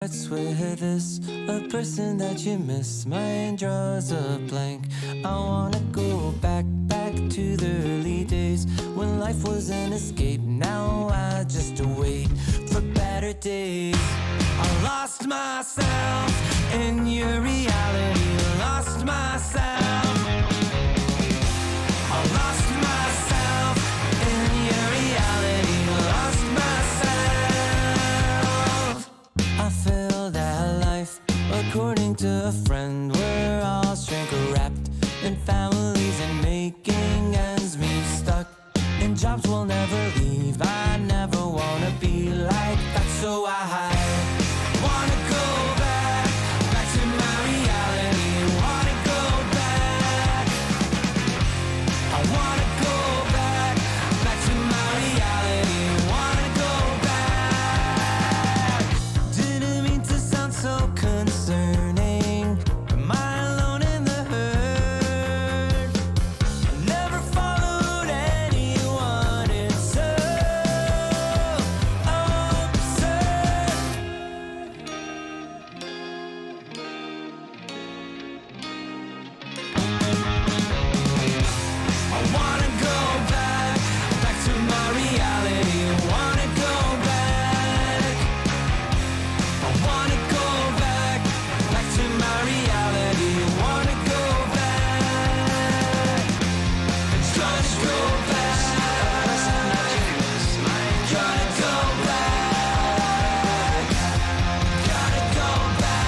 Starts with this, a person that you miss. My mind draws a blank. I wanna go back to the early days when life was an escape. Now I just wait for better days. I lost myself in your reality. Lost myself. I lost myself in your reality. Lost myself. I feel that life, according to a friend, we're all shrink wrapped in families and making ends meet, stuck in jobs we'll never leave. I never wanna be like that, so I wanna go back to my reality. Wanna go back. I wanna go back to my reality. Wanna go back. Didn't mean to sound so concerning. Am I alone in the hurt? I never followed anyone. It's so absurd. I wanna go back to my reality. Wanna go back. I wanna go back to my reality. Wanna go back. Trying to go back. Gotta go back. Gotta go back.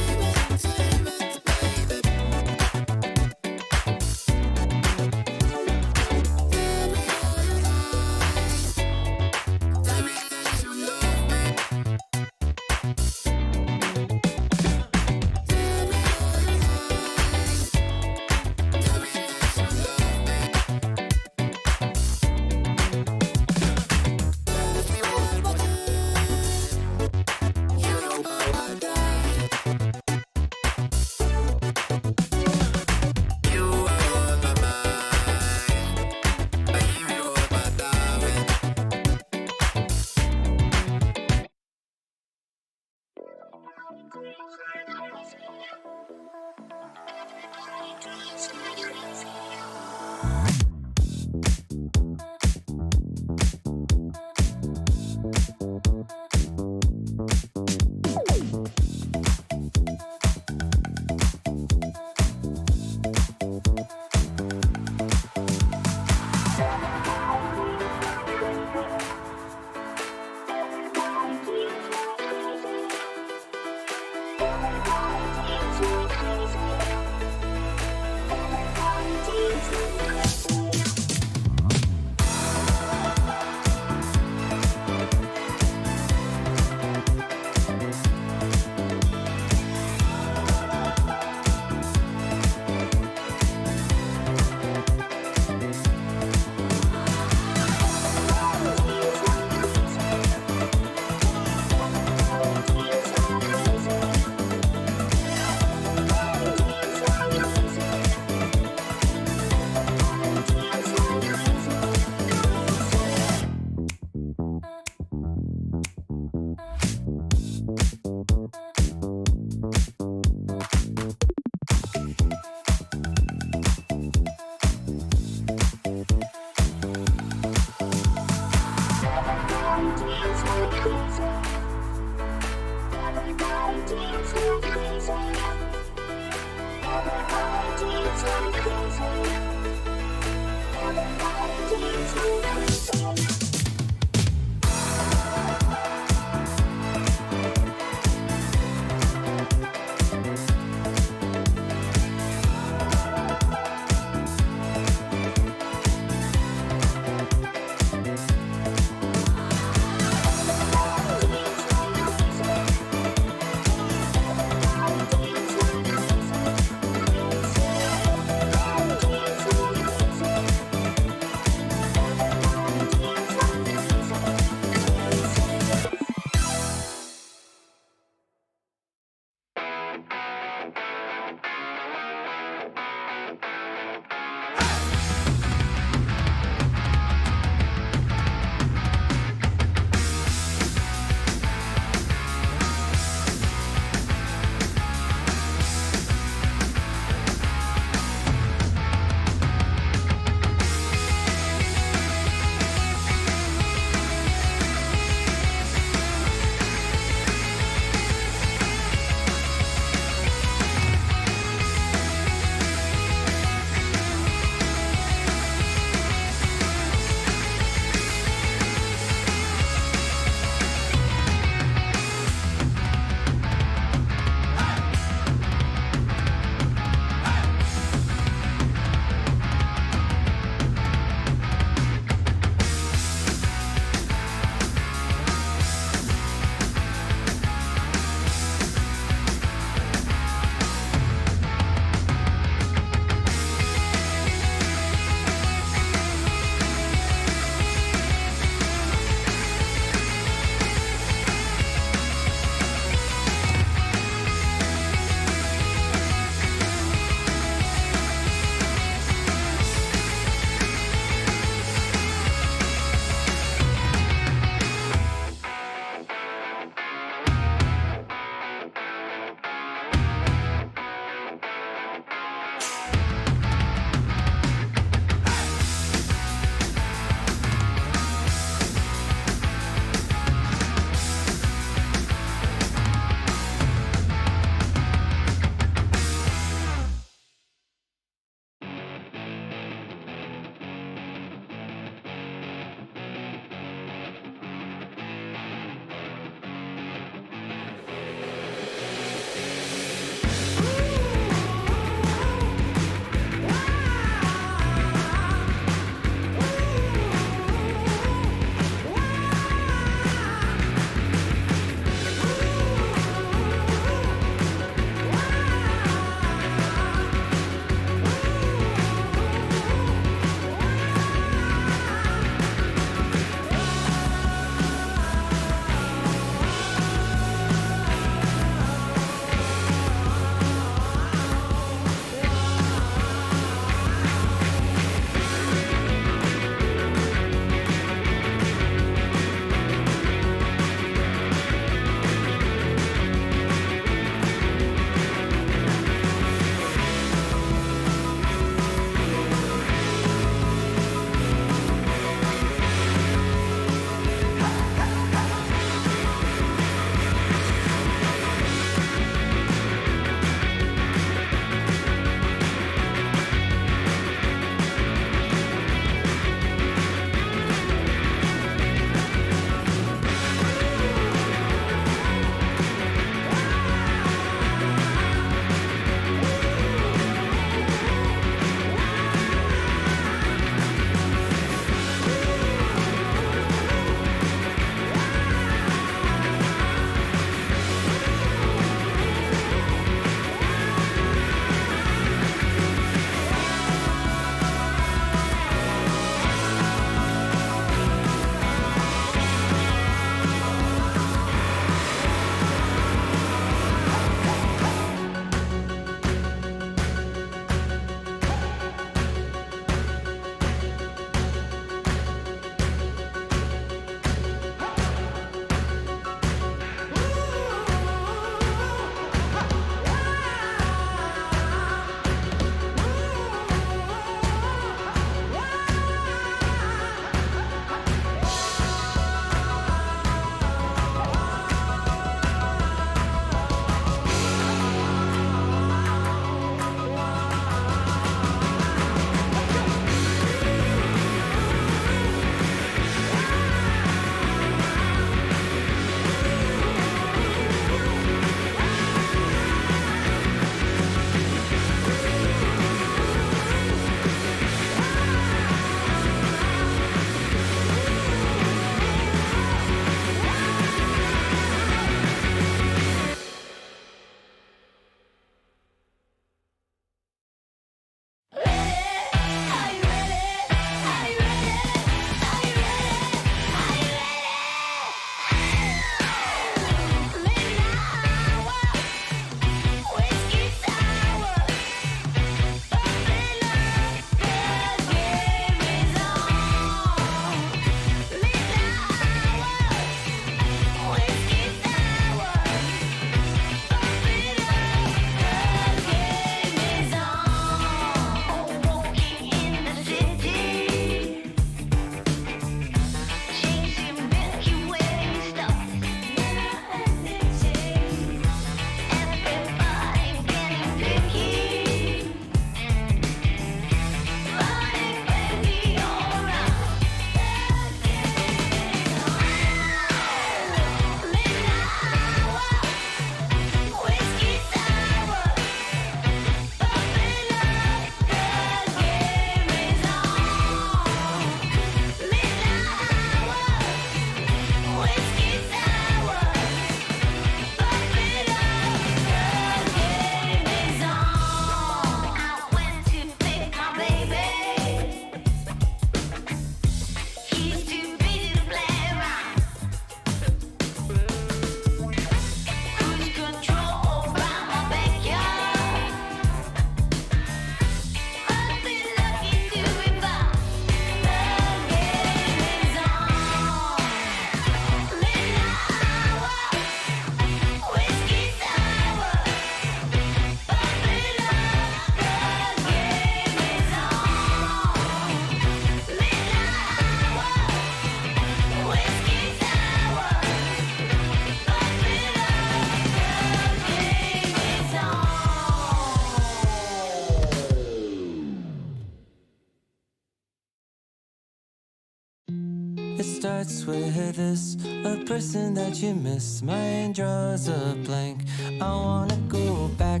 It starts with this, a person that you miss. Mine draws a blank. I wanna go back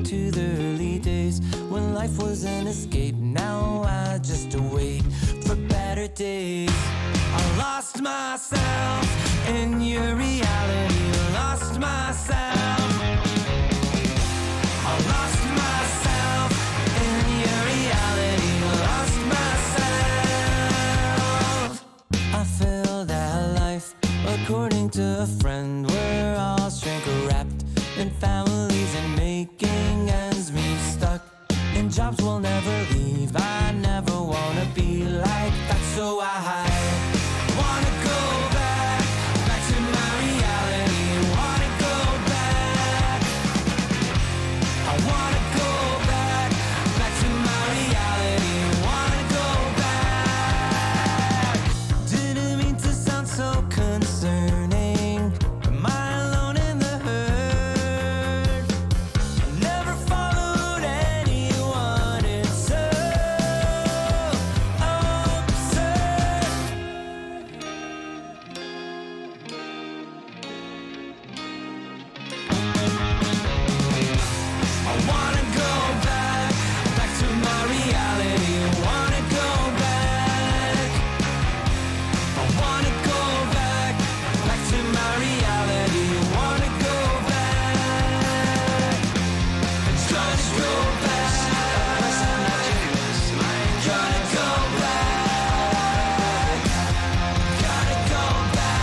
to the early days when life was an escape. Now I just wait for better days. I lost myself in your reality. Lost myself. I lost myself in your reality. Lost myself. I feel that life, according to a friend, we're all shrink wrapped in families and making ends meet. Stuck in jobs we'll never leave. I never wanna be like that, so I wanna go back to my reality. Wanna go back. I wanna go back to my reality. Wanna go back. Didn't mean to sound so concerning. Am I alone in the hurt? I never followed anyone. It's so absurd. I wanna go back to my reality. Wanna go back. I wanna go back to my reality. Wanna go back. Just go back. Gotta go back. Gotta go back.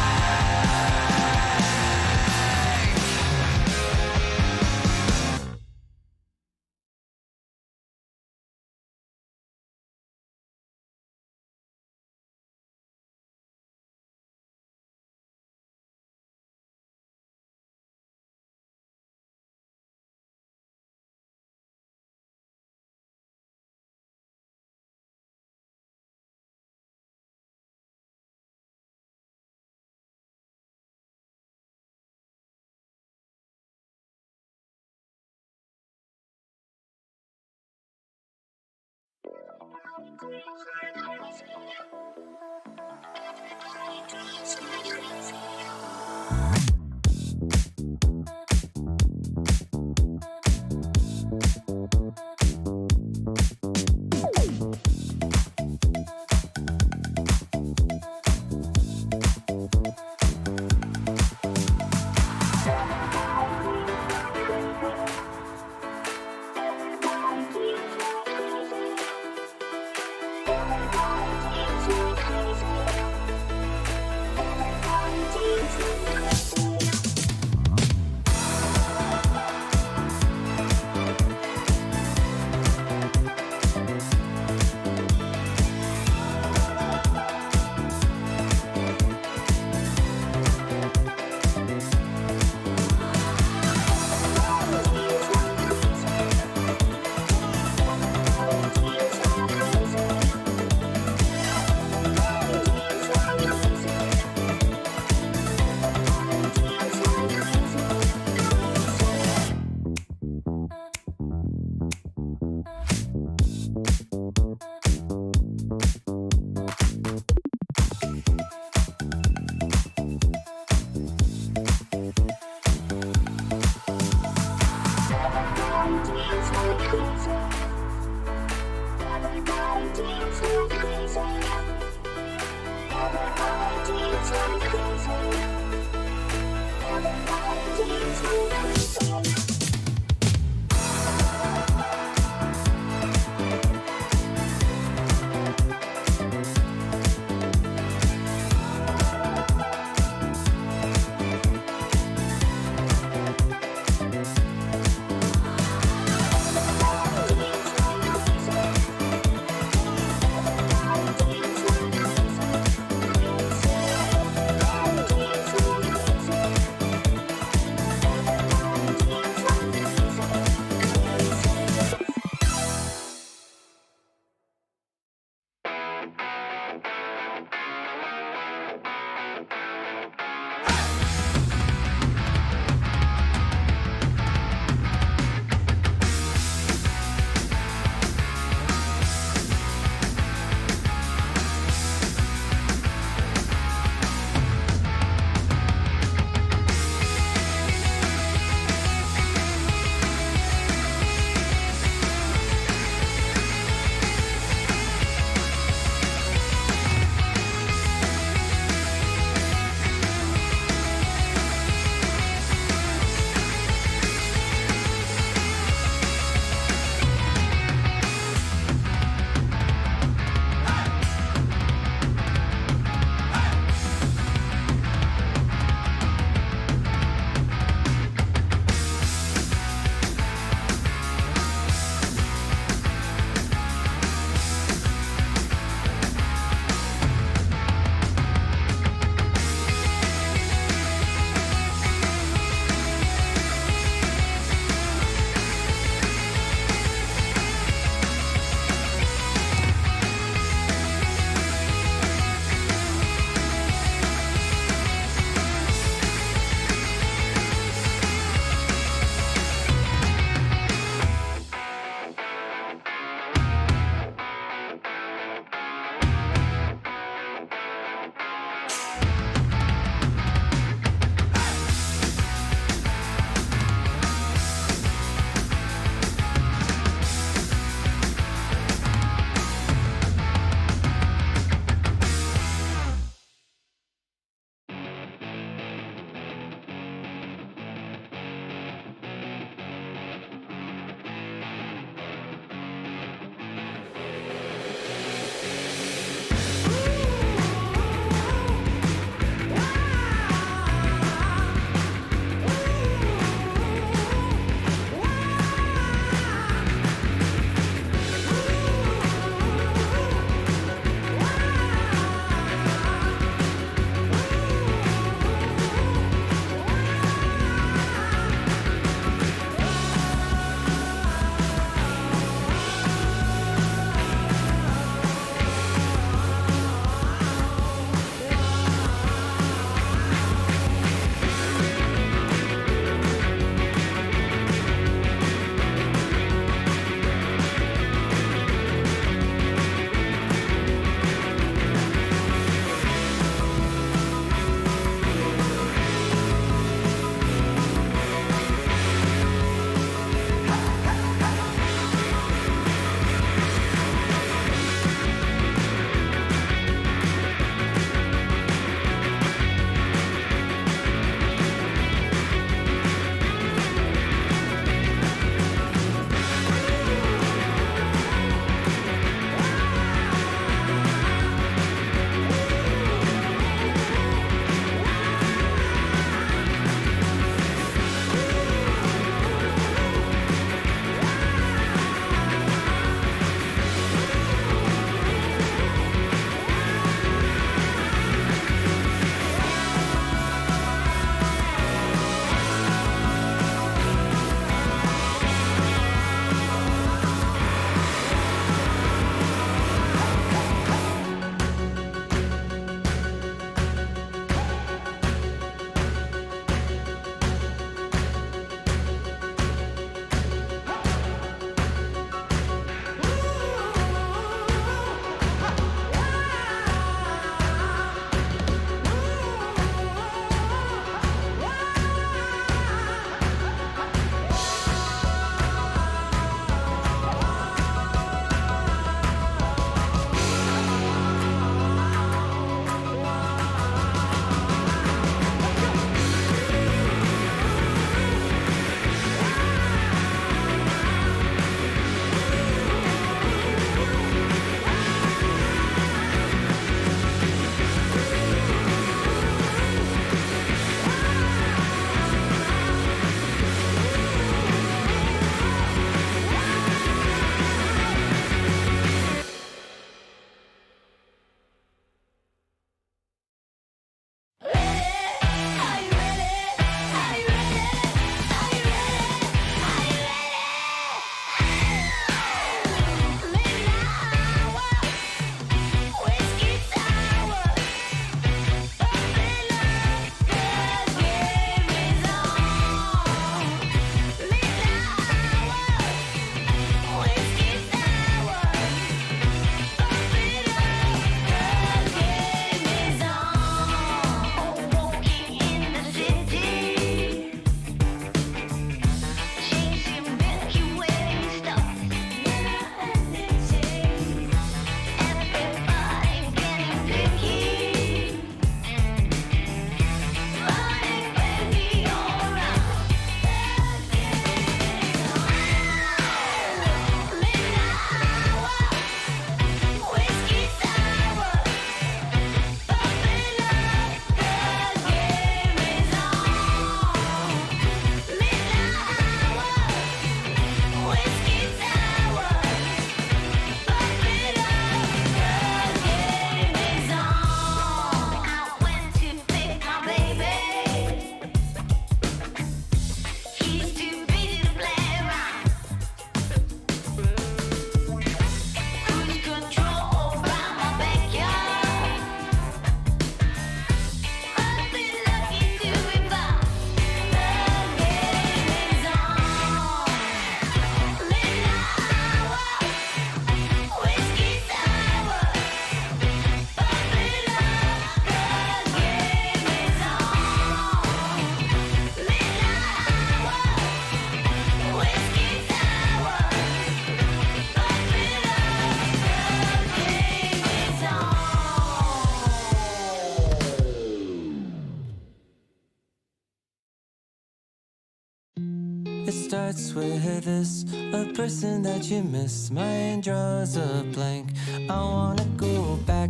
starts with this, a person that you miss. Mine draws a blank. I wanna go back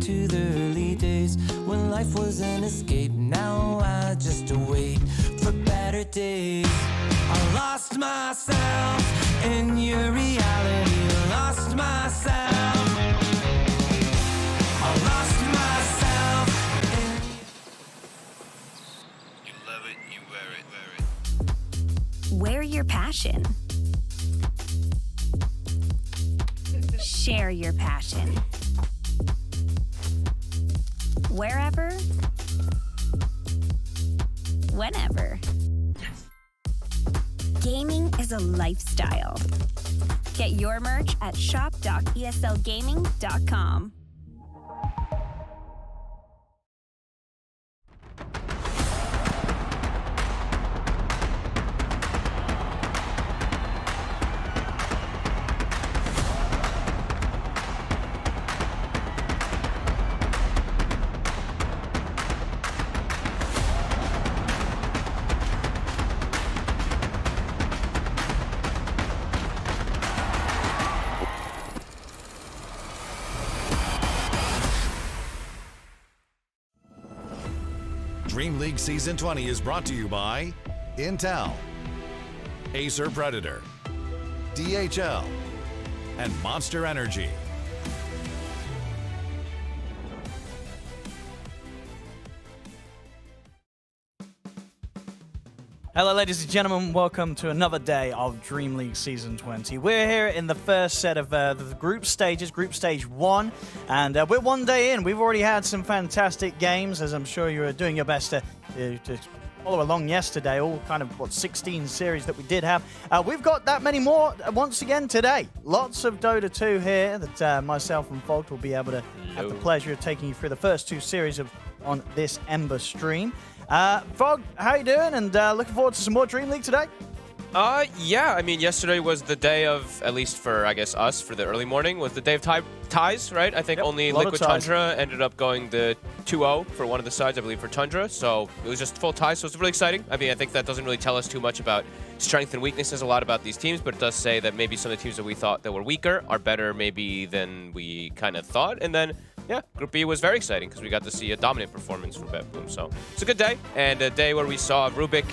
to the early days when life was an escape. Now I just wait for better days. I lost myself in your reality. Lost myself. I lost myself in. You love it, you wear it. Wear your passion. Share your passion. Wherever, whenever. Gaming is a lifestyle. Get your merch at shop.eslgaming.com. DreamLeague Season 20 is brought to you by Intel, Acer Predator, DHL, and Monster Energy. Hello ladies and gentlemen, welcome to another day of DreamLeague Season 20. We're here in the first set of the group stages, Group Stage 1, and we're one day in. We've already had some fantastic games, as I'm sure you're doing your best to follow along yesterday, all kind of, 16 series that we did have. We've got that many more once again today. Lots of Dota 2 here that myself and Fogt will be able to have the pleasure of taking you through the first two series on this Ember stream. Fog, how you doing? And looking forward to some more Dream League today? Yeah, I mean, yesterday was the day of, at least for, I guess, us, for the early morning, was the day of ties, right? I think only Liquid Tundra ended up going the 2-0 for one of the sides, I believe, for Tundra. So it was just full ties, so it's really exciting. I mean, I think that doesn't really tell us too much about strength and weaknesses, a lot about these teams, but it does say that maybe some of the teams that we thought that were weaker are better maybe than we kind of thought. And then, yeah, Group B was very exciting because we got to see a dominant performance from BetBoom. So it's a good day, and a day where we saw Rubik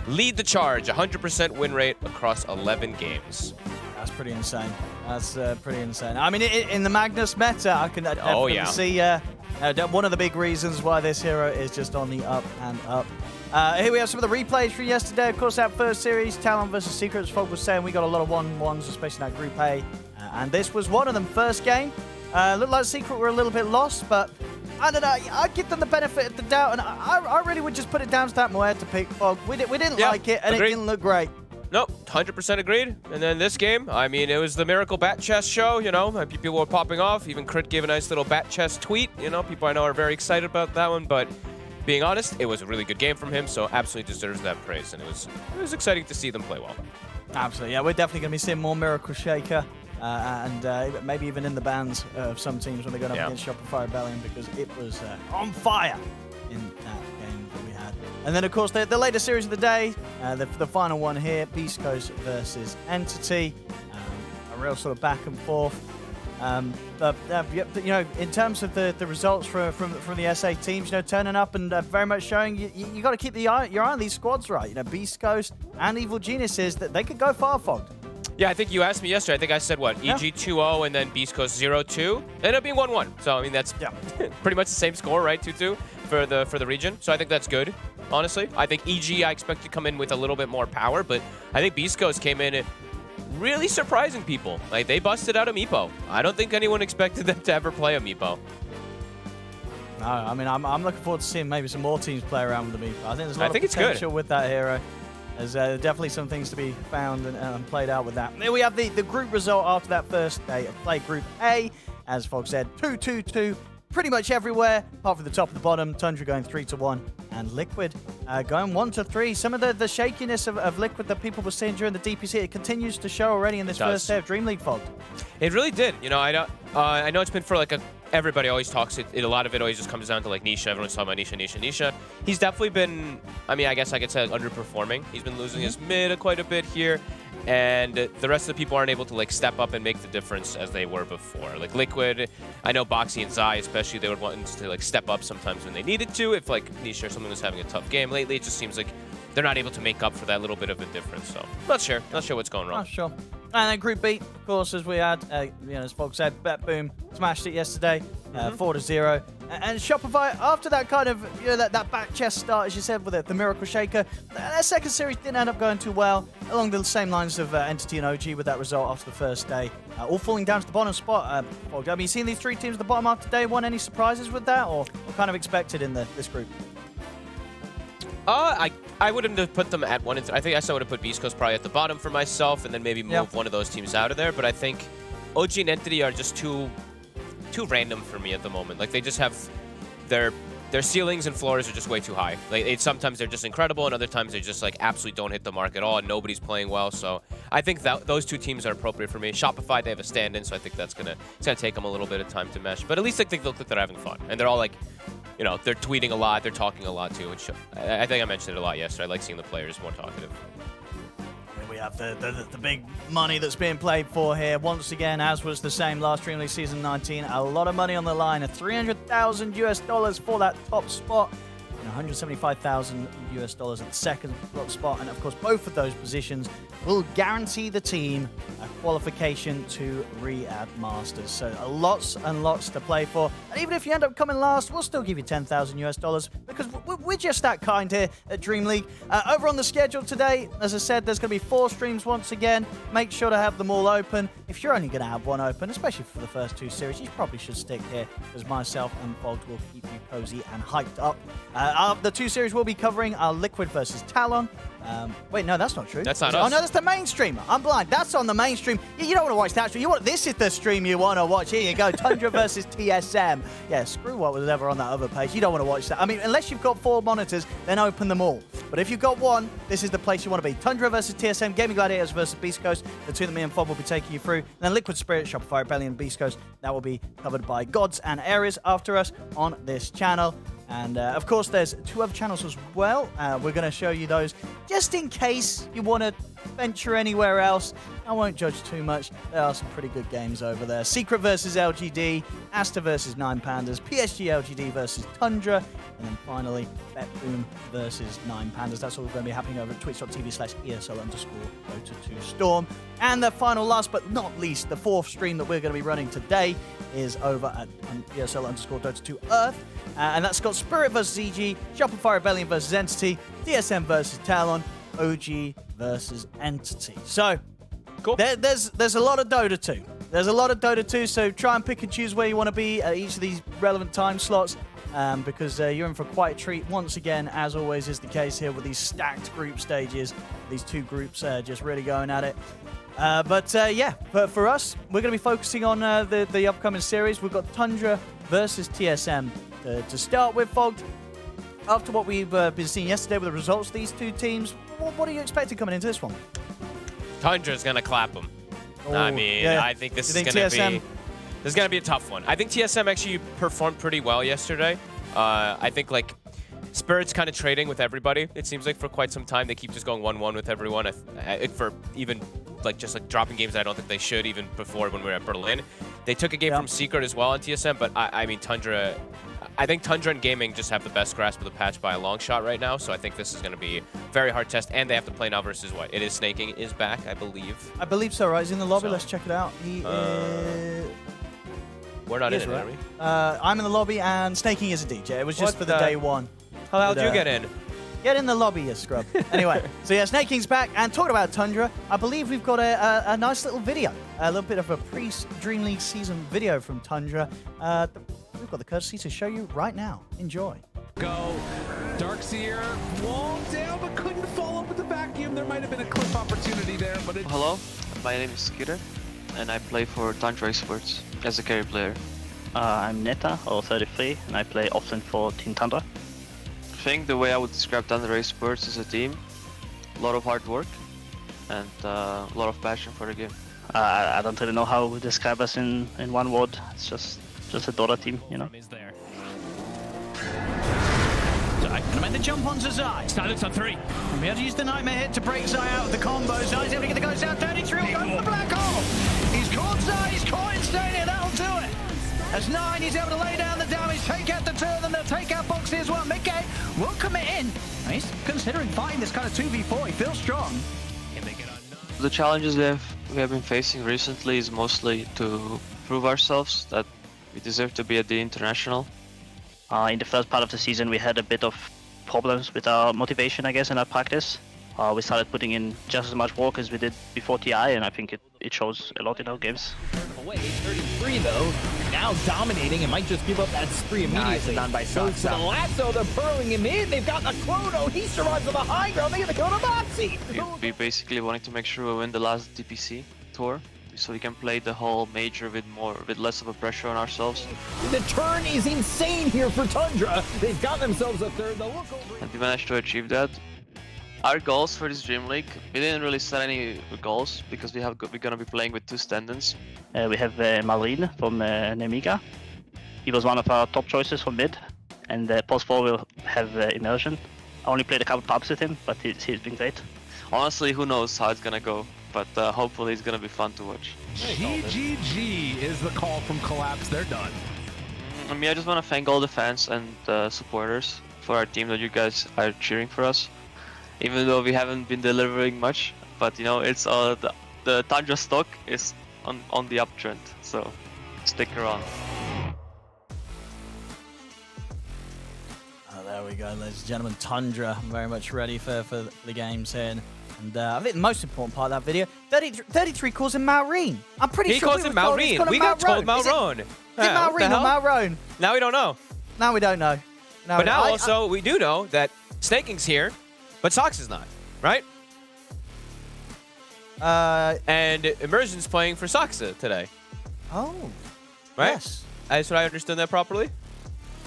lead the charge, 100% win rate across 11 games. That's pretty insane. That's pretty insane. I mean, in the Magnus meta, I can definitely see one of the big reasons why this hero is just on the up and up. Here we have some of the replays from yesterday. Of course, that first series, Talon versus Secrets, Folk was saying we got a lot of 1-1s, especially in that Group A. And this was one of them. First game. Looked like Secret were a little bit lost, but I don't know. I'd give them the benefit of the doubt, and I really would just put it down to that Moed to pick Fog. We didn't like it, and it didn't look great. Nope, 100% agreed. And then this game, I mean, it was the Miracle Bat Chest show, you know. People were popping off. Even Crit gave a nice little Bat Chest tweet. You know, people I know are very excited about that one, but being honest, it was a really good game from him, so absolutely deserves that praise. And it was exciting to see them play well. Absolutely, yeah. We're definitely going to be seeing more Miracle Shaker. And maybe even in the bans of some teams when they're going up against Shopify Rebellion, because it was on fire in that game that we had. And then, of course, the latest series of the day, the final one here, Beastcoast versus Entity. A real sort of back and forth. But you know, in terms of the results from the SA teams, you know, turning up and very much showing you got to keep your eye on these squads, right? You know, Beastcoast and Evil Geniuses, that they could go far, Fogged. Yeah, I think you asked me yesterday. I think I said, what, EG 2-0 and then Beastcoast 0-2. Ended up being 1-1. So, I mean, that's pretty much the same score, right? 2-2 for the region. So I think that's good, honestly. I think EG, I expect to come in with a little bit more power, but I think Beastcoast came in really surprising people. Like, they busted out a Meepo. I don't think anyone expected them to ever play a Meepo. No, I mean, I'm looking forward to seeing maybe some more teams play around with the Meepo. I think there's a lot of potential with that hero. There's definitely some things to be found and played out with that. There we have the group result after that first day of play. Group A, as Fox said, 2-2-2, pretty much everywhere, apart from the top and the bottom. Tundra going 3-1, and Liquid going 1-3. Some of the shakiness of Liquid that people were seeing during the DPC, it continues to show already in this first day of Dream League, Fox. It really did. You know, I know it's been for like everybody always talks. A lot of it always just comes down to like Nisha. Everyone's talking about Nisha. he's definitely been, I mean, I guess I could say underperforming. He's been losing his mid quite a bit here, and the rest of the people aren't able to like step up and make the difference as they were before. Like Liquid, I know Boxy and Zai especially, they would want to like step up sometimes when they needed to. If like Nisha or something was having a tough game lately, it just seems like they're not able to make up for that little bit of a difference. So not sure what's going wrong. Not sure. And then Group B, of course, as we had, as Fog said, Bet Boom smashed it yesterday, 4-0. And Shopify, after that kind of, that back chest start, as you said, with the Miracle Shaker, their second series didn't end up going too well, along the same lines of Entity and OG with that result after the first day, all falling down to the bottom spot. Fog, have you seen these three teams at the bottom after day one? Any surprises with that, or what kind of expected in this group? I wouldn't have put them at 1 and 3. I think I still would have put Beastcoast probably at the bottom for myself, and then maybe move one of those teams out of there. But I think OG and Entity are just too random for me at the moment. Like they just have their ceilings and floors are just way too high. Like sometimes they're just incredible, and other times they just like absolutely don't hit the mark at all, and nobody's playing well. So I think that those two teams are appropriate for me. Shopify, they have a stand-in, so I think it's gonna take them a little bit of time to mesh. But at least I think they look like they're having fun, and they're all like, they're tweeting a lot, they're talking a lot too, which I think I mentioned it a lot yesterday. I like seeing the players more talkative. We have the big money that's being played for here. Once again, as was the same last DreamLeague Season 19, a lot of money on the line. $300,000 for that top spot. And $175,000 at the second spot. And of course, both of those positions will guarantee the team a qualification to Riyadh Masters. So lots and lots to play for. And even if you end up coming last, we'll still give you $10,000 because we're just that kind here at DreamLeague. Over on the schedule today, as I said, there's going to be 4 streams once again. Make sure to have them all open. If you're only going to have one open, especially for the first 2 series, you probably should stick here because myself and Fogged will keep you cozy and hyped up. The 2 series we'll be covering are Liquid versus Talon. Wait, no, that's not true. That's not us. us. Oh, no, that's the mainstream. I'm blind. That's on the mainstream. You don't want to watch that stream. This is the stream you want to watch. Here you go. Tundra versus TSM. Yeah, screw what was ever on that other page. You don't want to watch that. I mean, unless you've got 4 monitors, then open them all. But if you've got 1, this is the place you want to be. Tundra versus TSM, Gaming Gladiators versus Beastcoast. The 2 that me and Fob will be taking you through. And then Liquid Spirit, Shopify Rebellion, Beastcoast. That will be covered by Gods and Ares after us on this channel. And of course, there's 2 other channels as well. We're going to show you those just in case you want to venture anywhere else. I won't judge too much. There are some pretty good games over there. Secret versus LGD, Asta versus 9 Pandas, PSG LGD versus Tundra, and then finally, Bet Boom versus 9 Pandas. That's all going to be happening over at twitch.tv/ESL_Dota2Storm. And the final, last but not least, the 4th stream that we're going to be running today is over at ESL_Dota2 Earth. And that's got Spirit versus EG, Shopify Rebellion versus Entity, DSM versus Talon, OG versus Entity. So, cool. There's a lot of Dota 2. There's a lot of Dota 2, so try and pick and choose where you want to be at each of these relevant time slots, because you're in for quite a treat. Once again, as always is the case here with these stacked group stages, these 2 groups just really going at it. But for us, we're going to be focusing on the upcoming series. We've got Tundra versus TSM to start with. Fogged, after what we've been seeing yesterday with the results of these 2 teams, what are you expecting coming into this one? Tundra's going to clap them. Oh, I mean, yeah. I think this is going to be a tough one. I think TSM actually performed pretty well yesterday. I think like Spirit's kind of trading with everybody. It seems like for quite some time they keep just going 1-1 with everyone. For even just dropping games that I don't think they should, even before when we were at Berlin. They took a game from Secret as well on TSM, but I mean Tundra. I think Tundra and Gaming just have the best grasp of the patch by a long shot right now, so I think this is going to be a very hard test, and they have to play now versus what? It is Snaking is back, I believe. I believe so, right? He's in the lobby. So, let's check it out. He is... We're not in it, right? are we? I'm in the lobby, and Snaking is a DJ. It was just for the day 1. How the hell did you get in? Get in the lobby, you scrub. Anyway, so yeah, Snaking's back. And talking about Tundra, I believe we've got a nice little video. A little bit of a pre-DreamLeague season video from Tundra. We've got the courtesy to show you right now. Enjoy. Go. Darkseer walled down but couldn't follow up with the vacuum. There might have been a clip opportunity there, but it... Hello, my name is Skira, and I play for Tundra Esports as a carry player. I'm Neta, or 33, and I play often for Team Tundra. I think the way I would describe Tundra Esports as a team, a lot of hard work and a lot of passion for the game. I don't really know how to describe us in one word. It's just a Dota team, you know. Is there. Gonna make the jump onto Zai. Silence on 3. And we had to use the Nightmare hit to break Zai out of the combo. Zai's able to get the guys down. 33 will go for the black hole. He's caught Zai. He's caught Instania. That'll do it. As 9, he's able to lay down the damage, take out the turn, and they'll take out Boxy as well. Mickey will commit in. And he's considering fighting this kind of 2v4. He feels strong. The challenges we have been facing recently is mostly to prove ourselves that we deserve to be at the international. In the first part of the season, we had a bit of problems with our motivation, I guess, in our practice. We started putting in just as much work as we did before TI, and I think it shows a lot in our games. Away, 33 though, now dominating and might just give up that spree immediately. Done by Goes to the lasso, they're burrowing him in, they've got the chrono, he survives on the high ground, they get the kill on Boxy! We basically wanting to make sure we win the last DPC tour, so we can play the whole major with less of a pressure on ourselves. The turn is insane here for Tundra, they've got themselves a third, they'll look over. And we managed to achieve that. Our goals for this Dream League, we didn't really set any goals because we're gonna be playing with 2 stand-ins. We have Marine from Nemiga. He was one of our top choices for mid, and post-4 will have Immersion. I only played a couple pubs with him, but he's been great. Honestly, who knows how it's gonna go, but hopefully it's gonna be fun to watch. GGG is the call from Collapse, they're done. I mean, I just want to thank all the fans and supporters for our team that you guys are cheering for us. Even though we haven't been delivering much, but you know, it's the Tundra stock is on the uptrend, so stick around. Oh, there we go, ladies and gentlemen. Tundra very much ready for the games here. And I think the most important part of that video, 33 calls him Maureen. I'm pretty sure he calls him Maureen. We got told Maureen. Is it Maureen or Maureen? Now we don't know. Now we don't know. But now also we do know that Snaking's here, but Sox is not, right? And Immersion's playing for Soxa today. Oh. Right? Yes. That's what I understood that properly?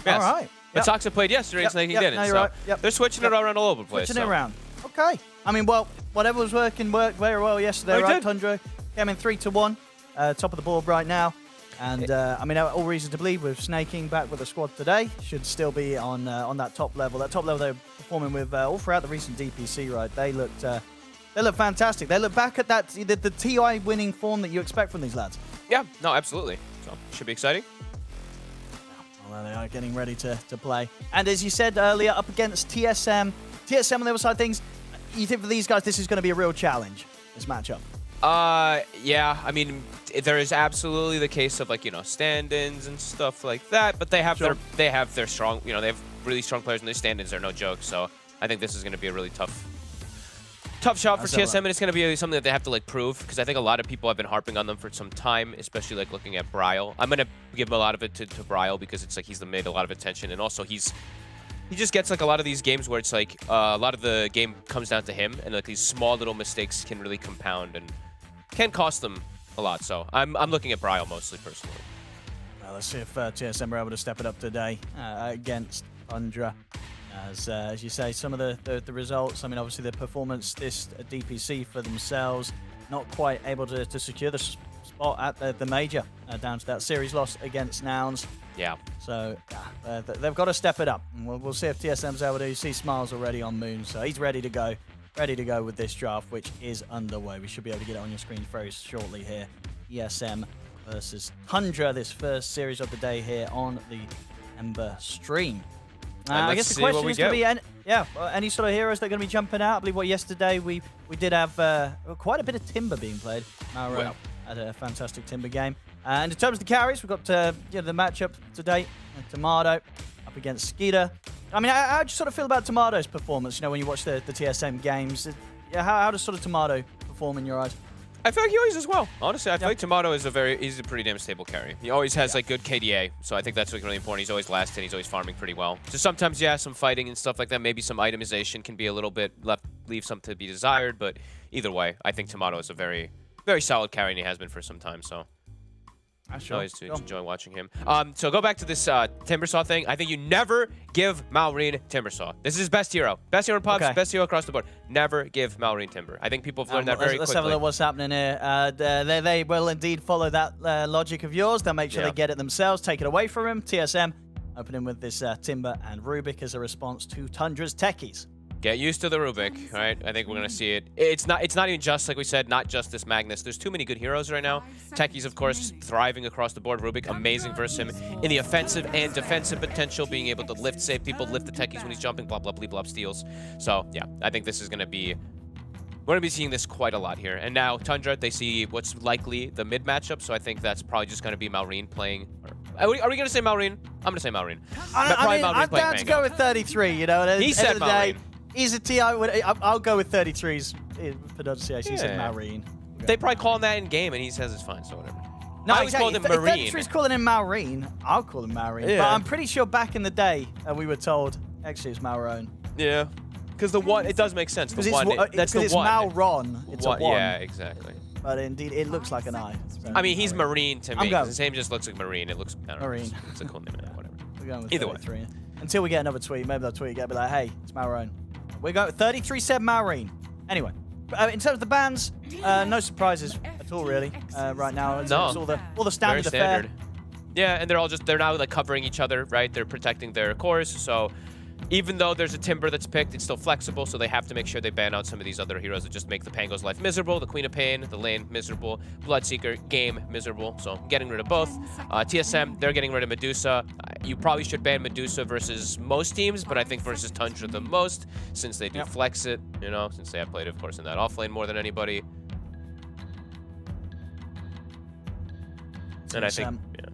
Yes. All right. But Soxa played yesterday and Snaking didn't. No, you're so right. Yep. They're switching it around all over the place. Switching it around. Okay. I mean, well, whatever was working worked very well yesterday, right? Tundra came in 3-1, top of the board right now. And I mean, all reason to believe with Snaking back with the squad today, should still be on that top level. That top level they're performing with all throughout the recent DPC, right? They look fantastic. They look back at that the TI winning form that you expect from these lads. Yeah, no, absolutely. So should be exciting. Well, they are getting ready to play. And as you said earlier, up against TSM. TSM on the other side of things, you think for these guys this is going to be a real challenge, this matchup? Yeah, I mean, there is absolutely the case of, like, you know, stand-ins and stuff like that, but they have their strong, you know, they have really strong players, and their stand-ins are no joke, so I think this is going to be a really tough shot for TSM, and it's going to be something that they have to, like, prove, because I think a lot of people have been harping on them for some time, especially, like, looking at Bryle. I'm going to give a lot of it to Bryle, because it's like he's made a lot of attention, and also he just gets, like, a lot of these games where it's like a lot of the game comes down to him, and, like, these small little mistakes can really compound and can cost them a lot. So I'm looking at Bryle mostly, personally. Let's see if TSM are able to step it up today against Tundra. As you say, some of the results, I mean, obviously the performance this DPC for themselves, not quite able to secure the spot at the major, down to that series loss against Nouns. Yeah. So they've got to step it up. And we'll see if TSM's able to. You see Smiles already on Moon, so he's ready to go. Ready to go with this draft, which is underway. We should be able to get it on your screen very shortly here. ESM versus Tundra, this first series of the day here on the Ember stream. I guess the question is going to be, any sort of heroes that are going to be jumping out. I believe yesterday we did have quite a bit of Timber being played. Mauro had a fantastic Timber game. And in terms of the carries, we've got the matchup today. Tomato up against Skeeter. I mean, how do you sort of feel about Tomato's performance, you know, when you watch the TSM games? How does sort of Tomato perform in your eyes? I feel like he always does well. Honestly, I feel like Tomato is he's a pretty damn stable carry. He always has like good KDA, so I think that's like really important. He's always last hit, he's always farming pretty well. So sometimes, some fighting and stuff like that. Maybe some itemization can be a little bit leave something to be desired, but either way, I think Tomato is a very, very solid carry, and he has been for some time, so I always enjoy watching him. So go back to this Timbersaw thing. I think you never give Maureen Timbersaw. This is his best hero. Best hero in pubs, best hero across the board. Never give Maureen Timber. I think people have learned that very quickly. Let's have a look what's happening here. They will indeed follow that logic of yours. They'll make sure they get it themselves, take it away from him. TSM Opening with this Timber and Rubik as a response to Tundra's techies. Get used to the Rubik, right? I think we're gonna see it. It's not even just, like we said, not just this Magnus. There's too many good heroes right now. Techies, of course, thriving across the board. Rubik, amazing versus him in the offensive and defensive potential, being able to lift, save people, lift the techies when he's jumping, blah, blah, blah, blah, steals. So, yeah, I think this is gonna be... We're gonna be seeing this quite a lot here. And now, Tundra, they see what's likely the mid matchup, so I think that's probably just gonna be Malrine playing... Are we gonna say Malrine? I'm gonna say Malrine. I'm down to go with 33, you know? He said Malrine. He's a TI. I'll go with 33s for Dota CIC. He said Malrine. They probably call him that in game, and he says it's fine, so whatever. No, I always called him Marine. 33's calling him Malrine. I'll call him Malrine. Yeah. But I'm pretty sure back in the day, we were told actually it's Malrone. Yeah. Because the one, it does make sense. The one, that's the it's one. Malron. It's a one. Yeah, exactly. But indeed, it looks like an I. So I mean, he's Marine to me. I'm going. His name just looks like Marine. It looks, I don't know, Marine. It's a cool name, whatever. We're going with Either 33. way. Until we get another tweet. Maybe that tweet get be like, hey, it's Malrone. We're going with 33 said Malrine. Anyway, in terms of the bans, no surprises at all really right now. It's all the standard Very standard. Yeah, and they're now like covering each other, right? They're protecting their cores, so even though there's a Timber that's picked, it's still flexible, so they have to make sure they ban out some of these other heroes that just make the Pango's life miserable, the Queen of Pain, the lane miserable, Bloodseeker, game miserable, so getting rid of both. TSM, they're getting rid of Medusa. You probably should ban Medusa versus most teams, but I think versus Tundra the most, since they do flex it, you know, since they have played, of course, in that offlane more than anybody. And I think, yeah.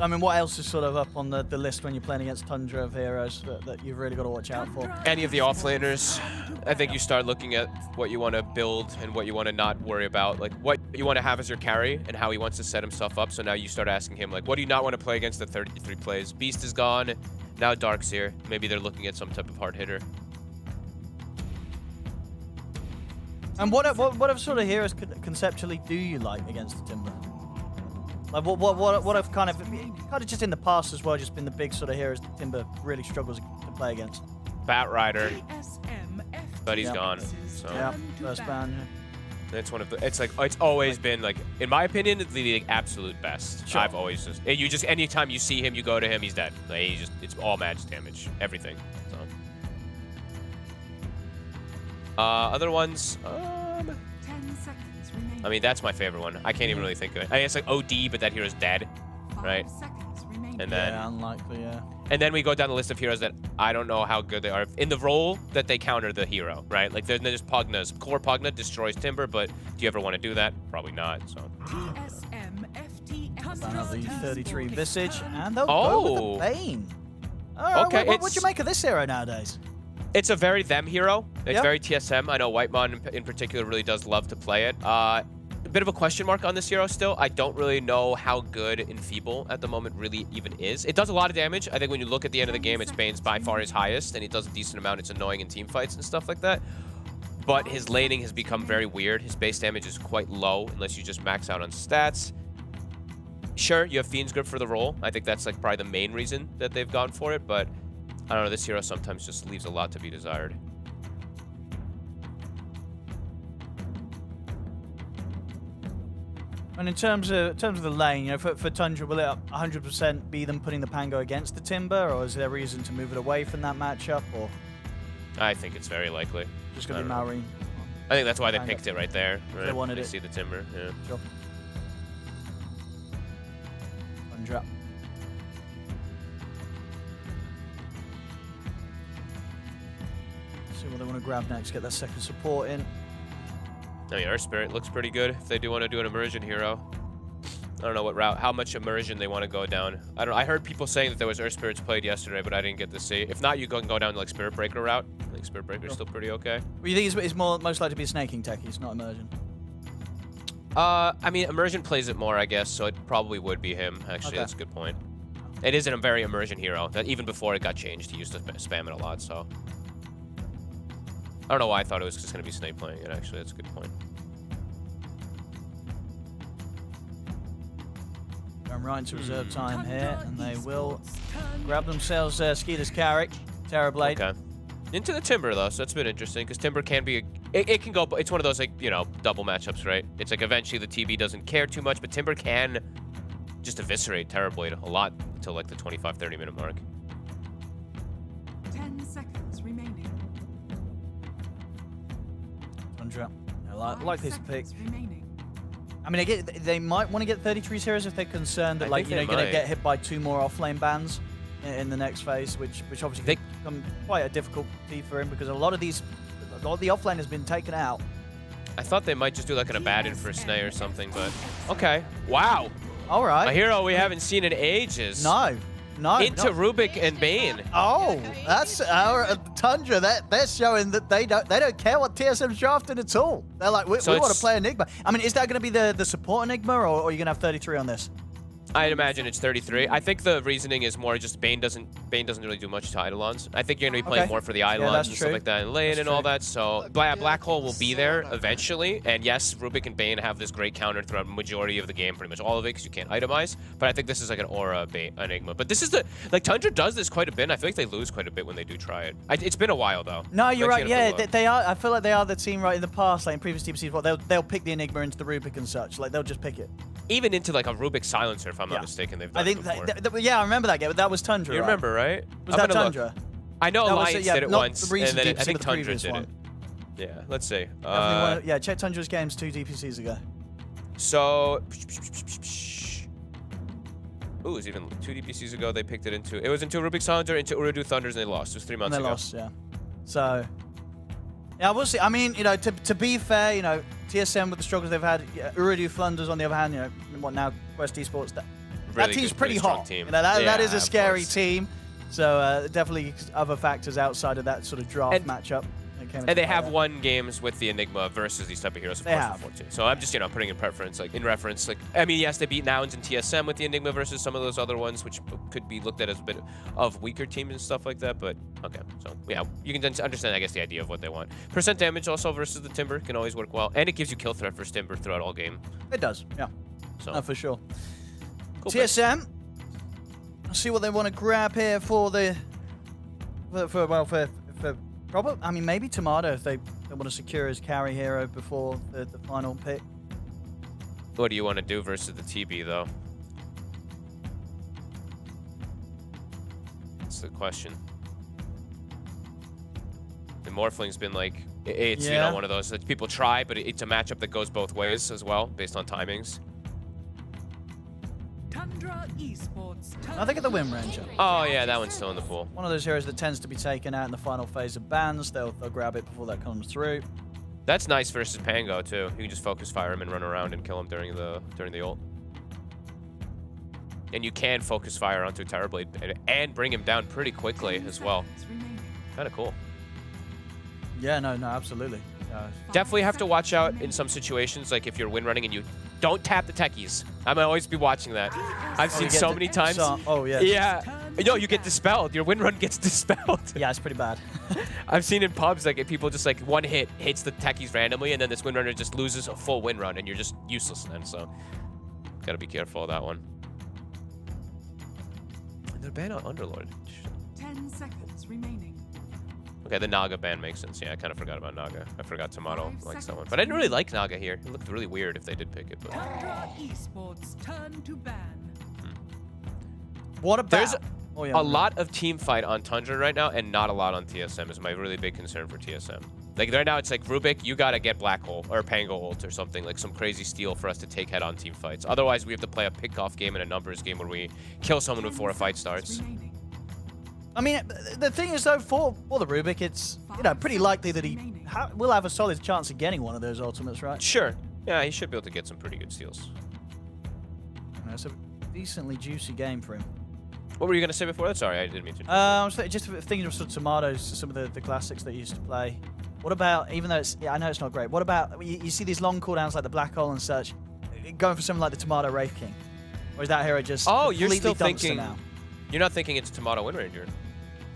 I mean, what else is sort of up on the list when you're playing against Tundra of heroes that you've really got to watch out for? Any of the offlaners. I think you start looking at what you want to build and what you want to not worry about. Like, what you want to have as your carry and how he wants to set himself up. So now you start asking him, like, what do you not want to play against the 33 plays? Beast is gone. Now Dark's here. Maybe they're looking at some type of hard hitter. And what sort of heroes conceptually do you like against the Timber? Like what have kind of just in the past as well, just been the big sort of heroes that Timber really struggles to play against. Bat Rider, but he's gone. So yeah, first ban. It's one of the. It's like it's always been like, in my opinion, the absolute best. Sure. I've always just anytime you see him, you go to him, he's dead. Like, it's all match damage, everything. So. Other ones. I mean, that's my favorite one. I can't even really think of it. I mean, it's like OD, but that hero's dead, right? And then unlikely, yeah. And then we go down the list of heroes that I don't know how good they are in the role that they counter the hero, right? Like there's Pugna's. Core Pugna destroys Timber, but do you ever want to do that? Probably not. So. The 33 Visage, and they'll go with the Bane. All right, okay, what do you make of this hero nowadays? It's a very them hero. It's very TSM. I know Whitemon in particular really does love to play it. A bit of a question mark on this hero still. I don't really know how good Enfeeble at the moment really even is. It does a lot of damage. I think when you look at the end of the game, it's Bane's by far his highest, and he does a decent amount. It's annoying in team fights and stuff like that. But his laning has become very weird. His base damage is quite low unless you just max out on stats. Sure, you have Fiend's Grip for the role. I think that's like probably the main reason that they've gone for it, but I don't know, this hero sometimes just leaves a lot to be desired. And in terms of the lane, you know, for Tundra, will it 100% be them putting the Pango against the Timber, or is there reason to move it away from that matchup, or? I think it's very likely. Just gonna be Malrine. I think that's why they picked it right there. Right? They wanted it. See the Timber, yeah. Sure. Tundra. See what they want to grab next, get that second support in. I mean, Earth Spirit looks pretty good if they do want to do an immersion hero. I don't know what route, how much immersion they want to go down. I heard people saying that there was Earth Spirits played yesterday, but I didn't get to see. If not, you can go down to like Spirit Breaker route. I think Spirit Breaker is still pretty okay. Well, you think it's most likely to be a snaking techie, it's not immersion? I mean, immersion plays it more, I guess, so it probably would be him. Actually, that's a good point. It is a very immersion hero. That even before it got changed, he used to spam it a lot, so. I don't know why I thought it was just going to be Snake playing it, actually. That's a good point. Going right into reserve time here, and they will grab themselves Skeeter's Carrick, Terrorblade. Okay. Into the Timber, though, so that's been interesting, because Timber can be... It can go... It's one of those, like, you know, double matchups, right? It's like eventually the TB doesn't care too much, but Timber can just eviscerate Terrorblade a lot until like the 25-30 minute mark. 10 seconds remaining. Tundra. I like this pick. Remaining. I mean, they might want to get 33 series if they're concerned that, I like, think you know, they going to might. get hit by 2 more off-lane bans in the next phase, which obviously could become quite a difficulty for him because a lot of the off-lane has been taken out. I thought they might just do like an Abaddon for Snay or something, but okay. Wow. All right. A hero we haven't seen in ages. No. Into Rubik and Bane. Oh, that's our Tundra. They're showing that they don't care what TSM's drafted at all. They're like, we want to play Enigma. I mean, is that going to be the support Enigma, or are you going to have 33 on this? I'd imagine it's 33. I think the reasoning is more just Bane doesn't really do much to Eidolons. I think you're going to be playing more for the Eidolons and stuff like that in lane and all that. So Black Hole will be there eventually. And yes, Rubik and Bane have this great counter throughout the majority of the game, pretty much all of it, because you can't itemize. But I think this is like an aura Enigma. But this is like Tundra does this quite a bit. And I feel like they lose quite a bit when they do try it. It's been a while though. No, you're right. Yeah, they are. I feel like they are the team right in the past, like in previous TBCs. They'll pick the Enigma into the Rubik and such. Like they'll just pick it. Even into like a Rubik silencer, if I'm not mistaken, they've done I think it before. yeah, I remember that game. That was Tundra. You remember, right? Was that Tundra? I know That was Alliance it, did it not once, the and recent then DPC, I think but the Tundra previous did one. it. Yeah, let's see. Yeah, check Tundra's games 2 DPCs ago. So, ooh, it was even 2 DPCs ago. They picked it into. It was into Rubik Silencer, into Uradu Thunders, and they lost. It was 3 months And ago. they lost, yeah. So, yeah, we'll see. I mean, you know, to be fair, you know, TSM with the struggles they've had, Uradu Thunders on the other hand, you know, what now, Quest Esports, that Really team's good, pretty strong hot. team. You know, that is Yeah, a scary of course. team. So definitely other factors outside of that sort of draft matchup. And they have won games with the Enigma versus these type of heroes, of They course, have. before too. So I'm just, you know, putting in preference, like in reference, like I mean, yes, they beat Nouns and TSM with the Enigma versus some of those other ones, which could be looked at as a bit of weaker teams and stuff like that. But okay, so yeah, you can understand, I guess, the idea of what they want. Percent damage also versus the Timber can always work well, and it gives you kill threat versus Timber throughout all game. It does, yeah. So For sure. Cool TSM. Let's see what they want to grab here for the probably. I mean, maybe Tomato if they want to secure his carry hero before the final pick. What do you want to do versus the TB though? That's the question. The Morphling's been like, it's you know, one of those that people try, but it's a matchup that goes both ways as well, based on timings. Tundra Esports. I think at the Wind Ranger. Oh yeah, that one's still in the pool. One of those heroes that tends to be taken out in the final phase of bans. They'll grab it before that comes through. That's nice versus Pango too. You can just focus fire him and run around and kill him during the ult. And you can focus fire onto Terrorblade and bring him down pretty quickly as well. Kind of cool. Yeah, no, absolutely. Definitely have to watch out in some situations, like if you're win running and you don't tap the techies. I'm gonna always be watching that. I've seen so many times. Yeah. No, you get dispelled. Your win run gets dispelled. Yeah, it's pretty bad. I've seen in pubs like if people just like one hit hits the techies randomly, and then this win runner just loses a full win run, and you're just useless then. So gotta be careful of that one. And they're banned on Underlord. 10 seconds remaining. Okay, the Naga ban makes sense. Yeah, I kind of forgot about Naga. I forgot Tomato likes that one. But I didn't really like Naga here. It looked really weird if they did pick it. But Tundra Esports turn to ban. What about? There's a lot of team fight on Tundra right now, and not a lot on TSM is my really big concern for TSM. Like right now, it's like Rubik, you gotta get Black Hole or Pango ult or something, like some crazy steal for us to take head-on team fights. Otherwise, we have to play a pick-off game and a numbers game where we kill someone before a fight starts. I mean, the thing is, though, for the Rubik, it's pretty likely that he will have a solid chance of getting one of those ultimates, right? Sure. Yeah, he should be able to get some pretty good steals. It's a decently juicy game for him. What were you going to say before that? Sorry, I didn't mean to. I was just thinking of sort of Tomatoes, some of the classics that he used to play. What about, even though it's, I know it's not great, what about, you see these long cooldowns like the Black Hole and such, going for something like the Tomato Wraith King? Or is that hero just you're still thinking, now? You're not thinking it's Tomato Wind Ranger?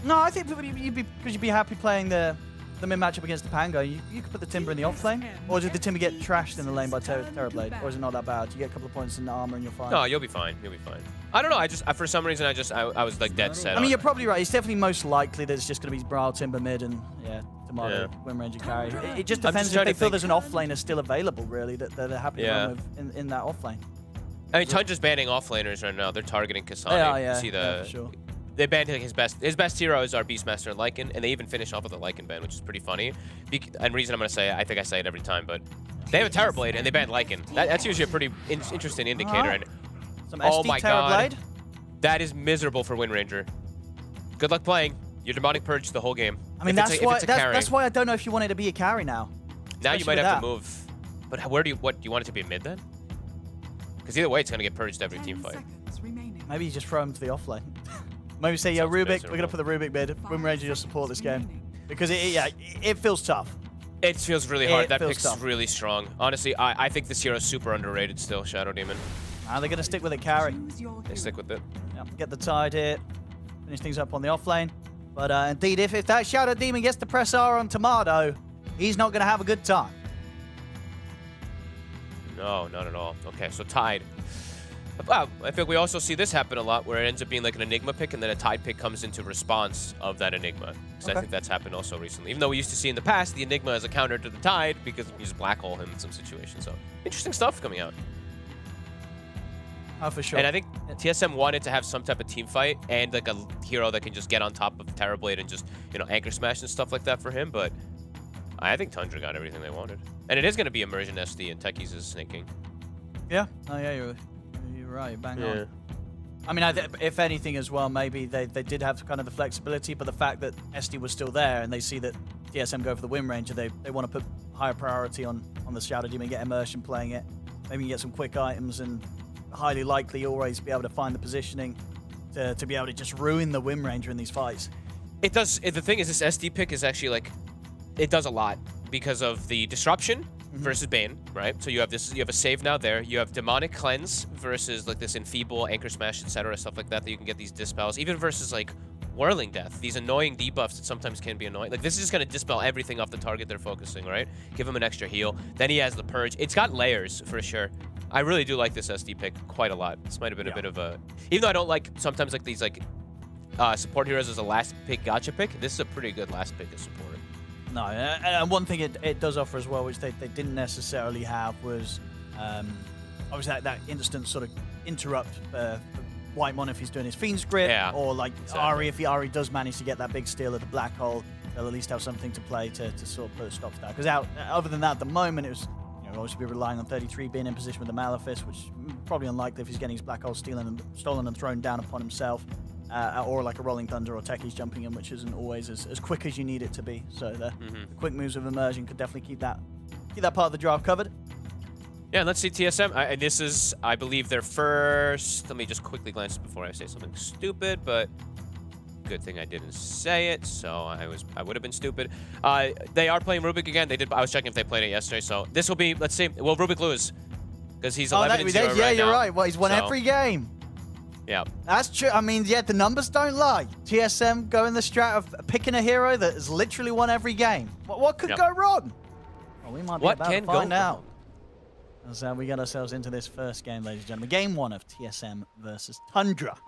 No, I think you'd be happy playing the mid matchup against the Pango. You could put the Timber in the off lane, or did the Timber get trashed in the lane by Terrorblade, or is it not that bad? You get a couple of points in the armor and you're fine. No, you'll be fine. You'll be fine. I don't know. For some reason, I was like dead set. I mean, you're probably right. It's definitely most likely that it's just going to be Brawl, Timber mid, and Tomato Wind Ranger carry. It just depends if they feel there's an off laner still available, really, that they're happy to run with in that off lane. I mean, Tundra's banning offlaners right now. They're targeting Kasane. Yeah, You see the for sure. they banned his best heroes are Beastmaster and Lycan, and they even finish off with a Lycan ban, which is pretty funny. And reason I'm gonna say it, I think I say it every time, but they have a Terrorblade and they banned Lycan. That's usually a pretty interesting indicator. And Some oh SD my Terrorblade. god, that is miserable for Windranger. Good luck playing. You're demonic purge the whole game. I mean, that's why I don't know if you want it to be a carry now. Now you Especially might with have that. to move. But where do you want it to be a mid then? Because either way, it's gonna get purged every 10 team fight. seconds remaining. Maybe you just throw him to the offlane. Maybe say, yo, Sounds Rubik, miserable. we're gonna put the Rubik mid. Windranger just support this game because it feels tough. It feels really hard. It That feels pick's tough. really strong. Honestly, I think this hero's super underrated still, Shadow Demon. They're gonna stick with it, carry. Choose your They hero. stick with it. Yeah, get the tide here, finish things up on the offlane. But indeed, if that Shadow Demon gets to press R on Tomato, he's not gonna have a good time. No, not at all. Okay, so Tide. Wow, I think we also see this happen a lot where it ends up being like an Enigma pick and then a Tide pick comes into response of that Enigma. Because I think that's happened also recently. Even though we used to see in the past the Enigma as a counter to the Tide because you just black hole him in some situations. So interesting stuff coming out. Oh, for sure. And I think TSM wanted to have some type of team fight and like a hero that can just get on top of Terrorblade and just, you know, anchor smash and stuff like that for him. But I think Tundra got everything they wanted. And it is going to be Immersion SD and Techies is snaking. Yeah. Oh, yeah, you're right. Bang Yeah. on. I mean, if anything as well, maybe they did have kind of the flexibility, but the fact that SD was still there and they see that TSM go for the Wind Ranger, they want to put higher priority on the Shadow Demon, get Immersion playing it. Maybe you get some quick items and highly likely always be able to find the positioning to be able to just ruin the Wind Ranger in these fights. It does. The thing is, this SD pick is actually like, it does a lot because of the disruption versus Bane, right? So you have this, you have a save now there. You have demonic cleanse versus like this enfeeble, anchor smash, etc., stuff like that. That you can get these dispels, even versus like whirling death. These annoying debuffs that sometimes can be annoying. Like this is just gonna dispel everything off the target they're focusing, right? Give him an extra heal. Then he has the purge. It's got layers for sure. I really do like this SD pick quite a lot. This might have been a bit of a, even though I don't like sometimes like these like support heroes as a last pick gotcha pick. This is a pretty good last pick as support. No, and one thing it does offer as well, which they didn't necessarily have, was obviously that instant sort of interrupt Whitemon if he's doing his Fiend's Grip, or like Ari, if Ari does manage to get that big steal at the Black Hole, they'll at least have something to play to sort of put a stop to that. Because other than that, at the moment, it was, you know, obviously be relying on 33 being in position with the Malefice, which probably unlikely if he's getting his Black Hole stolen and thrown down upon himself. Or like a Rolling Thunder or Techies jumping in, which isn't always as quick as you need it to be. So the quick moves of Immersion could definitely keep that part of the draft covered. Yeah, let's see TSM. And this is, I believe, their first. Let me just quickly glance before I say something stupid, but good thing I didn't say it. So I would have been stupid. They are playing Rubik again. They did. I was checking if they played it yesterday. So this will be. Let's see. Will Rubik lose? Because he's 11-0 right yeah, you're now. right. Well, he's won every game. Yeah. That's true. I mean, yeah, the numbers don't lie. TSM going the strat of picking a hero that has literally won every game. What could go wrong? Well, we might be about to find out. As we get ourselves into this first game, ladies and gentlemen. Game 1 of TSM versus Tundra.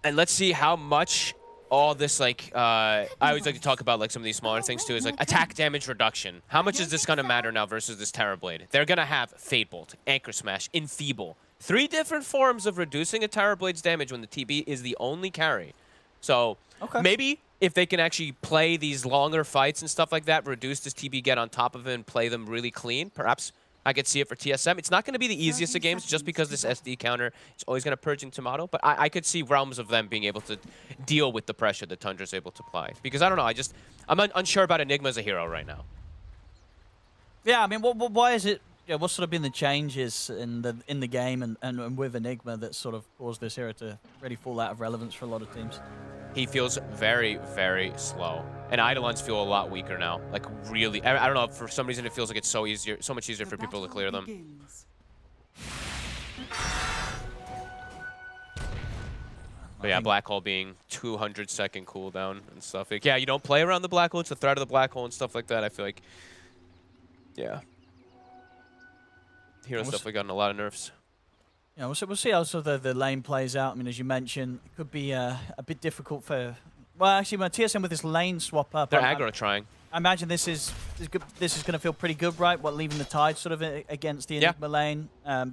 And let's see how much all this, like, I always like to talk about, like, some of these smaller things, too, is, like, attack damage reduction. How much is this going to matter now versus this Terrorblade? They're going to have Fate Bolt, Anchor Smash, Enfeeble. 3 different forms of reducing a Terrorblade's damage when the TB is the only carry. So maybe if they can actually play these longer fights and stuff like that, reduce this TB, get on top of it, and play them really clean, perhaps I could see it for TSM. It's not going to be the easiest of games just because this SD counter is always going to purging Tomato, but I could see realms of them being able to deal with the pressure that Tundra's able to apply. Because I don't know, I'm unsure about Enigma as a hero right now. Yeah, I mean, why is it? Yeah, what's sort of been the changes in the game and with Enigma that sort of caused this hero to really fall out of relevance for a lot of teams? He feels very, very slow. And Eidolons feel a lot weaker now. Like, really. I don't know, for some reason it feels like it's so much easier for people to clear them. But yeah, Black Hole being 200-second cooldown and stuff. Like, yeah, you don't play around the Black Hole. It's the threat of the Black Hole and stuff like that. I feel like, yeah. Hero's definitely gotten a lot of nerfs. Yeah, we'll see how sort of the lane plays out. I mean, as you mentioned, it could be a bit difficult for... Well, actually, when TSM with this lane swap up... They're aggro trying. I imagine this is going to feel pretty good, right? What, leaving the Tide sort of against the Enigma lane,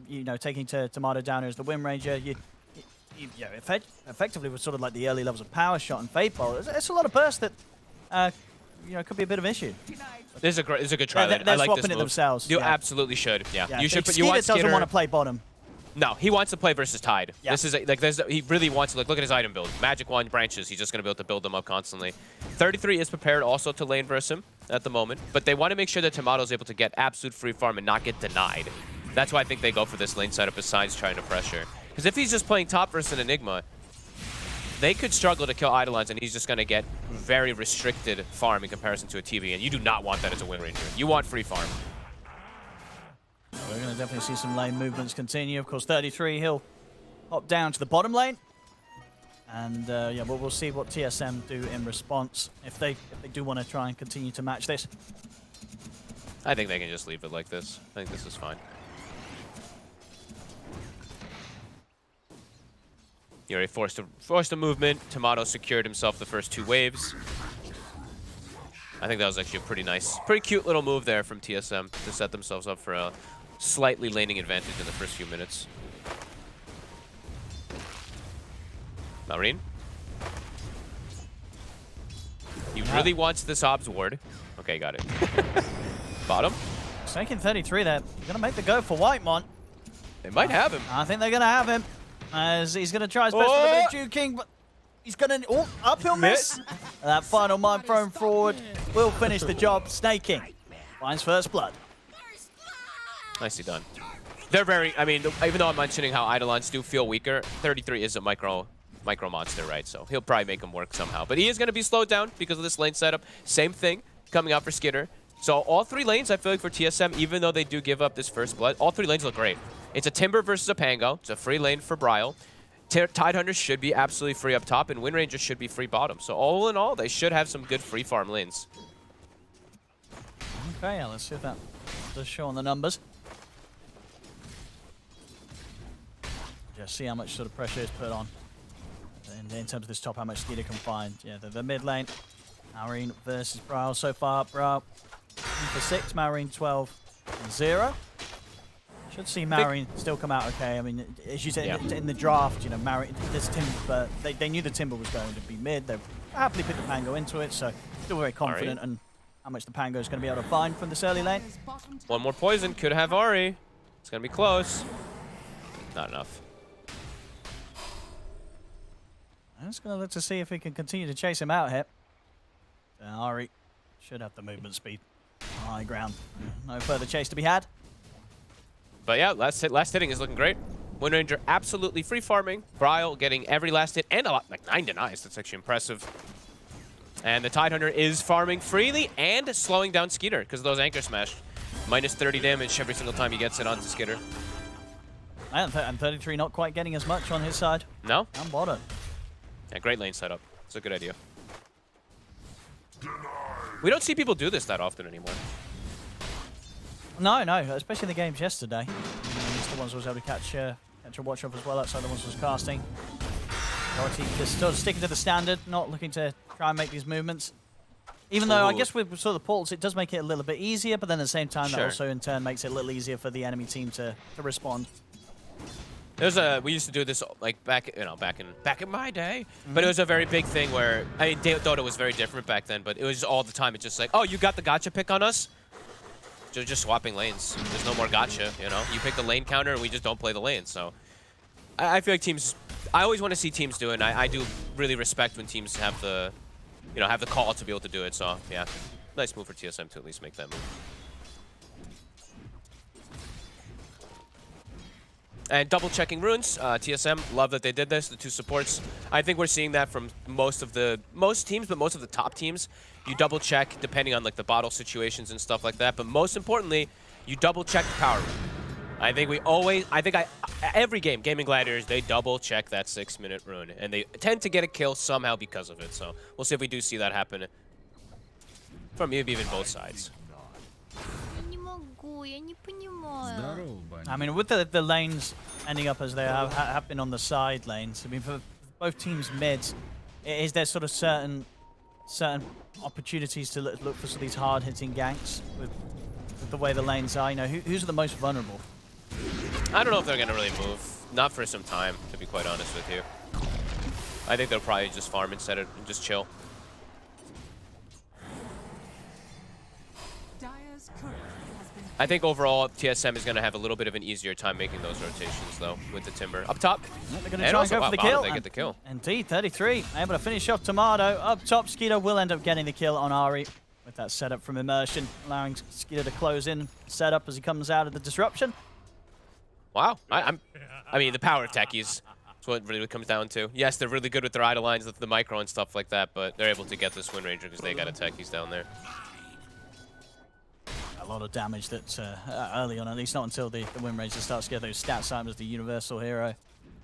you know, taking Tomato down as the Wind Ranger. You effectively was sort of like the early levels of Power Shot and Fate Bolt. It's a lot of burst that, you know, could be a bit of an issue. This is a good try. They're I like swapping this it move. themselves. You absolutely should. Yeah. You should. You want doesn't want to play bottom. No, he wants to play versus Tide. Yeah. This is like he really wants to look at his item build. Magic Wand branches. He's just going to be able to build them up constantly. 33 is prepared also to lane versus him at the moment, but they want to make sure that Tomato's able to get absolute free farm and not get denied. That's why I think they go for this lane setup besides trying to pressure. Because if he's just playing top versus an Enigma, they could struggle to kill Eidolons, and he's just going to get very restricted farm in comparison to a TV, and you do not want that as a Wind Ranger. You want free farm. We're going to definitely see some lane movements continue. Of course, 33, he'll hop down to the bottom lane. And yeah, we'll see what TSM do in response if they do want to try and continue to match this. I think they can just leave it like this. I think this is fine. You already forced a movement. Tomato secured himself the first 2 waves. I think that was actually a pretty nice, pretty cute little move there from TSM to set themselves up for a slightly laning advantage in the first few minutes. Malrine. He really wants this Obs ward. Okay, got it. Bottom. Taking 33 there. They're going to make the go for Whitemon. They might have him. I think they're going to have him. As he's going to try his best for the big Juking, but he's going to... Oh, uphill miss. That final mine thrown forward will finish the job. Snaking finds first blood. Nicely done. They're very... I mean, even though I'm mentioning how Eidolons do feel weaker, 33 is a micro monster, right? So he'll probably make him work somehow. But he is going to be slowed down because of this lane setup. Same thing coming out for Skitter. So all 3 lanes, I feel like for TSM, even though they do give up this first blood, all 3 lanes look great. It's a Timber versus a Pango. It's a free lane for Bryle. Tidehunter should be absolutely free up top, and Wind Ranger should be free bottom. So all in all, they should have some good free farm lanes. Okay, yeah, let's see if that does show on the numbers. Just see how much sort of pressure is put on. In terms of this top, how much Skeeter can find. Yeah, the mid lane. Malrine versus Bryle so far. Bryle for 6, Malrine 12-0. Should see Malrine still come out okay. I mean, as you said, in the draft, you know, Malrine, this Timber, they knew the Timber was going to be mid. They happily put the Pango into it, so still very confident on how much the Pango is going to be able to find from this early lane. One more poison could have Ari. It's going to be close. Not enough. I'm just going to look to see if we can continue to chase him out here. Ari should have the movement speed. High ground. No further chase to be had. But yeah, last hitting is looking great. Wind Ranger absolutely free farming. Bryle getting every last hit and a lot, like 9 denies. That's actually impressive. And the Tidehunter is farming freely and slowing down Skeeter because of those anchor smash. Minus 30 damage every single time he gets it onto Skeeter. And 33 not quite getting as much on his side. No? And bottom. Yeah, great lane setup. It's a good idea. We don't see people do this that often anymore. No, especially in the games yesterday. It's the ones I was able to catch a watch of as well outside the ones I was casting. Dorothy just sort of sticking to the standard, not looking to try and make these movements. Even though I guess with sort of the portals, it does make it a little bit easier, but then at the same time, that also in turn makes it a little easier for the enemy team to respond. We used to do this like back in my day, but it was a very big thing where I mean Dota was very different back then, but it was all the time. It's just like, oh, you got the gotcha pick on us. Just swapping lanes. There's no more gotcha, you know? You pick the lane counter and we just don't play the lane, so... I feel like teams... I always want to see teams do it, and I do really respect when teams have the... You know, have the call to be able to do it, so, yeah. Nice move for TSM to at least make that move. And double-checking runes. TSM, love that they did this, the 2 supports. I think we're seeing that from most teams, but most of the top teams. You double-check depending on like the bottle situations and stuff like that. But most importantly, you double-check the power rune. Every game, Gaming Gladiators, they double-check that 6-minute rune. And they tend to get a kill somehow because of it. So we'll see if we do see that happen from maybe even both sides. I mean, with the lanes ending up as they have been on the side lanes, I mean, for both teams' mids, is there sort of certain certain opportunities to look for some of these hard-hitting ganks with the way the lanes are. You know, who's the most vulnerable? I don't know if they're going to really move. Not for some time, to be quite honest with you. I think they'll probably just farm instead of and just chill. Dire's courier has been I think overall TSM is going to have a little bit of an easier time making those rotations, though, with the Timber. Up top. They're going to try and go for the bottom, kill. They get the kill. Indeed, 33. Able to finish off Tomato. Up top, Skeeter will end up getting the kill on Ari with that setup from Immersion, allowing Skeeter to close in setup as he comes out of the disruption. Wow. I mean, the power of techies. That's what it really comes down to. Yes, they're really good with their idle lines, with the micro and stuff like that, but they're able to get this win ranger because they got a techies down there. A lot of damage that early on, at least not until the Wind Ranger starts to get those stats time as the universal hero.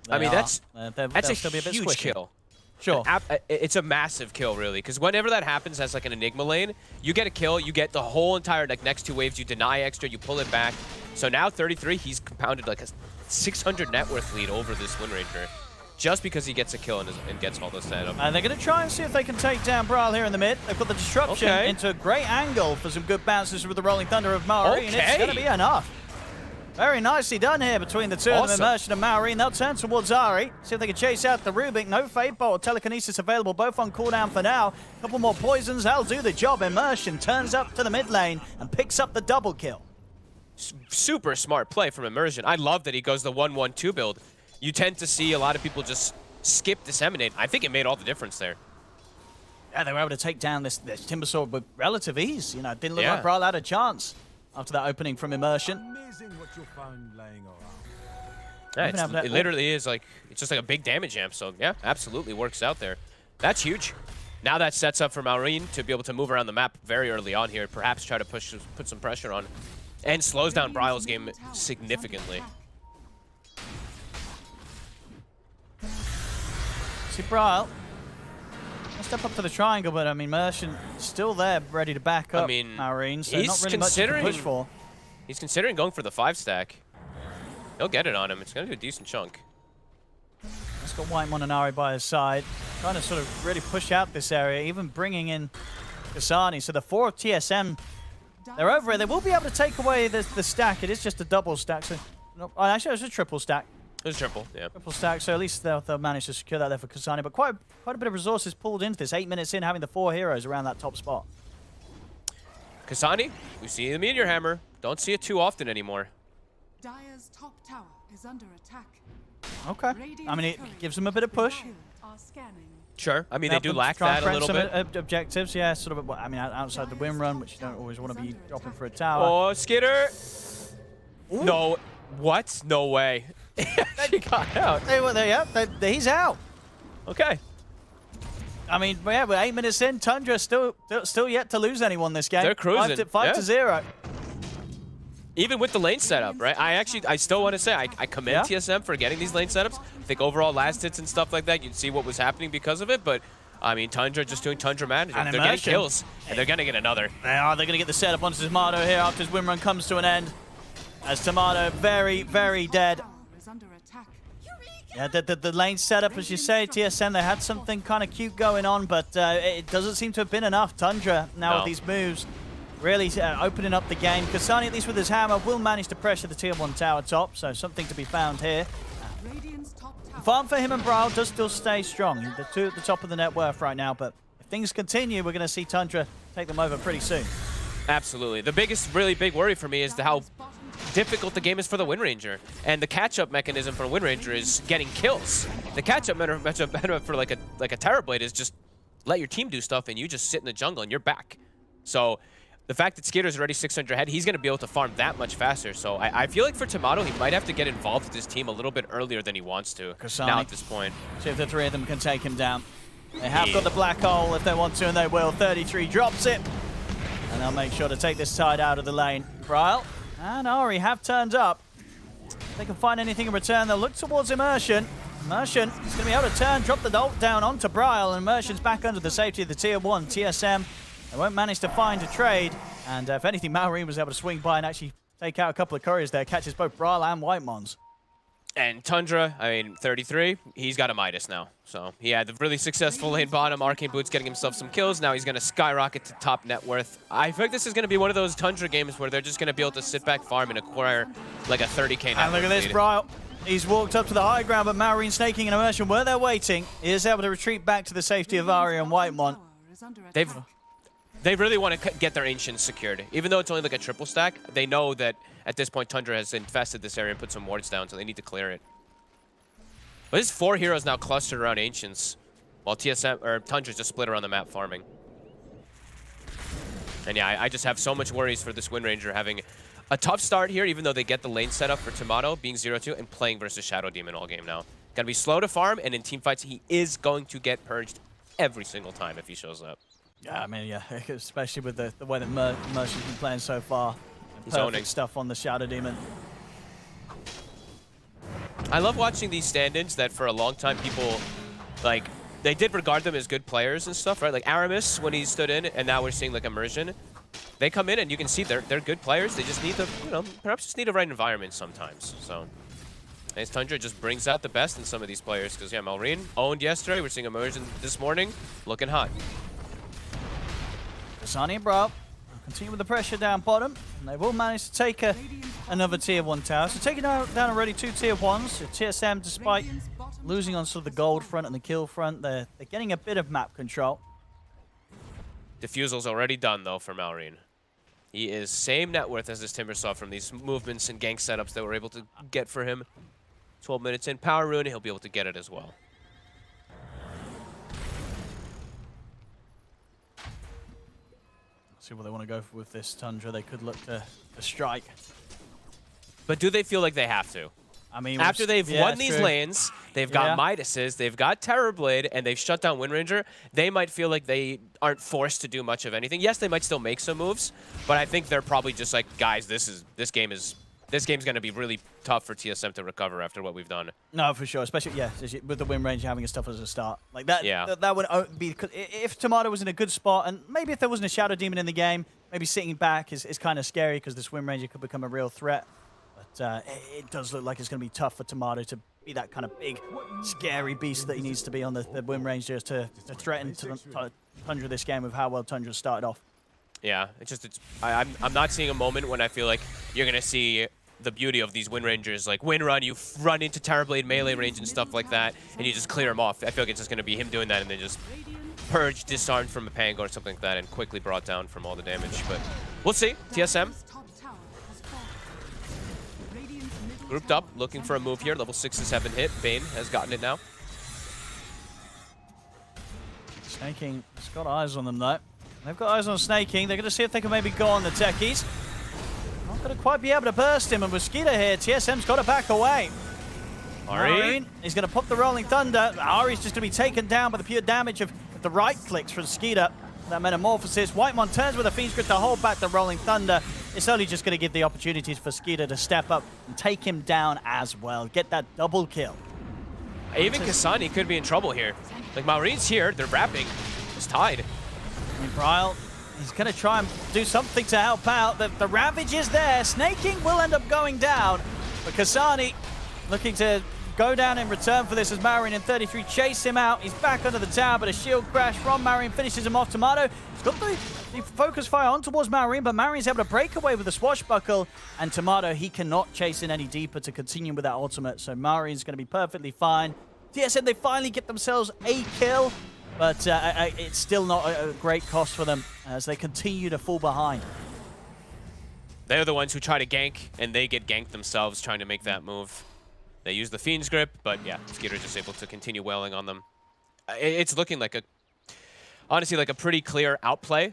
I mean, that's a still be a bit huge squishy. kill. Sure. It's a massive kill, really, because whenever that happens as like an Enigma lane, you get a kill, you get the whole entire like next 2 waves, you deny extra, you pull it back. So now 33, he's compounded like a 600 net worth lead over this Wind Ranger, just because he gets a kill and gets all this setup. And they're going to try and see if they can take down Brawl here in the mid. They've got the disruption into a great angle for some good bounces with the Rolling Thunder of Maori, and it's going to be enough. Very nicely done here between the two of them, Immersion and Maori, and they'll turn towards Ari. See if they can chase out the Rubik. No Fade Bolt or Telekinesis available, both on cooldown for now. A couple more poisons, that'll do the job. Immersion turns up to the mid lane and picks up the double kill. Super smart play from Immersion. I love that he goes the 1-1-2 build. You tend to see a lot of people just skip Disseminate. I think it made all the difference there. Yeah, they were able to take down this Timber Sword with relative ease. You know, it didn't look like Brawl had a chance after that opening from Immersion. Amazing what you'll find laying around. Yeah, it literally is like, it's just like a big damage amp. So yeah, absolutely works out there. That's huge. Now that sets up for Maureen to be able to move around the map very early on here, perhaps try to put some pressure on, and slows down Bryle's game significantly. See Bryle. Step up to the triangle, but I mean, Immersion still there, ready to back up Maureen, so not really much to push for. He's considering going for the 5-stack. He'll get it on him. It's going to do a decent chunk. He's got Whitemon and Ari by his side, trying to sort of really push out this area, even bringing in Kasani. So the 4 of TSM, they're over it. They will be able to take away the stack. It is just a double stack. So, no, actually, it was a triple stack. It was triple, yeah. Triple stack, so at least they'll manage to secure that there for Kasani. But quite a bit of resources pulled into this. 8 minutes in, having the 4 heroes around that top spot. Kasani, we see the Meteor Hammer. Don't see it too often anymore. Dire's top tower is under attack. Okay. I mean, it gives them a bit of push. Sure. I mean, they do lack that a little bit. Objectives, yeah, sort of. I mean, outside the win run, which you don't always want to be dropping for a tower. Oh, Skitter! Ooh. No. What? No way. She got out. He's out. Okay. I mean, yeah, we're 8 minutes in. Tundra still yet to lose anyone this game. They're cruising. 5-0. Even with the lane setup, right? I still want to say I commend TSM for getting these lane setups. I think overall last hits and stuff like that, you'd see what was happening because of it. But I mean, Tundra just doing Tundra management. They're getting kills, and they're gonna get another. They are. They're gonna get the setup onto Tomato here after his win run comes to an end. As Tomato very, very dead. Yeah, the lane setup, as you say, TSM, they had something kind of cute going on, but it doesn't seem to have been enough. Tundra, now with these moves, really opening up the game. Kasani, at least with his hammer, will manage to pressure the tier 1 tower top, so something to be found here. The farm for him and Brawl does still stay strong. The two at the top of the net worth right now, but if things continue, we're going to see Tundra take them over pretty soon. Absolutely. The biggest, really big worry for me is how difficult the game is for the Wind Ranger. And the catch-up mechanism for Wind Ranger is getting kills. The catch-up meta for like a Terrorblade is just let your team do stuff and you just sit in the jungle and you're back. So the fact that Skitter's already 600 ahead, he's going to be able to farm that much faster. So I feel like for Tomato, he might have to get involved with his team a little bit earlier than he wants to now at this point. See if the 3 of them can take him down. They have got the black hole if they want to, and they will. 33 drops it. And they'll make sure to take this side out of the lane. Bryle and Ari have turned up. If they can find anything in return, they'll look towards Immersion. Immersion is going to be able to turn, drop the ult down onto Bryle, and Immersion's back under the safety of the tier 1 TSM. They won't manage to find a trade, and if anything, Maureen was able to swing by and actually take out a couple of couriers there, catches both Bryle and Whitemons. And Tundra, I mean, 33, he's got a Midas now. So he had the really successful lane bottom, Arcane Boots getting himself some kills. Now he's going to skyrocket to top net worth. I think this is going to be one of those Tundra games where they're just going to be able to sit back, farm, and acquire like a 30k net And look at this, Bryle. He's walked up to the high ground, but Marine, Snaking, and Immersion, where they're waiting, he is able to retreat back to the safety of Ari and Whitemont. They really want to get their Ancients secured. Even though it's only like a triple stack, they know that at this point Tundra has infested this area and put some wards down, so they need to clear it. But there's 4 heroes now clustered around Ancients, while TSM or Tundra's just split around the map farming. And yeah, I just have so much worries for this Wind Ranger having a tough start here, even though they get the lane set up for Tomato, being 0-2, and playing versus Shadow Demon all game now. Gonna be slow to farm, and in team fights, he is going to get purged every single time if he shows up. Yeah, I mean, yeah, especially with the way that Mercy's been playing so far. He's Perfect owning stuff on the Shadow Demon. I love watching these stand-ins that for a long time people, like, they did regard them as good players and stuff, right? Like Aramis when he stood in, and now we're seeing like Immersion. They come in and you can see they're good players. They just need the, you know, perhaps just need a right environment sometimes. So, as Tundra just brings out the best in some of these players, because yeah, Malrine owned yesterday. We're seeing Immersion this morning, looking hot. Kasani and Bryle continue with the pressure down bottom, and they will manage to take another tier 1 tower. So taking down already 2 tier 1s. So TSM, despite losing on sort of the gold front and the kill front, they're getting a bit of map control. Diffusal's already done though for Malrine. He is same net worth as this Timbersaw from these movements and gank setups that we're able to get for him. 12 minutes in, Power Rune, he'll be able to get it as well. See what they want to go for with this Tundra. They could look to strike. But do they feel like they have to? I mean, after they've won these lanes, they've got Midases, they've got Terrorblade, and they've shut down Wind Ranger, they might feel like they aren't forced to do much of anything. Yes, they might still make some moves, but I think they're probably just like, guys, this game's going to be really tough for TSM to recover after what we've done. No, for sure, especially with the Wind Ranger having his stuff as a start. Like that, yeah. that would be, if Tomato was in a good spot, and maybe if there wasn't a Shadow Demon in the game, maybe sitting back is kind of scary because this Wind Ranger could become a real threat. But it does look like it's going to be tough for Tomato to be that kind of big, scary beast that he needs to be on the Wind Ranger to threaten Tundra this game with how well Tundra started off. Yeah, I'm not seeing a moment when I feel like you're going to see the beauty of these Wind Rangers, like Wind Run, you run into Terrorblade melee range and stuff like that, and you just clear them off. I feel like it's just going to be him doing that and then just purge, disarmed from a Pango or something like that, and quickly brought down from all the damage. But we'll see. TSM grouped up, looking for a move here. Level 6 and 7 hit. Bane has gotten it now. Snaking has got eyes on them though. They've got eyes on Snaking. They're going to see if they can maybe go on the techies. Not going to quite be able to burst him, and Mosquito here, TSM's got to back away. Ari? He's going to pop the Rolling Thunder. Ari's just going to be taken down by the pure damage of the right clicks from Skeeter. That Metamorphosis. Whitemon turns with a Fiend's Grip to hold back the Rolling Thunder. It's only just going to give the opportunities for Skeeter to step up and take him down as well. Get that double kill. Even Kasani could be in trouble here. Like, Maurine's here. They're wrapping. It's tied. I mean, Bryle, he's going to try and do something to help out. The Ravage is there. Snaking will end up going down. But Kasani looking to go down in return for this as Marine in 33 chase him out. He's back under the tower, but a shield crash from Marine finishes him off. Tomato, he's got the focus fire on towards Marine, but Marine's able to break away with the swashbuckle. And Tomato, he cannot chase in any deeper to continue with that ultimate, so Marine's going to be perfectly fine. TSM, they finally get themselves a kill, but it's still not a great cost for them as they continue to fall behind. They're the ones who try to gank, and they get ganked themselves trying to make that move. They use the Fiend's Grip, but yeah, Skeeter's just able to continue wailing on them. It's looking like honestly, like a pretty clear outplay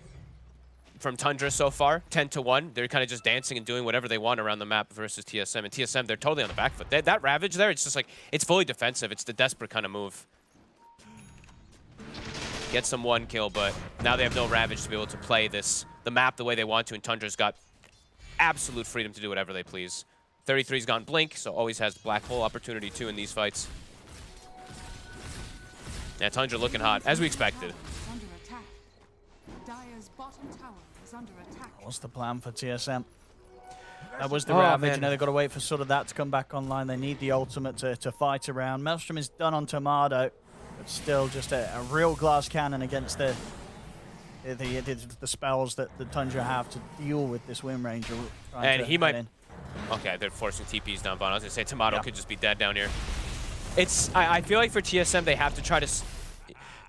from Tundra so far, 10-1. They're kind of just dancing and doing whatever they want around the map versus TSM. And TSM, they're totally on the back foot. That Ravage there, it's just like, it's fully defensive. It's the desperate kind of move. Get some one kill, but now they have no Ravage to be able to play the map the way they want to, and Tundra's got absolute freedom to do whatever they please. 33's gone Blink, so always has Black Hole opportunity too in these fights. Yeah, Tundra looking hot, as we expected. What's the plan for TSM? That was the Ravage. You know, they've got to wait for sort of that to come back online. They need the ultimate to fight around. Maelstrom is done on Tomato, but still just a real glass cannon against the spells that the Tundra have to deal with this Wind Ranger. And he might... Okay, they're forcing TPs down bottom. I was going to say Tomato could just be dead down here. I feel like for TSM, they have to try to...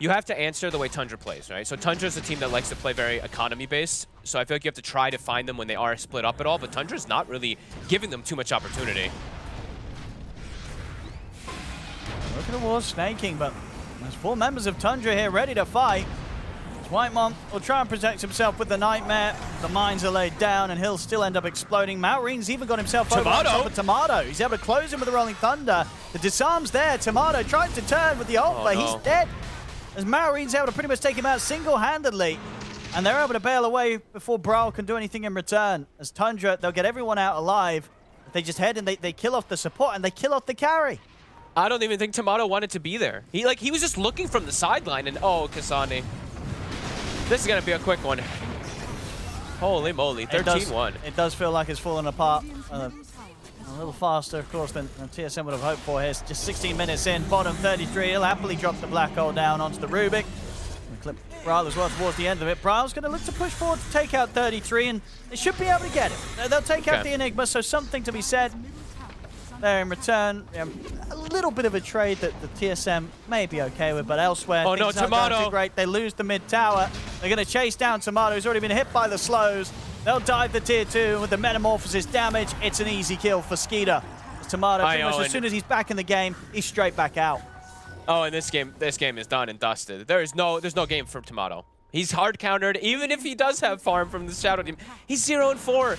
You have to answer the way Tundra plays, right? So Tundra's a team that likes to play very economy-based, so I feel like you have to try to find them when they are split up at all, but Tundra's not really giving them too much opportunity. Look at the war snaking, but there's 4 members of Tundra here ready to fight. Whitemon will try and protect himself with the Nightmare. The mines are laid down, and he'll still end up exploding. Malreen's even got himself over on top of Tomato. He's able to close him with the Rolling Thunder. The disarm's there. Tomato tries to turn with the ult, but he's dead. As Malreen's able to pretty much take him out single-handedly. And they're able to bail away before Brawl can do anything in return. As Tundra, they'll get everyone out alive. They just head and they kill off the support, and they kill off the carry. I don't even think Tomato wanted to be there. He was just looking from the sideline, and oh, Kasane. This is going to be a quick one. Holy moly, 13-1. It does feel like it's falling apart a little faster, of course, than TSM would have hoped for here. Just 16 minutes in, bottom 33. He'll happily drop the black hole down onto the Rubik. Clip Brawl as well towards the end of it. Brawl's going to look to push forward to take out 33, and they should be able to get it. They'll take out the Enigma, so something to be said there in return. A little bit of a trade that the TSM may be okay with, but elsewhere, oh no, Tomato! Great. They lose the mid tower. They're going to chase down Tomato, who's already been hit by the slows. They'll dive the tier 2 with the metamorphosis damage. It's an easy kill for Skeeter. Tomato, as soon as he's back in the game, he's straight back out. Oh, and this game is done and dusted. There's no game for Tomato. He's hard countered, even if he does have farm from the Shadow Team. He's 0-4.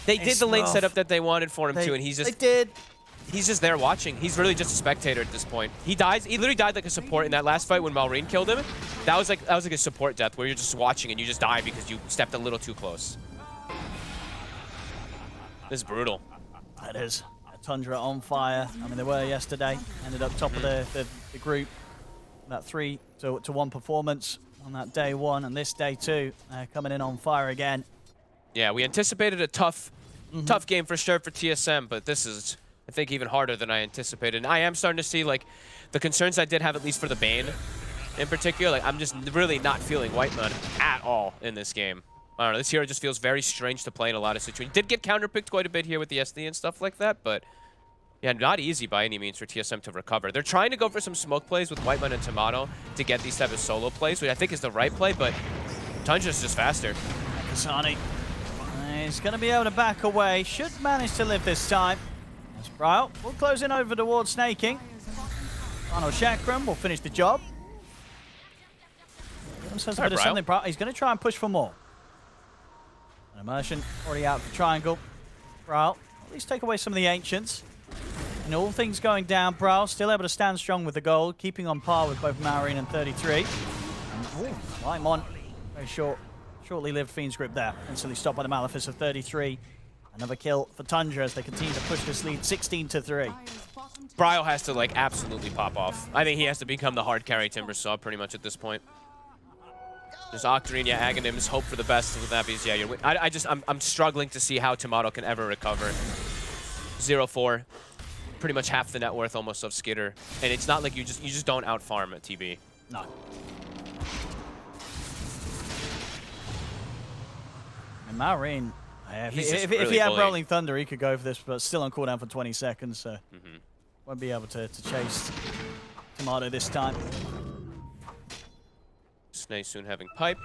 They did the lane setup that they wanted for him too, and he's just there watching. He's really just a spectator at this point. He dies. He literally died like a support in that last fight when Malreen killed him. That was like a support death where you're just watching and you just die because you stepped a little too close. This is brutal. It is. Tundra on fire. I mean, they were yesterday. Ended up top of the group. That 3-1 performance on that day 1, and this day 2 coming in on fire again. Yeah, we anticipated a tough game for sure for TSM, but this is, I think, even harder than I anticipated. And I am starting to see like the concerns I did have, at least for the Bane in particular. Like, I'm just really not feeling Whitemon at all in this game. I don't know, this hero just feels very strange to play in a lot of situations. Did get counterpicked quite a bit here with the SD and stuff like that, but yeah, not easy by any means for TSM to recover. They're trying to go for some smoke plays with Whitemon and Tomato to get these type of solo plays, which I think is the right play, but Tundra's just faster. Kasane, he's going to be able to back away. Should manage to live this time. That's Brawl. We'll close in over towards snaking. Final Chakram will finish the job. He's going to try and push for more. Immersion already out for Triangle. Brawl, at least take away some of the Ancients. And all things going down, Brawl still able to stand strong with the gold, keeping on par with both Malreen and 33. Whitemon, very shortly lived Fiend's Grip there. Instantly stopped by the Malefice of 33. Another kill for Tundra as they continue to push this lead 16-3. Brawl has to like absolutely pop off. I think he has to become the hard carry Timbersaw pretty much at this point. There's Octarine, yeah, Aghanims, hope for the best with that because, yeah, I'm struggling to see how Tomato can ever recover. 0-4, pretty much half the net worth almost of Skitter, and it's not like you just don't outfarm at TB. No. And Malreen, if he had Rolling Thunder, he could go for this, but still on cooldown for 20 seconds, so won't be able to chase Tomato this time. Snake soon having Pipe.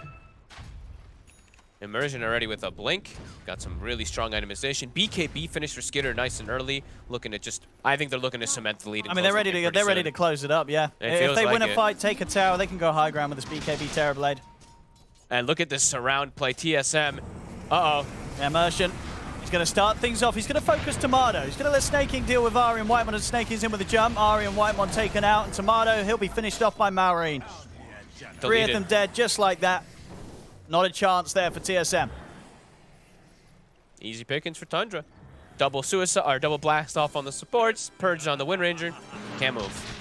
Immersion already with a Blink. Got some really strong itemization. BKB finished for Skitter nice and early. Looking to just, I think they're looking to cement the lead. I mean, they're ready to close it up, yeah. If they win a fight, take a tower, they can go high ground with this BKB Terrorblade. And look at this surround play, TSM. Uh-oh. Immersion. He's going to start things off. He's going to focus Tomato. He's going to let Snaking deal with Ari and Whitemon, and Snaking's in with a jump. Ari and Whitemon taken out, and Tomato, he'll be finished off by Malreen. 3 of them dead, just like that. Not a chance there for TSM. Easy pickings for Tundra. Double suicide or double blast off on the supports. Purge on the Wind Ranger. Can't move.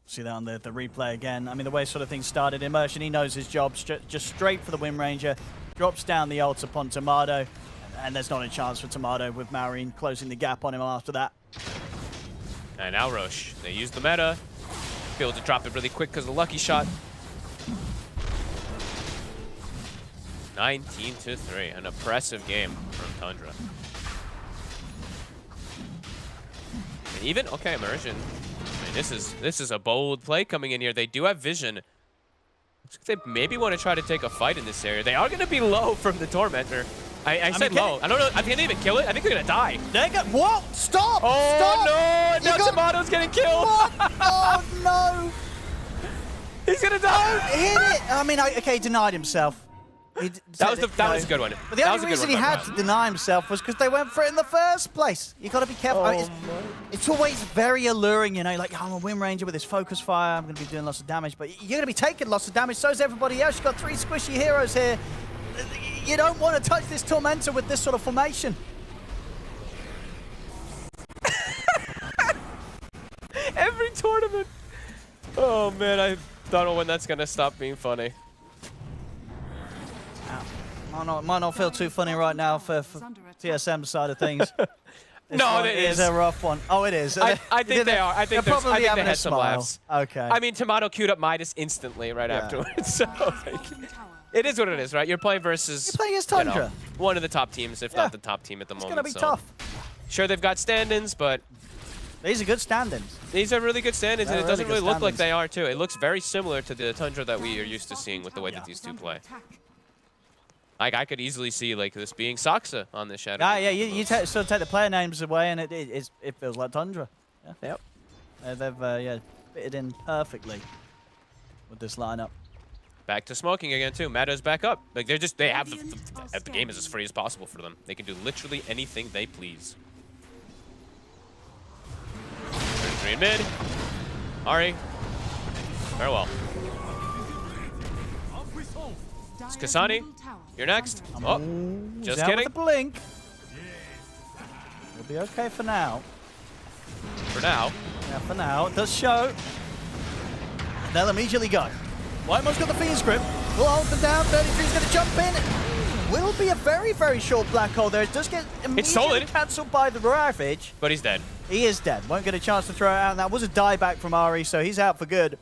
See that on the replay again. I mean, the way sort of things started. Immersion, he knows his job. Just straight for the Wind Ranger. Drops down the ult upon Tomato. And there's not a chance for Tomato with Marine closing the gap on him after that. And now Roche. They use the meta. Be able to drop it really quick because of the lucky shot. 19-3. An oppressive game from Tundra. And even, okay, Immersion. I mean, this is a bold play coming in here. They do have vision. Looks like they maybe want to try to take a fight in this area. They are going to be low from the Tormentor. I said low. I don't know. I think they even kill it. I think they're going to die. They got what? Stop! Oh, Stop! no! Now Tomato's getting killed. What? Oh, no! He's going to die. Hit it! I mean, okay, he denied himself. That was a good one. But the only reason he had to deny himself was because they went for it in the first place. You got to be careful. I mean, it's always very alluring, you know, like, I'm a Wind Ranger with this focus fire. I'm going to be doing lots of damage, but you're going to be taking lots of damage. So is everybody else. You've got 3 squishy heroes here. You don't want to touch this Tormentor with this sort of formation. Every tournament. Oh, man, I don't know when that's going to stop being funny. Might not feel too funny right now for TSM's side of things. No, it is a rough one. Oh, it is. I think they are. I think they had some laughs. Okay. I mean, Tomato queued up Midas instantly right afterwards. So it is what it is, right? You're playing versus. You're playing against Tundra. You know, one of the top teams, if not the top team at the moment. It's gonna be tough. Sure, they've got stand-ins, but these are good stand-ins. These are really good stand-ins, and it doesn't really really look like they are too. It looks very similar to the Tundra that we are used to seeing with the way that these two play. Like, I could easily see like this being Saksa on this Shadow. Yeah, you sort of take the player names away, and it feels like Tundra. Yeah. Yep. They've fitted in perfectly with this lineup. Back to smoking again too. Meta's back up. Like they have the game is as free as possible for them. They can do literally anything they please. 3 in mid. Ari. Farewell. It's Kasani. You're next. Oh, just down kidding. With the blink. We'll be okay for now. For now. Yeah, for now. It does show. They'll immediately go. Whitemore's got the Fiend's grip. We'll hold them down. 33's going to jump in. Will be a very, very short black hole there. It does get immediately cancelled by the Ravage. But he's dead. He is dead. Won't get a chance to throw it out. And that was a dieback from Ari, so he's out for good.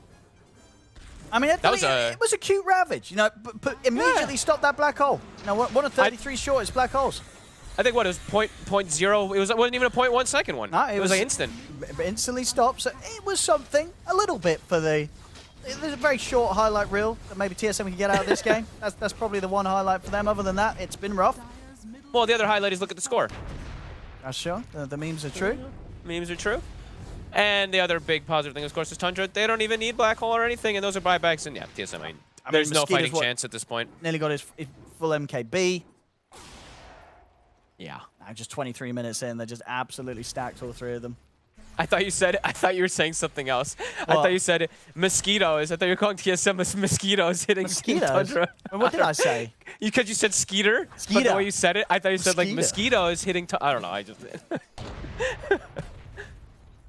I mean, it was a cute Ravage. You know, but immediately stop that black hole. You know, one of 33 shortest black holes. I think what it was 0.0. It wasn't even a 0.1 second one. No, it was like instant. Instantly stopped. So it was something a little bit for the. There's a very short highlight reel that maybe TSM can get out of this game. That's probably the one highlight for them. Other than that, it's been rough. Well, the other highlight is look at the score. That's sure. The memes are true. Memes are true. And the other big positive thing, of course, is Tundra. They don't even need black hole or anything, and those are buybacks. And yeah, TSM. I mean, there's no fighting chance at this point. Nearly got his full MKB. Yeah. Now just 23 minutes in, they're just absolutely stacked, all 3 of them. I thought you were saying something else. What? I thought you said mosquitoes. I thought you were calling TSM mosquitoes hitting Tundra. What did I say? Because you said skeeter. But the way you said it, I thought you said like mosquitoes hitting. I don't know. I just.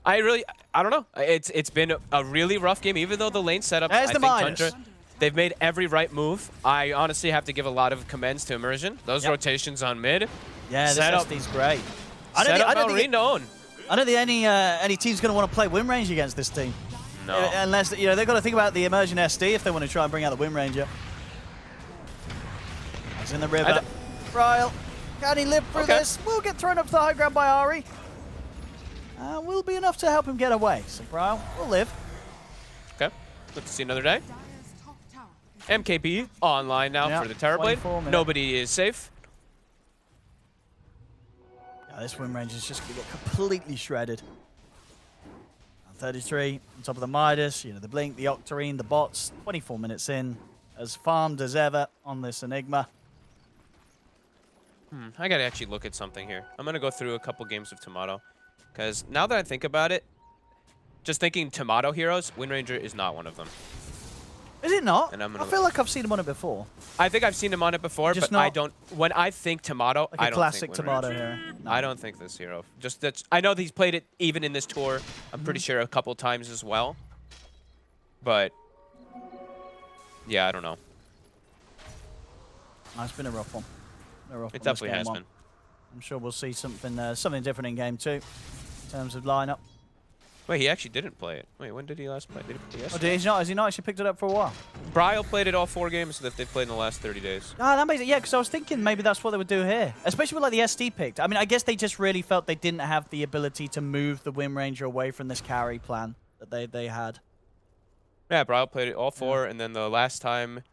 I don't know. It's been a really rough game, even though the lane setup. I think Tundra, they've made every right move. I honestly have to give a lot of commends to Immersion. Those rotations on mid. Yeah, this SD's great. I don't think any team's going to want to play Wind Ranger against this team. No. Unless, they've got to think about the Immersion SD if they want to try and bring out the Wind Ranger. He's in the river. Ryle, can he live through this? We'll get thrown up to the high ground by Ari. Will be enough to help him get away. So, Ryle will live. Okay. Good to see another day. MKB online now for the Terrorblade. Nobody is safe. This Wind Ranger is just going to get completely shredded. 33 on top of the Midas, the Blink, the Octarine, the bots. 24 minutes in, as farmed as ever on this Enigma. I got to actually look at something here. I'm going to go through a couple games of Tomato. Because now that I think about it, just thinking Tomato heroes, Wind Ranger is not one of them. Is it not? I feel like I've seen him on it before. I think I've seen him on it before, but I don't. When I think Tomato, I don't classic think Tomato hero. No. I don't think this hero. Just that I know that he's played it even in this tour. I'm pretty sure a couple times as well. But yeah, I don't know. It's been a rough one. It definitely has been. I'm sure we'll see something different in game 2 in terms of lineup. Wait, he actually didn't play it. Wait, when did he last play? Did he play yesterday? Oh, did he not? Has he not actually picked it up for a while? Bryle played it all 4 games that they've played in the last 30 days. Ah, that makes it. Yeah, because I was thinking maybe that's what they would do here, especially with like the SD picked. I mean, I guess they just really felt they didn't have the ability to move the Wind Ranger away from this carry plan that they had. Yeah, Bryle played it all 4, and then the last time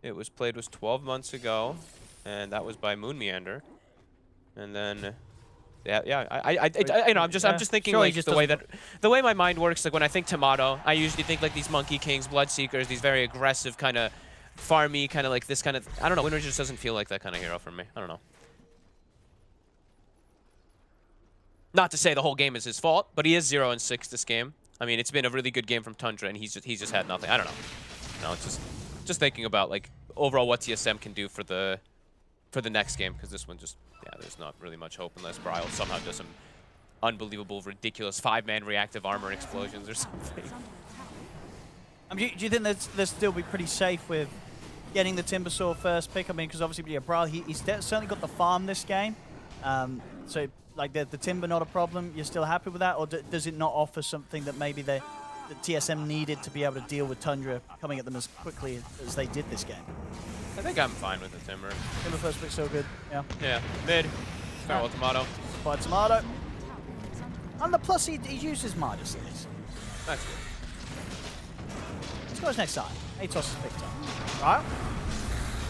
it was played was 12 months ago, and that was by Moon Meander. And then, I'm just thinking sure, like the way my mind works. Like when I think Tomato, I usually think like these Monkey Kings, Bloodseekers, these very aggressive kind of farmy, kind of like this kind of. I don't know. Wind Ranger just doesn't feel like that kind of hero for me. I don't know. Not to say the whole game is his fault, but he is 0-6 this game. I mean, it's been a really good game from Tundra, and he's just had nothing. I don't know. No, it's just thinking about like overall what TSM can do for the next game, because this one just there's not really much hope unless Bryle somehow does some unbelievable, ridiculous 5-man reactive armor explosions or something. Do you think they'll still be pretty safe with getting the Timbersaw first pick? I mean, because obviously, Bryle, he's certainly got the farm this game. So, like, the Timber not a problem. You're still happy with that? Or does it not offer something that maybe the TSM needed to be able to deal with Tundra coming at them as quickly as they did this game? I think I'm fine with the Timber. Timber first pick so good, yeah. Yeah, mid. Farewell Tomato. By Tomato. And the plus, he uses Midas at least. That's good. Let's go his next side. Atos is picked up. Right.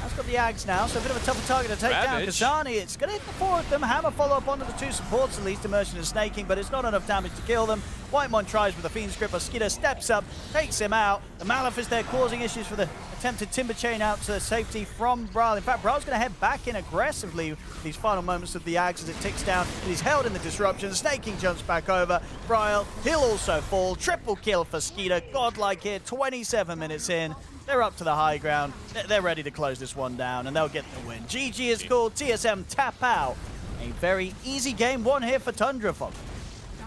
That's got the Ags now, so a bit of a tougher target to take down. Kasani, it's going to hit the 4 of them. Hammer follow up onto the 2 supports, at least Immersion and Snaking, but it's not enough damage to kill them. Whitemon tries with a Fiend's Grip, but Skidder steps up, takes him out. The Malefice there causing issues for the attempted Timber Chain out to safety from Bryle. In fact, Bryle's going to head back in aggressively with these final moments of the Ags as it ticks down. He's held in the disruption. Snaking jumps back over. Bryle, he'll also fall. Triple kill for Skidder. Godlike here, 27 minutes in. They're up to the high ground. They're ready to close this one down, and they'll get the win. GG is called. TSM tap out. A very easy game 1 here for Tundra, folks.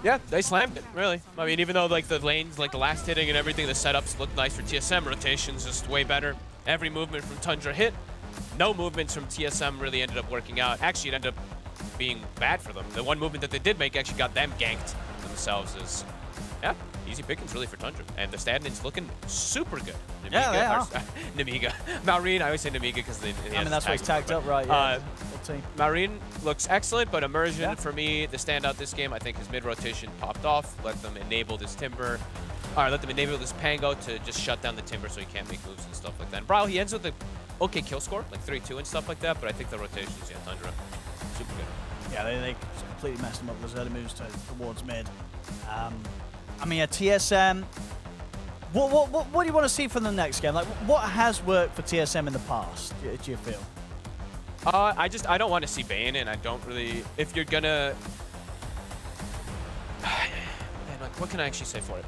Yeah, they slammed it, really. I mean, even though like the lanes, like the last hitting and everything, the setups look nice for TSM, rotations just way better. Every movement from Tundra hit. No movements from TSM really ended up working out. Actually, it ended up being bad for them. The one movement that they did make actually got them ganked themselves. Yeah, easy pickings really for Tundra. And the stand-in's looking super good. Namiga, yeah, they are. Namiga. Maureen, I always say Namiga because I mean, that's why he's tagged up, right? Yeah. Maureen looks excellent, but Immersion, for me, the standout this game, I think his mid-rotation popped off, let them enable this Timber, or let them enable this Pango to just shut down the Timber so he can't make moves and stuff like that. And Bryle, he ends with a okay kill score, like 3-2 and stuff like that, but I think the rotations, Tundra, super good. Yeah, they completely messed him up with those early moves towards mid. I mean, TSM, what do you want to see from the next game? Like, what has worked for TSM in the past, do you feel? I don't want to see Bane, and I don't really, if you're gonna, man, like, what can I actually say for it?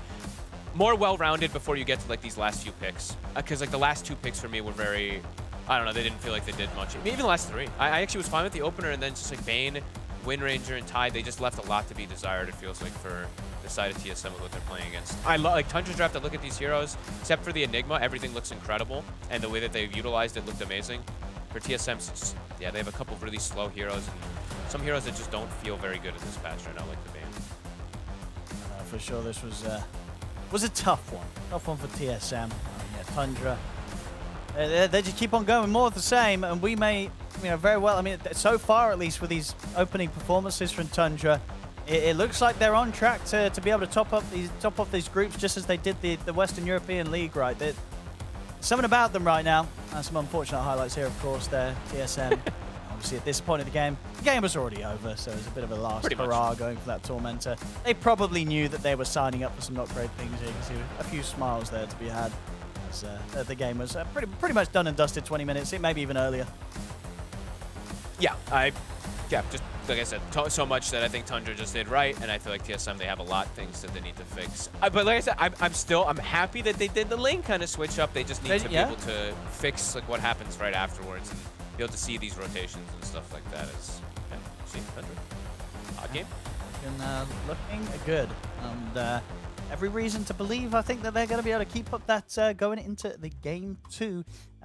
More well-rounded before you get to like these last few picks, because like the last 2 picks for me were very, I don't know, they didn't feel like they did much. I mean, even the last 3, I actually was fine with the opener, and then just like Bane, Wind Ranger, and Tide, they just left a lot to be desired, it feels like, for the side of TSM with what they're playing against. I love, like, Tundra's draft, I look at these heroes, except for the Enigma, everything looks incredible, and the way that they've utilized it looked amazing. For TSM, yeah, they have a couple really slow heroes, and some heroes that just don't feel very good in this patch right now, like the Bane. For sure, this was a tough one. Tough one for TSM. Yeah, Tundra. They just keep on going, more of the same, and we may, very well, I mean, so far at least with these opening performances from Tundra, it looks like they're on track to be able to top off these groups just as they did the Western European League, right? There's something about them right now. Some unfortunate highlights here, of course, there, TSM. Obviously, at this point of the game was already over, so it was a bit of a last hurrah going for that Tormentor. They probably knew that they were signing up for some not great things here. You can see a few smiles there to be had. As the game was pretty much done and dusted, 20 minutes, maybe even earlier. Yeah, just like I said, so much that I think Tundra just did right, and I feel like TSM, they have a lot of things that they need to fix. But like I said, I'm happy that they did the lane kind of switch up. They just need to be able to fix like what happens right afterwards and be able to see these rotations and stuff like that. See, Tundra, odd game. Looking good, and every reason to believe, I think, that they're going to be able to keep up that going into the game 2,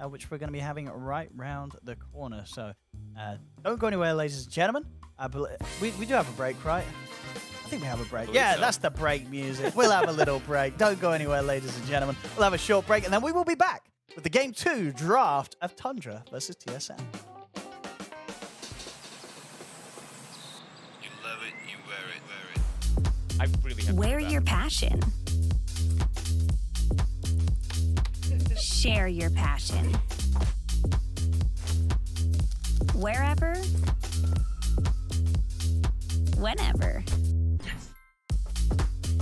which we're going to be having right round the corner. So don't go anywhere, ladies and gentlemen. We do have a break, right? I think we have a break. Yeah, that's the break music. We'll have a little break. Don't go anywhere, ladies and gentlemen. We'll have a short break, and then we will be back with the Game 2 draft of Tundra versus TSM. You love it, you wear it. I really have Wear your passion. Share your passion. Wherever, whenever.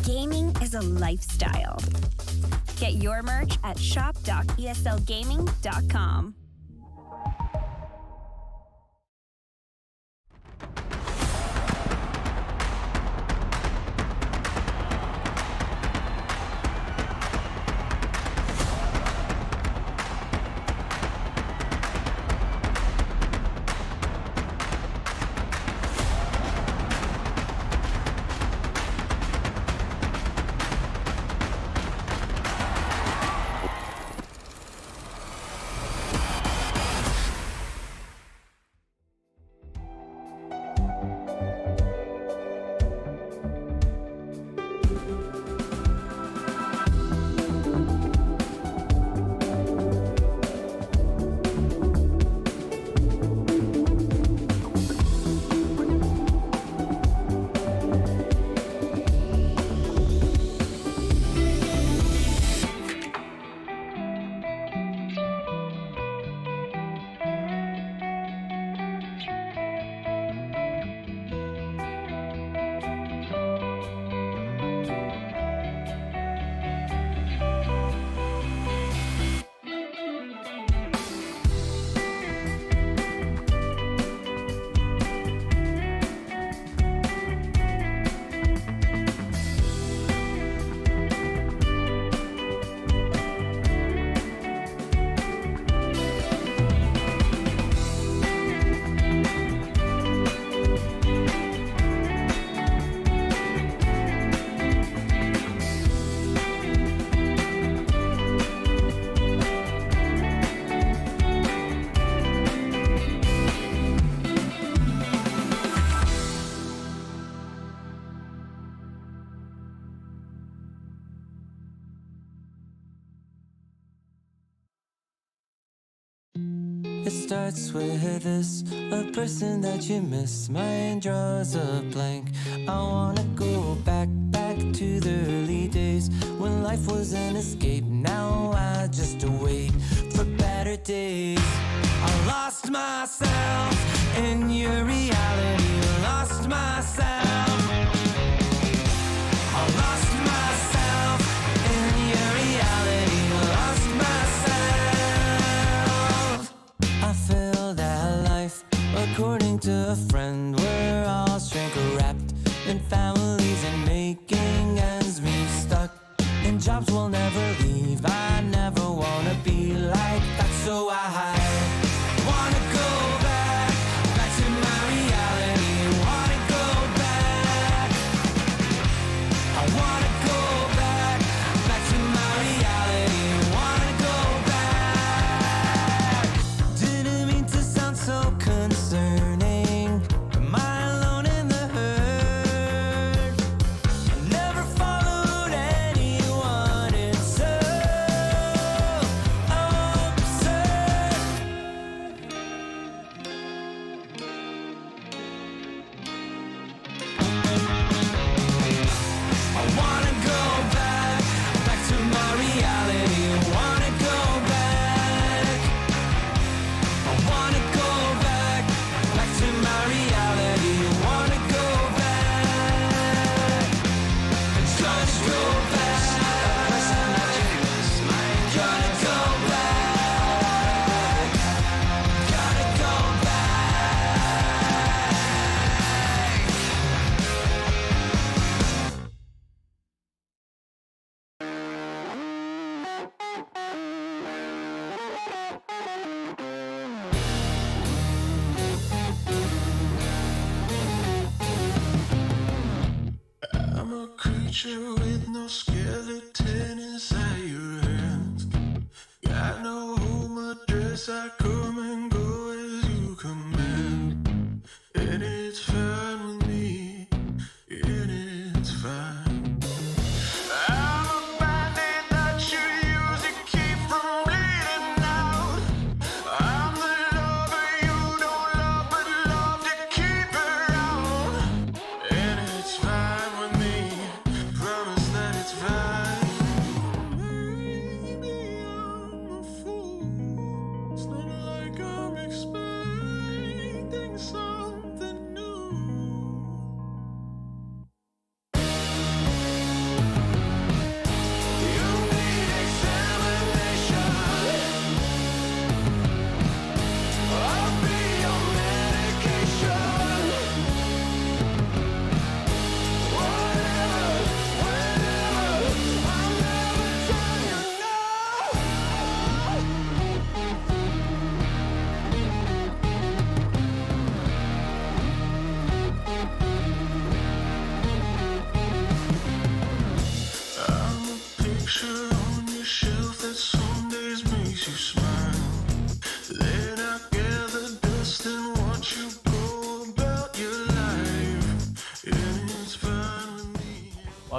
Gaming is a lifestyle. Get your merch at shop.eslgaming.com. It starts with this, a person that you miss. Mine draws a blank. I wanna go back to the early days when life was an escape. Now I just wait for better days. I lost myself in your reality. Lost myself. I lost myself in your reality. Lost myself. I feel that life, according to a friend, we're all shrink wrapped in families and making ends meet, stuck in jobs we'll never leave. I never wanna be like that, so I wanna go back to my reality. Wanna go back. I wanna go back to my reality. Wanna go back. Didn't mean to sound so concerning. Am I alone in the hurt? I never followed anyone. It's so absurd. I wanna go back to my reality. Wanna go back. I wanna go back to my reality. Wanna go back. Just go back. Gotta go back. Gotta go I'm a creature with no skeleton inside your hands. Got no home address, I come and go as you command. And it's fine.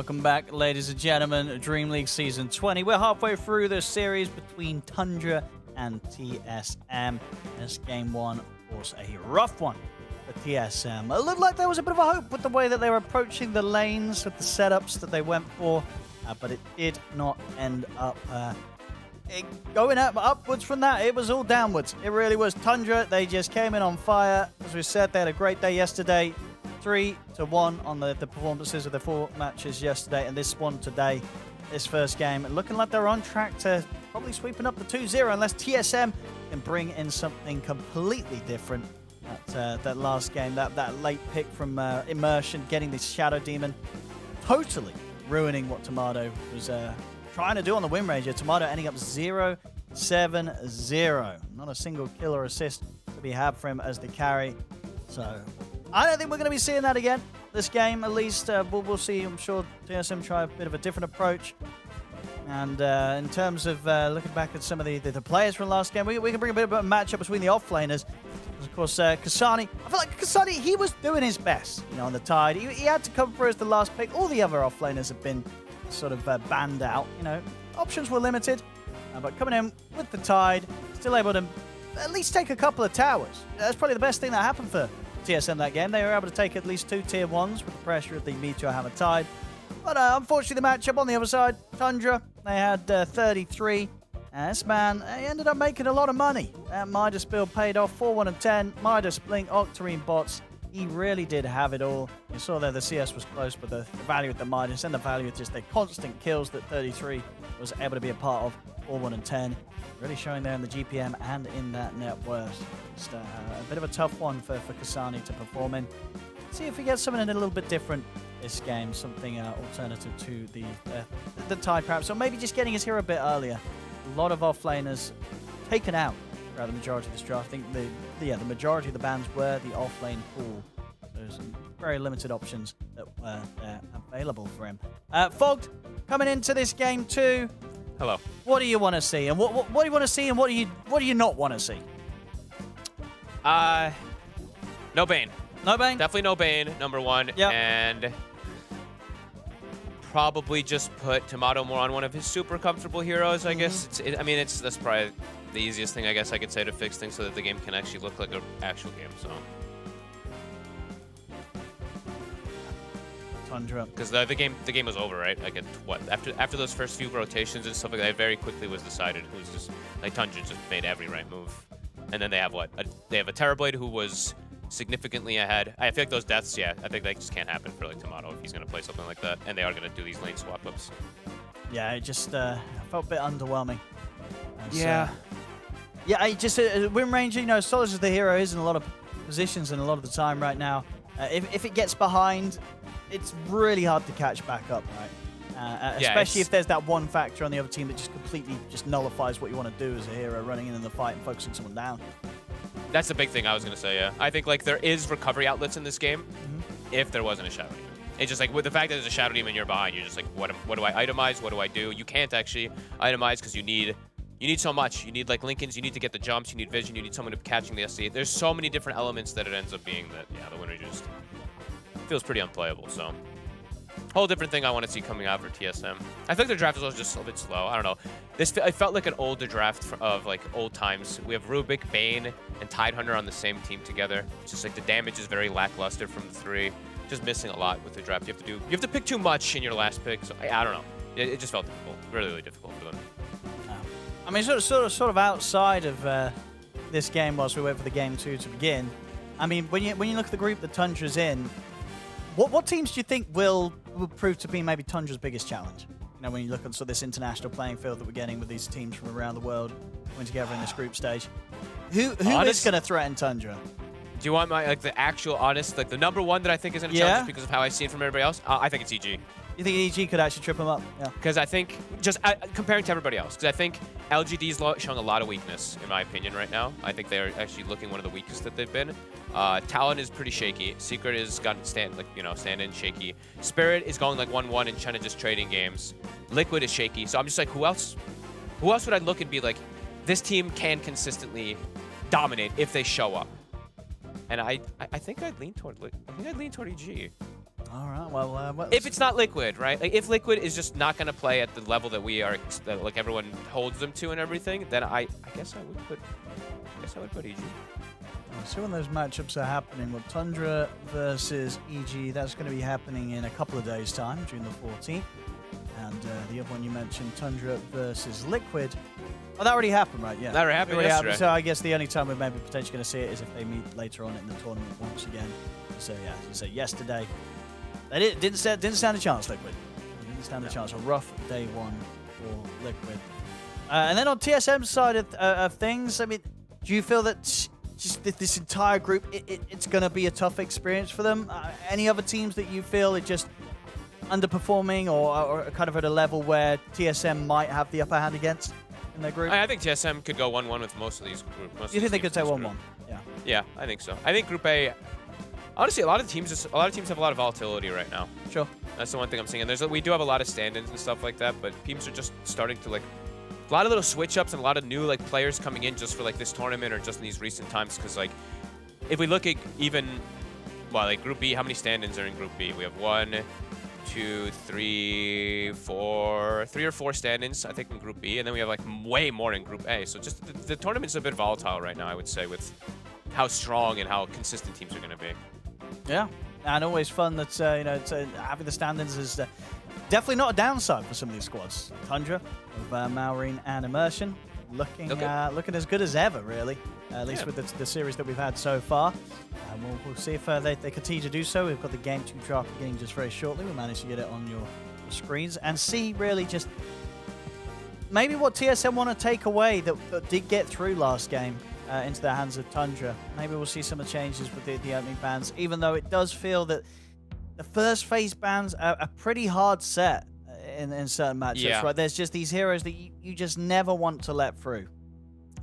Welcome back, ladies and gentlemen, Dream League Season 20. We're halfway through the series between Tundra and TSM. This game one, of course, a rough one for TSM. It looked like there was a bit of a hope with the way that they were approaching the lanes, with the setups that they went for, but it did not end up going upwards from that. It was all downwards. It really was. Tundra, they just came in on fire. As we said, they had a great day yesterday. 3-1 on the performances of the 4 matches yesterday, and this one today, this first game, looking like they're on track to probably sweeping up the 2-0 unless TSM can bring in something completely different. That last game, that late pick from Immersion, getting the Shadow Demon, totally ruining what Tomato was trying to do on the win range. Tomato ending up 0-7-0. Not a single kill or assist to be had for him as the carry. So I don't think we're going to be seeing that again. This game, at least, we'll see. I'm sure TSM try a bit of a different approach. And in terms of looking back at some of the players from last game, we can bring a bit of a matchup between the offlaners. Of course, Kasani. I feel like Kasani, he was doing his best, on the Tide. He had to come through as the last pick. All the other offlaners have been sort of banned out. Options were limited, but coming in with the Tide, still able to at least take a couple of towers. That's probably the best thing that happened for TSM that game. They were able to take at least 2 tier 1s with the pressure of the Meteor Hammer Tide. But unfortunately, the matchup on the other side, Tundra, they had 33. This man, he ended up making a lot of money. That Midas build paid off, 4-1-10. Midas, Blink, Octarine bots. He really did have it all. You saw there the CS was close, but the value of the Midas and the value of just the constant kills that 33 was able to be a part of, 4-1-10. Really showing there in the GPM and in that net worth. Just a bit of a tough one for Kasani to perform in. See if he gets something a little bit different this game, something alternative to the Tide perhaps, or maybe just getting his hero a bit earlier. A lot of offlaners taken out throughout the majority of this draft. I think the majority of the bans were the offlane pool. There's some very limited options that were available for him. Fogged, coming into this game too. Hello. What do you want to see, and what do you want to see, and what do you not want to see? No Bane. No Bane? Definitely no Bane, number one. Yep. And probably just put Tomato more on one of his super comfortable heroes, I guess. That's probably the easiest thing I guess I could say to fix things so that the game can actually look like an actual game. So. Tundra. Because the game was over, right? Like after those first few rotations and stuff like that, it very quickly was decided who's just like Tundra just made every right move, and then they have they have a Terrorblade who was significantly ahead. I feel like those deaths, I think they just can't happen for like Tomato if he's gonna play something like that, and they are gonna do these lane swap ups. Yeah, it just felt a bit underwhelming. I just win range. As solid as the hero is in a lot of positions and a lot of the time right now, if it gets behind, it's really hard to catch back up, right? Especially if there's that one factor on the other team that just completely nullifies what you want to do as a hero, running in the fight and focusing someone down. That's the big thing I was going to say, yeah. I think like there is recovery outlets in this game if there wasn't a Shadow Demon. It's just like with the fact that there's a Shadow Demon, you're behind, you're just like, what do I itemize? What do I do? You can't actually itemize because you need so much. You need like Lincolns, you need to get the jumps, you need vision, you need someone to catching the SC. There's so many different elements that it ends up being that, the winner just feels pretty unplayable, so. Whole different thing I want to see coming out for TSM. I think their draft is just a bit slow. I don't know. I felt like an older draft of like old times. We have Rubik, Bane, and Tidehunter on the same team together. It's just like the damage is very lackluster from the 3. Just missing a lot with the draft. You have to pick too much in your last pick. So I don't know. It just felt difficult, really, really difficult for them. I mean, sort of outside of this game, whilst we wait for the game 2 to begin. I mean, when you look at the group that Tundra's in, what teams do you think will prove to be maybe Tundra's biggest challenge? When you look at this international playing field that we're getting with these teams from around the world coming together in this group stage, who is going to threaten Tundra? Do you want my the actual honest, the number one that I think is going to challenge because of how I see it from everybody else? I think it's EG. You think EG could actually trip him up? Yeah. Because I think, comparing to everybody else, because I think LGD's showing a lot of weakness, in my opinion, right now. I think they're actually looking one of the weakest that they've been. Talon is pretty shaky. Secret is gotten stand-in shaky. Spirit is going like 1-1 and trying to just trading games. Liquid is shaky. So I'm just like, who else? Who else would I look and be like, this team can consistently dominate if they show up? And I think I'd lean toward EG. All right. Well, if it's not Liquid, right? Like if Liquid is just not going to play at the level that we are, that, like everyone holds them to and everything, then I guess I would put EG. We'll see when those matchups are happening. Well, Tundra versus EG, that's going to be happening in a couple of days' time, June the 14th. And the other one you mentioned, Tundra versus Liquid. Oh, that already happened, right? Yeah. That already happened yesterday. So I guess the only time we're maybe potentially going to see it is if they meet later on in the tournament once again. So yeah, as you say, yesterday, they didn't stand a chance, Liquid. They didn't stand a chance. A rough day one for Liquid. And then on TSM's side of things, I mean, do you feel that just this entire group, it's going to be a tough experience for them? Any other teams that you feel are just underperforming or kind of at a level where TSM might have the upper hand against in their group? I think TSM could go 1-1 with most of these groups. You think they could say 1-1? Yeah. Yeah, I think so. I think Group A. Honestly, a lot of teams have a lot of volatility right now. Sure. That's the one thing I'm seeing. And we do have a lot of stand-ins and stuff like that, but teams are just starting to like a lot of little switch-ups and a lot of new like players coming in just for like this tournament or just in these recent times. Because like if we look at even like Group B, how many stand-ins are in Group B? We have 1, 2, 3, 4, 3 or 4 stand-ins, I think, in Group B, and then we have like way more in Group A. So just the tournament's a bit volatile right now, I would say, with how strong and how consistent teams are going to be. Yeah, and always fun that having the stand-ins is definitely not a downside for some of these squads. Tundra with Maureen and Immersion looking as good as ever, really. At least with the series that we've had so far. We'll see if they continue to do so. We've got the Game 2 draft beginning just very shortly. We'll manage to get it on your screens and see really just maybe what TSM want to take away that did get through last game into the hands of Tundra. Maybe we'll see some of the changes with the opening bans, even though it does feel that the first phase bans are a pretty hard set in certain matchups, right? There's just these heroes that you just never want to let through.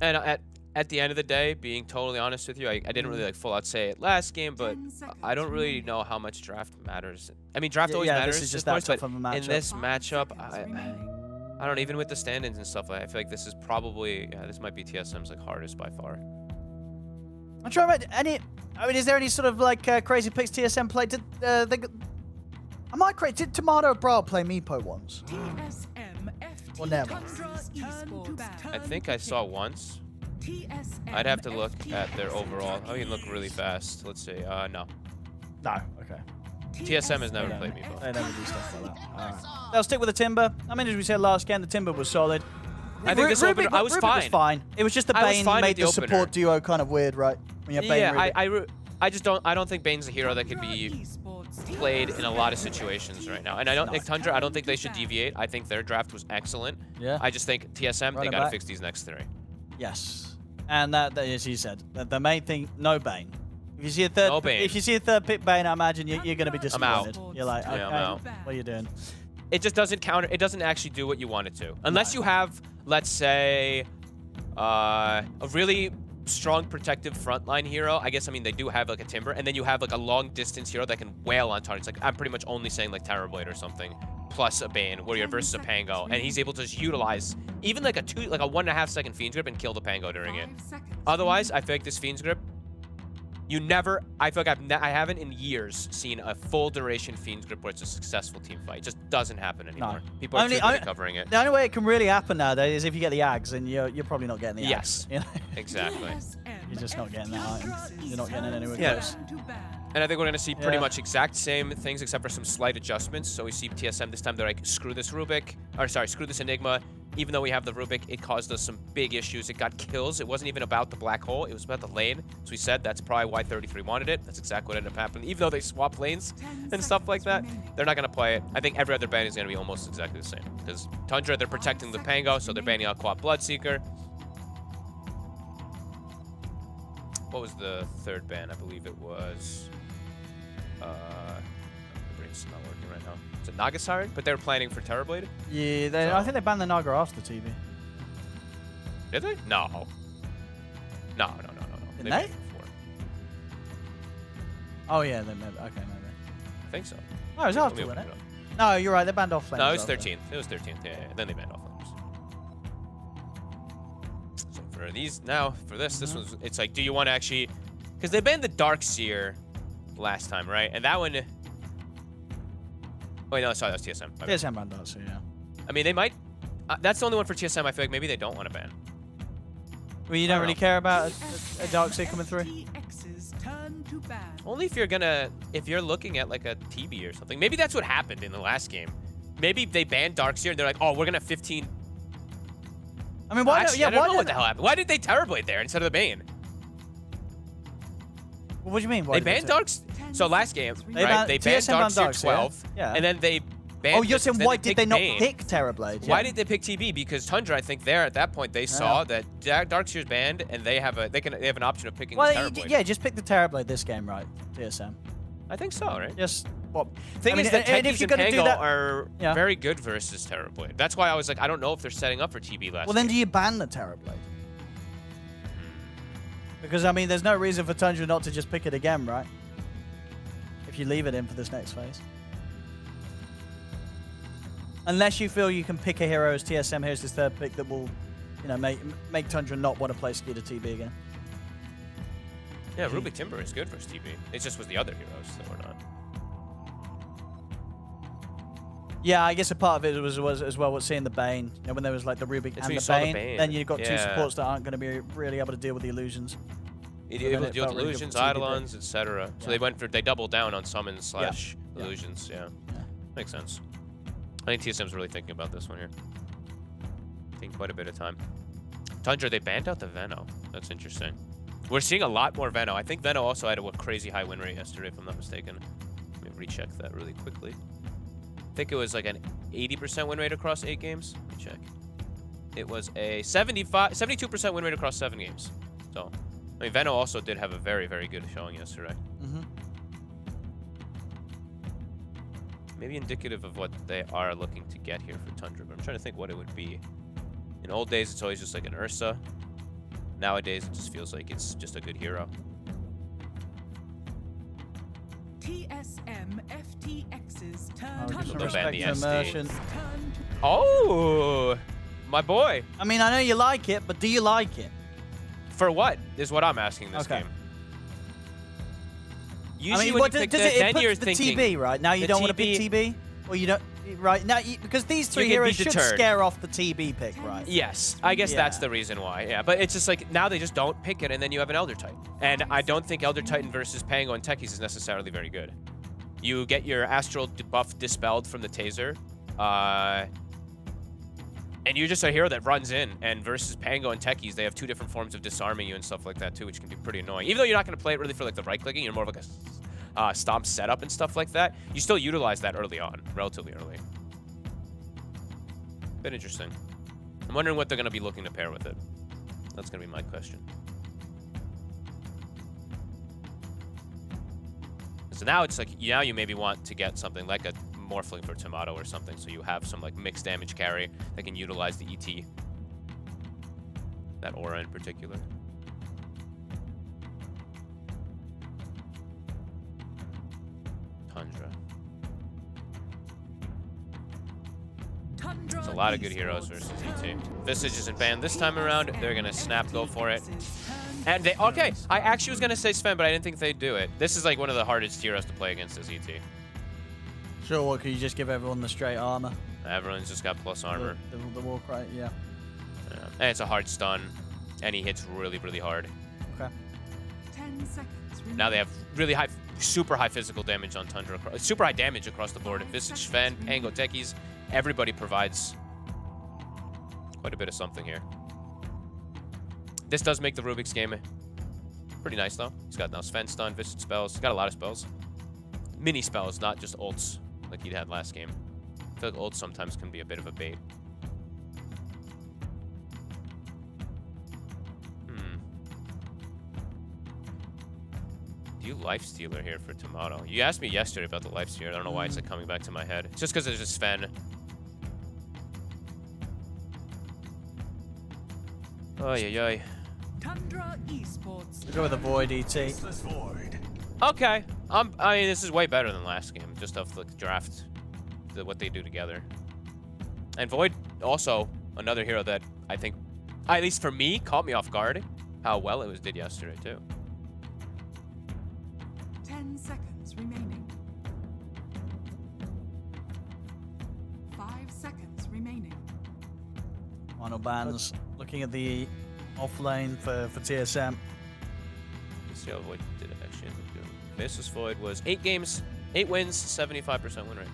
And at the end of the day, being totally honest with you, I didn't really like full out say it last game, but I don't really know how much draft matters. I mean, draft always matters, this is just that tough of a matchup. In this matchup, I don't know, even with the stand-ins and stuff, I feel like this is probably, this might be TSM's like hardest by far. I'm trying to is there any sort of like crazy picks TSM played? Did Tomato Brawl play Meepo once? Or never? I think I saw once. I'd have to look at their overall. Oh, you can look really fast. Let's see. No. No, okay. TSM has never played Meepo. They never do stuff like that. All right. They'll stick with the Timber. I mean, as we said last game, the Timber was solid. I think this opener, I was fine. It was just the Bane made the support duo kind of weird, right? When you have Bane I don't think Bane's a hero that could be played in a lot of situations right now. And I don't think Tundra, I don't think they should deviate. I think their draft was excellent. Yeah. I just think TSM, they got to fix these next 3. Yes. And that, as you said, the main thing, no Bane. If you see a third, if you see a third pick Bane, I imagine you're going to be disappointed. I'm out. You're like, okay, I'm out. What are you doing? It just doesn't counter. It doesn't actually do what you want it to, unless you have, let's say, a really strong protective frontline hero. I guess, I mean, they do have like a Timber, and then you have like a long distance hero that can wail on targets. Like, I'm pretty much only saying like Terrorblade or something, plus a Bane, where you're versus a Pango, and he's able to just utilize even like a 1.5 second Fiend's Grip and kill the Pango during it. Otherwise, I feel like this Fiend's Grip, you never, I feel like I haven't in years seen a full duration Fiend's Grip where it's a successful team fight. It just doesn't happen anymore. No. People are too good at covering it. The only way it can really happen nowadays is if you get the Ags, and you're probably not getting the Ags. Yes, you know? Exactly. You're just not getting that item. You're not getting it anywhere close. And I think we're going to see pretty much exact same things except for some slight adjustments. So we see TSM this time, they're like, screw this Rubik, or sorry, screw this Enigma. Even though we have the Rubik, it caused us some big issues. It got kills. It wasn't even about the black hole. It was about the lane. So we said that's probably why 33 wanted it. That's exactly what ended up happening. Even though they swapped lanes and stuff like that, they're not going to play it. I think every other ban is going to be almost exactly the same. Because Tundra, they're protecting the Pango, so they're banning out Quad Bloodseeker. What was the third ban? I believe it was... my brain's not working right now. Is it Nagasari? But they were planning for Terrorblade? Yeah, I think they banned the Naga after the TV. Did they? No. No. Didn't They they? banned it before. Oh, yeah, they maybe. Okay, maybe. I think so. No, it was after, wasn't it? No, you're right. They banned off lanes. No, it was 13th. It was 13th. Yeah. Then they banned off lanes. So for these, now, for this was, it's like, do you want to actually... Because they banned the Dark Seer last time, right? And that one... Wait, no, sorry, that's TSM. My bad. TSM banned Darkseer, yeah. I mean, they might. That's the only one for TSM. I feel like maybe they don't want to ban. Well, you don't really care about a Darkseer coming through? Only if you're looking at like a TB or something. Maybe that's what happened in the last game. Maybe they banned Darkseer and they're like, oh, we're gonna 15. I mean, why? Actually, I don't know what the hell happened. Why did they Terrorblade there instead of the Bane? What do you mean? They banned Darks. So last game, right? They banned Darkseer 12, yeah. and then they banned. Oh, you're saying why did they not Bane. pick Terrorblade? Why did they pick TB? Because Tundra, I think there at that point they saw that Darkseer's banned, and they have an option of picking the Terrorblade. Yeah, just pick the Terrorblade this game, right? TSM. I think so, right? Just what? Thing is that Techies and Pango that, are very good versus Terrorblade. That's why I was like, I don't know if they're setting up for TB last. Well, then do you ban the Terrorblade? Because I mean, there's no reason for Tundra not to just pick it again, right? If you leave it in for this next phase. Unless you feel you can pick a hero as TSM, here's this third pick that will, you know, make Tundra not want to play Ski to TB again. Yeah, Rubik Timber is good versus TB. It just was the other heroes that were not. Yeah, I guess a part of it was as well seeing the Bane. You know, when there was like the Rubik and the Bane, then you've got two supports that aren't going to be really able to deal with the illusions. Able to deal with illusions, Eidolons, etc. So they doubled down on summons slash illusions. Yeah. Makes sense. I think TSM's really thinking about this one here. Taking quite a bit of time. Tundra, they banned out the Veno. That's interesting. We're seeing a lot more Veno. I think Veno also had a crazy high win rate yesterday, if I'm not mistaken. Let me recheck that really quickly. I think it was like an 80% win rate across 8 games. Let me check. It was a 72% win rate across 7 games. So, I mean, Veno also did have a very, very good showing yesterday. Maybe indicative of what they are looking to get here for Tundra, but I'm trying to think what it would be. In old days, it's always just like an Ursa. Nowadays, it just feels like it's just a good hero. TSM FTX's turn. Oh, my boy. I mean, I know you like it, but do you like it? For what is what I'm asking this game. Usually I mean, when you pick then you're thinking TB, right? Now you don't want to pick TB? Or you don't, right? Now, because these three heroes should scare off the TB pick, right? Yes, I guess that's the reason why, yeah. But it's just like, now they just don't pick it, and then you have an Elder Titan. And I don't think Elder Titan versus Pango and Techies is necessarily very good. You get your Astral buff dispelled from the Taser, and you're just a hero that runs in, and versus Pango and Techies, they have 2 different forms of disarming you and stuff like that too, which can be pretty annoying. Even though you're not going to play it really for like the right-clicking, you're more of like a stomp setup and stuff like that, you still utilize that early on, relatively early. Bit interesting. I'm wondering what they're going to be looking to pair with it. That's going to be my question. So now it's like, now you maybe want to get something like a Morphling for Tomato or something, so you have some like mixed damage carry that can utilize the ET. That aura in particular. Tundra. There's a lot of good heroes versus ET. Visage isn't banned this time around. They're gonna snap go for it. And they, okay, I actually was gonna say Sven, but I didn't think they'd do it. This is like one of the hardest heroes to play against is ET. Sure, what, could you just give everyone the straight armor? Everyone's just got plus armor. The walk right, yeah. And it's a hard stun, and he hits really, really hard. Okay. 10 seconds. Now they have really high, super high physical damage on Tundra. Super high damage across the board. Visage, Sven, Pango, Techies, everybody provides quite a bit of something here. This does make the Rubik's game pretty nice, though. He's got now Sven stun, Visage spells. He's got a lot of spells. Mini spells, not just ults like he'd had last game. I feel like ults sometimes can be a bit of a bait. Do you Lifestealer here for Tomato? You asked me yesterday about the Lifestealer. I don't know why it's like coming back to my head. It's just because there's just Sven. Oy. Tundra Esports. We'll go with the Void ET. Okay. I mean, this is way better than last game, just off the draft, what they do together. And Void, also another hero that I think, at least for me, caught me off guard. How well it was did yesterday too. 10 seconds remaining. Final bans. Looking at the off lane for TSM. Let's see how Void did it actually. Basis Void was 8 games, 8 wins, 75% win rate.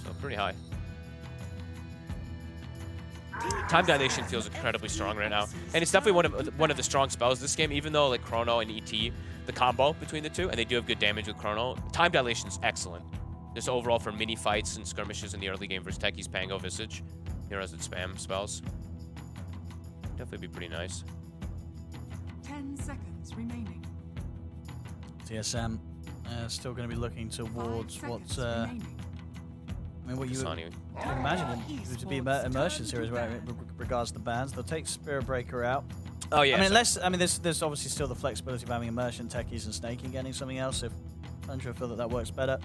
So pretty high. Time Dilation feels incredibly strong right now, and it's definitely one of the strong spells this game. Even though like Chrono and ET, the combo between the two, and they do have good damage with Chrono. Time Dilation is excellent. Just overall for mini fights and skirmishes in the early game versus Techies, Pango, Visage, heroes that spam spells. Definitely be pretty nice. 10 seconds remaining. TSM still going to be looking towards what what you would imagine to be immersions here as well in regards to the bans. They'll take Spirit Breaker out. Oh yeah. I mean, there's obviously still the flexibility of having immersion, techies, and snaking, getting something else if Tundra feel that works better.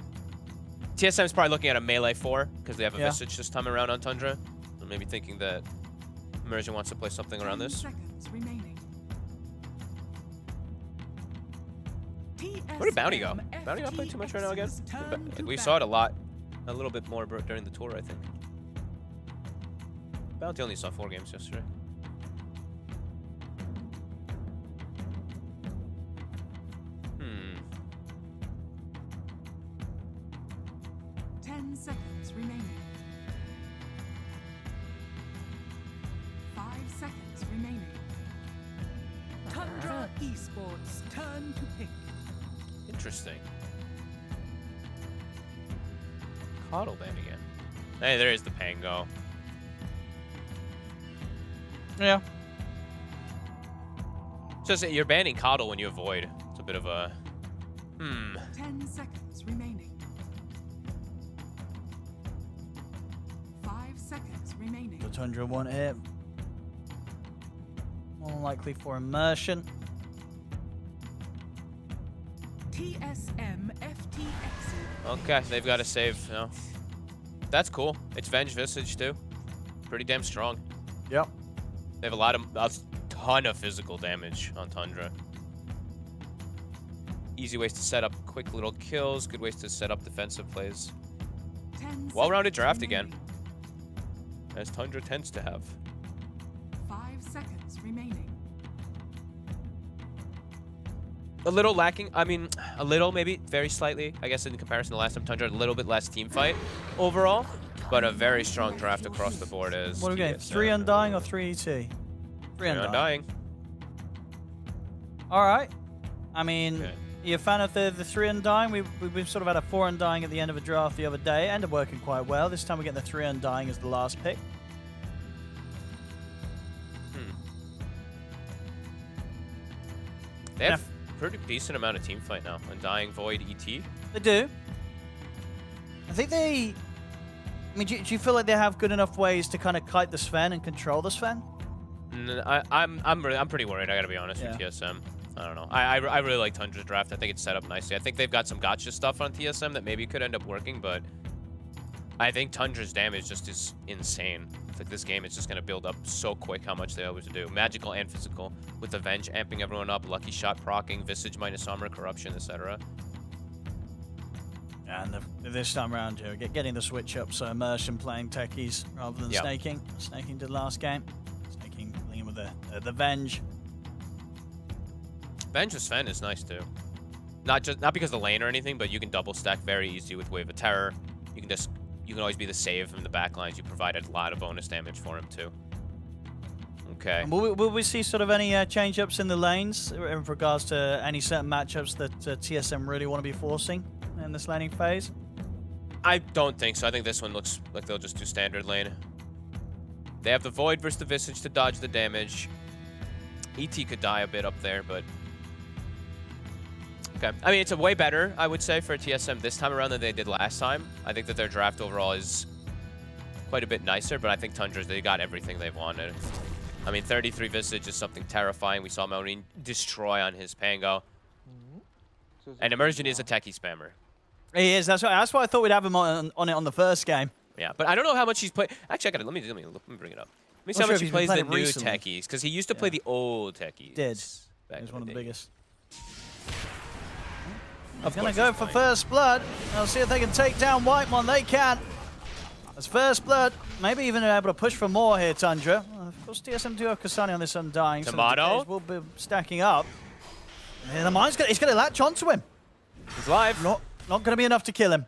TSM is probably looking at a melee 4 because they have a Visage this time around on Tundra. So maybe thinking that Immersion wants to play something around this. Seconds remaining. Where did Bounty go? Bounty not playing too much right now again? We saw it a little bit more during the tour, I think. Bounty only saw 4 games yesterday. Hmm. 10 seconds remaining. 5 seconds remaining. Tundra Esports, turn to pick. Interesting. Coddle ban again. Hey, there is the Pango. Yeah. Just that you're banning Coddle when you avoid. It's a bit of a 10 seconds remaining. 5 seconds remaining. The Tundra won't hit. More likely for immersion. TSM FTX. Okay, they've got to save. No, that's cool. It's Venge Visage too. Pretty damn strong. Yep. They have a ton of physical damage on Tundra. Easy ways to set up quick little kills. Good ways to set up defensive plays. Well-rounded draft again, as Tundra tends to have. 5 seconds remaining. A little lacking, I mean, a little maybe, very slightly, I guess in comparison to last time Tundra, a little bit less team fight overall, but a very strong draft across the board as What are we getting, 3 Undying or 3 ET? 3 Undying. Alright. I mean, are you a fan of the 3 Undying? We've sort of had a 4 Undying at the end of a draft the other day, ended up working quite well. This time we're getting the 3 Undying as the last pick. They have pretty decent amount of team fight now. Undying, Void, ET. They do. I think they... I mean, do you feel like they have good enough ways to kind of kite the Sven and control the Sven? I'm pretty worried, I gotta be honest with TSM. I don't know. I really like Tundra's draft. I think it's set up nicely. I think they've got some gotcha stuff on TSM that maybe could end up working, but I think Tundra's damage just is insane. I think this game is just going to build up so quick how much they always do. Magical and physical, with Avenge amping everyone up, Lucky Shot proccing, Visage minus armor, Corruption, etc. And this time around, getting the switch up, so Immersion playing techies rather than snaking. Snaking did last game. Snaking playing with the Venge. Venge with Sven is nice too. Not because of the lane or anything, but you can double stack very easy with Wave of Terror. You can always be the save from the backlines. You provided a lot of bonus damage for him too. Okay. And will we see sort of any change-ups in the lanes in regards to any certain matchups that TSM really want to be forcing in this laning phase? I don't think so. I think this one looks like they'll just do standard lane. They have the Void versus the Visage to dodge the damage. ET could die a bit up there, but... Okay. I mean, it's a way better, I would say, for TSM this time around than they did last time. I think that their draft overall is quite a bit nicer, but I think Tundra's, they got everything they've wanted. I mean, 33 Visage is something terrifying. We saw Maureen destroy on his Pango. And Immersion is a techie spammer. He is. That's why I thought we'd have him on the first game. Yeah, but I don't know how much he's played. Actually, I got it. Let me bring it up. Let me see how much he plays the new techies, because he used to play the old techies. He was one of the biggest. I'm going to go for first blood. I'll see if they can take down Whitemon. They can. As first blood, maybe even able to push for more here, Tundra. Of course, TSM do have Kasani on this Undying, Tomato. so the decays will be stacking up. And the mine's he's going to latch onto him. He's live. Not going to be enough to kill him.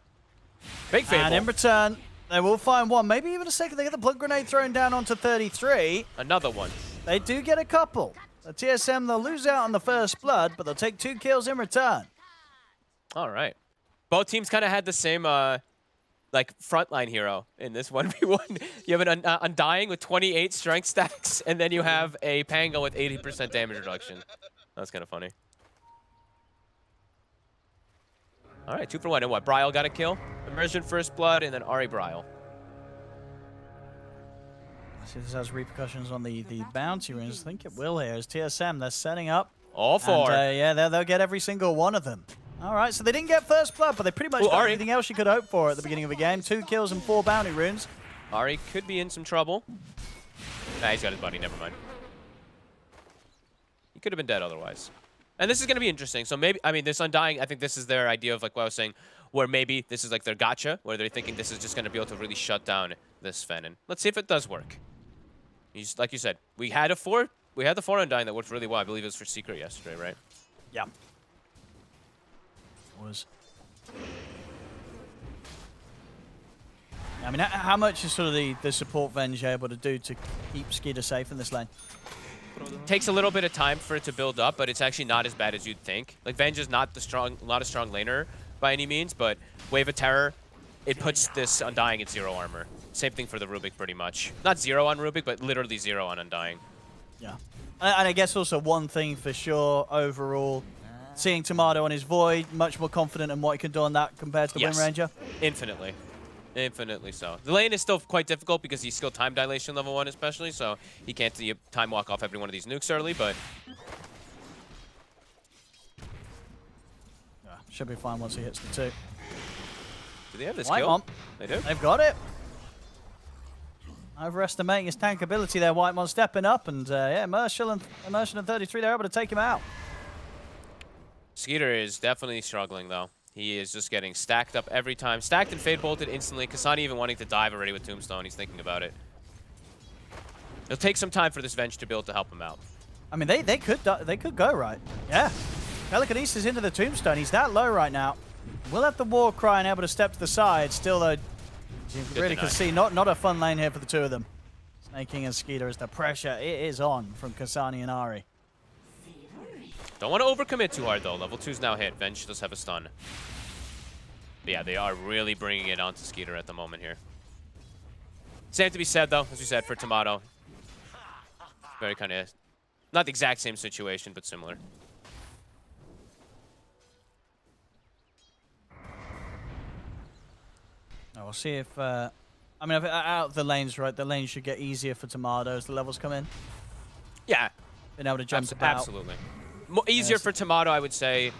Big Fable. And in return, they will find one, maybe even a second. They get the blood grenade thrown down onto 33. Another one. They do get a couple. The TSM, they'll lose out on the first blood, but they'll take 2 kills in return. All right. Both teams kind of had the same like frontline hero in this 1v1. You have an Undying with 28 strength stacks, and then you have a Pango with 80% damage reduction. That's kind of funny. All right, 2 for 1. And what? Bryle got a kill. Immersion first blood, and then Ari Bryle. See if this has repercussions on the bounty runes. I think it will here. As TSM, they're setting up. All 4. And, yeah, they'll get every single one of them. All right, so they didn't get first blood, but they pretty much got Ari. everything else you could hope for at the beginning of the game. 2 kills and 4 bounty runes. Ari could be in some trouble. Nah, he's got his buddy. Never mind. He could have been dead otherwise. And this is going to be interesting. So maybe, I mean, this Undying, I think this is their idea of like what I was saying, where maybe this is like their gotcha, where they're thinking this is just going to be able to really shut down this Fen. And let's see if it does work. He's, like you said, we had the 4 Undying that worked really well. I believe it was for Secret yesterday, right? Yeah. Was. I mean, how much is sort of the support Venge able to do to keep Skeeter safe in this lane? Takes a little bit of time for it to build up, but it's actually not as bad as you'd think. Like, Venge is not a strong laner by any means, but Wave of Terror, it puts this Undying at 0 armor. Same thing for the Rubik, pretty much. Not 0 on Rubik, but literally 0 on Undying. Yeah. And I guess also one thing for sure, overall, seeing Tomato on his Void, much more confident in what he can do on that compared to the Wind Ranger? Infinitely. Infinitely so. The lane is still quite difficult because he's still time dilation level 1 especially, so he can't time walk off every one of these nukes early, but... Yeah, should be fine once he hits the 2. Do they have this White kill? Mom. They do? They've got it. Overestimating his tank ability there, Whitemon stepping up, and yeah, Immersion and 33, they're able to take him out. Skeeter is definitely struggling, though. He is just getting stacked up every time. Stacked and Fade bolted instantly. Kasani even wanting to dive already with Tombstone. He's thinking about it. It'll take some time for this Venge to be able to help him out. I mean, they could go right. Yeah. Pelicanese is into the Tombstone. He's that low right now. We'll have the War Cry and able to step to the side. Still, though, you really can see not a fun lane here for the 2 of them. Snake King and Skeeter as the pressure it is on from Kasani and Ari. Don't want to overcommit too hard, though. Level 2's now hit. Venge does have a stun. But yeah, they are really bringing it onto Skeeter at the moment here. Same to be said, though, as we said, for Tomato. Very kind of... Not the exact same situation, but similar. We'll see if... I mean, out of the lanes, right, the lanes should get easier for Tomato as the levels come in. Yeah. Being able to jump about. Absolutely. Easier for Tomato, I would say,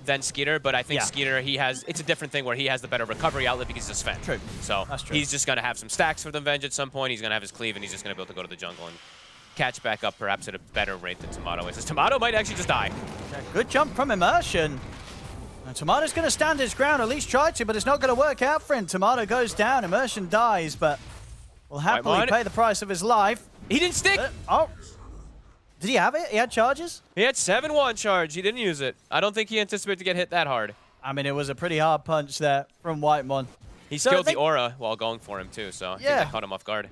than Skeeter, but I think Skeeter, it's a different thing where he has the better recovery outlet because he's a Sven. True. So That's true. He's just going to have some stacks for the Venge at some point. He's going to have his cleave, and he's just going to be able to go to the jungle and catch back up perhaps at a better rate than Tomato is. As Tomato might actually just die. Yeah, good jump from Immersion. And Tomato's going to stand his ground, at least try to, but it's not going to work out for him. Tomato goes down, Immersion dies, but will happily pay the price of his life. He didn't stick! Oh. Did he have it? He had charges? He had 7-1 charge. He didn't use it. I don't think he anticipated to get hit that hard. I mean, it was a pretty hard punch there from Whitemon. He skilled the aura while going for him, too, so I think that caught him off guard.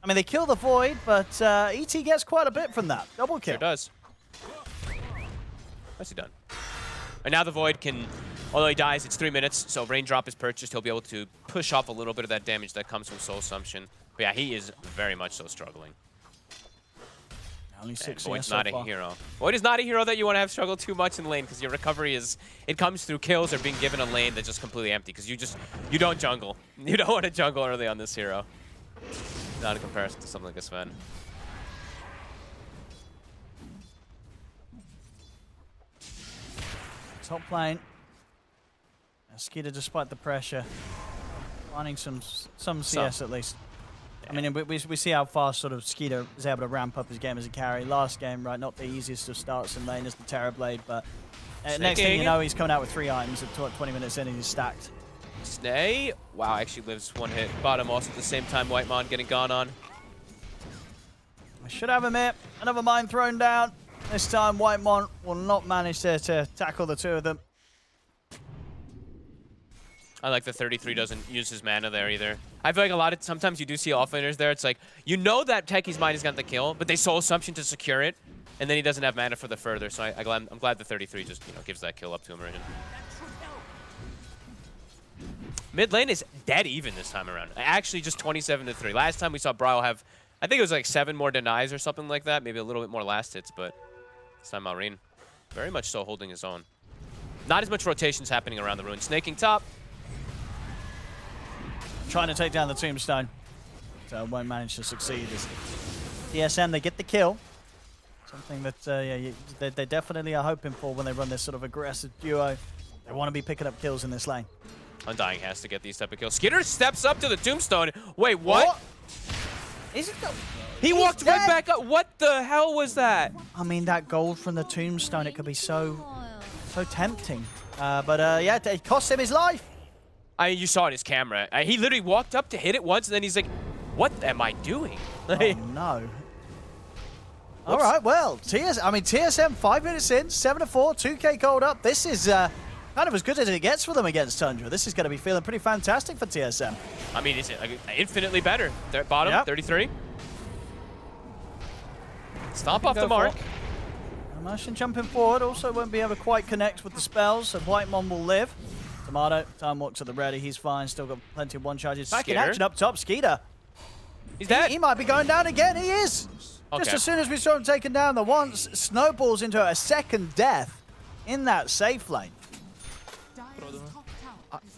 I mean, they kill the Void, but ET gets quite a bit from that. Double kill. Sure does. Nicely done. And now the Void can, although he dies, it's 3 minutes, so Raindrop is purchased. He'll be able to push off a little bit of that damage that comes from Soul Assumption. But yeah, he is very much so struggling. Only 6 Void's not a hero. Void is not a hero that you want to have struggle too much in lane because your recovery it comes through kills or being given a lane that's just completely empty because you don't jungle. You don't want to jungle early on this hero. Not in comparison to something like a Sven. Top lane. Skeeter, despite the pressure, finding some CS at least. I mean, we see how fast sort of Skeeter is able to ramp up his game as a carry. Last game, right, not the easiest of starts in lane as the Terrorblade, but next thing you know, he's coming out with 3 items at 20 minutes in and he's stacked. Snay, wow, actually lives one hit. Bottom also at the same time, Whitemon getting gone on. I should have him here. Another mine thrown down. This time, Whitemon will not manage to tackle the two of them. I like the 33 doesn't use his mana there either. I feel like sometimes you do see offlaners there. It's like, you know that Techie's mine is going to kill, but they soul assumption to secure it, and then he doesn't have mana for the further. So I'm glad the 33 just gives that kill up to Immersion. Mid lane is dead even this time around. Actually, just 27-3. Last time we saw Bryle have, I think it was like 7 more denies or something like that. Maybe a little bit more last hits, but this time Malrine very much so holding his own. Not as much rotations happening around the ruin. Snaking top. Trying to take down the tombstone. So won't manage to succeed. TSM, they get the kill. Something that they definitely are hoping for when they run this sort of aggressive duo. They want to be picking up kills in this lane. Undying has to get these type of kills. Skitter steps up to the tombstone. Wait, what? Is it? He walked right back up. What the hell was that? I mean, that gold from the tombstone, it could be so tempting. Yeah, it cost him his life. You saw it in his camera. He literally walked up to hit it once, and then he's like, what am I doing? Oh, no. All right, well, TSM 5 minutes in, 7-4, 2K gold up. This is kind of as good as it gets for them against Tundra. This is going to be feeling pretty fantastic for TSM. I mean, it's infinitely better. They're at bottom, 33. Stomp off the mark. Immersion jumping forward, also won't be able to quite connect with the spells, so Whitemon will live. Tomato, time walk to the ready, he's fine, still got plenty of one charges. Back in action up top, Skeeter. He's dead. He might be going down again, he is! Okay. Just as soon as we saw him taken down the once, snowballs into a second death in that safe lane.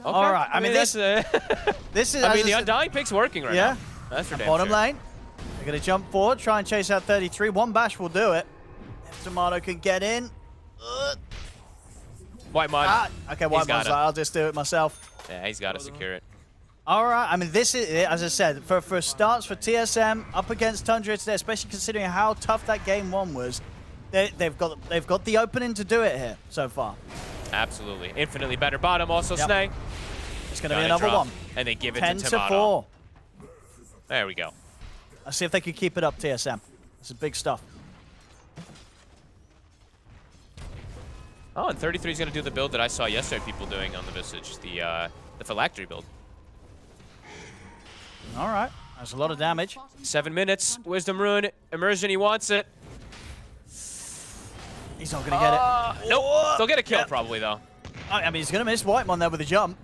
All right, I mean, this is... I mean, the Undying pick's working right now. That's for damn bottom sure. lane. They're going to jump forward, try and chase out 33. One bash will do it. If Tomato can get in. Whitemon. Okay, Whitemon's like, I'll just do it myself. Yeah, he's got to secure it. All right, I mean, this is, as I said, for starts for TSM up against Tundra today, especially considering how tough that game one was, they've got the opening to do it here so far. Absolutely. Infinitely better bottom, also Snay. It's going to be another one. And they give it to 10-4. There we go. Let's see if they can keep it up, TSM. This is big stuff. Oh, and 33 is going to do the build that I saw yesterday people doing on the Visage, the Phylactery build. All right. That's a lot of damage. 7 minutes. Wisdom Rune. Immersion, he wants it. He's not going to get it. Nope. They'll get a kill probably, though. I mean, he's going to miss Whitemon there with a jump.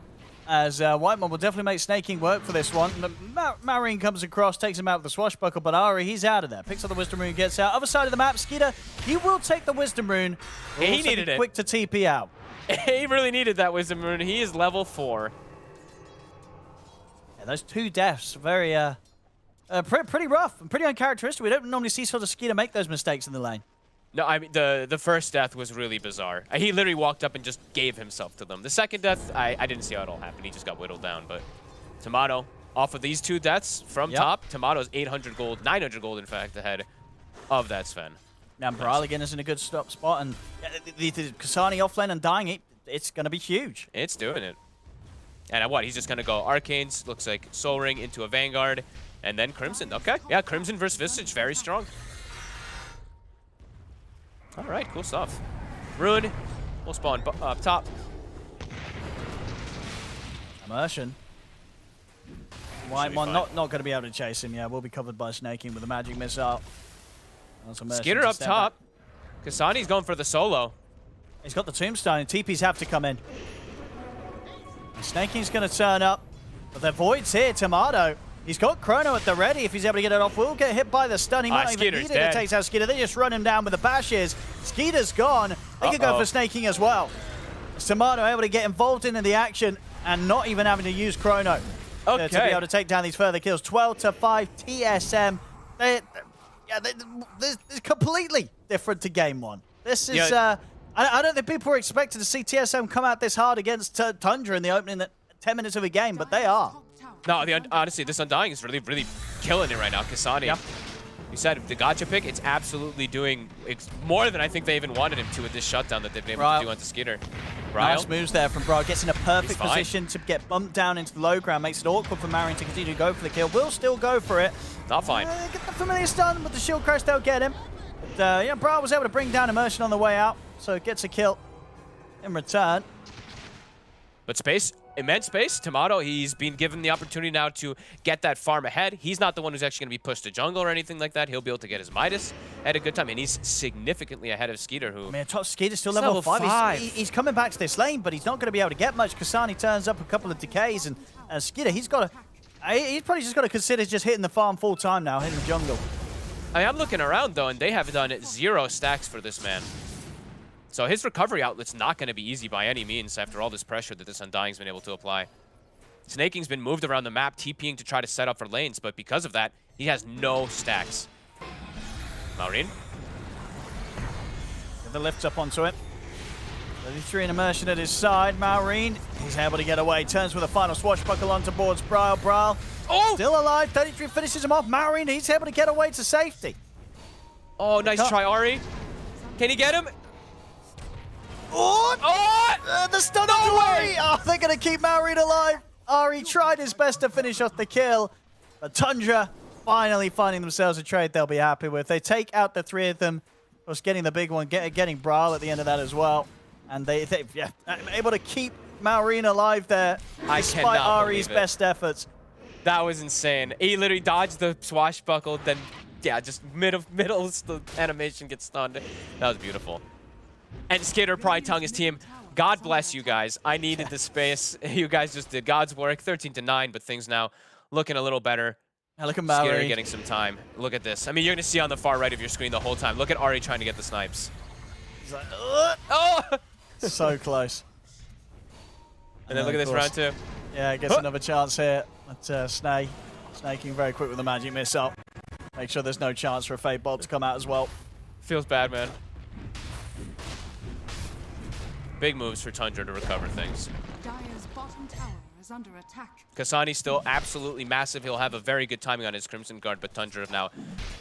As Whitemon will definitely make snaking work for this one. Marine comes across, takes him out with the swashbuckle, but Ari, he's out of there. Picks up the Wisdom Rune, gets out. Other side of the map, Skeeter, he will take the Wisdom Rune. He needed it. Quick to TP out. He really needed that Wisdom Rune. He is level 4. Yeah, those 2 deaths, very, pretty rough and pretty uncharacteristic. We don't normally see sort of Skeeter make those mistakes in the lane. No, I mean, the first death was really bizarre. He literally walked up and just gave himself to them. The second death, I didn't see how it all happened. He just got whittled down. But Tomato, off of these 2 deaths from top, Tomato's 800 gold, 900 gold, in fact, ahead of that Sven. Now, Bral again is in a good spot, and the Kasani offlane and dying, it's going to be huge. It's doing it. And what? He's just going to go Arcanes, looks like Soul Ring into a Vanguard, and then Crimson. Okay, yeah, Crimson versus Visage, very strong. All right, cool stuff. Rune will spawn up top. Immersion. Whitemon not going to be able to chase him. Yeah, we'll be covered by snaking with a magic missile. Skitter up top. Kasani's going for the solo. He's got the tombstone. TPs have to come in. And snaking's going to turn up. But the Void's here. Tomato. He's got Chrono at the ready. If he's able to get it off, will get hit by the stun. He might even need it to take out Skeeter. They just run him down with the bashes. Skeeter's gone. They could go for snaking as well. Tomato able to get involved in the action and not even having to use Chrono to be able to take down these further kills. 12-5 TSM. This is completely different to game one. This is, I don't think people were expecting to see TSM come out this hard against Tundra in the opening 10 minutes of a game, but they are. No, honestly, this Undying is really, really killing it right now. Kasani, you said the gacha pick, it's absolutely doing more than I think they even wanted him to with this shutdown that they've been able to do onto Skeeter. Nice moves there from Bro. Gets in a perfect position to get bumped down into the low ground. Makes it awkward for Marion to continue to go for the kill. Will still go for it. Not fine. Get the familiar stun with the shield crash. They'll get him. But yeah, Bro was able to bring down Immersion on the way out. So it gets a kill in return. But space, immense space. Tomato, he's been given the opportunity now to get that farm ahead. He's not the one who's actually going to be pushed to jungle or anything like that. He'll be able to get his Midas at a good time. And he's significantly ahead of Skeeter, who... I mean, top Skeeter's still level 5. He's coming back to this lane, but he's not going to be able to get much. Kasani turns up a couple of decays, and Skeeter, he's probably just got to consider just hitting the farm full time now, hitting the jungle. I mean, I'm looking around, though, and they have done 0 stacks for this man. So his recovery outlet's not going to be easy by any means after all this pressure that this Undying's been able to apply. Snaking's been moved around the map, TPing to try to set up for lanes, but because of that, he has no stacks. Maureen? Get the lifts up onto it. 33 in Immersion at his side. Maureen, he's able to get away. Turns with a final swashbuckle onto boards. Brawl. Oh! Still alive. 33 finishes him off. Maureen, he's able to get away to safety. Oh, nice try, Ari. Can he get him? Oh! The stun on Ari! Oh, they're going to keep Maureen alive. Ari tried his best to finish off the kill, but Tundra finally finding themselves a trade they'll be happy with. They take out the 3 of them, of course getting the big one, getting Brawl at the end of that as well. And they're able to keep Maureen alive there, despite Ari's best efforts. That was insane. He literally dodged the swashbuckle, then, yeah, just middle the animation gets stunned. That was beautiful. And Skater probably telling his team, God bless you guys. I needed the space. You guys just did God's work. 13-9, but things now looking a little better. Now look at Maureen. Skater getting some time. Look at this. I mean, you're going to see on the far right of your screen the whole time. Look at Ari trying to get the snipes. He's like, oh! So close. And then look at this round 2. Yeah, gets another chance here. But Snaking very quick with the magic missile. Make sure there's no chance for a Fate Bolt to come out as well. Feels bad, man. Big moves for Tundra to recover things. Dire's bottom tower is under attack. Kasani's still absolutely massive. He'll have a very good timing on his Crimson Guard, but Tundra have now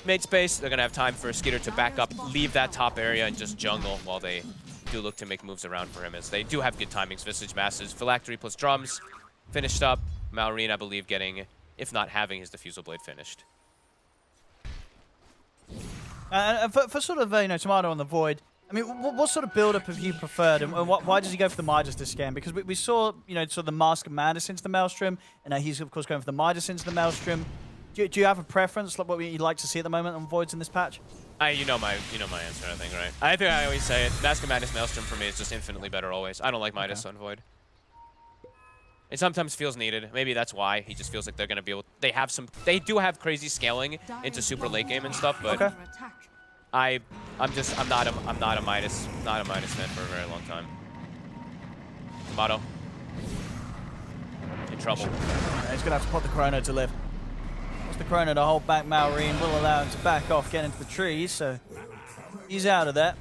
made space. They're going to have time for Skeeter to back up, leave that top area, and just jungle while they do look to make moves around for him, as they do have good timings. Visage Masses, Phylactery plus Drums finished up. Maureen, I believe, getting, if not having, his Diffusal Blade finished. For sort of, Tomato on the Void, I mean, what sort of build-up have you preferred, and why does he go for the Midas this game? Because we saw, sort of the Mask of Madness into the Maelstrom, and now he's, of course, going for the Midas into the Maelstrom. Do you have a preference, like what you'd like to see at the moment on Voids in this patch? You know my answer, I think, right? I think I always say it. Mask of Madness Maelstrom for me is just infinitely better always. I don't like Midas on Void. It sometimes feels needed. Maybe that's why. He just feels like they're going to be able... They do have crazy scaling into super late game and stuff, but... Okay. I'm not a Midas fan for a very long time. Tomato. In trouble. Yeah, he's going to have to put the Chrono to live. Wants the Chrono to hold back Maureen, will allow him to back off, get into the trees, so he's out of there.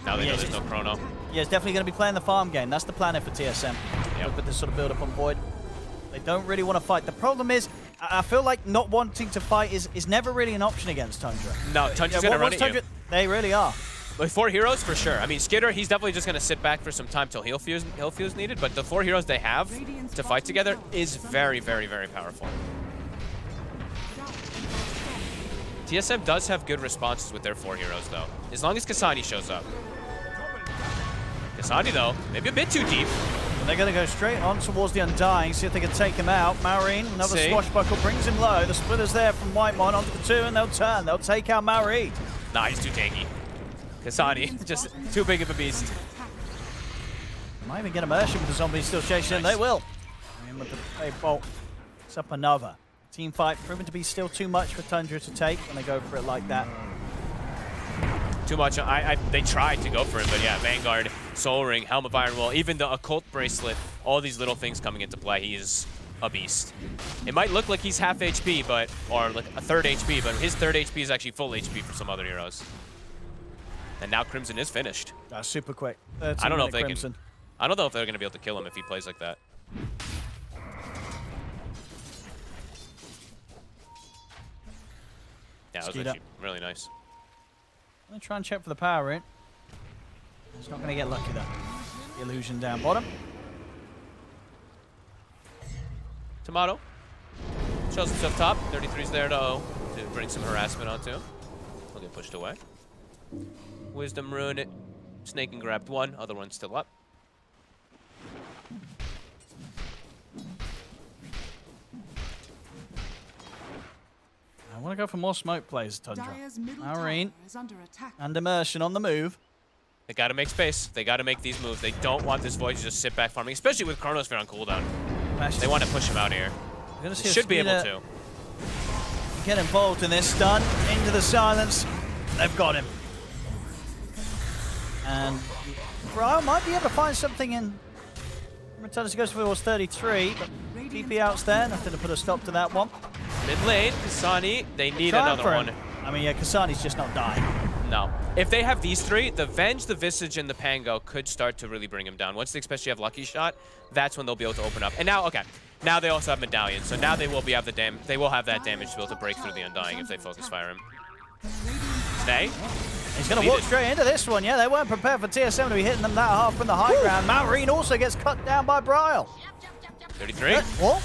Now they know there's no Chrono. Yeah, it's definitely going to be playing the farm game. That's the plan for TSM. Yep. With this sort of build-up on Void. They don't really want to fight. The problem is, I feel like not wanting to fight is never really an option against Tundra. No, Tundra's going to run at you. They really are. With 4 heroes, for sure. I mean, Skitter, he's definitely just going to sit back for some time till heal fuse needed, but the 4 heroes they have to fight together is very, very, very powerful. TSM does have good responses with their 4 heroes, though, as long as Kasani shows up. Kasani, though, maybe a bit too deep. They're going to go straight on towards the Undying, see if they can take him out. Maureen, another swashbuckle, brings him low. The splitter's there from Whitemon onto the 2, and they'll turn. They'll take out Maureen. Nah, he's too tanky. Kasani, just too big of a beast. Might even get Immersion with the zombies still chasing him. They will. And with the Fade Bolt, it's up another. Team fight proven to be still too much for Tundra to take when they go for it like that. Too much. They tried to go for it, but yeah, Vanguard, Soul Ring, Helm of Iron Will, even the Occult Bracelet, all these little things coming into play. He is a beast. It might look like he's half HP, or like a third HP, but his third HP is actually full HP for some other heroes. And now Crimson is finished. That's super quick. I don't know if they can. I don't know if they're going to be able to kill him if he plays like that. Yeah, that was actually really nice. I'm going to try and check for the power in. He's not going to get lucky though. The illusion down bottom. Tomato shows himself top. 33's there to bring some harassment onto him. He'll get pushed away. Wisdom Rune, snaking grabbed one, other one's still up. I want to go for more smoke plays, Tundra. Dire's middle Marine tower is under attack. and Immersion on the move. They gotta make space. They gotta make these moves. They don't want this Void to just sit back farming, especially with Chronosphere on cooldown. They want to push him out here. They should be able to. Get involved in this stun. Into the silence. They've got him. And Brian might be able to find something in. Returns goes towards 33, but TP out's there. Nothing to put a stop to that one. Mid lane, Kasani, they need another one. I mean, yeah, Kasani's just not dying. No. If they have these three, the Venge, the Visage, and the Pango could start to really bring him down. Once they especially have Lucky Shot, that's when they'll be able to open up. And now, okay, now they also have Medallion, so now they will have that damage to be able to break through the Undying if they focus fire him. Stay. He's going to walk straight into this one. Yeah, they weren't prepared for TSM to be hitting them that hard from the high ground. Marine also gets cut down by Bryle. 33. What?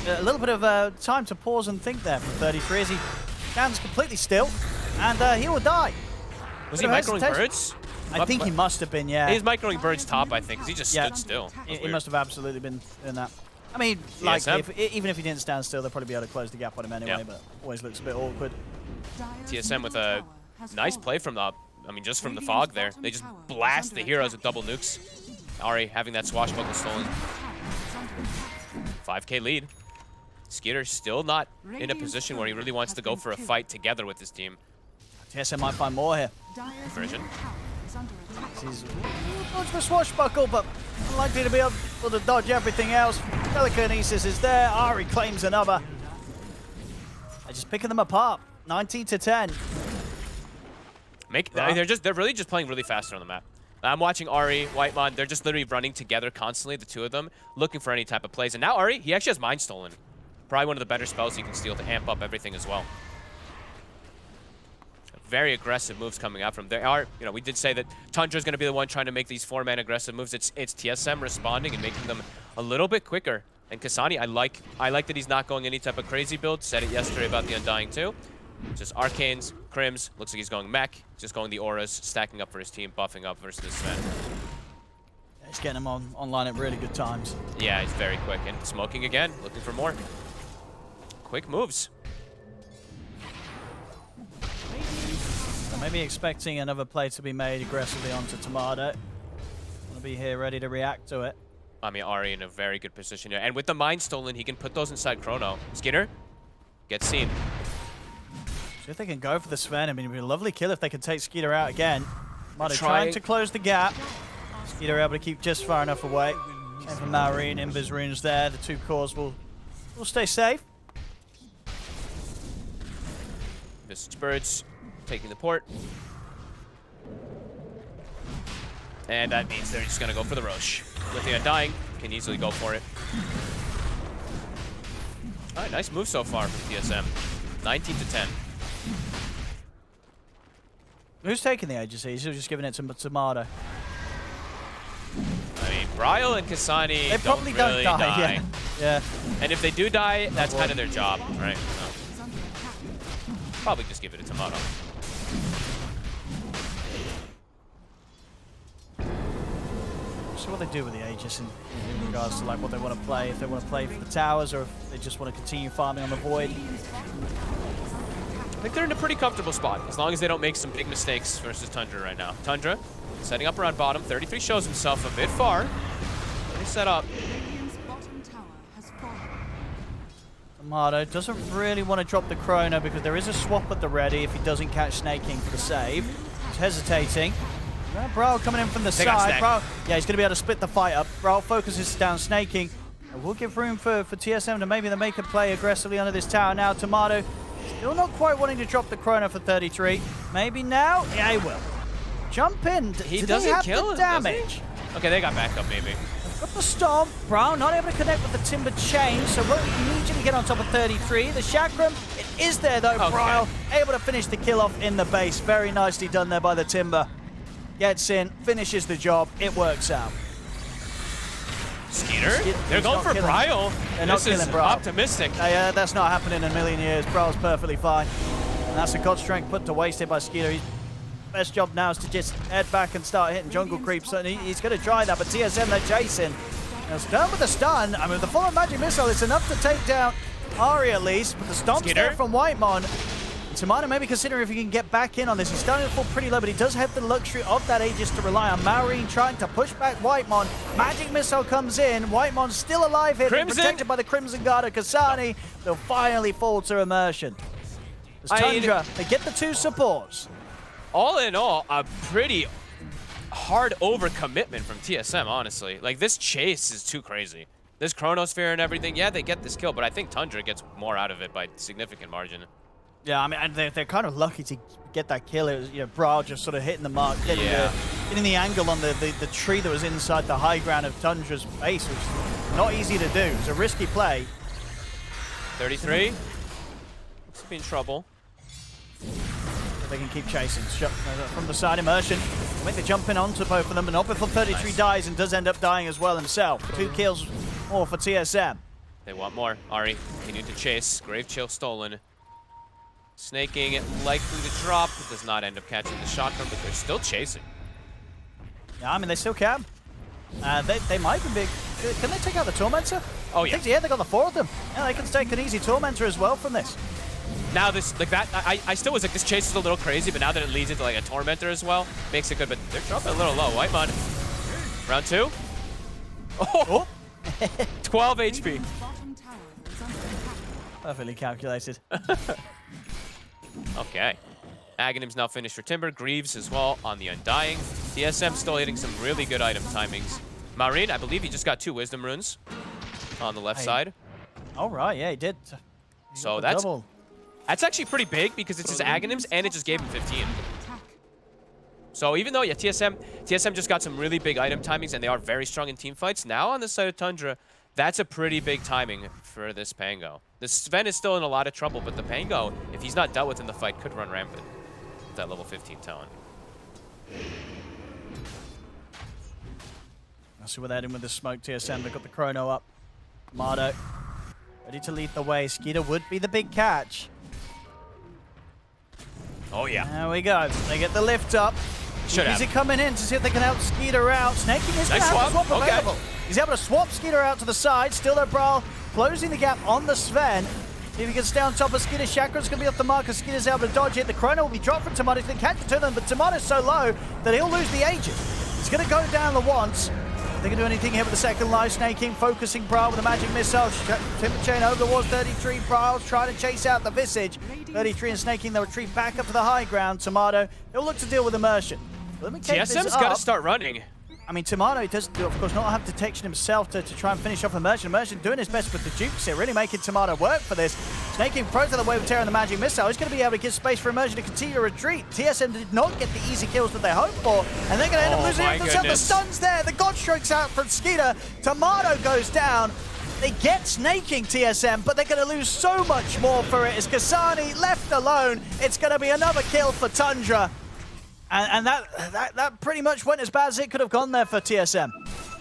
A little bit of time to pause and think there from 33 as he stands completely still, and he will die. Was he microing birds? I think he must have been, yeah. He's microing birds top, I think, because he just stood still. He must have absolutely been in that. I mean, like, even if he didn't stand still, they'll probably be able to close the gap on him anyway, but always looks a bit awkward. TSM with a nice play from the, just from the fog there. They just blast the heroes with double nukes. Ari having that swashbuckle stolen. 5k lead. Skeeter still not in a position where he really wants to go for a fight together with his team. TSM might find more here. Version. He's dodge for swashbuckle, but unlikely to be able to dodge everything else. Telekinesis is there. Ari claims another. They're just picking them apart. 19 to 10. They're really just playing really fast on the map. I'm watching Ari, Whitemon, they're just literally running together constantly, the two of them, looking for any type of plays. And now Ari, he actually has Mind Stolen. Probably one of the better spells he can steal to amp up everything as well. Very aggressive moves coming out from there. We did say that Tundra's going to be the one trying to make these 4-man aggressive moves. It's TSM responding and making them a little bit quicker. And Kasani, I like that he's not going any type of crazy build. Said it yesterday about the Undying too. Just Arcanes, Crims, looks like he's going mech, just going the auras, stacking up for his team, buffing up versus this Sven. He's getting him online at really good times. Yeah, he's very quick. And smoking again, looking for more. Quick moves. Maybe expecting another play to be made aggressively onto Tomato. Want to be here ready to react to it. Ari in a very good position here. And with the Mind Stolen, he can put those inside Chrono. Skinner gets seen. See if they can go for the Sven. I mean, it'd be a lovely kill if they can take Skeeter out again. Tomato trying to close the gap. Skeeter able to keep just far enough away. Same for Marine, Invis runes there. The two cores will stay safe. Visage Birds taking the port. And that means they're just going to go for the Roche. With the Undying, can easily go for it. All right, nice move so far from TSM. 19 to 10. Who's taking the agency? He's just giving it to Tomato. I mean, Bryle and Kasani they probably don't really die. Yeah. And if they do die, that's kind of their job, right? So. Probably just give it to Tomato. So what they do with the Aegis in regards to like what they want to play, if they want to play for the towers or if they just want to continue farming on the Void. I think they're in a pretty comfortable spot, as long as they don't make some big mistakes versus Tundra right now. Tundra setting up around bottom. 33 shows himself a bit far. Pretty set up. Tomato doesn't really want to drop the Chrono because there is a swap at the ready if he doesn't catch Snaking for the save. He's hesitating. Brawl coming in from the side. Brawl, yeah, he's going to be able to split the fight up. Brawl focuses down Snaking. And we'll give room for TSM to maybe make a play aggressively under this tower now. Tomato still not quite wanting to drop the Chrono for 33. Maybe now? Yeah, he will. Jump in. He doesn't kill the damage. Okay, they got backup maybe. Got the Stomp. Brawl not able to connect with the Timber Chain, so won't immediately get on top of 33. The Chakram, it is there though. Okay. Brawl able to finish the kill off in the base. Very nicely done there by the Timber. gets in, finishes the job, it works out. Skeeter? They're going for Bryle. This is optimistic. Yeah, that's not happening in a million years. Bryle's perfectly fine. And that's a God Strength put to waste here by Skeeter. His best job now is to just head back and start hitting jungle creeps. And he's going to try that, but TSM, they're chasing. Now, done with the stun. I mean, the full-on magic missile, it's enough to take down Ari at least, but the stomp's there from Whitemon. Tamada maybe considering if he can get back in on this. He's starting to fall pretty low, but he does have the luxury of that Aegis to rely on. Marine trying to push back Whitemon. Magic Missile comes in. Whitemon's still alive here, protected by the Crimson Guard of Kasani. They'll finally fall to immersion. As Tundra, they get the 2 supports. All in all, a pretty hard overcommitment from TSM, honestly. Like, this chase is too crazy. This Chronosphere and everything, yeah, they get this kill, but I think Tundra gets more out of it by significant margin. Yeah, I mean, and they're kind of lucky to get that kill. It was, you know, Brawl just sort of hitting the mark, getting the angle on the tree that was inside the high ground of Tundra's base, which is not easy to do. It's a risky play. 33. Looks to be in trouble. If they can keep chasing. From the side, Immersion. Make the jump in onto both of them, and Opiful 33 dies and does end up dying as well himself. 2 kills more for TSM. They want more. Ari continued to chase. Grave Chill stolen. Snaking likely to drop. It does not end up catching the shotgun, but they're still chasing. Yeah, I mean, they still can. They might be big. Can they take out the Tormentor? Oh, yeah. Yeah, they got the 4 of them. Yeah, they can take an easy Tormentor as well from this. Now this, like that, I still was like, this chase is a little crazy, but now that it leads into like a Tormentor as well, makes it good, but they're dropping a little low. Whitemon. Round 2. Oh! 12 HP. Perfectly calculated. Okay. Aghanim's now finished for Timber. Greaves as well on the Undying. TSM still hitting some really good item timings. Marine, I believe he just got 2 Wisdom Runes on the left side. All right, yeah, he did. So that's actually pretty big because it's his Aghanims and it just gave him 15. So even though, yeah, TSM just got some really big item timings and they are very strong in team fights, now on the side of Tundra, that's a pretty big timing for this Pango. The Sven is still in a lot of trouble, but the Pango, if he's not dealt with in the fight, could run rampant with that level 15 talent. I'll see what they're doing with the smoke. TSM, they've got the Chrono up. Mardo ready to lead the way. Skeeter would be the big catch. Oh, yeah. There we go. They get the lift up. Easy coming in to see if they can help Skeeter out. Snaking is going to have the swap available. He's able to swap Skeeter out to the side. Still though, Brawl closing the gap on the Sven. See if he can stay on top of Skeeter. Chakra's going to be off the mark as Skeeter's able to dodge it. The Chrono will be dropped from Tomato. He's going to catch the 2 of them, but Tomato's so low that he'll lose the Aegis. He's going to go down the once. They can do anything here with the second life. Snaking, focusing Brawl with a magic missile. Timber chain over the walls. 33. Brawl trying to chase out the Visage. 33 and Snaking, they'll retreat back up to the high ground. Tomato, he'll look to deal with Immersion. TSM's got to start running. I mean, Tomato does, of course, not have detection himself to try and finish off Immersion. Immersion doing his best with the Dukes here, really making Tomato work for this. Snaking throws out the way with tearing the magic missile. He's going to be able to give space for Immersion to continue to retreat. TSM did not get the easy kills that they hoped for, and they're going to end up losing it themselves. The stun's there. The God Strike's out from Skeeter. Tomato goes down. They get Snaking TSM, but they're going to lose so much more for it. As Kasani left alone, it's going to be another kill for Tundra. And that pretty much went as bad as it could have gone there for TSM.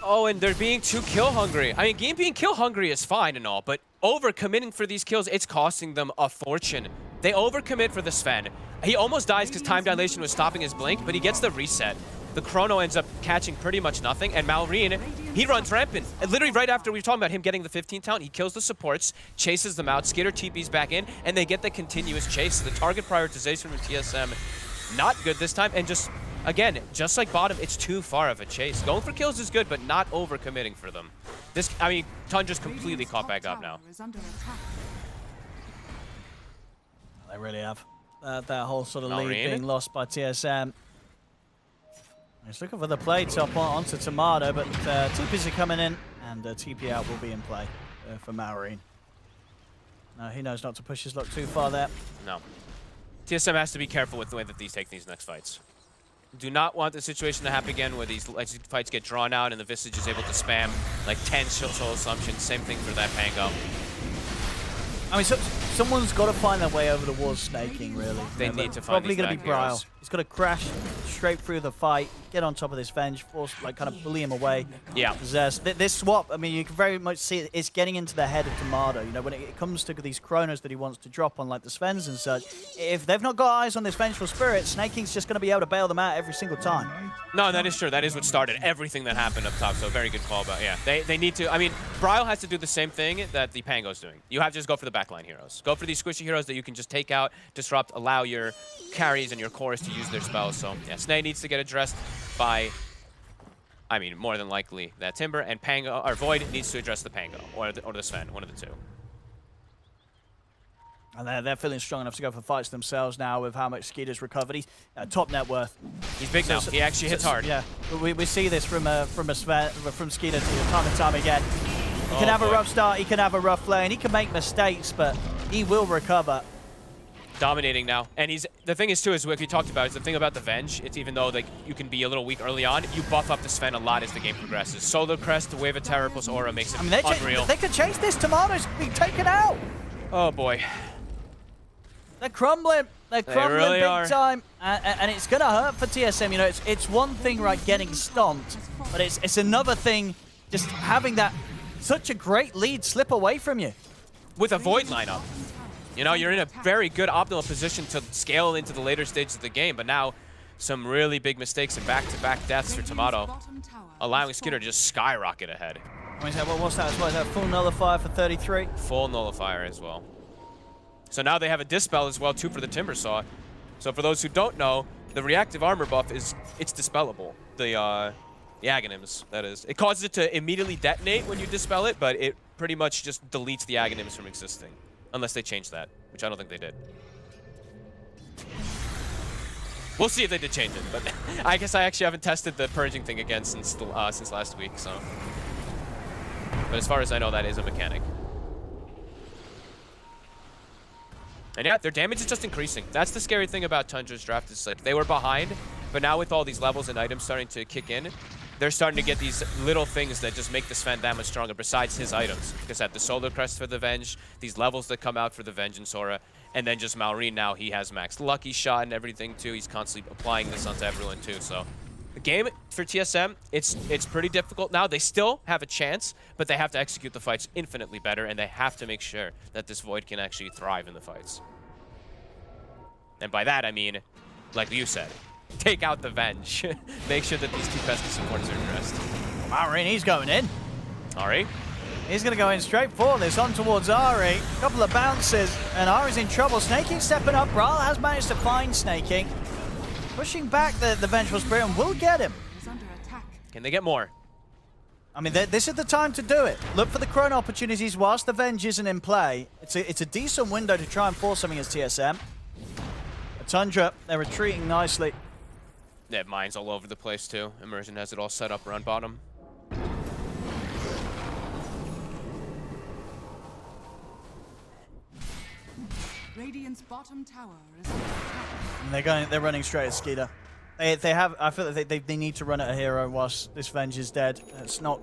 Oh, and they're being too kill hungry. I mean, being kill hungry is fine and all, but over-committing for these kills, it's costing them a fortune. They overcommit for the Sven. He almost dies because time dilation was stopping his blink, but he gets the reset. The Chrono ends up catching pretty much nothing, and Malrine, he runs rampant. And literally right after we were talking about him getting the 15 talent, he kills the supports, chases them out, Skitter TPs back in, and they get the continuous chase. The target prioritization from TSM, not good this time, and just, again, just like bottom, it's too far of a chase. Going for kills is good, but not over-committing for them. This, I mean, Tundra's completely caught back up now. They really have. That whole sort of lead being lost by TSM. He's looking for the play top onto Tomato, but TPs are coming in, and TP out will be in play for Maureen. No, he knows not to push his luck too far there. No. TSM has to be careful with the way that these take these next fights. Do not want the situation to happen again where these fights get drawn out and the Visage is able to spam like 10 soul assumptions. Same thing for that Pango. I mean, someone's got to find their way over the walls Snaking, really. They need to find probably going to be Bryle. He's got to crash straight through the fight, get on top of this Venge, force, like, kind of bully him away. Yeah. This swap, I mean, you can very much see it's getting into the head of Tomato. You know, when it comes to these chronos that he wants to drop on, like the Svens and such, if they've not got eyes on this Vengeful Spirit, Snake King's just going to be able to bail them out every single time. No, that is true. That is what started everything that happened up top, so very good call. But yeah, they need to, I mean, Bryle has to do the same thing that the Pango's doing. You have to just go for the backline heroes. Go for these squishy heroes that you can just take out, disrupt, allow your carries and your cores to use their spells. So yeah, Snake needs to get addressed by, I mean, more than likely that Timber, and Pango, or Void needs to address the Pango or the Sven, one of the two. And they're feeling strong enough to go for fights themselves now with how much Skeeter's recovered. He's top net worth. He's big now. He actually hits hard. Yeah, we see this from Skeeter time and time again. He can have a rough start, he can have a rough lane, he can make mistakes, but he will recover. Dominating now, and the thing is too is what we talked about is the thing about the Venge. It's even though like you can be a little weak early on, you buff up the Sven a lot as the game progresses. Solar Crest, the Wave of Terror plus Aura makes it unreal. They could chase this. Tomato's being taken out. Oh boy, they're crumbling. They're crumbling really big time, and it's gonna hurt for TSM. You know, it's one thing, right, getting stomped, but it's another thing just having that such a great lead slip away from you with a Void lineup. You know, you're in a very good optimal position to scale into the later stages of the game, but now some really big mistakes and back-to-back deaths for Tomato, allowing Skitter to just skyrocket ahead. What's that? Is that full nullifier for 33? Full nullifier as well. So now they have a Dispel as well, too, for the Timber Saw. So for those who don't know, the reactive armor buff it's dispellable. The Aghanims, that is. It causes it to immediately detonate when you dispel it, but it pretty much just deletes the Aghanims from existing. Unless they changed that, which I don't think they did. We'll see if they did change it, but I guess I actually haven't tested the purging thing again since last week, so. But as far as I know, that is a mechanic. And yeah, their damage is just increasing. That's the scary thing about Tundra's draft is like they were behind, but now with all these levels and items starting to kick in, they're starting to get these little things that just make the Sven that much stronger besides his items. Like I said, the Solar Crest for the Venge, these levels that come out for the Venge and Sora, and then just Malrine now, he has max Lucky Shot and everything too. He's constantly applying this onto everyone too. So the game for TSM, it's pretty difficult now. They still have a chance, but they have to execute the fights infinitely better, and they have to make sure that this Void can actually thrive in the fights. And by that, I mean, like you said, take out the Venge. Make sure that these two pesky supporters are addressed. Malrine, he's going in. Ari? He's going to go in straight for this, on towards Ari. A couple of bounces, and Ari's in trouble. Snake King stepping up. Bryle has managed to find Snake King. Pushing back the Vengeful Spirit, and will get him. Can they get more? I mean, this is the time to do it. Look for the chrono opportunities whilst the Venge isn't in play. It's a decent window to try and force something as TSM. Tundra, they're retreating nicely. They have mines all over the place too. Immersion has it all set up around bottom. Radiant's bottom tower is And they're running straight at Skeeter. I feel like they need to run at a hero whilst this Venge is dead. It's not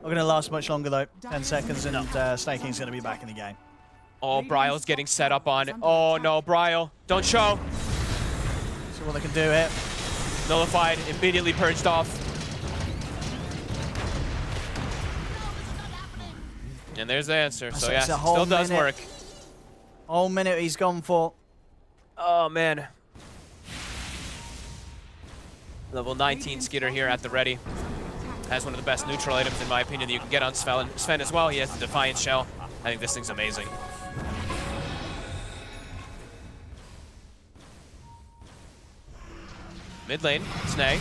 going to last much longer though. 10 seconds and Snake King's going to be back in the game. Oh, Bryle's getting set up on. Oh no, Bryle, don't show. See what they can do here. Nullified, immediately purged off. And there's the answer. So yeah, still does work. Whole minute he's gone for. Oh man. Level 19 Skitter here at the ready. Has one of the best neutral items in my opinion that you can get on Sven as well. He has the Defiant Shell. I think this thing's amazing. Mid lane, Snake.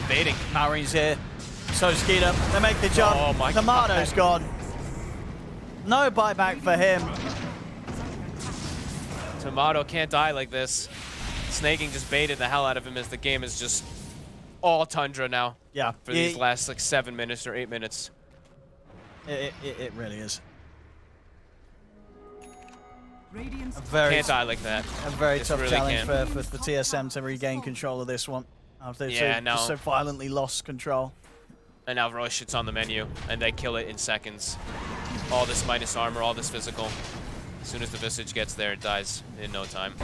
Baiting. Malrine's here. So Skeeter, they make the jump. Oh my Tomato's God. gone. No buyback for him. Tomato can't die like this. Snaking just baited the hell out of him as the game is just all Tundra now. Yeah. For these last like 7 minutes or 8 minutes. It really is. Can't die like that. A very tough really challenge for TSM to regain control of this one. After they so violently lost control. And now Roche, it's on the menu, and they kill it in seconds. All this minus armor, all this physical. As soon as the Visage gets there, it dies in no time.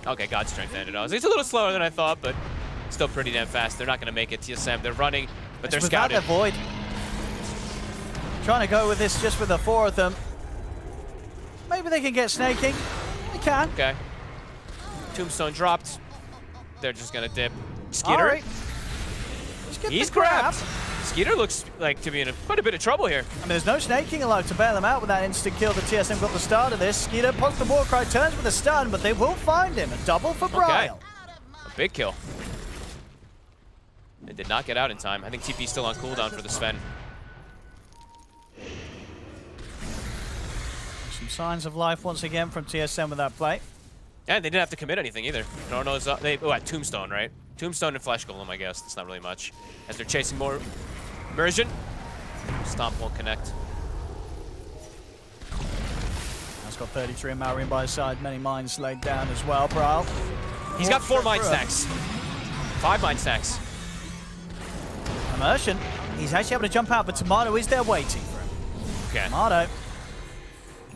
Okay, God Strength ended us. It's a little slower than I thought, but still pretty damn fast. They're not going to make it. TSM, they're running, but they're without scouting. their void. Trying to go with this just with the 4 of them. Maybe they can get snaking. They can. Okay. Tombstone dropped. They're just going to dip. Skeeter. Right. He's grabbed. Skeeter looks like to be in quite a bit of trouble here. I mean, there's no snaking allowed to bail them out with that instant kill that TSM got the start of this. Skeeter pops the Warcry, turns with a stun, but they will find him. A double for Bryle. A big kill. It did not get out in time. I think TP's still on cooldown for the Sven. Some signs of life once again from TSM with that play. And they didn't have to commit anything either. Chrono's up. They at Tombstone, right? Tombstone and Flesh Golem, I guess. That's not really much. As they're chasing more immersion. Stomp won't connect. That's got 33 and Maureen by his side. Many mines laid down as well. Bryle. He's got 4 mine stacks. 5 mine stacks. Immersion. He's actually able to jump out, but Tomato is there waiting for him. Okay. Tomato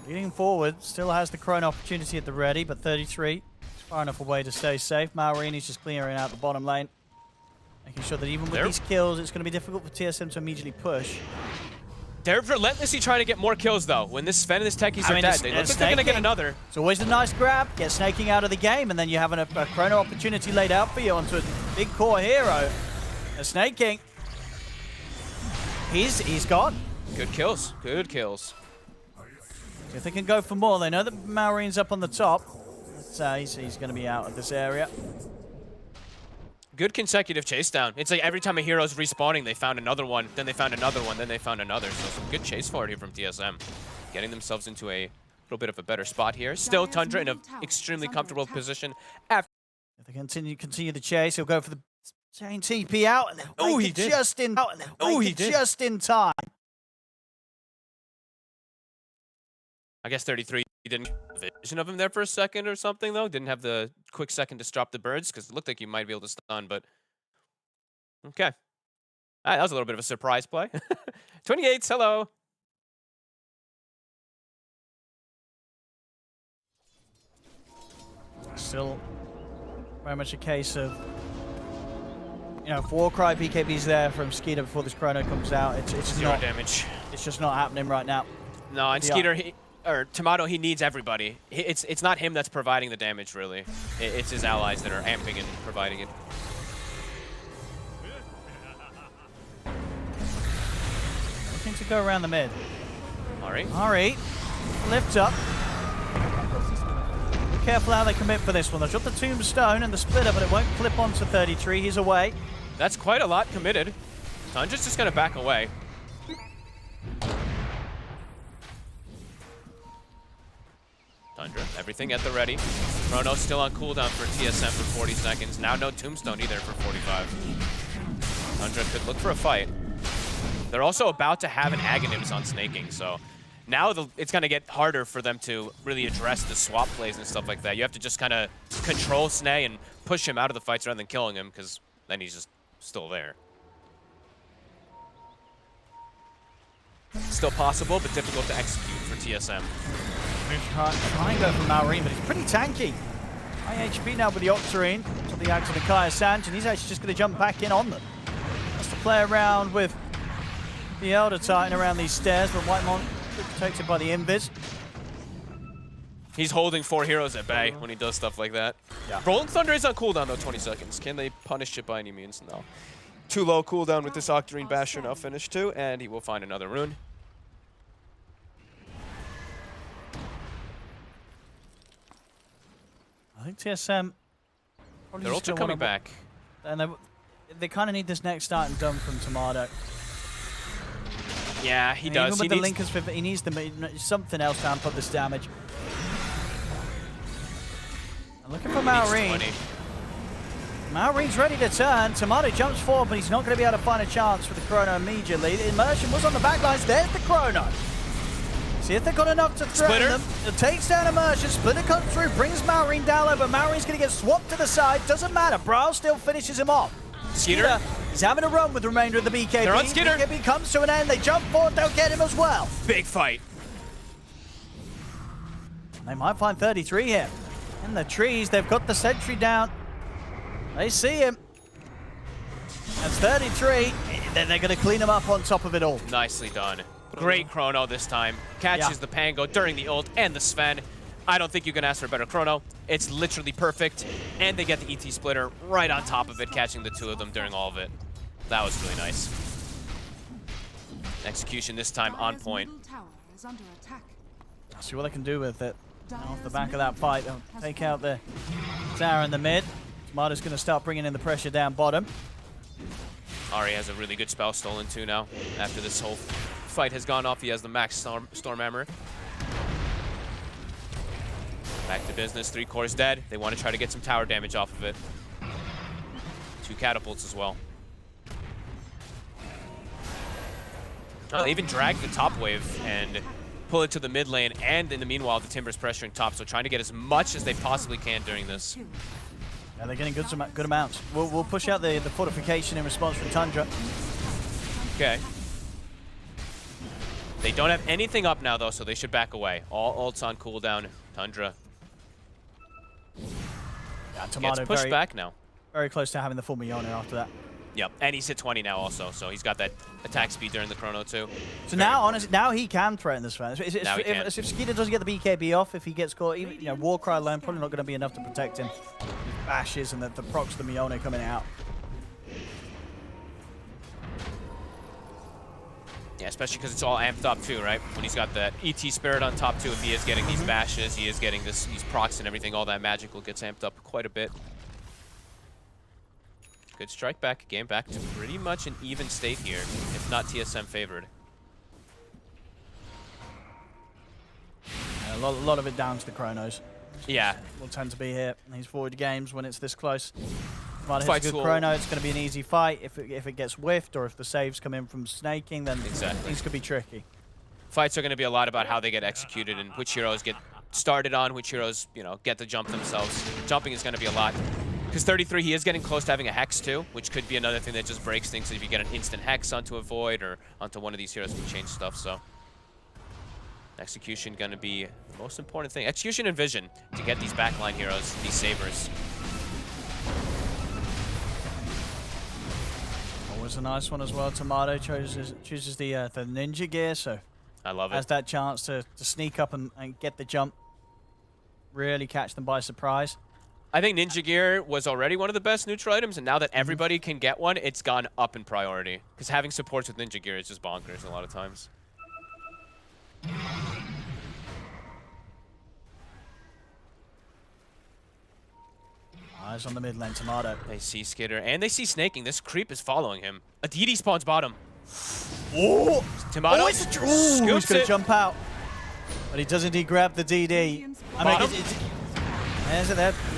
leading forward. Still has the Chrono opportunity at the ready, but 33 is far enough away to stay safe. Maureen is just clearing out the bottom lane. Making sure that even with these kills, it's going to be difficult for TSM to immediately push. They're relentlessly trying to get more kills, though. When this Sven and this techies are dead, they look like they're going to get another. It's always a nice grab. Get snaking out of the game, and then you have a Chrono opportunity laid out for you onto a big core hero. A snaking. He's got. Good kills. Good kills. If they can go for more, they know that Maureen's up on the top. He's going to be out of this area. Good consecutive chase down. It's like every time a hero's respawning, they found another one, then they found another one, then they found another. So some good chase forward here from TSM. Getting themselves into a little bit of a better spot here. Still Tundra in an extremely comfortable position. If they continue the chase, he'll go for the chain TP out. And oh, he did. Just in. Oh, he did. Just in time. I guess 33 didn't have vision of him there for a second or something, though. Didn't have the quick second to stop the birds because it looked like you might be able to stun, but okay. All right, that was a little bit of a surprise play. 28s, hello. Still very much a case of, you know, if Warcry BKB's there from Skeeter before this Chrono comes out, it's Zero not damage. It's just not happening right now. No, and Skeeter, or Tomato, he needs everybody. It's not him that's providing the damage, really. It's his allies that are amping and providing it. Looking to go around the mid. Ari, lift up. Be careful how they commit for this one. They'll drop the Tombstone and the Splitter, but it won't clip onto 33. He's away. That's quite a lot committed. Tundra's just going to back away. Tundra, everything at the ready. Chrono still on cooldown for TSM for 40 seconds. Now no Tombstone either for 45. Tundra could look for a fight. They're also about to have an Aghanims on snaking, so now it's going to get harder for them to really address the swap plays and stuff like that. You have to just kind of control Snay and push him out of the fights rather than killing him, because then he's just still there. Still possible, but difficult to execute for TSM. Trying to go for Maureen, but he's pretty tanky. High HP now with the Octarine. To the axe of the Kaya Sanj, and he's actually just going to jump back in on them. Has to play around with the Elder Titan around these stairs, but Whitemon protected by the Invis. He's holding 4 heroes at bay when he does stuff like that. Yeah. Rolling Thunder is on cooldown, though, 20 seconds. Can they punish it by any means? No. Too low cooldown with this Octarine Basher now finished too, and he will find another rune. I think TSM... They're also coming back. And they kind of need this next starting done from Tomato. Yeah, he does. Even with the Linkers, he needs something else to amp up this damage. I'm looking for Maureen. Maureen's ready to turn. Tomato jumps forward, but he's not going to be able to find a chance for the Chrono immediately. The Immersion was on the back lines. There's the Chrono. See if they've got enough to threaten them. It takes down Immersion. Splitter comes through, brings Maureen down low, but Maureen's going to get swapped to the side. Doesn't matter. Bryle still finishes him off. Skeeter. He's having a run with the remainder of the BKB. They're on Skeeter. BKB comes to an end. They jump forward. They'll get him as well. Big fight. They might find 33 here. In the trees, they've got the sentry down. They see him. That's 33. They're going to clean him up on top of it all. Nicely done. Great chrono this time. Catches the Pango during the ult and the Sven. I don't think you can ask for a better chrono. It's literally perfect. And they get the ET splitter right on top of it, catching the two of them during all of it. That was really nice. Execution this time on point. I'll see what they can do with it. Off the back of that fight, they'll take out the tower in the mid. Tomato's going to start bringing in the pressure down bottom. Ari has a really good spell stolen too now. After this whole fight has gone off, he has the max Storm Hammer. Back to business, 3 cores dead. They want to try to get some tower damage off of it. 2 catapults as well. Oh, they even drag the top wave and pull it to the mid lane, and in the meanwhile, the Timber's pressuring top, so trying to get as much as they possibly can during this. Yeah, they're getting good amounts. We'll push out the fortification in response from Tundra. Okay. They don't have anything up now, though, so they should back away. All ults on cooldown. Tundra yeah, Tomato gets pushed back now. Very close to having the full Miona after that. Yep, and he's hit 20 now also, so he's got that attack speed during the chrono too. So now, honestly, now he can threaten this fan. Now he can. If Skeeter doesn't get the BKB off, if he gets caught, even, you know, Warcry alone probably not going to be enough to protect him. Bashes and the procs of the Miona coming out. Yeah, especially because it's all amped up too, right? When he's got that ET Spirit on top too, if he is getting these bashes, he is getting these procs and everything, all that magical gets amped up quite a bit. Good strike back, game back to pretty much an even state here, if not TSM favored. A lot of it down to the chronos. Yeah. Will tend to be here in these forward games when it's this close. If hits a good chrono, it's going to be an easy fight. If it gets whiffed or if the saves come in from snaking, then things could be tricky. Fights are going to be a lot about how they get executed and which heroes get started on, which heroes, you know, get the jump themselves. Jumping is going to be a lot. Because 33, he is getting close to having a Hex too, which could be another thing that just breaks things. If you get an instant Hex onto a Void or onto one of these heroes, can change stuff. So execution going to be the most important thing. Execution and vision to get these backline heroes, these sabers. Always a nice one as well. Tomato chooses the ninja gear, so I love it. Has that chance to sneak up and get the jump, really catch them by surprise. I think Ninja Gear was already one of the best neutral items, and now that everybody can get one, it's gone up in priority. Because having supports with Ninja Gear is just bonkers a lot of times. Eyes on the mid lane, Tomato. They see Skitter, and they see Snaking. This creep is following him. A DD spawns bottom. Oh! Tomato he's scoops going to it. jump out. But he does indeed grab the DD. I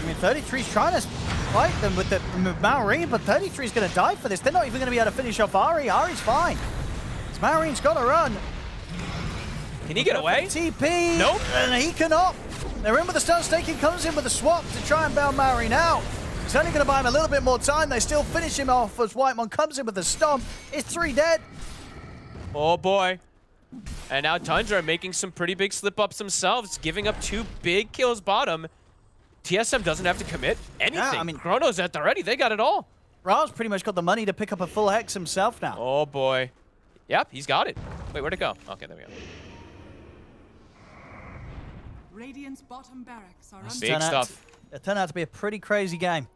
mean, 33's trying to fight them with the Maureen, but 33's going to die for this. They're not even going to be able to finish off Ari. Ari's fine. Maureen's got to run. Can he get away? TP. Nope. And he cannot. They're in with the stun. Staking comes in with a swap to try and bail Maureen out. It's only going to buy him a little bit more time. They still finish him off as Whitemon comes in with a stomp. It's 3 dead. Oh boy. And now Tundra making some pretty big slip-ups themselves, giving up 2 big kills bottom. TSM doesn't have to commit anything. Yeah, I mean, Chrono's at the ready. They got it all. Ra's pretty much got the money to pick up a full Hex himself now. Oh, boy. Yep, he's got it. Wait, where'd it go? Okay, there we go. Radiant's bottom barracks are big stuff. It turned out to be a pretty crazy game.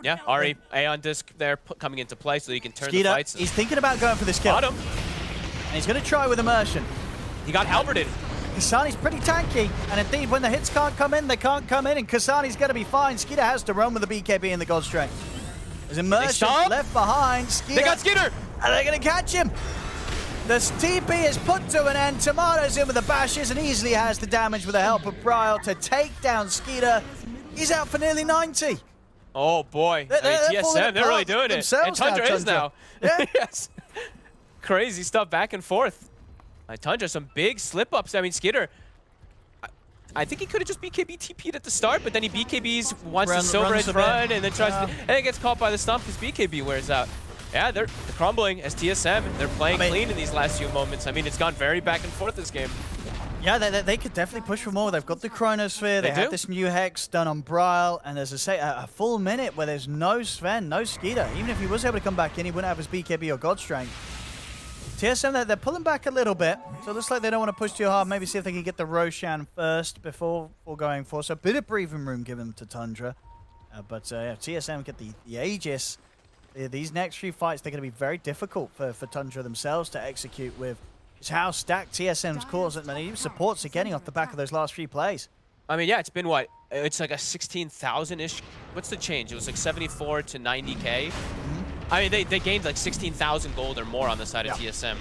Yeah, Ari, Aeon Disc there coming into play so he can turn Skeeter, the fights. He's thinking about going for this kill. Got him. And he's going to try with Immersion. He got halberded. Kasani's pretty tanky, and indeed, when the hits can't come in, they can't come in, and Kasani's going to be fine. Skeeter has to run with the BKB and the God Strength. There's Immersion left behind. Skeeter, they got Skeeter! Are they going to catch him? The TP is put to an end. Tomato's in with the bashes and easily has the damage with the help of Brile to take down Skeeter. He's out for nearly 90. Oh, boy. TSM, they're really doing it. And Tundra is now. Yeah. Yes. Crazy stuff back and forth. Tundra, some big slip-ups. I mean, Skitter, I think he could have just BKB TP'd at the start, but then he BKBs, wants to Silver Edge run, and then tries to, and then gets caught by the stomp because BKB wears out. Yeah, they're crumbling as TSM. They're playing clean in these last few moments. I mean, it's gone very back and forth this game. Yeah, they could definitely push for more. They've got the Chronosphere, they have this new Hex done on Bryle, and as I say, a full minute where there's no Sven, no Skeeter. Even if he was able to come back in, he wouldn't have his BKB or God Strength. TSM, they're pulling back a little bit, so it looks like they don't want to push too hard. Maybe see if they can get the Roshan first before going for. So a bit of breathing room given to Tundra. But yeah, TSM get the Aegis. These next few fights, they're going to be very difficult for Tundra themselves to execute with. It's how stacked TSM's cores and many supports are getting off the back of those last few plays. I mean, yeah, it's been what? It's like a 16,000-ish. What's the change? It was like 74 to 90K. I mean, they gained like 16,000 gold or more on the side of TSM,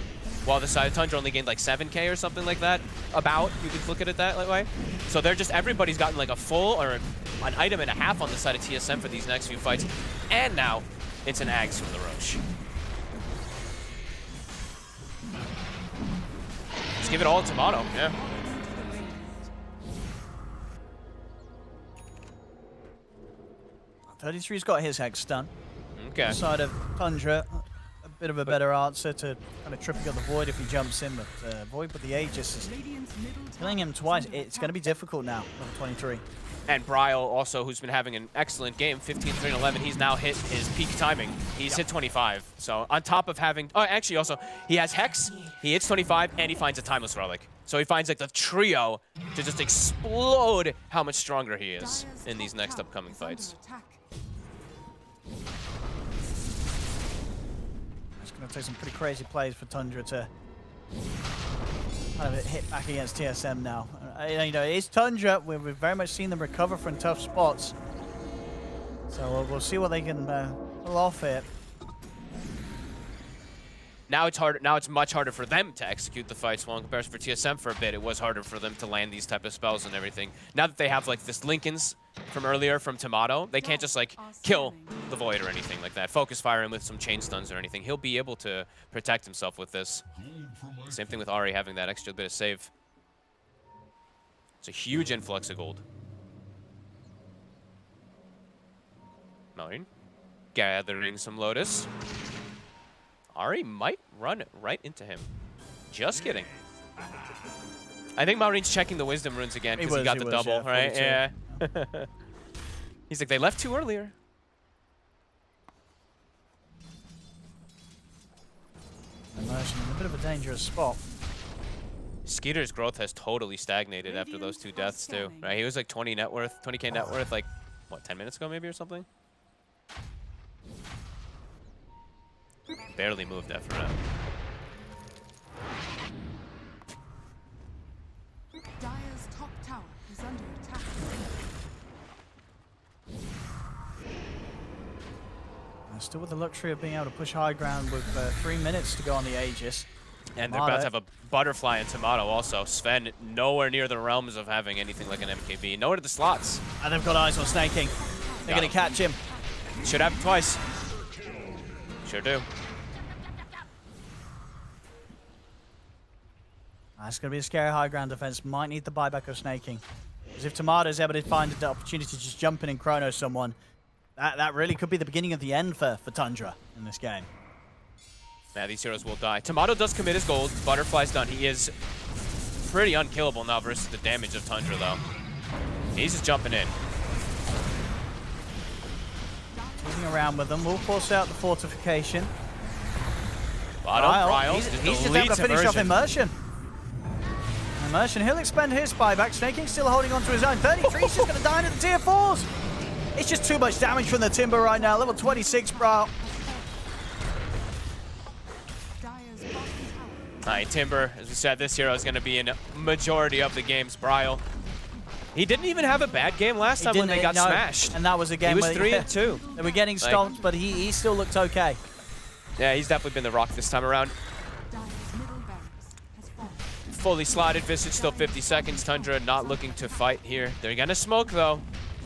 while the side of Tundra only gained like 7K or something like that. About, you can look at it that way. So they're just, everybody's gotten like a full or an item and a half on the side of TSM for these next few fights. And now it's an Ags from the Roche. Let's give it all to Tomato, yeah. $33's got his Hex stun. Okay. On the side of Tundra, a bit of a better answer to kind of tripping up the Void if he jumps in, but Void with the Aegis is killing him twice. It's going to be difficult now, level 23. And Bryle also, who's been having an excellent game, 15, 3, and 11. He's now hit his peak timing. He's hit 25. So on top of having, oh, actually also, he has Hex, he hits 25, and he finds a Timeless Relic. So he finds like the trio to just explode how much stronger he is in these next upcoming fights. It's going to take some pretty crazy plays for Tundra to kind of hit back against TSM now. You know, it's Tundra. We've very much seen them recover from tough spots. So we'll see what they can pull off here. Now it's harder. Now it's much harder for them to execute the fights. Well, in comparison for TSM for a bit, it was harder for them to land these type of spells and everything. Now that they have like this Lincoln's from earlier from Tomato, they can't just like kill the Void or anything like that. Focus fire him with some chain stuns or anything. He'll be able to protect himself with this. Same thing with Ari having that extra bit of save. It's a huge influx of gold. Marine gathering some Lotus. Ari might run right into him. Just kidding. I think Maureen's checking the Wisdom runes again because he got the double, right? Yeah. He's like, they left 2 earlier. Immersion in a bit of a dangerous spot. Skeeter's growth has totally stagnated after those 2 deaths too, right? He was like 20 net worth, 20k net worth, like, what, 10 minutes ago maybe or something? Barely moved after that. Dire's top tower is under attack. Still with the luxury of being able to push high ground with 3 minutes to go on the Aegis. And they're about to have a Butterfly and Tomato also. Sven nowhere near the realms of having anything like an MKB. Nowhere to the slots. And they've got eyes on Snaking. They're going to catch him. Should happen twice. Sure do. That's going to be a scary high ground defense. Might need the buyback of Snaking. Because if Tomato's able to find the opportunity to just jump in and chrono someone, that really could be the beginning of the end for Tundra in this game. Yeah, these heroes will die. Tomato does commit his gold. Butterfly's done. He is pretty unkillable now versus the damage of Tundra, though. He's just jumping in. Moving around with them. We'll force out the fortification. Bryle. He's just able to finish off Immersion. Immersion, he'll expend his buyback. Snaking still holding on to his own. 33, he's just going to die into the tier 4s. It's just too much damage from the Timber right now. Level 26, Bryle. Alright, Timber, as we said, this hero is going to be in a majority of the games. Bryle. He didn't even have a bad game last time when they got smashed. And that was a game where he was 3-2. They were getting stomped, but he still looked okay. Yeah, he's definitely been the rock this time around. Fully slotted, Visage still 50 seconds. Tundra not looking to fight here. They're going to smoke, though.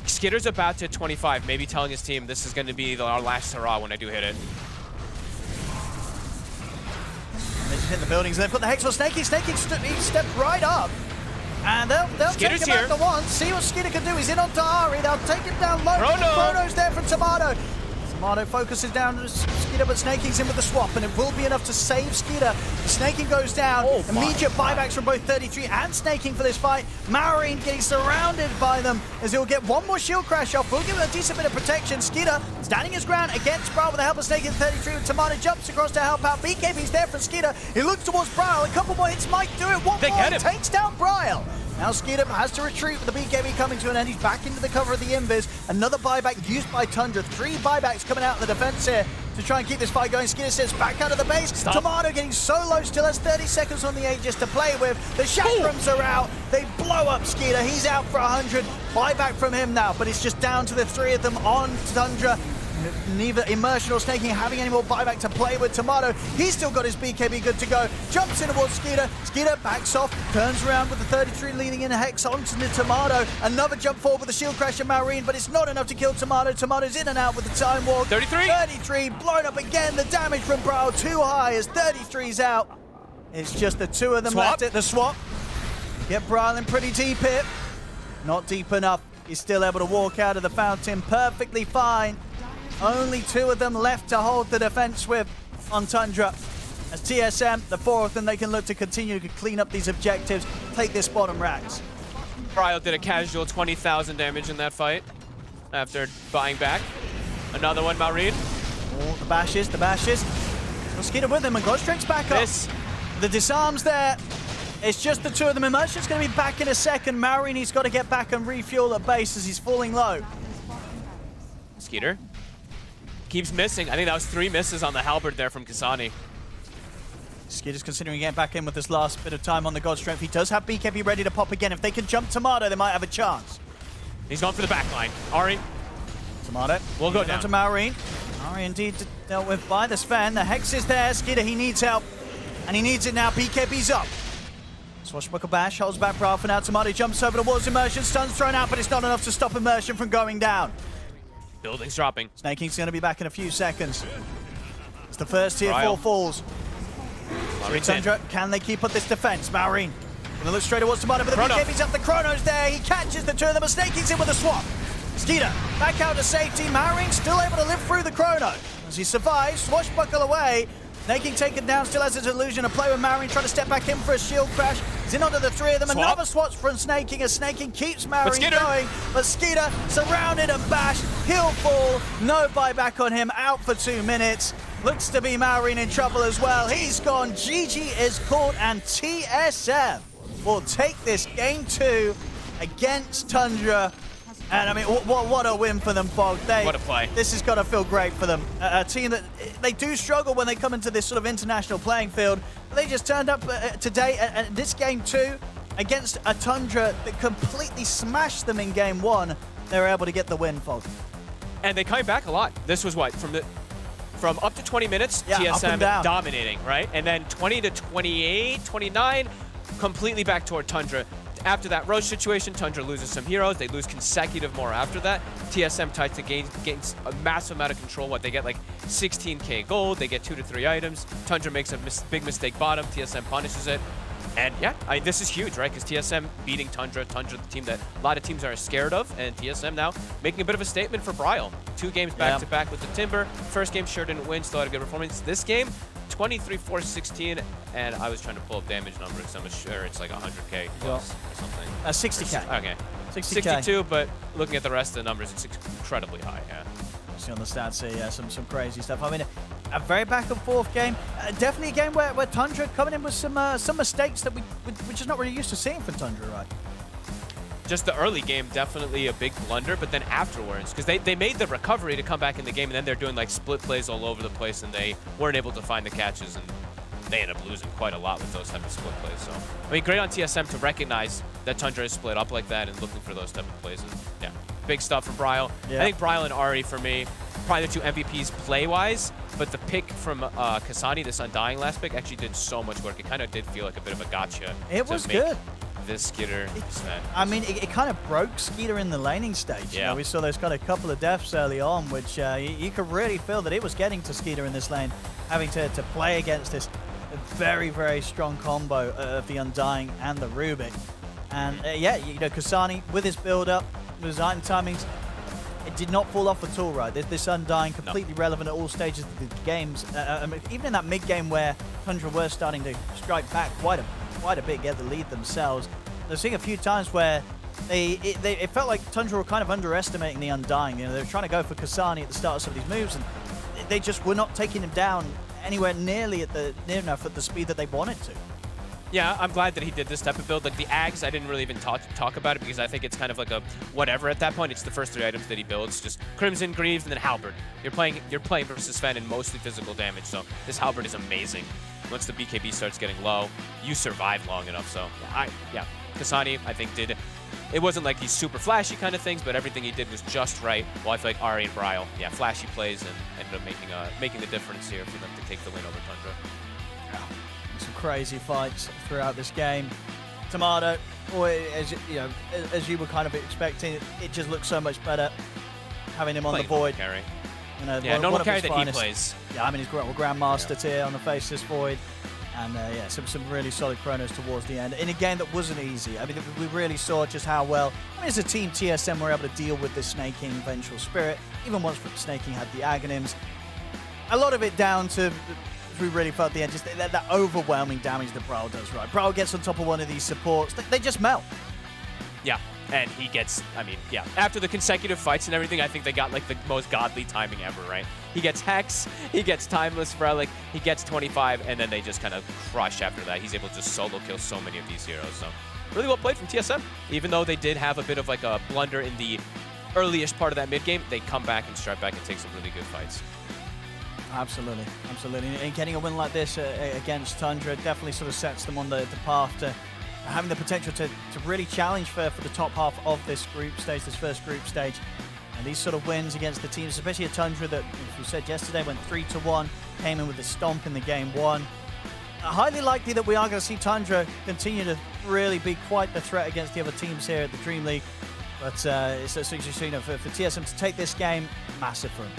Skitter's about to 25, maybe telling his team this is going to be our last hurrah when I do hit it. They just hit the buildings. They've got the Hex for Snaking. Snaking stepped right up. And they'll take him out the one. See what Skitter can do. He's in on Ari. They'll take him down low. Chrono's there from Tomato. Tomato focuses down Skeeter, but Snaking's in with the swap, and it will be enough to save Skeeter. Snaking goes down. Immediate buybacks from both 33 and Snaking for this fight. Marine getting surrounded by them as he'll get one more shield crash off. We'll give him a decent bit of protection. Skeeter standing his ground against Brawl with the help of Snaking 33. Tomato jumps across to help out. BKB's there for Skeeter. He looks towards Brawl. A couple more hits might do it. One more takes down Brawl. Now Skeeter has to retreat with the BKB coming to an end. He's back into the cover of the Invis. Another buyback used by Tundra. 3 buybacks coming out in the defense here to try and keep this fight going. Skeeter sits back out of the base. Tomato getting so low, still has 30 seconds on the Aegis to play with. The chakrams are out. They blow up Skeeter. He's out for 100. Buyback from him now, but it's just down to the 3 of them on Tundra. Neither Immersion or Snaking having any more buyback to play with. Tomato, he's still got his BKB good to go. Jumps in towards Skeeter. Skeeter backs off, turns around with the 33 leading in a Hex onto the Tomato. Another jump forward with the shield crash of Marine, but it's not enough to kill Tomato. Tomato's in and out with the time walk. 33 blown up again. The damage from Brawl too high as 33's out. It's just the 2 of them left at the swap. Get Brawl in pretty deep here. Not deep enough. He's still able to walk out of the fountain perfectly fine. Only 2 of them left to hold the defense with on Tundra. As TSM, the 4 of them, they can look to continue to clean up these objectives, take this bottom racks. Bryle did a casual 20,000 damage in that fight after buying back. Another one, Marine. Oh, the bashes. Well, Skeeter with him, and Godstrength's back up. The disarm's there. It's just the 2 of them. Immersion's going to be back in a second. Marine, he's got to get back and refuel at base as he's falling low. Skeeter keeps missing. I think that was 3 misses on the halberd there from Kasani. Skeeter's considering getting back in with this last bit of time on the God Strength. He does have BKB ready to pop again. If they can jump Tomato, they might have a chance. He's gone for the back line. Ari. Tomato. We'll go down to Marine. Ari indeed dealt with by the Sven. The Hex is there. Skeeter, he needs help. And he needs it now. BKB's up. Swashbuckle Bash holds back Brawl for now. Tomato jumps over towards Immersion. Stun's thrown out, but it's not enough to stop Immersion from going down. Building's dropping. Snaking's going to be back in a few seconds. It's the first tier 4 falls. Tundra, can they keep up this defense? Marine. Gonna look straight towards Tomato, but the BKB's up. The Chrono's there. He catches the 2 of them. Snaking's in with a swap. Skeeter back out to safety. Marine still able to live through the Chrono. As he survives, Swashbuckle away. Snaking taken down, still has his illusion to play with Marine, trying to step back in for a shield crash. He's in onto the 3 of them. Swap. Another swat's from Snaking as Snaking keeps Marine going. But Skeeter surrounded and bashed. He'll fall. No buyback on him. Out for 2 minutes. Looks to be Marine in trouble as well. He's gone. GG is caught, and TSM will take this game 2 against Tundra. And I mean, what a win for them, Fog. What a play. This has got to feel great for them. A team that, they do struggle when they come into this sort of international playing field. They just turned up today, and this game 2 against a Tundra that completely smashed them in game 1. They were able to get the win, Fog. And they came back a lot. This was what, from up to 20 minutes, TSM dominating, right? And then 20 to 28, 29, completely back toward Tundra. After that Roche situation, Tundra loses some heroes. They lose consecutive more after that. TSM tries to gains a massive amount of control. What, they get like 16k gold. They get 2 to 3 items. Tundra makes a big mistake bottom. TSM punishes it. And yeah, this is huge, right? Because TSM beating Tundra, the team that a lot of teams are scared of, and TSM now making a bit of a statement for Bryle. 2 games back-to-back with the Timber. First game sure didn't win, still had a good performance. This game, 23-4-16, and I was trying to pull up damage numbers because I'm sure it's like 100k plus or something. 60k. Okay. 60K. 62, but looking at the rest of the numbers, it's incredibly high, yeah. See on the stats here, yeah, some crazy stuff. I mean, a very back and forth game. Definitely a game where Tundra coming in with some mistakes that we're just not really used to seeing from Tundra, right? Just the early game, definitely a big blunder, but then afterwards, because they made the recovery to come back in the game, and then they're doing like split plays all over the place, and they weren't able to find the catches, and they ended up losing quite a lot with those type of split plays. So, I mean, great on TSM to recognize that Tundra is split up like that and looking for those type of plays. And yeah, big stuff from Bryle. Yeah. I think Bryle and Ari, for me, probably the 2 MVPs play-wise, but the pick from Kasani, this Undying last pick, actually did so much work. It kind of did feel like a bit of a gotcha. It was good. This Skeeter. I mean, it kind of broke Skeeter in the laning stage. Yeah. You know, we saw those kind of couple of deaths early on, which you could really feel that it was getting to Skeeter in this lane, having to play against this very, very strong combo of the Undying and the Rubik. And yeah, you know, Kasani with his build-up, with his item timings, it did not fall off at all, right? This Undying, completely relevant at all stages of the games. Even in that mid-game where Tundra were starting to strike back quite a bit, get the lead themselves. They're seeing a few times where it felt like Tundra were kind of underestimating the Undying. You know, they were trying to go for Kasani at the start of some of these moves, and they just were not taking him down anywhere near enough at the speed that they wanted to. Yeah, I'm glad that he did this type of build. Like the Ags, I didn't really even talk about it because I think it's kind of like a whatever at that point. It's the first 3 items that he builds, just Crimson, Greaves, and then Halberd. You're playing versus Sven in mostly physical damage, so this Halberd is amazing. Once the BKB starts getting low, you survive long enough. So yeah, Kasani I think did. It wasn't like these super flashy kind of things, but everything he did was just right. While I feel like Ari and Bryle, yeah, flashy plays and ended up making the difference here for them to take the win over Tundra. Some crazy fights throughout this game. Tomato, as you were kind of expecting, it just looks so much better having him on the Void. Carry. You know, yeah, normal carry that finest. he plays. Yeah, I mean, he's Grandmaster tier on the Faceless Void. And yeah, some really solid chronos towards the end. In a game that wasn't easy. I mean, we really saw just how well, as a team, TSM were able to deal with the Snaking Vengeful Spirit, even once Snaking had the Aghanims. A lot of it down to, we really felt the end, just that overwhelming damage that Bryle does, right? Bryle gets on top of one of these supports, they just melt. Yeah, and he gets, I mean, yeah, after the consecutive fights and everything, I think they got like the most godly timing ever, right? He gets Hex, he gets Timeless Relic, he gets 25, and then they just kind of crush after that. He's able to just solo kill so many of these heroes, so really well played from TSM. Even though they did have a bit of like a blunder in the earliest part of that mid game, they come back and strike back and take some really good fights. Absolutely, absolutely. And getting a win like this against Tundra definitely sort of sets them on the path to having the potential to really challenge for the top half of this group stage, this first group stage. And these sort of wins against the teams, especially a Tundra that, as we said yesterday, went 3-1, came in with a stomp in the game 1. Highly likely that we are going to see Tundra continue to really be quite the threat against the other teams here at the Dream League. But it's for TSM to take this game, massive for them.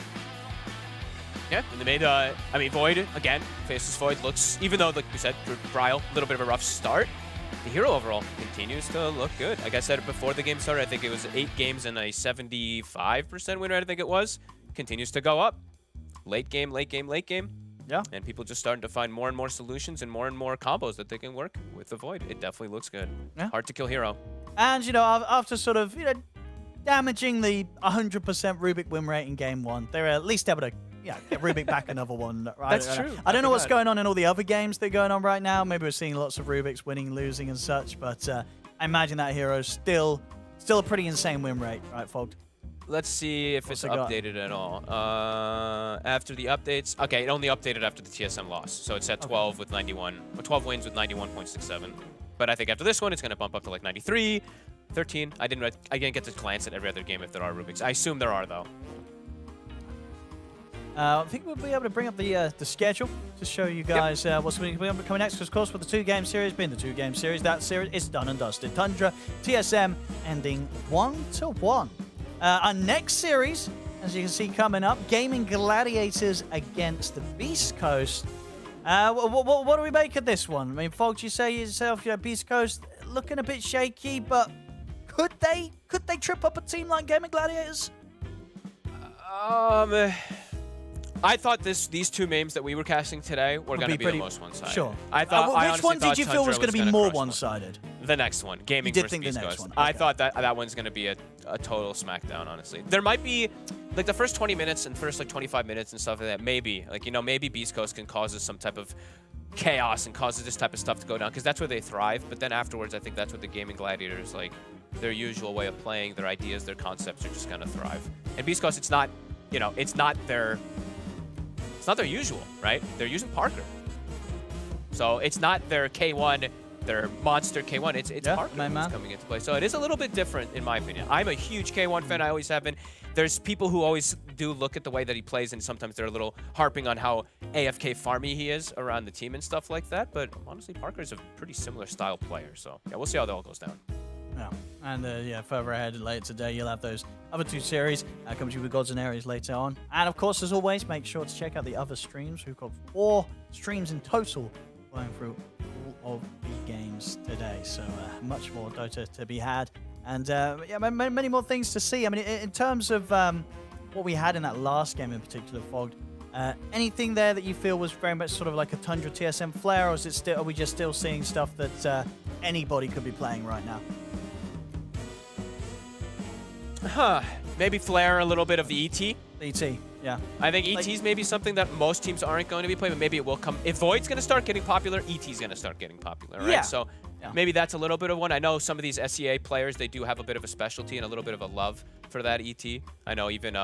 Yeah, and they made, I mean, Void, again, Faceless Void looks, even though, like we said, for Bryle, a little bit of a rough start, the hero overall continues to look good. Like I said before the game started, I think it was 8 games and a 75% win rate, I think it was. Continues to go up. Late game, late game, late game. Yeah. And people just starting to find more and more solutions and more combos that they can work with the Void. It definitely looks good. Yeah. Hard to kill hero. And, after sort of, damaging the 100% Rubik win rate in game 1, they're at least able to get Rubik back another one. That's true. I don't know what's going on in all the other games that are going on right now. Maybe we're seeing lots of Rubiks winning, losing and such, but I imagine that hero's still a pretty insane win rate, right, Fogged? Let's see if it's updated at all. After the updates, okay, it only updated after the TSM loss, so it's at 12 with 91, or 12 wins with 91.67. But I think after this one, it's going to bump up to like 93, 13. I didn't get to glance at every other game if there are Rubiks. I assume there are though. I think we'll be able to bring up the schedule to show you guys what's coming next. Because, of course, with the 2-game series being the 2-game series, that series is done and dusted. Tundra, TSM ending 1-1. Our next series, as you can see coming up, Gaming Gladiators against the Beastcoast. What do we make of this one? I mean, Fogs, you say yourself, Beastcoast looking a bit shaky, but could they trip up a team like Gaming Gladiators? I thought these 2 names that we were casting today were going to be the most one-sided. Sure. Which one did you feel was going to be more one-sided? The next one, Gaming versus Beastcoast. Okay. I thought that one's going to be a total smackdown, honestly. There might be, like, the first 20 minutes and first, like, 25 minutes and stuff like that, maybe. Like, maybe Beastcoast can cause us some type of chaos and causes this type of stuff to go down, because that's where they thrive. But then afterwards, I think that's what the Gaming Gladiators, like, their usual way of playing, their ideas, their concepts are just going to thrive. And Beastcoast, it's not, it's not their usual, right? They're using Parker. So it's not their K1, their monster K1. It's Parker that's coming into play. So it is a little bit different, in my opinion. I'm a huge K1 fan. I always have been. There's people who always do look at the way that he plays, and sometimes they're a little harping on how AFK farmy he is around the team and stuff like that. But honestly, Parker's a pretty similar style player. So yeah, we'll see how that all goes down. Yeah, and further ahead later today, you'll have those other 2 series coming to you with Gods and Areas later on. And of course, as always, make sure to check out the other streams. We've got 4 streams in total going through all of the games today. So much more Dota to be had And yeah, many more things to see. I mean, in terms of what we had in that last game in particular, Fogged, anything there that you feel was very much sort of like a Tundra TSM flair, or is it still, are we just still seeing stuff that anybody could be playing right now? Maybe flair, a little bit of the ET. ET, yeah. I think ET's maybe something that most teams aren't going to be playing, but maybe it will come. If Void's going to start getting popular, ET's going to start getting popular, right? Yeah. So maybe that's a little bit of one. I know some of these SEA players, they do have a bit of a specialty and a little bit of a love for that ET. I know even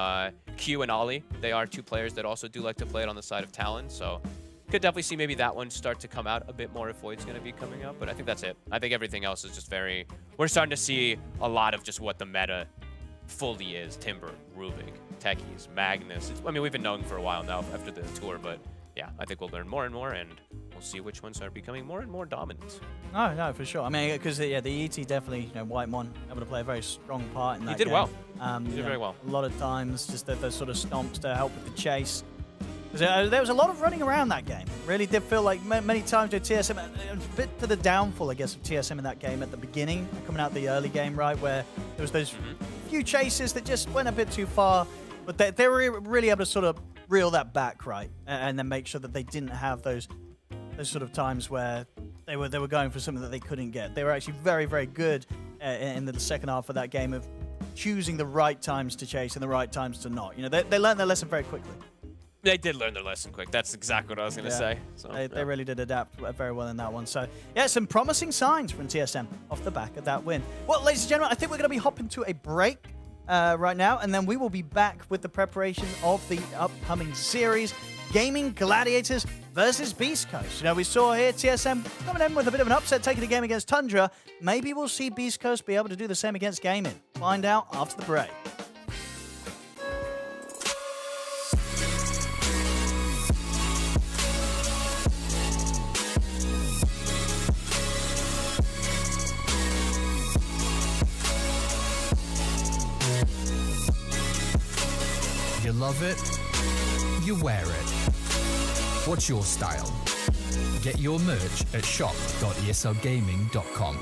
Q and Ollie, they are two players that also do like to play it on the side of Talon, so could definitely see maybe that one start to come out a bit more if Void's going to be coming out, but I think that's it. I think everything else is just very... We're starting to see a lot of just what the meta fully is. Timber, Rubik, Techies, Magnus. I mean, we've been knowing for a while now after the tour, but yeah, I think we'll learn more and more, and we'll see which ones are becoming more and more dominant. No, for sure. I mean, because yeah, the ET definitely, Whitemon able to play a very strong part in that He did game. well. He did very well. A lot of times, just those sort of stomps to help with the chase. There was a lot of running around that game. Really did feel like many times with TSM, a bit to the downfall, I guess, of TSM in that game at the beginning, coming out the early game, right, where there was those few chases that just went a bit too far, but they were really able to sort of reel that back, right, and then make sure that they didn't have those sort of times where they were going for something that they couldn't get. They were actually very, very good in the second half of that game of choosing the right times to chase and the right times to not. They learned their lesson very quickly. They did learn their lesson quick. That's exactly what I was going to say. So, they really did adapt very well in that one. So, yeah, some promising signs from TSM off the back of that win. Well, ladies and gentlemen, I think we're going to be hopping to a break right now, and then we will be back with the preparation of the upcoming series, Gaming Gladiators versus Beastcoast. We saw here TSM coming in with a bit of an upset, taking the game against Tundra. Maybe we'll see Beastcoast be able to do the same against Gaming. Find out after the break. You love it, you wear it. What's your style? Get your merch at shop.eslgaming.com.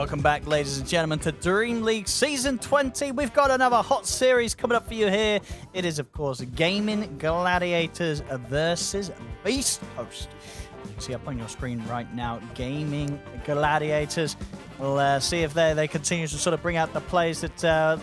Welcome back, ladies and gentlemen, to Dream League Season 20. We've got another hot series coming up for you here. It is, of course, Gaming Gladiators versus Beastcoast. You can see up on your screen right now, Gaming Gladiators. We'll see if they continue to sort of bring out the plays that...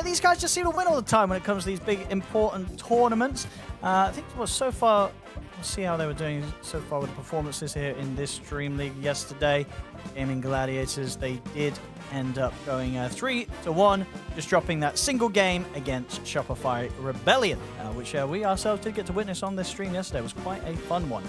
these guys just seem to win all the time when it comes to these big, important tournaments. I think so far... We'll see how they were doing so far with the performances here in this Dream League yesterday. Gaming Gladiators, they did end up going 3-1, just dropping that single game against Shopify Rebellion, which we ourselves did get to witness on this stream yesterday. It was quite a fun one.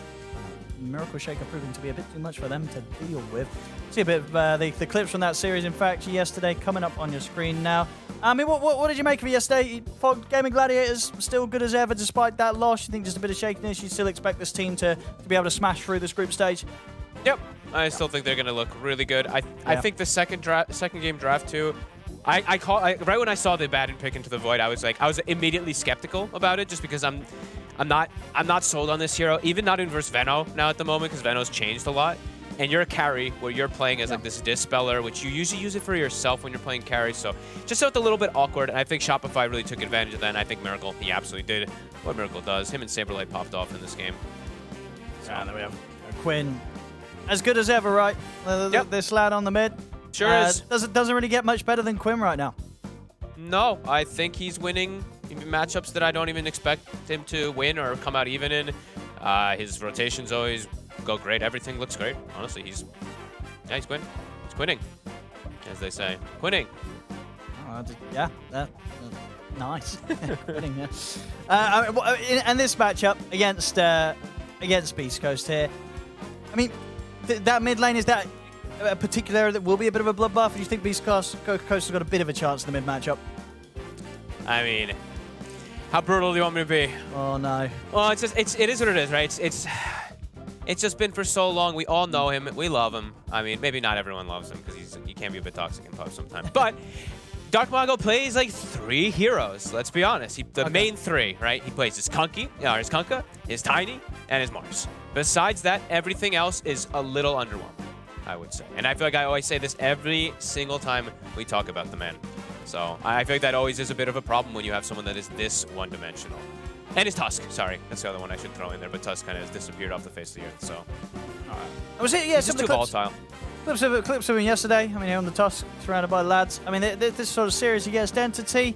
Miracle Shaker proving to be a bit too much for them to deal with. See a bit of the clips from that series, in fact, yesterday, coming up on your screen now. I mean, what did you make of it yesterday? You thought Gaming Gladiators still good as ever despite that loss? You think just a bit of shakiness? You still expect this team to be able to smash through this group stage? Yep. I still think they're going to look really good. I think the second game draft too, right when I saw the Batten pick into the void, I was immediately skeptical about it, just because I'm not sold on this hero, even not in versus Veno now at the moment, because Veno's changed a lot. And you're a carry where you're playing as like this Dispeller, which you usually use it for yourself when you're playing carry. So just felt a little bit awkward. And I think Shopify really took advantage of that. And I think Miracle, he absolutely did what Miracle does. Him and Saberlight popped off in this game. So and then we have Quinn, as good as ever, right? This lad on the mid. Sure is. Doesn't really get much better than Quinn right now. No, I think he's winning matchups that I don't even expect him to win or come out even in. His rotations always go great. Everything looks great. Honestly, he's winning. He's quinning, as they say. Quinning. Nice. Quinning, yeah. And this matchup against Beastcoast here, I mean, that mid lane, is that a particular area that will be a bit of a bloodbath? Or do you think Beastcoast has got a bit of a chance in the mid matchup? I mean, how brutal do you want me to be? Oh no. Well, it is what it is, right? It's just been for so long. We all know him. We love him. I mean, maybe not everyone loves him because he can be a bit toxic in pub sometimes. But Dark Mago plays like 3 heroes. Let's be honest. The main 3, right? He plays his Kunkka, his Tiny, and his Mars. Besides that, everything else is a little underwhelming, I would say. And I feel like I always say this every single time we talk about the man. So I feel like that always is a bit of a problem when you have someone that is this one-dimensional. And his Tusk, sorry. That's the other one I should throw in there, but Tusk kind of has disappeared off the face of the earth, so. Was it? Yeah, it's just too volatile. Clips of him yesterday. I mean, here on the Tusk, surrounded by lads. I mean, this sort of series against Entity,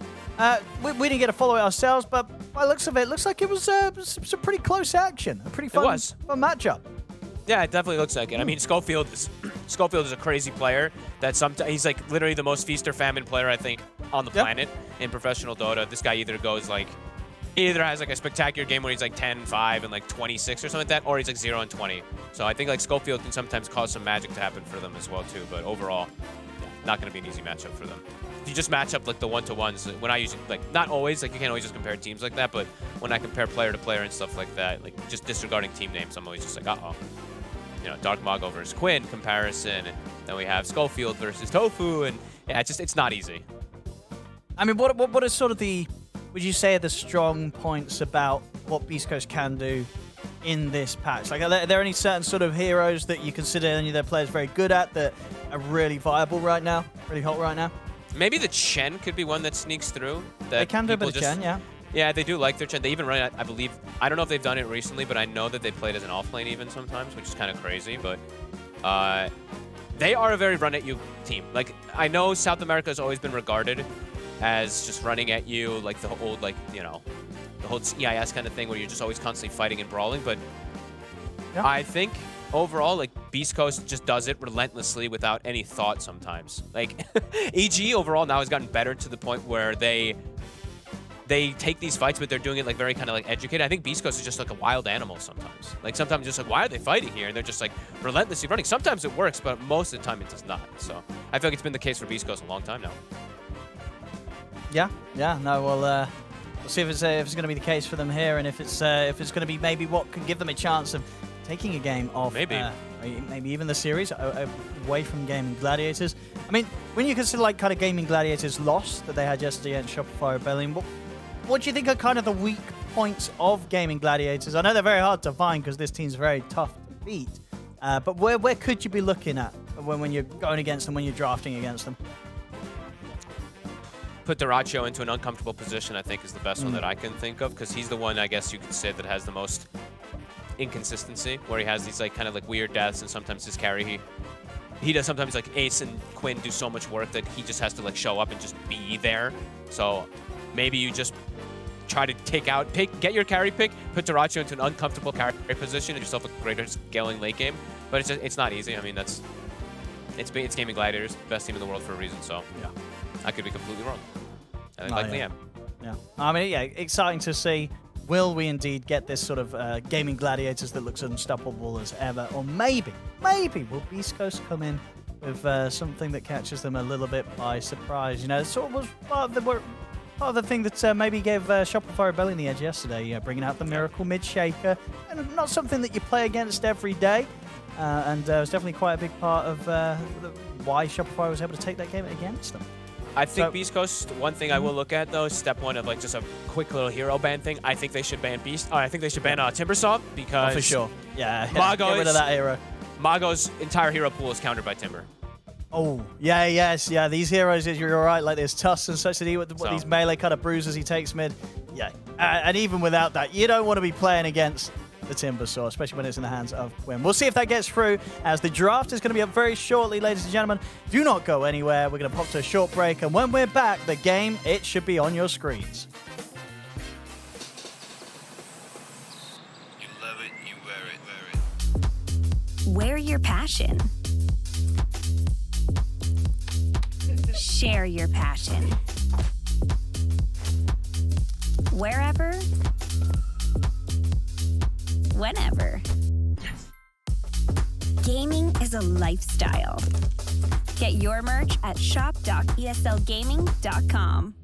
we didn't get to follow it ourselves, but by the looks of it, it looks like it was some pretty close action. A pretty fun matchup. Yeah, it definitely looks like it. I mean, Schofield is a crazy player. He's like literally the most feast or famine player, I think, on the planet in professional Dota. This guy either has like a spectacular game where he's like 10-5 and like 26 or something like that, or he's like 0-20. So I think like Schofield can sometimes cause some magic to happen for them as well too. But overall, not going to be an easy matchup for them. If you just match up like the 1-to-1s, when I usually not always, like you can't always just compare teams like that, but when I compare player to player and stuff like that, like just disregarding team names, I'm always just like, Dark Mago versus Quinn comparison, and then we have Schofield versus Tofu, and yeah, it's not easy. I mean, what is sort of would you say, are the strong points about what Beastcoast can do in this patch? Like, are there any certain sort of heroes that you consider any of their players very good at that are really viable right now, really hot right now? Maybe the Chen could be one that sneaks through. They can do a bit of Chen, yeah. Yeah, they do like their Chen. They even run it, I believe. I don't know if they've done it recently, but I know that they played as an offlane even sometimes, which is kind of crazy. But they are a very run-at-you team. Like, I know South America has always been regarded as just running at you, like the old, the whole EIS kind of thing where you're just always constantly fighting and brawling. But I think overall, like, Beast Coast just does it relentlessly without any thought sometimes. Like, EG overall now has gotten better to the point where they take these fights, but they're doing it like very kind of like educated. I think Beast Coast is just like a wild animal sometimes. Like sometimes just like, why are they fighting here? And they're just like relentlessly running. Sometimes it works, but most of the time it does not. So I feel like it's been the case for Beast Coast a long time now. Yeah. No, we'll see if it's going to be the case for them here, and if it's going to be maybe what could give them a chance of taking a game off. Maybe even the series away from Gaming Gladiators. I mean, when you consider like kind of Gaming Gladiators' loss that they had yesterday against Shopify Rebellion, what do you think are kind of the weak points of Gaming Gladiators? I know they're very hard to find because this team's very tough to beat. But where could you be looking at when you're going against them, when you're drafting against them? Put Dyrachyo into an uncomfortable position, I think, is the best one that I can think of, because he's the one, I guess you could say, that has the most inconsistency, where he has these like kind of like weird deaths, and sometimes his carry, he does sometimes like Ace and Quinn do so much work that he just has to like show up and just be there. So maybe you just try to get your carry pick, put Dyrachyo into an uncomfortable carry position, and yourself a greater scaling late game. But it's not easy. I mean, it's Gaming Gladiators, best team in the world for a reason. So yeah, I could be completely wrong. I think likely am. Yeah. I mean, yeah, exciting to see. Will we indeed get this sort of Gaming Gladiators that looks unstoppable as ever? Or maybe will Beastcoast come in with something that catches them a little bit by surprise? You know, it sort of was part of the thing that maybe gave Shopify Rebellion the edge yesterday, bringing out the Miracle Mid-Shaker. And not something that you play against every day. And it was definitely quite a big part of why Shopify was able to take that game against them. I think Beastcoast, one thing I will look at though is step one of like just a quick little hero ban thing. I think they should ban I think they should ban Timbersaw, because for sure. Yeah. Mago's, get rid of that hero. Mago's entire hero pool is countered by Timber. Oh, yeah. These heroes, you're right, like there's Tusk and such that he with these melee kind of bruises he takes mid. Yeah. And even without that, you don't want to be playing against the Timbersaw, especially when it's in the hands of Quinn. We'll see if that gets through, as the draft is going to be up very shortly, ladies and gentlemen. Do not go anywhere. We're going to pop to a short break, and when we're back, the game, it should be on your screens. You love it, you wear it. Wear your passion. Share your passion. Wherever, whenever. Gaming is a lifestyle. Get your merch at shop.eslgaming.com.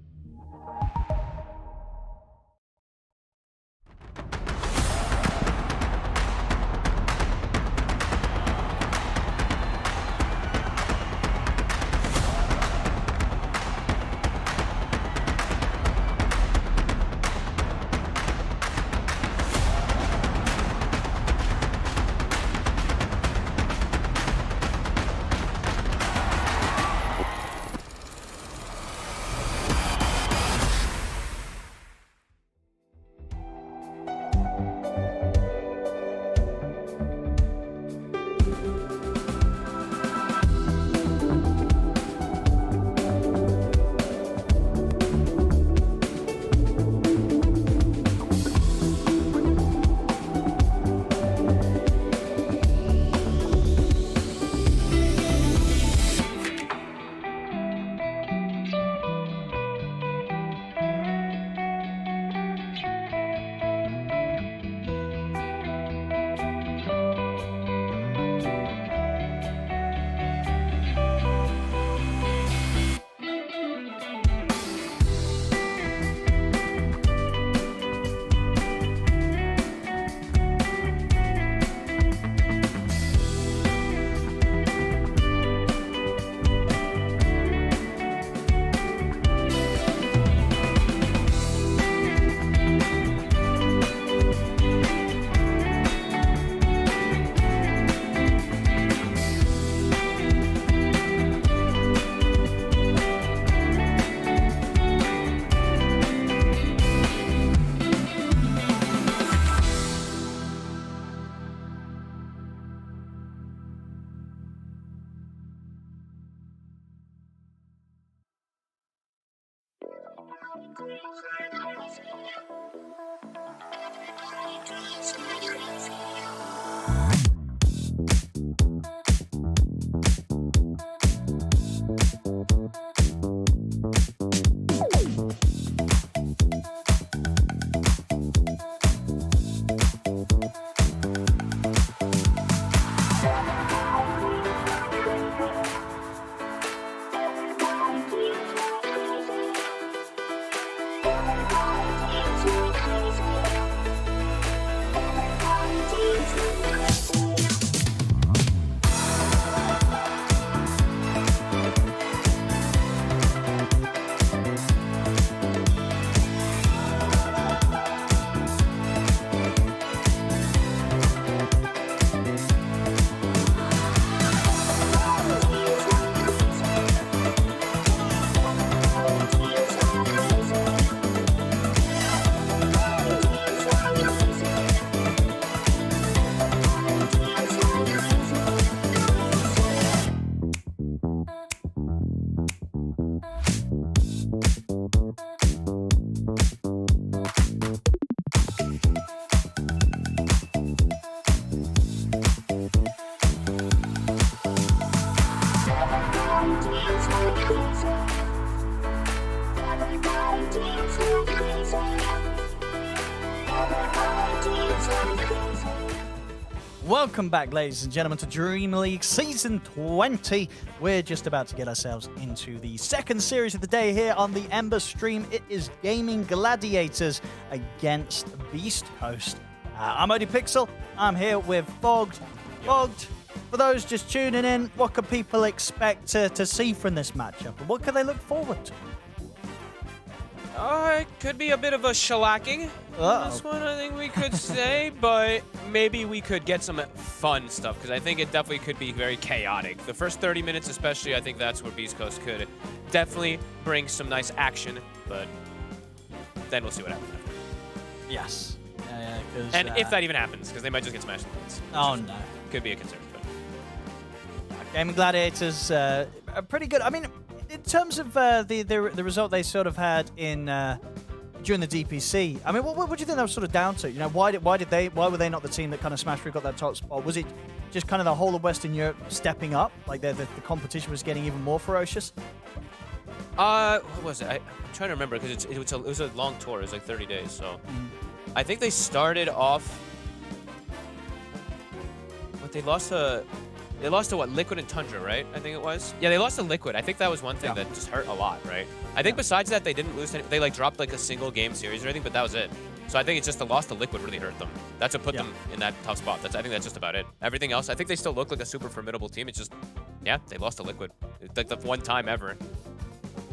Welcome back, ladies and gentlemen, to Dream League Season 20. We're just about to get ourselves into the second series of the day here on the Ember stream. It is Gaming Gladiators against Beastcoast. I'm ODPixel. I'm here with Fogged. Fogged, for those just tuning in, what could people expect to see from this matchup? And what could they look forward to? It could be a bit of a shellacking on this one, I think we could say, but maybe we could get some fun stuff, because I think it definitely could be very chaotic. The first 30 minutes especially, I think that's where Beastcoast could definitely bring some nice action, but then we'll see what happens after. Yes. And if that even happens, because they might just get smashed in the points. Oh, no. Could be a concern. But. Gaming Gladiators are pretty good. I mean, in terms of the result they sort of had in during the DPC, I mean, what do you think that was sort of down to? You know, why were they not the team that kind of smashed through, got that top spot? Was it just kind of the whole of Western Europe stepping up, like the competition was getting even more ferocious? What was it? I'm trying to remember, because it was a long tour. It was like 30 days, so I think they started off. But they lost to. They lost to what? Liquid and Tundra, right? I think it was. Yeah, they lost to Liquid. I think that was one thing that just hurt a lot, right? I think besides that, they didn't lose. They like dropped like a single game series or anything, but that was it. So I think it's just the loss to Liquid really hurt them. That's what put them in that tough spot. I think that's just about it. Everything else, I think they still look like a super formidable team. It's just, yeah, they lost to Liquid. It's like the one time ever.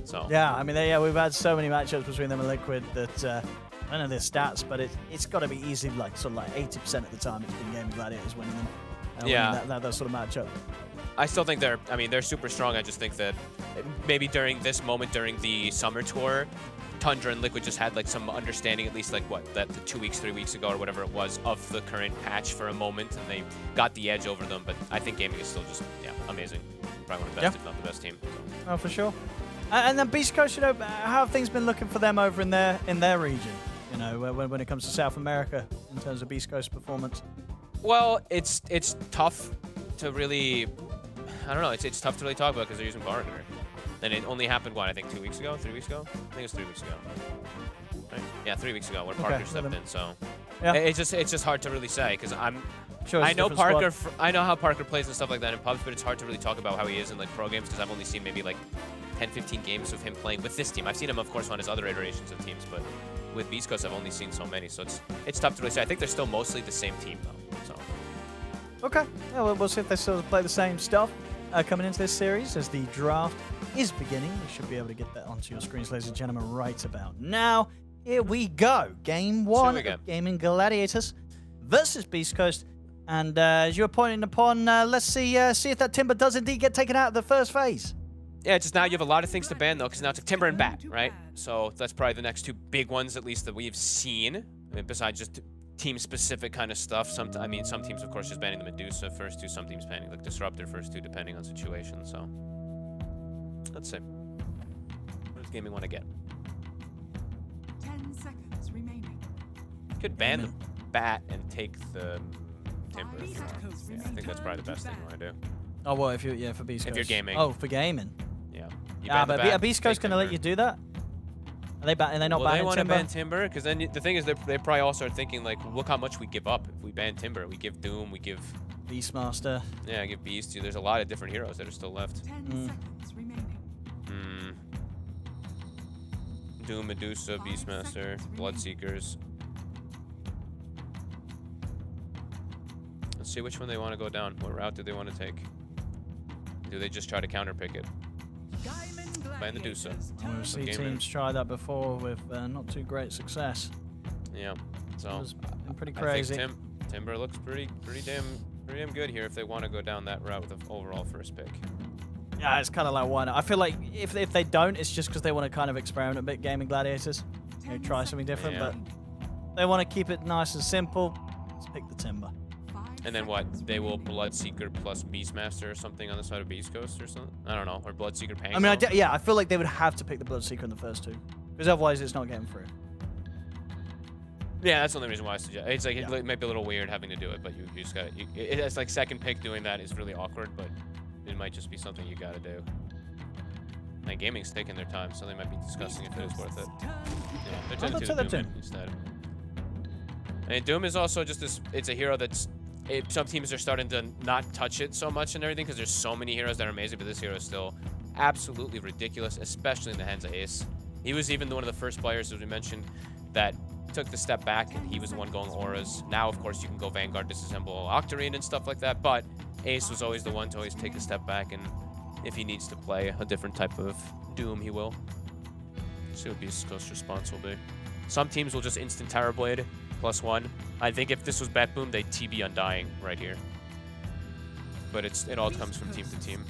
So. Yeah, I mean, we've had so many matchups between them and Liquid that I don't know their stats, but it's got to be easy, like sort of like 80% of the time it's been Gaming Gladiators winning them. Yeah, that sort of matchup. I still think they're super strong. I just think that maybe during this moment, during the summer tour, Tundra and Liquid just had like some understanding, at least like the 2 weeks, 3 weeks ago or whatever it was, of the current patch for a moment, and they got the edge over them. But I think Gaming is still just amazing. Probably one of the best, if not the best team. So. Oh, for sure. And then Beastcoast, you know, how have things been looking for them over in their region? You know, when it comes to South America in terms of Beastcoast performance. Well, it's tough to really, I don't know, it's tough to really talk about because they're using partner. And it only happened, what, I think 2 weeks ago? 3 weeks ago? I think it was 3 weeks ago. Right? Yeah, 3 weeks ago where Parker stepped in, so. Yeah. It's just hard to really say because I know Parker, I know how Parker plays and stuff like that in pubs, but it's hard to really talk about how he is in like pro games because I've only seen maybe like 10-15 games of him playing with this team. I've seen him, of course, on his other iterations of teams, but with Beastcoast, I've only seen so many, so it's tough to really say. I think they're still mostly the same team, though. So. Okay, yeah, we'll see if they still play the same stuff coming into this series as the draft is beginning. We should be able to get that onto your screens, ladies and gentlemen, right about now. Here we go. Game one of Gaming Gladiators versus Beastcoast. And as you were pointing upon, let's see if that Timber does indeed get taken out of the first phase. Yeah, just now you have a lot of things to ban, though, because now it's Timber and Bat, right? So that's probably the next two big ones, at least, that we've seen. I mean, besides just team-specific kind of stuff. Some teams, of course, just banning the Medusa first two. Some teams banning like Disruptor first two, depending on situation. So let's see. What does Gaming want to get? 10 seconds remaining. Could ban the Bat and take the Timber. If you want. Yeah, I think that's probably the best thing you want to do. Oh, well, for Beastcoast. If you're gaming. Oh, for gaming. Yeah. But are Beastcoast going to let you do that? Are they not banning Timber? They want to ban Timber, because then the thing is they probably all start thinking, like, look how much we give up if we ban Timber. We give Doom, we give... Beastmaster. Yeah, give Beast. There's a lot of different heroes that are still left. 10 seconds remaining. Doom, Medusa, Beastmaster, Bloodseekers. Let's see which one they want to go down. What route do they want to take? Do they just try to counterpick it? Ban the Medusa. We've seen teams try that before with not too great success. Yeah, so it's been pretty crazy. I think Timber looks pretty damn good here if they want to go down that route with the overall first pick. Yeah, it's kind of like why not? I feel like if they don't, it's just because they want to kind of experiment a bit, Gaming Gladiators. You know, try something different, but they want to keep it nice and simple. Let's pick the Timber. And then what? They will Bloodseeker plus Beastmaster or something on the side of Beastcoast or something? I don't know. Or Bloodseeker Pango. I mean, I feel like they would have to pick the Bloodseeker in the first two. Because otherwise it's not getting through. Yeah, that's the only reason why I suggest. It's like, it might be a little weird having to do it, but you just gotta... It's like second pick doing that is really awkward, but it might just be something you gotta do. And Gaming's taking their time, so they might be discussing if it is worth it. Yeah, they're taking to the instead. And Doom is also just this. It's a hero that's. Some teams are starting to not touch it so much and everything because there's so many heroes that are amazing, but this hero is still absolutely ridiculous, especially in the hands of Ace. He was even one of the first players, as we mentioned, that took the step back, and he was the one going auras. Now, of course, you can go Vanguard, disassemble Octarine and stuff like that, but Ace was always the one to always take a step back, and if he needs to play a different type of Doom, he will. Let's see what Beastcoast's response will be. Some teams will just instant Terror Blade, +1. I think if this was Bet Boom, they'd TB Undying right here. But it all comes from team to team.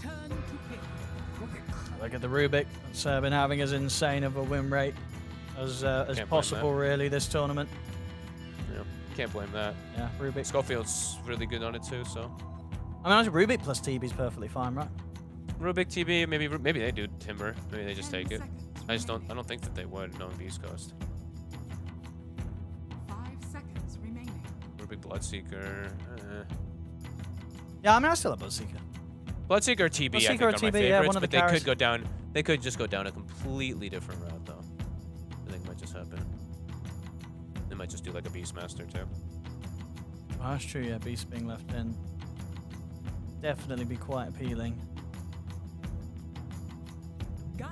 Look at the Rubik. It's been having as insane of a win rate as possible, really, this tournament. Yeah, can't blame that. Yeah, Rubik. Schofield's really good on it too, so. I mean, actually, Rubik plus TB is perfectly fine, right? Rubik, TB, maybe they do Timber. Maybe they just take it. I don't think that they would, knowing Beastcoast. 5 seconds remaining. Rubik, Bloodseeker. Yeah, I mean, I still have Bloodseeker. Bloodseeker or TB, I think, or are TB, my favorites, yeah, one of the but they carries. could go down. They could just go down a completely different route, though. I think might just happen. They might just do like a Beastmaster too. Well, that's true. Yeah, Beast being left in definitely be quite appealing.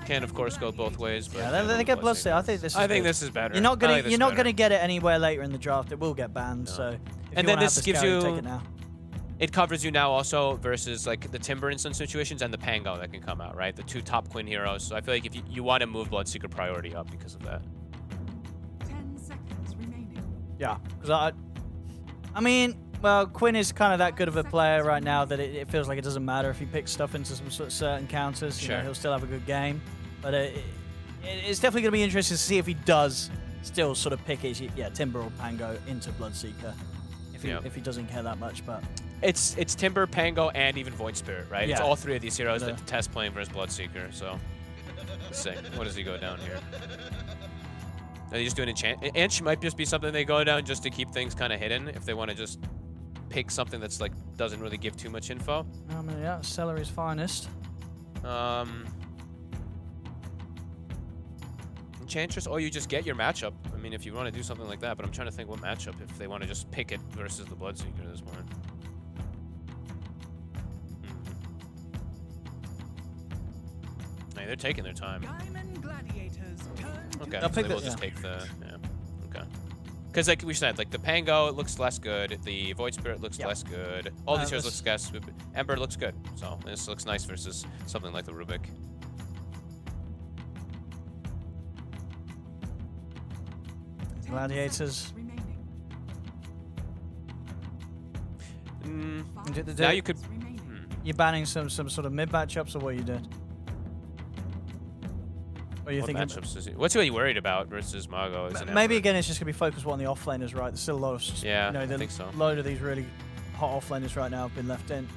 Can of course go both ways, but yeah, they get Bloodseeker. I think this. I think this is better. You're not gonna get it anywhere later in the draft. It will get banned. No. So. And then this gives you. Take it now. It covers you now also versus like the Timber in some situations and the Pango that can come out, right? The 2 top Quinn heroes. So I feel like if you want to move Bloodseeker priority up because of that. 10 seconds remaining. Yeah, because I mean, well, Quinn is kind of that good of a player right now that it feels like it doesn't matter if he picks stuff into some sort of certain counters. Sure. You know, he'll still have a good game. But it's definitely going to be interesting to see if he does still sort of pick it. Yeah, Timber or Pango into Bloodseeker. If he doesn't care that much, but it's Timber, Pango, and even Void Spirit, right? Yeah. It's all 3 of these heroes that detest playing versus Bloodseeker. So let's see, what does he go down here? Are they just doing enchant? Ench might just be something they go down just to keep things kind of hidden if they want to just pick something that's like doesn't really give too much info. I mean, yeah, Celery's finest. Enchantress, or you just get your matchup. I mean, if you want to do something like that, but I'm trying to think what matchup if they want to just pick it versus the Bloodseeker at this point. Hey, they're taking their time. Okay, so they will just take the, okay. Because like we said, like the Pango, it looks less good. The Void Spirit looks less good. All these heroes look less. Ember looks good. So this looks nice versus something like the Rubik. Gladiators. Now you could. You're banning some sort of mid matchups, or what you did? What are you thinking? Matchups is he? What's he worried about versus Mago? Maybe again, it's just gonna be focused on the offlaners, right? There's still a lot of I think so. A load of these really hot offlaners right now have been left in.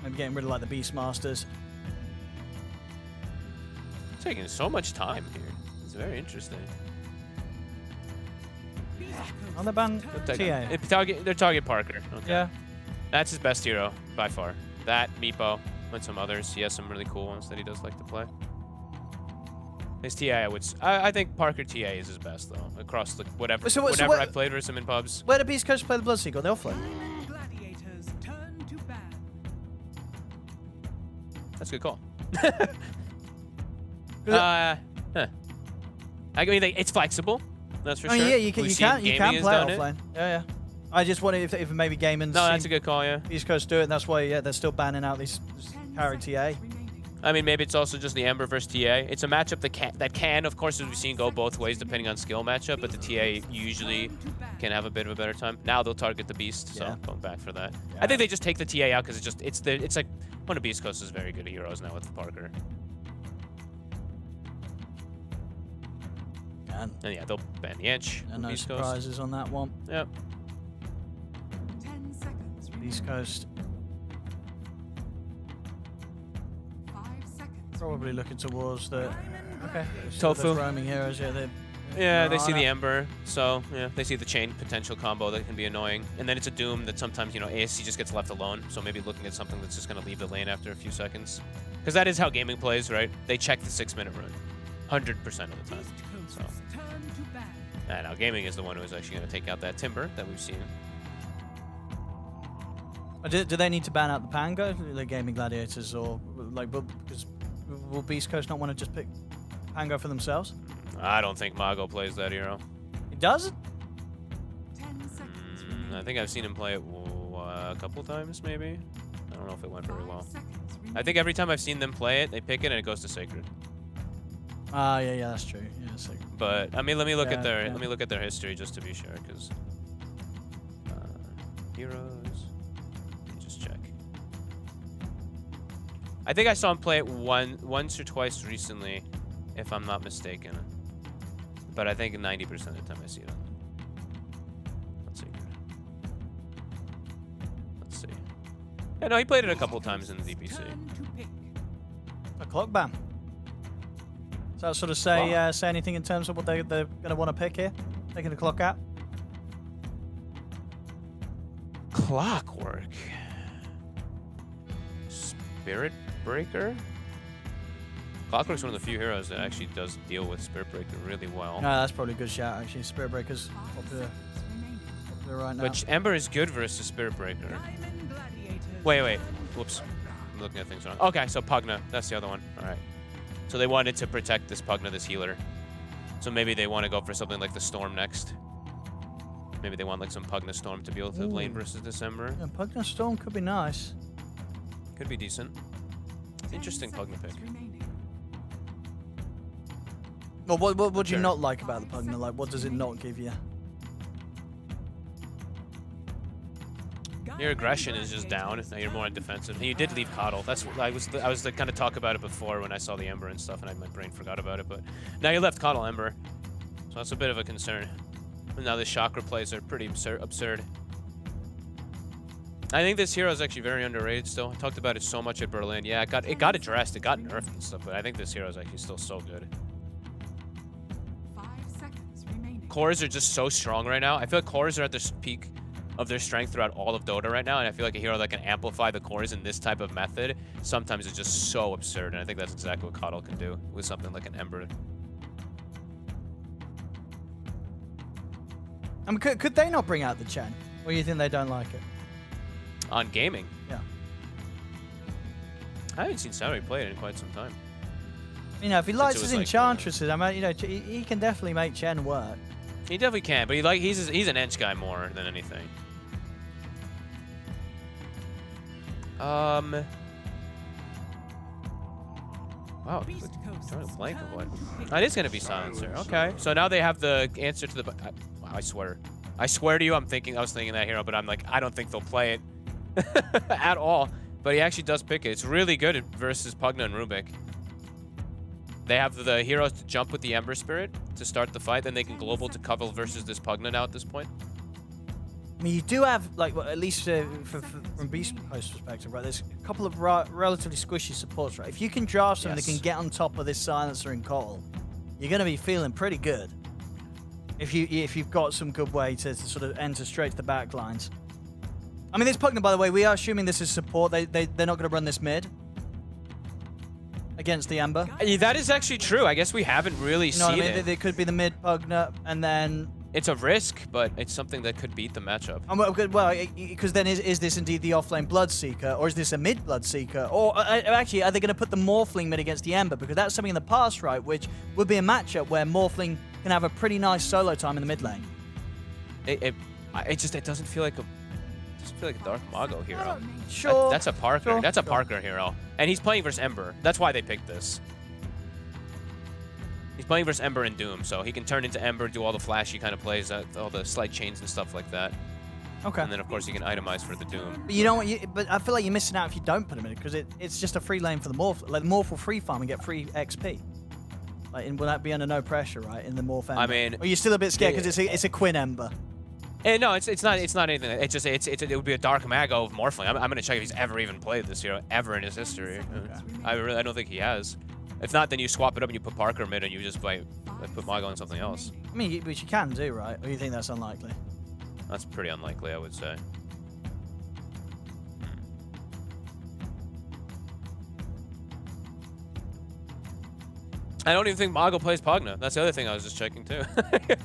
Maybe getting rid of like the Beastmasters. Taking so much time here. It's very interesting. On the ban TA. They're target Parker. Okay. Yeah. That's his best hero by far. That, Meepo, and some others. He has some really cool ones that he does like to play. His TA, I think Parker TA is his best though. Across the whatever I played versus him in pubs. Where did Beastcoast play the Bloodseeker? On the offlane? That's a good call. I mean, it's flexible. That's for sure. Yeah, you can play offline. Yeah. I just wondered if maybe gaming. No, that's a good call. Yeah. East Coast do it, and that's why they're still banning out these carry TA. I mean, maybe it's also just the Ember versus TA. It's a matchup that can, of course, as we've seen, go both ways depending on skill matchup. But the TA usually can have a bit of a better time. Now they'll target the Beast, so going back for that. Yeah. I think they just take the TA out because it's like one of Beastcoast's very good heroes now with Parker. And yeah, they'll ban the Inch. And no surprises on that one. Yep. 10 seconds. East Coast. 5 seconds. Probably looking towards the. Okay. Tofu. The roaming heroes, they see the Ember, so yeah, they see the chain potential combo that can be annoying. And then it's a Doom that sometimes, ASC just gets left alone, so maybe looking at something that's just going to leave the lane after a few seconds. Because that is how gaming plays, right? They check the 6-minute run 100% of the time. So. Now Gaming is the one who is actually going to take out that Timber that we've seen. Do they need to ban out the Pango, the Gaming Gladiators, or like because will Beastcoast not want to just pick Pango for themselves? I don't think Mago plays that hero. He does? 10 seconds. I think I've seen him play it a couple times, maybe. I don't know if it went very well. I think every time I've seen them play it, they pick it and it goes to Sacred. Yeah, that's true. Yeah, Sacred. But I mean, let me look at their history just to be sure, because heroes. Let me just check. I think I saw him play it once or twice recently, if I'm not mistaken. But I think 90% of the time I see it. Let's see. Let's see. Yeah, no, he played it a couple times in the DPC. A clock ban. Does that sort of say say anything in terms of what they're going to want to pick here? Taking the clock out? Clockwork. Spirit Breaker? Clockwork's one of the few heroes that actually does deal with Spirit Breaker really well. That's probably a good shout, actually. Spirit Breaker's popular right now. Which Ember is good versus Spirit Breaker. Wait. Whoops. I'm looking at things wrong. Okay, so Pugna. That's the other one. All right. So they wanted to protect this Pugna, this healer. So maybe they want to go for something like the Storm next. Maybe they want like some Pugna Storm to be able to lane versus December. Yeah, Pugna Storm could be nice. Could be decent. Interesting Pugna pick. Well, what do you not like about the Pugna? Like, what does it not give you? Your aggression is just down. Now you're more on defensive. And you did leave Coddle. That's I was kind of talk about it before when I saw the Ember and stuff, and my brain forgot about it. But now you left Coddle Ember, so that's a bit of a concern. And now the Chakra plays are pretty absurd. I think this hero is actually very underrated still. I talked about it so much at Berlin. Yeah, it got addressed, it got nerfed and stuff, but I think this hero is actually still so good. 5 seconds remaining. Cores are just so strong right now. I feel like cores are at their peak of their strength throughout all of Dota right now, and I feel like a hero that can amplify the cores in this type of method sometimes is just so absurd, and I think that's exactly what Coddle can do with something like an Ember. I mean, could they not bring out the Chen? Or you think they don't like it? On gaming? Yeah. I haven't seen Saturday play it in quite some time. You know, if he likes his like, Enchantresses, I mean, you know, he can definitely make Chen work. He definitely can, but he's an Ench guy more than anything. Wow, drawing a blank of what? It is gonna be Silencer. Okay, so now they have the answer to the. Wow, I swear to you, I was thinking that hero, but I'm like, I don't think they'll play it at all. But he actually does pick it. It's really good versus Pugna and Rubik. They have the heroes to jump with the Ember Spirit to start the fight, then they can global to cover versus this Pugna now at this point. I mean, you do have, like, well, at least from Beastcoast perspective, right, there's a couple of relatively squishy supports, right? If you can draft someone that can get on top of this Silencer and Coddle, you're going to be feeling pretty good. If you've got some good way to sort of enter straight to the back lines. I mean, this Pugna, by the way, we are assuming this is support. They're not going to run this mid against the Ember. That is actually true. I guess we haven't really seen what I mean? it. They could be the mid Pugna, and then... It's a risk, but it's something that could beat the matchup. Well, because then is this indeed the offlane Bloodseeker, or is this a mid Bloodseeker? Or actually, are they going to put the Morphling mid against the Ember? Because that's something in the past, right, which would be a matchup where Morphling can have a pretty nice solo time in the mid lane. It doesn't feel like a Dark Mago hero. Sure. That's a Parker. Sure, that's a Parker hero, and he's playing versus Ember. That's why they picked this. He's playing versus Ember and Doom, so he can turn into Ember, do all the flashy kind of plays, all the slight chains and stuff like that. Okay. And then, of course, he can itemize for the Doom. But you know what? But I feel like you're missing out if you don't put him in it, because it's just a free lane for the Morph. Like, the Morph will free farm and get free XP. Like, and will that be under no pressure, right, in the Morph Ember? I mean... Or you're still a bit scared because it's a Quinn Ember. No, it's not anything. It's just it would be a Dark Mago of Morphling. I'm gonna check if he's ever even played this hero ever in his history. I don't think he has. If not, then you swap it up and you put Parker mid and you just put Mago on something else. I mean, which you can do, right? Or you think that's unlikely? That's pretty unlikely, I would say. I don't even think Mago plays Pugna. That's the other thing I was just checking too.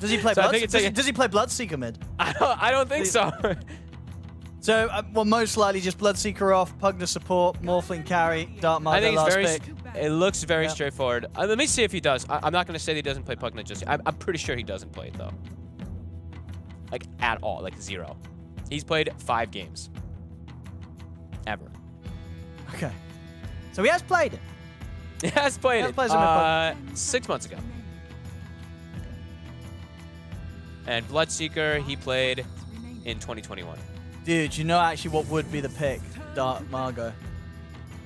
Does he play so Blood? Does he play Bloodseeker mid? I don't think so. So, well, most likely just Bloodseeker off, Pugna support, Morphling carry, Dark Mago I think last it's very. pick. It looks very straightforward. Let me see if he does. I'm not going to say that he doesn't play Pugna just yet. I'm pretty sure he doesn't play it though. Like at all, like 0. He's played 5 games. Ever. Okay. So he has played it. He has played it. 6 months ago. And Bloodseeker, he played in 2021. Dude, you know actually what would be the pick? Dark Mago.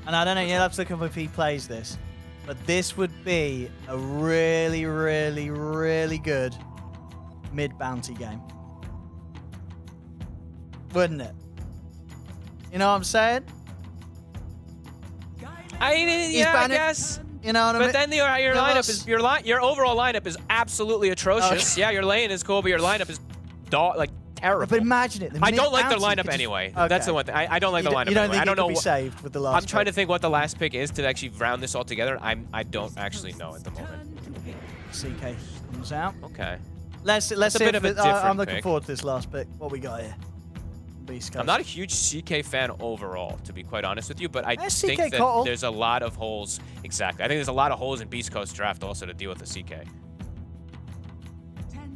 And I don't know, you'll have to look up if he plays this. But this would be a really, really, really good mid-bounty game. Wouldn't it? You know what I'm saying? I guess. You know what I mean? But then your lineup is your overall lineup is absolutely atrocious. Yeah, your lane is cool, but your lineup is terrible. But imagine it. I don't like their lineup anyway. Okay. That's the one thing. I don't like the lineup. You don't anyway. think I don't it know. could be saved with the last. I'm trying to think what the last pick is to actually round this all together. I don't actually know at the moment. CK comes out. Okay. Let's That's see. a bit of a different I'm looking pick. forward to this last pick. What we got here? Beastcoast. I'm not a huge CK fan overall, to be quite honest with you, but I think CK that Cottle. there's a lot of holes. Exactly. I think there's a lot of holes in Beastcoast draft also to deal with the CK.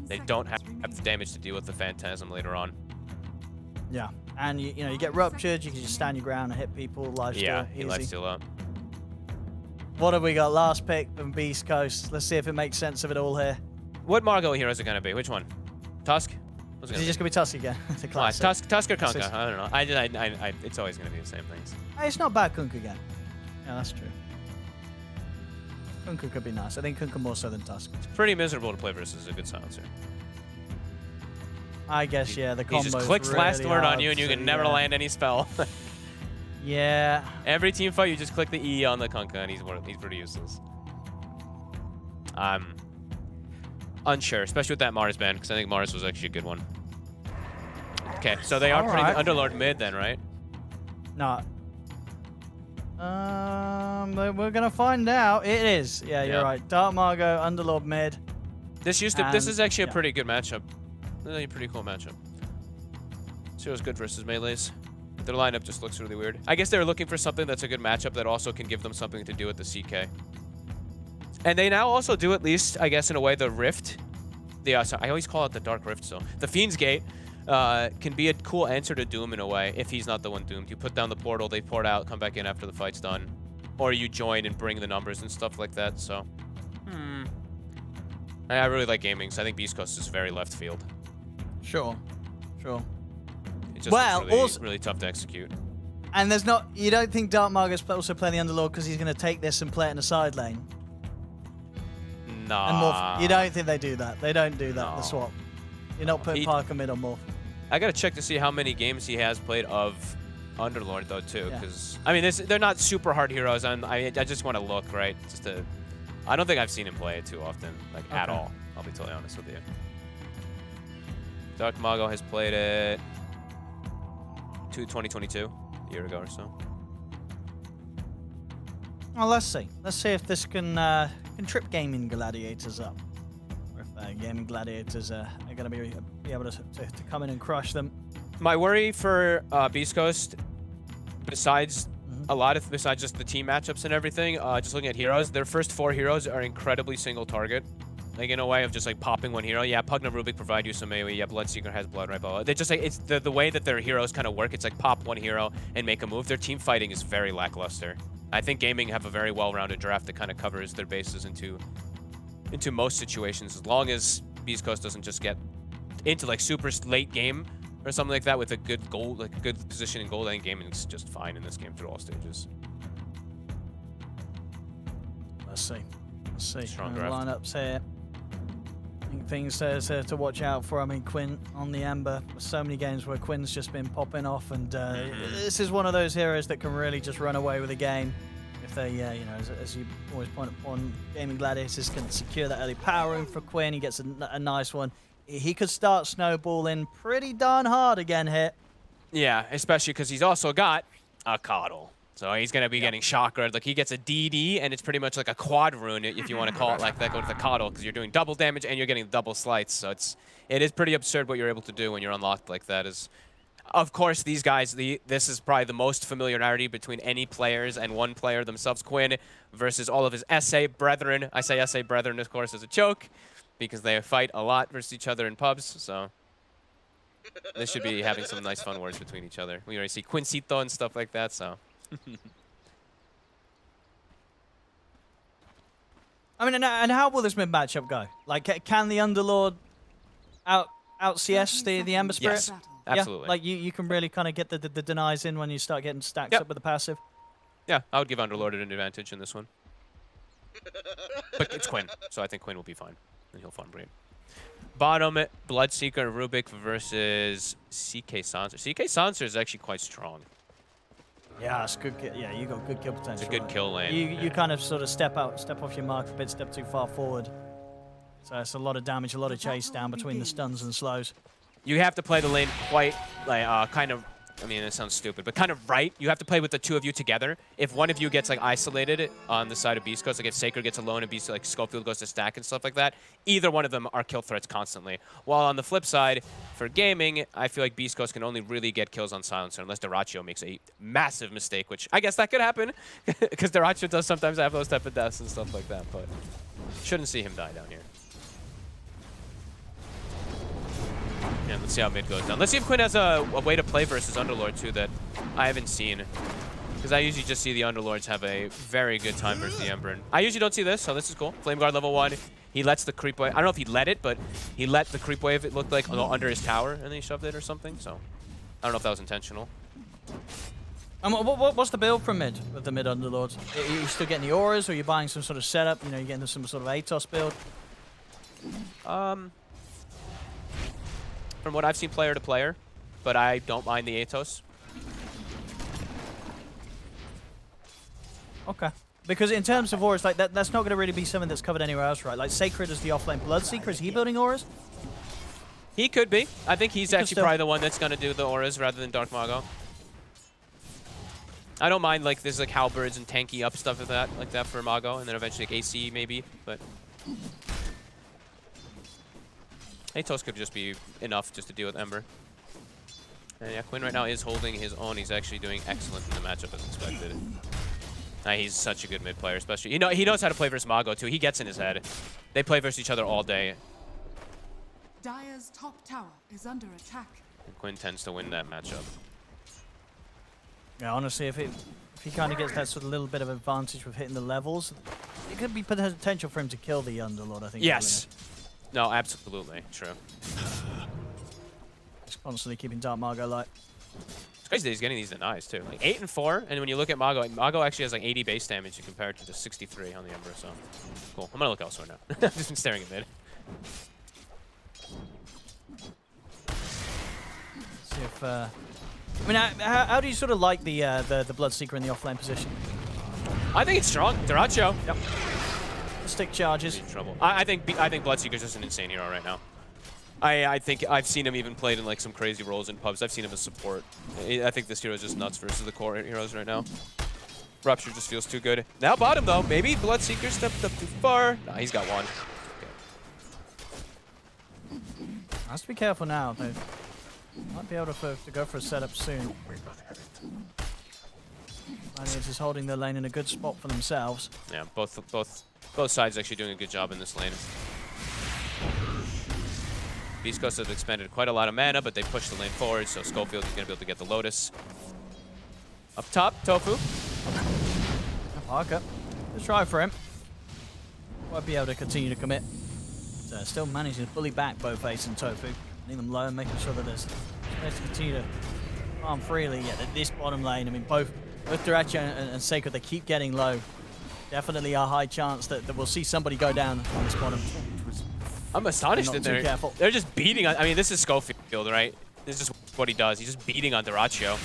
They don't have the damage to deal with the Phantasm later on. Yeah, and you know you get ruptured. You can just stand your ground and hit people. Lifesteal, Yeah, he easy. lifesteal up. What have we got? Last pick from Beastcoast. Let's see if it makes sense of it all here. What Margot heroes are going to be? Which one? Tusk? Is it just gonna be Tusk again? The classic. Tusk or Kunkka? I don't know. It's always going to be the same things. Hey, it's not bad, Kunkka again. Yeah, that's true. Kunkka could be nice. I think Kunkka more so than Tusk. It's pretty miserable to play versus a good silencer. I guess, yeah, the combo. He just clicks last word on you and you can never land any spell. Yeah. Every team fight, you just click the E on the Kunkka and he's pretty useless. I'm unsure, especially with that Mars ban, because I think Mars was actually a good one. Okay, so they are putting Underlord mid then, right? No. We're gonna find out. It is. Yeah, you're right. Dark Margo, Underlord mid. This is actually a pretty good matchup. This is a pretty cool matchup. Zero's good versus melees. Their lineup just looks really weird. I guess they're looking for something that's a good matchup that also can give them something to do with the CK. And they now also do, at least, I guess, in a way, the Rift. I always call it the Dark Rift, so. The Fiend's Gate can be a cool answer to Doom in a way, if he's not the one doomed. You put down the portal, they port out, come back in after the fight's done. Or you join and bring the numbers and stuff like that, so. I really like gaming, so I think Beastcoast is very left field. Sure. It's just really tough to execute. And there's not. You don't think Dark Margo's also playing the Underlord because he's going to take this and play it in a side lane? Nah. And you don't think they do that? They don't do that. The swap. You're not putting Parker mid on Morph. I gotta check to see how many games he has played of Underlord though too, because I mean they're not super hard heroes. I just want to look right. I don't think I've seen him play it too often, like at all. I'll be totally honest with you. Dark Mago has played it 2022, a year ago or so. Well, let's see. Let's see if this can trip gaming gladiators up, or if gaming gladiators are going to be able to come in and crush them. My worry for Beastcoast, besides just the team matchups and everything, just looking at heroes, their first 4 heroes are incredibly single target. Like in a way of just like popping one hero. Yeah, Pugna Rubik provide you some AoE. Yeah, Bloodseeker has blood, right? But they just like it's the way that their heroes kind of work. It's like pop one hero and make a move. Their team fighting is very lackluster. I think gaming have a very well-rounded draft that kind of covers their bases into most situations, as long as Beastcoast doesn't just get into like super late game or something like that with a good goal, like a good position in gold lane. Gaming is just fine in this game through all stages. Let's see. Strong draft. Lineups here. I think things to watch out for. I mean, Quinn on the Ember. There's so many games where Quinn's just been popping off, and this is one of those heroes that can really just run away with a game. If they, you know, as you always point upon, gaming gladiators can secure that early power room for Quinn. He gets a nice one. He could start snowballing pretty darn hard again here. Yeah, especially because he's also got a Coddle. So he's going to be getting chakra. Like he gets a DD, and it's pretty much like a quad rune, if you want to call it like that. Go to the coddle, because you're doing double damage and you're getting double slights. So it is pretty absurd what you're able to do when you're unlocked like that. Of course, these guys, this is probably the most familiarity between any players and one player themselves, Quinn, versus all of his SA brethren. I say SA brethren, of course, as a joke, because they fight a lot versus each other in pubs. So they should be having some nice fun words between each other. We already see Quincito and stuff like that, so... I mean, and how will this mid matchup go? Like, can the Underlord out CS the Ember Spirit? Yes, absolutely. Yeah? Like, you can really kind of get the denies in when you start getting stacks up with the passive? Yeah, I would give Underlord an advantage in this one. But it's Quinn, so I think Quinn will be fine. And he'll farm Brain. Bottom, Bloodseeker Rubik versus CK Sanser. CK Sanser is actually quite strong. Yeah, it's good. Yeah, you got good kill potential. It's a good kill lane. You kind of sort of step off your mark a bit, step too far forward. So it's a lot of damage, a lot of chase down between the stuns and slows. You have to play the lane quite, like, kind of, I mean, it sounds stupid, but kind of right. You have to play with the two of you together. If one of you gets, like, isolated on the side of Beastcoast, like if Sacred gets alone and like, Schofield goes to stack and stuff like that, either one of them are kill threats constantly. While on the flip side, for gaming, I feel like Beastcoast can only really get kills on Silencer unless Dyrachyo makes a massive mistake, which I guess that could happen, because Dyrachyo does sometimes have those type of deaths and stuff like that, but shouldn't see him die down here. Yeah, let's see how mid goes down. Let's see if Quinn has a way to play versus Underlord, too, that I haven't seen. Because I usually just see the Underlords have a very good time versus the Ember. And I usually don't see this, so this is cool. Flame Guard level 1. He lets the creep wave. I don't know if he let it, but he let the creep wave, it looked like, under his tower, and then he shoved it or something. So I don't know if that was intentional. What's the build from mid with the mid Underlords? Are you still getting the auras, or are you buying some sort of setup? You know, you're getting some sort of Atos build? From what I've seen player to player, but I don't mind the Atos. Okay. Because in terms of auras, like that's not going to really be something that's covered anywhere else, right? Like Sacred is the offlane Bloodseeker. Is he building auras? He could be. I think he's actually probably the one that's going to do the auras rather than Dark Mago. I don't mind, like, there's like halberds and tanky up stuff like that for Mago, and then eventually like AC maybe, but Atos could just be enough just to deal with Ember. And yeah, Quinn right now is holding his own. He's actually doing excellent in the matchup as expected. He's such a good mid player, especially. He knows how to play versus Mago too. He gets in his head. They play versus each other all day. Dire's top tower is under attack. And Quinn tends to win that matchup. Yeah, honestly, if he kind of gets that sort of little bit of advantage with hitting the levels, it could be potential for him to kill the Underlord, I think. Yes. No, absolutely. True. Just constantly keeping Dark Mago light. It's crazy that he's getting these denies, too. Like 8 and 4, and when you look at Mago, Mago actually has like 80 base damage compared to just 63 on the Ember, so cool. I'm gonna look elsewhere now. I've just been staring at mid. See if, I mean, how do you sort of like the Bloodseeker in the offlane position? I think it's strong. Dyrachyo. Yep. Stick charges. Trouble. I think Bloodseeker's just an insane hero right now. I think I've seen him even played in like some crazy roles in pubs. I've seen him as support. I think this hero is just nuts versus the core heroes right now. Rupture just feels too good. Now bottom though, maybe Bloodseeker stepped up too far. Nah, he's got one. Okay. Has to be careful now. They might be able to go for a setup soon. Lineage is holding their lane in a good spot for themselves. Yeah, both sides actually doing a good job in this lane. Beastcoast have expended quite a lot of mana, but they push the lane forward, so Schofield is going to be able to get the Lotus. Up top, Tofu. Parker. Let's try for him. Won't be able to continue to commit. So still managing to bully back both Ace and Tofu. Leave them low and making sure that there's space to continue to farm freely. Yeah, this bottom lane, I mean, both Dyrachyo and Sacred, they keep getting low. Definitely a high chance that we'll see somebody go down on this bottom. I'm astonished that they're just beating on. I mean, this is Schofield, right? This is what he does. He's just beating on Dyrachyo.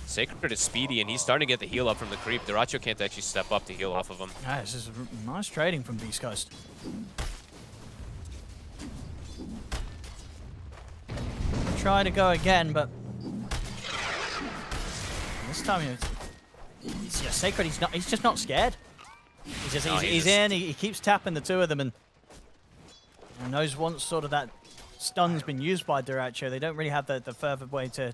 Sacred is speedy, and he's starting to get the heal up from the creep. Dyrachyo can't actually step up to heal off of him. Yeah, this is nice trading from Beastcoast. Try to go again, but this time Sacred, he's just not scared. He's in, he keeps tapping the two of them, and knows once sort of that stun's been used by Duracho, they don't really have the further way to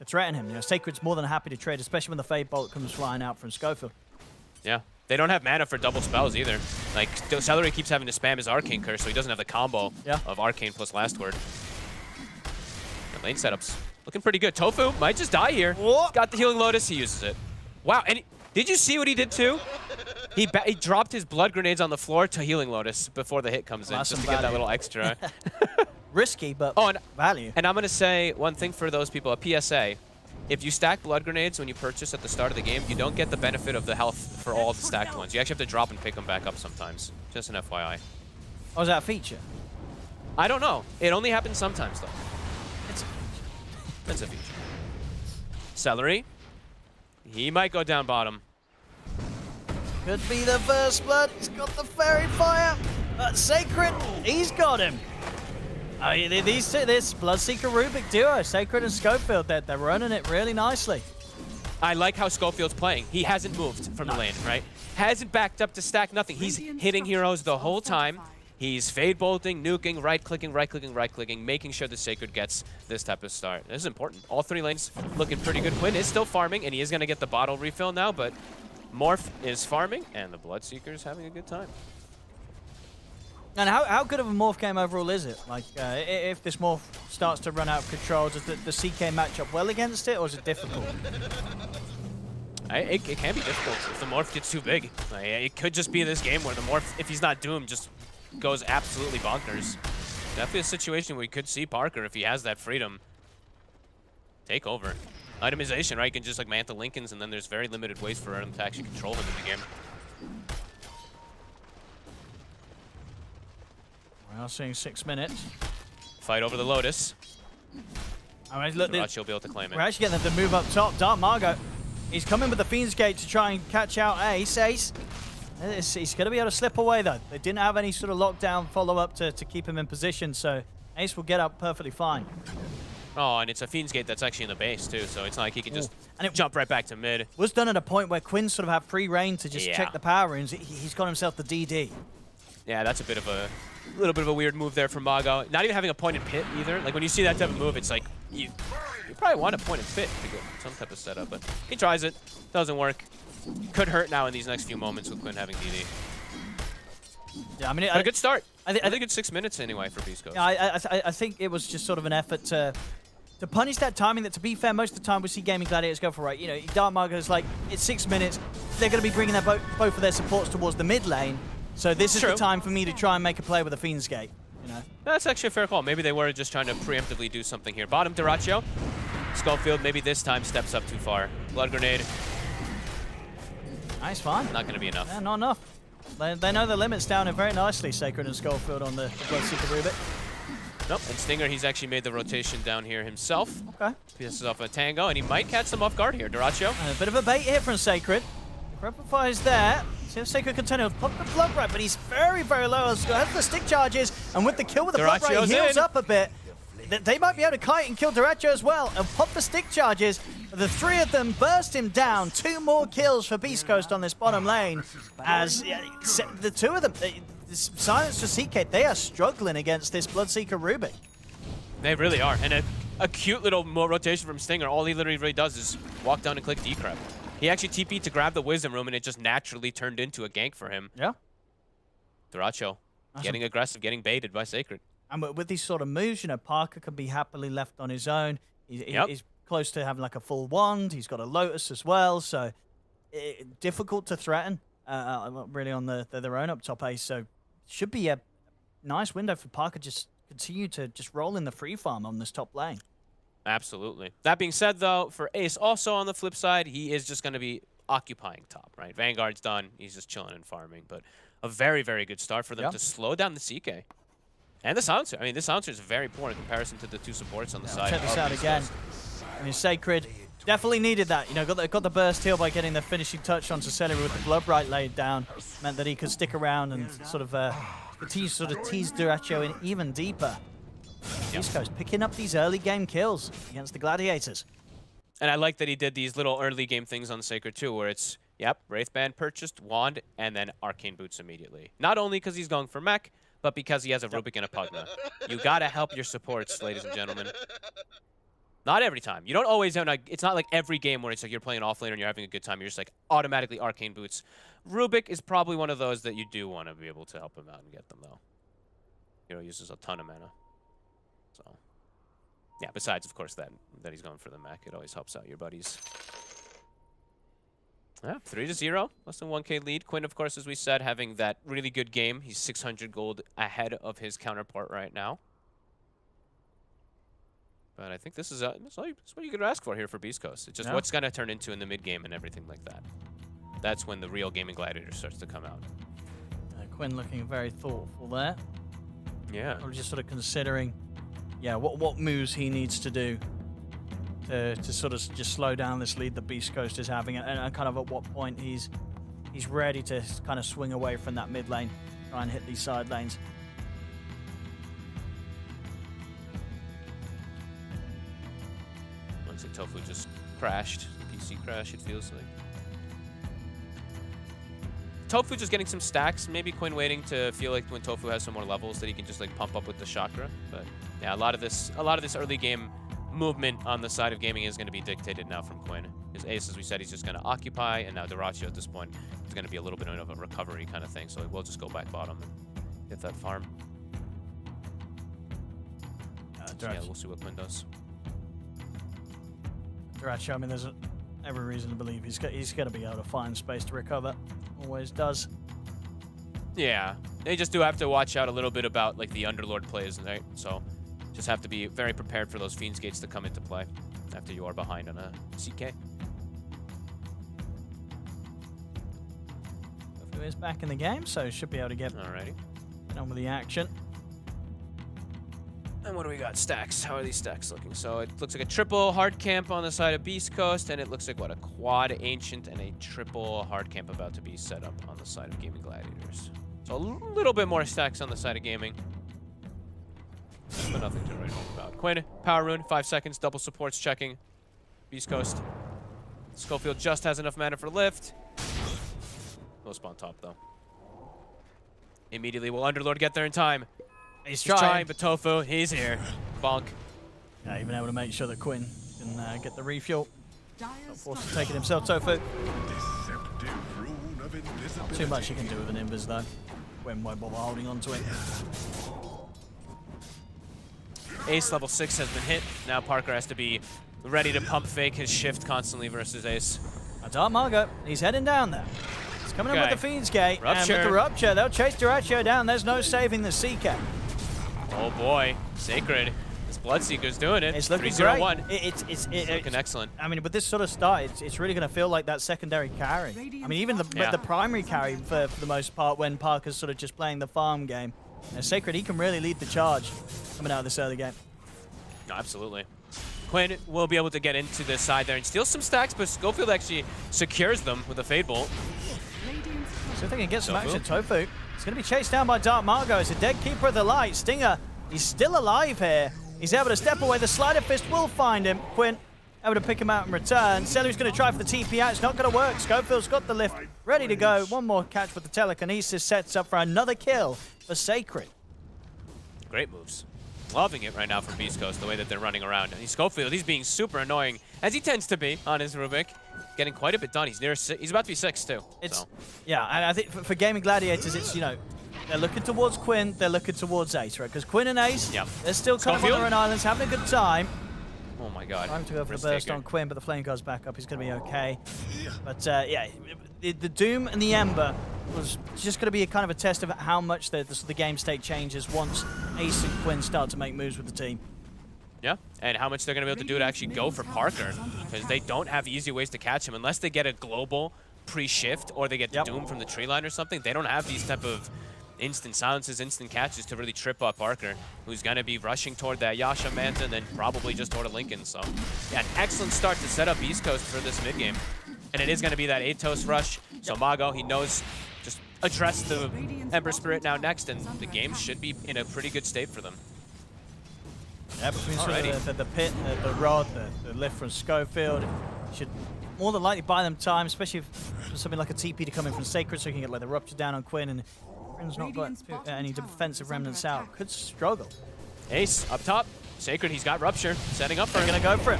threaten him. You know, Sacred's more than happy to trade, especially when the Fade Bolt comes flying out from Schofield. Yeah. They don't have mana for double spells either. Like, Celery keeps having to spam his Arcane Curse, so he doesn't have the combo of Arcane plus Last Word. And lane setups looking pretty good. Tofu might just die here. He's got the Healing Lotus, he uses it. Wow, and did you see what he did too? He dropped his Blood Grenades on the floor to Healing Lotus before the hit comes in, just to get that little extra. Risky, but value. And I'm going to say one thing for those people, a PSA. If you stack Blood Grenades when you purchase at the start of the game, you don't get the benefit of the health for all the stacked ones. You actually have to drop and pick them back up sometimes. Just an FYI. Oh, is that a feature? I don't know. It only happens sometimes, though. It's a feature. Celery. He might go down bottom. Could be the first blood. He's got the Fairy Fire. But Sacred, he's got him. These two, this Bloodseeker Rubik duo, Sacred and Schofield, they're running it really nicely. I like how Schofield's playing. He hasn't moved from the lane, right? Hasn't backed up to stack nothing. He's hitting heroes the whole time. He's Fade Bolting, nuking, right-clicking, right-clicking, right-clicking, making sure the Sacred gets this type of start. This is important. All three lanes looking pretty good. Quinn is still farming, and he is going to get the bottle refill now, but Morph is farming, and the Bloodseeker is having a good time. And how good of a morph game overall is it? Like, if this morph starts to run out of control, does the CK match up well against it, or is it difficult? It can be difficult if the morph gets too big. Like, it could just be this game where the morph, if he's not doomed, just goes absolutely bonkers. Definitely a situation where we could see Parker, if he has that freedom, take over. Itemization, right? You can just like Manta Lincolns, and then there's very limited ways for him to actually control him in the game. We're now seeing 6 minutes. Fight over the Lotus. All right, look, Duracho will be able to claim it. We're actually getting them to move up top. Dark Margot, he's coming with the Fiend's Gate to try and catch out Ace. He's going to be able to slip away, though. They didn't have any sort of lockdown follow-up to keep him in position, so Ace will get up perfectly fine. Oh, and it's a Fiend's Gate that's actually in the base, too, so it's not like he can just jump right back to mid. Was done at a point where Quinn sort of had free reign to just check the power runes. He's got himself the DD. Yeah, that's a little bit of a weird move there from Mago. Not even having a pointed pit either. Like when you see that type of move, it's like you probably want a pointed pit to get some type of setup, but he tries it, doesn't work. Could hurt now in these next few moments with Quinn having DD. Yeah, I mean, a good start. I think it's 6 minutes anyway for Beastcoast. Yeah, I think it was just sort of an effort to punish that timing. That, to be fair, most of the time we see Gaming Gladiators go for right. You know, Dark Margot's like, it's 6 minutes. They're going to be bringing both of their supports towards the mid lane. So this is the time for me to try and make a play with a Fiend's Gate. You know, that's actually a fair call. Maybe they were just trying to preemptively do something here. Bottom Duracho. Schofield maybe this time steps up too far. Blood Grenade. Nice, fine. Not going to be enough. Yeah, not enough. They know the limits down it very nicely, Sacred and Schofield on the Bloodseeker Rubik. Nope, and Stinger, he's actually made the rotation down here himself. Okay. Pisses off a Tango, and he might catch them off guard here. Duracho. And a bit of a bait here from Sacred. Replifies there. See if Sacred can turn it. Pop the Blood Right, but he's very, very low. Has the stick charges, and with the kill with the Blood Right, he heals up a bit. They might be able to kite and kill Duracho as well, and pop the stick charges. The three of them burst him down. 2 more kills for Beastcoast on this bottom lane. As the two of them, Silence to CK, they are struggling against this Bloodseeker Rubik. They really are. And a cute little rotation from Stinger. All he literally really does is walk down and click Decrep. He actually TP'd to grab the Wisdom Room, and it just naturally turned into a gank for him. Yeah. Duracho getting aggressive, getting baited by Sacred. And with these sort of moves, you know, Parker can be happily left on his own. He's close to having like a full wand. He's got a Lotus as well, so difficult to threaten really on their own up top Ace. So should be a nice window for Parker just continue to just roll in the free farm on this top lane. Absolutely. That being said, though, for Ace, also on the flip side, he is just going to be occupying top, right? Vanguard's done. He's just chilling and farming. But a very, very good start for them to slow down the CK. And the Silencer. I mean, the Silencer is very poor in comparison to the two supports on the side. Check this out again. I mean, Sacred definitely needed that. You know, got the burst heal by getting the finishing touch onto Celery with the Blood Right laid down. Meant that he could stick around and sort of tease Duracho in even deeper. Beastcoast picking up these early game kills against the Gladiators. And I like that he did these little early game things on Sacred too, where it's, yep, Wraithband purchased, Wand, and then Arcane Boots immediately. Not only because he's going for mech, but because he has a Rubik and a Pugna. You gotta help your supports, ladies and gentlemen. Not every time. You don't always have, like, it's not like every game where it's like you're playing off lane and you're having a good time. You're just like automatically Arcane Boots. Rubik is probably one of those that you do want to be able to help him out and get them, though. Hero uses a ton of mana. So, yeah, besides, of course, that he's going for the mech. It always helps out your buddies. Yeah, 3-0. Less than 1K lead. Quinn, of course, as we said, having that really good game. He's 600 gold ahead of his counterpart right now. But I think this is what you could ask for here for Beastcoast. It's just what's going to turn into in the mid-game and everything like that. That's when the real gaming gladiator starts to come out. Quinn looking very thoughtful there. Yeah. Or just sort of considering, what moves he needs to do to sort of just slow down this lead that Beastcoast is having, and kind of at what point he's ready to kind of swing away from that mid lane, try and hit these side lanes. Looks like Tofu just crashed. PC crash, it feels like. Tofu just getting some stacks. Maybe Quinn waiting to feel like when Tofu has some more levels that he can just like pump up with the chakra. But yeah, a lot of this early game movement on the side of gaming is going to be dictated now from Quinn. His ace, as we said, he's just going to occupy, and now Dyrachyo at this point is going to be a little bit of a recovery kind of thing. So we'll just go back bottom and get that farm. So yeah, we'll see what Quinn does. Dyrachyo, I mean, there's every reason to believe he's going to be able to find space to recover. Always does. Yeah, they just do have to watch out a little bit about like the Underlord plays, right? So just have to be very prepared for those Fiend's Gates to come into play after you are behind on a CK. Tofu is back in the game, so should be able to get on with the action. And what do we got? Stacks. How are these stacks looking? So it looks like a triple hard camp on the side of Beastcoast, and it looks like, what, a quad Ancient and a triple hard camp about to be set up on the side of Gaming Gladiators. So a little bit more stacks on the side of Gaming. But nothing to write home about. Quinn, Power Rune, 5 seconds, double supports checking. Beastcoast. Schofield just has enough mana for lift. No spawn top, though. Immediately will Underlord get there in time. He's trying, but Tofu, he's here. Bonk. Yeah, even able to make sure that Quinn can get the refuel. Not forced to take it himself, Tofu. Not too much he can do with an Invis, though. Quinn won't bother holding on to it. Ace level 6 has been hit. Now Parker has to be ready to pump fake his shift constantly versus Ace. Dark Margot, he's heading down there. He's coming in with the Fiend's Gate, and with the Rupture, they'll chase Dyrachyo down. There's no saving the CK. Oh boy, Sacred. This Bloodseeker's doing it. It's looking 3-0-1. It's looking excellent. I mean, with this sort of start, it's really going to feel like that secondary carry. I mean, even the primary carry for the most part when Parker's sort of just playing the farm game. Sacred, he can really lead the charge coming out of this early game. No, absolutely. Quinn will be able to get into the side there and steal some stacks, but Schofield actually secures them with a Fade Bolt. So if they can get some action, Tofu. He's going to be chased down by Dark Margot. It's a dead Keeper of the Light. Stinger, he's still alive here. He's able to step away. The Slider Fist will find him. Quinn able to pick him out in return. Selu's going to try for the TP out. It's not going to work. Schofield's got the lift ready to go. One more catch with the Telekinesis. Sets up for another kill for Sacred. Great moves. Loving it right now from Beastcoast, the way that they're running around. And Schofield, he's being super annoying, as he tends to be on his Rubik. Getting quite a bit done. He's about to be 6 too. Yeah, and I think for Gaming Gladiators, it's, you know, they're looking towards Quinn, they're looking towards Ace, right? Because Quinn and Ace, they're still kind of on their own islands, having a good time. Oh my god. Time to go for the burst on Quinn, but the Flame Guard's back up. He's going to be okay. But yeah, the Doom and the Ember was just going to be a kind of a test of how much the game state changes once Ace and Quinn start to make moves with the team. Yeah, and how much they're going to be able to do to actually go for Parker, because they don't have easy ways to catch him unless they get a global pre-shift or they get Doom from the tree line or something. They don't have these type of instant silences, instant catches to really trip up Parker, who's going to be rushing toward that Yasha Manta and then probably just toward a Lincoln. So yeah, an excellent start to set up Beastcoast for this mid game, and it is going to be that Atos rush. So Mago, he knows just address the Ember Spirit now next, and the game should be in a pretty good state for them. Yeah, between sort of the pit, the rod, the lift from Schofield. Should more than likely buy them time, especially if for something like a TP to come in from Sacred, so you can get like the rupture down on Quinn, and Quinn's not got any defensive remnants out. Could struggle. Ace up top. Sacred, he's got rupture. Setting up for him. Gonna go for it.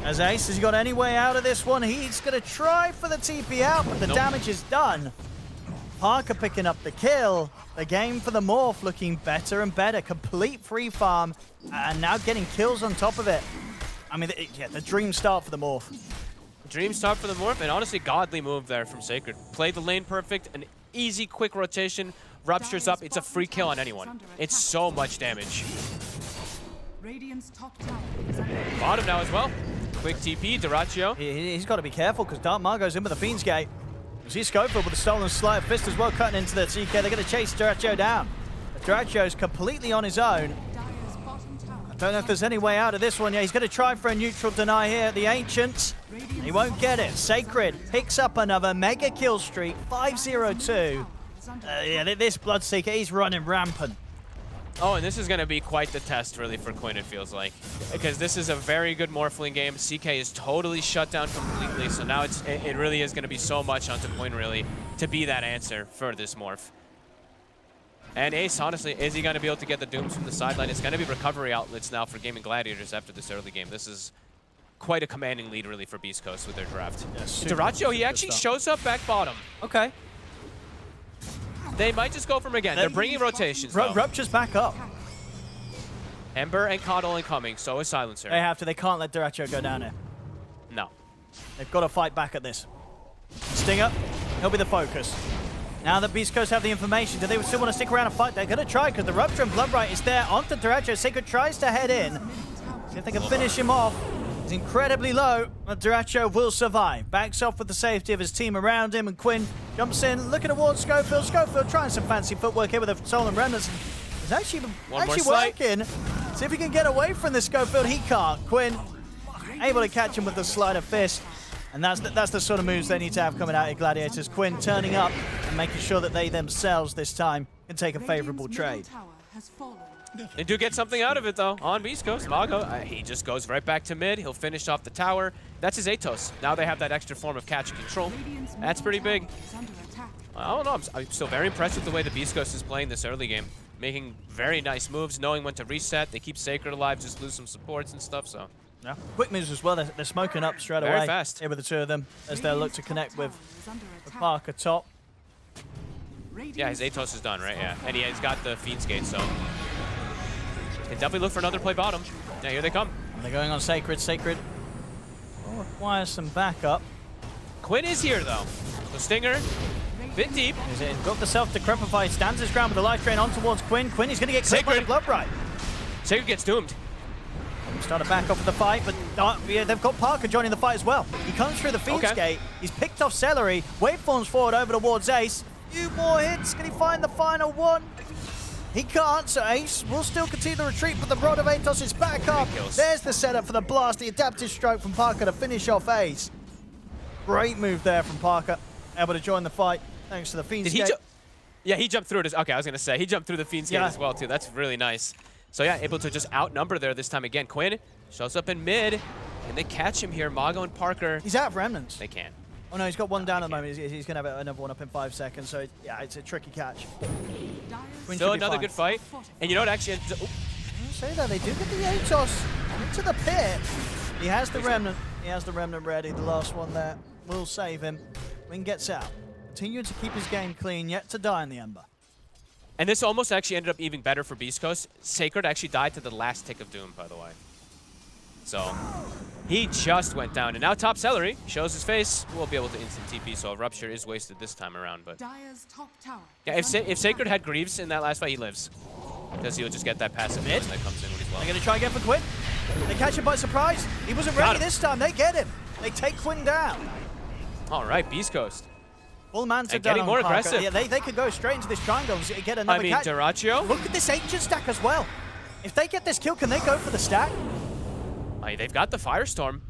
As Ace, has he got any way out of this one? He's gonna try for the TP out, but the damage is done. Parker picking up the kill. The game for the Morph looking better and better. Complete free farm, and now getting kills on top of it. I mean, yeah, the dream start for the Morph. Dream start for the Morph, and honestly, godly move there from Sacred. Played the lane perfect, an easy, quick rotation. Ruptures up, it's a free kill on anyone. It's so much damage. Bottom now as well. Quick TP, Dyrachyo. He's got to be careful because Dark Margo's in with the Fiend's Gate. You see Schofield with the stolen Sleight of Fist as well, cutting into the TK. They're going to chase Dyrachyo down. Dyrachyo's completely on his own. I don't know if there's any way out of this one. Yeah, he's going to try for a neutral deny here. The Ancients, he won't get it. Sacred picks up another mega kill streak, 5-0-2. Yeah, this Bloodseeker, he's running rampant. Oh, and this is going to be quite the test, really, for Quinn, it feels like. Because this is a very good Morphling game. CK is totally shut down completely, so now it really is going to be so much onto Quinn, really, to be that answer for this Morph. And Ace, honestly, is he going to be able to get the Dooms from the sideline? It's going to be recovery outlets now for Gaming Gladiators after this early game. This is quite a commanding lead, really, for Beastcoast with their draft. Yeah, Dyrachyo, he actually shows up back bottom. Okay. They might just go for him again. They're bringing rotations, though. Rupture's back up. Ember and Coddle incoming, so is Silencer. They have to. They can't let Dyrachyo go down here. No. They've got to fight back at this. Stinger, he'll be the focus. Now that Beastcoast have the information, do they still want to stick around and fight? They're going to try because the Rupture and Bloodbright is there onto Dyrachyo. Sacred tries to head in. See if they can finish him off. He's incredibly low, but Dyrachyo will survive. Backs off with the safety of his team around him, and Quinn jumps in, looking towards Schofield. Schofield trying some fancy footwork here with the Stolen Remnants. It's actually working. See if he can get away from this Schofield. He can't. Quinn able to catch him with the Sleight of Fist. And that's the sort of moves they need to have coming out of Gladiators. Quinn turning up and making sure that they themselves this time can take a favorable trade. They do get something out of it, though, on Beastcoast. Mago, he just goes right back to mid. He'll finish off the tower. That's his Atos. Now they have that extra form of catch and control. That's pretty big. I don't know. I'm still very impressed with the way the Beastcoast is playing this early game. Making very nice moves, knowing when to reset. They keep Sacred alive, just lose some supports and stuff, so... Yeah. Quick moves as well. They're smoking up straight away. Very fast. Here with the two of them as they'll look to connect with Parker top. Yeah, his Atos is done, right? Yeah. And he's got the Fiend's Gate, so... Can definitely look for another play bottom. Yeah, here they come. And they're going on Sacred. Sacred will require some backup. Quinn is here, though. So Stinger, bit deep. He's got the self-decrepify. Stands his ground with the life drain on towards Quinn. Quinn, he's going to get clipped by the Bloodbright. Sacred gets doomed. Trying to back off of the fight, but yeah, they've got Parker joining the fight as well. He comes through the Fiend's Gate. He's picked off Celery. Waveforms forward over towards Ace. Few more hits. Can he find the final one? He can't, so Ace will still continue the retreat, but the Rod of Atos is back up. There's the setup for the blast, the adaptive stroke from Parker to finish off Ace. Great move there from Parker. Able to join the fight thanks to the Fiend's Gate. Yeah, he jumped through it. Okay, I was going to say, he jumped through the Fiend's Gate as well, too. That's really nice. So yeah, able to just outnumber there this time again. Quinn shows up in mid. Can they catch him here? Mago and Parker. He's out of remnants. They can't. Oh no, he's got one down at the moment. He's going to have another one up in 5 seconds. So yeah, it's a tricky catch. Still another good fight. And you know what, actually... Say that, they do get the Atos into the pit. He has the remnant. He has the remnant ready. The last one there will save him. Wing gets out. Continuing to keep his game clean, yet to die in the Ember. And this almost actually ended up even better for Beastcoast. Sacred actually died to the last tick of doom, by the way. So he just went down. And now top Celery shows his face. We'll be able to instant TP, so a Rupture is wasted this time around. But yeah, if Sacred had Greaves in that last fight, he lives. Because he'll just get that passive hit that comes in when he's low. They're going to try again for Quinn. They catch him by surprise. He wasn't ready this time. They get him. They take Quinn down. All right, Beastcoast. Full manta and getting more aggressive. Yeah, they could go straight into this triangle and get another catch. Dyrachyo. Look at this Ancient stack as well. If they get this kill, can they go for the stack? They've got the Firestorm.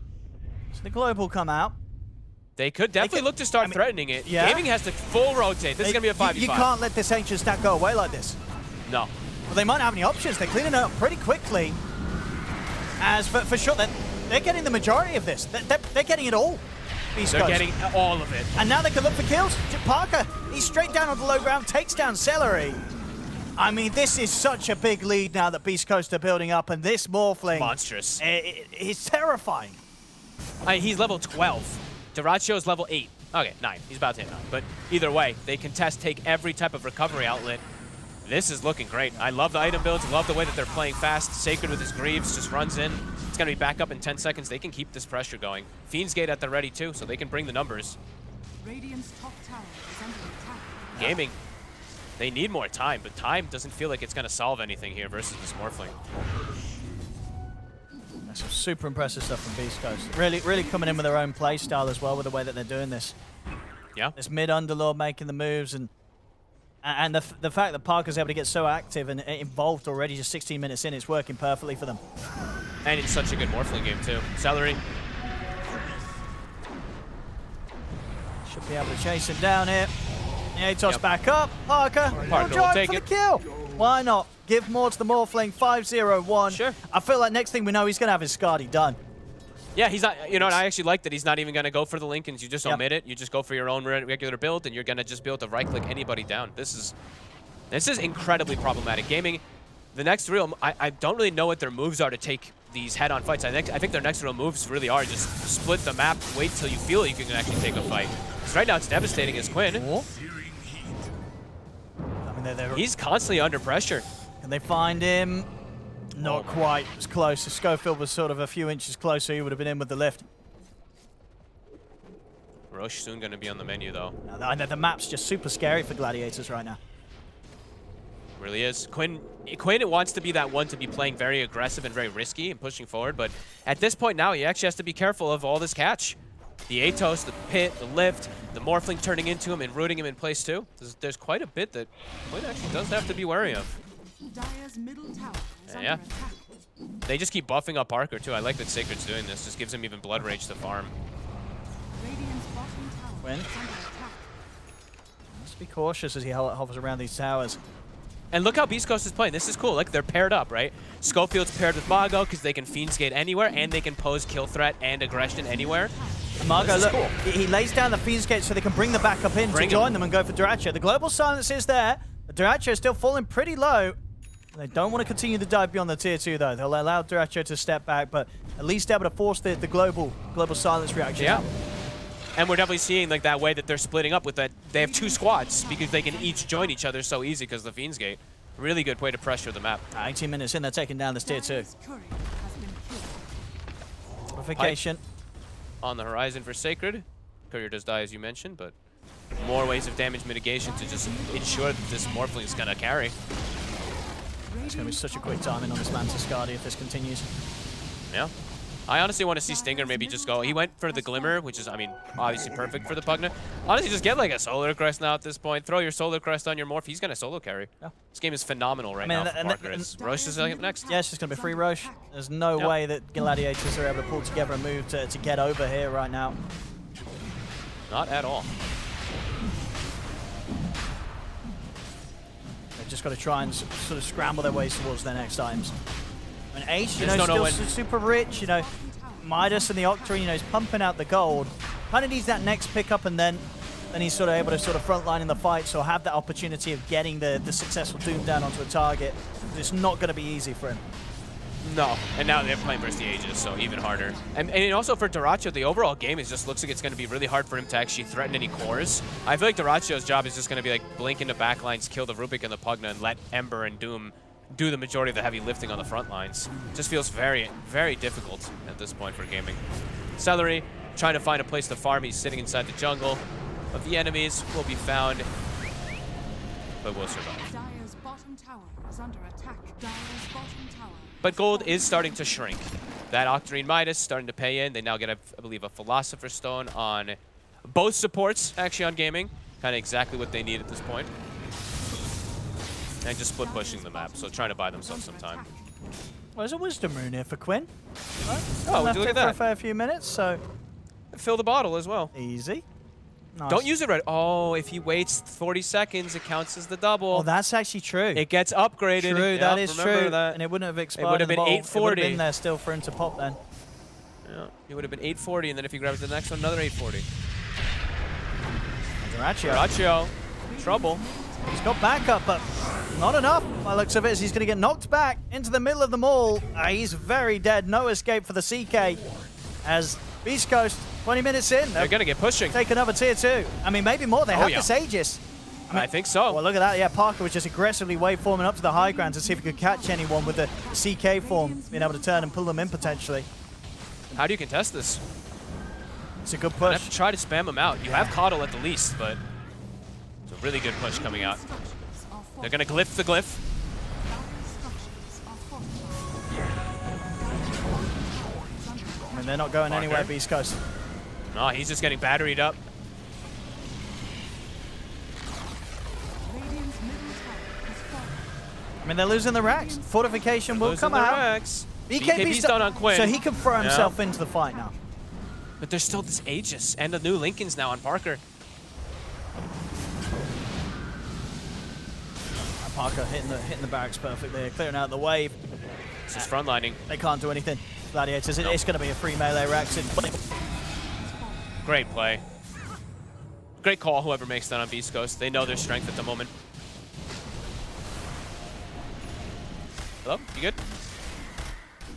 So the Global come out. They could definitely look to start threatening it. Yeah. Gaming has to full rotate. This is going to be a 5v5. You can't let this Ancient stack go away like this. No. Well, they might not have any options. They're cleaning it up pretty quickly. As for sure, they're getting the majority of this. They're getting it all. Beastcoast. They're getting all of it. And now they can look for kills. Parker, he's straight down on the low ground, takes down Celery. I mean, this is such a big lead now that Beastcoast are building up, and this Morphling... Monstrous. He's terrifying. He's level 12. Duracio's level 8. Okay, 9. He's about to hit 9. But either way, they contest, take every type of recovery outlet. This is looking great. I love the item builds. I love the way that they're playing fast. Sacred with his Greaves just runs in. It's going to be back up in 10 seconds. They can keep this pressure going. Fiend's Gate at the ready, too, so they can bring the numbers. Radiant's top tower is under attack. Gaming, they need more time, but time doesn't feel like it's going to solve anything here versus this Morphling. That's some super impressive stuff from Beastcoast. Really coming in with their own play style as well with the way that they're doing this. Yeah. This mid-underlord making the moves, and the fact that Parker's able to get so active and involved already just 16 minutes in, it's working perfectly for them. And it's such a good Morphling game, too. Celery. Should be able to chase him down here. Yeah, he tossed back up. Parker will take for it. the kill. Why not? Give more to the Morphling, 5-0-1. Sure. I feel like next thing we know, he's going to have his Skadi done. Yeah, he's not, you know, and I actually like that he's not even going to go for the Lincolns. You just omit it. You just go for your own regular build, and you're going to just be able to right-click anybody down. This is incredibly problematic. Gaming, the next real, I don't really know what their moves are to take these head-on fights. I think their next real moves really are just split the map, wait till you feel like you can actually take a fight. Because right now it's devastating as Quinn. I mean, he's constantly under pressure. Can they find him? Not quite as close. If Schofield was sort of a few inches closer, he would have been in with the lift. Roche soon going to be on the menu, though. I know the map's just super scary for Gladiators right now. Really is. Quinn wants to be that one to be playing very aggressive and very risky and pushing forward, but at this point now, he actually has to be careful of all this catch. The Atos, the pit, the lift, the Morphling turning into him and rooting him in place too. There's quite a bit that Quinn actually does have to be wary of. Dire's middle tower is Yeah. under attack. They just keep buffing up Parker too. I like that Sacred's doing this. Just gives him even blood rage to farm. Radiant's bottom tower Quinn. is under attack. Let's be cautious as he hovers around these towers. And look how Beastcoast is playing. This is cool. Like, they're paired up, right? Schofield's paired with Mago because they can Fiend's Gate anywhere, and they can pose kill threat and aggression anywhere. Margo, look, cool. he lays down the Fiend's Gate so they can bring the backup in to join them and go for Duraccio. The global silence is there. The Duraccio is still falling pretty low. They don't want to continue the dive beyond the tier 2, though. They'll allow Duraccio to step back, but at least able to force the global silence reaction. Yeah. And we're definitely seeing like that way that they're splitting up with that. They have 2 squads because they can each join each other so easy because of the Fiend's Gate. Really good way to pressure the map. 18 minutes in, they're taking down this tier 2. Purification. On the horizon for Sacred. Courier does die, as you mentioned, but more ways of damage mitigation to just ensure that this Morphling is going to carry. It's going to be such a quick timing on this Mantis Skadi if this continues. Yeah. I honestly want to see Stinger maybe just go. He went for the Glimmer, which is, I mean, obviously perfect for the Pugna. Honestly, just get like a Solar Crest now at this point. Throw your Solar Crest on your Morph. He's going to solo carry. Yeah. This game is phenomenal right now for Parker. Roche is up next. Yeah, it's just going to be free Roche. There's no way that Gladiators are able to pull together a move to get over here right now. Not at all. They've just got to try and sort of scramble their ways towards their next items. And Ace, you know, still super rich, you know, Midas and the Octarine, you know, he's pumping out the gold. Kind of needs that next pickup, and then he's sort of able to sort of frontline in the fight, so have that opportunity of getting the successful Doom down onto a target. It's not going to be easy for him. No, and now they're playing versus the Aegis, so even harder. And also for Duraccio, the overall game just looks like it's going to be really hard for him to actually threaten any cores. I feel like Duraccio's job is just going to be like blink into backlines, kill the Rubik and the Pugna, and let Ember and Doom do the majority of the heavy lifting on the front lines. Just feels very, very difficult at this point for gaming. Celery trying to find a place to farm. He's sitting inside the jungle. But the enemies will be found, but will survive. Dire's bottom tower is under attack. Dire's bottom tower. But gold is starting to shrink. That Octarine Midas starting to pay in. They now get, I believe, a Philosopher's Stone on both supports, actually, on gaming. Kind of exactly what they need at this point. And just split pushing the map, so trying to buy themselves some time. Well, there's a Wisdom Rune here for Quinn. Right. Oh, would you look at that? For a fair few minutes, so... Fill the bottle as well. Easy. Nice. Don't use it right. Oh, if he waits 40 seconds, it counts as the double. Oh, that's actually true. It gets upgraded. True, Yep, that is remember true. That. And it wouldn't have expired. It would have been 840. It would have been there still for him to pop then. Yeah, it would have been 840, and then if he grabs the next one, another 840. Duraccio. Trouble. He's got backup, but not enough. By the looks of it, as he's going to get knocked back into the middle of them all. He's very dead. No escape for the CK. As Beastcoast, 20 minutes in. They're going to get pushing. Take another tier 2. I mean, maybe more. They have this Aegis. I think so. Well, look at that. Yeah, Parker was just aggressively waveforming up to the high ground to see if he could catch anyone with the CK form, being able to turn and pull them in potentially. How do you contest this? It's a good You push. have to try to spam them out. You have Coddle at the least, but it's a really good push coming out. They're going to glyph the glyph. I mean, they're not going anywhere, Beastcoast. No, he's just getting batteried up. I mean, they're losing the racks. Fortification will come out. Racks. BKB's done on Quinn. So he can throw himself into the fight now. But there's still this Aegis and the new Lincolns now on Parker. Parker hitting the barracks perfectly, clearing out the wave. This is frontlining. They can't do anything. Gladiators, it's going to be a free melee racks. Great play. Great call, whoever makes that on Beastcoast. They know their strength at the moment. Hello? You good?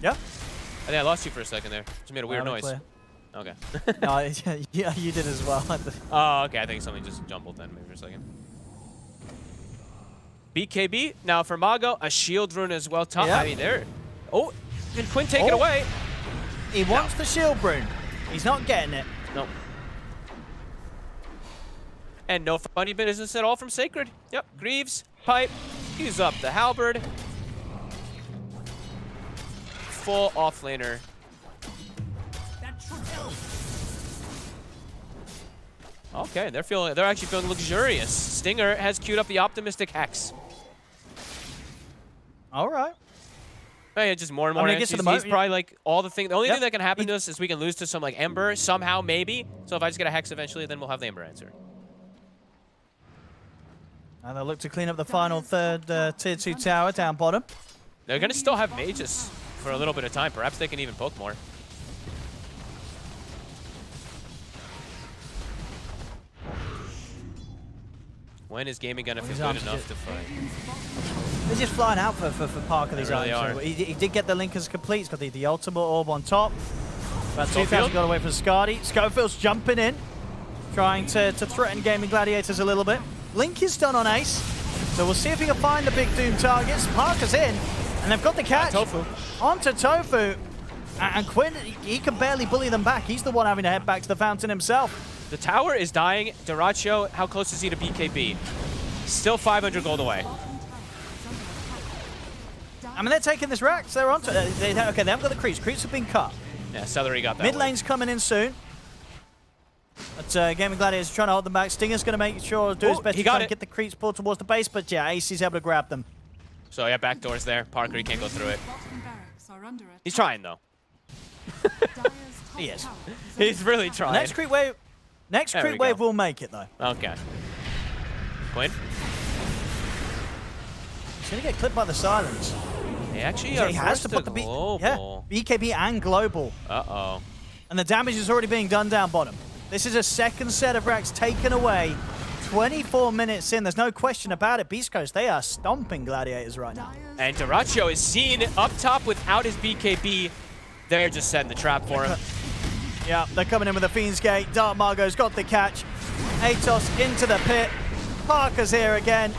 Yeah. I think I lost you for a second there. Just made a weird noise. Clear. Okay. No, yeah, you did as well. Oh, okay. I think something just jumbled then maybe for a second. BKB. Now for Mago, a shield rune as well. Top. Yeah. I mean, there. Oh, can Quinn take it away? He wants the shield rune. He's not getting it. No. And no funny business at all from Sacred. Yep. Greaves, pipe, use up the halberd. Full offlaner. Okay, they're actually feeling luxurious. Stinger has queued up the optimistic hex. All right. Hey, just more and more. He's probably like all the thing. The only thing that can happen to us is we can lose to some like Ember somehow, maybe. So if I just get a hex eventually, then we'll have the Ember answer. And they'll look to clean up the final third tier 2 tower down bottom. They're gonna still have mages for a little bit of time. Perhaps they can even poke more. When is gaming gonna feel good enough to fight? They're just flying out for Parker. These really items. are. He did get the Linkers complete. He's got the ultimate orb on top. About 2,000 got away from Scardy. Scofield's jumping in, trying to threaten Gaming Gladiators a little bit. Link is done on Ace, so we'll see if he can find the big Doom targets. Parker's in, and they've got the catch. Tofu. Onto Tofu. And Quinn, he can barely bully them back. He's the one having to head back to the fountain himself. The tower is dying. Duraccio, how close is he to BKB? Still 500 gold away. I mean, they're taking this rack. So they're onto it. Okay, they haven't got the creeps. Creeps have been cut. Yeah, Celery got that. Mid lane's coming in soon. But Gaming Gladiators trying to hold them back. Stinger's going to make sure, do his best to try and get the creeps pulled towards the base. But yeah, Ace is able to grab them. So yeah, back doors there. Parker, he can't go through it. He's trying though. He is. He's really trying. Next creep wave will make it though. Okay. Quinn? He's going to get clipped by the silence. They actually He has to put the BKB and global. Uh-oh. And the damage is already being done down bottom. This is a second set of racks taken away. 24 minutes in, there's no question about it. Beastcoast, they are stomping Gladiators right now. And Duraccio is seen up top without his BKB. They're just setting the trap for him. Yeah, they're coming in with a Fiend's Gate. Dark Margot's got the catch. Atos into the pit. Parker's here again,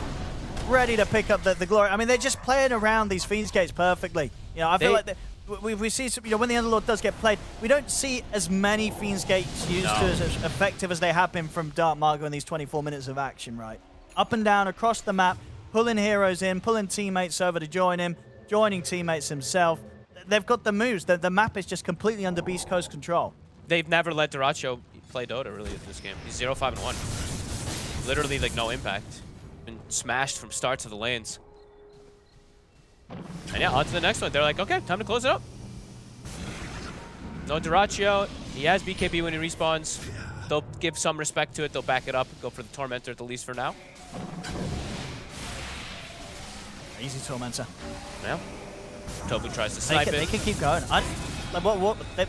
ready to pick up the glory. I mean, they're just playing around these Fiend's Gates perfectly. You know, I feel like we see, you know, when the Underlord does get played, we don't see as many Fiend's Gates used to as effective as they have been from Dark Margot in these 24 minutes of action, right? Up and down across the map, pulling heroes in, pulling teammates over to join him, joining teammates himself. They've got the moves. The map is just completely under Beast Coast control. They've never let Duraccio play Dota, really, in this game. He's 0-5-1. Literally, like, no impact. Been smashed from start to the lanes. And yeah, on to the next one. They're like, okay, time to close it up. No Duraccio. He has BKB when he respawns. they'll give some respect to it. They'll back it up, go for the Tormentor at the least for now. Easy Tormentor. Yeah. Tobu tries to snipe it. They can keep going. Like,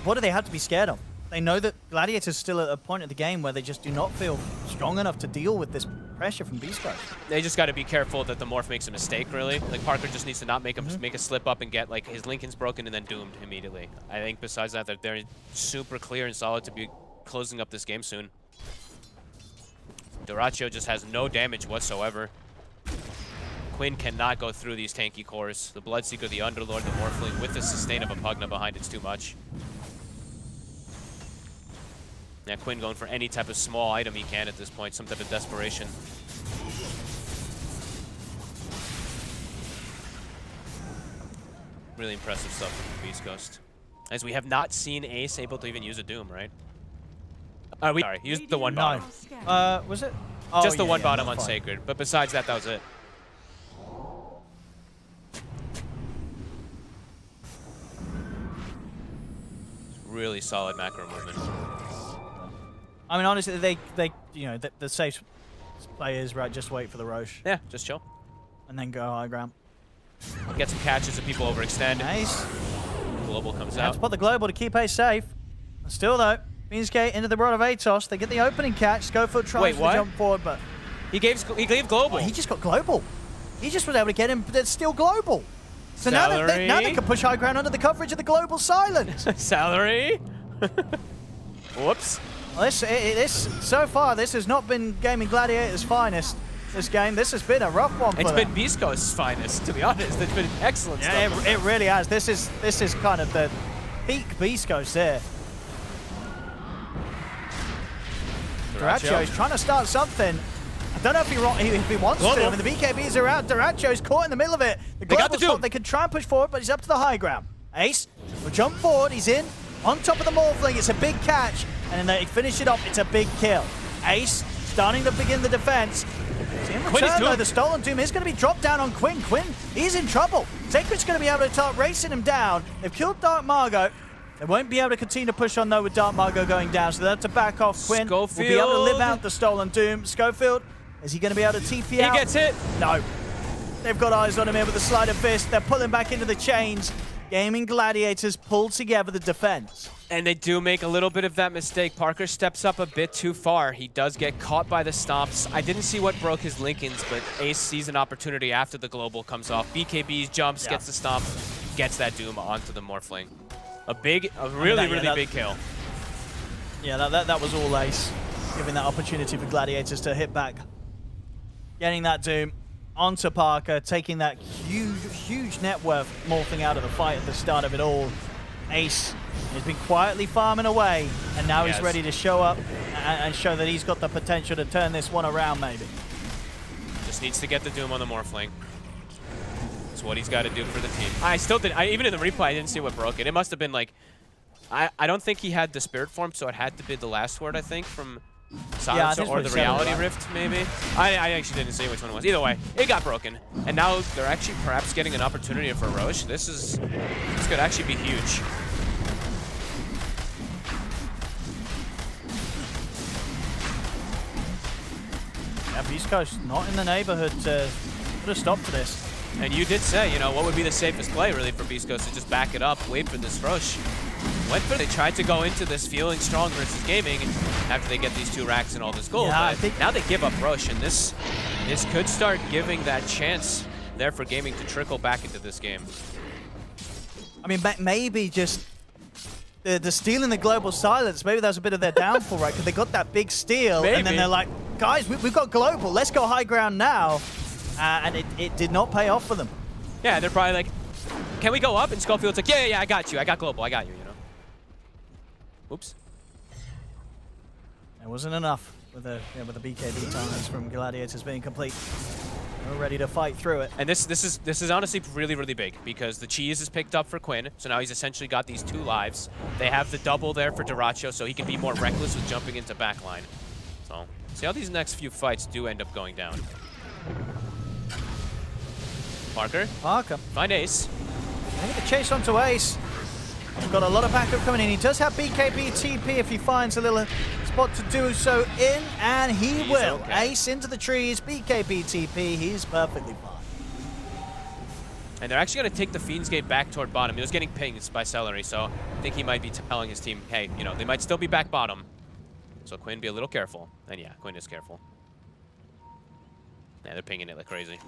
what do they have to be scared of? They know that Gladiator's still at a point of the game where they just do not feel strong enough to deal with this pressure from Beastcoast. They just got to be careful that the Morph makes a mistake, really. Like, Parker just needs to not make a slip up and get, like, his Linken's broken and then doomed immediately. I think besides that, they're super clear and solid to be closing up this game soon. Dyrachyo just has no damage whatsoever. Quinn cannot go through these tanky cores. The Bloodseeker, the Underlord, the Morphling with the sustain of a Pugna behind it's too much. Yeah, Quinn going for any type of small item he can at this point, some type of desperation. Really impressive stuff from Beastcoast. As we have not seen Ace able to even use a Doom, right? Sorry, he used the one bottom. Was it? Oh, Just the one yeah, bottom on Sacred, but besides that, that was it. Really solid macro movement. I mean, honestly, they you know, the safe play is right. Just wait for the Roche. Yeah, just chill. And then go high ground. Get some catches if people overextend. Nice. Global comes Have out. to put the global to keep Ace safe. And still though, Beansgate into the Rod of Atos. They get the opening catch. Schofield tries to jump forward, but he gave global. Oh, he just got global. He just was able to get him, but it's still global. So now they can push high ground under the coverage of the global silence. Salary. Whoops. Well, so far, this has not been Gaming Gladiator's finest. This game, this has been a rough one for them. It's been Beastcoast's finest, to be honest. It's been excellent stuff. Yeah, it really has. This is kind of the peak Beastcoast there. Dyrachyo's trying to start something. I don't know if he wants to. I mean, the BKBs are out. Dyrachyo's caught in the middle of it. The global spot, they could try and push forward, but he's up to the high ground. Ace will jump forward. He's in. On top of the Morphling, it's a big catch. And then they finish it off. It's a big kill. Ace starting to begin the defense. In return, though, the Stolen Doom is going to be dropped down on Quinn. Quinn, he's in trouble. Sacred's going to be able to start racing him down. They've killed Dark Margot. They won't be able to continue to push on, though, with Dark Margot going down. So they have to back off. Quinn will be able to live out the Stolen Doom. Schofield, is he going to be able to TP out? He gets hit. No. They've got eyes on him here with the sleight of fist. They're pulling back into the chains. Gaming Gladiators pull together the defense. And they do make a little bit of that mistake. Parker steps up a bit too far. He does get caught by the stomps. I didn't see what broke his Linken's, but Ace sees an opportunity after the global comes off. BKB jumps, gets the stomp, gets that Doom onto the Morphling. A really big kill. Yeah, that was all Ace, giving that opportunity for Gladiators to hit back. Getting that Doom onto Parker, taking that huge net worth Morphling out of the fight at the start of it all. Ace has been quietly farming away, and now he's ready to show up and show that he's got the potential to turn this one around, maybe. Just needs to get the Doom on the Morphling. That's what he's got to do for the team. I still didn't, even in the replay, I didn't see what broke it. It must have been like, I don't think he had the Spirit Form, so it had to be the last word, I think, from Silencer or the Reality Rift, maybe. I actually didn't see which one it was. Either way, it got broken. And now they're actually perhaps getting an opportunity for Roche. This could actually be huge. Yeah, Beastcoast not in the neighborhood to put a stop to this. And you did say, you know, what would be the safest play, really, for Beastcoast to just back it up, wait for this Roche. They tried to go into this feeling strong versus gaming after they get these 2 racks and all this gold. Yeah, but now they give up Roche, and this could start giving that chance there for gaming to trickle back into this game. I mean, maybe just the stealing the global silence, maybe that was a bit of their downfall, right? Because they got that big steal, and then they're like, guys, we've got global, let's go high ground now. And it did not pay off for them. Yeah, they're probably like, can we go up? And Schofield's like, yeah, I got you. I got global. I got you, you know. Oops. It wasn't enough with the BKB times from Gladiators being complete. We're ready to fight through it. And this is honestly really big because the cheese is picked up for Quinn, so now he's essentially got these 2 lives. They have the double there for Dyrachyo, so he can be more reckless with jumping into backline. So see how these next few fights do end up going down. Parker. Parker. Find Ace. They get the chase onto Ace. He's got a lot of backup coming in. He does have BKB TP if he finds a little spot to do so in, and he's will. Okay. Ace into the trees, BKB TP, he's perfectly fine. And they're actually going to take the Fiend's Gate back toward bottom. He was getting pinged by Celery, so I think he might be telling his team, hey, you know, they might still be back bottom. So Quinn, be a little careful. And yeah, Quinn is careful. Yeah, they're pinging it like crazy.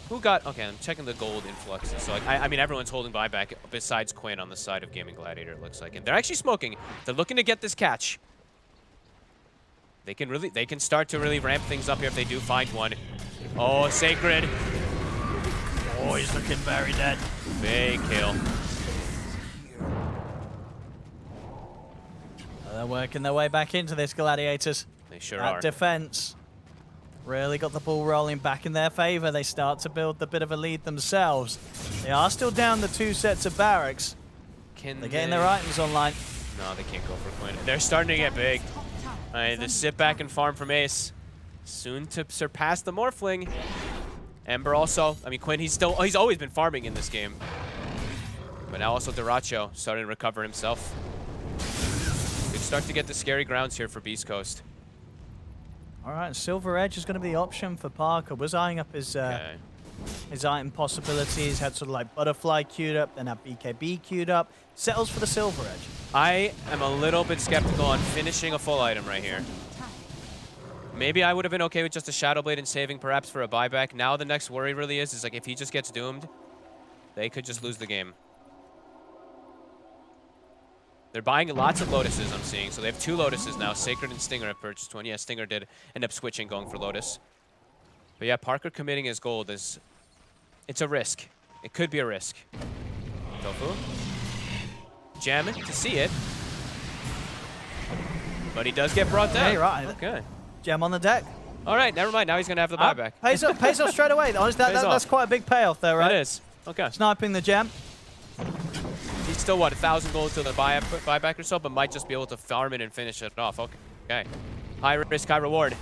Who got... Okay, I'm checking the gold influxes. So, like, I mean, everyone's holding buyback besides Quinn on the side of Gaming Gladiator, it looks like. And they're actually smoking. They're looking to get this catch. They can start to really ramp things up here if they do find one. Oh, Sacred. Oh, he's looking very dead. Big kill. They're working their way back into this, Gladiators. They sure are. That defense really got the ball rolling back in their favor. They start to build a bit of a lead themselves. They are still down the 2 sets of barracks. They're getting their items online. No, they can't go for Quinn. They're starting to get big. All right, the sit back and farm from Ace. Soon to surpass the Morphling. Ember also. I mean, Quinn, he's always been farming in this game. But now also Duracho starting to recover himself. Good start to get the scary grounds here for Beastcoast. All right, Silver Edge is going to be the option for Parker. Was eyeing up his item possibilities. Had sort of like Butterfly queued up, then had BKB queued up. Settles for the Silver Edge. I am a little bit skeptical on finishing a full item right here. Maybe I would have been okay with just a Shadow Blade and saving perhaps for a buyback. Now the next worry really is like if he just gets doomed, they could just lose the game. They're buying lots of Lotuses, I'm seeing. So they have 2 Lotuses now. Sacred and Stinger have purchased one. Yeah, Stinger did end up switching, going for Lotus. But yeah, Parker committing his gold is... It's a risk. It could be a risk. Tofu. Jamming to see it. But he does get brought down. Hey, right. Okay. Gem on the deck. All right, never mind. Now he's going to have the buyback. Pays off straight away. That's quite a big payoff there, right? It is. Okay. Sniping the gem. He's still, what, 1,000 gold to the buyback or so, but might just be able to farm it and finish it off. Okay. High risk, high reward.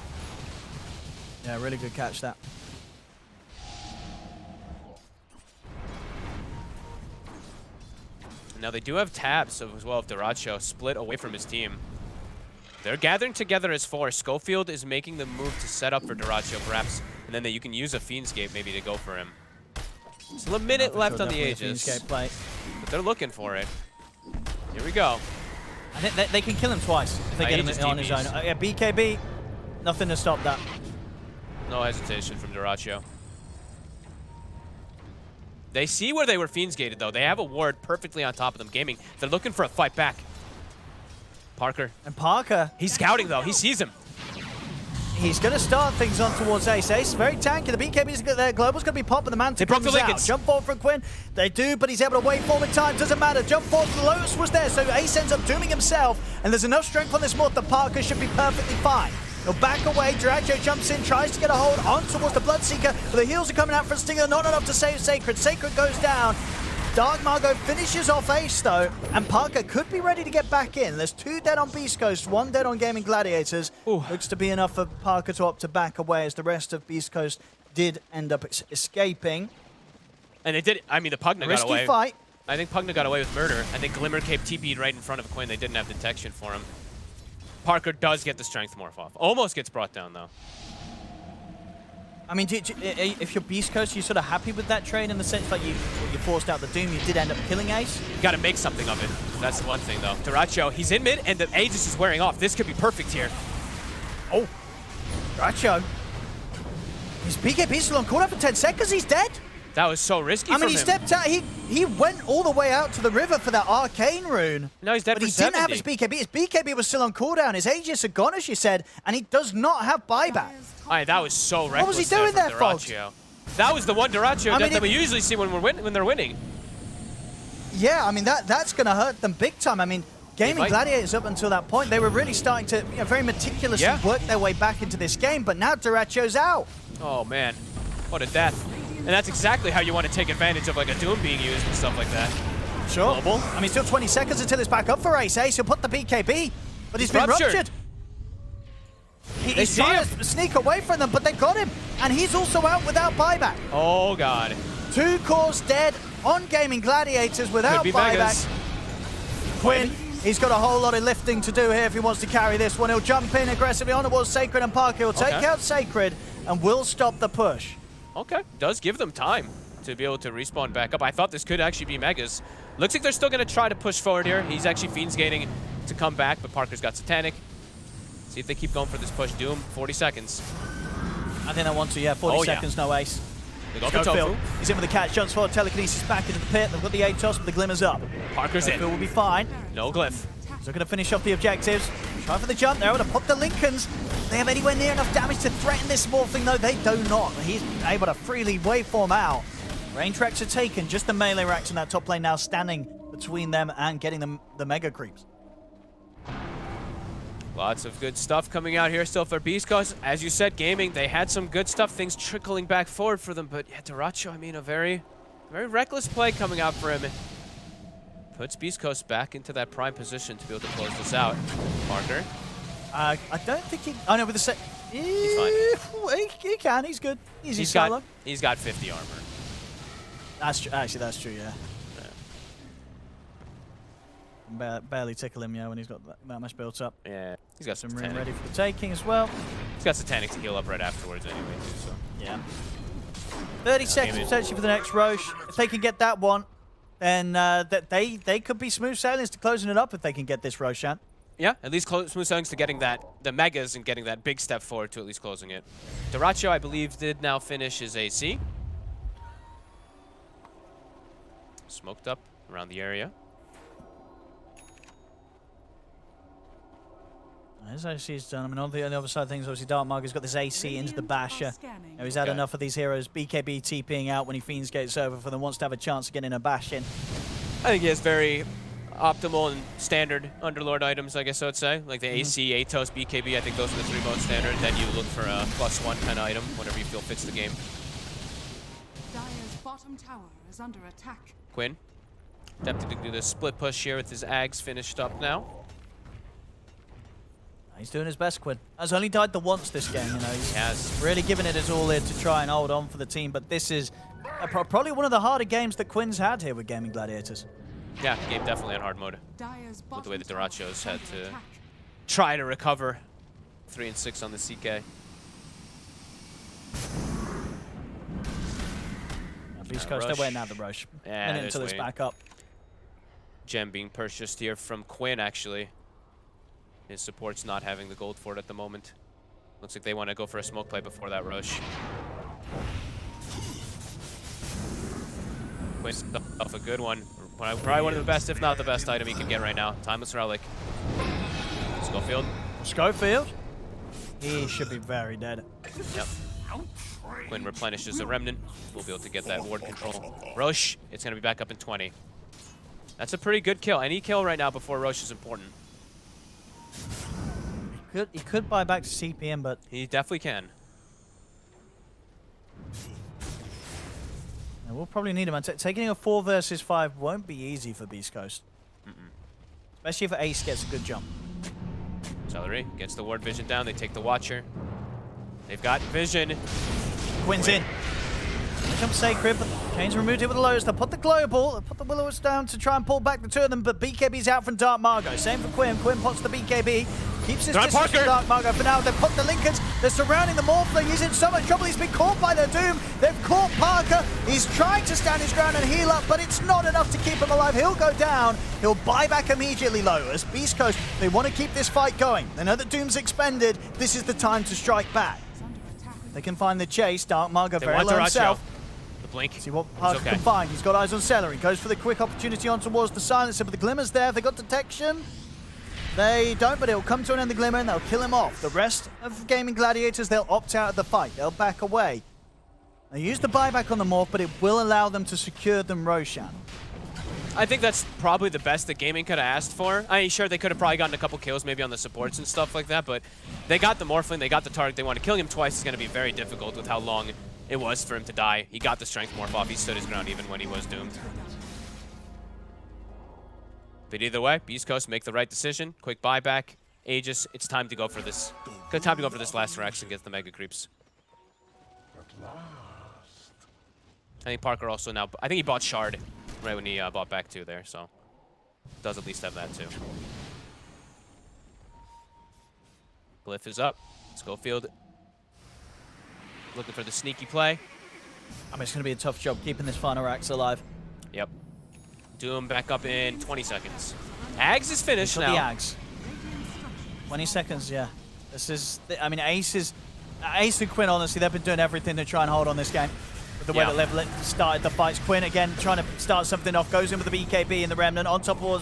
Yeah, really good catch, that. Now they do have tabs as well of Duracho split away from his team. They're gathering together as 4. Schofield is making the move to set up for Duracho perhaps, and then you can use a Fiend's Gate maybe to go for him. Still a minute left on the Aegis, but they're looking for it. Here we go. I think they can kill him twice if they get him on his own. Yeah, BKB, nothing to stop that. No hesitation from Duracho. They see where they were Fiends gated, though. They have a ward perfectly on top of them. Gaming. They're looking for a fight back. Parker. And Parker. He's scouting, though. He sees him. He's going to start things on towards Ace. Ace very tanky. The BKB's there. Global's going to be popping. The Manta comes out. Jump forward from Quinn. They do, but he's able to wait for him in time. Doesn't matter. Jump forward. The Lotus was there, so Ace ends up dooming himself. And there's enough strength on this Morph that Parker should be perfectly fine. He'll back away. Duracho jumps in, tries to get a hold on towards the Bloodseeker. But the heals are coming out for Stinger. Not enough to save Sacred. Sacred goes down. Dark Margot finishes off Ace, though, and Parker could be ready to get back in. There's 2 dead on Beastcoast, 1 dead on Gaming Gladiators. Ooh. Looks to be enough for Parker to opt to back away, as the rest of Beastcoast did end up escaping. And they did. I mean, the Pugna got away. Risky fight. I think Pugna got away with murder. I think Glimmer Cape TP'd right in front of Quinn. They didn't have detection for him. Parker does get the Strength Morph off. Almost gets brought down, though. I mean, if you're Beastcoast, you're sort of happy with that trade in the sense that you forced out the Doom, you did end up killing Ace. You got to make something of it. That's the one thing, though. Duracho, he's in mid, and the Aegis is wearing off. This could be perfect here. Oh, Duracho. His BKB's still on cooldown for 10 seconds. He's dead. That was so risky I mean, he stepped out. He went all the way out to the river for that Arcane Rune. No, he's dead but for he 70. didn't have his BKB. His BKB was still on cooldown. His Aegis had gone, as you said, and he does not have buyback. All right, that was so reckless. What was he doing there, folks? That was the one Duracho that we usually see when they're winning. Yeah, I mean, that's going to hurt them big time. I mean, Gaming Gladiators up until that point, they were really starting to very meticulously work their way back into this game, but now Duracho's out. Oh, man. What a death. And that's exactly how you want to take advantage of like a Doom being used and stuff like that. Sure. Global. I mean, still 20 seconds until it's back up for Ace. Ace will put the BKB, but he's been ruptured. He's trying to sneak away from them, but they got him. And he's also out without buyback. Oh, God. 2 cores dead on Gaming Gladiators without buyback. Megas. Quinn, he's got a whole lot of lifting to do here if he wants to carry this one. He'll jump in aggressively on towards Sacred and Parker. He'll take out Sacred and will stop the push. Okay, does give them time to be able to respawn back up. I thought this could actually be Megas. Looks like they're still going to try to push forward here. He's actually Fiend's gaining to come back, but Parker's got Satanic. See if they keep going for this push. Doom, 40 seconds. I think they want to, yeah. 40 seconds, no ace. They got the Tofu. He's in with the catch, jumps forward, telekinesis back into the pit. They've got the Atos, but the Glimmer's up. Parker's in. will be fine. No glyph. So going to finish off the objectives. Try for the jump. They're able to pop the Lincolns. They have anywhere near enough damage to threaten this Morphling, though. They do not. He's able to freely waveform out. Range racks are taken. Just the melee racks in that top lane now standing between them and getting them the Mega Creeps. Lots of good stuff coming out here still for Beastcoast. As you said, gaming, they had some good stuff, things trickling back forward for them. But yeah, Duracho, I mean, a very reckless play coming out for him. Puts Beastcoast back into that prime position to be able to close this out. Parker. I don't think he... Oh, no, with the set... He's fine. He can. He's good. Easy solo. He's got 50 armor. That's true. Actually, that's true, yeah. Barely tickle him, yeah, when he's got that much built up. Yeah, he's got some room ready for the taking as well. He's got Satanic to heal up right afterwards anyway, too, so. Yeah. 30 seconds potentially for the next Roche. If they can get that one, then they could be smooth sailings to closing it up if they can get this Roshan. Yeah, at least smooth sailings to getting the Megas and getting that big step forward to at least closing it. Duracho, I believe, did now finish his AC. Smoked up around the area. As OC's done, I mean, on the other side of things, obviously Darkmarker's got this AC into the Basher. Now he's had enough of these heroes. BKB TPing out when he Fiends Gates over for them, wants to have a chance to get in a bash in. I think he has very optimal and standard Underlord items, I guess I would say. Like the AC, Atos, BKB, I think those are the 3 most standard. Then you look for a +1 kind of item, whatever you feel fits the game. Dire's bottom tower is under attack. Quinn, attempting to do the split push here with his Ags finished up now. He's doing his best, Quinn. Has only died the once this game, you know. He has. Really giving it his all here to try and hold on for the team, but this is probably one of the harder games that Quinn's had here with Gaming Gladiators. Yeah, the game definitely on hard mode. With the way the Durachos had to try to recover 3 and 6 on the CK. Beastcoast, they're waiting out the Roche. Yeah, minute until it's back up. Gem being purchased here from Quinn, actually. His support's not having the gold for it at the moment. Looks like they want to go for a smoke play before that rush. Quinn's off a good one. Probably one of the best, if not the best item he can get right now. Timeless Relic. Schofield. Schofield? He should be very dead. Yep. Quinn replenishes the Remnant. We'll be able to get that ward control. Roche, it's going to be back up in 20. That's a pretty good kill. Any kill right now before Roche is important. He could buy back to CPM, but... He definitely can. And we'll probably need him. Taking a 4 versus 5 won't be easy for Beastcoast. Especially if Ace gets a good jump. Celery gets the ward vision down. They take the Watcher. They've got vision. Quinn's in. Jump Sacred, but Kane's removed it with the Lotus. They'll put the Global, they'll put the Willows down to try and pull back the 2 of them, but BKB's out from Dark Margo. Same for Quinn. Quinn pots the BKB, keeps his distance from Dark Margo for now. They've put the Lincolns, they're surrounding the Morphling. He's in so much trouble, he's been caught by their Doom. They've caught Parker, he's trying to stand his ground and heal up, but it's not enough to keep him alive. He'll go down, he'll buy back immediately, though. As Beastcoast, they want to keep this fight going. They know that Doom's expended, this is the time to strike back. They can find the chase. Dark Margo very low himself. The blink. See what Parker can find. He's got eyes on Celery. Goes for the quick opportunity on towards the Silencer, but the Glimmer's there. Have they got detection? They don't, but it'll come to an end, the Glimmer, and they'll kill him off. The rest of Gaming Gladiators, they'll opt out of the fight. They'll back away. They use the buyback on the Morph, but it will allow them to secure them Roshan. I think that's probably the best that Gaming could have asked for. I mean, sure, they could have probably gotten a couple kills maybe on the supports and stuff like that, but they got the Morphling, they got the target they want. Killing him twice is going to be very difficult with how long it was for him to die. He got the strength morph off. He stood his ground even when he was doomed. But either way, Beastcoast make the right decision. Quick buyback. Aegis, it's time to go for this. Good time to go for this last Rex and get the Mega Creeps. I think Parker also now, I think he bought Shard right when he bought back 2 there, so does at least have that too. Glyph is up. Schofield looking for the sneaky play. I mean, it's going to be a tough job keeping this final Rax alive. Yep. Doom back up in 20 seconds. Ags is finished now. The Ags. 20 seconds, yeah. This is, I mean, Ace and Quinn, honestly, they've been doing everything to try and hold on this game. With the way that they've started the fights. Quinn, again, trying to start something off, goes in with the BKB in the Remnant. On top was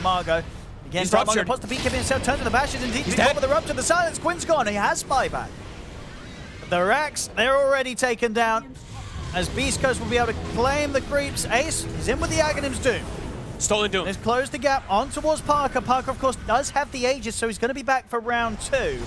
Margot. Again, Margot puts the BKB himself, turns to the bashes, and he's dead with the Rupture. The silence, Quinn's gone, he has buyback. The Rax, they're already taken down. As Beastcoast will be able to claim the creeps. Ace is in with the Aghanim's Doom. Stolen Doom. Let's close the gap on towards Parker. Parker, of course, does have the Aegis, so he's going to be back for round 2.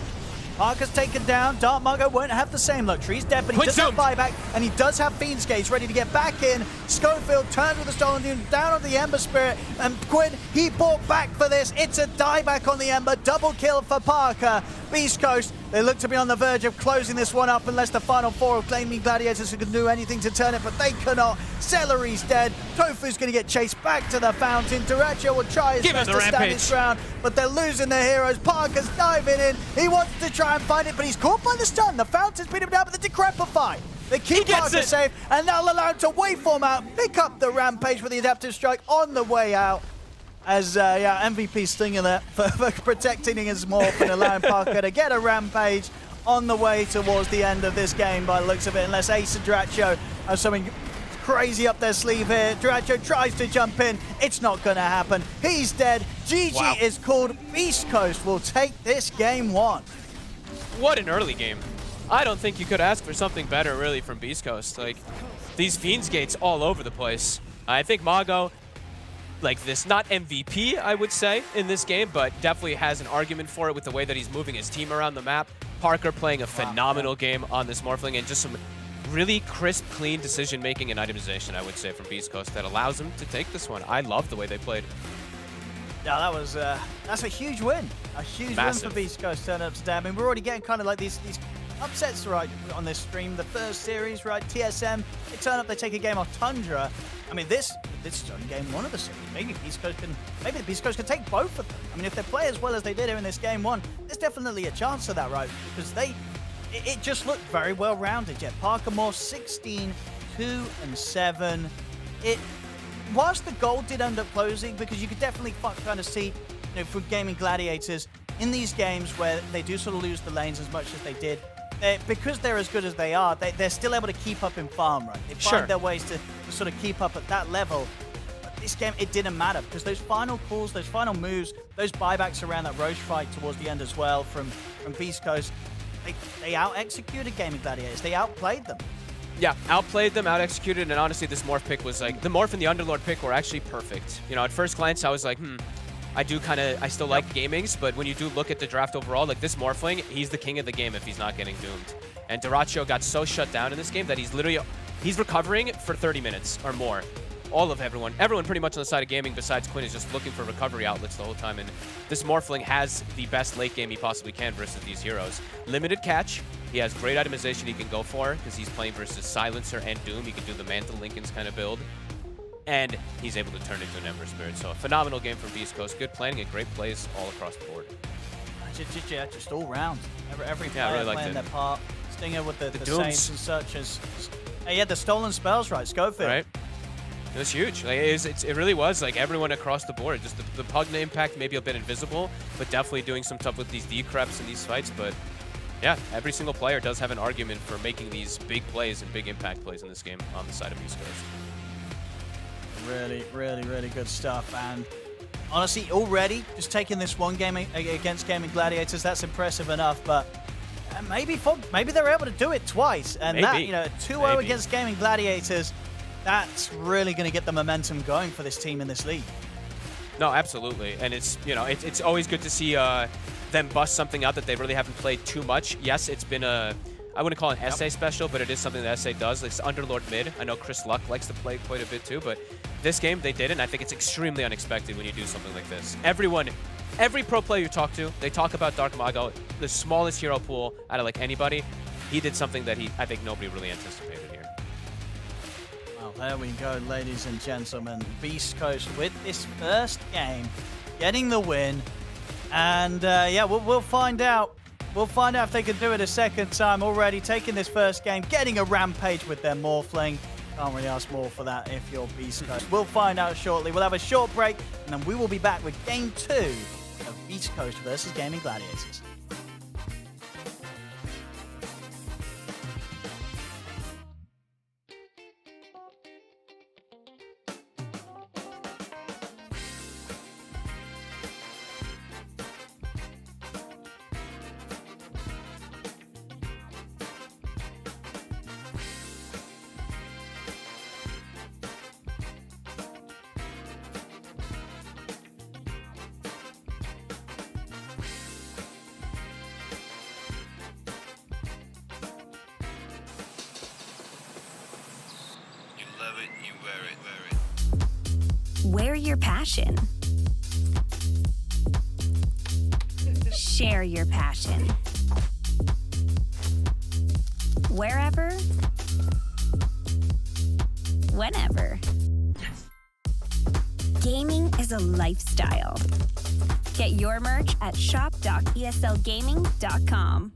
Parker's taken down. Dark Margo won't have the same luxury. He's dead, but he does have buyback, and he does have Fiend's Gaze ready to get back in. Schofield turns with the Stolen Doom down on the Ember Spirit, and Quinn, he bought back for this. It's a dieback on the Ember. Double kill for Parker. Beastcoast, they look to be on the verge of closing this one up unless the final 4 of Claiming Gladiators can do anything to turn it, but they cannot. Celery's dead. Tofu's going to get chased back to the fountain. Duracho will try his best to stand his ground, but they're losing their heroes. Parker's diving in. He wants to try and find it, but he's caught by the stun. The fountain's beat him down, but the Decrepify. They keep Parker safe, and they'll allow him to waveform out, pick up the Rampage with the Adaptive Strike on the way out. As, MVP stinging there for protecting his morph and allowing Parker to get a Rampage on the way towards the end of this game by the looks of it, unless Ace and Duracho have something crazy up their sleeve here. Duracho tries to jump in. It's not going to happen. He's dead. GG is called. Beastcoast will take this game 1. What an early game. I don't think you could ask for something better, really, from Beastcoast. Like, these Fiend's Gates all over the place. I think Mago, like this, not MVP, I would say, in this game, but definitely has an argument for it with the way that he's moving his team around the map. Parker playing a phenomenal game on this Morphling, and just some really crisp, clean decision-making and itemization, I would say, from Beastcoast that allows him to take this one. I love the way they played. Yeah, that was that's a huge win. A huge win for Beastcoast turn up today. I mean, we're already getting kind of like these upsets right on this stream. The first series, right? TSM, they turn up, they take a game off Tundra. I mean, this is only game 1 of the series. Maybe the Beastcoast can take both of them. I mean, if they play as well as they did here in this game 1, there's definitely a chance of that, right? Because it just looked very well rounded. Yet Parker Moore 16, 2 and 7. Whilst the goal did end up closing, because you could definitely kind of see, for Gaming Gladiators in these games where they do sort of lose the lanes as much as they did. Because they're as good as they are, they're still able to keep up in farm, right? They find their ways to sort of keep up at that level. But this game, it didn't matter, because those final calls, those final moves, those buybacks around that Roche fight towards the end as well from Beastcoast, they out-executed Gaming Gladiators. They outplayed them. Yeah, outplayed them, out-executed, and honestly, this Morph pick was like, the Morph and the Underlord pick were actually perfect. At first glance, I was like, I still like gamings, but when you do look at the draft overall, like this Morphling, he's the king of the game if he's not getting doomed. And Duracho got so shut down in this game that he's recovering for 30 minutes or more. Everyone pretty much on the side of gaming besides Quinn is just looking for recovery outlets the whole time, and this Morphling has the best late game he possibly can versus these heroes. Limited catch, he has great itemization he can go for because he's playing versus Silencer and Doom. He can do the Mantle Lincoln's kind of build. And he's able to turn into an Ember Spirit. So a phenomenal game from Beastcoast. Good planning and great plays all across the board. Just all round. Every player really playing their part. Stinger with the Saints and such as... He had the stolen spells, right? Schofield. Right. It was huge. Like, it really was like everyone across the board. Just the Pugna impact maybe a bit invisible, but definitely doing some stuff with these decreps and these fights. But yeah, every single player does have an argument for making these big plays and big impact plays in this game on the side of Beastcoast. Really, really, really good stuff. And honestly, already just taking this one game against Gaming Gladiators, that's impressive enough. But maybe they're able to do it twice. And maybe. That, 2-0 against Gaming Gladiators, that's really going to get the momentum going for this team in this league. No, absolutely. And it's always good to see them bust something out that they really haven't played too much. Yes, it's been I wouldn't call it an SA special, but it is something that SA does. It's Underlord mid. I know Chris Luck likes to play quite a bit too, but this game they did, and I think it's extremely unexpected when you do something like this. Everyone every pro player you talk to, they talk about Dark Mago, the smallest hero pool out of like anybody. He did something that I think nobody really anticipated here. Well, there we go, ladies and gentlemen. Beastcoast with this first game, getting the win. And yeah, we'll find out. We'll find out if they can do it a second time. Already taking this first game, getting a rampage with their Morphling. Can't really ask more for that if you're Beastcoast. We'll find out shortly. We'll have a short break, and then we will be back with Game 2 of Beastcoast versus Gaming Gladiators. You love it, you wear it. Wear your passion. Share your passion. Wherever, whenever. Gaming is a lifestyle. Get your merch at shop.eslgaming.com.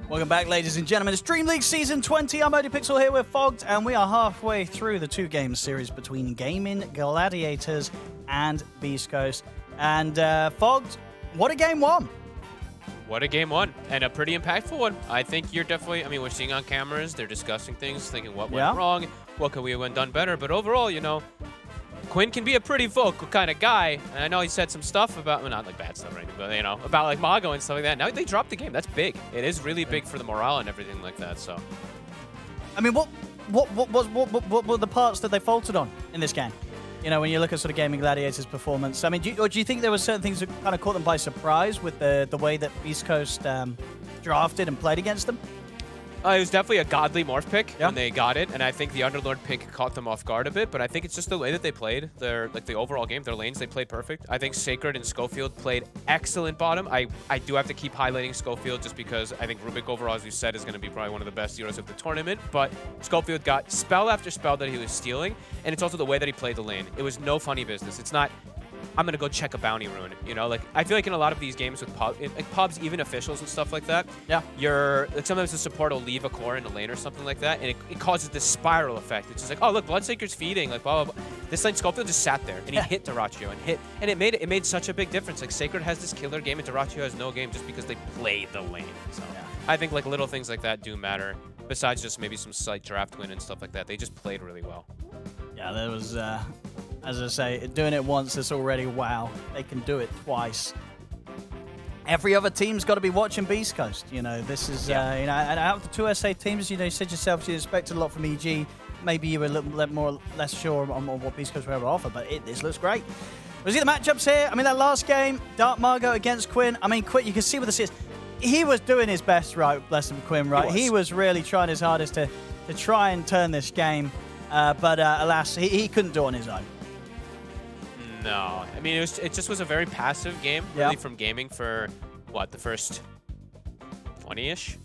Welcome back, ladies and gentlemen. It's DreamLeague Season 20. I'm ODPixel here with Fogged, and we are halfway through the two-game series between Gaming Gladiators and Beastcoast. And Fogged, what a game one! What a game one, and a pretty impactful one. I think you're definitely, I mean, we're seeing on cameras, they're discussing things, thinking what went wrong, what could we have done better, but overall, you know, Quinn can be a pretty vocal kind of guy, and I know he said some stuff about, well, not like bad stuff or anything, but, you know, about like Mago and stuff like that. Now they dropped the game. That's big. It is really big for the morale and everything like that, so. I mean, what were the parts that they faltered on in this game? You know, when you look at sort of Gaming Gladiators' performance, I mean, do you think there were certain things that kind of caught them by surprise with the way that Beastcoast drafted and played against them? It was definitely a godly morph pick when they got it, and I think the Underlord pick caught them off guard a bit, but I think it's just the way that they played. Like the overall game, their lanes, they played perfect. I think Sacred and Schofield played excellent bottom. I do have to keep highlighting Schofield just because I think Rubik overall, as you said, is going to be probably one of the best heroes of the tournament, but Schofield got spell after spell that he was stealing, and it's also the way that he played the lane. It was no funny business. It's not, I'm going to go check a bounty rune, you know? Like, I feel like in a lot of these games with pubs, even officials and stuff like that, like sometimes the support will leave a core in a lane or something like that, and it causes this spiral effect. It's just like, oh, look, Bloodseeker's feeding, like, blah, blah, blah. This lane, Schofield just sat there, and he hit Dyrachyo and it made such a big difference. Like, Sacred has this killer game, and Dyrachyo has no game just because they played the lane. So I think, like, little things like that do matter, besides just maybe some slight draft win and stuff like that. They just played really well. Yeah, there was... as I say, doing it once is already wow. They can do it twice. Every other team's got to be watching Beastcoast. You know, this is, you know, and out of the two SA teams, you know, you said yourself you expected a lot from EG. Maybe you were a little less sure on what Beastcoast were able to offer, but this looks great. We see the matchups here. I mean, that last game, Dark Margo against Quinn. I mean, Quinn, you can see with the CS, he was doing his best, right? Bless him, Quinn, right? He was really trying his hardest to try and turn this game, but alas, he couldn't do it on his own. No, I mean, it just was a very passive game, really, from gaming for, what, the first 20-ish?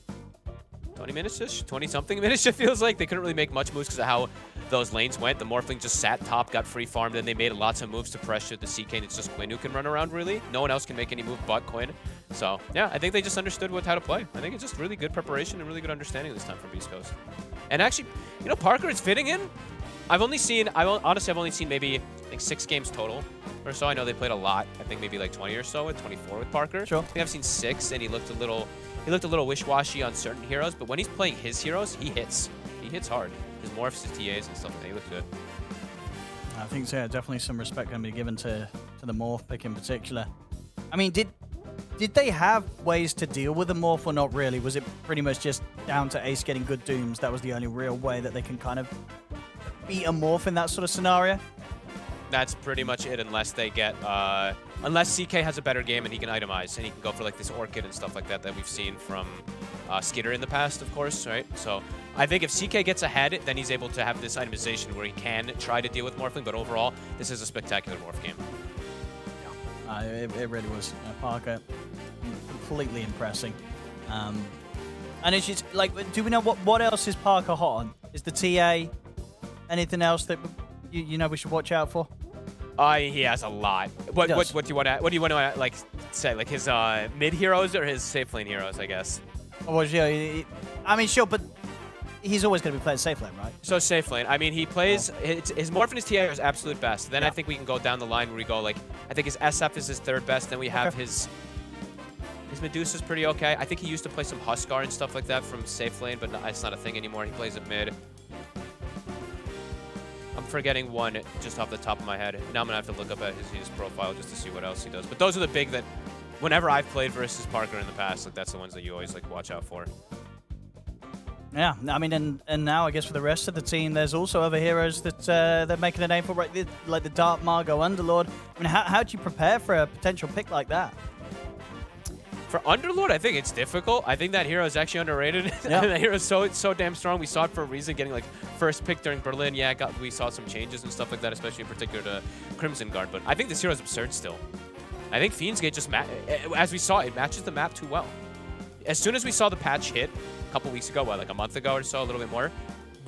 20 minutes-ish? 20-something minutes, it feels like. They couldn't really make much moves because of how those lanes went. The Morphling just sat top, got free farmed, and they made lots of moves to pressure the CK, and it's just Quinn who can run around, really. No one else can make any move but Quinn. So, yeah, I think they just understood how to play. I think it's just really good preparation and really good understanding this time from Beastcoast. And actually, you know, Parker is fitting in. honestly, I've only seen maybe like 6 games total or so. I know they played a lot. I think maybe like 20 or so with 24 with Parker. Sure. I think I've seen 6, and he looked a little wish-washy on certain heroes. But when he's playing his heroes, he hits. He hits hard. His morphs, his TAs, and stuff like that. He looks good. I think so. Yeah, definitely some respect going to be given to the morph pick in particular. I mean, did did they have ways to deal with the morph or not really? Was it pretty much just down to Ace getting good dooms? That was the only real way that they can kind of beat a morph in that sort of scenario? That's pretty much it, unless they get, unless CK has a better game and he can itemize and he can go for like this Orchid and stuff like that that we've seen from Skitter in the past, of course, right? So I think if CK gets ahead, then he's able to have this itemization where he can try to deal with Morphling, but overall, this is a spectacular Morph game. It really was. Parker, completely impressing. And it's just, like, do we know what else is Parker hot on? Is the TA anything else that you know we should watch out for? He has a lot. What do you want to like say? Like his mid heroes or his safe lane heroes, I guess. Oh, well, yeah, I mean, sure, but he's always going to be playing safe lane, right? So safe lane. I mean, he plays his morph and his TA is absolute best. Then I think we can go down the line where we go like I think his SF is his third best. Then we have his Medusa's pretty okay. I think he used to play some Huskar and stuff like that from safe lane, but it's not a thing anymore. He plays at mid. I'm forgetting one just off the top of my head. Now I'm going to have to look up at his profile just to see what else he does. But those are the big that, whenever I've played versus Parker in the past, like that's the ones that you always like watch out for. Yeah, I mean, and now I guess for the rest of the team, there's also other heroes that they're making a name for, right? Like the Dark Margot Underlord. I mean, how do you prepare for a potential pick like that? For Underlord, I think it's difficult. I think that hero is actually underrated. Yeah. That hero is so damn strong. We saw it for a reason, getting like first pick during Berlin. Yeah, we saw some changes and stuff like that, especially in particular to Crimson Guard. But I think this hero is absurd still. I think Fiend's Gate just, as we saw, it matches the map too well. As soon as we saw the patch hit a couple weeks ago, like a month ago or so, a little bit more,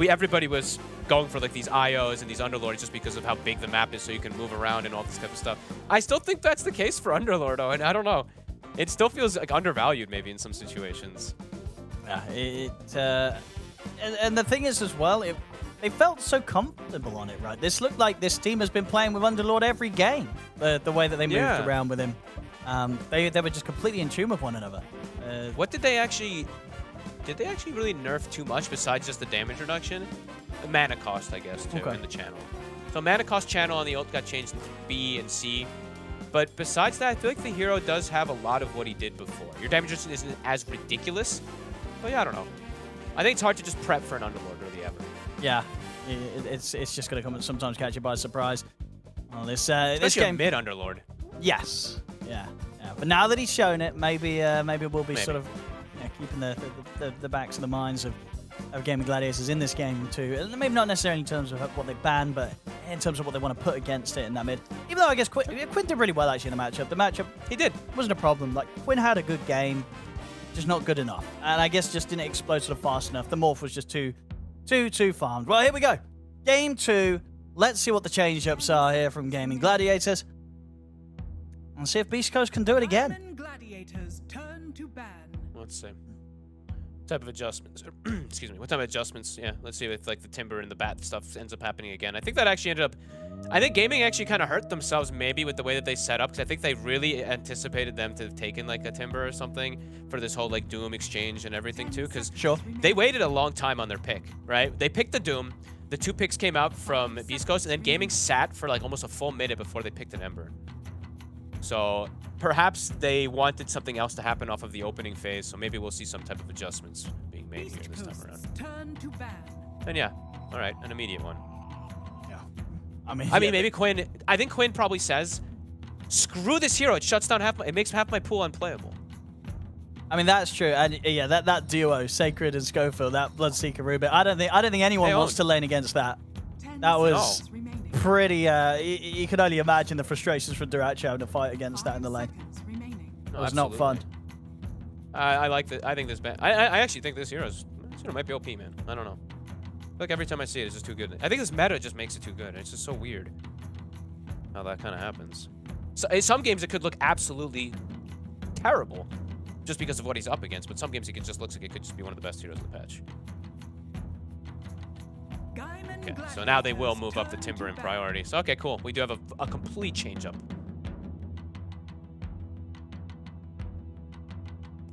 everybody was going for like these IOs and these Underlords just because of how big the map is, so you can move around and all this type of stuff. I still think that's the case for Underlord, though, and I don't know. It still feels like undervalued maybe in some situations. Yeah, and the thing is as well, they felt so comfortable on it, right? This looked like this team has been playing with Underlord every game, the way that they moved around with him. They were just completely in tune with one another. What did they actually really nerf too much besides just the damage reduction? The mana cost, I guess, too, in the channel. So mana cost channel on the ult got changed into B and C. But besides that, I feel like the hero does have a lot of what he did before. Your damage isn't as ridiculous, but yeah, I don't know. I think it's hard to just prep for an Underlord really ever. Yeah, it's just going to come and sometimes catch you by surprise. Well, this game mid Underlord. Yes, yeah. But now that he's shown it, maybe we'll be sort of keeping the backs of the minds of Gaming Gladiators in this game too. Maybe not necessarily in terms of what they ban, but in terms of what they want to put against it in that mid. Even though I guess Quinn did really well actually in the matchup. The matchup, he did. Wasn't a problem. Like, Quinn had a good game, just not good enough. And I guess just didn't explode sort of fast enough. The morph was just too farmed. Well, here we go. Game 2. Let's see what the change-ups are here from Gaming Gladiators. And see if Beastcoast can do it again. Gladiators turn to ban. Let's see. Type of adjustments. Excuse me. What type of adjustments? Yeah, let's see if like the Timber and the Bat stuff ends up happening again. I think that actually ended up... I think Gaming actually kind of hurt themselves maybe with the way that they set up, because I think they really anticipated them to have taken like a Timber or something for this whole like Doom exchange and everything too, because they waited a long time on their pick, right? They picked the Doom. The 2 picks came out from Beastcoast, and then Gaming sat for like almost a full minute before they picked an Ember. So perhaps they wanted something else to happen off of the opening phase, so maybe we'll see some type of adjustments being made here this time around. Turn to ban. And yeah, all right, an immediate one. Yeah. I mean, maybe Quinn. I think Quinn probably says, "Screw this hero! It shuts down it makes half my pool unplayable." I mean, that's true, and yeah, that duo, Sacred and Schofield, that Bloodseeker Rubik. I don't think anyone wants to lane against that. That was pretty. You could only imagine the frustrations from Duracho having to fight against that in the lane. It was not fun. I like that. I think this. I actually think this hero might be OP, man. I don't know. Like every time I see it, it's just too good. I think this meta just makes it too good. It's just so weird how that kind of happens. So in some games it could look absolutely terrible, just because of what he's up against. But some games it just looks like it could just be one of the best heroes in the patch. Okay, so now they will move up the Timber in priority. So, okay, cool. We do have a complete change-up.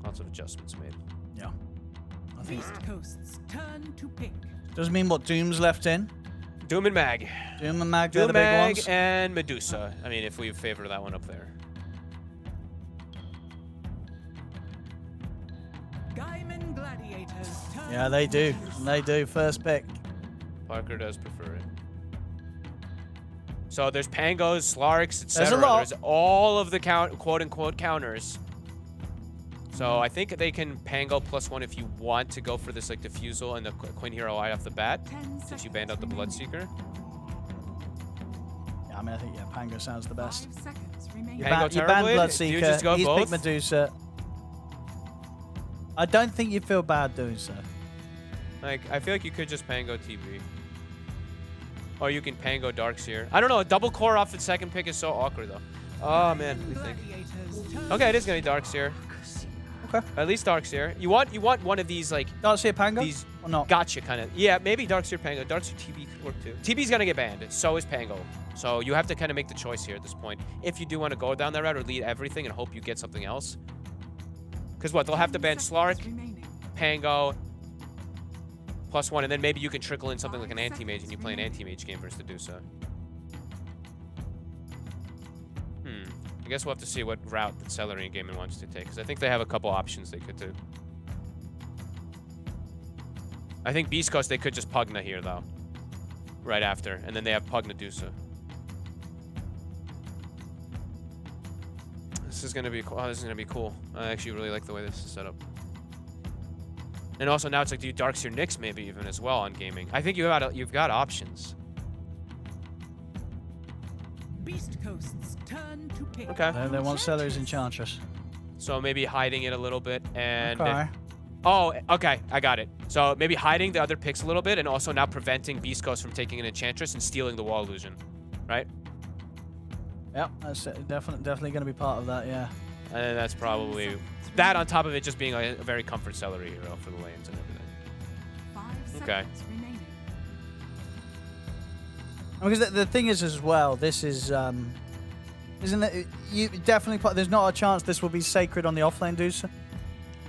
Lots of adjustments made. Yeah. I think Beastcoast's turn to pick. Doesn't mean what Doom's left in. Doom and Mag. Doom and Mag, they're the big ones. and Medusa. I mean, if we favor that one up there. Yeah, they do. They do. First pick. Parker does prefer it. So there's Pangos, Slarks, etc. There's a lot. There's all of the quote-unquote counters. So I think they can Pango +1 if you want to go for this like Diffusal and the Queen Hero right off the bat, since you banned out the Bloodseeker. Yeah, I mean, I think, yeah, Pango sounds the best. You Pango banned Terrorblade? Bloodseeker. Do you just go He's both? picked Medusa. I don't think you feel bad doing so. Like, I feel like you could just Pango TB. Or you can Pango Darkseer. I don't know, a double core off the second pick is so awkward though. Oh man, what do you think? Okay, it is gonna be Darkseer. Okay. At least Darkseer. You want one of these like Darkseer Pango? These or not? Gotcha kind of. Yeah, maybe Darkseer Pango. Darkseer TB could work too. TB's gonna get banned. So is Pango. So you have to kind of make the choice here at this point. If you do want to go down that route or lead everything and hope you get something else. Because what? They'll have to ban Slark, Pango, +1, and then maybe you can trickle in something like an anti-mage and you play an anti-mage game versus Medusa. I guess we'll have to see what route that Celery and Gaming wants to take, because I think they have a couple options they could do. I think Beastcoast, they could just Pugna here, though. Right after. And then they have Pugna Medusa. This is going to be cool. Oh, this is going to be cool. I actually really like the way this is set up. And also now it's like, do you Darkseer Nyx maybe even as well on Gaming? I think you've got options. Beastcoast's turn to pick. Okay. They want Celery's Enchantress. So maybe hiding it a little bit and... Okay. Oh, okay. I got it. So maybe hiding the other picks a little bit and also now preventing Beastcoast from taking an Enchantress and stealing the Wall Illusion. Right? Yep, that's definitely going to be part of that, yeah. And that's probably... That on top of it just being a very comfort Celery hero for the lanes and everything. Okay. Because the thing is as well, this is, isn't it, you definitely, there's not a chance this will be sacred on the offlane Dusa?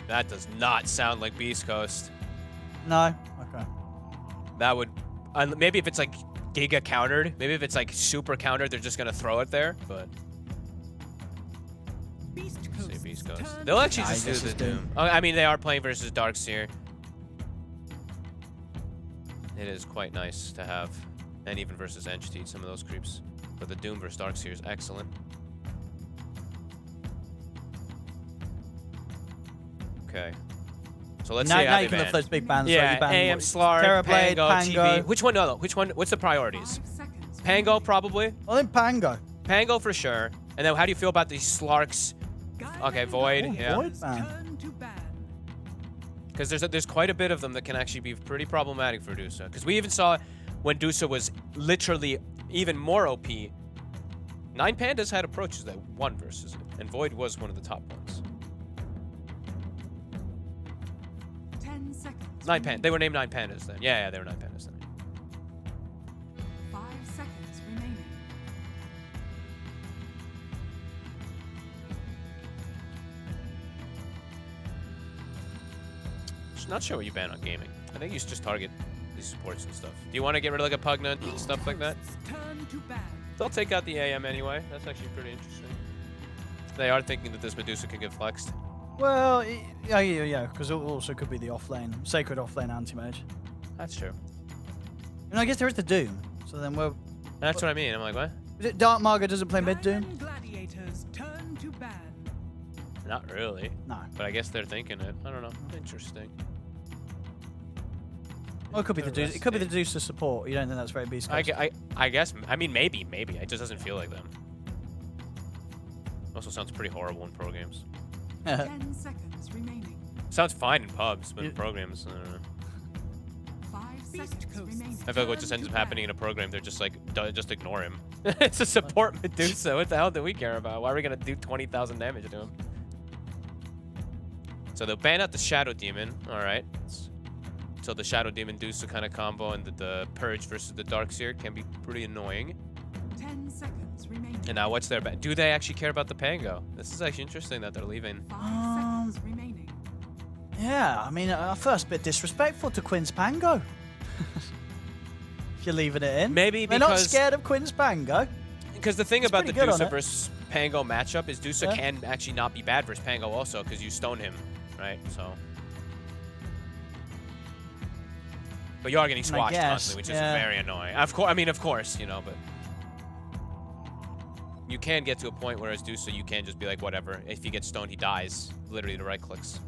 That does not sound like Beastcoast. No? Okay. That would, maybe if it's like Giga countered, maybe if it's like super countered, they're just going to throw it there, but... Beastcoast. They'll actually just do the Doom. Oh, I mean, they are playing versus Darkseer. It is quite nice to have, and even versus Entity, some of those creeps. But the Doom versus Darkseer is excellent. Okay. So let's see now you can lift those big bans. Yeah, so AM, Slark, Terrorblade, Pango, Pango. TB. Which one? No, which one? What's the priorities? Pango, probably. I think Pango. Pango for sure. And then how do you feel about these Slarks? Okay, Void. Yeah. Void ban. Because there's quite a bit of them that can actually be pretty problematic for Dusa. Because we even saw when Dusa was literally even more OP, 9 Pandas had approaches that won versus it. And Void was one of the top ones. 10 seconds. 9 Pandas. They were named 9 Pandas then. Yeah, they were 9 Pandas then. 5 seconds remaining. Not sure what you ban on Gaming. I think you should just target these supports and stuff. Do you want to get rid of like a Pugna and stuff like that? They'll take out the AM anyway. That's actually pretty interesting. They are thinking that this Medusa can get flexed. Well, yeah, because it also could be the offlane, sacred offlane anti-mage. That's true. And I guess there is the Doom, so then we're... That's what I mean. I'm like, what? Is it Dark Marga doesn't play mid-Doom? Not really. No. But I guess they're thinking it. I don't know. Interesting. Well, it could be the Deuce. It could be the Deuce to support. You don't think that's very Beastcoast? I guess. I mean, maybe. It just doesn't feel like them. Also sounds pretty horrible in pro games. 10 seconds remaining. Sounds fine in pubs, but in pro games, I don't know. 5 seconds remaining. I feel like what just ends up happening in a program, they're just like, just ignore him. It's a support Medusa. What the hell do we care about? Why are we gonna do 20,000 damage to him? So they'll ban out the Shadow Demon. All right. So the Shadow Demon Dusa kind of combo and the Purge versus the Darkseer can be pretty annoying. 10 seconds remaining. And now what's their ban? Do they actually care about the Pango? This is actually interesting that they're leaving. 5 seconds remaining. Yeah, I mean, first a bit disrespectful to Quinn's Pango. If you're leaving it in. Maybe They're because... not scared of Quinn's Pango. Because the thing It's about the pretty good on Dusa it. versus Pango matchup is Dusa can actually not be bad versus Pango also because you stone him, right? So But you are getting squashed guess, constantly, which is very annoying. Of course, I mean, of course, you know, but you can get to a point where as Dusa, you can just be like, whatever. If he gets stoned, he dies. Literally the right clicks.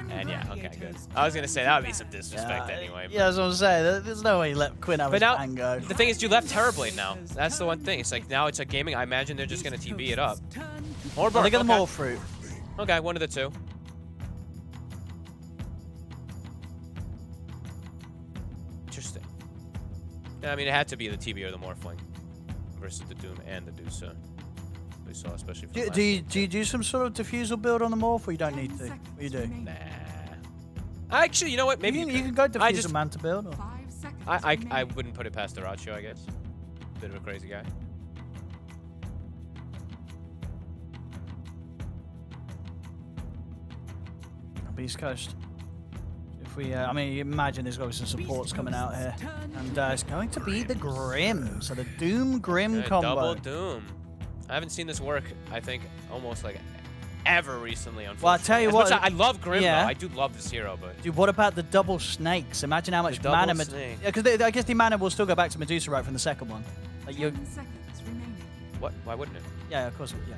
And yeah, okay, good. I was gonna say that would be some disrespect anyway. Yeah, that's what I'm saying. There's no way you let Quinn have his ban go. The thing is, you left Terrorblade now. That's the one thing. It's like now it's a gaming. I imagine they're just gonna TB it up. Or They got the more fruit. Okay, one of the two. Interesting. Yeah, I mean, it had to be the TB or the Morphling versus the Doom and the Dusa. We saw, especially for Do you do some sort of diffusal build on the Morph, or you don't need to? What you do? Nah. Actually, you know what? Maybe you can go diffusal Manta build. Or? I wouldn't put it past the Ratio, I guess. Bit of a crazy guy. Beastcoast. If we, I mean, you imagine there's got some supports coming out here, and it's going to be the Grim. So the Doom Grim combo. Double Doom. I haven't seen this work. I think almost like ever recently. Well, I tell you what, I love Grim. Though. I do love this hero, but dude, what about the double snakes? Imagine how much mana. Because I guess the mana will still go back to Medusa right from the second one. Like you. What? Why wouldn't it? Yeah, of course. Yeah.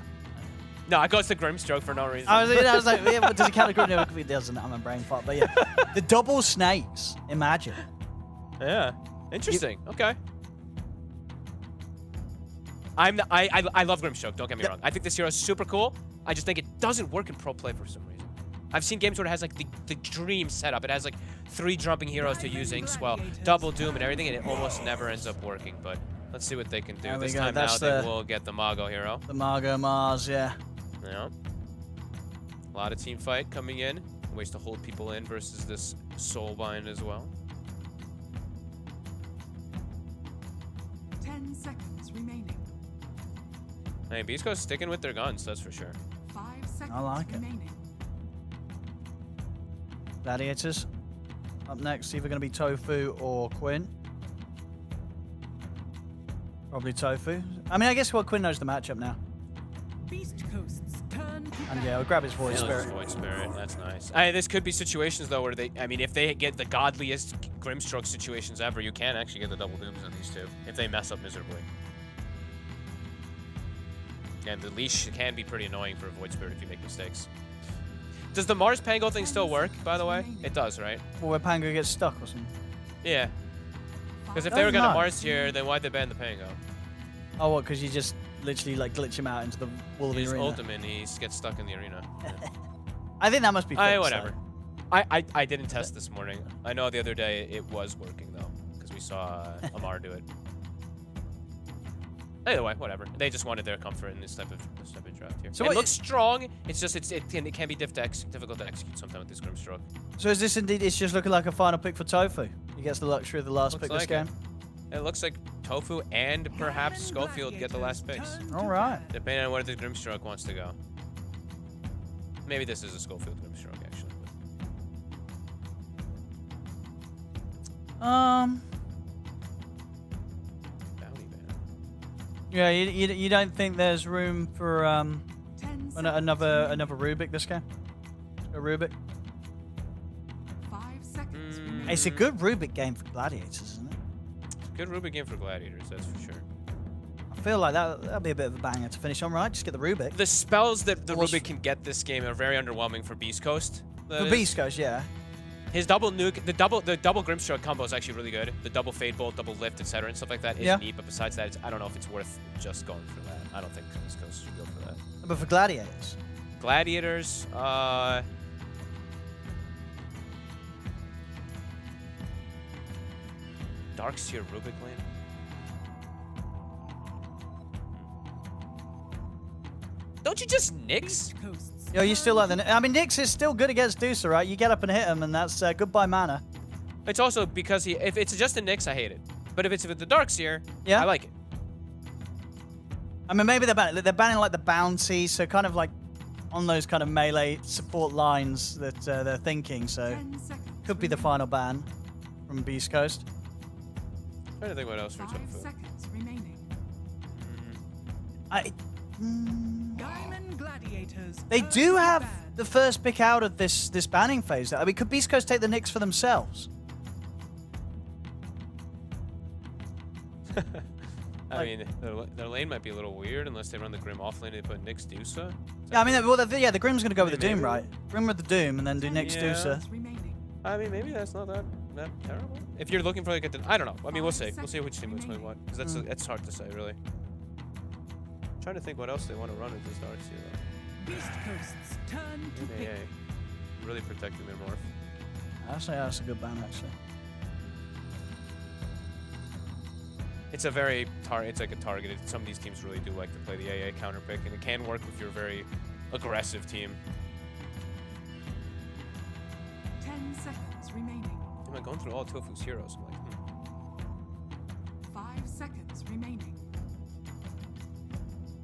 No, it goes to Grimstroke for no reason. I was like, yeah, but does it count a Grim? No, it doesn't. I'm a brain fart. But yeah, the double snakes. Imagine. Yeah. Interesting. Okay. I love Grimstroke. Don't get me wrong. I think this hero is super cool. I just think it doesn't work in pro play for some reason. I've seen games where it has like the dream setup. It has like 3 jumping heroes to use Inkswell, double Doom and everything, and it almost never ends up working. But let's see what they can do. This time now they will get the Mago hero. The Mago Mars, yeah. Yeah. A lot of team fight coming in. Ways to hold people in versus this Soulbind as well. 10 seconds remaining. Hey, Beastcoast sticking with their guns, that's for sure. 5 seconds I like remaining. it. Gladiators. Up next, either going to be Tofu or Quinn. Probably Tofu. I mean, I guess Quinn knows the matchup now. Beastcoast's turn. And yeah, we'll grab his Void Spirit. Void Spirit, that's nice. This could be situations though where they, I mean, if they get the godliest Grimstroke situations ever, you can actually get the double Dooms on these two if they mess up miserably. And the leash can be pretty annoying for a Void Spirit if you make mistakes. Does the Mars Pango thing still work, by the way? It does, right? Well, where Pango gets stuck or something. Yeah. Because if they were going to Mars here, then why'd they ban the Pango? Oh, what? Because you just literally like glitch him out into the wall of the arena. Ultimate, and he gets stuck in the arena. Yeah. I think that must be fixed. Whatever. I didn't test this morning. I know the other day it was working though, because we saw Amar do it. Either way, whatever. They just wanted their comfort in this type of draft here. So it looks strong. It's just it can be difficult to execute sometimes with this Grimstroke. So is this indeed? It's just looking like a final pick for Tofu. He gets the luxury of the last pick this game. It looks like Tofu and perhaps Schofield get the last picks. All right. Depending on where the Grimstroke wants to go. Maybe this is a Schofield Grimstroke actually. Yeah, you don't think there's room for another Rubik this game? A Rubik? 5 seconds. It's a good Rubik game for Gladiators, isn't it? It's a good Rubik game for Gladiators, that's for sure. I feel like that'll be a bit of a banger to finish on, right? Just get the Rubik. The spells that the Rubik can get this game are very underwhelming for Beastcoast. For Beastcoast, yeah. His double nuke, the double Grimstroke combo is actually really good. The double Fade Bolt, double Lift, etc. and stuff like that is neat. But besides that, I don't know if it's worth just going for that. I don't think Beastcoast should go for that. But for Gladiators? Gladiators, Darkseer Rubik lane. Don't you just Nyx? Yo, you still like the... I mean, Nyx is still good against Dusa, right? You get up and hit him, and that's goodbye mana. It's also because if it's just a Nyx, I hate it. But if it's with the Darkseer, I like it. I mean, maybe they're banning like the bounty, so kind of like on those kind of melee support lines that they're thinking. So could be the final ban from Beastcoast. I'm trying to think what else for Tofu. 5 seconds remaining. Diamond Gladiators. They do have the first pick out of this banning phase. I mean, could Beastcoast take the Nyx for themselves? I mean, their lane might be a little weird unless they run the Grim off lane and they put Nyx Dusa. Yeah, I mean, well, the Grim's gonna go with the Doom, right? Grim with the Doom and then do Nyx Dusa. I mean, maybe that's not that terrible. If you're looking for like I don't know. I mean, we'll see. We'll see which team which one what. Because that's hard to say, really. I'm trying to think what else they want to run with this Darkseer. Beastcoast's turn to pick. Really protecting their morph. Actually, that's a good ban, actually. It's a very it's like a targeted. Some of these teams really do like to play the AA counter pick, and it can work if you're a very aggressive team. 10 seconds remaining. Am I going through all Tofu's heroes? I'm like, 5 seconds remaining.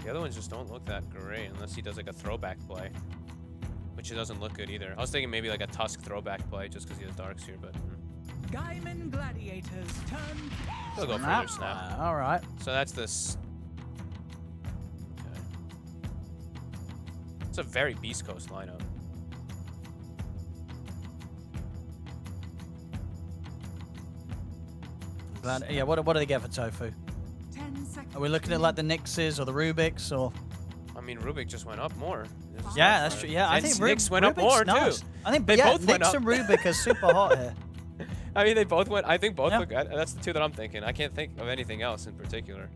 The other ones just don't look that great unless he does like a throwback play, which it doesn't look good either. I was thinking maybe like a Tusk throwback play just because he has Darkseer, but. Gaiman Gladiators turn. He'll go for another snap. All right. So that's this. Okay. It's a very Beastcoast lineup. Yeah, what do they get for Tofu? 10 seconds. Are we looking at like the Nyxes or the Rubiks or? I mean, Rubik just went up more. Yeah, that's true. Yeah, I think Nyx went up Rubik's more nice. too. I think they both went Nyx up. and Rubik are super hot here. I mean, they both went. I think both look good. That's the two that I'm thinking. I can't think of anything else in particular.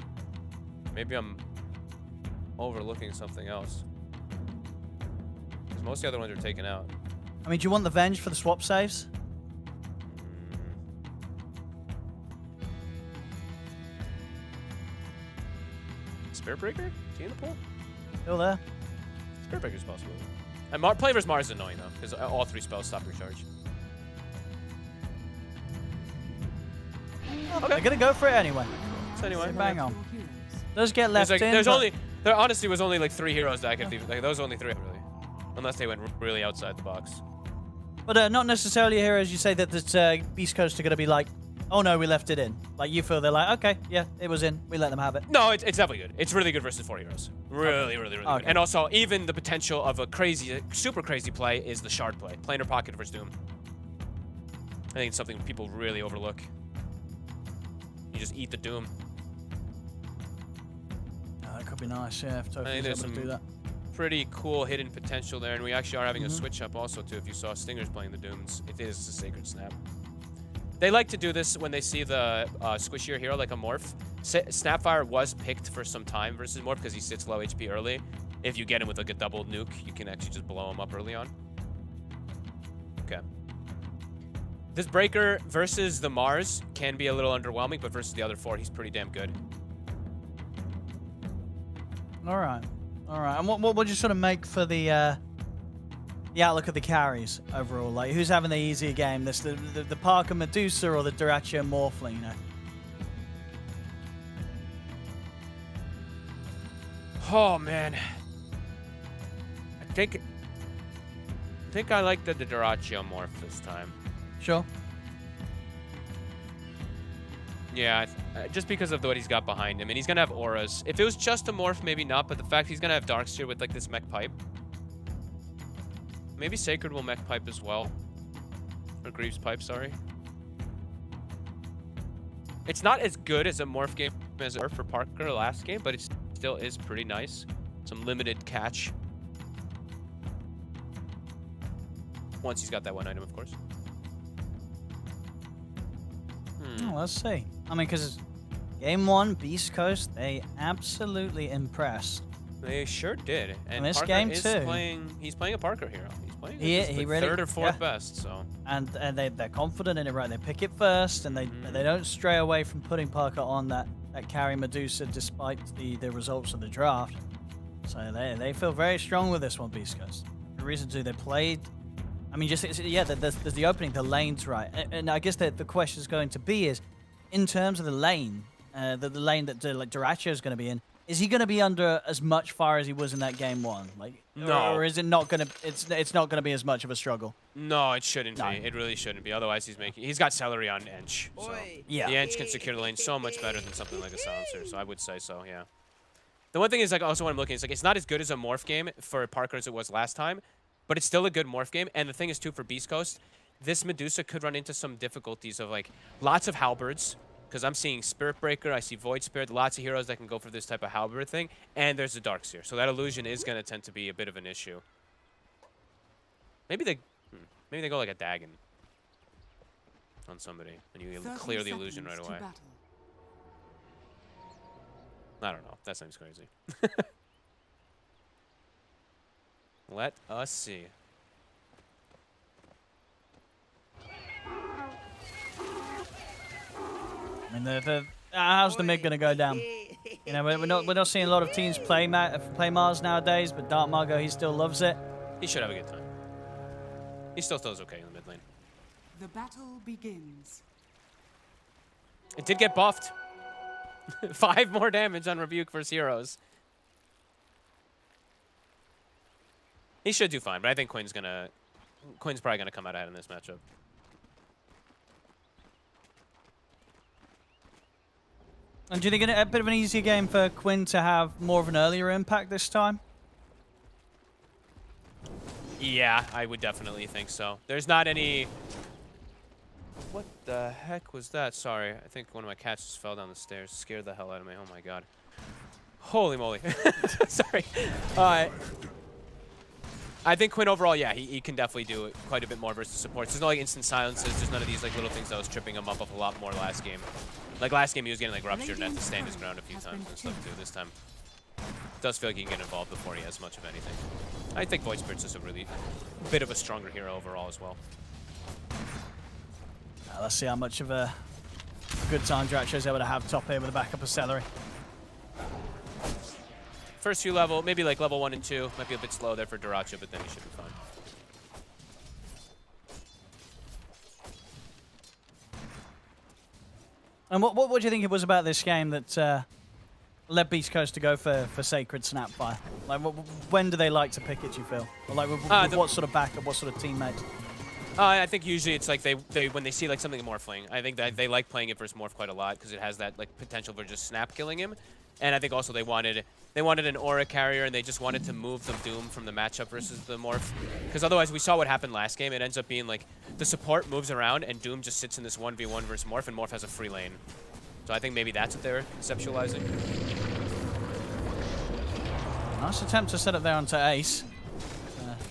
Maybe I'm overlooking something else. Because most of the other ones are taken out. I mean, do you want the Venge for the swap saves? Spirit Breaker? Is he in the pool? Still there. Spirit Breaker's possible. And play versus Mars is annoying though, because all 3 spells stop your charge. Okay. They're gonna go for it anyway. So anyway, bang on. Does get left in. There honestly was only like 3 heroes that I could. Like those only 3 really, unless they went really outside the box. But not necessarily here, as you say that Beast Coast are gonna be like, oh no, we left it in. Like you feel they're like, okay, yeah, it was in. We let them have it. No, it's definitely good. It's really good versus 4 heroes. Really good. And also, even the potential of a crazy, super crazy play is the shard play. Planar Pocket versus Doom. I think it's something people really overlook. You just eat the Doom. That could be nice, yeah, if Tofu's able to do that. Pretty cool hidden potential there, and we actually are having a switch up also too. If you saw Stingers playing the Dooms, it is a Sacred Snap. They like to do this when they see the squishier hero like a Morph. Snapfire was picked for some time versus Morph because he sits low HP early. If you get him with like a double nuke, you can actually just blow him up early on. Okay. This Breaker versus the Mars can be a little underwhelming, but versus the other 4, he's pretty damn good. All right. And what would you sort of make for the outlook of the carries overall? Like, who's having the easier game? This the Parker Medusa or the Durachia Morphling? You know? Oh man, I think I like the Durachia Morph this time. Sure. Yeah, just because of what he's got behind him, and he's gonna have auras. If it was just a Morph, maybe not, but the fact he's gonna have Darkseer with like this mech pipe. Maybe Sacred will mech pipe as well. Or Greaves pipe, sorry. It's not as good as a Morph game as it were for Parker last game, but it still is pretty nice. Some limited catch. Once he's got that one item, of course. Oh, let's see. I mean, because game 1, Beast Coast, they absolutely impressed. They sure did. And this Parker game is too. He's playing a Parker hero. He's playing He really, 3rd or 4th best. So. And they're confident in it, right? They pick it first, and they don't stray away from putting Parker on that carry Medusa, despite the results of the draft. So they feel very strong with this one, Beast Coast. The reason to they played. I mean, there's the opening, the lane's right, and I guess the question is going to be is, in terms of the lane, the lane that like Durachia is going to be in, is he going to be under as much fire as he was in that game 1? Like, no, or is it not going to? It's not going to be as much of a struggle. No, it shouldn't be. It really shouldn't be. Otherwise, he's got Celery on Ench. So yeah, the Ench can secure the lane so much better than something like a Silencer. So I would say so. Yeah. The one thing is like also when I'm looking, it's not as good as a Morph game for Parker as it was last time. But it's still a good Morph game, and the thing is, too, for Beast Coast, this Medusa could run into some difficulties of, like, lots of Halberds, Because I'm seeing Spirit Breaker, I see Void Spirit, lots of heroes that can go for this type of halberd thing, and there's a Darkseer. So that illusion is going to tend to be a bit of an issue. Maybe they go like a Dagon on somebody, and you clear the illusion right away. I don't know. That seems crazy. Let us see. I mean, how's the mid gonna go down? You know, we're not seeing a lot of teams play Mars nowadays, but Dark Margo, he still loves it. He should have a good time. He still does okay in the mid lane. The battle begins. It did get buffed. 5 more damage on Rebuke versus heroes. He should do fine, but I think Quinn's probably gonna come out ahead in this matchup. And do you think a bit of an easier game for Quinn to have more of an earlier impact this time? Yeah, I would definitely think so. There's not any... What the heck was that? Sorry, I think one of my cats just fell down the stairs. Scared the hell out of me. Oh my god. Holy moly. Sorry. I think Quinn overall, yeah, he can definitely do it quite a bit more versus supports. There's no like instant silences. There's none of these like little things that was tripping him up a lot more last game. Like last game, he was getting like ruptured and had to stand his ground a few times and stuff too. This time, it does feel like he can get involved before he has much of anything. I think Void Spirit's just a really bit of a stronger hero overall as well. Let's see how much of a good time Dracho's able to have top here with a backup of Celery. First few level, maybe like level 1 and 2, might be a bit slow there for Duracho, but then he should be fine. And what do you think it was about this game that led Beastcoast to go for Sacred Snapfire? Like, when do they like to pick it, do you feel? Or like, what sort of backup, what sort of teammates? I think usually it's like they when they see like something morphling, I think that they like playing it versus Morph quite a lot because it has that like potential for just snap killing him. And I think also they wanted an aura carrier and they just wanted to move the Doom from the matchup versus the Morph. Because otherwise we saw what happened last game. It ends up being like the support moves around and Doom just sits in this 1v1 versus Morph and Morph has a free lane. So I think maybe that's what they're conceptualizing. Nice attempt to set up there onto Ace.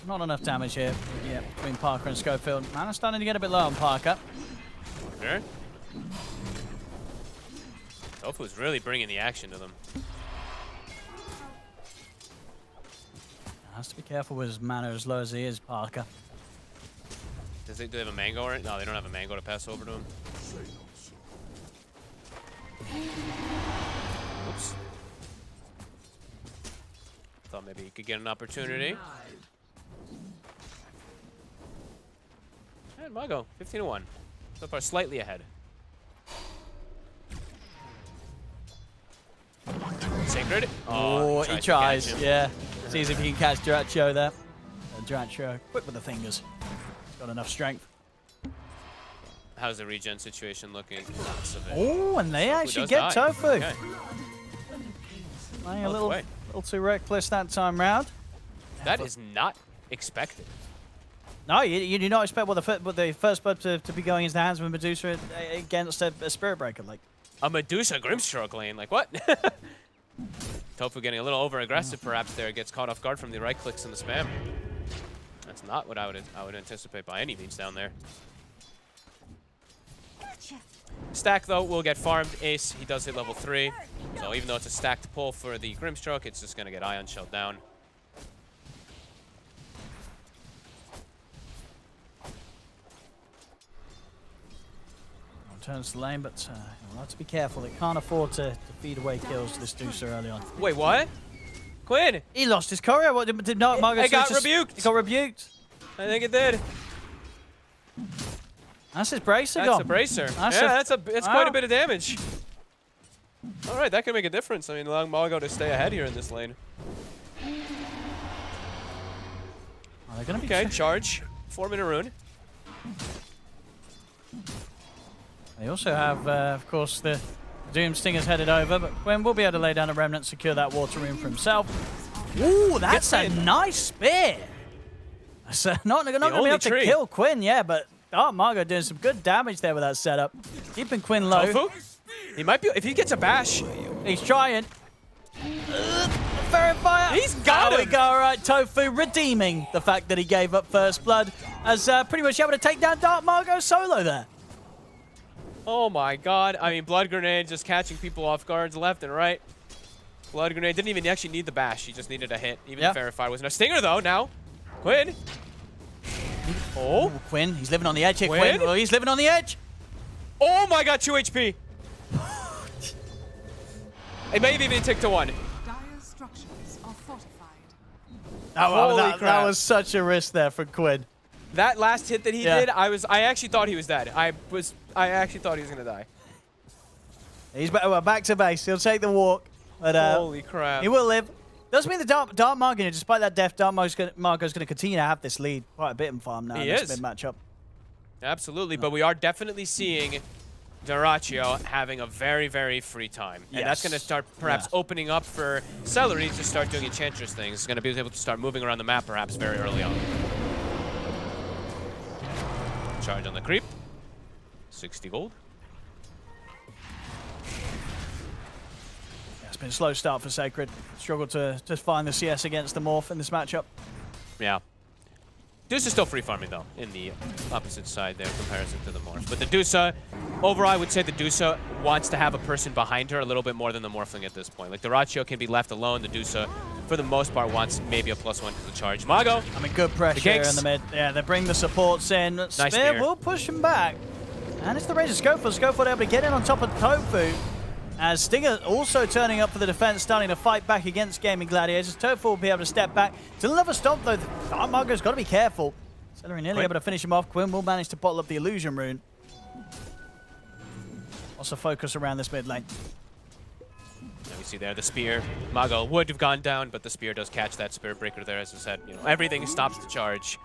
Not enough damage here. Yeah, between Parker and Schofield. Mana starting to get a bit low on Parker. Sure. Tofu's really bringing the action to them. Has to be careful with his mana as low as he is, Parker. Do they have a mango or no? They don't have a mango to pass over to him. Oops. Thought maybe he could get an opportunity. And Mago, 15-1. So far, slightly ahead. Sacred. Oh, he tries. Yeah. Sees if he can catch Dracho there. Dracho, quick with the fingers. Got enough strength. How's the regen situation looking? Oh, and they actually get Tofu. Okay. Playing a little too reckless that time round. That is not expected. No, you do not expect the first blood to be going into the hands of a Medusa against a Spirit Breaker. Like a Medusa Grimstroke lane. Like what? Tofu getting a little over aggressive perhaps there. Gets caught off guard from the right clicks and the spam. That's not what I would anticipate by any means down there. Stack though will get farmed. Ace, he does hit level 3. So even though it's a stacked pull for the Grimstroke, it's just gonna get Ion Shelled down. Turns the lane, but you'll have to be careful. They can't afford to feed away kills to this Deucer early on. Wait, what? Quinn! He lost his courier. What did not Margo? It got rebuked. He got rebuked. I think it did. That's his bracer gone. That's a bracer. That's quite a bit of damage. All right, that can make a difference. I mean, allowing Margo to stay ahead here in this lane. Are they gonna be charge. 4-minute rune. They also have, of course, the Doom Stinger's headed over, but Quinn will be able to lay down a Remnant, secure that water rune for himself. Ooh, that's a nice spear. That's not going to be able to kill Quinn, yeah, but Margo doing some good damage there with that setup. Keeping Quinn low. Tofu? He might be, if he gets a bash. He's trying. Verifier. He's got There him. we go. All right, Tofu redeeming the fact that he gave up first blood as pretty much able to take down Dark Margot solo there. Oh my god. I mean, Blood Grenade just catching people off guards left and right. Blood Grenade didn't even actually need the bash. He just needed a hit. Even Verified wasn't a stinger though now. Quinn. Oh. Ooh, Quinn. He's living on the edge here, Quinn? Quinn. Oh, he's living on the edge. Oh my god, 2 HP. It may have even ticked to 1. Dire's structures are fortified. Oh, Holy that was such a risk there for Quinn. That last hit that he did, I actually thought he was dead. I actually thought he was gonna die. He's back to base. He'll take the walk. But holy crap. He will live. Does mean the Dark Margot, despite that death, Dark Margot's going to continue to have this lead quite a bit in farm now. He in is. this mid-matchup. Absolutely, but we are definitely seeing Dyrachyo having a very, very free time. And that's going to start perhaps opening up for Celery to start doing Enchantress things. He's going to be able to start moving around the map perhaps very early on. Charge on the creep. 60 gold. It's been a slow start for Sacred. Struggled to find the CS against the Morph in this matchup. Yeah. Deuce is still free farming though, in the opposite side there in comparison to the Morph. But the Deuce, overall I would say the Deuce wants to have a person behind her a little bit more than the Morphling at this point. Like Dyrachyo can be left alone, the Deuce for the most part wants maybe a +1 to the charge. Mago! I mean, good pressure in the mid. Yeah, they bring the supports in. Nice Spear spear. will push him back. And it's the Razor Schofield. Schofield able to get in on top of Tofu. As Stinger also turning up for the defense, starting to fight back against Gaming Gladiators. Tofu will be able to step back. Still never stop though. Dark Margot's got to be careful. Celery nearly able to finish him off. Quinn will manage to bottle up the Illusion Rune. Also focus around this mid lane. Now you see there the spear. Mago would have gone down, but the spear does catch that Spirit Breaker there. As I said, you know, everything stops the charge.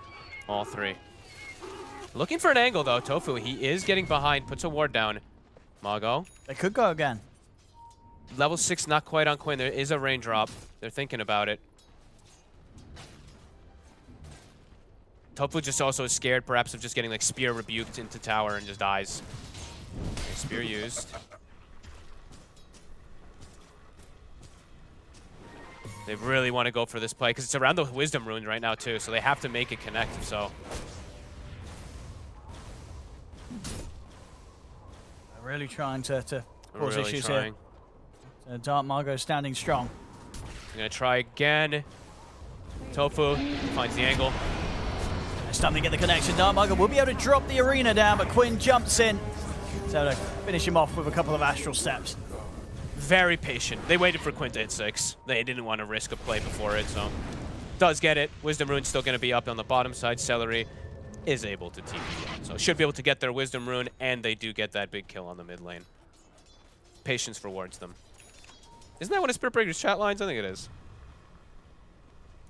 All three. Looking for an angle though, Tofu. He is getting behind, puts a ward down. Mago. They could go again. Level 6 not quite on Quinn. There is a raindrop. They're thinking about it. Tofu just also is scared perhaps of just getting like spear rebuked into tower and just dies. Okay, spear used. They really want to go for this play because it's around the Wisdom Rune right now too, so they have to make it connect. So They're really trying to cause really issues trying. here. Dark Margot standing strong. I'm gonna try again. Tofu finds the angle. It's time to get the connection. Dark Margot will be able to drop the arena down, but Quinn jumps in. So to finish him off with a couple of astral steps. Very patient. They waited for Quinn to hit 6. They didn't want to risk a play before it, so does get it. Wisdom Rune's still going to be up on the bottom side. Celery is able to TP it. So should be able to get their Wisdom Rune, and they do get that big kill on the mid lane. Patience rewards them. Isn't that one of Spirit Breaker's chat lines? I think it is.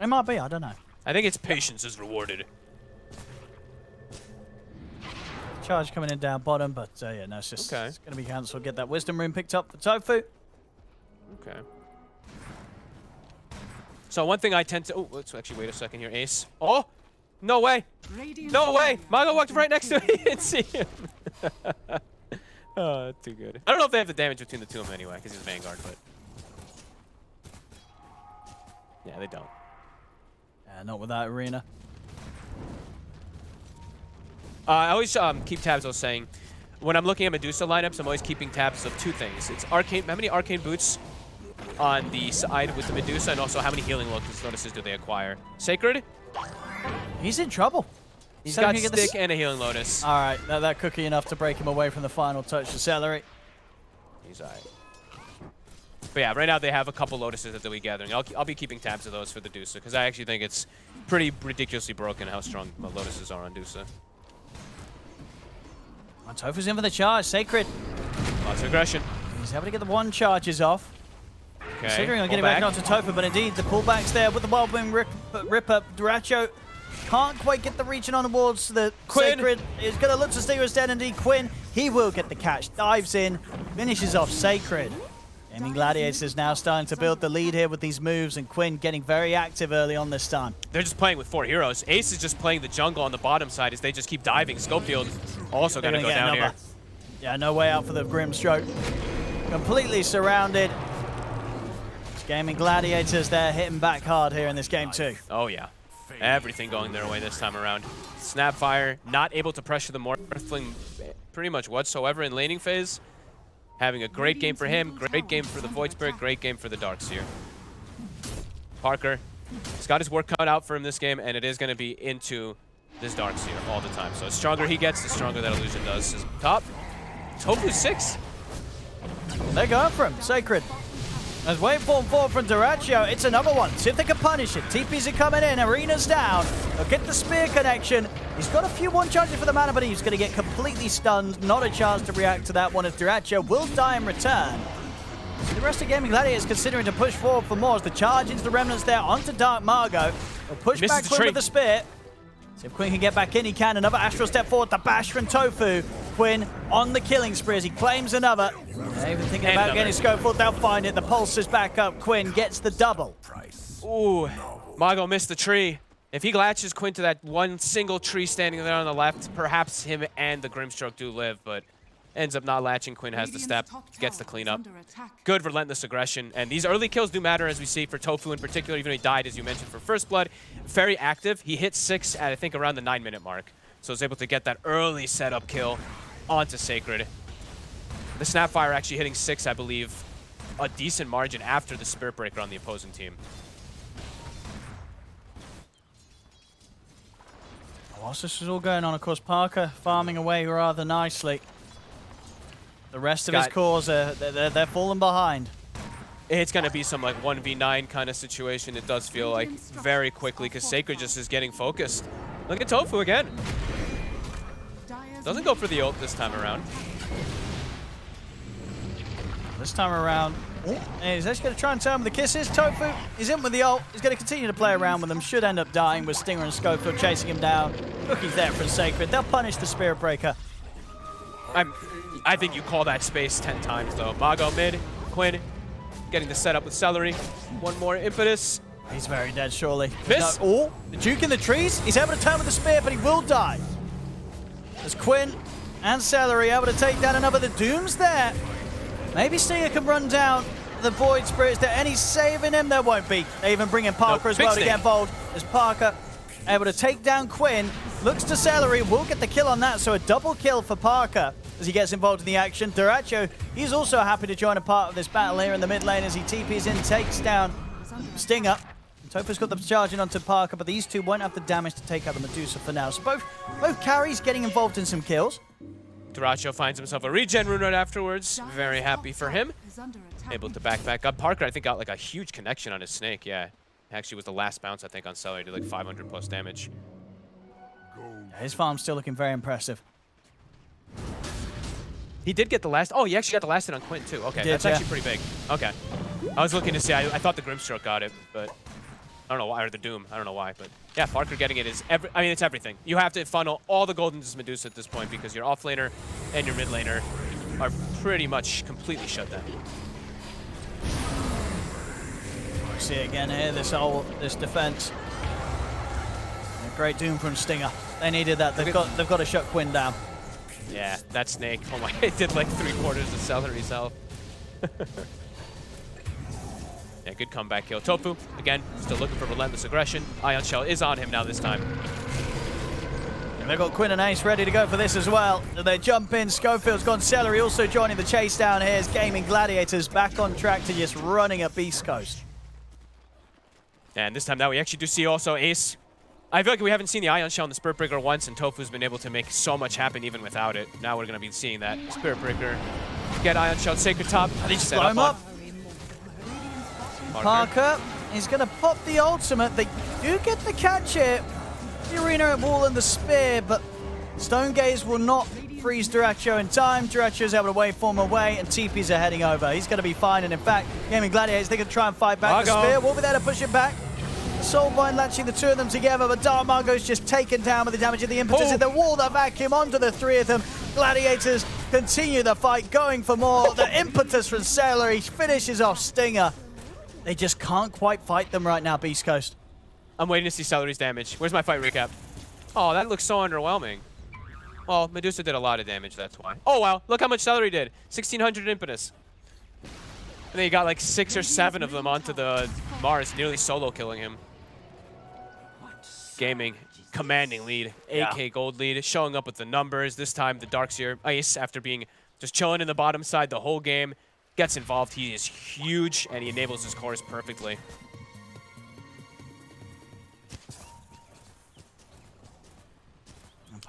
It might be, I don't know. I think it's patience is rewarded. Charge coming in down bottom, but yeah, no, it's just it's going to be cancelled. Get that Wisdom Rune picked up for Tofu. Okay. So one thing I tend to... Oh, let's actually wait a second here. Ace. Oh! No way! No way! Mago walked right next to me. He didn't see him. Oh, too good. I don't know if they have the damage between the two of them anyway, because he's Vanguard, but... Yeah, they don't. Yeah, not with that arena. I always keep tabs, I was saying. When I'm looking at Medusa lineups, I'm always keeping tabs of two things. It's arcane, how many arcane boots on the side with the Medusa, and also how many healing notices do they acquire. Sacred? He's in trouble. He's got stick and a healing lotus. All right, that cookie enough to break him away from the final touch to Celery. He's all right. But yeah, right now they have a couple lotuses that they'll be gathering. I'll be keeping tabs of those for the Dusa, because I actually think it's pretty ridiculously broken how strong lotuses are on Dusa. Tofu's in for the charge. Sacred. Lots of aggression. He's able to get the one charges off. Okay. Considering on getting back onto Tofu, but indeed the pullback's there with the Wild Wing rip up. Dyrachyo can't quite get the reaching on towards the Quinn. Sacred. Is going to look to steer his dead indeed. Quinn, he will get the catch. Dives in, finishes off Sacred. Gaming Gladiators now starting to build the lead here with these moves, and Quinn getting very active early on this time. They're just playing with 4 heroes. Ace is just playing the jungle on the bottom side as they just keep diving. Schofield also going to go down here. Yeah, no way out for the Grim Stroke. completely surrounded. Gaming Gladiators, they're hitting back hard here in this game too. Oh yeah, everything going their way this time around. Snapfire not able to pressure the Morphling pretty much whatsoever in laning phase. Having a great game for him, great game for the Void Spirit, great game for the Darkseer. Parker, he's got his work cut out for him this game, and it is going to be into this Darkseer all the time. So the stronger he gets, the stronger that illusion does. His top, Tofu 6. They're going for him, Sacred. As waveform 4 from Dyrachyo, it's another one. See if they can punish it. TPs are coming in, Arena's down. They'll get the spear connection. He's got a few one charges for the mana, but he's going to get completely stunned. Not a chance to react to that one as Dyrachyo will die in return. So the rest of Gaming Gladiators considering to push forward for more as the charge into the Remnants there onto Dark Margot. They'll push back Quinn with the spear. See if Quinn can get back in. He can. Another Astral step forward to bash from Tofu. Quinn on the killing spree as he claims another. They're even thinking about getting Schofield. They'll find it. The pulse is back up. Quinn gets the double. Ooh, Margot missed the tree. If he latches Quinn to that one single tree standing there on the left, perhaps him and the Grimstroke do live, but ends up not latching. Quinn has the step, gets the cleanup. Good relentless aggression, and these early kills do matter, as we see for Tofu in particular, even though he died, as you mentioned, for First Blood. Very active. He hit 6 at, I think, around the 9-minute mark, so he's able to get that early setup kill onto Sacred. The Snapfire actually hitting 6, I believe, a decent margin after the Spirit Breaker on the opposing team. Whilst this is all going on, of course, Parker farming away rather nicely. The rest of his cores, they're falling behind. It's going to be some like 1v9 kind of situation, it does feel like, very quickly, because Sacred just is getting focused. Look at Tofu again. Doesn't go for the ult this time around. This time around, he's actually going to try and turn with the kisses. Tofu is in with the ult. He's going to continue to play around with them. Should end up dying with Stinger and Schofield chasing him down. Rookie's there for Sacred. They'll punish the Spirit Breaker. I think you call that space 10 times, though. Margot mid, Quinn getting the setup with Celery. One more impetus. He's very dead, surely. Miss. Oh, the Duke in the trees. He's able to turn with the spear, but he will die. As Quinn and Celery able to take down another. The Doom's there. Maybe Stinger can run down the Void Spirit. Is there any saving him? There won't be. They even bring in Parker as well to get involved. As Parker able to take down Quinn. Looks to Celery. Will get the kill on that. So a double kill for Parker as he gets involved in the action. Dyrachyo, he's also happy to join a part of this battle here in the mid lane as he TPs in, takes down Stinger. Tofu's got the charging onto Parker, but these two won't have the damage to take out the Medusa for now. So both carries getting involved in some kills. Dyrachyo finds himself a regen rune right afterwards. Very happy for him. Able to back up. Parker, I think, got like a huge connection on his snake. Yeah, actually was the last bounce, I think, on Celery. Did like 500 plus damage. Yeah, his farm's still looking very impressive. He did get the last. Oh, he actually got the last hit on Quinn too. Okay, that's actually pretty big. Okay, I was looking to see. I thought the Grimstroke got it, but I don't know why, or the Doom. I don't know why, but yeah, Parker getting it is I mean, it's everything. You have to funnel all the gold into Medusa at this point because your off laner and your mid laner are pretty much completely shut down. See it again here. This defense. A great Doom from Stinger. They needed that. They've got to shut Quinn down. Yeah, that snake. Oh my! It did like 3/4 of Celery's health. Yeah, good comeback kill. Tofu, again, still looking for relentless aggression. Ion Shell is on him now this time. And they've got Quinn and Ace ready to go for this as well. They jump in. Schofield's gone. Celery also joining the chase down here as Gaming Gladiators back on track to just running at Beastcoast. And this time now we actually do see also Ace. I feel like we haven't seen the Ion Shell and the Spirit Breaker once, and Tofu's been able to make so much happen even without it. Now we're going to be seeing that Spirit Breaker get Ion Shell, Sacred Top. And they just blow him up. Parker is going to pop the ultimate. They do get the catch here. The Arena Wall and the Spear, but Stone Gaze will not freeze Dyrachyo in time. Dyrachyo is able to waveform away, and TPs are heading over. He's going to be fine, and in fact, Gaming Gladiators, they can try and fight back. The Spear will be there to push it back. The Soulbind latching the two of them together, but Dark Margot's just taken down with the damage of the impetus in the wall. The vacuum onto the three of them. Gladiators continue the fight, going for more. The impetus from Celery finishes off Stinger. They just can't quite fight them right now, Beastcoast. I'm waiting to see Celery's damage. Where's my fight recap? Oh, that looks so underwhelming. Well, Medusa did a lot of damage, that's why. Oh, wow. Look how much Celery did. 1,600 impetus. And then you got like 6 or 7 of them onto the Mars, nearly solo killing him. Gaming, commanding lead, AK gold lead, showing up with the numbers. This time the Darkseer Ice, after being just chilling in the bottom side the whole game, gets involved. He is huge, and he enables his chorus perfectly.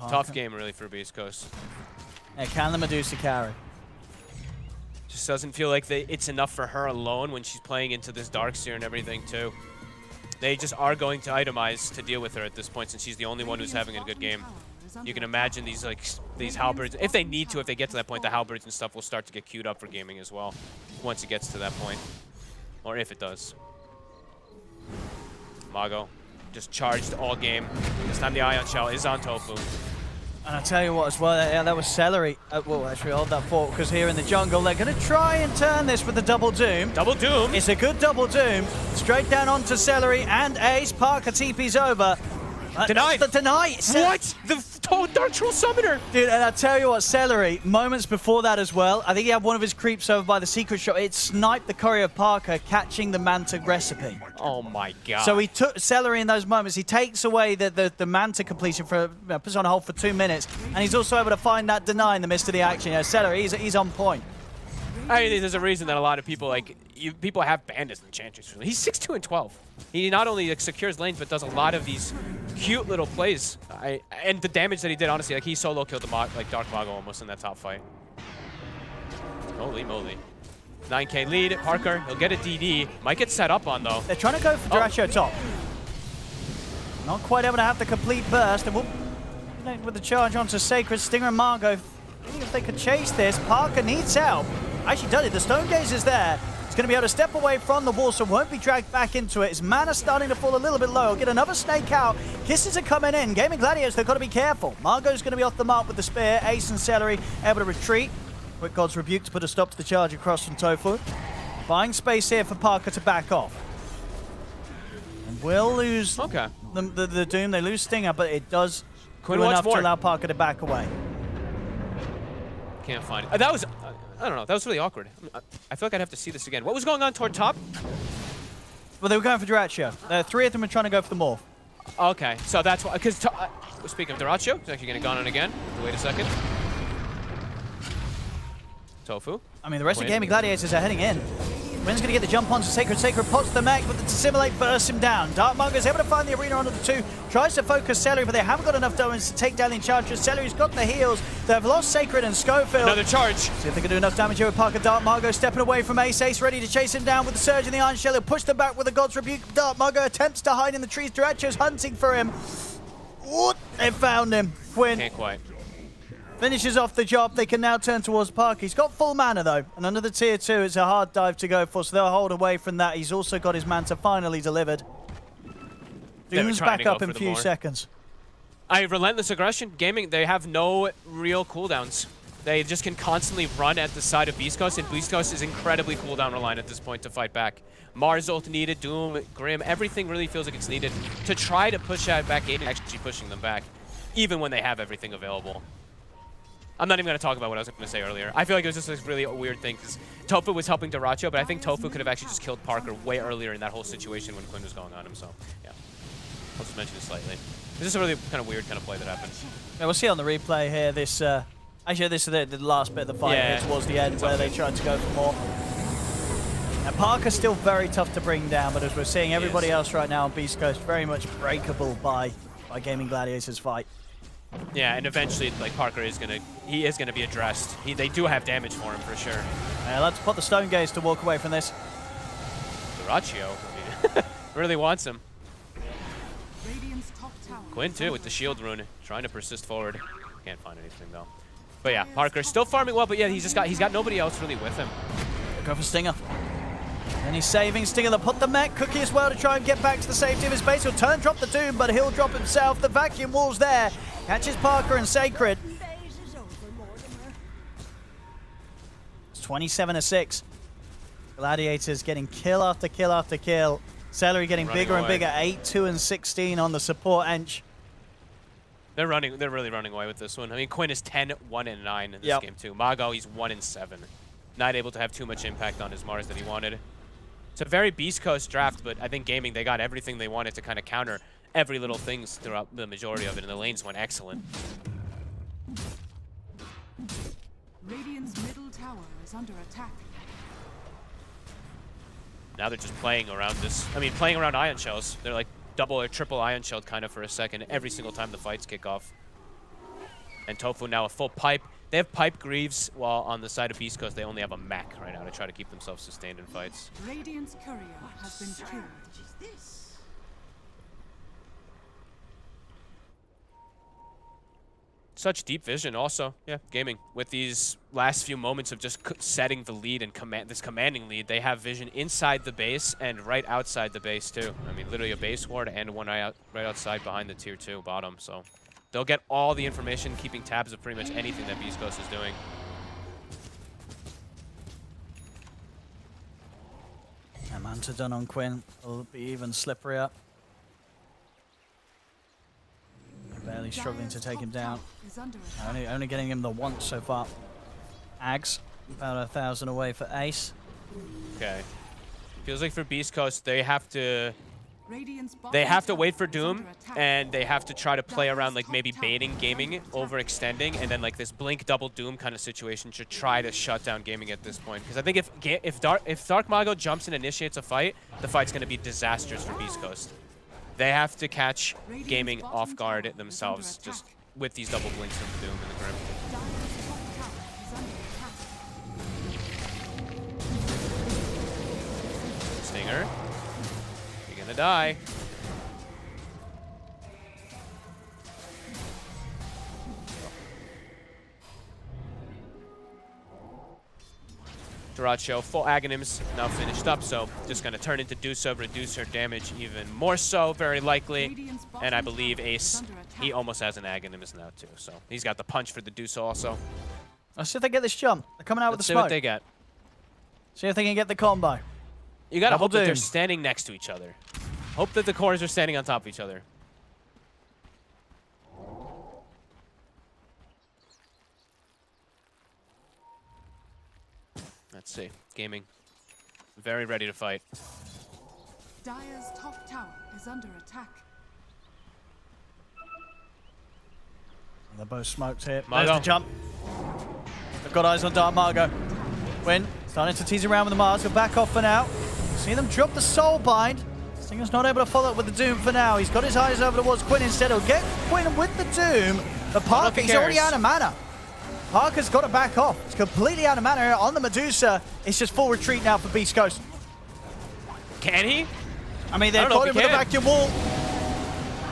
Tough game, really, for Beastcoast. Yeah, can the Medusa carry? Just doesn't feel like it's enough for her alone when she's playing into this Darkseer and everything, too. They just are going to itemize to deal with her at this point, since she's the only one who's having a good game. You can imagine these halberds, if they need to, if they get to that point, the halberds and stuff will start to get queued up for gaming as well, once it gets to that point. Or if it does. Mago just charged all game. This time the Ion Shell is on Tofu. And I tell you what as well, yeah, that was Celery. Well, actually, hold that thought, because here in the jungle, they're going to try and turn this with the double doom. Double doom? It's a good double doom. Straight down onto Celery and Ace. Parker TP's over. Deny. Deny. What? The Dark Troll Summoner. Dude, and I tell you what, Celery, moments before that as well, I think he had one of his creeps over by the secret shot. It sniped the Courier of Parker, catching the Manta recipe. Oh my god. So he took Celery in those moments. He takes away the Manta completion for, puts on hold for 2 minutes, and he's also able to find that deny in the midst of the action. You know, Celery, he's on point. I mean, there's a reason that a lot of people people have bandits and enchanters. He's 6'2" and 12. He not only secures lanes, but does a lot of these cute little plays. And the damage that he did, honestly, he solo killed the Dark Mago almost in that top fight. Holy moly. 9K lead, Parker, he'll get a DD. Might get set up on, though. They're trying to go for Dyrachyo top. Not quite able to have the complete burst. And with the charge onto Sacred, Stinger and Margot, thinking if they could chase this. Parker needs help. Actually done it. The Stone Gaze is there. He's going to be able to step away from the wall, so won't be dragged back into it. His mana starting to fall a little bit low. Get another snake out. Kisses are coming in. Gaming Gladiators, they've got to be careful. Margot's going to be off the mark with the spear. Ace and Celery able to retreat. Quick God's Rebuke to put a stop to the charge across from Tofu. Buying space here for Parker to back off. And will lose the Doom. They lose Stinger, but it does do enough to allow Parker to back away. Can't find it. That was... I don't know. That was really awkward. I feel like I'd have to see this again. What was going on toward top? Well, they were going for Dyrachyo. 3 of them were trying to go for the morph. Okay, so that's why. Because speaking of Dyrachyo, he's actually going to go on again. Wait a second. Tofu. I mean, the rest of Gaming Gladiators are heading in. Quinn's going to get the jump onto Sacred. Sacred pots the mech, but the Dissimulate bursts him down. Dark Mago is able to find the arena under the 2. Tries to focus Celery, but they haven't got enough diamonds to take down the Enchantress. Celery's got the heals. They've lost Sacred and Schofield. Another charge. See if they can do enough damage here with Parker. Dark Mago stepping away from Ace. Ace ready to chase him down with the Surge and the Iron Shell. He'll push them back with the God's Rebuke. Dark Mago attempts to hide in the trees. Dyrachyo's hunting for him. Ooh, they found him. Quinn. Can't quite. Finishes off the job. They can now turn towards Parker. He's got full mana, though. And under the tier 2, it's a hard dive to go for, so they'll hold away from that. He's also got his Manta finally delivered. Doom's back up in a few seconds. Relentless Aggression. Gaming, they have no real cooldowns. They just can constantly run at the side of Beastcoast, and Beastcoast is incredibly cooldown reliant at this point to fight back. Mars ult needed, Doom, Grim, everything really feels like it's needed to try to push out back 8 and actually pushing them back, even when they have everything available. I'm not even going to talk about what I was going to say earlier. I feel like it was just a really weird thing because Tofu was helping Dyrachyo, but I think Tofu could have actually just killed Parker way earlier in that whole situation when Quinn was going on him. So, yeah, I'll just mention it slightly. It's just a really kind of weird kind of play that happened. Yeah, we'll see on the replay here. This actually, this is the last bit of the fight here towards the end where they tried to go for more. And Parker's still very tough to bring down, but as we're seeing, everybody else right now on Beastcoast very much breakable by Gaming Gladiators' fight. Yeah, and eventually, like, Parker is gonna be addressed. They do have damage for him for sure. Let's put the Stone Gaze to walk away from this. Dyrachyo, I mean, really wants him. Quinn too with the shield rune, trying to persist forward. Can't find anything though. But yeah, Parker still farming well, but yeah, he's got nobody else really with him. Go for Stinger. And he's saving Stinger. They'll put the mech Cookie as well to try and get back to the safety of his base. He'll drop the Doom, but he'll drop himself. The vacuum wall's there. Catches Parker and Sacred. It's 27-6. Gladiators getting kill after kill after kill. Celery getting bigger and bigger. 8, 2, and 16 on the support ench. They're really running away with this one. I mean, Quinn is 10, 1, and 9 in this game too. Mago, he's 1 and 7. not able to have too much impact on his Mars that he wanted. It's a very Beastcoast draft, but I think Gaming, they got everything they wanted to kind of counter every little things throughout the majority of it, and the lanes went excellent. Radiant's middle tower is under attack. Now they're just playing around this. I mean, playing around Ion Shells. They're like double or triple Ion Shelled kind of for a second every single time the fights kick off. And Tofu now a full pipe. They have pipe Greaves, while on the side of Beastcoast they only have a mech right now to try to keep themselves sustained in fights. Radiant's courier has been killed. Such deep vision also. Yeah, Gaming. With these last few moments of just setting the lead and this commanding lead, they have vision inside the base and right outside the base too. I mean, literally a base ward and one right outside behind the tier 2 bottom. So they'll get all the information, keeping tabs of pretty much anything that Beastcoast is doing. And Manta done on Quinn will be even slipperier. Barely struggling to take him down. Only getting him the once so far. Ags, about 1,000 away for Ace. Okay. Feels like for Beastcoast, they have to wait for Doom, and they have to try to play around like maybe baiting Gaming, overextending, and then like this blink double Doom kind of situation should try to shut down Gaming at this point. Because I think if Dark Mago jumps and initiates a fight, the fight's going to be disastrous for Beastcoast. They have to catch Gaming off guard themselves, just with these double blinks from the Doom and the Grim. Stinger, you're gonna die. Duracho, full Aghanims now finished up, so just going to turn into Dusa, reduce her damage even more so, very likely. And I believe Ace, he almost has an Aghanims now too, so he's got the punch for the Dusa also. Let's see if they get this jump. They're coming out with the smoke. See what they get. See if they can get the combo. You got to hope that they're standing next to each other. Hope that the cores are standing on top of each other. Let's see. Gaming. Very ready to fight. Dire's top tower is under attack. They're both smoked here. Margo. There's the jump. They've got eyes on Dark Margo. Quinn starting to tease around with the Mars. He'll back off for now. See them drop the Soul Bind. Stinger's not able to follow up with the Doom for now. He's got his eyes over towards Quinn instead. He'll get Quinn with the Doom. The Parker, he's already out of mana. Parker's got to back off. It's completely out of mana here on the Medusa. It's just full retreat now for Beastcoast. Can he? I mean, they've got him with a vacuum wall.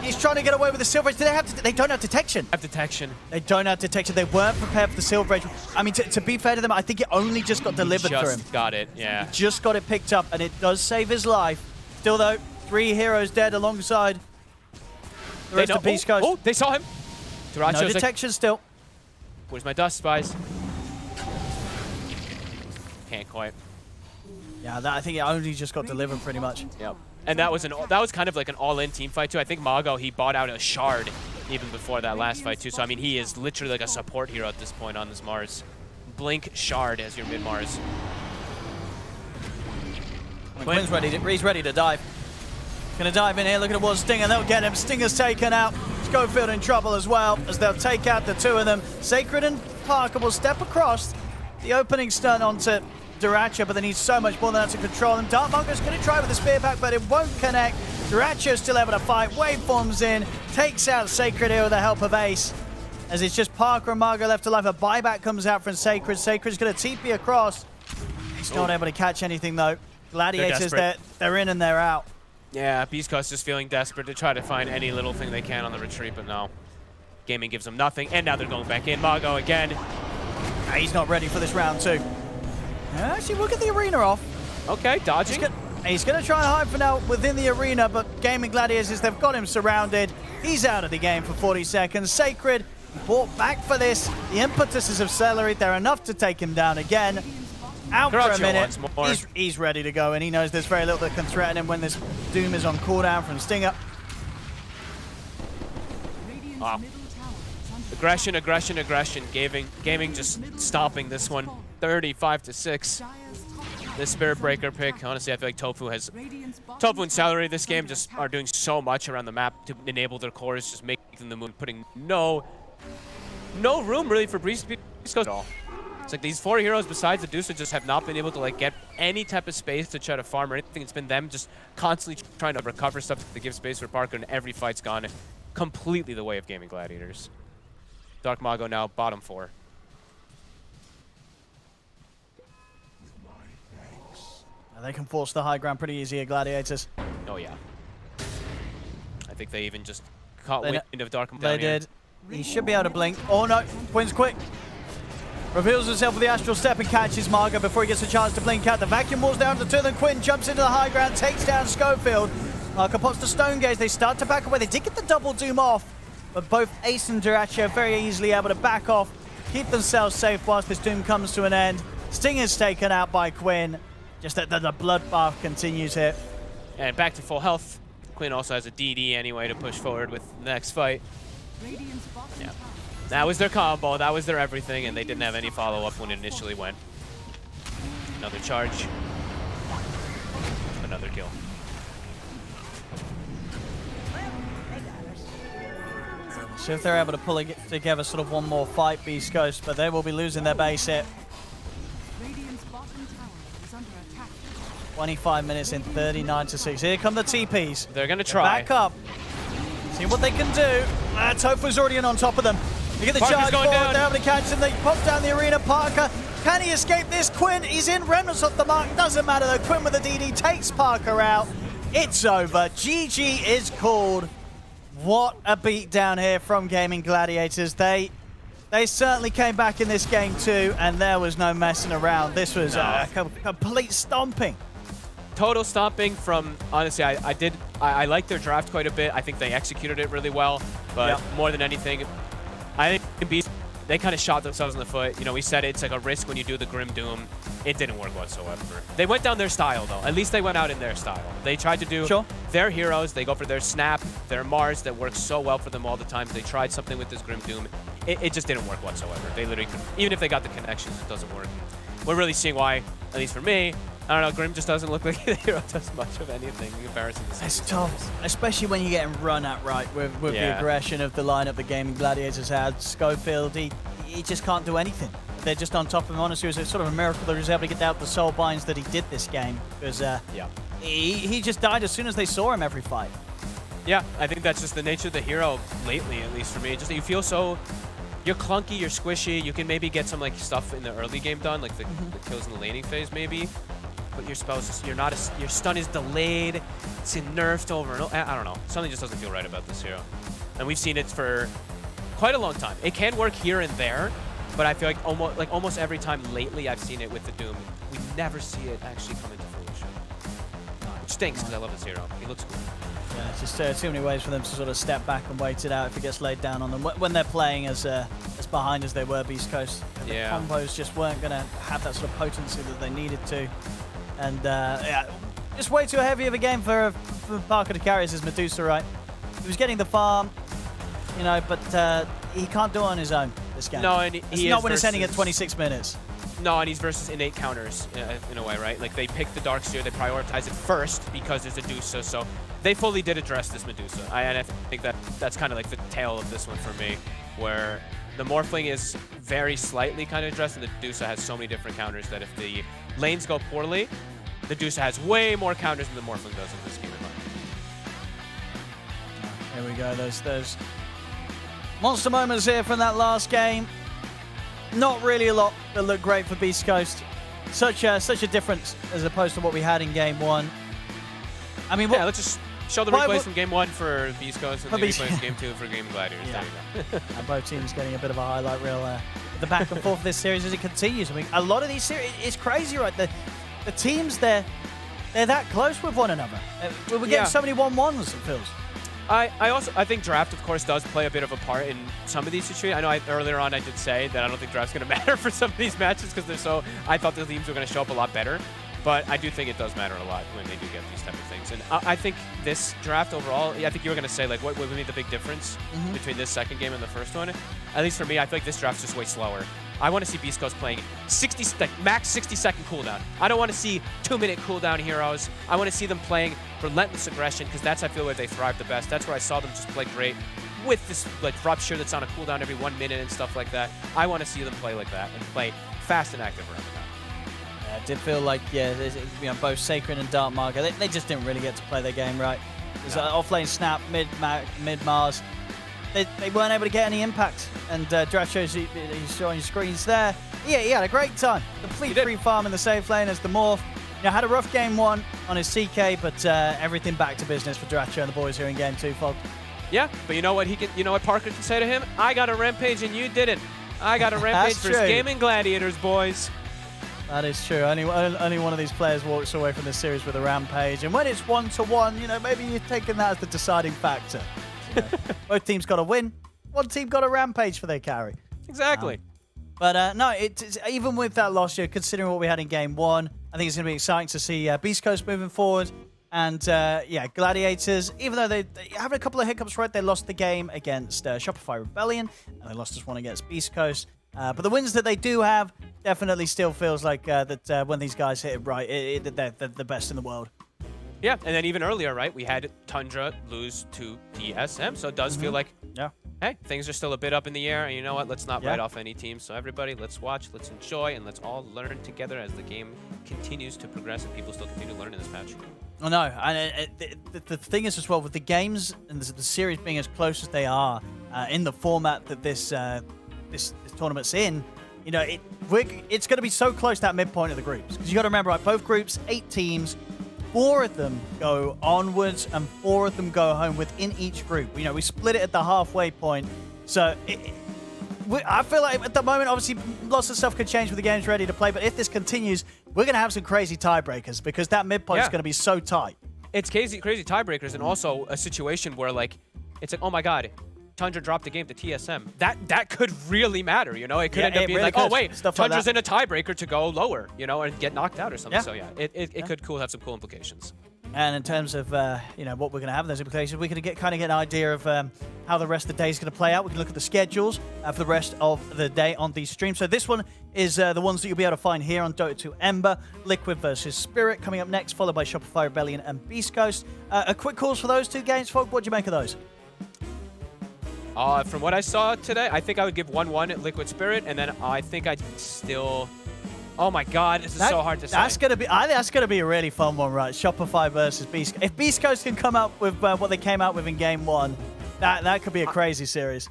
He's trying to get away with the Silver Edge. They don't have detection. They don't have detection. They weren't prepared for the Silver Edge. I mean, to be fair to them, I think it only just got delivered for him. Got it, yeah. He just got it picked up, and it does save his life. Still, though, 3 heroes dead alongside the rest of Beastcoast. Oh, they saw him. No detection still. Where's my dust spies? Can't quite. Yeah, I think it only just got delivered pretty much. Yep. And that was kind of like an all-in team fight too. I think Mago, he bought out a shard even before that last fight too. So I mean, he is literally like a support hero at this point on this Mars. Blink shard as your mid Mars. Quinn's ready. He's ready to dive. Gonna dive in here. Look at the Stinger. They'll get him. Stinger's taken out. Schofield in trouble as well, as they'll take out the 2 of them. Sacred and Parker will step across the opening stun onto Duracha, but they need so much more than that to control them. Dark Mongo's going to try with the spear back, but it won't connect. Duracha's still able to fight. Waveforms in, takes out Sacred here with the help of Ace. As it's just Parker and Margo left alive. A buyback comes out from Sacred. Sacred's going to TP across. He's not able to catch anything though. Gladiators, they're in and they're out. Yeah, Beastcoast is feeling desperate to try to find any little thing they can on the retreat, but no. Gaming gives them nothing, and now they're going back in. Margo again. He's not ready for this round 2. Actually, we'll get the arena off. Okay, dodging. He's going to try and hide for now within the arena, but Gaming Gladiators, they've got him surrounded. He's out of the game for 40 seconds. Sacred brought back for this. The impetuses of Celery, they're enough to take him down again. Out for a minute. He's ready to go, and he knows there's very little that can threaten him when this Doom is on cooldown from Stinger. Wow. Aggression, aggression, aggression. Gaming just stopping this one. 35-6. This Spirit Breaker pick, honestly, I feel like Tofu and Celery this game just are doing so much around the map to enable their cores, just making the move, putting no room really for Beastcoast at all. It's like these 4 heroes besides the Medusa just have not been able to like get any type of space to try to farm or anything. It's been them just constantly trying to recover stuff to give space for Parker, and every fight's gone completely the way of Gaming Gladiators. Dark Mago now bottom 4. They can force the high ground pretty easy at Gladiators. Oh yeah. I think they even just caught wind of Dark down They did. He should be able to blink. Oh no, Quinn's quick. Reveals himself with the Astral Step and catches Margo before he gets a chance to blink out. The vacuum walls down to 2, then Quinn jumps into the high ground, takes down Schofield. Margo pops the Stone Gaze. They start to back away. They did get the double doom off, but both Ace and Durachi are very easily able to back off, keep themselves safe whilst this doom comes to an end. Sting is taken out by Quinn. Just that the bloodbath continues here. And back to full health. Quinn also has a DD anyway to push forward with the next fight. Yeah. That was their combo, that was their everything, and they didn't have any follow-up when it initially went. Another charge. Another kill. So if they're able to pull it together sort of one more fight, Beastcoast, but they will be losing their base here. 25 minutes in, 39-6. Here come the TPs. They're going to try. Back up. See what they can do. Tofu's already in on top of them. They get the charge forward. They're able to catch him. They pop down the arena. Parker, can he escape this? Quinn, he's in. Remnants off the mark. Doesn't matter though. Quinn with the DD takes Parker out. It's over. GG is called. What a beat down here from Gaming Gladiators. They certainly came back in this game too, and there was no messing around. This was a complete stomping. Total stomping from, honestly, I like their draft quite a bit. I think they executed it really well, but more than anything, I think Beast, they kind of shot themselves in the foot. You know, we said it's like a risk when you do the Grim Doom. It didn't work whatsoever. They went down their style, though. At least they went out in their style. They tried to do their heroes. They go for their Snap, their Mars that works so well for them all the time. They tried something with this Grim Doom. It just didn't work whatsoever. They literally couldn't. Even if they got the connections, it doesn't work. We're really seeing why, at least for me, I don't know, Grim just doesn't look like the hero does much of anything in comparison to It's tough, especially when you're getting run at right with the aggression of the lineup the Gaming Gladiators had. Schofield, he just can't do anything. They're just on top of him. Honestly, it was sort of a miracle that he was able to get out the soul binds that he did this game, because he just died as soon as they saw him every fight. Yeah, I think that's just the nature of the hero lately, at least for me. Just that you feel so... You're clunky, you're squishy, you can maybe get some like stuff in the early game done, like the kills in the laning phase maybe. But your spells, your stun is delayed, it's nerfed over and over. I don't know. Something just doesn't feel right about this hero. And we've seen it for quite a long time. It can work here and there, but I feel like almost every time lately I've seen it with the Doom, we never see it actually come into fruition. Which stinks because I love this hero. He looks cool. Yeah, it's just too many ways for them to sort of step back and wait it out if it gets laid down on them. When they're playing as behind as they were Beastcoast, the combos just weren't going to have that sort of potency that they needed to. And just way too heavy of a game for Parker to carry as his Medusa, right? He was getting the farm, you know, but he can't do it on his own this game. No, and it's not when it's ending at 26 minutes. No, and he's versus innate counters in a way, right? Like they pick the Darkseer, they prioritize it first because there's a Medusa, so they fully did address this Medusa. And I think that's kind of like the tail of this one for me, where the Morphling is very slightly kind of addressed, and the Medusa has so many different counters that if the lanes go poorly, the Medusa has way more counters than the Morphling does in this game. Here we go, those monster moments here from that last game. Not really a lot that looked great for Beastcoast. Such a difference as opposed to what we had in game one. I mean, let's just show the replays from game one for Beastcoast and the replays from game two for Game Gladiators. Yeah. There you go. And both teams getting a bit of a highlight reel the back and forth of this series as it continues. I mean, a lot of these series, it's crazy, right? The teams, they're that close with one another. We're getting so many 1-1s, it feels. I think draft, of course, does play a bit of a part in some of these situations. I know earlier on I did say that I don't think draft's going to matter for some of these matches because they're so... I thought the teams were going to show up a lot better. But I do think it does matter a lot when they do get these type of things. And I think this draft overall, I think you were going to say, like, what made the big difference between this second game and the first one? At least for me, I feel like this draft's just way slower. I want to see Beastcoast playing max 60-second cooldown. I don't want to see 2-minute cooldown heroes. I want to see them playing relentless aggression, because that's, I feel, where they thrive the best. That's where I saw them just play great with this like Rupture that's on a cooldown every 1 minute and stuff like that. I want to see them play like that and play fast and active around the map. Yeah, it did feel like, both Sacred and Dark Marker, they just didn't really get to play their game right. There's off-lane Snap, mid-Mars. They weren't able to get any impact. And Draft shows you saw on your screens there. Yeah, he had a great time. Complete free farm in the safe lane as the Morph. Had a rough game 1 on his CK, but everything back to business for Dracho and the boys here in game 2, Fog. Yeah, but you know what Parker can say to him? I got a rampage and you didn't. I got a rampage for Gaming Gladiators, boys. That is true. Only one of these players walks away from this series with a rampage. And when it's 1-1, maybe you're taking that as the deciding factor. Both teams got to win. One team got a rampage for their carry. Exactly. But no, even with that loss, considering what we had in game 1, I think it's going to be exciting to see Beastcoast moving forward. And Gladiators, even though they have a couple of hiccups, right? They lost the game against Shopify Rebellion, and they lost this one against Beastcoast. But the wins that they do have definitely still feels like that when these guys hit it right, they're the best in the world. Yeah, and then even earlier, right, we had Tundra lose to TSM, so it does feel like, hey, things are still a bit up in the air, and you know what, let's not write off any team. So everybody, let's watch, let's enjoy, and let's all learn together as the game continues to progress and people still continue to learn in this match. Oh, no, and the thing is as well, with the games and the series being as close as they are in the format that this tournament's in, it's going to be so close to that midpoint of the groups. Because you got to remember, right, both groups, 8 teams, 4 of them go onwards and 4 of them go home within each group. We split it at the halfway point. So I feel like at the moment, obviously, lots of stuff could change with the games ready to play. But if this continues, we're going to have some crazy tiebreakers because that midpoint is going to be so tight. It's crazy tiebreakers, and also a situation where, like, it's like, oh my God, Tundra dropped the game to TSM. That could really matter, It could end up being really oh wait, Tundra's in a tiebreaker to go lower, and get knocked out or something. So yeah, it could have some cool implications. And in terms of what we're going to have in those implications, we can get an idea of how the rest of the day is going to play out. We can look at the schedules for the rest of the day on these streams. So this one is the ones that you'll be able to find here on Dota 2 Ember, Liquid versus Spirit coming up next, followed by Shopify Rebellion and Beastcoast. A quick calls for those 2 games, Folk. What do you make of those? From what I saw today, I think I would give 1-1 at Liquid Spirit, and then I think I'd still... Oh my God, this is so hard to say. I think that's gonna be a really fun one, right? Shopify versus Beast. If Beast Coast can come up with what they came out with in game 1, that could be a crazy series.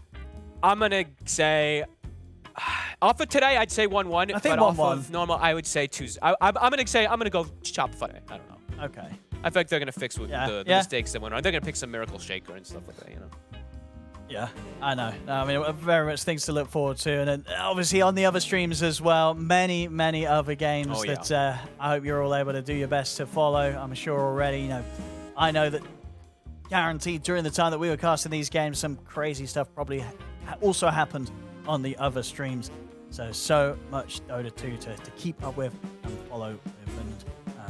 I'm gonna say, off of today, I'd say 1-1. I think 1-1. Off of normal, I would say 2. I'm gonna go Shopify. I don't know. Okay. I feel like they're gonna fix the mistakes that went on. They're gonna pick some Miracle Shaker and stuff like that, Yeah, I know. I mean, very much things to look forward to. And then obviously on the other streams as well, many, many other games that I hope you're all able to do your best to follow. I'm sure already, I know that guaranteed during the time that we were casting these games, some crazy stuff probably also happened on the other streams. So much Dota 2 to keep up with and follow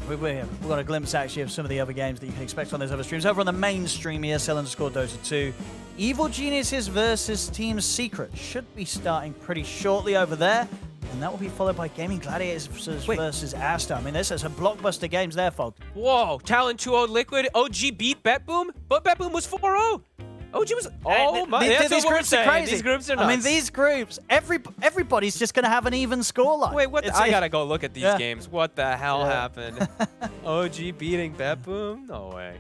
with. And we've got a glimpse actually of some of the other games that you can expect on those other streams. Over on the main stream, ESL_Dota 2. Evil Geniuses versus Team Secret should be starting pretty shortly over there. And that will be followed by Gaming Gladiators versus Asta. I mean, this is some blockbuster games there, folks. Whoa, Talon 2-0 Liquid. OG beat BetBoom, but BetBoom was 4-0. OG was... Oh, my... These groups are crazy. These groups are nuts. I mean, these groups, everybody's just going to have an even scoreline. Wait, what? I got to go look at these games. What the hell happened? OG beating BetBoom? No way.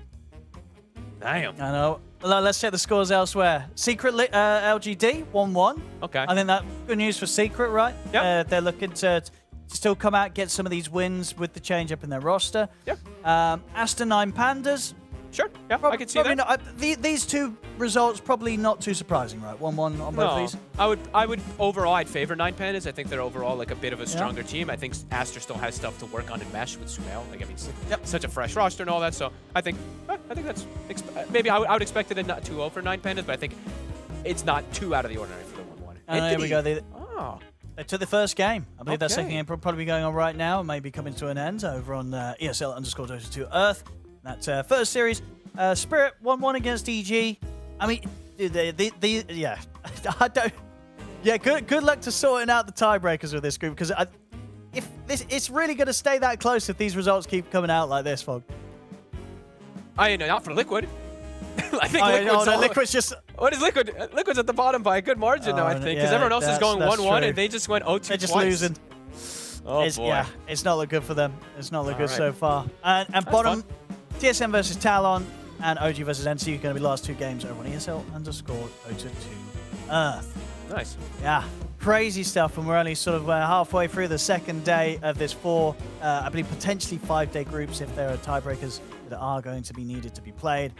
Damn. I know. Well, let's check the scores elsewhere. Secret LGD 1-1. Okay. I think that's good news for Secret, right? Yeah. They're looking to still come out, get some of these wins with the change up in their roster. Yeah. Asta 9 Pandas. Sure. Yeah, I can see that. Not, these 2 results probably not too surprising, right? 1-1 on both of these. I would overall, I'd favor 9 Pandas. I think they're overall like a bit of a stronger team. I think Aster still has stuff to work on and mesh with Sumail. Like, I mean, such a fresh roster and all that. So I think that's maybe I would expect it not 2-0 for 9 Pandas, but I think it's not too out of the ordinary for the 1-1. And there we go. They took the first game. I believe that Okay. second game probably be going on right now. It may be coming to an end over on ESL_Dota2 Earth. That first series, Spirit 1-1 against EG. I mean, yeah, I don't. Yeah, good luck to sorting out the tiebreakers with this group because it's really going to stay that close if these results keep coming out like this, Fog. I know, not for Liquid. I think Liquid's just. What is Liquid? Liquid's at the bottom by a good margin now, I think, because everyone else is going 1-1 and they just went 0-2 They're just twice. losing. Oh boy. Yeah, it's not look good for them. It's not look good right. so far. And bottom, TSM versus Talon and OG versus NC are going to be the last two games over on ESL_Dota2 Earth. Nice. Yeah, crazy stuff. And we're only sort of halfway through the second day of this I believe potentially 5-day groups if there are tiebreakers that are going to be needed to be played.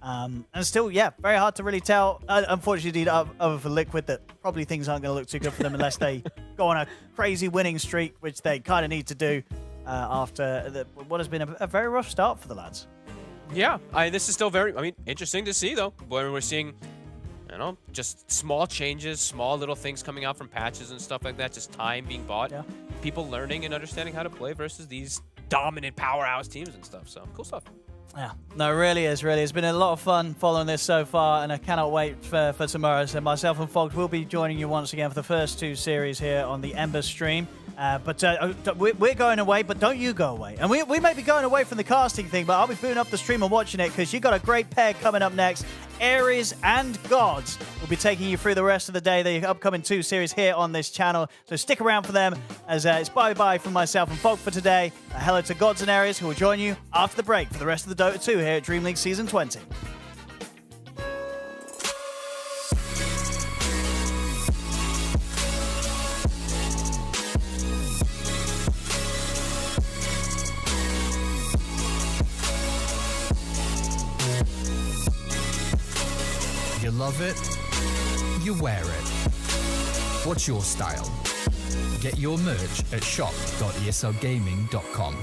And still, yeah, very hard to really tell. Unfortunately, other for Liquid, that probably things aren't going to look too good for them unless they go on a crazy winning streak, which they kind of need to do after what has been a very rough start for the lads. Yeah, this is still very, interesting to see, though, where we're seeing, just small changes, small little things coming out from patches and stuff like that, just time being bought. Yeah. People learning and understanding how to play versus these dominant powerhouse teams and stuff, so cool stuff. Yeah, no, it really is, really. It's been a lot of fun following this so far, and I cannot wait for tomorrow. So myself and Fogs will be joining you once again for the first two series here on the Ember stream. But we're going away, but don't you go away. And we may be going away from the casting thing, but I'll be booting up the stream and watching it because you got a great pair coming up next. Ares and Gods will be taking you through the rest of the day, the upcoming two series here on this channel. So stick around for them as it's bye-bye from myself and Fog for today. Hello to Gods and Ares, who will join you after the break for the rest of the Dota 2 here at DreamLeague Season 20. You love it, you wear it. What's your style? Get your merch at shop.eslgaming.com.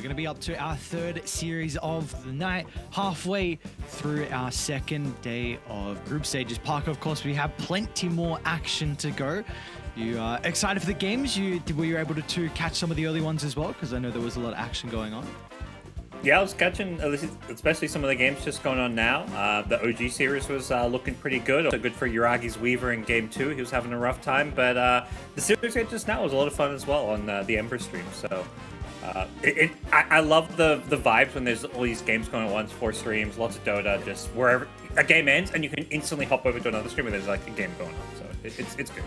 We're going to be up to our third series of the night, halfway through our second day of group stages. Parker, of course, we have plenty more action to go. You are excited for the games? Were you able to catch some of the early ones as well? Because I know there was a lot of action going on. Yeah, I was catching, especially some of the games just going on now. The OG series was looking pretty good. Also good for Yuragi's Weaver in Game 2. He was having a rough time, but the series just now was a lot of fun as well on the Ember stream. So I love the vibes when there's all these games going on at once, 4 streams, lots of Dota, just wherever a game ends and you can instantly hop over to another stream and there's like a game going on. So it's good.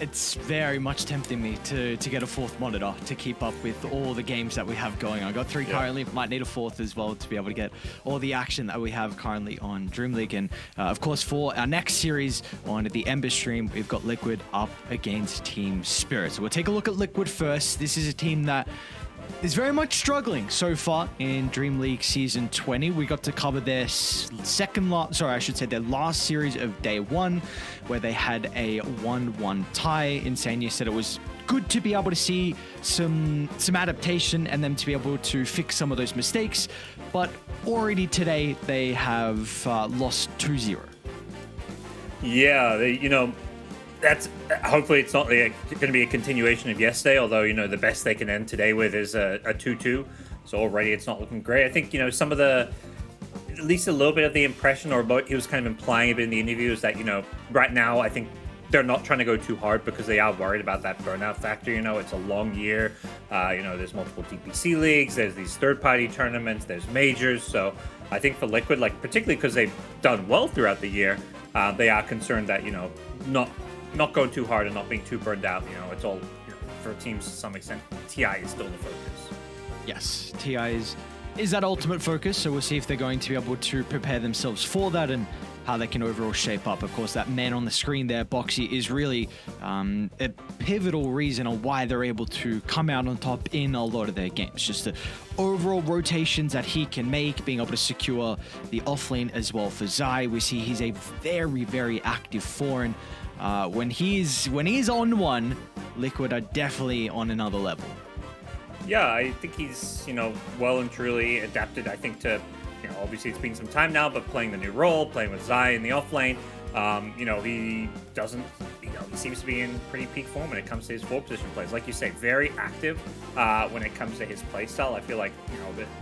It's very much tempting me to get a 4th monitor to keep up with all the games that we have going on. I got 3 currently, might need a 4th as well to be able to get all the action that we have currently on DreamLeague. And of course, for our next series on the Ember stream, we've got Liquid up against Team Spirit. So we'll take a look at Liquid first. This is a team that is very much struggling so far in DreamLeague Season 20. We got to cover their their last series of Day 1, where they had a 1-1 tie. Insania said it was good to be able to see some adaptation and them to be able to fix some of those mistakes. But already today, they have lost 2-0. Yeah, that's hopefully it's not going to be a continuation of yesterday, although the best they can end today with is a 2-2, so already it's not looking great. I think some of the, at least a little bit of the impression, or what he was kind of implying a bit in the interview, is that right now I think they're not trying to go too hard because they are worried about that burnout factor. It's a long year. There's multiple DPC leagues, there's these third-party tournaments, there's majors. So I think for Liquid, particularly because they've done well throughout the year, they are concerned that not going too hard and not being too burned out. It's all for teams to some extent. TI is still the focus. Yes, TI is that ultimate focus. So we'll see if they're going to be able to prepare themselves for that and how they can overall shape up. Of course, that man on the screen there, Boxy, is really a pivotal reason on why they're able to come out on top in a lot of their games. Just the overall rotations that he can make, being able to secure the offlane as well for Zai. We see he's a very, very active foreign. When he's on one, Liquid are definitely on another level. Yeah, I think he's well and truly adapted. I think to obviously it's been some time now, but playing the new role, playing with Zai in the offlane, he doesn't. He seems to be in pretty peak form when it comes to his 4 position plays. Like you say, very active when it comes to his play style. I feel like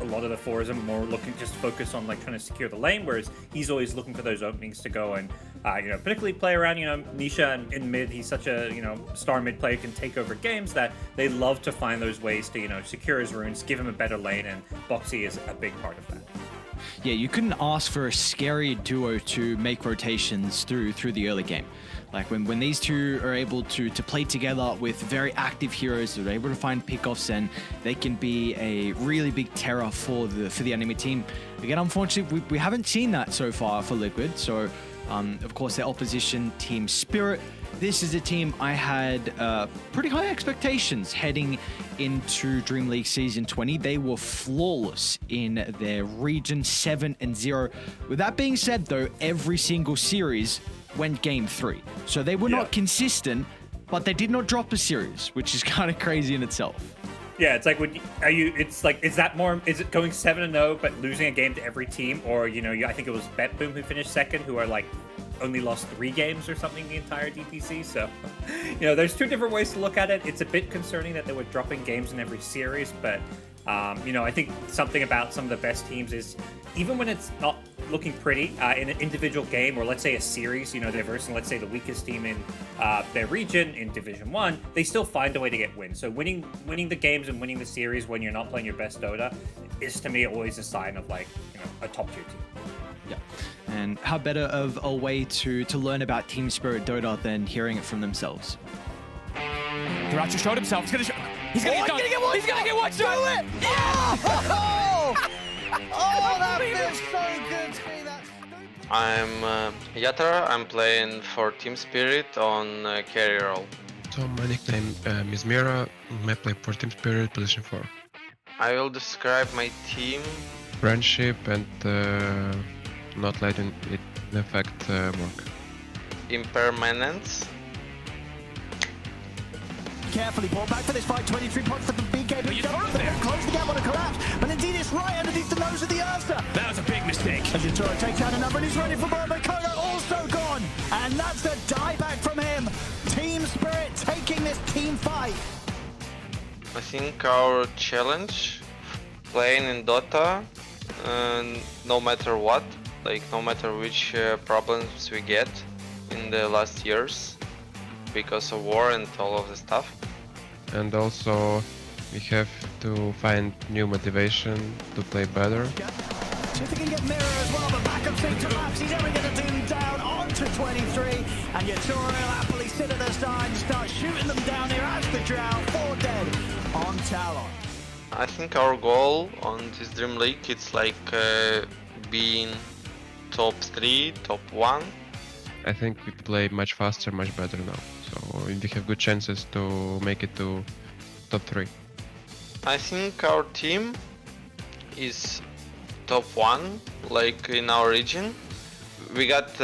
a lot of the 4s are more looking just focus on trying to secure the lane, whereas he's always looking for those openings to go and particularly play around Nisha in mid. He's such a star mid player, can take over games that they love to find those ways to secure his runes, give him a better lane, and Boxy is a big part of that. Yeah, you couldn't ask for a scarier duo to make rotations through the early game. Like when these two are able to play together with very active heroes, they're able to find pickoffs, and they can be a really big terror for the enemy team. Again, unfortunately, we haven't seen that so far for Liquid. So, of course, their opposition, Team Spirit. This is a team I had pretty high expectations heading into DreamLeague Season 20. They were flawless in their region, 7-0. With that being said, though, every single series went Game 3. So they were not consistent, but they did not drop a series, which is kind of crazy in itself. Yeah, it's like is it going 7-0 but losing a game to every team, or I think it was BetBoom who finished second, who are only lost 3 games or something the entire DPC. So there's 2 different ways to look at it. It's a bit concerning that they were dropping games in every series, but I think something about some of the best teams is even when it's not looking pretty in an individual game, or let's say a series, they're versing, let's say, the weakest team in their region in Division 1, they still find a way to get wins. So winning the games and winning the series when you're not playing your best Dota is, to me, always a sign of a top tier team. Yeah. And how better of a way to learn about Team Spirit Dota than hearing it from themselves? Duracho showed himself. He's gonna get one. He's gonna get one shot. Do it! Yeah! Oh, that feels so good to me. I'm Yatara. I'm playing for Team Spirit on carry role. So my nickname is Mira. I play for Team Spirit, position 4. I will describe my team. Friendship and not letting it affect work. Impermanence. carefully. Ball back for this fight. 23 points for the BK. Close the gap on a collapse. But indeed, it's right underneath the nose of the Ursa. That was a big mistake. As Yatoro takes out another and he's ready for more. But Kono also gone. And that's the dieback from him. Team Spirit taking this team fight. I think our challenge playing in Dota, no matter what, like no matter which problems we get in the last years because of war and all of the stuff. And also we have to find new motivation to play better. See if he can get Mirror as well, but back up to collapse. He's ever going to do him down onto 23. And Yatoro will happily sit at the side and start shooting them down here as the Drow. 4 dead on Talon. I think our goal on this Dream League it's like being top 3, top 1. I think we play much faster, much better now. So we have good chances to make it to top 3. I think our team is top 1, like in our region. We got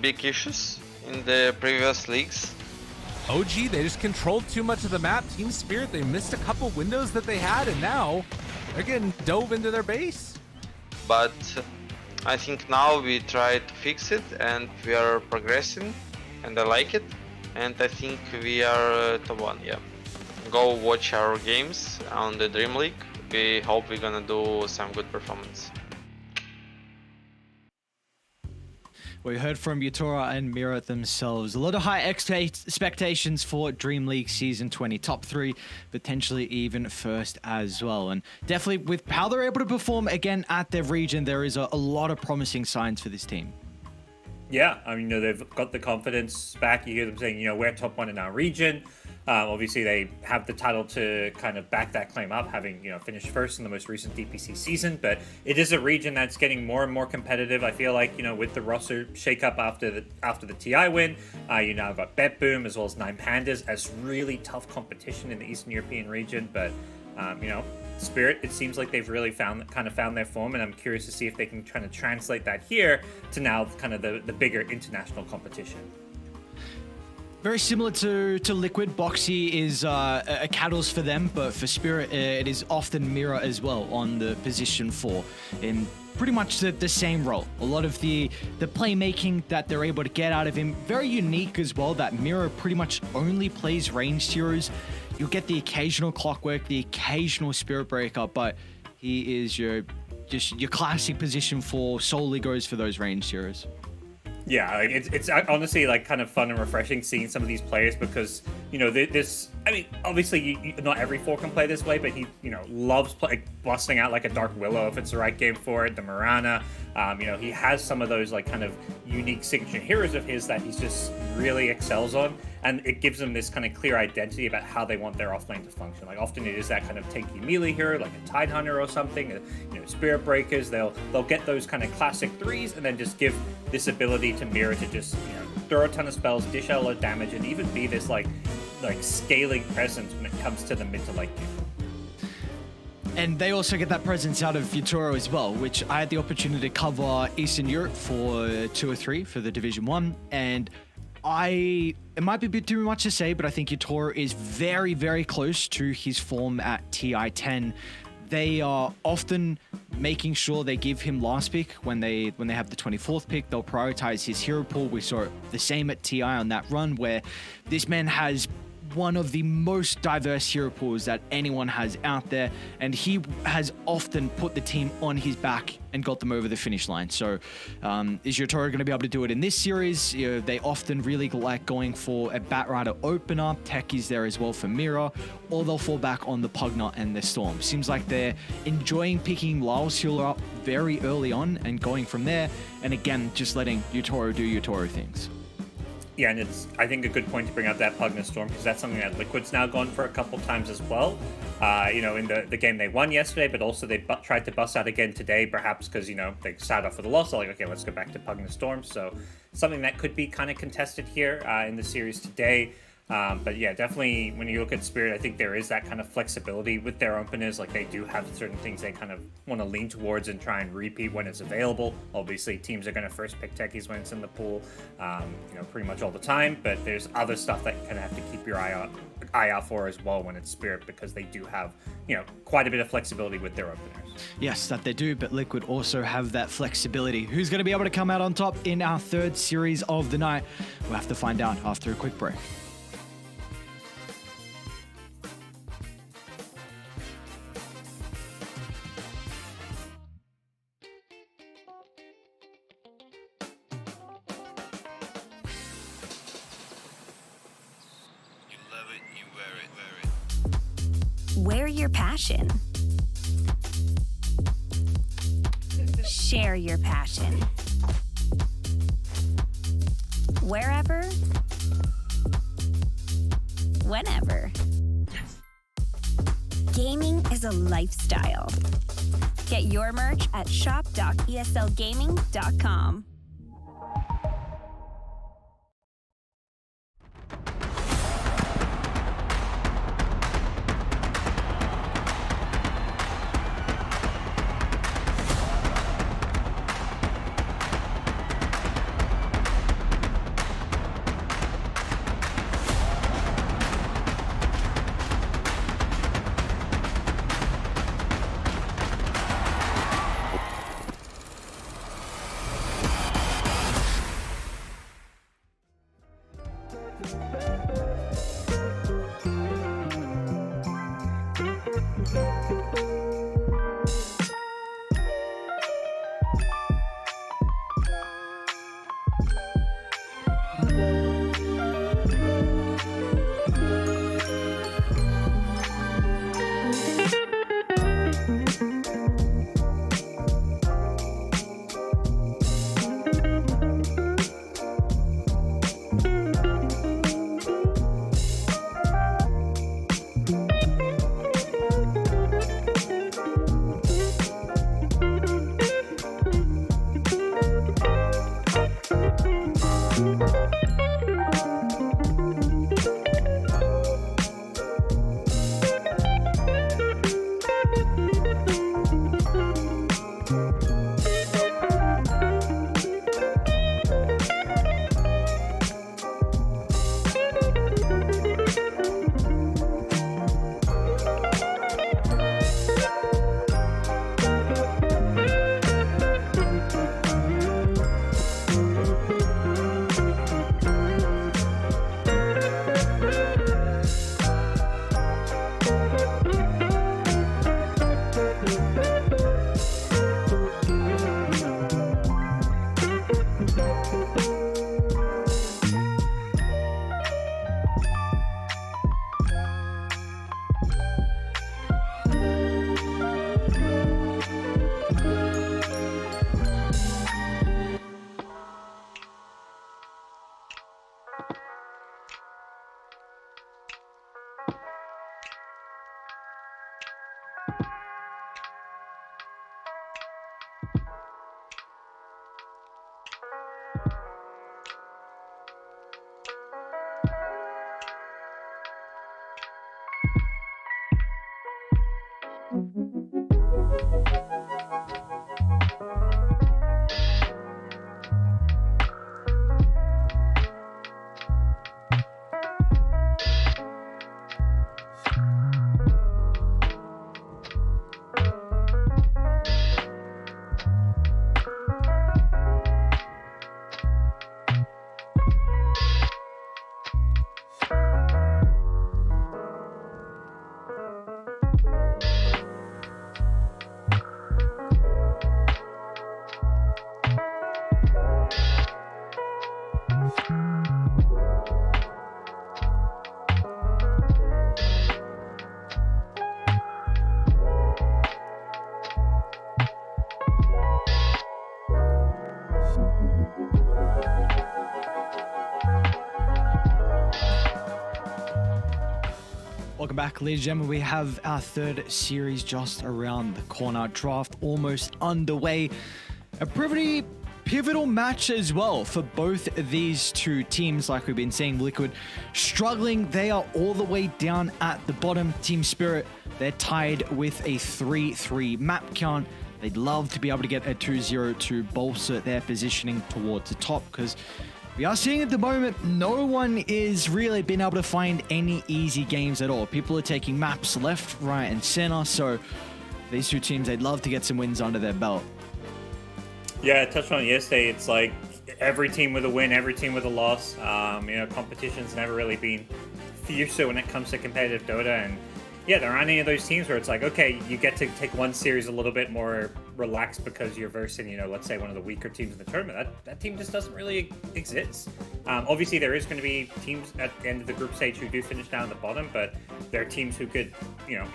big issues in the previous leagues. OG, they just controlled too much of the map. Team Spirit, they missed a couple windows that they had, and now they're getting dove into their base. But I think now we try to fix it, and we are progressing, and I like it. And I think we are top 1, yeah. Go watch our games on the Dream League. We hope we're gonna do some good performance. We heard from Yatoro and Mira themselves. A lot of high expectations for Dream League Season 20. Top 3, potentially even first as well. And definitely with how they're able to perform again at their region, there is a lot of promising signs for this team. Yeah, I mean, they've got the confidence back. You hear them saying, we're top 1 in our region. Obviously, they have the title to kind of back that claim up, having finished first in the most recent DPC season. But it is a region that's getting more and more competitive. I feel like with the roster shakeup after the TI win, you now got Bet Boom as well as 9 Pandas as really tough competition in the Eastern European region. But Spirit, it seems like they've really found their form, and I'm curious to see if they can try to translate that here to now kind of the bigger international competition. Very similar to Liquid, Boxy is a catalyst for them, but for Spirit, it is often Mira as well on the position 4 in pretty much the same role. A lot of the playmaking that they're able to get out of him, very unique as well, that Mira pretty much only plays ranged heroes. You'll get the occasional Clockwork, the occasional Spirit Breaker, but he is your classic position 4, solely goes for those ranged heroes. Yeah, like it's honestly like kind of fun and refreshing seeing some of these players because this. I mean, obviously not every 4 can play this way, but he loves busting out like a Dark Willow if it's the right game for it. The Mirana, he has some of those like kind of unique signature heroes of his that he's just really excels on, and it gives them this kind of clear identity about how they want their offlane to function. Like often it is that kind of tanky melee hero, like a Tide Hunter or something. Spirit Breakers. They'll get those kind of classic 3s, and then just give this ability to Mira to just throw a ton of spells, dish out a lot of damage, and even be this like scaling presence when it comes to the mid to late game. And they also get that presence out of Yatoro as well, which I had the opportunity to cover Eastern Europe for 2 or 3 for the Division 1, and it might be a bit too much to say, but I think Yatoro is very, very close to his form at TI 10. They are often making sure they give him last pick when they have the 24th pick. They'll prioritize his hero pool. We saw it the same at TI on that run where this man has one of the most diverse hero pools that anyone has out there, and he has often put the team on his back and got them over the finish line. So is Yatoro going to be able to do it in this series? They often really like going for a Batrider opener. Tech is there as well for Mira, or they'll fall back on the Pugna and the Storm. Seems like they're enjoying picking Lyle's healer up very early on and going from there, and again just letting Yatoro do Yatoro things. Yeah, and it's, I think, a good point to bring up that Pugna Storm, because that's something that Liquid's now gone for a couple times as well. In the game they won yesterday, but also they tried to bust out again today, perhaps because, they started off with a loss. They're like, okay, let's go back to Pugna Storm. So something that could be kind of contested here in the series today. But yeah, definitely when you look at Spirit, I think there is that kind of flexibility with their openers. Like they do have certain things they kind of want to lean towards and try and repeat when it's available. Obviously, teams are going to first pick techies when it's in the pool, pretty much all the time. But there's other stuff that you kind of have to keep your eye out for as well when it's Spirit, because they do have, quite a bit of flexibility with their openers. Yes, that they do, but Liquid also have that flexibility. Who's going to be able to come out on top in our third series of the night? We'll have to find out after a quick break. Wear your passion. Share your passion. Wherever, whenever. Gaming is a lifestyle. Get your merch at shop.eslgaming.com. Welcome back, ladies and gentlemen. We have our third series just around the corner. Draft almost underway. A pretty pivotal match as well for both these two teams. Like we've been saying, Liquid struggling. They are all the way down at the bottom. Team Spirit, they're tied with a 3-3 map count. They'd love to be able to get a 2-0 to bolster their positioning towards the top, because we are seeing at the moment no one is really been able to find any easy games at all. People are taking maps left, right, and center. So these two teams, they'd love to get some wins under their belt. Yeah, I touched on it yesterday. It's like every team with a win, every team with a loss. Competition's never really been fiercer when it comes to competitive Dota. And yeah, there aren't any of those teams where it's like, okay, you get to take one series a little bit more relaxed because you're versing, let's say one of the weaker teams in the tournament. That team just doesn't really exist. Obviously, there is going to be teams at the end of the group stage who do finish down at the bottom, but there are teams who could,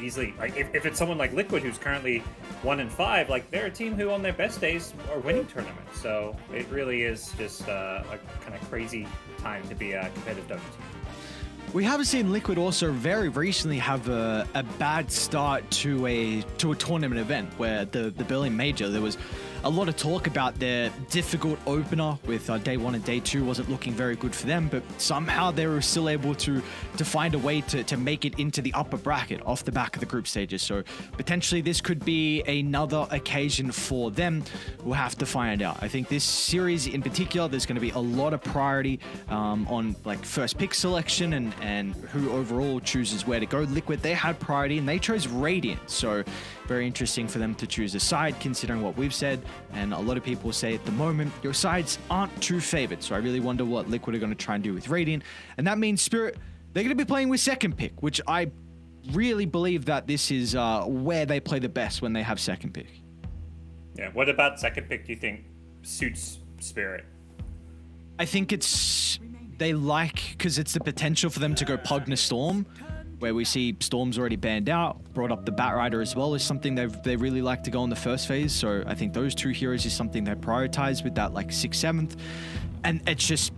easily, like if it's someone like Liquid who's currently 1-5, like they're a team who on their best days are winning tournaments. So it really is just a kind of crazy time to be a competitive Dota team. We have seen Liquid also very recently have a bad start to a tournament event where the Berlin Major, there was a lot of talk about their difficult opener with day 1 and day 2 wasn't looking very good for them, but somehow they were still able to find a way to make it into the upper bracket off the back of the group stages. So potentially this could be another occasion for them. We'll have to find out. I think this series in particular, there's going to be a lot of priority on like first pick selection and who overall chooses where to go. Liquid, they had priority and they chose Radiant. So very interesting for them to choose a side considering what we've said. And a lot of people say at the moment, your sides aren't too favored. So I really wonder what Liquid are going to try and do with Radiant. And that means Spirit, they're going to be playing with second pick, which I really believe that this is where they play the best when they have second pick. Yeah, what about second pick do you think suits Spirit? I think they like, because it's the potential for them to go Pugna Storm, where we see Storm's already banned out, brought up the Batrider as well, is something they really like to go in the first phase. So I think those two heroes is something they prioritize with that like 6th, 7th. And it's just,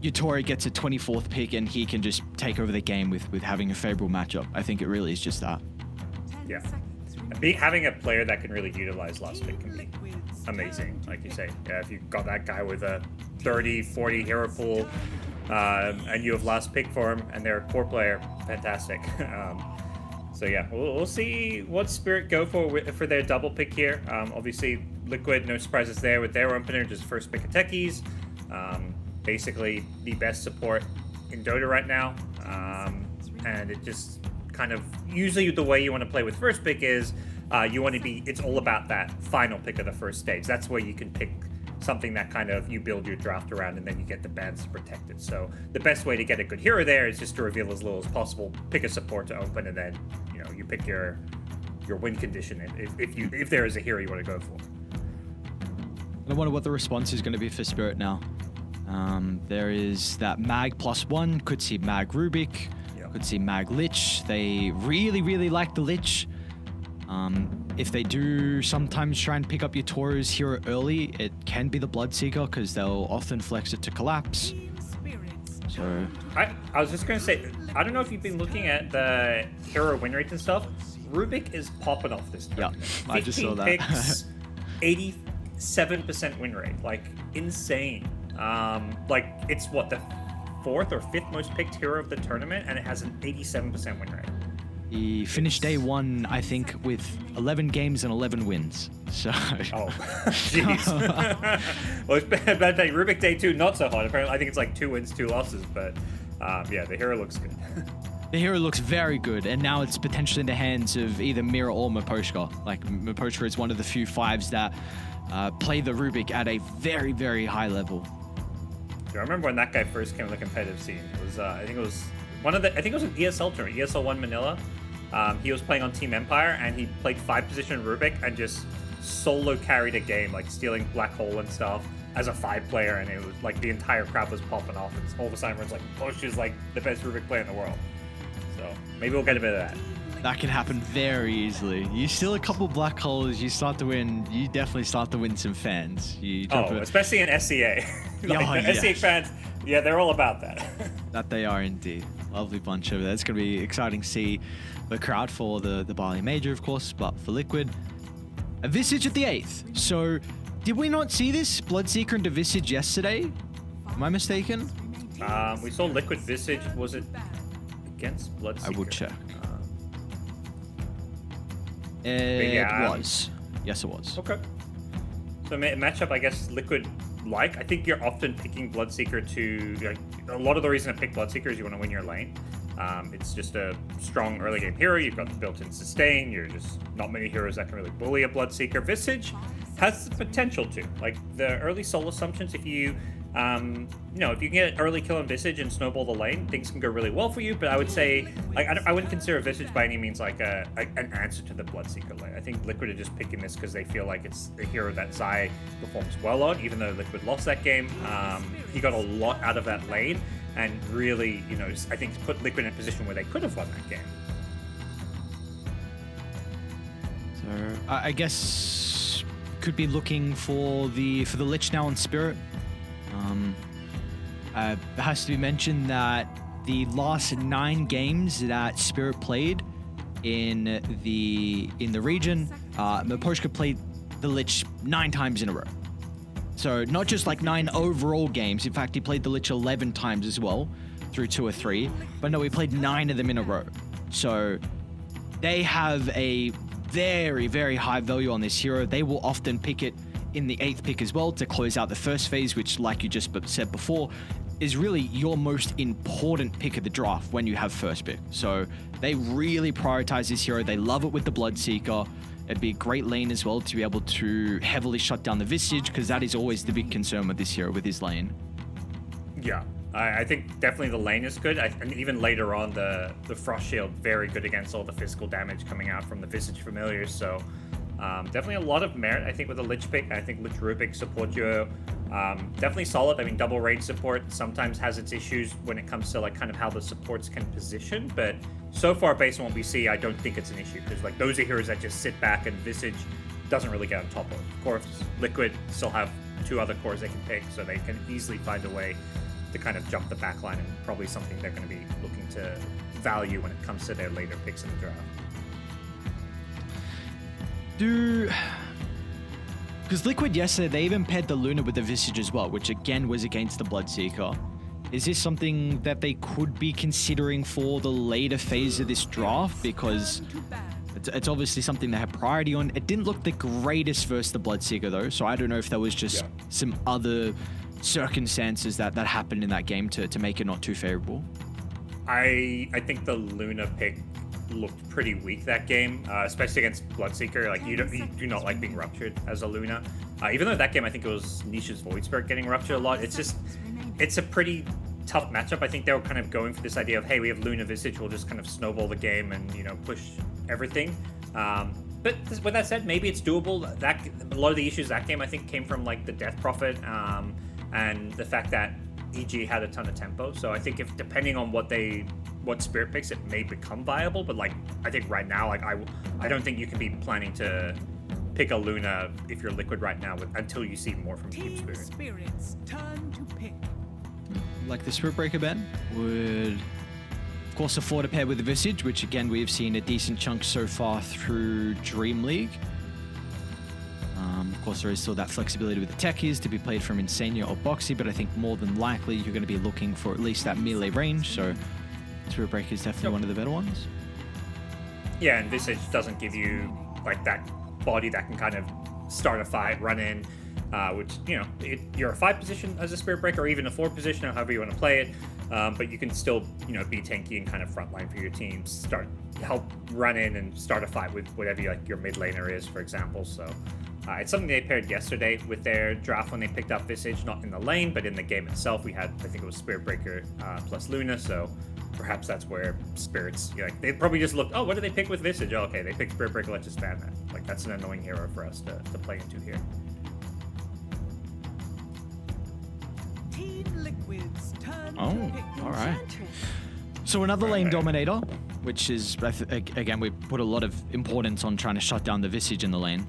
Yutori gets a 24th pick and he can just take over the game with having a favorable matchup. I think it really is just that. Yeah. Having a player that can really utilize last pick can be amazing, like you say. Yeah, if you've got that guy with a 30, 40 hero pool, and you have last pick for him, and they're a core player, fantastic. So yeah, we'll see what Spirit go for their double pick here. Obviously, Liquid, no surprises there with their opener, just first pick of techies. Basically, the best support in Dota right now, and it just kind of usually the way you want to play with first pick is you want to be. It's all about that final pick of the first stage. That's where you can pick something that kind of you build your draft around and then you get the bans protected. So the best way to get a good hero there is just to reveal as little as possible, pick a support to open, and then you pick your win condition if there is a hero you want to go for. I wonder what the response is going to be for Spirit now. There is that Mag +1, could see Mag Rubik, could see Mag Lich. They really like the Lich. If they do sometimes try and pick up your Toru's hero early, it can be the Bloodseeker because they'll often flex it to collapse. So I was just going to say, I don't know if you've been looking at the hero win rates and stuff. Rubik is popping off this tournament. Yeah, I just saw that. Picks, 87% win rate, like insane. Like it's what, the 4th or 5th most picked hero of the tournament, and it has an 87% win rate. He finished day 1, I think, with 11 games and 11 wins. So. Oh, jeez. Well, it's bad day. Rubik day 2, not so hot. Apparently, I think it's like 2 wins, 2 losses. But yeah, the hero looks good. The hero looks very good, and now it's potentially in the hands of either Mira or Miposhka. Like, Miposhka is one of the few 5s that play the Rubik at a very, very high level. I remember when that guy first came to the competitive scene. It was, I think it was an ESL tournament, ESL 1 Manila. He was playing on Team Empire, and he played 5-position Rubik and just solo carried a game, like stealing Black Hole and stuff as a 5 player, and it was like the entire crowd was popping off, and all of a sudden everyone's like, Bush is like the best Rubik player in the world. So maybe we'll get a bit of that. That can happen very easily. You steal a couple Black Holes, you start to win. You definitely start to win some fans. Especially in SCA. SCA fans, yeah, they're all about that. That they are indeed. Lovely bunch over there. It's going to be exciting to see the crowd for the Bali Major, of course, but for Liquid, a Visage at the 8th. So Did we not see this Bloodseeker into Visage yesterday? Am I mistaken? We saw Liquid Visage. Was it against Bloodseeker? I will check. It was. Yes, it was. Okay. So matchup, I guess, Liquid-like. I think you're often picking Bloodseeker to... a lot of the reason to pick Bloodseeker is you want to win your lane. It's just a strong early game hero. You've got the built-in sustain. You're just not many heroes that can really bully a Bloodseeker. Visage has the potential to. Like, the early soul assumptions, if you... if you can get an early kill on Visage and snowball the lane, things can go really well for you. But I would say, I wouldn't consider Visage by any means like an answer to the Bloodseeker lane. I think Liquid are just picking this because they feel like it's a hero that Zai performs well on. Even though Liquid lost that game, he got a lot out of that lane and really, I think put Liquid in a position where they could have won that game. So I guess could be looking for the Lich now on Spirit. It has to be mentioned that the last 9 games that Spirit played in the region, Miposhka played the Lich 9 times in a row. So not just like 9 overall games. In fact, he played the Lich 11 times as well through 2 or 3. But no, he played 9 of them in a row. So they have a very, very high value on this hero. They will often pick it in the 8th pick as well to close out the first phase, which, like you just said before, is really your most important pick of the draft when you have first pick. So they really prioritize this hero. They love it with the Bloodseeker. It'd be a great lane as well to be able to heavily shut down the Visage, because that is always the big concern with this hero, with his lane. Yeah, I think definitely the lane is good. And even later on, the Frost Shield, very good against all the physical damage coming out from the Visage familiars. So definitely a lot of merit, I think, with a Lich pick. I think Lich Rubik support duo, definitely solid. I mean, double range support sometimes has its issues when it comes to like kind of how the supports can position, but so far, based on what we see, I don't think it's an issue, because like those are heroes that just sit back and Visage doesn't really get on top of. Of course, Liquid still have 2 other cores they can pick, so they can easily find a way to kind of jump the backline, and probably something they're going to be looking to value when it comes to their later picks in the draft. Because Liquid yesterday, they even paired the Luna with the Visage as well, which again was against the Bloodseeker. Is this something that they could be considering for the later phase of this draft? Because it's obviously something they have priority on. It didn't look the greatest versus the Bloodseeker though, so I don't know if there was just some other circumstances that happened in that game to make it not too favorable. I think the Luna pick looked pretty weak that game, especially against Bloodseeker. Like you do not like being ruptured as a Luna. Even though that game, I think it was Nisha's Void Spirit getting ruptured a lot. It's a pretty tough matchup. I think they were kind of going for this idea of, hey, we have Luna Visage, we'll just kind of snowball the game and push everything. But with that said, maybe it's doable. A lot of the issues that game I think came from like the Death Prophet and the fact that EG had a ton of tempo. So I think if depending on what Spirit picks, it may become viable. But like I think right now, like I don't think you can be planning to pick a Luna if you're Liquid right now until you see more from Team Spirit. Spirit's turn to pick. Like the Spirit Breaker Ben would of course afford a pair with the Visage, which again we've seen a decent chunk so far through Dream League. Of course there is still that flexibility with the techies to be played from Insania or Boxy, but I think more than likely you're going to be looking for at least that melee range, so Spirit Breaker is definitely one of the better ones. Yeah, and Visage doesn't give you like that body that can kind of start a fight, run in, which, you're a 5 position as a Spirit Breaker, or even a 4 position, or however you want to play it. But you can still, be tanky and kind of frontline for your team, help run in and start a fight with whatever your mid laner is, for example. So it's something they paired yesterday with their draft when they picked up Visage, not in the lane, but in the game itself. We had, I think it was Spirit Breaker plus Luna, so perhaps that's where Spirits, they probably just looked, oh, what did they pick with Visage? Oh, okay, they picked Spirit Breaker, let's just ban that. Like, that's an annoying hero for us to play into here. Team Liquid's turn Oh, to pick. all right. So another lane dominator, which is, again, we put a lot of importance on trying to shut down the Visage in the lane.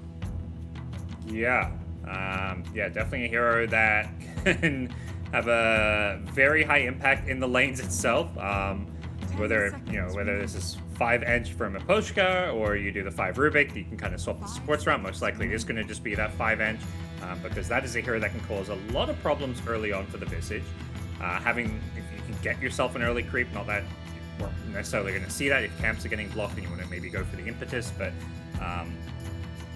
Yeah, definitely a hero that can have a very high impact in the lanes itself. Whether this is 5 Ench from Miposhka or you do the 5 Rubik, you can kind of swap the supports around. Most likely it is going to just be that 5 Ench. because that is a hero that can cause a lot of problems early on for the Visage. If you can get yourself an early creep, not that you weren't necessarily going to see that. If camps are getting blocked and you want to maybe go for the impetus, but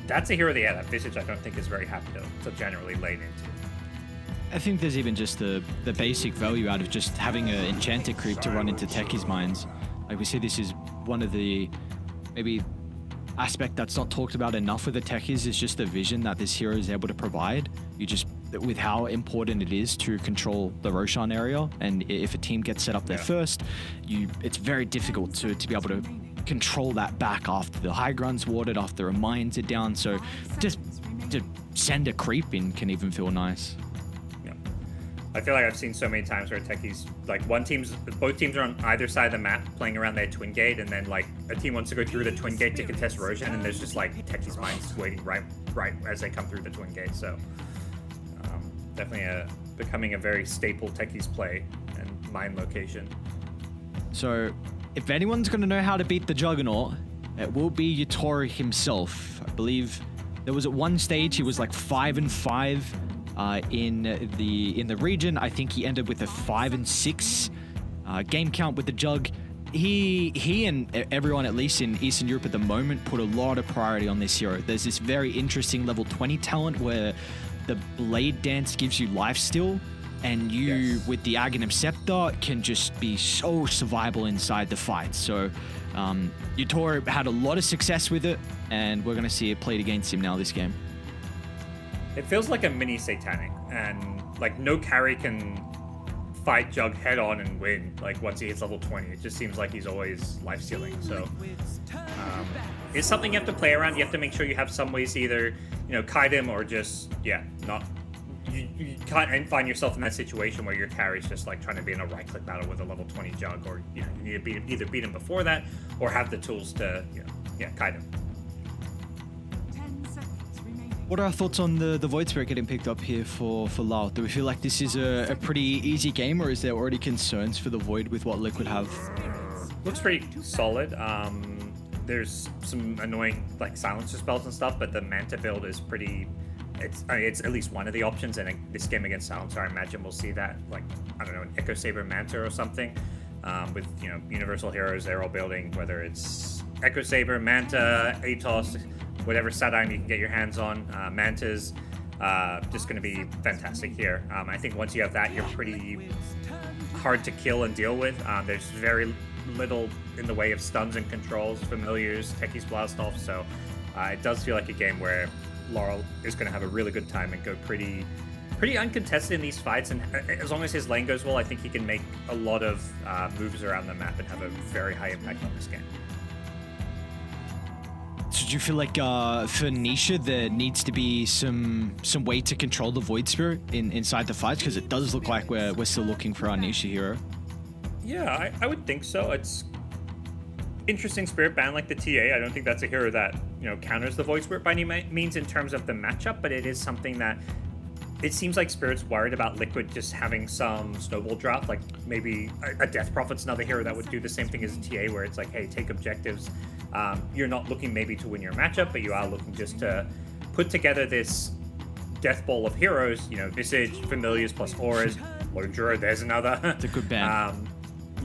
that's a hero that Visage I don't think is very happy to generally lane into. I think there's even just the basic value out of just having an enchanted creep to run into Techie's mines. Like we see this is one of the maybe aspect that's not talked about enough with the Techies is just the vision that this hero is able to provide. You just, with how important it is to control the Roshan area, and if a team gets set up there first, it's very difficult to be able to control that back after the high ground's watered, after a mines are down. So just to send a creep in can even feel nice. I feel like I've seen so many times where Techies, like both teams are on either side of the map playing around their twin gate, and then like a team wants to go through the twin gate to contest Roshan, and there's just like Techies mines waiting right as they come through the twin gate. So definitely becoming a very staple Techies play and mine location. So if anyone's going to know how to beat the Juggernaut, it will be Yatori himself. I believe there was at one stage he was like 5-5. In the region. I think he ended with a 5-6 game count with the Jug. He and everyone, at least in Eastern Europe at the moment, put a lot of priority on this hero. There's this very interesting level 20 talent where the Blade Dance gives you lifesteal, and you, with the Aghanim Scepter, can just be so survivable inside the fight. So Yatori had a lot of success with it, and we're going to see it played against him now this game. It feels like a mini Satanic, and like no carry can fight Jug head on and win. Like once he hits level 20, it just seems like he's always life stealing. So it's something you have to play around. You have to make sure you have some ways to either, kite him or just not. You can't find yourself in that situation where your carry's just like trying to be in a right-click battle with a level 20 Jug, or you need to either beat him before that or have the tools to kite him. What are our thoughts on the Void Spirit getting picked up here for Lao? Do we feel like this is a pretty easy game, or is there already concerns for the Void with what Liquid have? Looks pretty solid. There's some annoying like silencer spells and stuff, but the Manta build is pretty. It's at least one of the options, and this game against Silencer, I imagine we'll see that, like, I don't know, an Echo Saber Manta or something. With universal heroes, they're all building, whether it's Echo Saber, Manta, Atos, whatever Sadine you can get your hands on. Manta's just going to be fantastic here. I think once you have that, you're pretty hard to kill and deal with. There's very little in the way of stuns and controls, familiars, Techie's blast off, so it does feel like a game where Laurel is going to have a really good time and go pretty uncontested in these fights, and as long as his lane goes well, I think he can make a lot of moves around the map and have a very high impact on this game. So do you feel like for Nisha there needs to be some way to control the Void Spirit inside the fights, because it does look like we're still looking for our Nisha hero? Yeah, I would think so. It's interesting spirit ban like the TA. I don't think that's a hero that counters the Void Spirit by any means in terms of the matchup, but it is something that it seems like Spirit's worried about Liquid just having some snowball drop. Like maybe a Death Prophet's another hero that would do the same thing as a TA, where it's like, hey, take objectives. You're not looking maybe to win your matchup, but you are looking just to put together this death ball of heroes. Visage, Familiars plus Auras, Lodra, there's another. It's a good ban.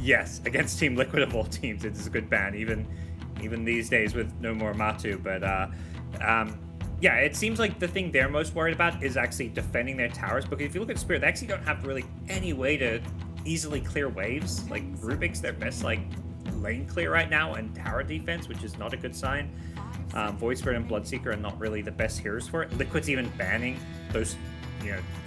Yes, against Team Liquid of all teams, it is a good ban, even these days with no more Matu. But yeah, it seems like the thing they're most worried about is actually defending their towers, because if you look at Spirit, they actually don't have really any way to easily clear waves. Like Rubik's their best lane clear right now and tower defense, which is not a good sign. Void Spirit and Bloodseeker are not really the best heroes for it. Liquid's even banning those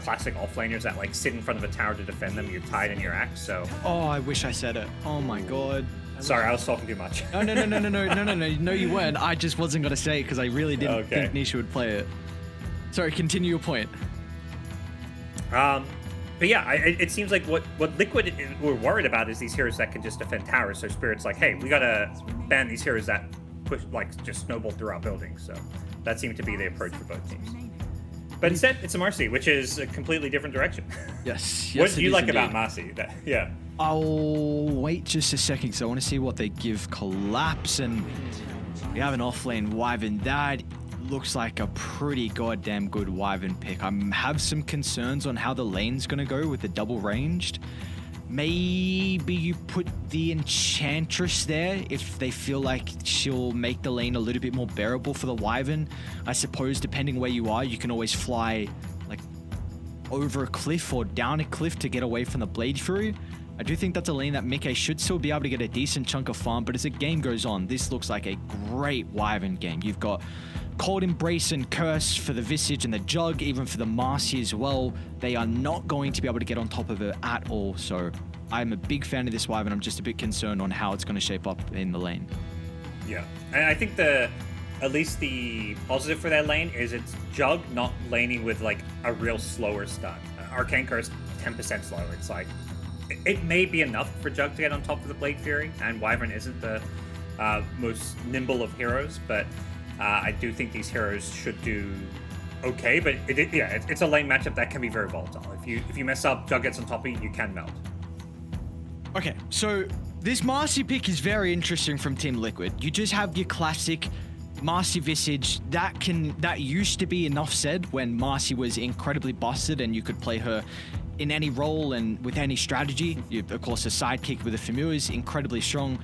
classic offlaners that sit in front of a tower to defend them. You're tied in your axe, so. Oh, I wish I said it. Oh my god. Sorry, I was talking too much. No, you weren't. I just wasn't gonna say it because I really didn't think Nisha would play it. Sorry, continue your point. But yeah, it seems like what Liquid were worried about is these heroes that can just defend towers. So Spirit's like, hey, we gotta ban these heroes that push, just snowball through our buildings. So that seemed to be the approach for both teams. But instead, it's a Marcy, which is a completely different direction. Yes. What do you like about Marcy? Yeah. I'll wait just a second because I want to see what they give Collapse, and we have an offlane Wyvern that looks like a pretty goddamn good Wyvern pick. I have some concerns on how the lane's going to go with the double ranged. Maybe you put the Enchantress there if they feel like she'll make the lane a little bit more bearable for the Wyvern. I suppose depending where you are, you can always fly like over a cliff or down a cliff to get away from the Blade Fury. I do think that's a lane that Mickey should still be able to get a decent chunk of farm, but as the game goes on, this looks like a great Wyvern game. You've got Cold Embrace and Curse for the Visage and the Jug, even for the Marcy as well. They are not going to be able to get on top of it at all, so I'm a big fan of this Wyvern. I'm just a bit concerned on how it's going to shape up in the lane. Yeah, and I think at least the positive for that lane is it's Jug not laning with like a real slower stun. Arcane Curse 10% slower. It's like it may be enough for Jug to get on top of the Blade Fury, and Wyvern isn't the most nimble of heroes, but I do think these heroes should do okay. But it's a lane matchup that can be very volatile. If you mess up, Jug gets on top of you, you can melt. Okay, so this Marcy pick is very interesting from Team Liquid. You just have your classic Marcy Visage. That used to be enough said when Marcy was incredibly busted and you could play her in any role and with any strategy. Of course, a sidekick with a Femur is incredibly strong.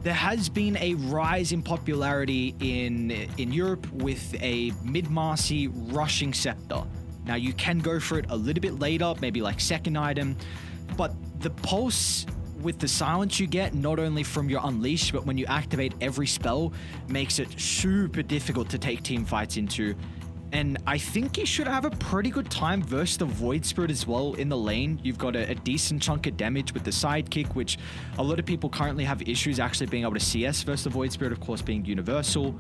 There has been a rise in popularity in Europe with a mid-Marcy rushing Scepter. Now, you can go for it a little bit later, maybe like second item, but the pulse with the silence you get, not only from your Unleash, but when you activate every spell, makes it super difficult to take team fights into. And I think you should have a pretty good time versus the Void Spirit as well in the lane. You've got a decent chunk of damage with the sidekick, which a lot of people currently have issues actually being able to CS versus the Void Spirit, of course, being universal.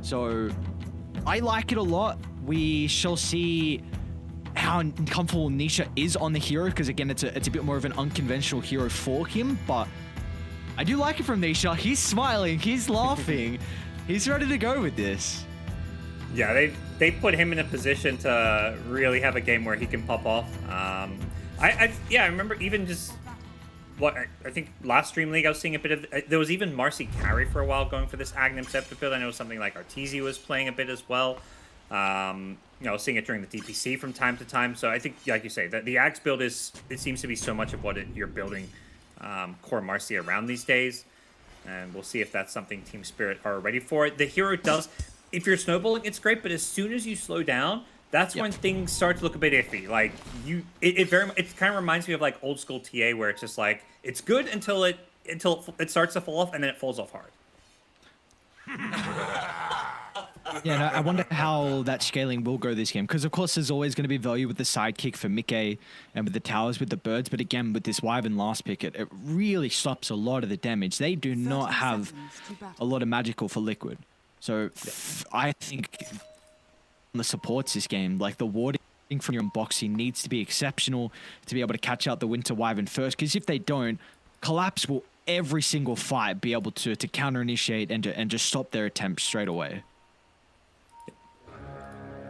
So I like it a lot. We shall see how comfortable Nisha is on the hero, because again, it's a bit more of an unconventional hero for him, but I do like it from Nisha. He's smiling, he's laughing, he's ready to go with this. Yeah, they put him in a position to really have a game where he can pop off. I remember even just I think last DreamLeague I was seeing a bit of, there was even Marcy carry for a while going for this Aghanim Scepter build. I know something like Arteezy was playing a bit as well. Seeing it during the DPC from time to time. So I think, like you say, that the Axe build it seems to be so much of what you're building core Marcy around these days. And we'll see if that's something Team Spirit are ready for. The hero does, if you're snowballing, it's great, but as soon as you slow down, that's when things start to look a bit iffy. Like it kind of reminds me of like old school TA, where it's just like it's good until it starts to fall off, and then it falls off hard. Yeah, no, I wonder how that scaling will go this game, because of course there's always going to be value with the sidekick for Mickey and with the towers with the birds, but again with this Wyvern last pick, it really stops a lot of the damage. They do not have a lot of magical for Liquid, so I think the supports this game, like the warding from your unboxing needs to be exceptional to be able to catch out the Winter Wyvern first, because if they don't, Collapse will every single fight be able to counter initiate and just stop their attempts straight away.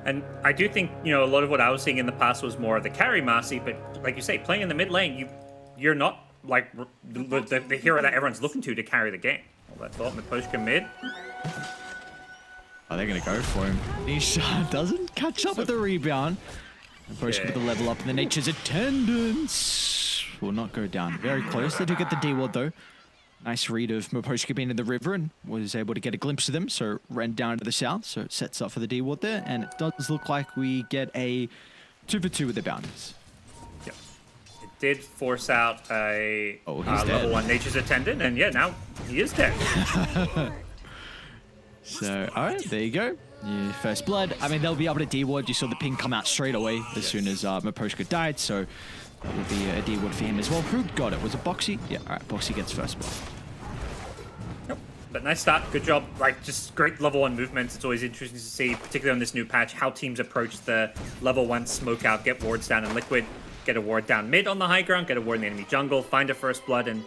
And I do think, a lot of what I was seeing in the past was more of the carry Marcy, but like you say, playing in the mid lane, you're not like the hero that everyone's looking to carry the game. Well, that's all. Miposhka mid. Oh, they're going to go for him. Nisha doesn't catch up with the rebound. Miposhka with the level up, and the Nature's Attendance will not go down. Very close. They do get the D-ward though. Nice read of Miposhka being in the river and was able to get a glimpse of them, so ran down to the south, so it sets up for the D-ward there, and it does look like we get a 2-for-2 with the bounties. Yep. It did force out a level 1 Nature's Attendant, and yeah, now he is dead. So, alright, there you go. Yeah, first blood. I mean, they'll be able to D-ward. You saw the ping come out straight away as soon as Miposhka died, so that would be a D-ward for him as well. Who got it? Was it Boxy? Yeah, alright, Boxy gets first blood. But nice start, good job. Like, just great level 1 movements. It's always interesting to see, particularly on this new patch, how teams approach the level 1 smoke out, get wards down in Liquid, get a ward down mid on the high ground, get a ward in the enemy jungle, find a first blood, and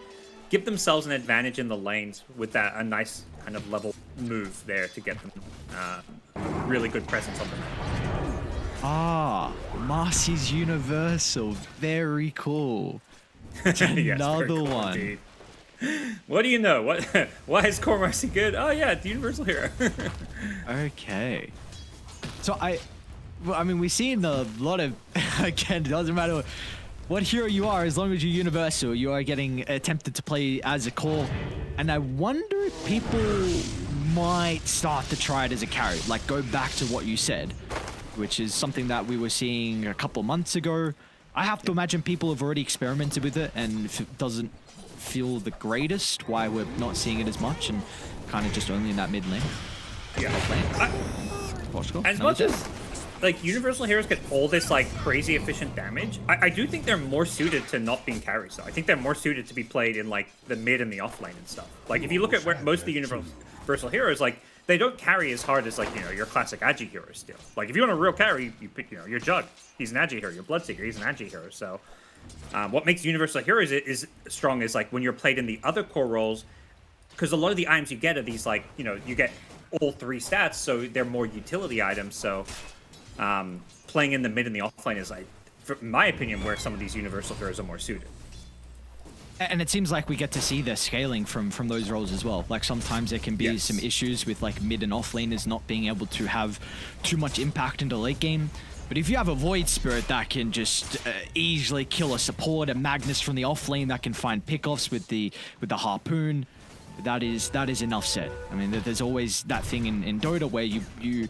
give themselves an advantage in the lanes with a nice kind of level move there to get them really good presence on the map. Ah, Marcy's Universal. Very cool. Another one. Indeed. What do you know? Why is core Marcy good? Oh yeah, the universal hero. Okay. So I mean, we've seen a lot of, again, it doesn't matter what hero you are, as long as you're universal, you are getting attempted to play as a core. And I wonder if people might start to try it as a carry, like go back to what you said, which is something that we were seeing a couple months ago. I have to imagine people have already experimented with it, and if it doesn't feel the greatest, why we're not seeing it as much and kind of just only in that mid lane. Yeah. As much as like universal heroes get all this like crazy efficient damage, I do think they're more suited to not being carries. So I think they're more suited to be played in like the mid and the off lane and stuff. Like if you look at where most of the universal heroes, like they don't carry as hard as like, you know, your classic agi heroes still. Like if you want a real carry, you pick, you know, your Jug, he's an agi hero. Your Bloodseeker, he's an agi hero. So what makes universal heroes is strong is like when you're played in the other core roles, because a lot of the items you get are these like, you know, you get all 3 stats, so they're more utility items. So playing in the mid and the offlane is, like, in my opinion, where some of these universal heroes are more suited. And it seems like we get to see the scaling from those roles as well. Like sometimes there can be some issues with like mid and off laners not being able to have too much impact into late game. But if you have a Void Spirit that can just easily kill a support, a Magnus from the off lane that can find pickoffs with the Harpoon, that is enough said. I mean, there's always that thing in Dota where you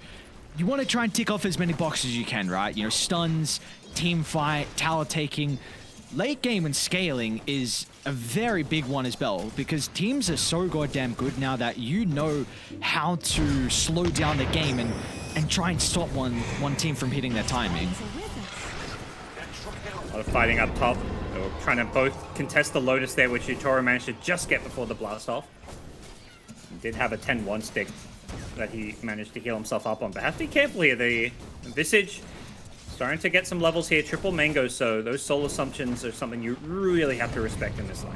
want to try and tick off as many boxes as you can, right? You know, stuns, team fight, tower taking. Late game and scaling is a very big one as well, because teams are so goddamn good now that you know how to slow down the game and try and stop one team from hitting their timing. A lot of fighting up top. They were trying to both contest the Lotus there, which Utoro managed to just get before the blast off. He did have a 10-1 stick that he managed to heal himself up on, but have to be careful here. The Visage starting to get some levels here. Triple mango, so those soul assumptions are something you really have to respect in this lane.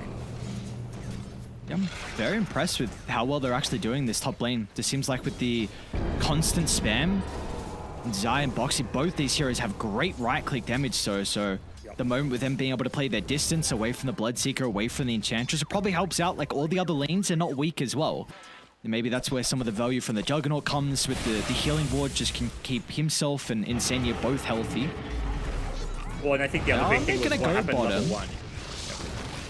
Yeah, I'm very impressed with how well they're actually doing this top lane. It seems like with the constant spam, Zai and Boxy, both these heroes have great right-click damage, so the moment with them being able to play their distance away from the Bloodseeker, away from the Enchantress, it probably helps out. Like all the other lanes are not weak as well. And maybe that's where some of the value from the Juggernaut comes, with the healing ward just can keep himself and Insania both healthy. Well, and I think the other big thing was what happened level 1.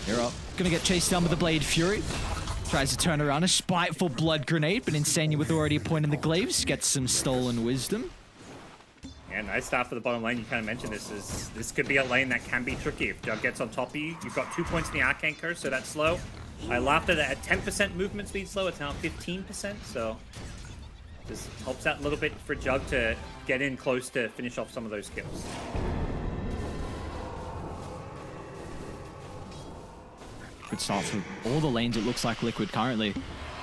You're up. Gonna get chased down with the Blade Fury. Tries to turn around a spiteful blood grenade, but Insania with already a point in the glaives gets some stolen wisdom. Yeah, nice start for the bottom lane. You kind of mentioned this could be a lane that can be tricky. If Jug gets on top of you, you've got 2 points in the Arcane Curse, so that's slow. I laughed at it at 10% movement speed slow. It's now 15%, so this helps out a little bit for Jug to get in close to finish off some of those kills. Good start for all the lanes, it looks like Liquid currently.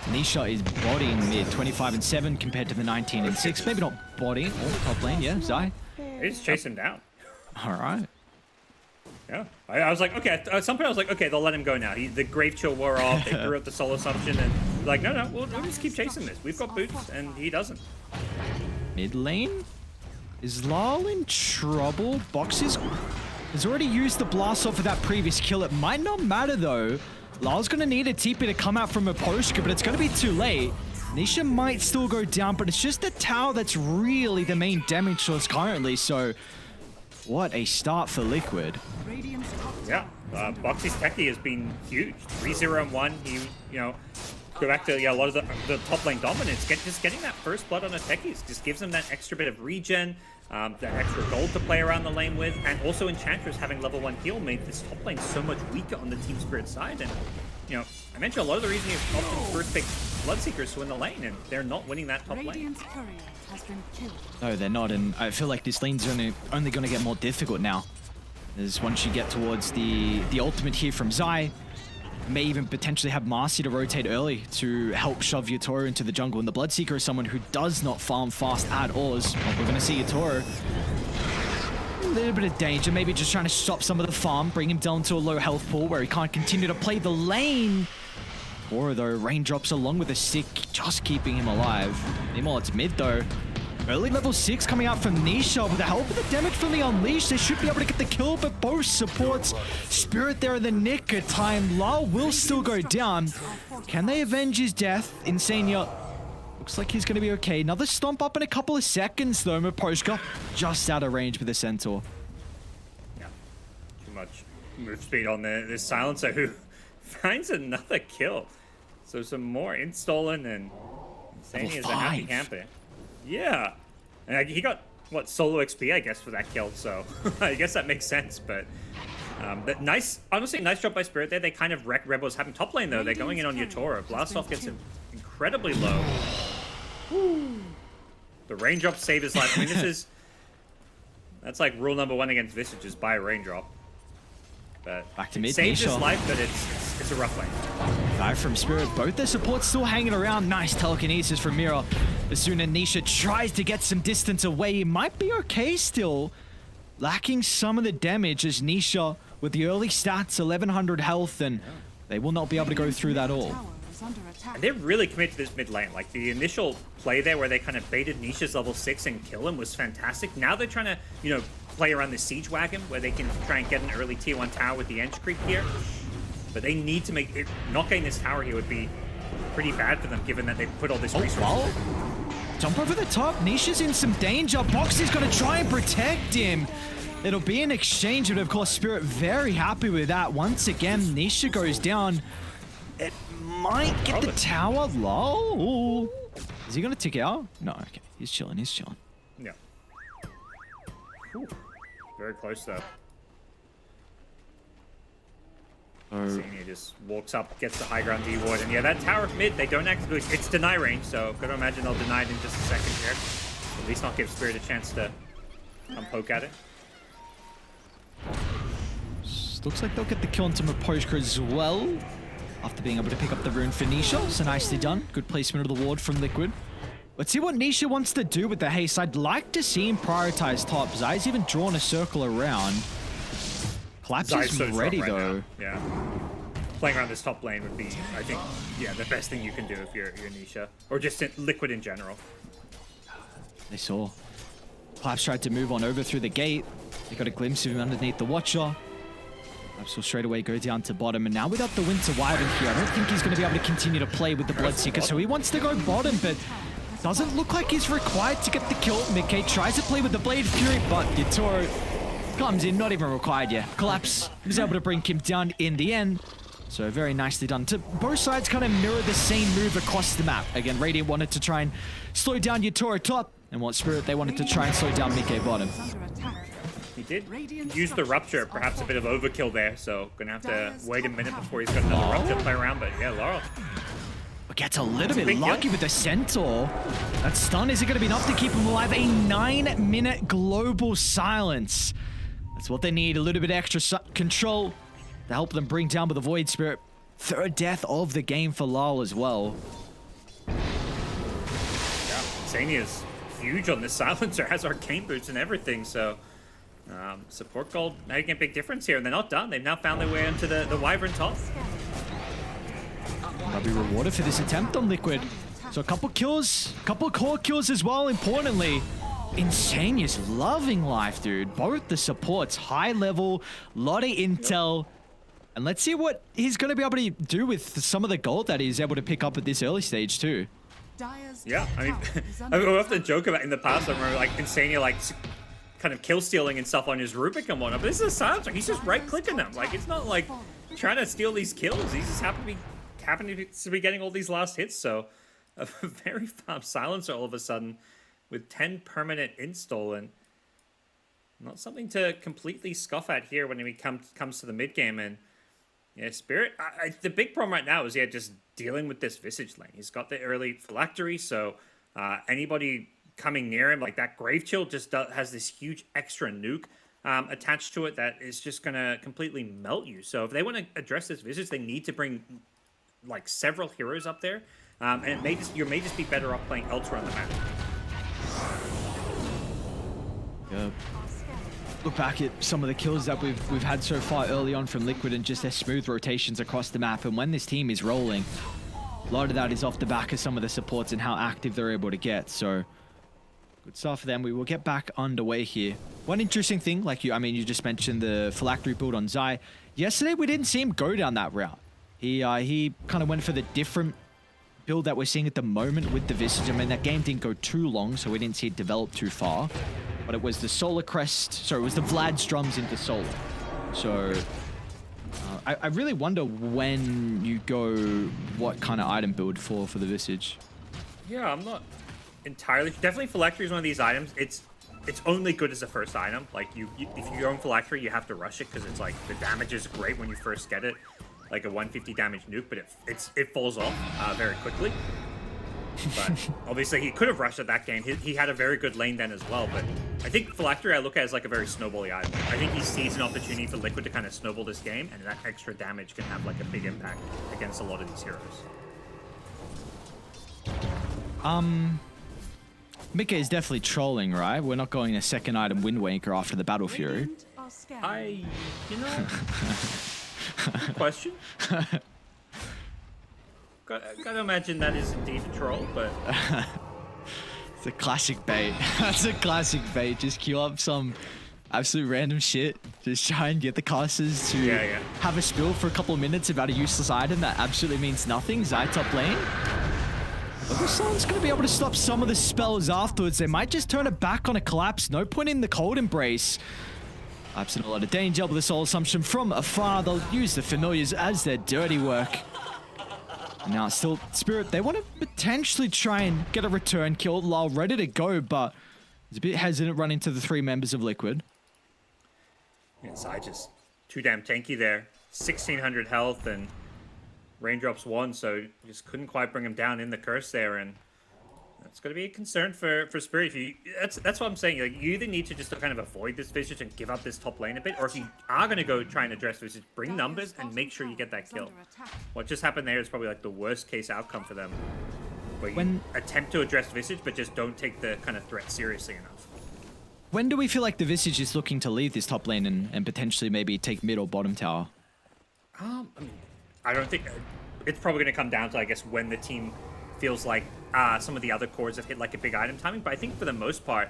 Nisha is bodying mid, 25 and 7 compared to the 19 and 6. Maybe not bodying, top lane, yeah, Zai. They just chase him down. All right. Yeah, I was like, okay, at some point I was like, okay, they'll let him go now. The Grave Chill wore off, they threw out the soul assumption, and like, no, we'll just keep chasing this. We've got boots, and he doesn't. Mid lane? Is Lal in trouble? Boxes has already used the blast off of that previous kill. It might not matter though. Lal's gonna need a TP to come out from a Poshka, but it's gonna be too late. Nisha might still go down, but it's just the tower that's really the main damage source currently, so what a start for Liquid. Yeah, Boxy's techie has been huge. 3-0 and 1. He, you know, go back to a lot of the top lane dominance. Just getting that first blood on the techies just gives them that extra bit of regen, that extra gold to play around the lane with, and also Enchantress having level 1 heal made this top lane so much weaker on the Team Spirit side. And you know, I mentioned a lot of the reason you often first pick Bloodseekers to win the lane, and they're not winning that top lane. No, they're not, and I feel like this lane's only going to get more difficult now. As once you get towards the ultimate here from Zai, may even potentially have Marcy to rotate early to help shove Utoro into the jungle, and the Bloodseeker is someone who does not farm fast at all. We're going to see Utoro a little bit of danger, maybe just trying to stop some of the farm, bring him down to a low health pool where he can't continue to play the lane. Or though, raindrops along with a stick, just keeping him alive. Meanwhile, it's mid though. Early level 6 coming out from Nisha. With the help of the damage from the Unleash, they should be able to get the kill, but both supports Spirit there in the nick of time. Lal will still go down. Can they avenge his death? Insania Looks like he's going to be okay. Another stomp up in a couple of seconds, though. Miposhka just out of range with the Centaur. Yeah, too much move speed on this Silencer, who finds another kill. So some more installin, and Insane is a happy camper. Yeah, and he got, what, solo XP, I guess, for that kill, so I guess that makes sense, but nice, honestly, nice job by Spirit there. They kind of wreck Rebels having top lane, though. They're going in on Yatoro. Blastoff gets him incredibly low. Woo. The raindrop saved his life. I mean, that's like rule number 1 against Visage, is buy a raindrop. But back to mid, saves his life, but it's a rough lane. Guy from Spirit, both their supports still hanging around. Nice telekinesis from Mira. As soon as Nisha tries to get some distance away, he might be okay still. Lacking some of the damage as Nisha, with the early stats, 1100 health, and they will not be able to go through that all. And they're really committed to this mid lane. Like, the initial play there where they kind of baited Nisha's level 6 and kill him was fantastic. Now they're trying to, you know, play around the siege wagon where they can try and get an early tier 1 tower with the Ench creep here. But they need to make it. Not getting this tower here would be pretty bad for them, given that they put all this resources. Jump over the top. Nisha's in some danger. Boxy's going to try and protect him. It'll be an exchange, but of course, Spirit very happy with that. Once again, Nisha goes down. It might get the tower low. Is he going to tick out? No, okay. He's chilling. He's chilling. Yeah. Ooh. Very close, though. Senior just walks up, gets the high ground D ward, and yeah, that tower mid, they don't actively. It's deny range, so I've got to imagine they'll deny it in just a second here. At least not give Spirit a chance to come poke at it. Looks like they'll get the kill onto Miposhka as well, after being able to pick up the rune for Nisha. So nicely done. Good placement of the ward from Liquid. Let's see what Nisha wants to do with the haste. I'd like to see him prioritize top. Zai's even drawn a circle around. Collapse is so ready, right though. Now. Yeah. Playing around this top lane would be, I think, yeah, the best thing you can do if you're Nisha. Or just Liquid in general. They saw. Collapse tried to move on over through the gate. They got a glimpse of him underneath the Watcher. Collapse will straight away go down to bottom. And now without the Winter Wyvern here, I don't think he's going to be able to continue to play with the Bloodseeker. So he wants to go bottom, but doesn't look like he's required to get the kill. Mickey tries to play with the Blade Fury, but Yatoro comes in, not even required yet. Collapse was able to bring him down in the end. So very nicely done. Both sides kind of mirror the same move across the map. Again, Radiant wanted to try and slow down Yatoro top, and what Spirit, they wanted to try and slow down Mickey bottom. He did use the Rupture, perhaps a bit of overkill there, so gonna have to wait a minute before he's got another Rupture to play around, but yeah, Laurel. Gets a little bit lucky with the Centaur. That stun, is it going to be enough to keep him alive? A 9-minute global silence. That's what they need, a little bit extra control to help them bring down with the Void Spirit. Third death of the game for Lal as well. Yeah, Sania's huge on this Silencer, has arcane boots and everything, so support gold making a big difference here, and they're not done. They've now found their way into the Wyvern top. They'll be rewarded for this attempt on Liquid. So a couple kills, couple core kills as well, importantly. Insane is loving life, dude. Both the supports, high level, lot of intel. And let's see what he's going to be able to do with some of the gold that he's able to pick up at this early stage too. Yeah, I mean, I often joke about in the past, I remember like Insania like kind of kill stealing and stuff on his Rubik and whatnot, but this is a Silencer. He's just right clicking them. Like, it's not like trying to steal these kills. He's just happening to be getting all these last hits, so a very fast Silencer all of a sudden with 10 permanent install, and not something to completely scoff at here when it comes to the mid game. And yeah, Spirit, the big problem right now is just dealing with this Visage lane. He's got the early phylactery, so anybody coming near him, like that Grave Chill just has this huge extra nuke attached to it that is just gonna completely melt you. So if they want to address this Visage, they need to bring like several heroes up there, and you may just be better off playing Ultra on the map. Yeah. Look back at some of the kills that we've had so far early on from Liquid and just their smooth rotations across the map. And when this team is rolling, a lot of that is off the back of some of the supports and how active they're able to get. So good stuff for them. We will get back underway here. One interesting thing, like you just mentioned the phylactery build on Zai. Yesterday we didn't see him go down that route. He kind of went for the different build that we're seeing at the moment with the Visage. I mean, that game didn't go too long, so we didn't see it develop too far. But it was the Solar Crest, sorry, it was the Vlad's drums into Solar. So I really wonder when you go what kind of item build for the Visage. Yeah, I'm not entirely. Definitely Phylactery is one of these items. It's only good as a first item. Like if you own Phylactery, you have to rush it because it's like the damage is great when you first get it, like a 150 damage nuke, but it falls off very quickly. But obviously he could have rushed at that game. He had a very good lane then as well. But I think Phylactery I look at as like a very snowbally item. I think he sees an opportunity for Liquid to kind of snowball this game, and that extra damage can have like a big impact against a lot of these heroes. Mika is definitely trolling, right? We're not going a second item Wind Waker after the Battle Fury. Good question. Gotta imagine that is indeed a troll, but... It's a classic bait. That's a classic bait. Just queue up some absolute random shit. Just try and get the casters to have a spill for a couple of minutes about a useless item that absolutely means nothing. Zai top lane. But someone's going to be able to stop some of the spells afterwards. They might just turn it back on a collapse. No point in the Cold Embrace. Collapse in a lot of danger with the Soul Assumption from afar. They'll use the Familiars as their dirty work. And now still Spirit, they want to potentially try and get a return kill. Lyle ready to go, but it's a bit hesitant running into the 3 members of Liquid. Yeah, Zai just too damn tanky there. 1600 health and Raindrops 1, so just couldn't quite bring him down in the curse there, and that's going to be a concern for Spirit. That's what I'm saying. Like, you either need to just kind of avoid this Visage and give up this top lane a bit, or if you are going to go try and address Visage, bring numbers and make sure you get that kill. What just happened there is probably like the worst case outcome for them, where you attempt to address Visage, but just don't take the kind of threat seriously enough. When do we feel like the Visage is looking to leave this top lane and potentially maybe take mid or bottom tower? I mean, I don't think it's probably going to come down to, I guess, when the team feels like some of the other cores have hit like a big item timing. But I think for the most part,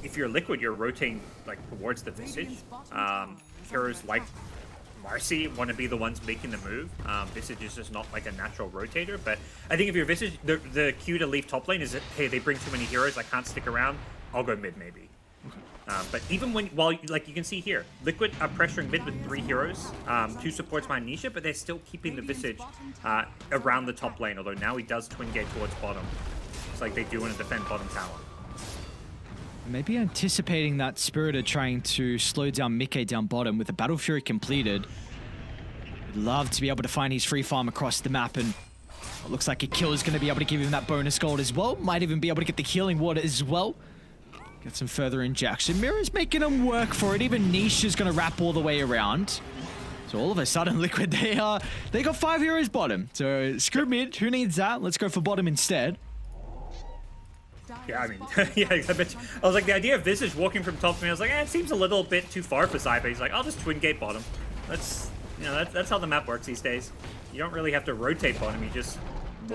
if you're Liquid, you're rotating like towards the Visage. Heroes like Marcy want to be the ones making the move. Visage is just not like a natural rotator. But I think if you're Visage, the cue to leave top lane is that, hey, they bring too many heroes, I can't stick around, I'll go mid maybe. But even while like you can see here, Liquid are pressuring mid with 3 heroes, 2 supports behind Nisha, but they're still keeping the Visage around the top lane, although now he does twin gate towards bottom. It's like they do want to defend bottom tower. Maybe anticipating that Spirit are trying to slow down Mickey down bottom with the Battle Fury completed. Would love to be able to find his free farm across the map, and it looks like a kill is going to be able to give him that bonus gold as well. Might even be able to get the healing water as well. Get some further injection. Mirror's making him work for it. Even Niche is going to wrap all the way around. So all of a sudden, Liquid, they got 5 heroes bottom. So screw mid. Who needs that? Let's go for bottom instead. Yeah, I mean, yeah, I was like, the idea of Visage walking from top to me, I was like, it seems a little bit too far for Zai, but he's like, I'll just twin gate bottom. That's how the map works these days. You don't really have to rotate bottom. You just,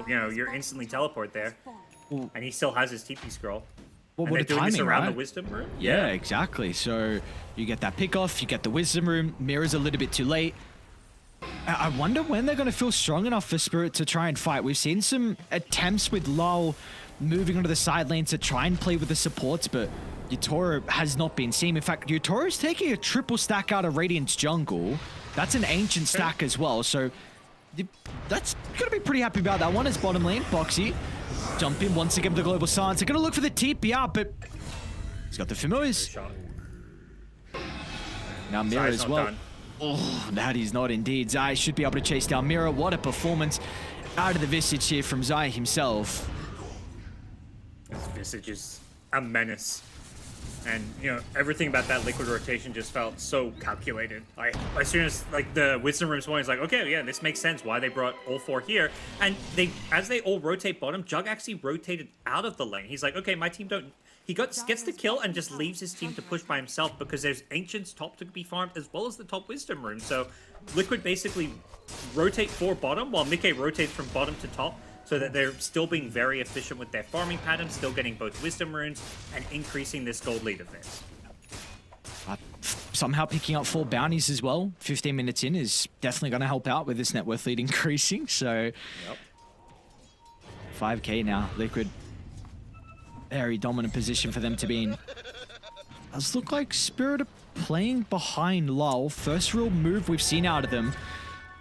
you're instantly teleport there. And he still has his TP scroll. Well, and what a doing timing, this around right? the Wisdom Room? Yeah, exactly. So you get that pick off, you get the Wisdom Room, Mirror's a little bit too late. I wonder when they're going to feel strong enough for Spirit to try and fight. We've seen some attempts with Lull moving onto the side lane to try and play with the supports, but Yutoro has not been seen. In fact, Yutoro's taking a triple stack out of Radiant's jungle. That's an ancient stack as well, so that's going to be pretty happy about that one. As bottom lane, Boxy jump in once again with the Global Silence. They're going to look for the TP out, but he's got the Familiars. Now Mirror as well. Done. Oh, that is not indeed. Zai should be able to chase down Mirror. What a performance out of the Visage here from Zai himself. This Visage is a menace. And, everything about that Liquid rotation just felt so calculated. Like, as soon as, the Wisdom Room spawned, it's like, okay, yeah, this makes sense why they brought all 4 here. And as they all rotate bottom, Jug actually rotated out of the lane. He's like, okay, my team don't... He gets the kill and just leaves his team to push by himself because there's Ancients top to be farmed as well as the top Wisdom Room. So Liquid basically rotate 4 bottom while Mickey rotates from bottom to top, so that they're still being very efficient with their farming pattern, still getting both Wisdom Runes and increasing this gold lead of theirs. Somehow picking up 4 bounties as well, 15 minutes in, is definitely going to help out with this net worth lead increasing, so... Yep. 5k now. Liquid, very dominant position for them to be in. Does look like Spirit are playing behind Lal. First real move we've seen out of them.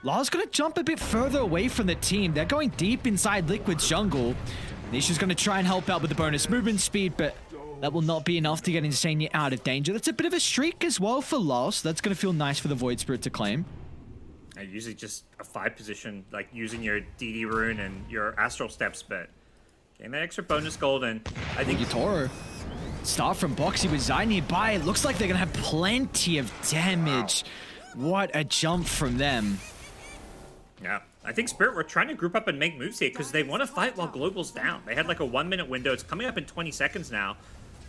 Lal's gonna jump a bit further away from the team. They're going deep inside Liquid's jungle. Nisha's gonna try and help out with the bonus movement speed, but that will not be enough to get Insania out of danger. That's a bit of a streak as well for Lal, so that's gonna feel nice for the Void Spirit to claim. Usually just a 5 position, like using your DD rune and your Astral Steps, but getting that extra bonus gold, and I think Yatoro. Start from Boxy with Zai nearby. It looks like they're gonna have plenty of damage. Wow. What a jump from them. Yeah, I think Spirit were trying to group up and make moves here because they want to fight while Global's down. They had like a 1-minute window. It's coming up in 20 seconds now,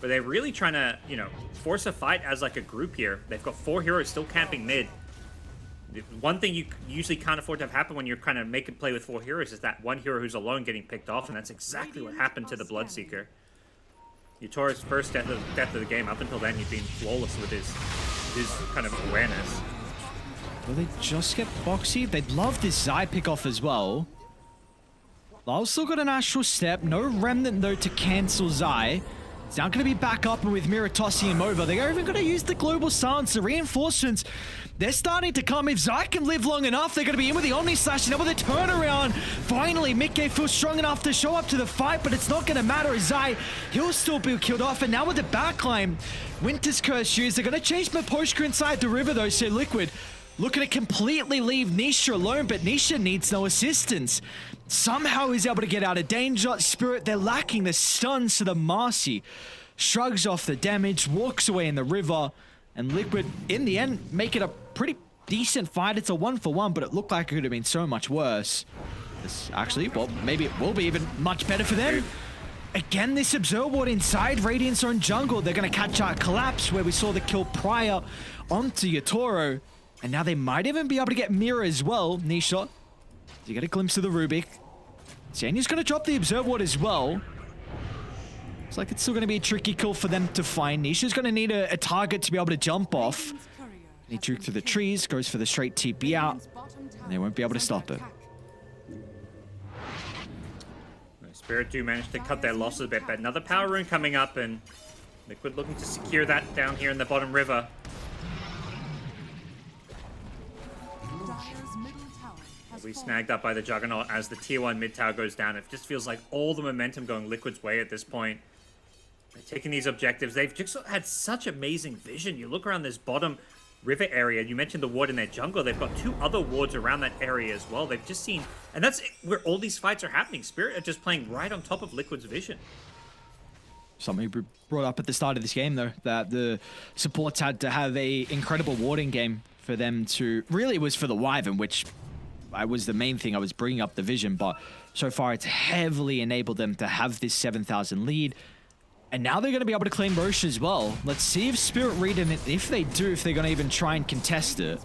but they're really trying to, you know, force a fight as like a group here. They've got 4 heroes still camping mid. One thing you usually can't afford to have happen when you're kind of making play with 4 heroes is that one hero who's alone getting picked off, and that's exactly what happened to the Bloodseeker. Yatoro's first death of the game. Up until then, he'd been flawless with his kind of awareness. Will they just get Boxy? They'd love this Zai pick off as well. Lal's still got an Astral Step. No Remnant, though, to cancel Zai. It's now going to be back up, and with Mira tossing him over, they're even going to use the Global Silence. The reinforcements, they're starting to come. If Zai can live long enough, they're going to be in with the Omni Slash, and then with the turnaround. Finally, Mickey feels strong enough to show up to the fight, but it's not going to matter. Zai, he'll still be killed off, and now with the backline, Winter's Curse used. They're going to change Maposhka inside the river, though, so Liquid looking to completely leave Nisha alone, but Nisha needs no assistance. Somehow he's able to get out of danger. Spirit, they're lacking the stun, so the Marcy shrugs off the damage, walks away in the river, and Liquid, in the end, make it a pretty decent fight. It's a 1-for-1, but it looked like it could have been so much worse. This actually, well, maybe it will be even much better for them. Again, this Observer Ward inside Radiant's own jungle. They're going to catch our Collapse, where we saw the kill prior onto Yatoro. And now they might even be able to get Mira as well. Nisha, you get a glimpse of the Rubik. Zanya's going to drop the Observe Ward as well. Looks like it's still going to be a tricky kill for them to find. Nisha's going to need a target to be able to jump off. He juke through the trees, goes for the straight TP out, and they won't be able to stop it. Spirit do manage to cut their losses a bit, but another power rune coming up, and Liquid looking to secure that down here in the bottom river. We snagged up by the Juggernaut as the tier 1 mid tower goes down. It just feels like all the momentum going Liquid's way at this point. They're taking these objectives. They've just had such amazing vision. You look around this bottom river area. You mentioned the ward in their jungle. They've got 2 other wards around that area as well. They've just seen... And that's where all these fights are happening. Spirit are just playing right on top of Liquid's vision. Something we brought up at the start of this game, though, that the supports had to have a incredible warding game for them to... Really, it was for the Wyvern, which... was the main thing I was bringing up the vision, but so far it's heavily enabled them to have this 7,000 lead. And now they're going to be able to claim Roche as well. Let's see if Spirit read it. If they do, if they're going to even try and contest it.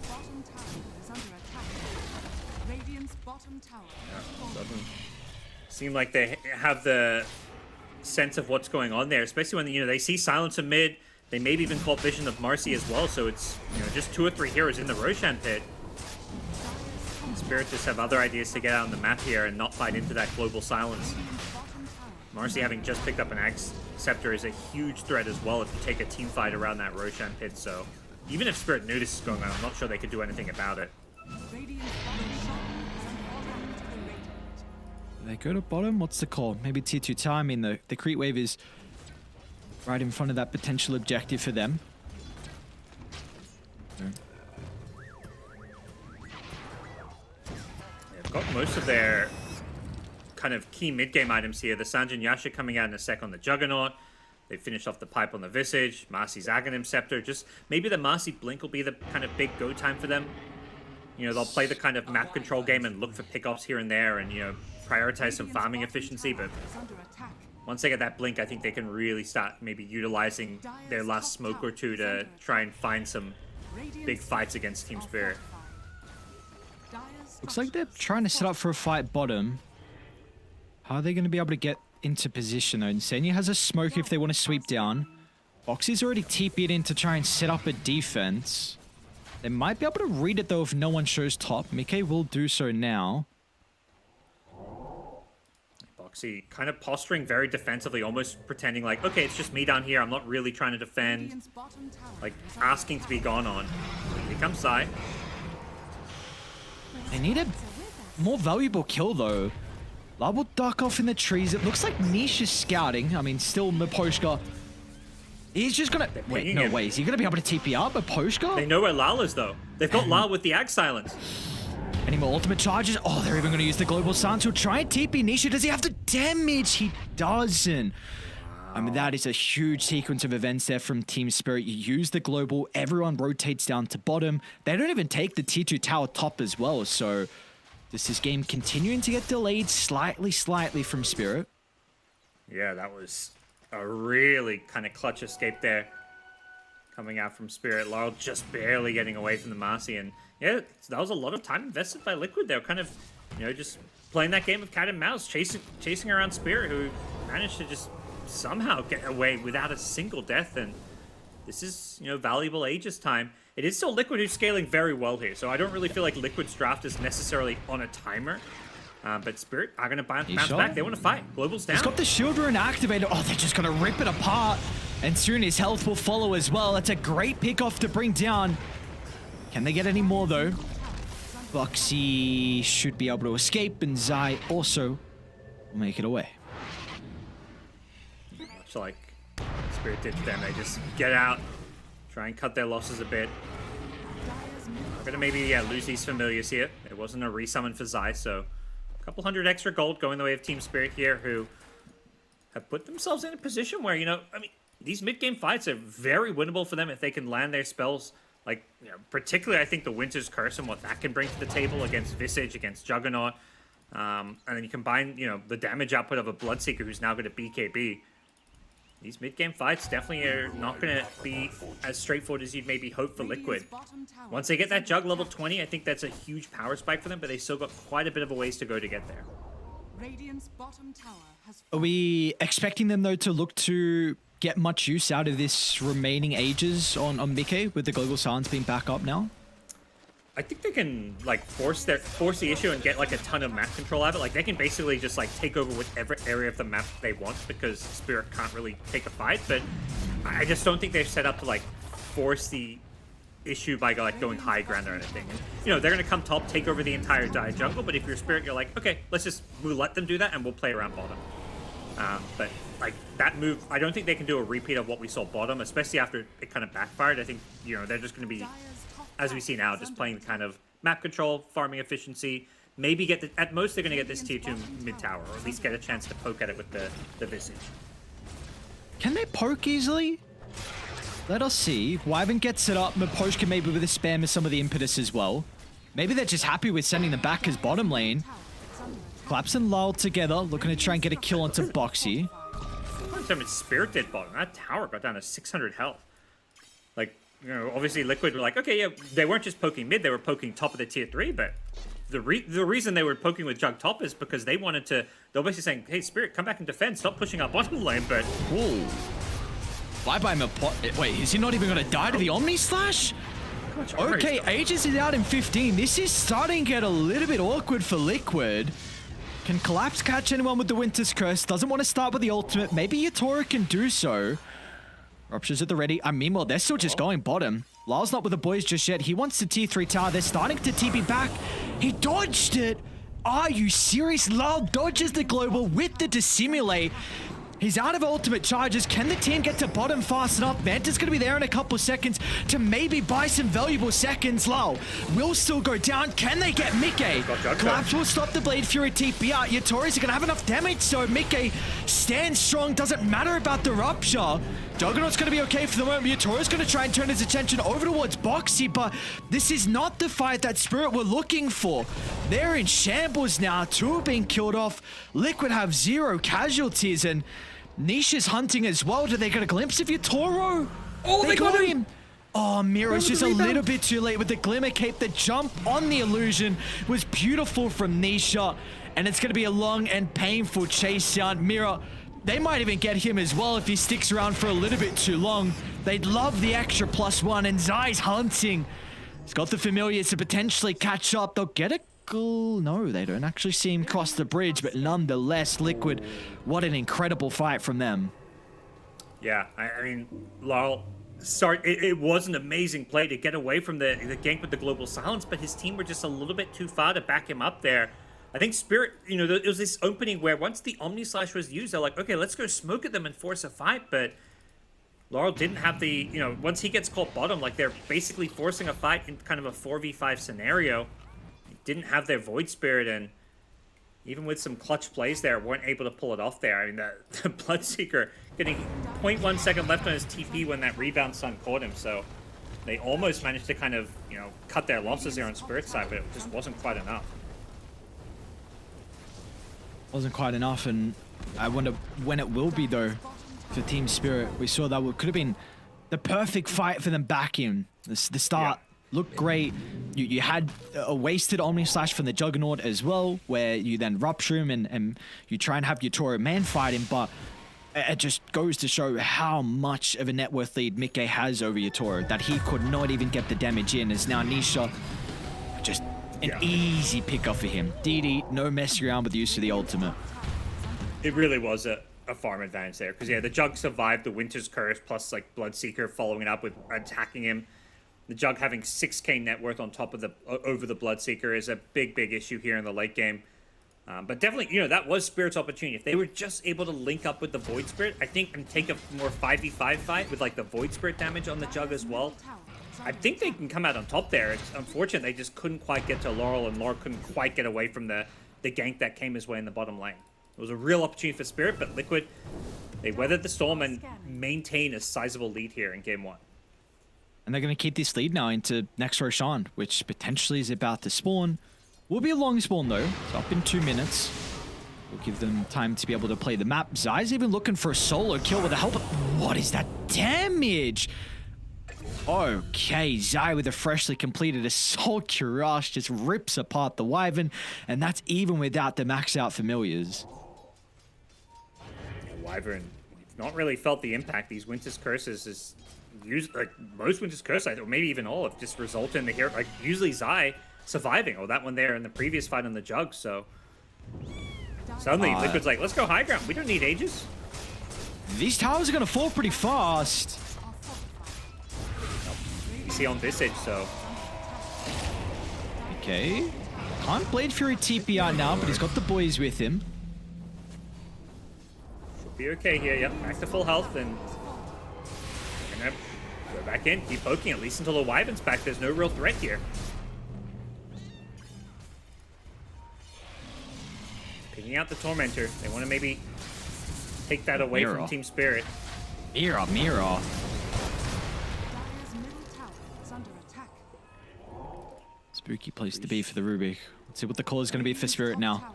Doesn't seem like they have the sense of what's going on there, especially when, you know, they see Silencer mid. They maybe even caught vision of Marcy as well, so it's, you know, just 2 or 3 heroes in the Roshan pit. Spirit just have other ideas to get out on the map here and not fight into that global silence. Marcy having just picked up an Axe Scepter is a huge threat as well if you take a team fight around that Roshan pit, so even if Spirit knew this is going on, I'm not sure they could do anything about it. They go to bottom? What's the call? Maybe tier 2 time. I mean, the creep wave is right in front of that potential objective for them. They've got most of their kind of key mid-game items here. The Sanjin Yasha coming out in a sec on the Juggernaut. They finished off the pipe on the Visage. Marcy's Aghanim Scepter. Just maybe the Marcy Blink will be the kind of big go time for them. You know, they'll play the kind of map control game and look for pickoffs here and there and, you know, prioritize some farming efficiency. But once they get that Blink, I think they can really start maybe utilizing their last smoke or two to try and find some big fights against Team Spirit. Looks like they're trying to set up for a fight bottom. How are they going to be able to get into position though? Insania has a smoke if they want to sweep down. Boxy's already TP'd in to try and set up a defense. They might be able to read it though if no one shows top. Mickey will do so now. Boxy kind of posturing very defensively, almost pretending like, okay, it's just me down here. I'm not really trying to defend. Like, asking to be gone on. Here comes Zai. They need a more valuable kill, though. Lal will duck off in the trees. It looks like Niche is scouting. I mean, still Miposhka. He's just gonna... Wait, no way. Is he gonna be able to TP up Miposhka? They know where Lal is, though. They've got Lal with the Ag Silence. Any more ultimate charges? Oh, they're even gonna use the Global Silence. He'll try and TP Nisha. Does he have the damage? He doesn't. I mean, that is a huge sequence of events there from Team Spirit. You use the global, everyone rotates down to bottom. They don't even take the T2 tower top as well, so this is game continuing to get delayed slightly from Spirit. Yeah, that was a really kind of clutch escape there coming out from Spirit. Laurel just barely getting away from the Marcy, and yeah, that was a lot of time invested by Liquid. They were kind of, you know, just playing that game of cat and mouse, chasing around Spirit, who managed to just somehow get away without a single death. And this is, you know, valuable Aegis time. It is still Liquid who's scaling very well here, so I don't really feel like Liquid's draft is necessarily on a timer. But Spirit are going to bounce back. They want to fight. Global's down. He's got the shield rune activated. Oh, they're just going to rip it apart. And soon his health will follow as well. That's a great pick-off to bring down. Can they get any more, though? Boxy should be able to escape, and Zai also will make it away. Much like Spirit did to them, they just get out, try and cut their losses a bit. We're going to maybe lose these familiars here. It wasn't a resummon for Zai, so a couple hundred extra gold going the way of Team Spirit here, who have put themselves in a position where, you know, I mean, these mid-game fights are very winnable for them if they can land their spells. Like, you know, particularly I think the Winter's Curse and what that can bring to the table against Visage, against Juggernaut. And then you combine, you know, the damage output of a Bloodseeker who's now going to BKB. These mid-game fights definitely are not going to be as straightforward as you'd maybe hope for Liquid. Once they get that Jug level 20, I think that's a huge power spike for them, but they still got quite a bit of a ways to go to get there. Are we expecting them, though, to look to get much use out of this remaining Aegis on Mickey with the Global Silence being back up now? I think they can like force the issue and get like a ton of map control out of it. Like they can basically just like take over whatever area of the map they want because Spirit can't really take a fight. But I just don't think they're set up to like force the issue by like going high ground or anything. And, you know, they're gonna come top, take over the entire Dire jungle. But if you're Spirit, you're like, okay, we'll let them do that and we'll play around bottom. But like that move, I don't think they can do a repeat of what we saw bottom, especially after it kind of backfired. I think, you know, they're just going to be, as we see now, just playing the kind of map control, farming efficiency. Maybe at most they're going to get this tier 2 mid tower, or at least get a chance to poke at it with the Visage. Can they poke easily? Let us see. Wyvern gets it up. Miposhka maybe with a spam of some of the impetus as well. Maybe they're just happy with sending them back as bottom lane. Collapse and Lal together, looking to try and get a kill onto Boxy. Time it's Spirit did bottom. That tower got down to 600 health. Like, you know, obviously Liquid were like, okay, yeah, they weren't just poking mid, they were poking top of the tier 3, but the reason they were poking with Jug top is because they wanted to, they're basically saying, hey, Spirit, come back and defend, stop pushing our bottom lane, but... Whoa. Bye-bye, wait, is he not even going to die to the Omni Slash? Okay, Aegis is out in 15. This is starting to get a little bit awkward for Liquid. Can Collapse catch anyone with the Winter's Curse? Doesn't want to start with the ultimate. Maybe Yatora can do so. Ruptures at the ready. Meanwhile, they're still just going bottom. Lal's not with the boys just yet. He wants the tier 3 tower. They're starting to TP back. He dodged it. Are you serious? Lal dodges the global with the dissimulate. He's out of ultimate charges. Can the team get to bottom fast enough? Manta's going to be there in a couple seconds to maybe buy some valuable seconds. Lal will still go down. Can they get Mickey? Collapse will stop the Blade Fury TP out. Yatori's going to have enough damage, so Mickey stands strong. Doesn't matter about the Rupture. Juggernaut's going to be okay for the moment. Yatori's going to try and turn his attention over towards Boxy, but this is not the fight that Spirit were looking for. They're in shambles now. 2 are being killed off. Liquid have 0 casualties, and Niche is hunting as well. Do they get a glimpse of Yatoro? Oh, they got him! Oh, Mira's just a little bit too late with the Glimmer Cape. The jump on the illusion was beautiful from Nisha, and it's going to be a long and painful chase down. Mira, they might even get him as well if he sticks around for a little bit too long. They'd love the extra +1, and Zai's hunting. He's got the familiars to potentially catch up. They'll get a No, they don't actually see him cross the bridge, but nonetheless, Liquid, what an incredible fight from them. Yeah, I mean, Laurel, it was an amazing play to get away from the gank with the global silence, but his team were just a little bit too far to back him up there. I think Spirit, you know, it was this opening where once the Omni Slash was used, they're like, okay, let's go smoke at them and force a fight, but Laurel didn't have the, you know, once he gets caught bottom, like they're basically forcing a fight in kind of a 4v5 scenario. Didn't have their Void Spirit, and even with some clutch plays there, weren't able to pull it off there. I mean, the Bloodseeker getting 0.1 second left on his TP when that rebound stun caught him, so they almost managed to kind of, you know, cut their losses there on Spirit's side, but it just wasn't quite enough. Wasn't quite enough, and I wonder when it will be, though, for Team Spirit. We saw that it could have been the perfect fight for them back in. The start looked great. You had a wasted Omni Slash from the Juggernaut as well, where you then rupture him and you try and have your Toro man fight him, but it just goes to show how much of a net worth lead Mickey has over Yatoro, that he could not even get the damage in, as now Nisha just an easy pickup for him. DD, no messing around with the use of the ultimate. It really was a farm advantage there, because the Jug survived the Winter's Curse, plus like Bloodseeker following it up with attacking him. The Jug having 6k net worth on top of over the Bloodseeker is a big issue here in the late game. But definitely, you know, that was Spirit's opportunity. If they were just able to link up with the Void Spirit, I think, and take a more 5v5 fight with like the Void Spirit damage on the Jug as well, I think they can come out on top there. It's unfortunate they just couldn't quite get to Laurel, and Laurel couldn't quite get away from the gank that came his way in the bottom lane. It was a real opportunity for Spirit, but Liquid, they weathered the storm and maintain a sizable lead here in game 1. And they're going to keep this lead now into next Roshan, which potentially is about to spawn. Will be a long spawn though. It's up in 2 minutes. We'll give them time to be able to play the map. Zai's even looking for a solo kill with the help. What is that damage? Okay, Zai with a freshly completed Assault Rush just rips apart the Wyvern, and that's even without the max out familiars. Yeah, Wyvern, not really felt the impact. These Winter's Curses is like most Winter's Curses, or maybe even all, have just resulted in the hero, like usually Zai surviving, or that one there in the previous fight on the Jug, so suddenly Liquid's like, let's go high ground, we don't need Aegis. These towers are going to fall pretty fast. You see on Visage, so okay, can't Blade Fury TP out now, but he's got the boys with him. Should be okay here. Yep, back to full health, and go back in, keep poking, at least until the Wyvern's back. There's no real threat here. Picking out the Tormentor. They want to maybe take that away from Team Spirit. Mirror. Spooky place to be for the Rubik. Let's see what the call is going to be for Spirit now.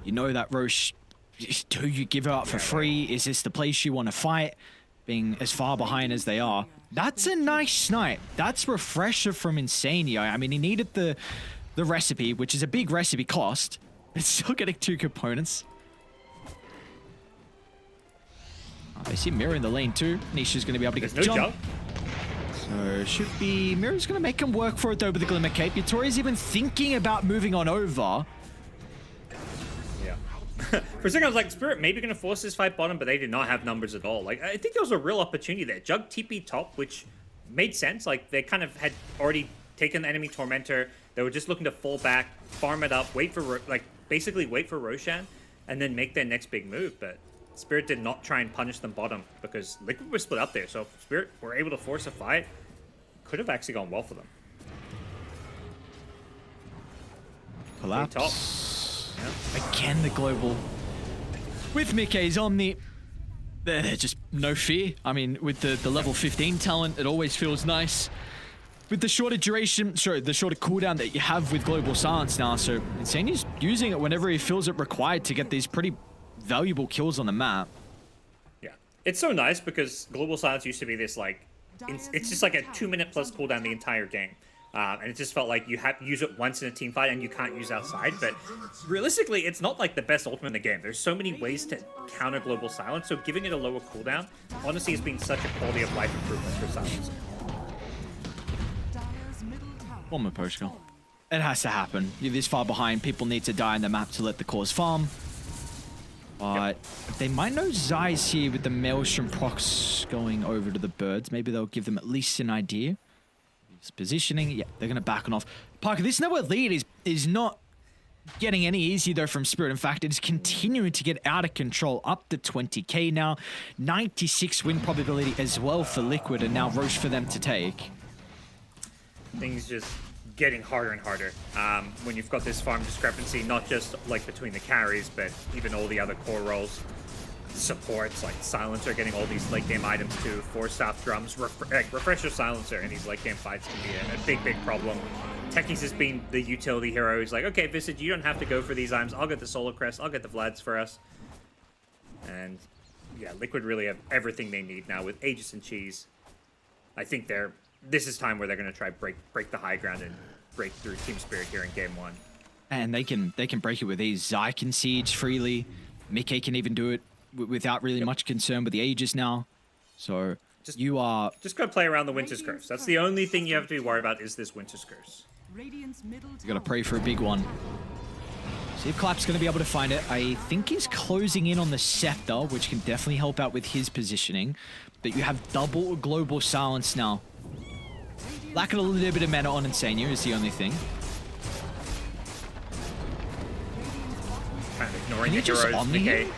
You know that Roche, do you give her up for free? Is this the place you want to fight? Being as far behind as they are. That's a nice snipe. That's Refresher from Insania. I mean, he needed the recipe, which is a big recipe cost. It's still getting 2 components. I see Mirror in the lane too. Nisha's going to be able to get the jump. So should be... Mirror's going to make him work for it though with the Glimmer Cape. Yatori's even thinking about moving on over. Yeah. For a second I was like, Spirit maybe going to force this fight bottom, but they did not have numbers at all. Like, I think there was a real opportunity there. Jug TP top, which made sense. Like, they kind of had already taken the enemy Tormentor. They were just looking to fall back, farm it up, wait for, like, basically wait for Roshan, and then make their next big move. But Spirit did not try and punish them bottom, because Liquid was split up there. So if Spirit were able to force a fight, could have actually gone well for them. Collapse. Yep. Again, the global. With Mickey's Omni, there's just no fear. I mean, with the level 15 talent, it always feels nice. With the shorter duration, the shorter cooldown that you have with Global Silence now, so Insania's using it whenever he feels it required to get these pretty valuable kills on the map. Yeah, it's so nice because Global Silence used to be this like, it's just like a 2-minute plus cooldown the entire game. And it just felt like you have to use it once in a team fight and you can't use outside. But realistically, it's not like the best ultimate in the game. There's so many ways to counter Global Silence, so giving it a lower cooldown honestly has been such a quality of life improvement for Silence. One more post goal. It has to happen. You're this far behind. People need to die on the map to let the cause farm. But they might know Zai's here with the Maelstrom procs going over to the birds. Maybe they'll give them at least an idea. His positioning. Yeah, they're going to back on off. Parker, this nowhere lead is not getting any easier though from Spirit. In fact, it is continuing to get out of control. Up to 20k now. 96 win probability as well for Liquid, and now Roche for them to take. Things just getting harder and harder when you've got this farm discrepancy, not just like between the carries, but even all the other core roles. Supports like Silencer getting all these late game items too. 4-staff drums, Refresher Silencer in these late game fights can be a big problem. Techies has been the utility hero. He's like, okay, Visage, you don't have to go for these items. I'll get the Solar Crest, I'll get the Vlads for us. And yeah, Liquid really have everything they need now with Aegis and Cheese. I think this is time where they're going to try break the high ground and break through Team Spirit here in game 1. And they can break it with ease. Zai can siege freely. Mickey can even do it without really much concern with the Aegis now. So just gotta play around the Winter's Curse. That's the only thing you have to be worried about is this Winter's Curse. You gotta pray for a big one. See if Clap's gonna be able to find it. I think he's closing in on the Scepter, which can definitely help out with his positioning. But you have double global silence now. Lacking a little bit of mana on Insania is the only thing. Kind of ignoring the heroes.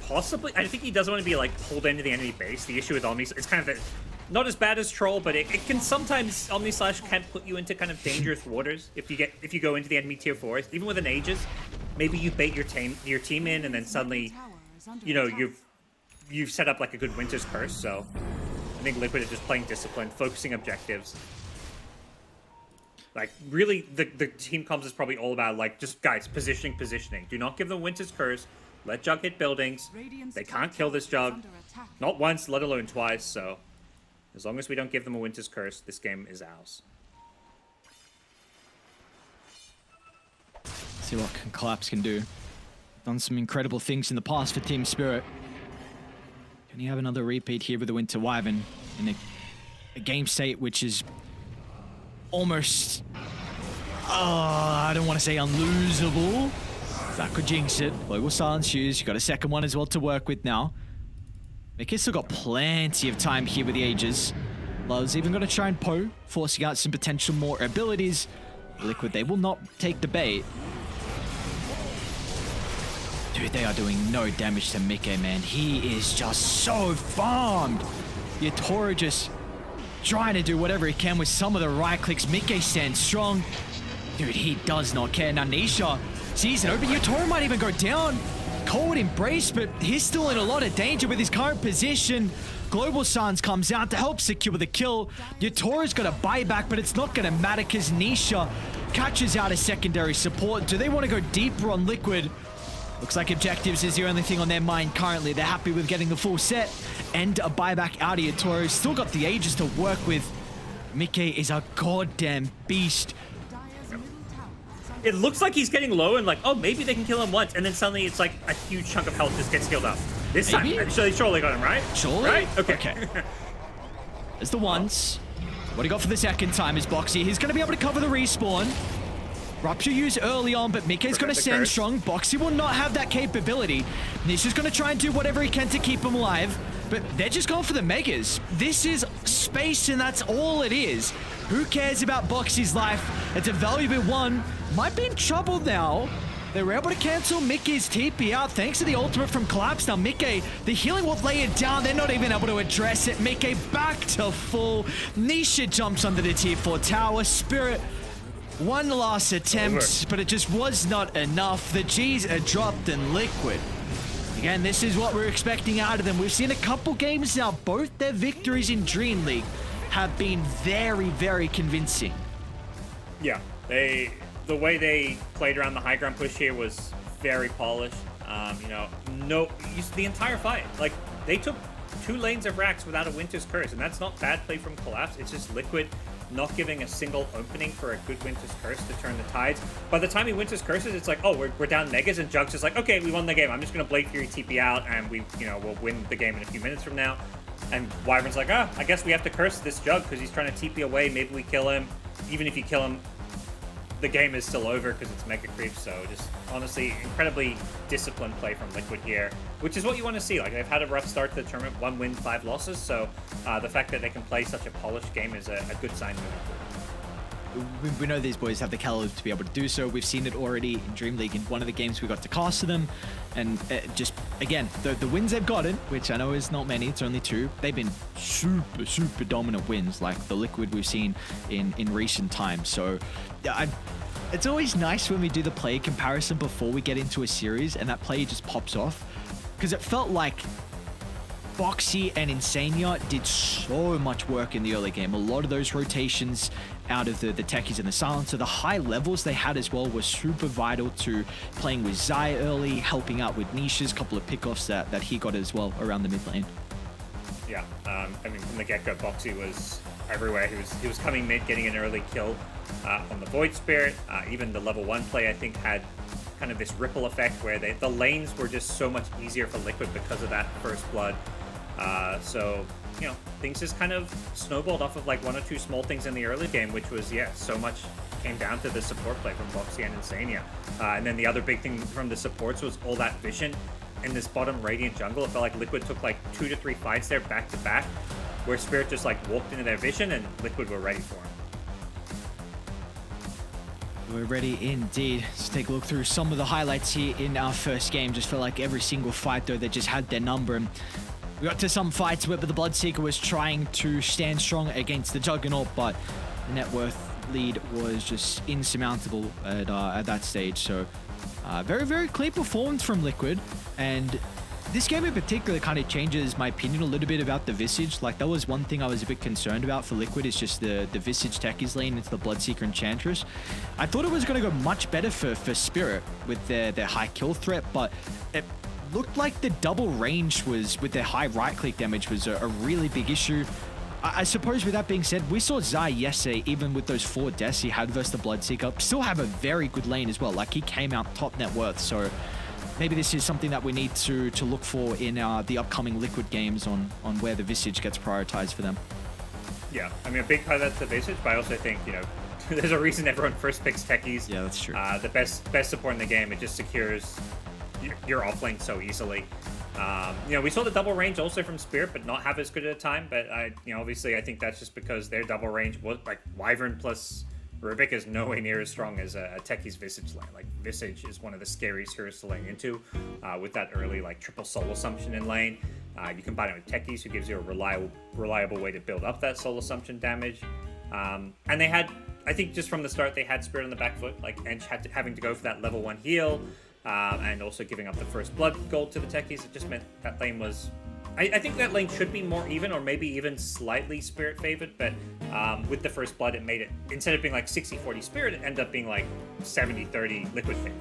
Possibly. I think he doesn't want to be like pulled into the enemy base. The issue with Omni, it's kind of not as bad as Troll, but it can sometimes Omni Slash can put you into kind of dangerous waters if you go into the enemy tier 4s. Even with an Aegis, maybe you bait your team in, and then suddenly, you know, you've set up like a good Winter's Curse. So I think Liquid is just playing discipline, focusing objectives. Like, really, the team comms is probably all about, like, just, guys, positioning. Do not give them Winter's Curse. Let Jug hit buildings. They can't kill this Jug. Not once, let alone twice, so as long as we don't give them a Winter's Curse, this game is ours. See what Collapse can do. Done some incredible things in the past for Team Spirit. Can you have another repeat here with the Winter Wyvern in a game state which is almost, I don't want to say unlosable. That could jinx it. Global Silence Shoes. You got a second one as well to work with now. Mickey's still got plenty of time here with the Aegis. Love's even going to try and Poe, forcing out some potential more abilities. Liquid, they will not take the bait. Dude, they are doing no damage to Mickey, man. He is just so farmed. Yatora just trying to do whatever he can with some of the right clicks. Mickey stands strong. Dude, he does not care. Now Nisha sees it open. Yatora might even go down. Cold Embrace, but he's still in a lot of danger with his current position. Global Suns comes out to help secure the kill. Yatora's got a buyback, but it's not going to matter because Nisha catches out a secondary support. Do they want to go deeper on Liquid? Looks like objectives is the only thing on their mind currently. They're happy with getting the full set and a buyback out of Yatoro. Still got the Aegis to work with. Mickey is a goddamn beast. It looks like he's getting low and like, oh, maybe they can kill him once. And then suddenly it's like a huge chunk of health just gets healed up. This time, actually, surely got him, right? Surely? Right? Okay. There's the once. What he got for the second time is Boxy. He's going to be able to cover the respawn. Rupture used early on, but Mickey's going to stand strong. Boxy will not have that capability. Nisha's going to try and do whatever he can to keep him alive, but they're just going for the Megas. This is space, and that's all it is. Who cares about Boxy's life? It's a valuable one. Might be in trouble now. They were able to cancel Mickey's TP out thanks to the ultimate from Collapse. Now Mickey, the healing will lay it down. They're not even able to address it. Mickey back to full. Nisha jumps under the tier 4 tower. Spirit, one last attempt, but it just was not enough. The G's are dropped in Liquid. Again, this is what we're expecting out of them. We've seen a couple games now. Both their victories in Dream League have been very, very convincing. Yeah, the way they played around the high ground push here was very polished. You know, the entire fight. Like, they took 2 lanes of racks without a Winter's Curse, and that's not bad play from Collapse. It's just Liquid not giving a single opening for a good Winter's Curse to turn the tides. By the time he Winter's Curses, it's like, oh, we're down Megas, and Jug's just like, okay, we won the game. I'm just gonna Blade Fury TP out, and we'll win the game in a few minutes from now. And Wyvern's like, I guess we have to curse this Jug because he's trying to TP away. Maybe we kill him. Even if you kill him, the game is still over because it's Mega Creep. So just honestly, incredibly disciplined play from Liquid here, which is what you want to see. Like, they've had a rough start to the tournament, 1 win, 5 losses. So the fact that they can play such a polished game is a good sign moving forward. We know these boys have the caliber to be able to do so. We've seen it already in DreamLeague in one of the games we got to cast to them. And just, again, the wins they've gotten, which I know is not many, it's only 2, they've been super, super dominant wins, like the Liquid we've seen in recent times. So, yeah, it's always nice when we do the player comparison before we get into a series and that player just pops off. Because it felt like Boxy and Insania did so much work in the early game. A lot of those rotations out of the techies and the silencer, the high levels they had as well were super vital to playing with Zai early, helping out with niches, couple of pickoffs that he got as well around the mid lane. Yeah, I mean, from the get-go, Boxy was everywhere. He was coming mid, getting an early kill on the Void Spirit. Even the level 1 play, I think, had kind of this ripple effect where the lanes were just so much easier for Liquid because of that first blood. So, you know, things just kind of snowballed off of like 1 or 2 small things in the early game, which was, yeah, so much came down to the support play from Boxy and Insania. And then the other big thing from the supports was all that vision in this bottom Radiant jungle. It felt like Liquid took like 2 to 3 fights there back to back, where Spirit just like walked into their vision and Liquid were ready for him. We're ready indeed. Let's take a look through some of the highlights here in our first game. Just felt like every single fight though, they just had their number. And we got to some fights where the Bloodseeker was trying to stand strong against the Juggernaut, but the net worth lead was just insurmountable at that stage. So very, very clean performance from Liquid. And this game in particular kind of changes my opinion a little bit about the Visage. Like, that was one thing I was a bit concerned about for Liquid, is just the Visage techies lane into the Bloodseeker Enchantress. I thought it was going to go much better for Spirit with their high kill threat, but it looked like the double range was, with their high right-click damage, was a really big issue. I suppose with that being said, we saw Zai yesterday, even with those 4 deaths he had versus the Bloodseeker, still have a very good lane as well. Like, he came out top net worth, so maybe this is something that we need to look for in the upcoming Liquid games on where the Visage gets prioritized for them. Yeah, I mean, a big part of that's the Visage, but I also think, you know, there's a reason everyone first picks techies. Yeah, that's true. The best support in the game, it just secures your offlane so easily. You know, we saw the double range also from Spirit, but not have as good at a time. But you know, obviously, I think that's just because their double range was like Wyvern plus Rubik is nowhere near as strong as a techie's Visage lane. Like, Visage is one of the scariest heroes to lane into with that early like triple soul assumption in lane. You combine it with techies, who gives you a reliable way to build up that soul assumption damage. And they had, I think, just from the start, they had Spirit on the back foot. Like, Ench having to go for that level 1 heal. And also giving up the first blood gold to the techies. It just meant that lane was... I think that lane should be more even, or maybe even slightly Spirit favored, but with the first blood, it made it, instead of being like 60-40 Spirit, it ended up being like 70-30 Liquid favored.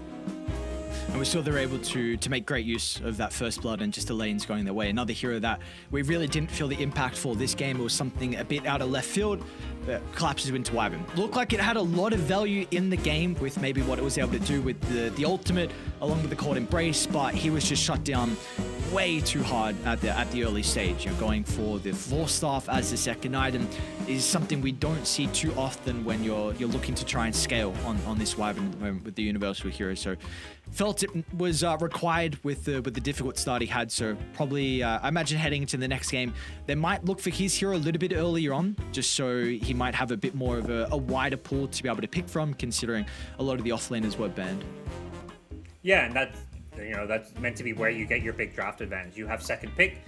And we saw they were able to make great use of that first blood and just the lanes going their way. Another hero that we really didn't feel the impact for this game. It was something a bit out of left field, but collapses into Wyvern. Looked like it had a lot of value in the game with maybe what it was able to do with the ultimate along with the Cold Embrace, but he was just shut down way too hard at the early stage. You know, going for the Force Staff as the second item is something we don't see too often when you're looking to try and scale on this Wyvern at the moment with the Universal Hero. So felt it was required with the difficult start he had. So probably I imagine heading into the next game, they might look for his hero a little bit earlier on, just so he might have a bit more of a wider pool to be able to pick from, considering a lot of the offlaners were banned. Yeah, and that's meant to be where you get your big draft advantage. You have second pick.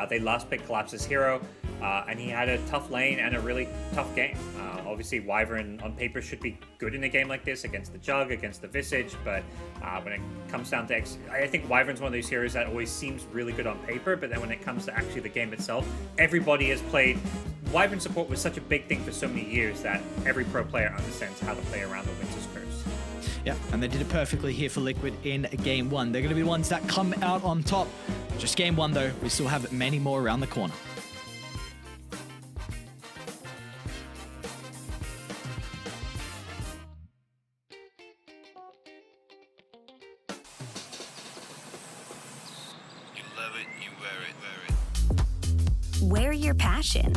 They last pick Collapse's hero, and he had a tough lane and a really tough game. Obviously, Wyvern on paper should be good in a game like this against the Jug, against the Visage, but when it comes down to I think Wyvern's one of those heroes that always seems really good on paper, but then when it comes to actually the game itself, everybody has played. Wyvern support was such a big thing for so many years that every pro player understands how to play around the Winter's Curse. Yeah, and they did it perfectly here for Liquid in game 1. They're going to be ones that come out on top. Just game 1, though. We still have many more around the corner. You love it, you wear it, wear it. Wear your passion.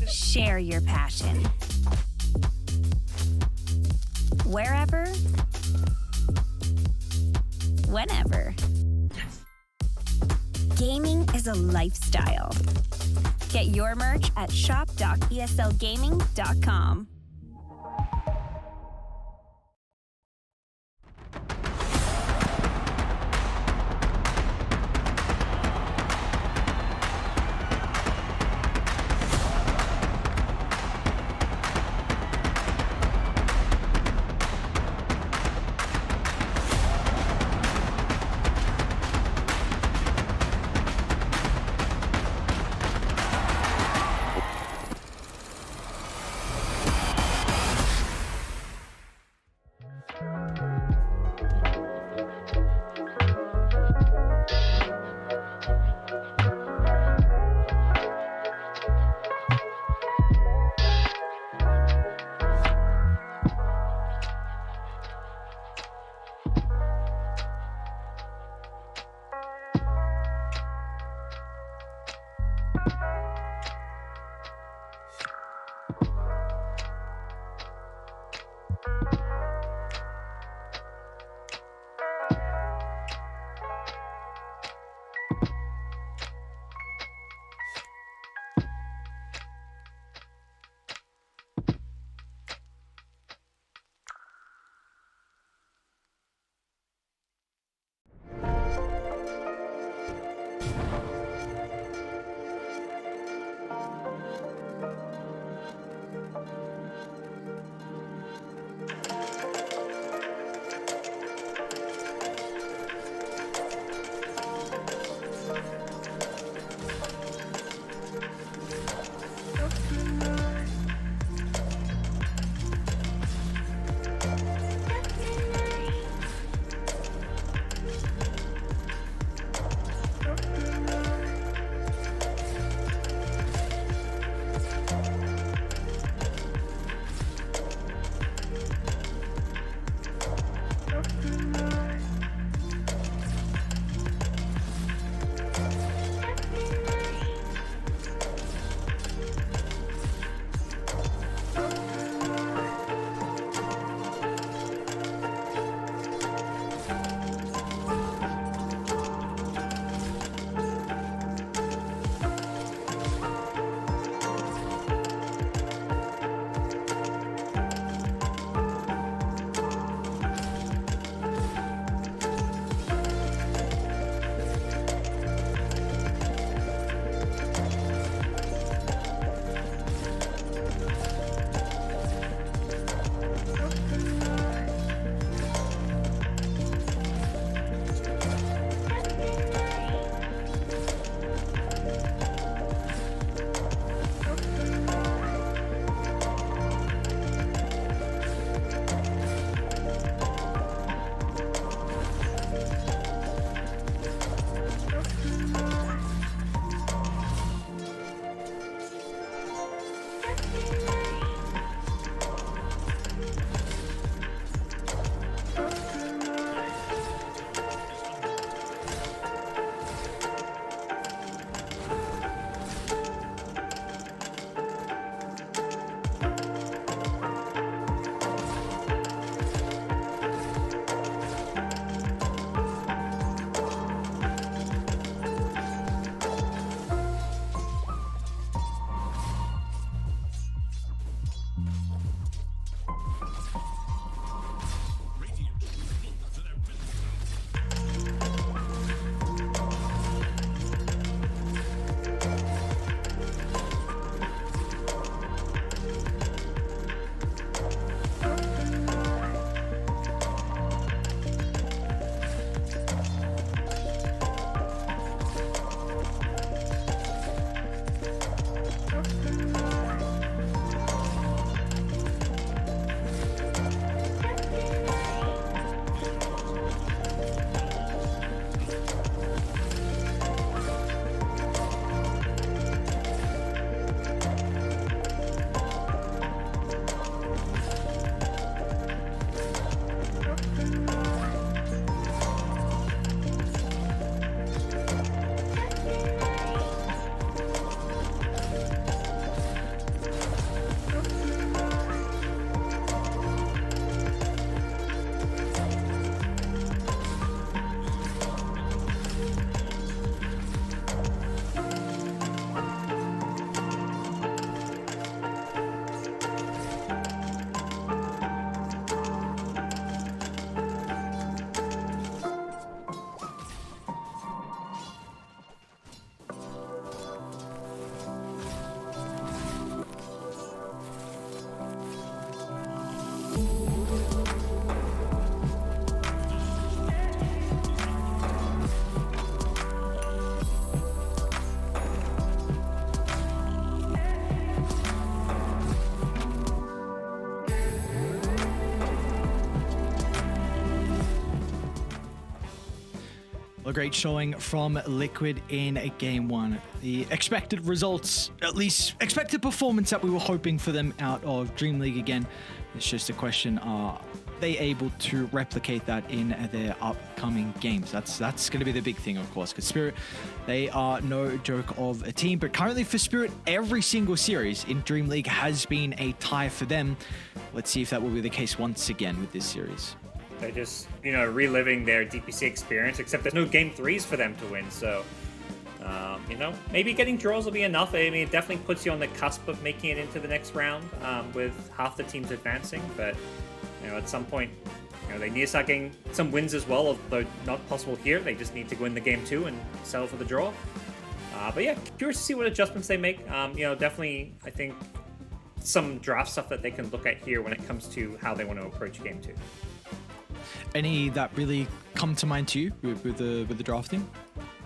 Share your passion. Wherever, whenever. Gaming is a lifestyle. Get your merch at shop.eslgaming.com. A great showing from Liquid in game one. The expected results, at least expected performance that we were hoping for them out of DreamLeague again. It's just a question, are they able to replicate that in their upcoming games? That's going to be the big thing, of course, because Spirit, they are no joke of a team. But currently for Spirit, every single series in DreamLeague has been a tie for them. Let's see if that will be the case once again with this series. They're just, reliving their DPC experience, except there's no game 3s for them to win. So, maybe getting draws will be enough. I mean, it definitely puts you on the cusp of making it into the next round with half the teams advancing. But, at some point, they need to start getting some wins as well, although not possible here. They just need to win the game 2 and settle for the draw. But yeah, curious to see what adjustments they make. Definitely, I think, some draft stuff that they can look at here when it comes to how they want to approach game 2. Any that really come to mind to you with the drafting?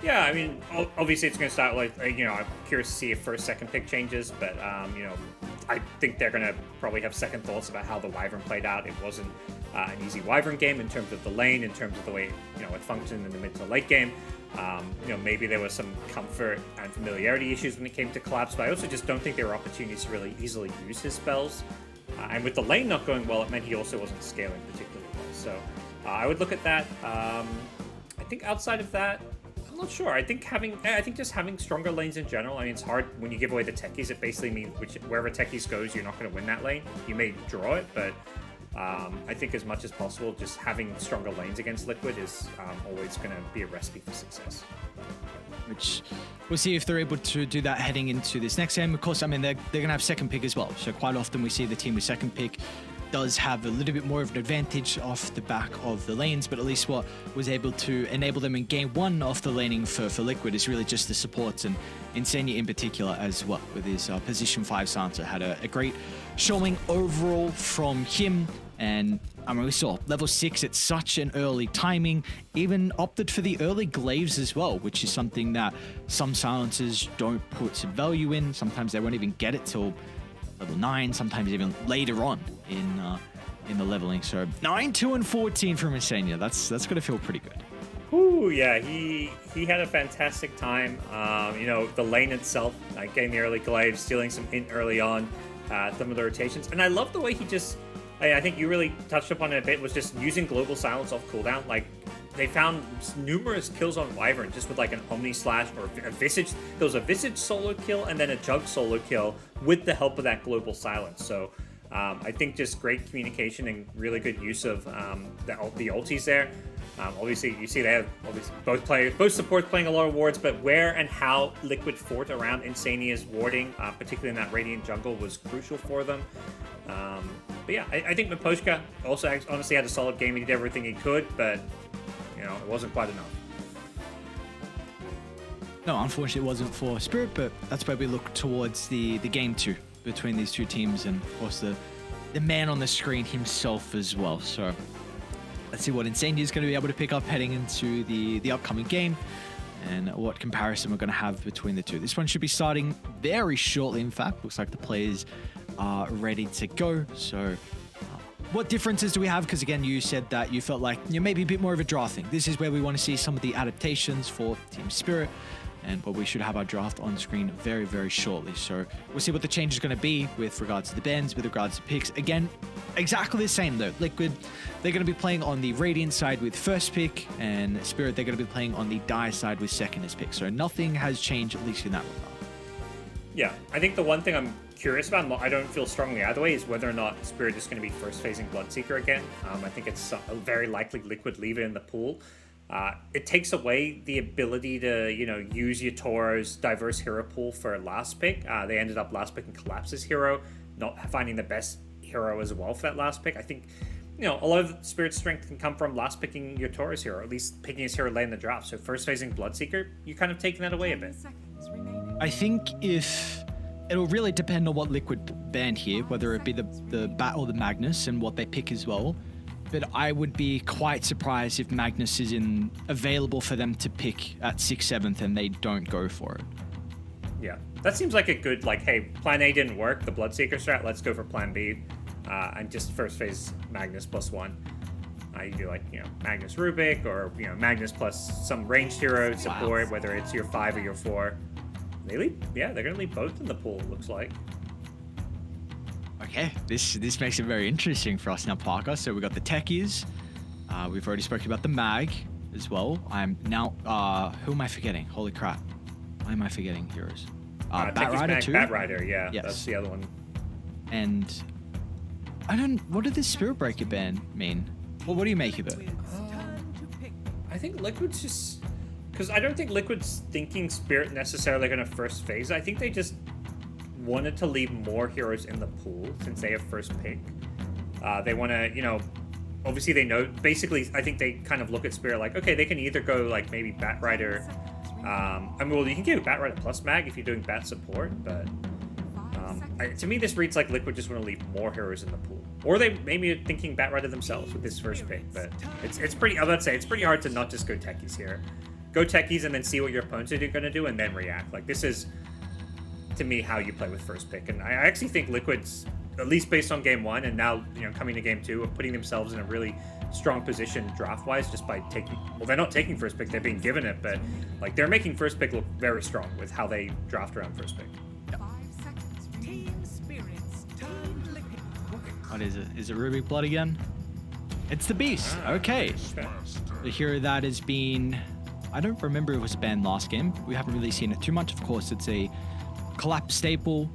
Yeah, I mean, obviously it's going to start like, I'm curious to see if first, second pick changes, but, I think they're going to probably have second thoughts about how the Wyvern played out. It wasn't an easy Wyvern game in terms of the lane, in terms of the way, it functioned in the mid to late game. Maybe there was some comfort and familiarity issues when it came to collapse, but I also just don't think there were opportunities to really easily use his spells. And with the lane not going well, it meant he also wasn't scaling particularly well. So I would look at that. I think outside of that, I'm not sure. I think just having stronger lanes in general. I mean, it's hard when you give away the techies. It basically means wherever techies goes, you're not going to win that lane. You may draw it, but I think as much as possible, just having stronger lanes against Liquid is always going to be a recipe for success. Which we'll see if they're able to do that heading into this next game. Of course, I mean, they're going to have second pick as well. So quite often we see the team with second pick does have a little bit more of an advantage off the back of the lanes, but at least what was able to enable them in game 1 off the laning for Liquid is really just the supports, and Insania in particular as well, with his position 5 Sansa. Had a great showing overall from him, and I mean, we saw level 6 at such an early timing, even opted for the early glaives as well, which is something that some silencers don't put value in. Sometimes they won't even get it till level 9, sometimes even later on in the leveling. So 9, 2, and 14 from Insania. That's going to feel pretty good. Ooh, yeah, he had a fantastic time. The lane itself, getting the early glaive, stealing some int early on, some of the rotations, and I love the way he just. I think you really touched upon it a bit, was just using global silence off cooldown. Like, they found numerous kills on Wyvern just with like an Omni Slash or a Visage. There was a Visage solo kill and then a Jug solo kill with the help of that global silence. So I think just great communication and really good use of the ultis there. Obviously, you see they have both supports playing a lot of wards, but where and how Liquid fought around Insania's warding, particularly in that Radiant jungle, was crucial for them. But yeah, I think Miposhka also honestly had a solid game. He did everything he could, but it wasn't quite enough. No, unfortunately, it wasn't for Spirit, but that's where we look towards the game 2 between these two teams, and of course the man on the screen himself as well. So let's see what Insania is going to be able to pick up heading into the upcoming game, and what comparison we're going to have between the two. This one should be starting very shortly. In fact, looks like the players are ready to go. So what differences do we have? Because again, you said that you felt like maybe a bit more of a draft thing. This is where we want to see some of the adaptations for Team Spirit, and we should have our draft on screen very, very shortly. So we'll see what the change is going to be with regards to the bans, with regards to picks. Again, exactly the same though. Liquid, they're going to be playing on the Radiant side with first pick, and Spirit, they're going to be playing on the Dire side with second as pick. So nothing has changed, at least in that regard. Yeah, I think the one thing I'm curious about, and I don't feel strongly either way, is whether or not Spirit is going to be first phasing Bloodseeker again. I think it's very likely Liquid leave it in the pool. It takes away the ability to, use your Toro's diverse hero pool for last pick. They ended up last picking Collapse's hero, not finding the best hero as well for that last pick. I think, a lot of Spirit's strength can come from last picking your Toro's hero, or at least picking his hero late in the draft. So first phasing Bloodseeker, you're kind of taking that away a bit. I think it'll really depend on what Liquid banned here, whether it be the Bat or the Magnus, and what they pick as well. But I would be quite surprised if Magnus is available for them to pick at 6th, 7th, and they don't go for it. Yeah, that seems like a good, hey, plan A didn't work, the Bloodseeker strat, let's go for plan B, and just first phase Magnus +1. You do like, Magnus Rubik or, Magnus plus some ranged hero support, whether it's your 5 or your 4. They lead, they're going to lead both in the pool, it looks like. Okay, this makes it very interesting for us now, Parker. So we got the techies. We've already spoken about the mag as well. I'm now, who am I forgetting? Holy crap. Why am I forgetting heroes? Batrider too? Batrider, yes. That's the other one. And what did this Spirit Breaker ban mean? Well, what do you make of it? I think Liquid's just... Because I don't think Liquid's thinking Spirit necessarily going to first phase. I think they just wanted to leave more heroes in the pool since they have first pick. They want to, obviously they know... Basically, I think they kind of look at Spirit like, okay, they can either go like maybe Batrider... you can do Batrider plus mag if you're doing Bat support, but... to me, this reads like Liquid just want to leave more heroes in the pool. Or they maybe are thinking Batrider themselves with this first pick, but it's pretty... I would say it's pretty hard to not just go techies here. Go techies and then see what your opponents are going to do and then react. Like, this is, to me, how you play with first pick. And I actually think Liquid's, at least based on game 1 and now, coming to game 2, of putting themselves in a really strong position draft-wise just by taking... Well, they're not taking first pick, they're being given it, but, like, they're making first pick look very strong with how they draft around first pick. What is it? Is it Rubik Blood again? It's the Beast. Okay. The hero that has been... I don't remember if it was banned last game. We haven't really seen it too much. Of course, it's a collapse staple.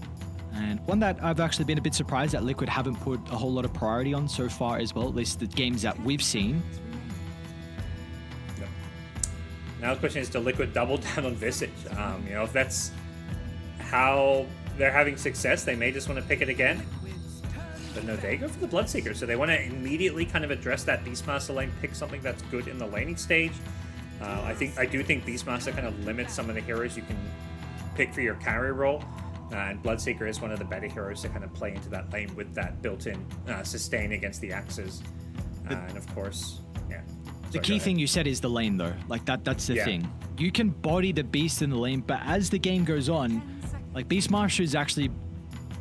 And one that I've actually been a bit surprised that Liquid haven't put a whole lot of priority on so far as well. At least the games that we've seen. Yep. Now the question is, to Liquid double down on Visage? If that's how they're having success, they may just want to pick it again. But no, they go for the Bloodseeker, so they want to immediately kind of address that Beastmaster lane, pick something that's good in the laning stage. I do think Beastmaster kind of limits some of the heroes you can pick for your carry role, and Bloodseeker is one of the better heroes to kind of play into that lane with that built-in sustain against the axes. And of course, the key thing you said is the lane, though. Like, that's the thing. You can body the Beast in the lane, but as the game goes on, like, Beastmaster is actually...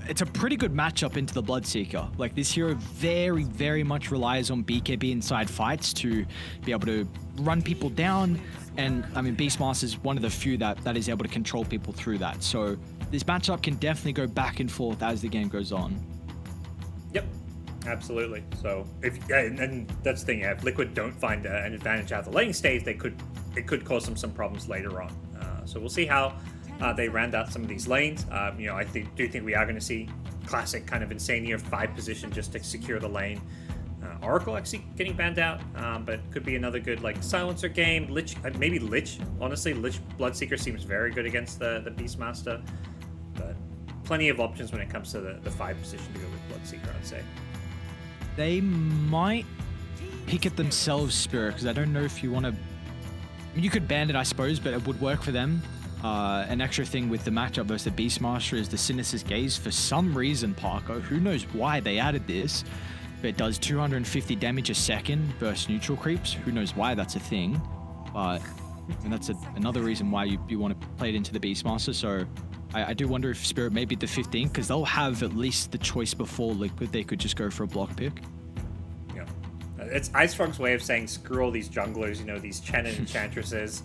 It's a pretty good matchup into the Bloodseeker. Like, this hero very, very much relies on BKB inside fights to be able to run people down. And, I mean, Beastmaster is one of the few that is able to control people through that. So this matchup can definitely go back and forth as the game goes on. Yep, absolutely. So, and that's the thing, if Liquid don't find an advantage out of the laning stage, it could cause them some problems later on. So we'll see how... they round out some of these lanes. I do think we are going to see classic kind of Insania 5 position just to secure the lane. Oracle actually getting banned out, but could be another good like silencer game. Lich, maybe Lich. Honestly, Lich Bloodseeker seems very good against the Beastmaster, but plenty of options when it comes to the 5 position to go with Bloodseeker, I'd say. They might pick it themselves, Spirit, because I don't know if you want to... I mean, you could ban it, I suppose, but it would work for them. An extra thing with the matchup versus the Beastmaster is the Sinister's Gaze. For some reason, Parker, who knows why they added this, but it does 250 damage a second versus neutral creeps. Who knows why that's a thing, but and that's another reason why you want to play it into the Beastmaster. So I do wonder if Spirit may be the 15th, because they'll have at least the choice before Liquid. They could just go for a block pick. Yeah, it's IceFrog's way of saying screw all these junglers, these Chen and Enchantresses.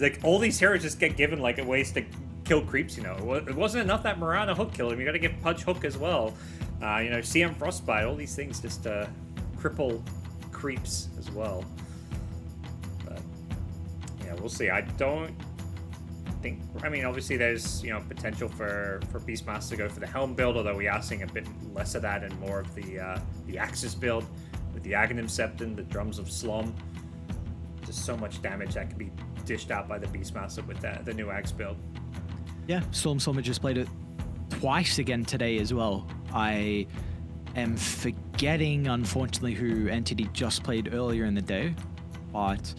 Like, all these heroes just get given like ways to kill creeps. It wasn't enough that Mirana hook killed him. You got to give Pudge hook as well. CM Frostbite, all these things just cripple creeps as well. But yeah, we'll see. I don't think... I mean, obviously there's potential for Beastmaster to go for the Helm build, although we are seeing a bit less of that and more of the Axis build with the Aghanim Septon, the Drums of Slom. Just so much damage that can be dished out by the Beastmaster with the new Axe build. Yeah, Sloma just played it twice again today as well. I am forgetting, unfortunately, who Entity just played earlier in the day, but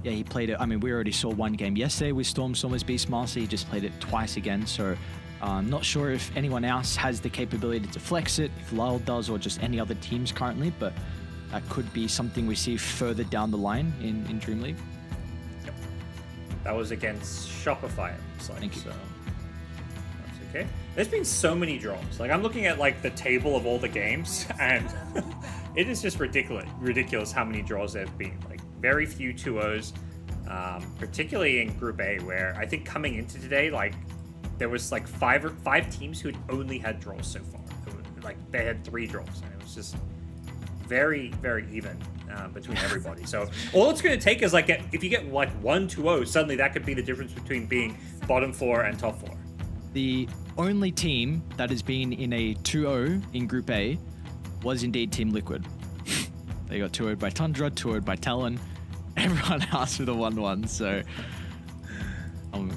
yeah, he played it. I mean, we already saw one game yesterday with Stormstormer's Beastmaster. He just played it twice again, so I'm not sure if anyone else has the capability to flex it, if Lyle does, or just any other teams currently, but that could be something we see further down the line in DreamLeague. Yep. That was against Shopify, it looks like. Thank you. So that's okay. There's been so many draws. Like, I'm looking at like the table of all the games, and it is just ridiculous how many draws there have been. Like very few 2-0s, particularly in Group A, where I think coming into today, like there was like five teams who had only had draws so far. Like they had 3 draws, and it was just very, very even between everybody. So all it's going to take is like if you get like 1-2-0, suddenly that could be the difference between being bottom 4 and top 4. The only team that has been in a 2-0 in Group A was indeed Team Liquid. They got 2-0'd by Tundra, 2-0'd by Talon. Everyone asked for the 1-1, so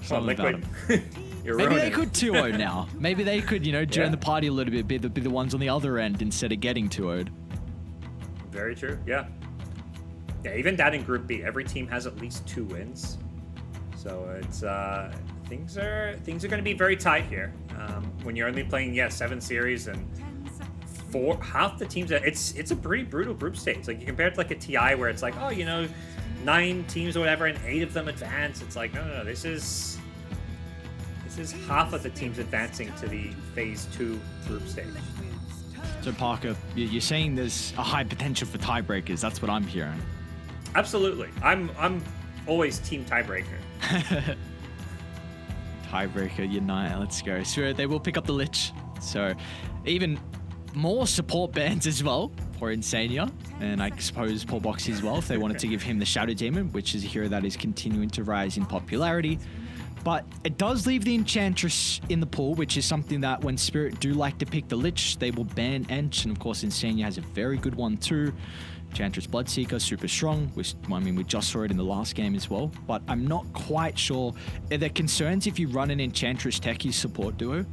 something about them. Maybe they could 2-0 now. Maybe they could, join the party a little bit, be the ones on the other end instead of getting 2-0'd. Very true, yeah. Yeah, even that in Group B, every team has at least 2 wins. So it's things are going to be very tight here. When you're only playing 7 series and half the teams, it's a pretty brutal group stage. Like you compare it to like a TI where it's like, 9 teams or whatever and 8 of them advance. It's like no, this is half of the teams advancing to the phase 2 group stage. So Parker, you're saying there's a high potential for tiebreakers. That's what I'm hearing. Absolutely. I'm always team tiebreaker. Tiebreaker unite. Let's go. So they will pick up the Lich. So even more support bans as well for Insania, and I suppose Paul Boxy as well if they wanted to give him the Shadow Demon, which is a hero that is continuing to rise in popularity. But it does leave the Enchantress in the pool, which is something that when Spirit do like to pick the Lich, they will ban Ench, and of course Insania has a very good one too. Enchantress Bloodseeker, super strong. We just saw it in the last game as well, but I'm not quite sure. Are there concerns if you run an Enchantress Techie support duo?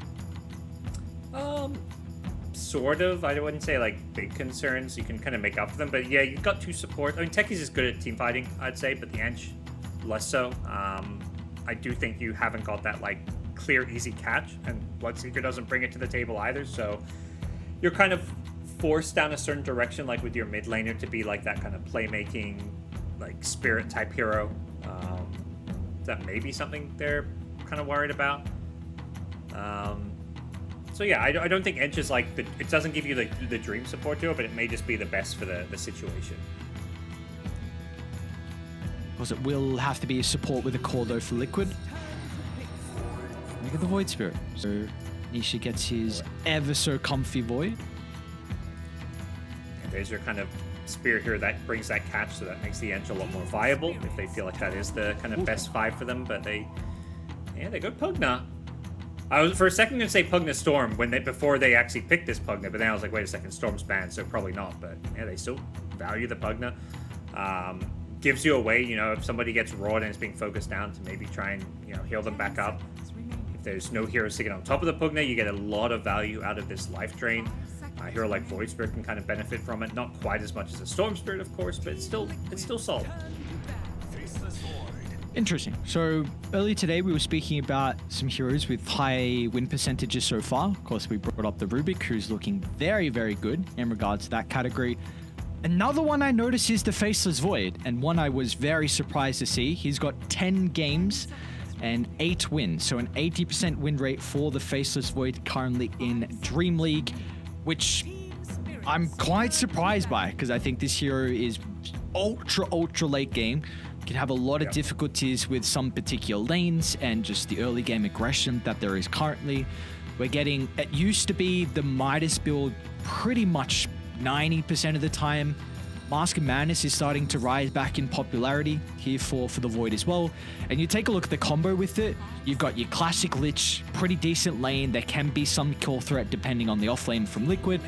Sort of. I wouldn't say like big concerns. You can kind of make up for them, but yeah, you've got 2 support. I mean, Techies is good at team fighting, I'd say, but the Ench less so. I do think you haven't got that like clear, easy catch, and Bloodseeker doesn't bring it to the table either. So you're kind of forced down a certain direction, like with your mid laner, to be like that kind of playmaking, like Spirit type hero. That may be something they're kind of worried about. So yeah, I don't think Ench is like it doesn't give you the dream support to it, but it may just be the best for the situation. Because it will have to be a support with a core though for Liquid. Look at the Void Spirit. So Nisha gets his ever so comfy Void. And there's your kind of Spirit here that brings that catch, so that makes the Ench a lot more viable if they feel like that is the kind of best 5 for them. But they go Pugna. I was for a second going to say Pugna Storm before they actually picked this Pugna, but then I was like, wait a second, Storm's banned, so probably not. But yeah, they still value the Pugna. Gives you a way, if somebody gets roared and is being focused down, to maybe try and heal them back up. If there's no heroes to get on top of the Pugna, you get a lot of value out of this life drain. A hero like Void Spirit can kind of benefit from it, not quite as much as a Storm Spirit, of course, but it's still solid. Interesting. So earlier today we were speaking about some heroes with high win percentages so far. Of course, we brought up the Rubik, who's looking very, very good in regards to that category. Another one I noticed is the Faceless Void, and one I was very surprised to see. He's got 10 games and 8 wins, so an 80% win rate for the Faceless Void currently in Dream League, which I'm quite surprised by, because I think this hero is ultra late game. Can have a lot of difficulties with some particular lanes and just the early game aggression that there is currently. We're getting, it used to be the Midas build pretty much 90% of the time. Mask of Madness is starting to rise back in popularity here for the Void as well. And you take a look at the combo with it, you've got your classic Lich, pretty decent lane. There can be some kill threat depending on the offlane from Liquid.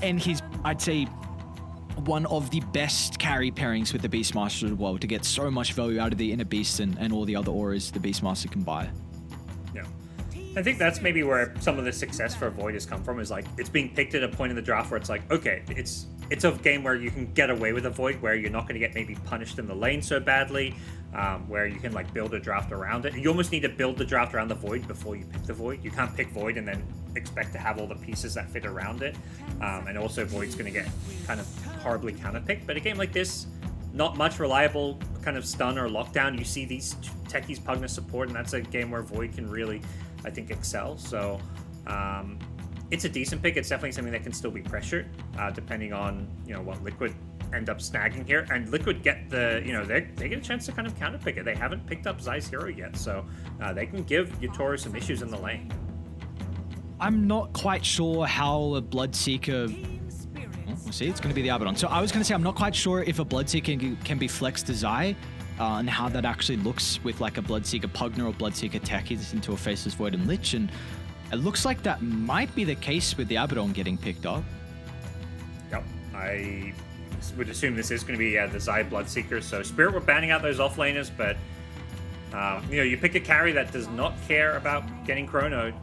And he's, I'd say, one of the best carry pairings with the Beastmaster as well, to get so much value out of the Inner Beast and all the other auras the Beastmaster can buy. Yeah. I think that's maybe where some of the success for Void has come from, is like it's being picked at a point in the draft where it's like, okay, it's a game where you can get away with a Void, where you're not going to get maybe punished in the lane so badly, where you can like build a draft around it. You almost need to build the draft around the Void before you pick the Void. You can't pick Void and then expect to have all the pieces that fit around it. And also Void's going to get kind of horribly counterpicked. But a game like this, not much reliable kind of stun or lockdown. You see these techies Pugna support, and that's a game where Void can really, I think, excel. So it's a decent pick. It's definitely something that can still be pressured, depending on what Liquid end up snagging here. And Liquid get the they get a chance to kind of counter pick it. They haven't picked up Zai's hero yet, so they can give Yatoru some issues in the lane. I'm not quite sure how a Bloodseeker. We'll see. It's going to be the Abaddon. So I was going to say I'm not quite sure if a Bloodseeker can be flexed to Zai, and how that actually looks with like a Bloodseeker Pugner or Bloodseeker Techies into a Faceless Void and Lich, and it looks like that might be the case with the Abaddon getting picked up. Yep, I would assume this is going to be the Zai Bloodseeker. So Spirit were banning out those offlaners, but you pick a carry that does not care about getting chronoed.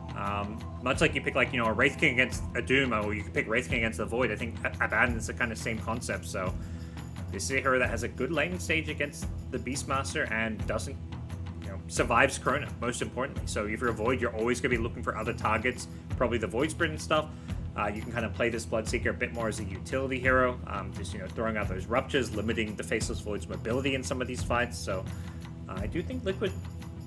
Much like you pick a Wraith King against a Doom, or you could pick Wraith King against the Void. I think Abaddon is the kind of same concept. So this is a hero that has a good laning stage against the Beastmaster and doesn't, survives Chrono, most importantly. So if you're a Void, you're always going to be looking for other targets, probably the Void Spirit and stuff. You can kind of play this Bloodseeker a bit more as a utility hero, just throwing out those ruptures, limiting the Faceless Void's mobility in some of these fights. So I do think Liquid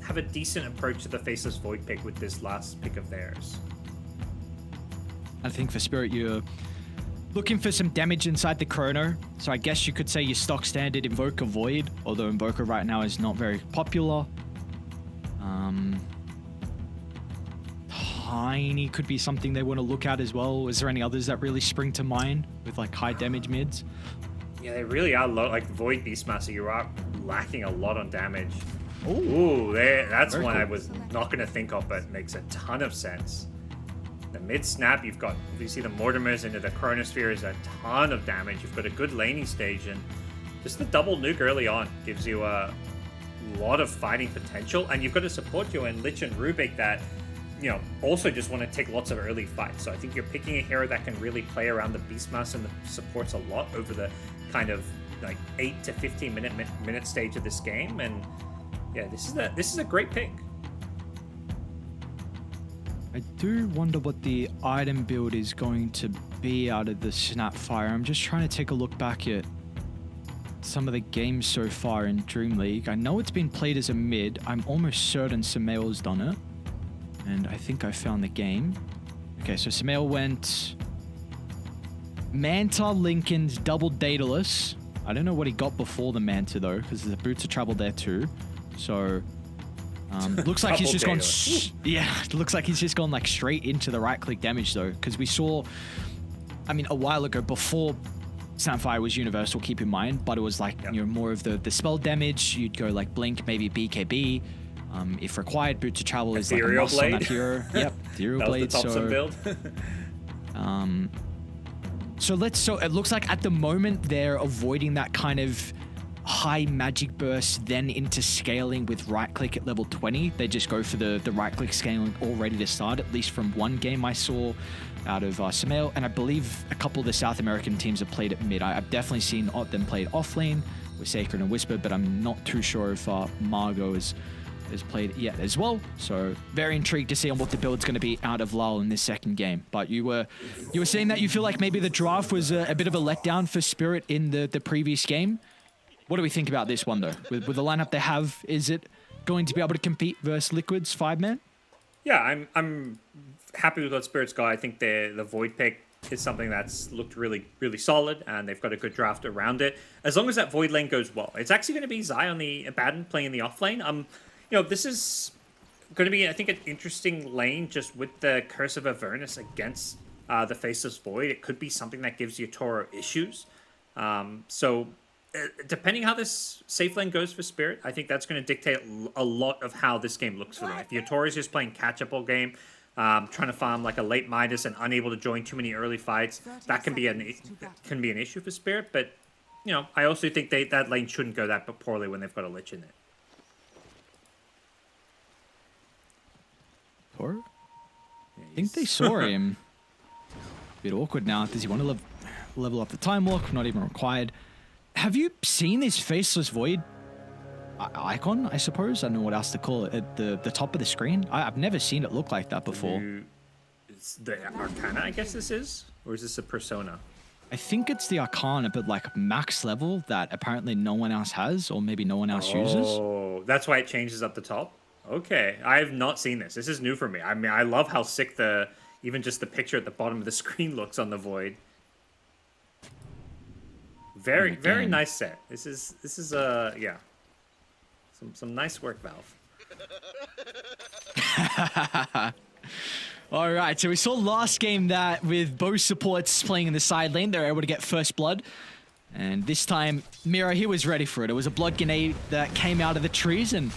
have a decent approach to the Faceless Void pick with this last pick of theirs. I think for Spirit, you're looking for some damage inside the Chrono. So I guess you could say your stock standard Invoker Void, although Invoker right now is not very popular. Tiny could be something they want to look at as well. Is there any others that really spring to mind with like high damage mids? Yeah, they really are low. Like Void Beastmaster, you are lacking a lot on damage. Ooh, that's one cool. I was not going to think of, but makes a ton of sense. The mid snap, you see the Mortimers into the Chronosphere is a ton of damage. You've got a good laning stage, and just the double nuke early on gives you a lot of fighting potential. And you've got a support duo in Lich and Rubik that also just want to take lots of early fights. So I think you're picking a hero that can really play around the Beastmaster and the supports a lot over the kind of like 8 to 15 minute stage of this game. And yeah, this is a great pick. I do wonder what the item build is going to be out of the Snapfire. I'm just trying to take a look back at some of the games so far in Dream League. I know it's been played as a mid. I'm almost certain Samael's done it. And I think I found the game. Okay, so Samael went Manta, Lincoln's, double Daedalus. I don't know what he got before the Manta though, because there's a Boots of Travel there too. So looks like he's just gone. It looks like he's just gone like straight into the right-click damage though, because we saw, a while ago before Snapfire was universal. Keep in mind, but it was like more of the spell damage. You'd go like Blink, maybe BKB. If required, Boots of Travel is like a must on that hero. Yep, Ethereal Blade. Build. So it looks like at the moment they're avoiding that kind of high magic burst, then into scaling with right click at level 20. They just go for the right click scaling already to start, at least from one game I saw out of Samael, and I believe a couple of the South American teams have played at mid. I've definitely seen them played offlane with Sacred and Whisper, but I'm not too sure if Margot has played yet as well. So very intrigued to see on what the build's going to be out of Lal in this second game. But you were saying that you feel like maybe the draft was a bit of a letdown for Spirit in the previous game. What do we think about this one though? With the lineup they have, is it going to be able to compete versus Liquid's 5-man? Yeah, I'm happy with what Spirit's got. I think the Void pick is something that's looked really, really solid, and they've got a good draft around it. As long as that Void lane goes well, it's actually going to be Zai on the Abaddon playing in the off lane. This is going to be, I think, an interesting lane just with the Curse of Avernus against the Faceless Void. It could be something that gives Yatoro issues. Depending how this safe lane goes for Spirit, I think that's going to dictate a lot of how this game looks for them. If Yatoro is just playing catch-up all game, trying to farm like a late Midas and unable to join too many early fights, that can be an issue for Spirit. But, I also think that lane shouldn't go that poorly when they've got a Lich in it. I think they saw him. Bit awkward now. Does he want to level up the time walk? Not even required. Have you seen this Faceless Void icon, I suppose? I don't know what else to call it. At the top of the screen? I've never seen it look like that before. It's the Arcana, I guess this is? Or is this a Persona? I think it's the Arcana, but like max level that apparently no one else has, or maybe no one else uses. Oh, that's why it changes up the top? Okay, I have not seen this. This is new for me. I love how sick the even just the picture at the bottom of the screen looks on the Void. Very nice set. This is yeah. Some nice work, Valve. All right, so we saw last game that with both supports playing in the side lane, they're able to get first blood. And this time, Mira, he was ready for it. It was a blood grenade that came out of the trees and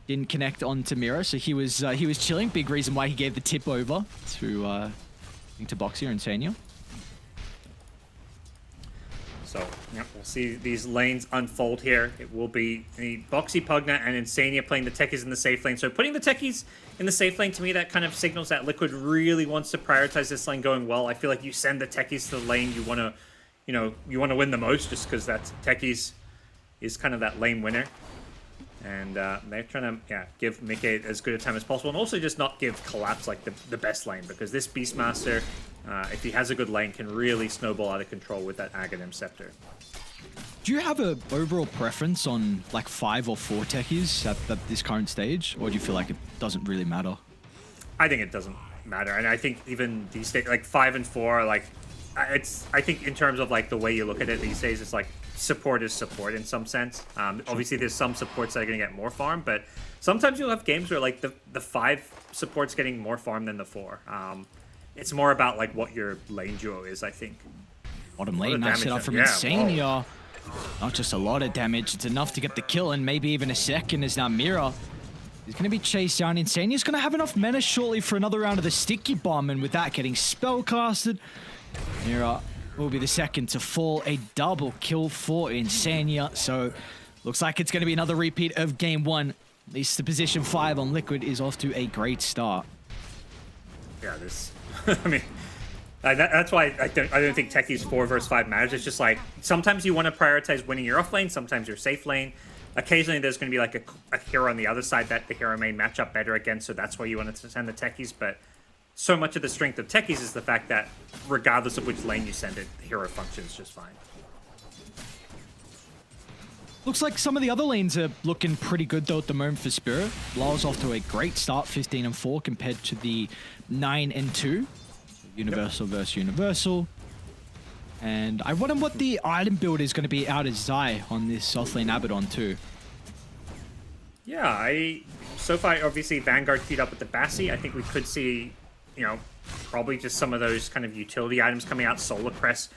didn't connect onto Mira, so he was chilling. Big reason why he gave the tip over to Boxy or Insania. So, yeah, we'll see these lanes unfold here. It will be the Boxy, Pugna, and Insania playing the techies in the safe lane. So putting the techies in the safe lane, to me, that kind of signals that Liquid really wants to prioritize this lane going well. I feel like you send the techies to the lane, you want to, you want to win the most, just because that techies is kind of that lane winner. And they're trying to give Mickey as good a time as possible, and also just not give Collapse like the best lane, because this Beastmaster, if he has a good lane, can really snowball out of control with that Aghanim Scepter. Do you have an overall preference on like 5 or 4 techies at this current stage, or do you feel like it doesn't really matter? I think it doesn't matter, and I think even these days, like 5 and 4, like I think in terms of like the way you look at it these days, it's like support is support in some sense. Obviously, there's some supports that are going to get more farm, but sometimes you'll have games where like the 5 support's getting more farm than the 4. It's more about like what your lane duo is, I think. Bottom lane, nice set up from Insania. Not just a lot of damage, it's enough to get the kill, and maybe even a second as now Mira is going to be chased down. Insania's going to have enough mana shortly for another round of the sticky bomb, and with that getting spellcasted, Mira will be the second to fall. A double kill for Insania. So looks like it's going to be another repeat of game 1. At least the position 5 on Liquid is off to a great start. Yeah, this. I mean, that's why I don't think techies 4 versus 5 matters. It's just like sometimes you want to prioritize winning your off lane, sometimes your safe lane. Occasionally there's going to be like a hero on the other side that the hero may match up better against, so that's why you want to send the techies. But so much of the strength of techies is the fact that regardless of which lane you send it, the hero functions just fine. Looks like some of the other lanes are looking pretty good though at the moment for Spirit. Law's off to a great start, 15 and 4 compared to the 9 and 2. Universal versus Universal. And I wonder what the item build is going to be out of Zai on this offlane Abaddon too. Yeah, so far obviously Vanguard queued up with the Bassi. I think we could see, probably just some of those kind of utility items coming out. Solar Press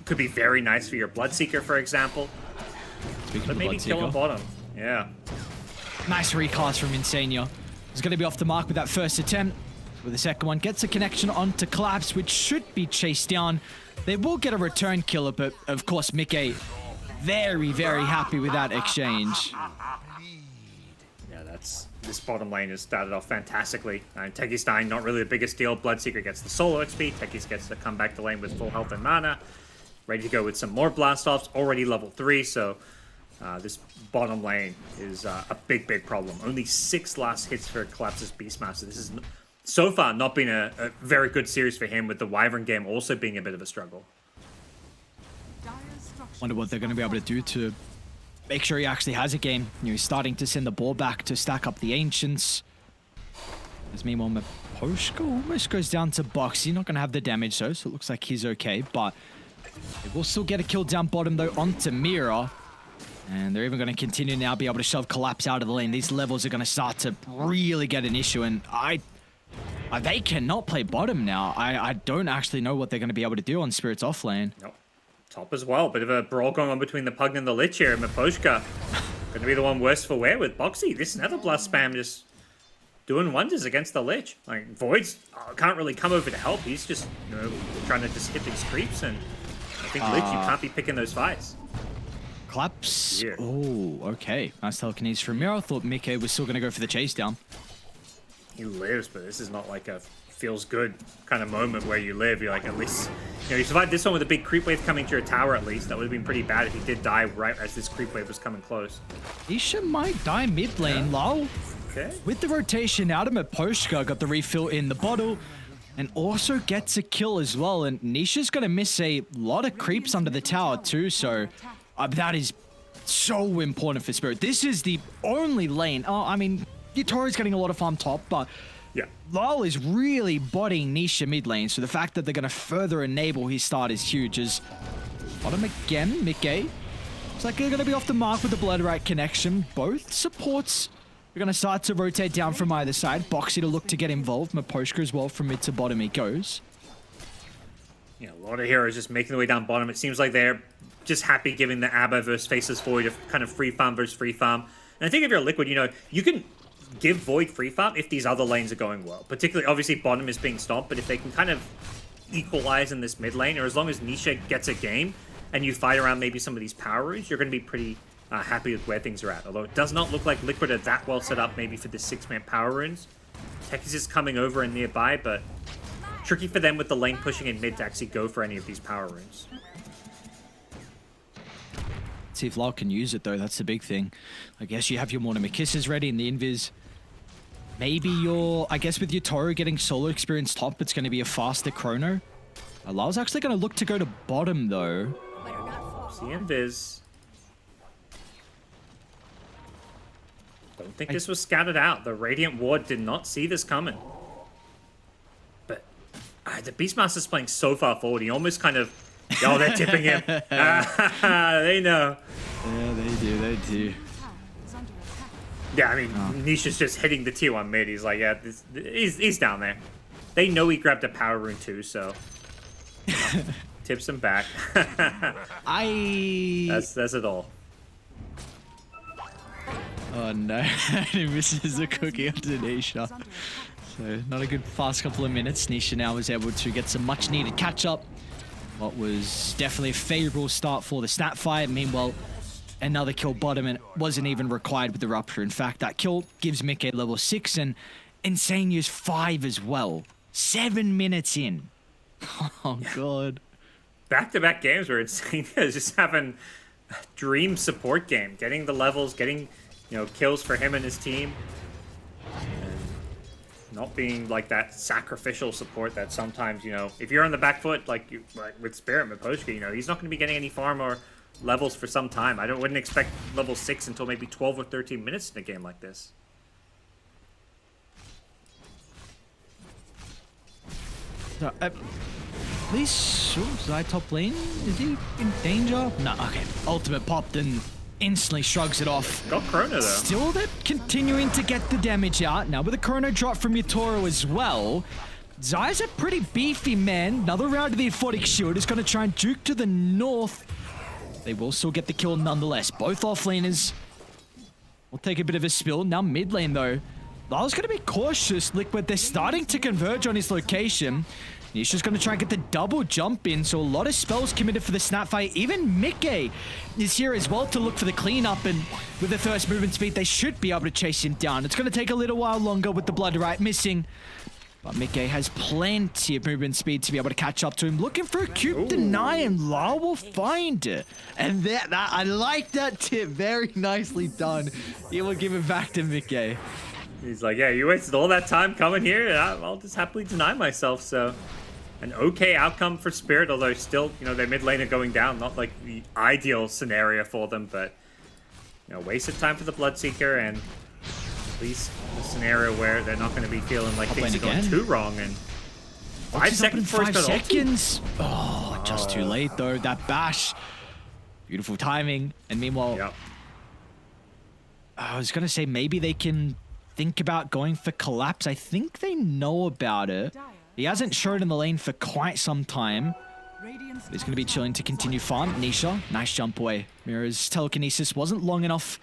could be very nice for your Bloodseeker, for example. But maybe kill on bottom. Yeah. Nice recast from Insania. He's going to be off the mark with that first attempt. With the second one, gets a connection onto Collapse, which should be chased down. They will get a return killer, but of course, Mickey very, very happy with that exchange. Yeah, this bottom lane has started off fantastically. Techies dying, not really the biggest deal. Bloodseeker gets the solo XP. Techies gets to come back to lane with full health and mana. Ready to go with some more blast-offs, already level 3, so this bottom lane is a big, big problem. Only 6 last hits for Collapse's Beastmaster. This is so far not been a very good series for him, with the Wyvern game also being a bit of a struggle. Wonder what they're going to be able to do to make sure he actually has a game. He's starting to send the ball back to stack up the Ancients. As meanwhile, Maposhka almost goes down to Boxy. Not going to have the damage though, so it looks like he's okay, but they will still get a kill down bottom though onto Mira. And they're even going to continue now, be able to shove Collapse out of the lane. These levels are going to start to really get an issue, and they cannot play bottom now. I don't actually know what they're going to be able to do on Spirit's off lane. Nope. Top as well. Bit of a brawl going on between the Pug and the Lich here. Maposhka going to be the one worse for wear with Boxy. This Nether Blast spam just doing wonders against the Lich. Like, Voids can't really come over to help. He's just, trying to just hit these creeps, and I think Lich, you can't be picking those fights. Collapse. Yeah. Oh, okay. Nice telekinesis from Mira. I thought Mickey was still going to go for the chase down. He lives, but this is not like a feels good kind of moment where you live. You're like, at least, you survived this one with a big creep wave coming to your tower at least. That would have been pretty bad if he did die right as this creep wave was coming close. Isha might die mid lane, lol. Okay. With the rotation out of Maposhka, got the refill in the bottle, and also gets a kill as well. And Nisha's going to miss a lot of creeps under the tower too, so that is so important for Spirit. This is the only lane. Oh, I mean, Yatori's getting a lot of farm top, but Yeah. Lyle is really bodying Nisha mid lane, so the fact that they're going to further enable his start is huge. As bottom again, Mickey. Looks like they're going to be off the mark with the Blood Right connection. Both supports are going to start to rotate down from either side. Boxy to look to get involved. Maposhka as well from mid to bottom he goes. Yeah, a lot of heroes just making their way down bottom. It seems like they're just happy giving the ABBA versus Faceless Void a kind of free farm versus free farm. And I think if you're Liquid, you know, you can give Void free farm if these other lanes are going well. Particularly, obviously, bottom is being stomped, but if they can kind of equalize in this mid lane, or as long as Nisha gets a game and you fight around maybe some of these power runes, you're going to be pretty happy with where things are at. Although it does not look like Liquid are that well set up maybe for the 6-man power runes. Tech is just coming over and nearby, but tricky for them with the lane pushing in mid to actually go for any of these power runes. See if Lyle can use it though, that's the big thing. I guess you have your Mortimer Kisses ready in the invis. Maybe your, I guess with your Toru getting solo experience top, it's going to be a faster chrono. Lyle's actually going to look to go to bottom though. See invis. Don't think this was scouted out. The Radiant Ward did not see this coming. But the Beastmaster's playing so far forward, he almost kind of... Oh, they're tipping him. They know. Yeah, they do. Yeah, I mean, Nisha's just hitting the tier 1 mid. He's like, yeah, he's down there. They know he grabbed a power rune too, so... tips him back. That's it all. Oh no, he misses the cookie onto Nisha. So not a good fast couple of minutes. Nisha now was able to get some much needed catch up. What was definitely a favorable start for the snap fight. Meanwhile, another kill bottom and it wasn't even required with the rupture. In fact, that kill gives Mickey level 6 and Insane use 5 as well. 7 minutes in. Oh god. Back-to-back games where Insane is just having a dream support game. Getting the levels, getting... you know, kills for him and his team. And not being like that sacrificial support that sometimes, you know, if you're on the back foot, like with Spirit Maposhka, you know, he's not going to be getting any farm or levels for some time. I wouldn't expect level 6 until maybe 12 or 13 minutes in a game like this. So, at least, Zai top lane, is he in danger? No, okay. Ultimate popped and instantly shrugs it off. Got Chrono though. Still they're continuing to get the damage out. Now with a Chrono drop from Yatoro as well. Zai's a pretty beefy man. Another round of the Aphotic Shield is going to try and juke to the north. They will still get the kill nonetheless. Both offlaners will take a bit of a spill. Now mid lane though. Lyle's going to be cautious. Liquid, they're starting to converge on his location. Nisha's going to try and get the double jump in, so a lot of spells committed for the snap fight. Even Mickey is here as well to look for the cleanup, and with the first movement speed, they should be able to chase him down. It's going to take a little while longer with the Blood Right missing, but Mickey has plenty of movement speed to be able to catch up to him. Looking for a cube deny, and Lyle will find it. And that I like that tip. Very nicely done. He will give it back to Mickey. He's like, yeah, you wasted all that time coming here, and I'll just happily deny myself, so... An okay outcome for Spirit, although still, you know, their mid lane are going down. Not like the ideal scenario for them, but, you know, wasted time for the Bloodseeker, and at least a scenario where they're not going to be feeling like things are going too wrong. And 5 seconds for 5 seconds. Oh, just too late though. That bash. Beautiful timing. And meanwhile, I was going to say maybe they can think about going for collapse. I think they know about it. He hasn't showed in the lane for quite some time. He's going to be chilling to continue farm. Nisha, nice jump away. Mira's telekinesis wasn't long enough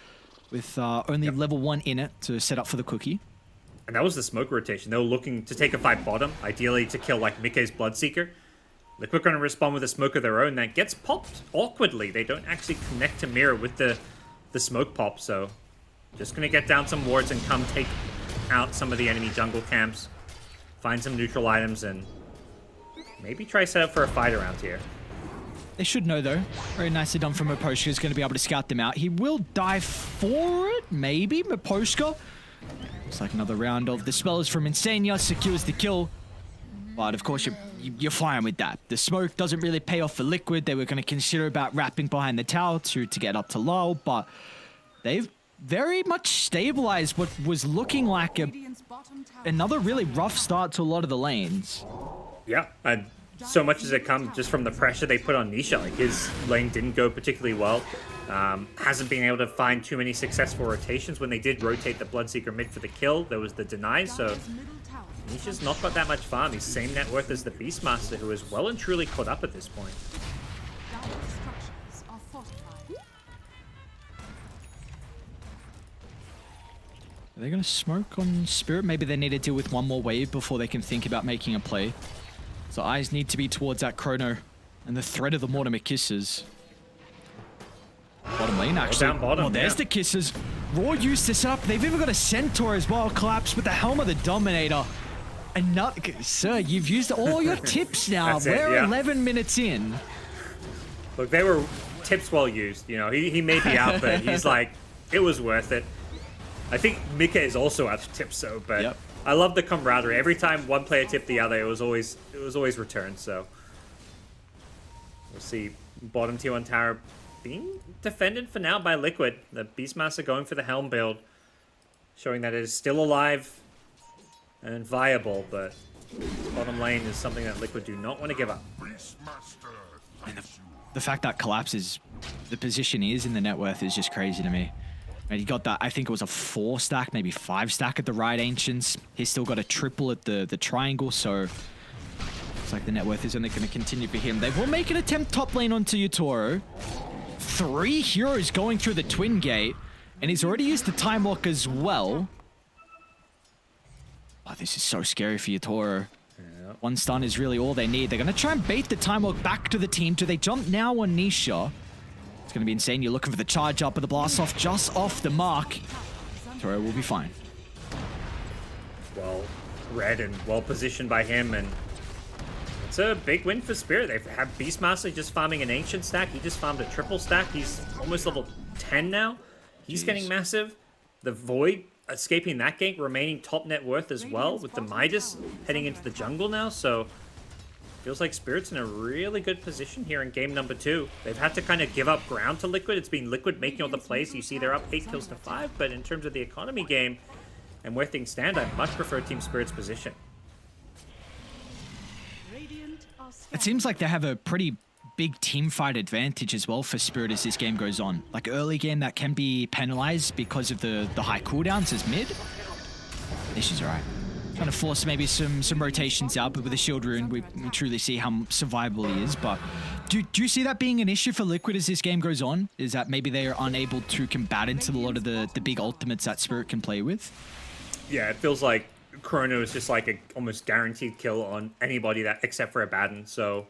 with only level 1 in it to set up for the cookie. And that was the smoke rotation. They were looking to take a fight bottom, ideally to kill like Mickey's Bloodseeker. Liquid going to respond with a smoke of their own that gets popped awkwardly. They don't actually connect to Mira with the smoke pop, so just going to get down some wards and come take out some of the enemy jungle camps. Find some neutral items and maybe try set up for a fight around here. They should know though. Very nicely done from Maposhka. He's going to be able to scout them out. He will dive for it, maybe. Maposhka. Looks like another round of the spells from Insania secures the kill. But of course, you're fine with that. The smoke doesn't really pay off for Liquid. They were going to consider about wrapping behind the tower to get up to Lyle, but they've very much stabilized what was looking like another really rough start to a lot of the lanes. Yeah, and so much as it comes just from the pressure they put on Nisha. Like, his lane didn't go particularly well. Hasn't been able to find too many successful rotations. When they did rotate the Bloodseeker mid for the kill, there was the deny, so Nisha's not got that much farm. He's same net worth as the Beastmaster, who is well and truly caught up at this point. Are they going to smoke on Spirit? Maybe they need to deal with one more wave before they can think about making a play. So eyes need to be towards that Chrono and the threat of the Mortimer Kisses. Bottom lane, actually. Down bottom, oh, there's the Kisses. Raw used this up. They've even got a Centaur as well. Collapse with the Helm of the Dominator. And not, sir, you've used all your tips now. We're 11 minutes in. Look, they were tips well used. You know, he may be out, but he's like, it was worth it. I think Mika is also out of tips, so, but I love the camaraderie. Every time one player tipped the other, it was always returned. So we'll see. Bottom tier 1 tower being defended for now by Liquid. The Beastmaster going for the Helm build, showing that it is still alive and viable, but bottom lane is something that Liquid do not want to give up. And the fact that collapses the position he is in the net worth is just crazy to me. And he got that, I think it was a 4 stack, maybe 5 stack at the right Ancients. He's still got a triple at the triangle, so looks like the net worth is only going to continue for him. They will make an attempt top lane onto Yutoro. 3 heroes going through the Twin Gate, and he's already used the Time Lock as well. Oh, this is so scary for Yutoro. Yep. 1 stun is really all they need. They're going to try and bait the Time Lock back to the team. Do they jump now on Nisha? It's going to be insane. You're looking for the charge up, but the blast off just off the mark. Toro will be fine. Well read and well positioned by him, and it's a big win for Spirit. They've had Beastmaster just farming an Ancient stack. He just farmed a triple stack. He's almost level 10 now. He's getting massive. The Void escaping that gank, remaining top net worth as well, with the Midas heading into the jungle now, so feels like Spirit's in a really good position here in game number 2. They've had to kind of give up ground to Liquid. It's been Liquid making all the plays. You see they're up 8 kills to 5, but in terms of the economy game and where things stand, I much prefer Team Spirit's position. It seems like they have a pretty big team fight advantage as well for Spirit as this game goes on. Like early game that can be penalized because of the high cooldowns as mid. This is alright. Trying to force maybe some rotations out, but with the shield rune, we truly see how survivable he is. But do you see that being an issue for Liquid as this game goes on? Is that maybe they are unable to combat into a lot of the big ultimates that Spirit can play with? Yeah, it feels like Chrono is just like a almost guaranteed kill on anybody that except for a Abaddon. So,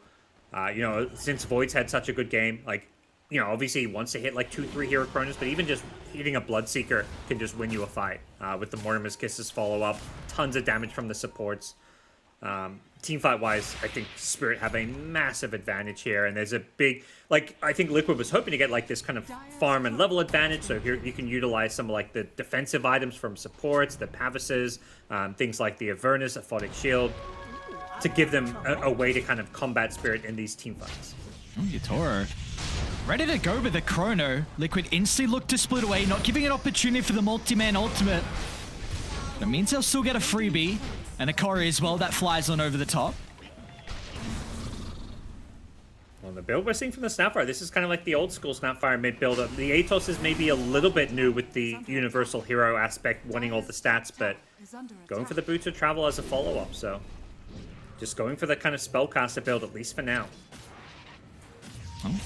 you know, since Void's had such a good game, like, you know, obviously he wants to hit like 2-3 hero Chronos, but even just hitting a Bloodseeker can just win you a fight. With the Mortimer's Kisses follow-up, tons of damage from the supports. Teamfight-wise, I think Spirit have a massive advantage here, and there's a big, like, I think Liquid was hoping to get like this kind of farm and level advantage, so here you can utilize some of like the defensive items from supports, the Pavises, things like the Avernus, Aphotic Shield, to give them a way to kind of combat Spirit in these teamfights. Oh, Yutoro. Ready to go with the Chrono. Liquid instantly look to split away, not giving an opportunity for the multi-man ultimate. That means they'll still get a freebie. And a Corey as well, that flies on over the top. Well, the build we're seeing from the Snapfire, this is kind of like the old school Snapfire mid build. The Atos is maybe a little bit new with the universal hero aspect, wanting all the stats, but going for the Boots of Travel as a follow-up, so just going for the kind of spellcaster build, at least for now. Oh,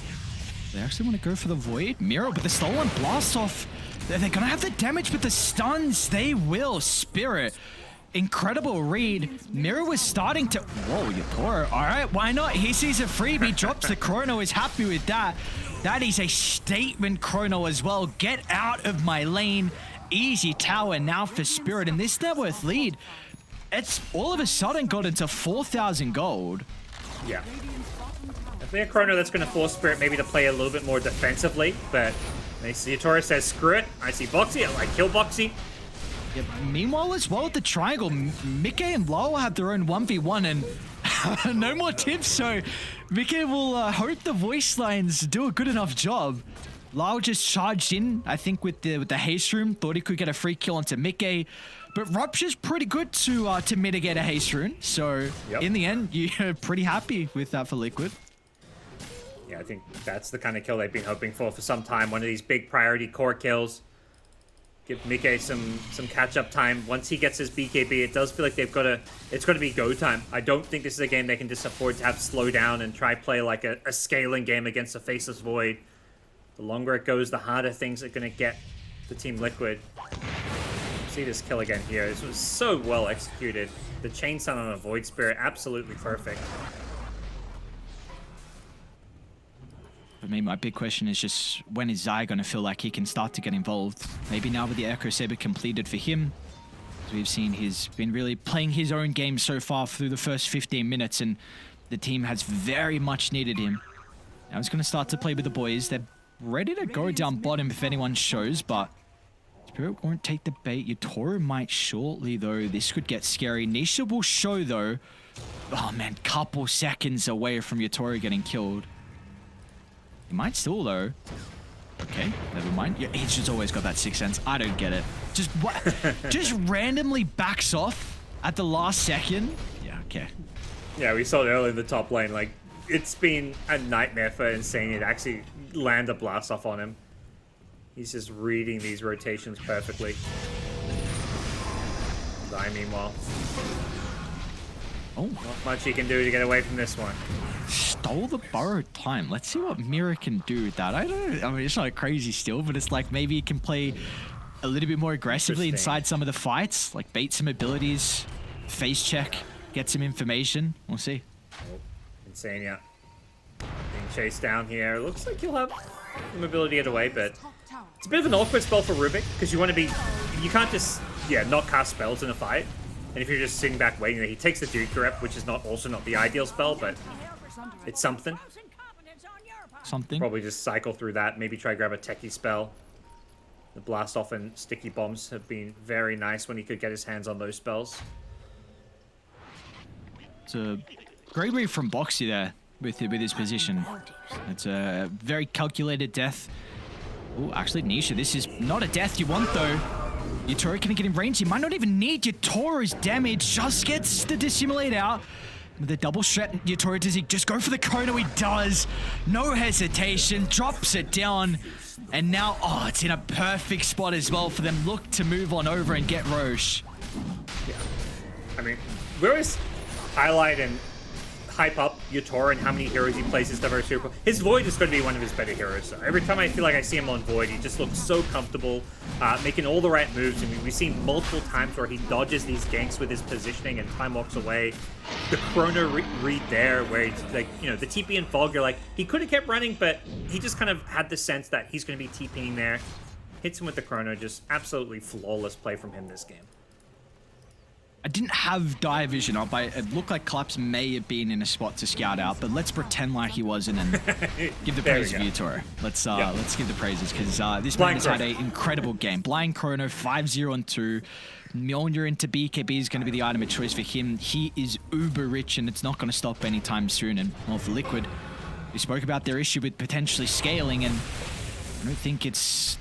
they actually want to go for the Void. Miro, but the stolen blast off. They're going to have the damage, but the stuns, they will. Spirit. Incredible read. Miro was starting to... Whoa, Yutoro. All right, why not? He sees a freebie, drops the Chrono, is happy with that. That is a statement Chrono as well. Get out of my lane. Easy tower now for Spirit. And this net worth lead, it's all of a sudden got into 4,000 gold. Yeah. Definitely a Chrono that's going to force Spirit maybe to play a little bit more defensively, but Yutoro says, screw it. I see Boxy. I kill Boxy. Yeah, meanwhile, as well, at the triangle, Mickey and Lowell have their own 1v1 and no more tips, so Mickey will hope the voice lines do a good enough job. Lau just charged in, I think, with the haste rune. Thought he could get a free kill onto Mickey. But Rupture's pretty good to mitigate a haste rune. So in the end, you're pretty happy with that for Liquid. Yeah, I think that's the kind of kill they've been hoping for some time. One of these big priority core kills. Give Mickey some catch-up time. Once he gets his BKB, it does feel like it's going to be go time. I don't think this is a game they can just afford to have slow down and try play like a scaling game against a Faceless Void. The longer it goes, the harder things are going to get the Team Liquid. See this kill again here. This was so well executed. The chain stun on a Void Spirit, absolutely perfect. For me, my big question is just when is Zai going to feel like he can start to get involved? Maybe now with the Echo Saber completed for him. As we've seen, he's been really playing his own game so far through the first 15 minutes, and the team has very much needed him. Now he's going to start to play with the boys. They're ready to go down bottom if anyone shows, but Spirit won't take the bait. Yutoro might shortly, though. This could get scary. Nisha will show, though. Oh, man, couple seconds away from Yutoro getting killed. He might still, though. Okay, never mind. Yeah, he's just always got that sixth sense. I don't get it. Just what? Just randomly backs off at the last second. Yeah, okay. Yeah, we saw it earlier in the top lane. Like, it's been a nightmare for Insane to actually land a blast off on him. He's just reading these rotations perfectly. Zai, meanwhile. Oh, not much he can do to get away from this one. Stole the borrowed time. Let's see what Mira can do with that. I mean, it's not crazy still, but it's like maybe he can play a little bit more aggressively inside some of the fights, like bait some abilities, face check, get some information. We'll see. Oh, Insane, yeah. Being chased down here. Looks like he'll have some ability to get away, but it's a bit of an awkward spell for Rubik because you want to be, you can't just, not cast spells in a fight. And if you're just sitting back waiting, he takes the Duke rep, which is also not the ideal spell, but it's something. Probably just cycle through that, maybe try grab a techie spell. The blast off and sticky bombs have been very nice when he could get his hands on those spells. It's a great read from Boxy there with his position. It's a very calculated death. Oh, actually, Nisha, this is not a death you want, though. Yutoro can get in range. He might not even need Yutoro's damage. Just gets the dissimulate out. With a double strat, Yutoro, does he just go for the chrono? He does. No hesitation. Drops it down. And now, oh, it's in a perfect spot as well for them. Look to move on over and get Roche. Yeah. I mean, we always highlight and hype up Yutoro and how many heroes he plays his diverse hero. His Void is going to be one of his better heroes. So every time I feel like I see him on Void, he just looks so comfortable, making all the right moves. I mean, we've seen multiple times where he dodges these ganks with his positioning and time walks away. The chrono read there, where he's like, the TP and Fog, you're like, he could have kept running, but he just kind of had the sense that he's going to be TPing there. Hits him with the chrono, just absolutely flawless play from him this game. I didn't have Dire Vision up. It looked like Collapse may have been in a spot to scout out, but let's pretend like he wasn't and give the praise to Yutoro. Let's give the praises because this man has had an incredible game. Blind Chrono, 5-0-2. Mjolnir into BKB is going to be the item of choice for him. He is uber rich and it's not going to stop anytime soon. And well, for Liquid, we spoke about their issue with potentially scaling, and I don't think it's...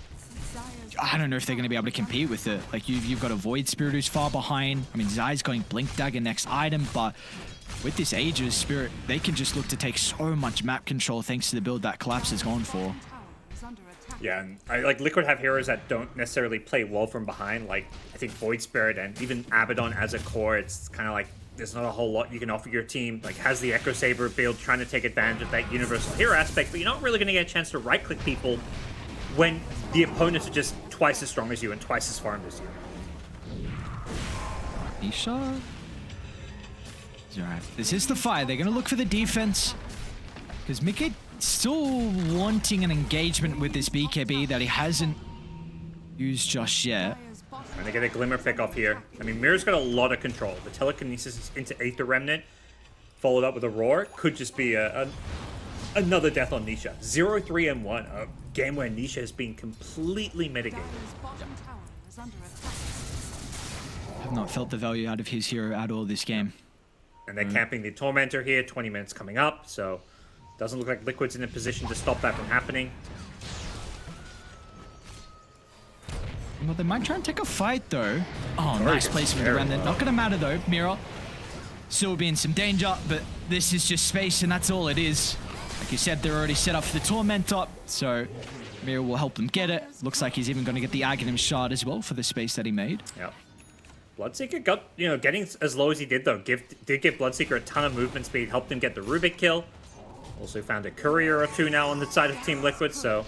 I don't know if they're going to be able to compete with it. Like, you've got a Void Spirit who's far behind. I mean, Zai's going Blink Dagger next item, but with this Aegis Spirit, they can just look to take so much map control thanks to the build that Collapse has gone for. Yeah, and Liquid have heroes that don't necessarily play well from behind. Like, I think Void Spirit and even Abaddon as a core, it's kind of like there's not a whole lot you can offer your team. Like, has the Echo Saber build trying to take advantage of that universal hero aspect, but you're not really going to get a chance to right-click people when the opponents are just twice as strong as you and twice as farmed as you. Nisha? Alright, this is the fight. They're going to look for the defense. Because Mickey still wanting an engagement with this BKB that he hasn't used just yet. And they get a Glimmer pick off here. I mean, Mira's got a lot of control. The telekinesis into Aether Remnant, followed up with a Roar, could just be another death on Nisha. 0-3-1, a game where Nisha has been completely mitigated. I've not felt the value out of his hero at all this game. And they're camping the Tormentor here, 20 minutes coming up, so doesn't look like Liquid's in a position to stop that from happening. Well, they might try and take a fight, though. Oh, nice placement around there. Not going to matter, though. Mira still be in some danger, but this is just space, and that's all it is. Like you said, they're already set up for the Tormentor, so Mira will help them get it. Looks like he's even going to get the Aghanim shard as well for the space that he made. Yeah. Bloodseeker got, getting as low as he did, though, did give Bloodseeker a ton of movement speed, helped him get the Rubik kill. Also found a courier or two now on the side of Team Liquid, so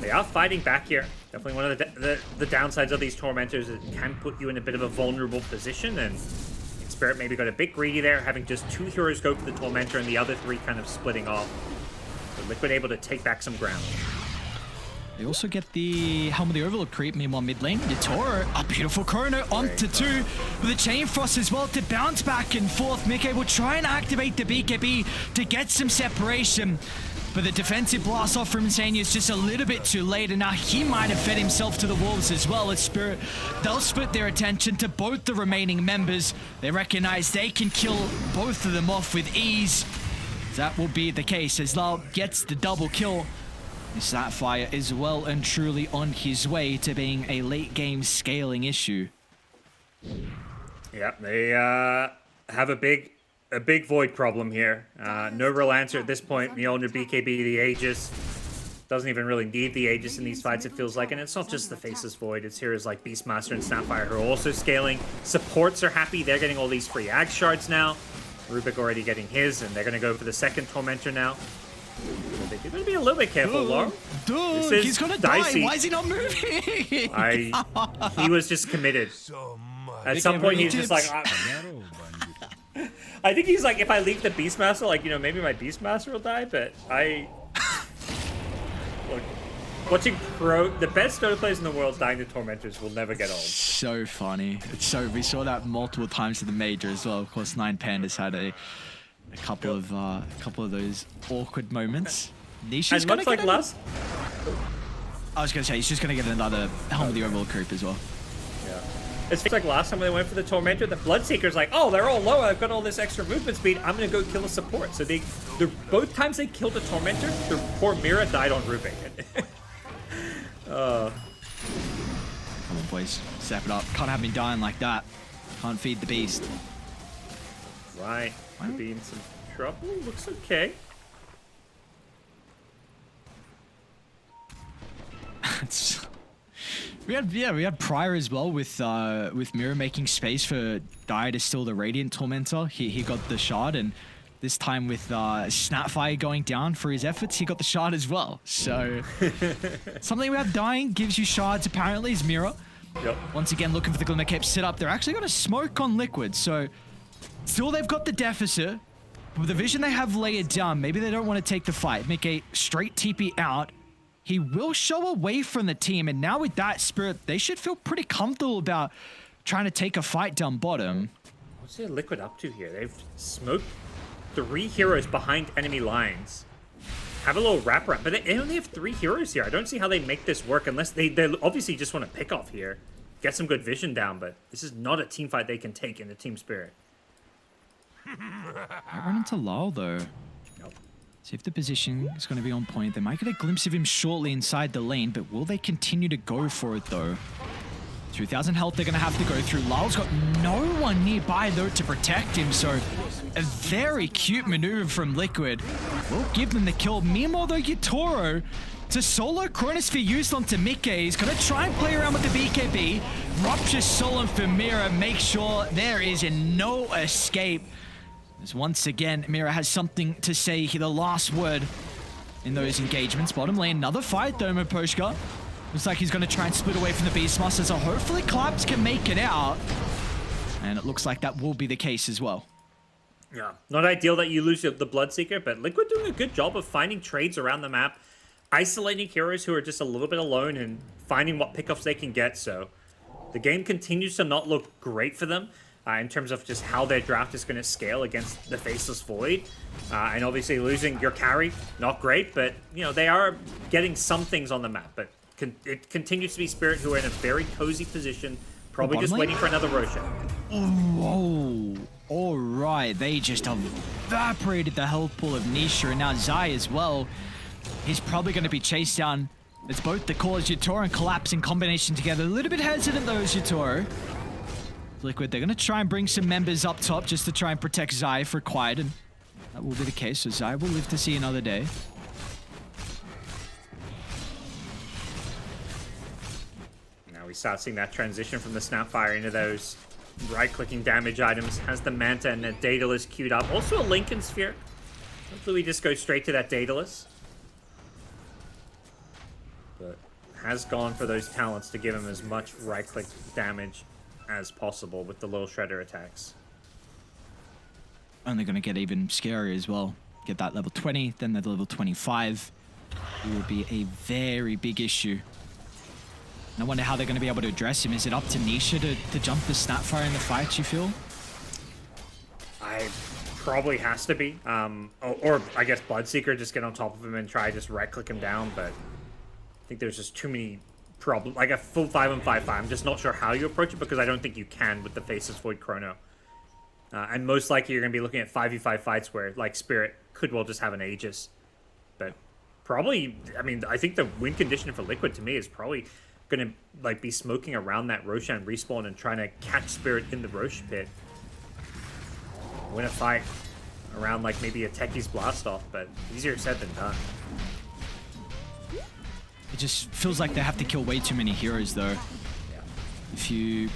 they are fighting back here. Definitely one of the downsides of these Tormentors is it can put you in a bit of a vulnerable position, and Spirit maybe got a bit greedy there, having just 2 heroes go for the Tormentor and the other 3 kind of splitting off. But Liquid able to take back some ground. They also get the Helm of the Overlord creep. Meanwhile, mid lane, Yatoro, a beautiful Chrono onto 2 with a Chain Frost as well to bounce back and forth. Mickey will try and activate the BKB to get some separation. But the defensive blast off from Insania is just a little bit too late, and now he might have fed himself to the wolves as well as Spirit. They'll split their attention to both the remaining members. They recognize they can kill both of them off with ease. That will be the case as Lal gets the double kill. Sapphire is well and truly on his way to being a late game scaling issue. Yeah, they have a big void problem here. No real answer at this point. Mjolnir, BKB, the Aegis. Doesn't even really need the Aegis in these fights, it feels like. And it's not just the Faceless Void. It's heroes like Beastmaster and Snapfire who are also scaling. Supports are happy. They're getting all these free Ag shards now. Rubik already getting his, and they're going to go for the second Tormentor now. They're going to be a little bit careful, Laurel. Dude, he's going to die. Why is he not moving? He was just committed. At some point, he's just like... I think he's like, if I leave the Beastmaster, like, maybe my Beastmaster will die, but Look, watching the best Dota players in the world dying to Tormentors will never get old. So funny. We saw that multiple times in the major as well. Of course, 9Pandas had a couple of those awkward moments. Nisha's gonna get last. I was gonna say he's just gonna get another Helm of the Overlord creep as well. Yeah. It's like last time when they went for the Tormentor, the Bloodseeker's like, oh, they're all low. I've got all this extra movement speed. I'm gonna go kill a support. So both times they killed a Tormentor, the poor Mira died on Rubik. Come on, boys, step it up. Can't have me dying like that. Can't feed the beast. Right. Could be in some trouble. Looks okay. We had Prior as well with Mira making space for Dire to steal the Radiant Tormentor. He got the shard, and this time with Snapfire going down for his efforts, he got the shard as well. So something we have dying gives you shards apparently is Mira. Yep. Once again looking for the Glimmer Cape set up. They're actually going to smoke on Liquid, so still they've got the deficit. With the vision they have layered down, maybe they don't want to take the fight. Make a straight TP out. He will show away from the team, and now with that Spirit, they should feel pretty comfortable about trying to take a fight down bottom. What's their Liquid up to here? They've smoked 3 heroes behind enemy lines. Have a little wraparound, but they only have 3 heroes here. I don't see how they make this work unless they obviously just want to pick off here. Get some good vision down, but this is not a team fight they can take in the Team Spirit. I run into Lal though. Nope. See if the position is going to be on point. They might get a glimpse of him shortly inside the lane, but will they continue to go for it though? 2,000 health they're going to have to go through. Lal's got no one nearby though to protect him, so a very cute maneuver from Liquid will give them the kill. Meanwhile though, Yatoro, it's a solo Chronosphere used onto Mickey. He's going to try and play around with the BKB. Rupture Solemn for Mira, make sure there is no escape. As once again, Mira has something to say here, the last word in those engagements. Bottom lane, another fight though, Moposhka. Looks like he's going to try and split away from the Beastmaster, so hopefully Collapse can make it out. And it looks like that will be the case as well. Yeah, not ideal that you lose the Bloodseeker, but Liquid doing a good job of finding trades around the map, isolating heroes who are just a little bit alone and finding what pickoffs they can get, so the game continues to not look great for them. In terms of just how their draft is going to scale against the Faceless Void. And obviously losing your carry, not great, but they are getting some things on the map. But it continues to be Spirit who are in a very cozy position, probably just waiting for another Roshan. Whoa, all right, they just evaporated the health pool of Nisha, and now Zai as well. He's probably going to be chased down It's both the cause Yatoro and Collapse in combination together. A little bit hesitant though, Yatoro. Liquid, they're going to try and bring some members up top just to try and protect Zai for Quiet, and that will be the case, so Zai will live to see another day. Now we start seeing that transition from the Snapfire into those right-clicking damage items. Has the Manta and the Daedalus queued up. Also a Lincoln Sphere. Hopefully we just go straight to that Daedalus. But has gone for those talents to give him as much right-click damage as possible with the little Shredder attacks. Only going to get even scarier as well. Get that level 20, then the level 25. It will be a very big issue. And I wonder how they're going to be able to address him. Is it up to Nisha to jump the Snapfire in the fight, you feel? I probably has to be. Or I guess Bloodseeker just get on top of him and try to just right-click him down, but I think there's just too many problems. Like a full 5-on-5 fight, I'm just not sure how you approach it because I don't think you can with the Faceless Void Chrono. And most likely you're going to be looking at 5v5 fights where, like, Spirit could well just have an Aegis. But probably, I mean, I think the win condition for Liquid to me is probably going to, like, be smoking around that Roshan respawn and trying to catch Spirit in the Rosh pit. Win a fight around, like, maybe a Techie's blast off, but easier said than done. It just feels like they have to kill way too many heroes, though. Yeah. If you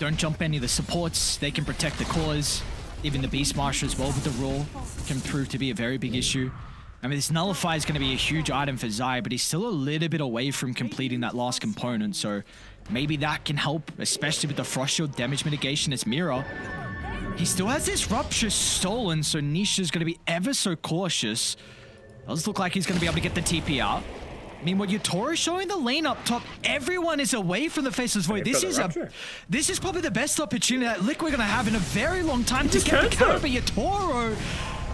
don't jump any of the supports, they can protect the cause. Even the Beastmaster as well with the roll can prove to be a very big issue. I mean, this Nullify is going to be a huge item for Zai, but he's still a little bit away from completing that last component, so maybe that can help, especially with the Frost Shield damage mitigation as Mira. He still has this Rupture stolen, so Nisha's going to be ever so cautious. Does look like he's going to be able to get the TP out. I mean, what Yatoro's showing the lane up top, everyone is away from the Faceless Void. This is probably the best opportunity that Liquid are going to have in a very long time to get the counter, but Yatoro,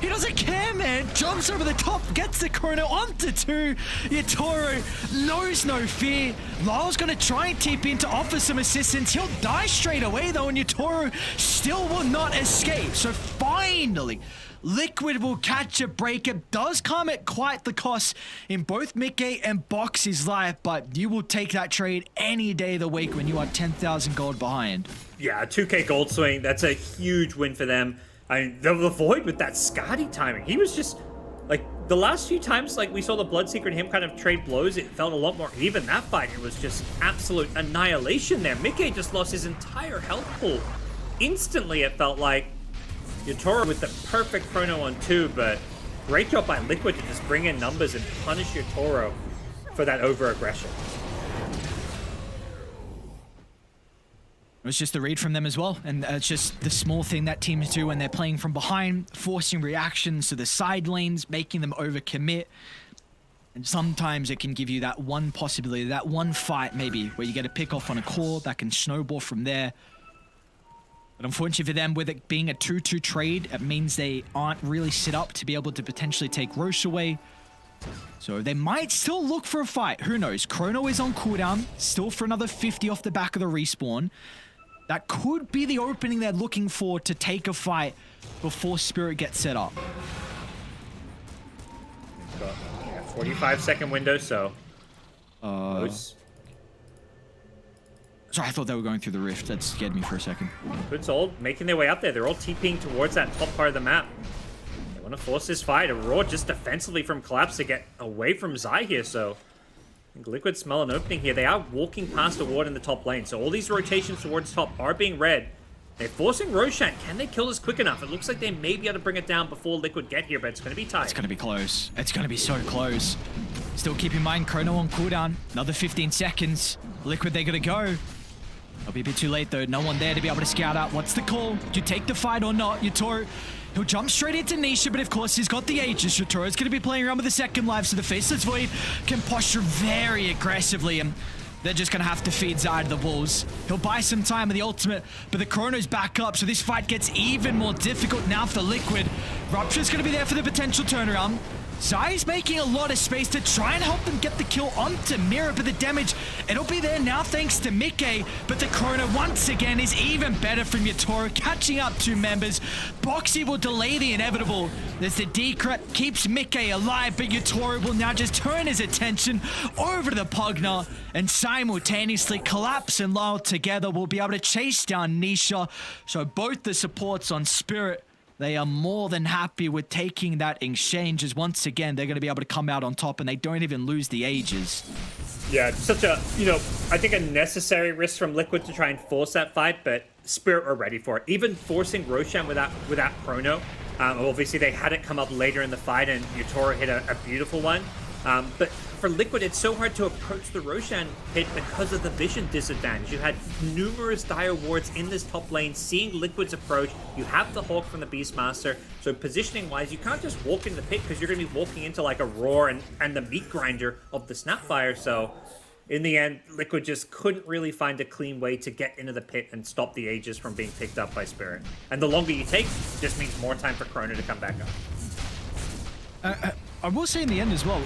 he doesn't care, man. Jumps over the top, gets the Chrono onto 2. Yatoro knows no fear. Lyle's going to try and TP in to offer some assistance. He'll die straight away, though, and Yatoro still will not escape. So finally, Liquid will catch a break. It does come at quite the cost in both Mickey and Boxy's life, but you will take that trade any day of the week when you are 10,000 gold behind. Yeah, 2k gold swing. That's a huge win for them. I mean, the Void with that Skadi timing. He was just, like, the last few times, like, we saw the Bloodseeker and him kind of trade blows, it felt a lot more even. That fight, it was just absolute annihilation there. Mickey just lost his entire health pool. Instantly, it felt like. Yatoro with the perfect chrono on 2, but great job by Liquid to just bring in numbers and punish Yatoro for that over-aggression. It was just a read from them as well, and it's just the small thing that teams do when they're playing from behind, forcing reactions to the side lanes, making them overcommit. And sometimes it can give you that one possibility, that one fight maybe, where you get a pick off on a core that can snowball from there. But unfortunately for them, with it being a 2-2 trade, it means they aren't really set up to be able to potentially take Roche away. So they might still look for a fight. Who knows? Chrono is on cooldown, still for another 50 off the back of the respawn. That could be the opening they're looking for to take a fight before Spirit gets set up. It's got, yeah, 45-second window, so... Sorry, I thought they were going through the rift. That scared me for a second. Good sold, making their way up there. They're all TPing towards that top part of the map. They want to force this fight. A Raw just defensively from Collapse to get away from Zai here, so... I think Liquid smell an opening here. They are walking past a ward in the top lane, so all these rotations towards top are being read. They're forcing Roshan. Can they kill this quick enough? It looks like they may be able to bring it down before Liquid get here, but it's going to be tight. It's going to be close. It's going to be so close. Still keep in mind, Chrono on cooldown. Another 15 seconds. Liquid, they're going to go. It'll be a bit too late, though. No one there to be able to scout out. What's the call? Do you take the fight or not? Yatoro, he'll jump straight into Nisha, but of course he's got the Aegis. Yatoro's going to be playing around with the second life, so the Faceless Void can posture very aggressively, and they're just going to have to feed Zai to the wolves. He'll buy some time with the ultimate, but the Chrono's back up, so this fight gets even more difficult now for Liquid. Rupture's going to be there for the potential turnaround. Zai's making a lot of space to try and help them get the kill onto Mira, but the damage, it'll be there now thanks to Mickey, but the Chrono once again is even better from Yatoro, catching up 2 members. Boxy will delay the inevitable as the Decret keeps Mickey alive, but Yatoro will now just turn his attention over to the Pugna and simultaneously Collapse and Lyle together will be able to chase down Nisha. So both the supports on Spirit, they are more than happy with taking that exchange, as once again, they're going to be able to come out on top and they don't even lose the ages. Yeah, such a, I think a necessary risk from Liquid to try and force that fight, but Spirit were ready for it. Even forcing Roshan without Chrono, obviously they had it come up later in the fight and Yatoro hit a beautiful one. But for Liquid, it's so hard to approach the Roshan hit because of the vision disadvantage. You had numerous Dire wards in this top lane, seeing Liquid's approach. You have the Hulk from the Beastmaster, so positioning-wise, you can't just walk in the pit because you're going to be walking into like a Roar and the meat grinder of the Snapfire. So in the end, Liquid just couldn't really find a clean way to get into the pit and stop the Aegis from being picked up by Spirit. And the longer you take, just means more time for Chrono to come back up. I will say in the end as well,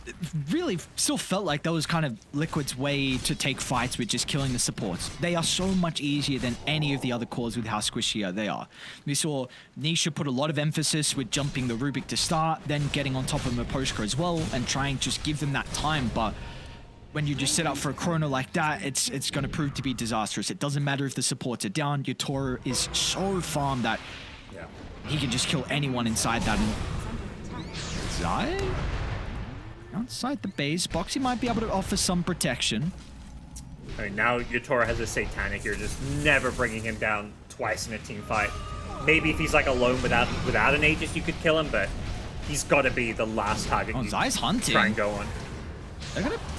it really still felt like that was kind of Liquid's way to take fights with just killing the supports. They are so much easier than any of the other cores with how squishy they are. We saw Nisha put a lot of emphasis with jumping the Rubik to start, then getting on top of Miposhka as well, and trying to just give them that time, but when you just set up for a Chrono like that, it's going to prove to be disastrous. It doesn't matter if the supports are down. Yatoro is so farmed that he can just kill anyone inside that. Zai? Outside the base, Boxy might be able to offer some protection. I mean, now Yatoro has a Satanic. You're just never bringing him down twice in a team fight. Maybe if he's like alone without an Aegis, you could kill him, but he's got to be the last target. Oh, Zai's hunting. Try and go on.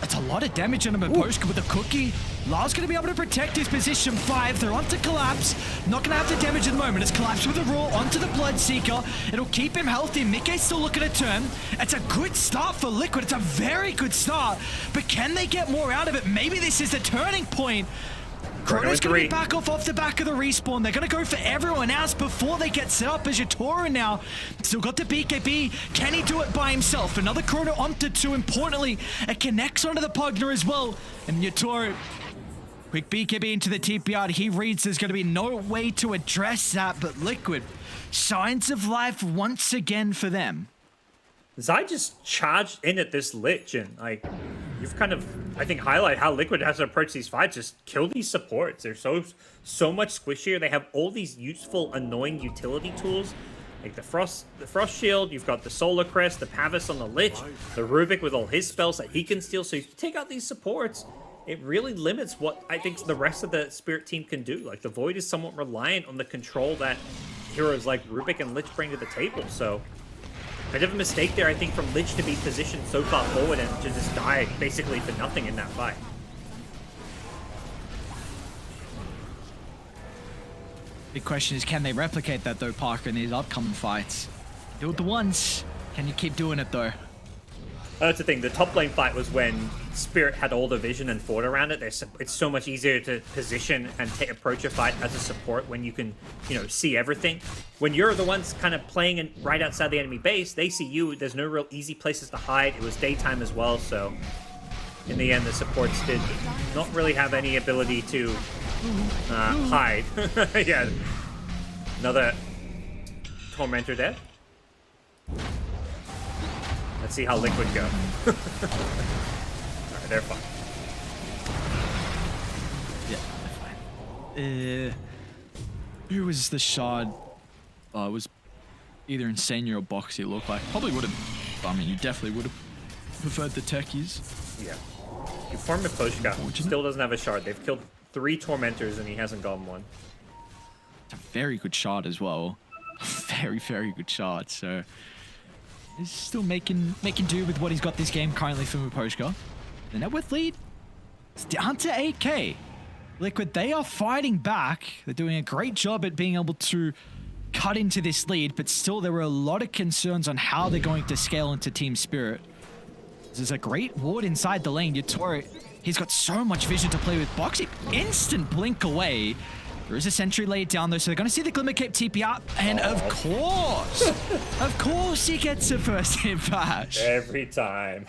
That's a lot of damage on him. Miposhka with a cookie. Lao's going to be able to protect his position 5. They're onto Collapse. Not going to have the damage at the moment. It's Collapse with a roar onto the Bloodseeker. It'll keep him healthy. Mickey's still looking to turn. It's a good start for Liquid. It's a very good start. But can they get more out of it? Maybe this is the turning point. Chrono's going to be back off the back of the respawn. They're going to go for everyone else before they get set up as Yatoro now. Still got the BKB. Can he do it by himself? Another Chrono onto 2. Importantly, it connects onto the Pugna as well. And Yatoro, quick BKB into the TPR. He reads there's going to be no way to address that, but Liquid, signs of life once again for them. Zai just charged in at this Lich, and like, you've kind of, I think, highlight how Liquid has to approach these fights. Just kill these supports. They're so much squishier. They have all these useful, annoying utility tools, like the Frost Shield. You've got the Solar Crest, the Pavis on the Lich, the Rubik with all his spells that he can steal. So if you take out these supports, it really limits what I think the rest of the Spirit team can do. Like, the Void is somewhat reliant on the control that heroes like Rubik and Lich bring to the table. So bit of a mistake there, I think, from Lich to be positioned so far forward and to just die basically for nothing in that fight. Big question is, can they replicate that though, Parker, in these upcoming fights? Do it the once. Can you keep doing it though? That's the thing. The top lane fight was when Spirit had all the vision and fought around it. It's so much easier to position and approach a fight as a support when you can, see everything. When you're the ones kind of playing right outside the enemy base, they see you. There's no real easy places to hide. It was daytime as well, so in the end, the supports did not really have any ability to hide. Yeah, another Tormentor dead. Let's see how Liquid go. Alright, they're fine. Yeah, they're fine. Who was the shard? It was either Insania or Boxy, it looked like. Probably would have, I mean, you definitely would have preferred the techies. Yeah. You form Miposhka, still doesn't have a shard. They've killed 3 Tormentors and he hasn't gotten one. It's a very good shard as well. Very, very good shard, so he's still making do with what he's got this game currently for Miposhka. The net worth lead, it's down to 8k. Liquid, they are fighting back. They're doing a great job at being able to cut into this lead, but still there were a lot of concerns on how they're going to scale into Team Spirit. There's a great ward inside the lane. Yatoro, he's got so much vision to play with. Boxy, instant blink away. There is a sentry laid down though, so they're going to see the Glimmer Cape TP up, and of course he gets the first hit bash. Every time.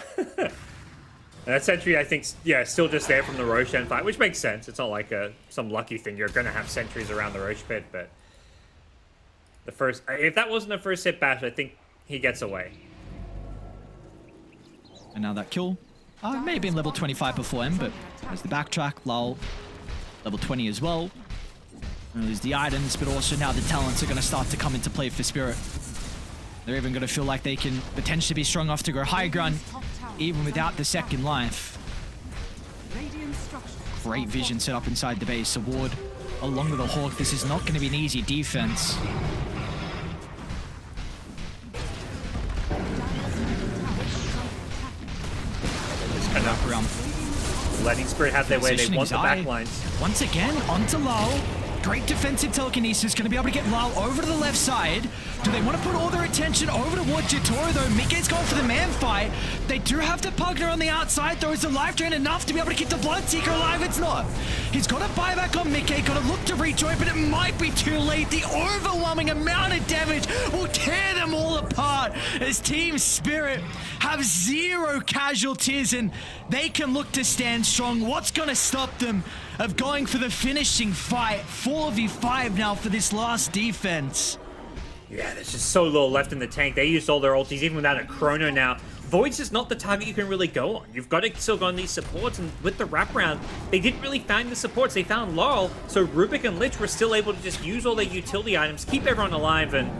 And that sentry, I think, yeah, still just there from the Roshan fight, which makes sense. It's not like some lucky thing. You're going to have sentries around the Rosh pit, but if that wasn't the first hit bash, I think he gets away. And now that kill, may have been level 25 before him, but there's the backtrack, lull, level 20 as well. And there's the items, but also now the talents are going to start to come into play for Spirit. They're even going to feel like they can potentially be strong enough to go high ground, even without the second life. Great vision set up inside the base. A ward along with a Hawk. This is not going to be an easy defense. Enough around. Letting Spirit have their way. They want the backlines. Once again, onto Lal. Great defensive telekinesis, going to be able to get Lal over to the left side. Do they want to put all their attention over towards Jatoro though? Mike's going for the man fight. They do have the Pugner on the outside though. Is the life drain enough to be able to keep the Bloodseeker alive? It's not. He's got a buyback on Mike, got to look to rejoin, but it might be too late. The overwhelming amount of damage will tear them all apart as Team Spirit have 0 casualties and they can look to stand strong. What's going to stop them of going for the finishing fight? 4v5 now for this last defense. Yeah, there's just so little left in the tank. They used all their ultis, even without a chrono now. Void's just not the target you can really go on. You've got to still go on these supports, and with the wraparound, they didn't really find the supports. They found Laurel, so Rubik and Lich were still able to just use all their utility items, keep everyone alive, and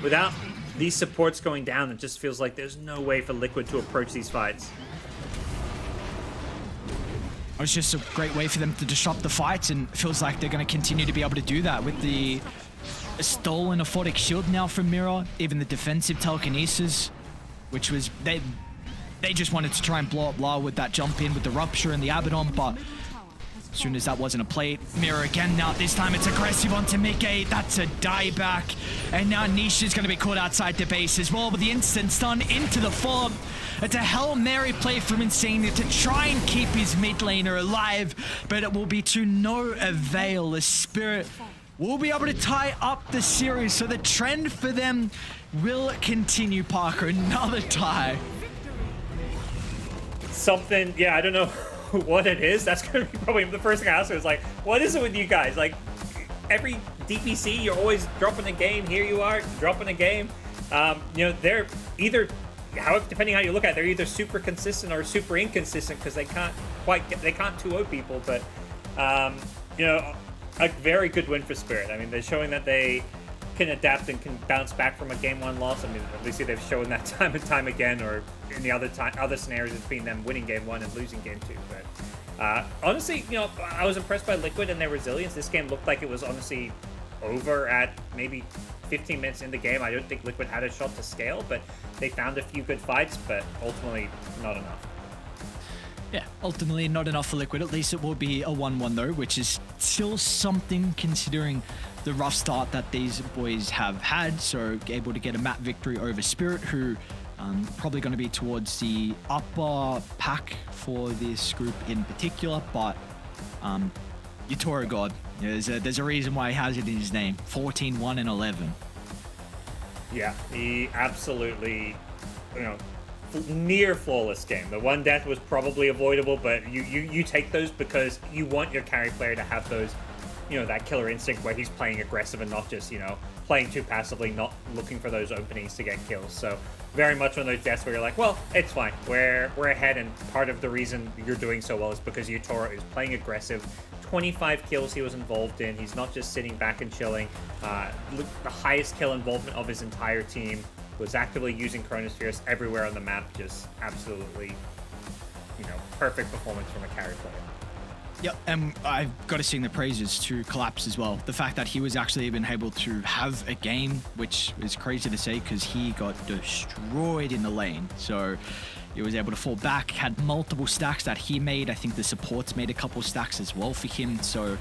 without these supports going down, it just feels like there's no way for Liquid to approach these fights. It's just a great way for them to disrupt the fights, and it feels like they're going to continue to be able to do that with the stolen aphotic shield now from Mirror, even the defensive telekinesis, which was they just wanted to try and blow up La with that jump in with the rupture and the Abaddon, but as soon as that wasn't a plate, Mirror again now, this time it's aggressive onto Mickey, that's a dieback, and now Niche is going to be caught outside the base as well with the instant stun into the fog. It's a Hail Mary play from Insane to try and keep his mid laner alive, but it will be to no avail. The Spirit will be able to tie up the series, so the trend for them will continue, Parker. Another tie. Something, yeah, I don't know what it is. That's going to be probably the first thing I asked her is like, what is it with you guys? Like, every DPC, you're always dropping a game. Here you are, dropping a game. You know, they're either, depending how you look at it, they're either super consistent or super inconsistent because they can't quite get, they can't 2-0 people. But, you know, a very good win for Spirit. I mean, they're showing that they can adapt and can bounce back from a game 1 loss. I mean, obviously they've shown that time and time again, or in the other scenarios it's been them winning game 1 and losing game 2. But honestly, you know, I was impressed by Liquid and their resilience. This game looked like it was honestly over at maybe 15 minutes in the game. I don't think Liquid had a shot to scale, but they found a few good fights, but ultimately not enough. Yeah, ultimately not enough for Liquid. At least it will be a 1-1 though, which is still something considering the rough start that these boys have had. So able to get a map victory over Spirit, who probably going to be towards the upper pack for this group in particular. But Yatoro God, there's a reason why he has it in his name. 14, 1, and 11. Yeah, he absolutely, you know, near flawless game. The one death was probably avoidable, but you take those because you want your carry player to have those, you know, that killer instinct where he's playing aggressive and not just, you know, playing too passively, not looking for those openings to get kills. So very much one of those deaths where you're like, well, it's fine. We're ahead, and part of the reason you're doing so well is because Yatoro is playing aggressive. 25 kills he was involved in. He's not just sitting back and chilling. The highest kill involvement of his entire team. Was actively using Chronospheres everywhere on the map. Just absolutely, you know, perfect performance from a carry player. Yep, and I've got to sing the praises to Collapse as well. The fact that he was actually even able to have a game, which is crazy to say because he got destroyed in the lane. So he was able to fall back, had multiple stacks that he made. I think the supports made a couple stacks as well for him. So,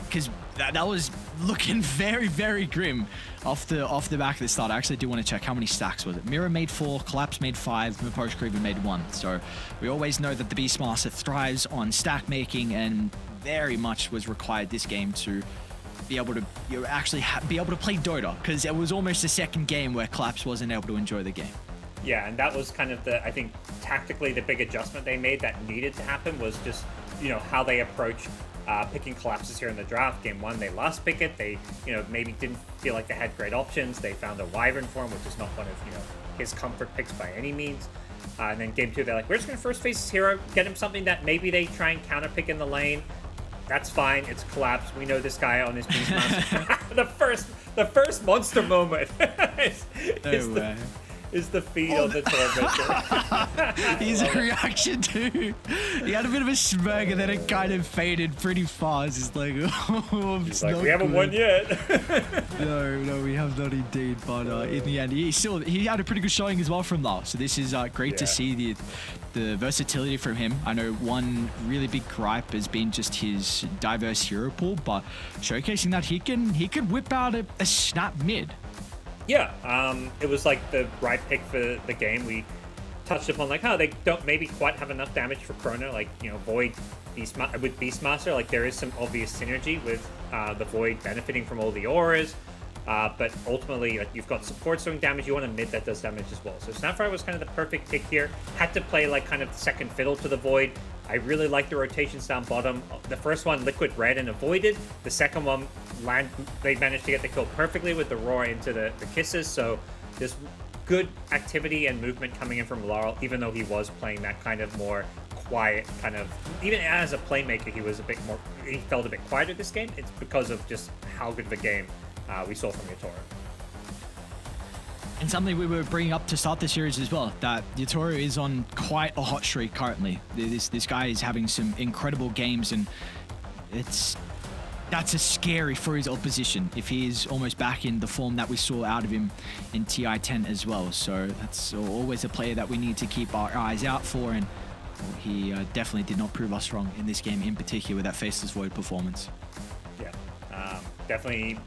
because that was looking very, very grim off the back of the start. I actually do want to check how many stacks was it. Mirror made 4, Collapse made 5, Maposhka even made 1. So we always know that the Beastmaster thrives on stack making, and very much was required this game to be able to actually be able to play Dota, because it was almost the second game where Collapse wasn't able to enjoy the game. Yeah, and that was kind of I think tactically the big adjustment they made that needed to happen was just, how they approach picking Collapses here in the draft. Game 1, they lost pick it. They, maybe didn't feel like they had great options. They found a Wyvern for him, which is not one of, his comfort picks by any means. And then Game 2, they're like, we're just going to first phase his hero, get him something that maybe they try and counter pick in the lane. That's fine. It's Collapse. We know this guy on his Beastmaster. the first monster moment is the feed on the Tormentor. His reaction too. He had a bit of a smirk and then it kind of faded pretty fast. It's like, He's like, we haven't won yet. No, we have not indeed. But in the end, he had a pretty good showing as well from last. So this is great to see the versatility from him. I know one really big gripe has been just his diverse hero pool, but showcasing that he can whip out a snap mid. Yeah, it was like the right pick for the game. We touched upon like how they don't maybe quite have enough damage for Chrono, like Void with Beastmaster. Like there is some obvious synergy with the Void benefiting from all the auras, but ultimately like you've got support doing damage. You want a mid that does damage as well. So Snapfire was kind of the perfect pick here. Had to play like kind of second fiddle to the Void. I really like the rotations down bottom. The first one, Liquid red and avoided. The second one, they managed to get the kill perfectly with the roar into the kisses. So there's good activity and movement coming in from Laurel, even though he was playing that kind of more quiet kind of, even as a playmaker, he felt a bit quieter this game. It's because of just how good of a game we saw from Yatoro. And something we were bringing up to start the series as well, that Yatoro is on quite a hot streak currently. This guy is having some incredible games, and that's a scary for his opposition if he is almost back in the form that we saw out of him in TI10 as well. So that's always a player that we need to keep our eyes out for, and he definitely did not prove us wrong in this game in particular with that Faceless Void performance. Yeah, definitely.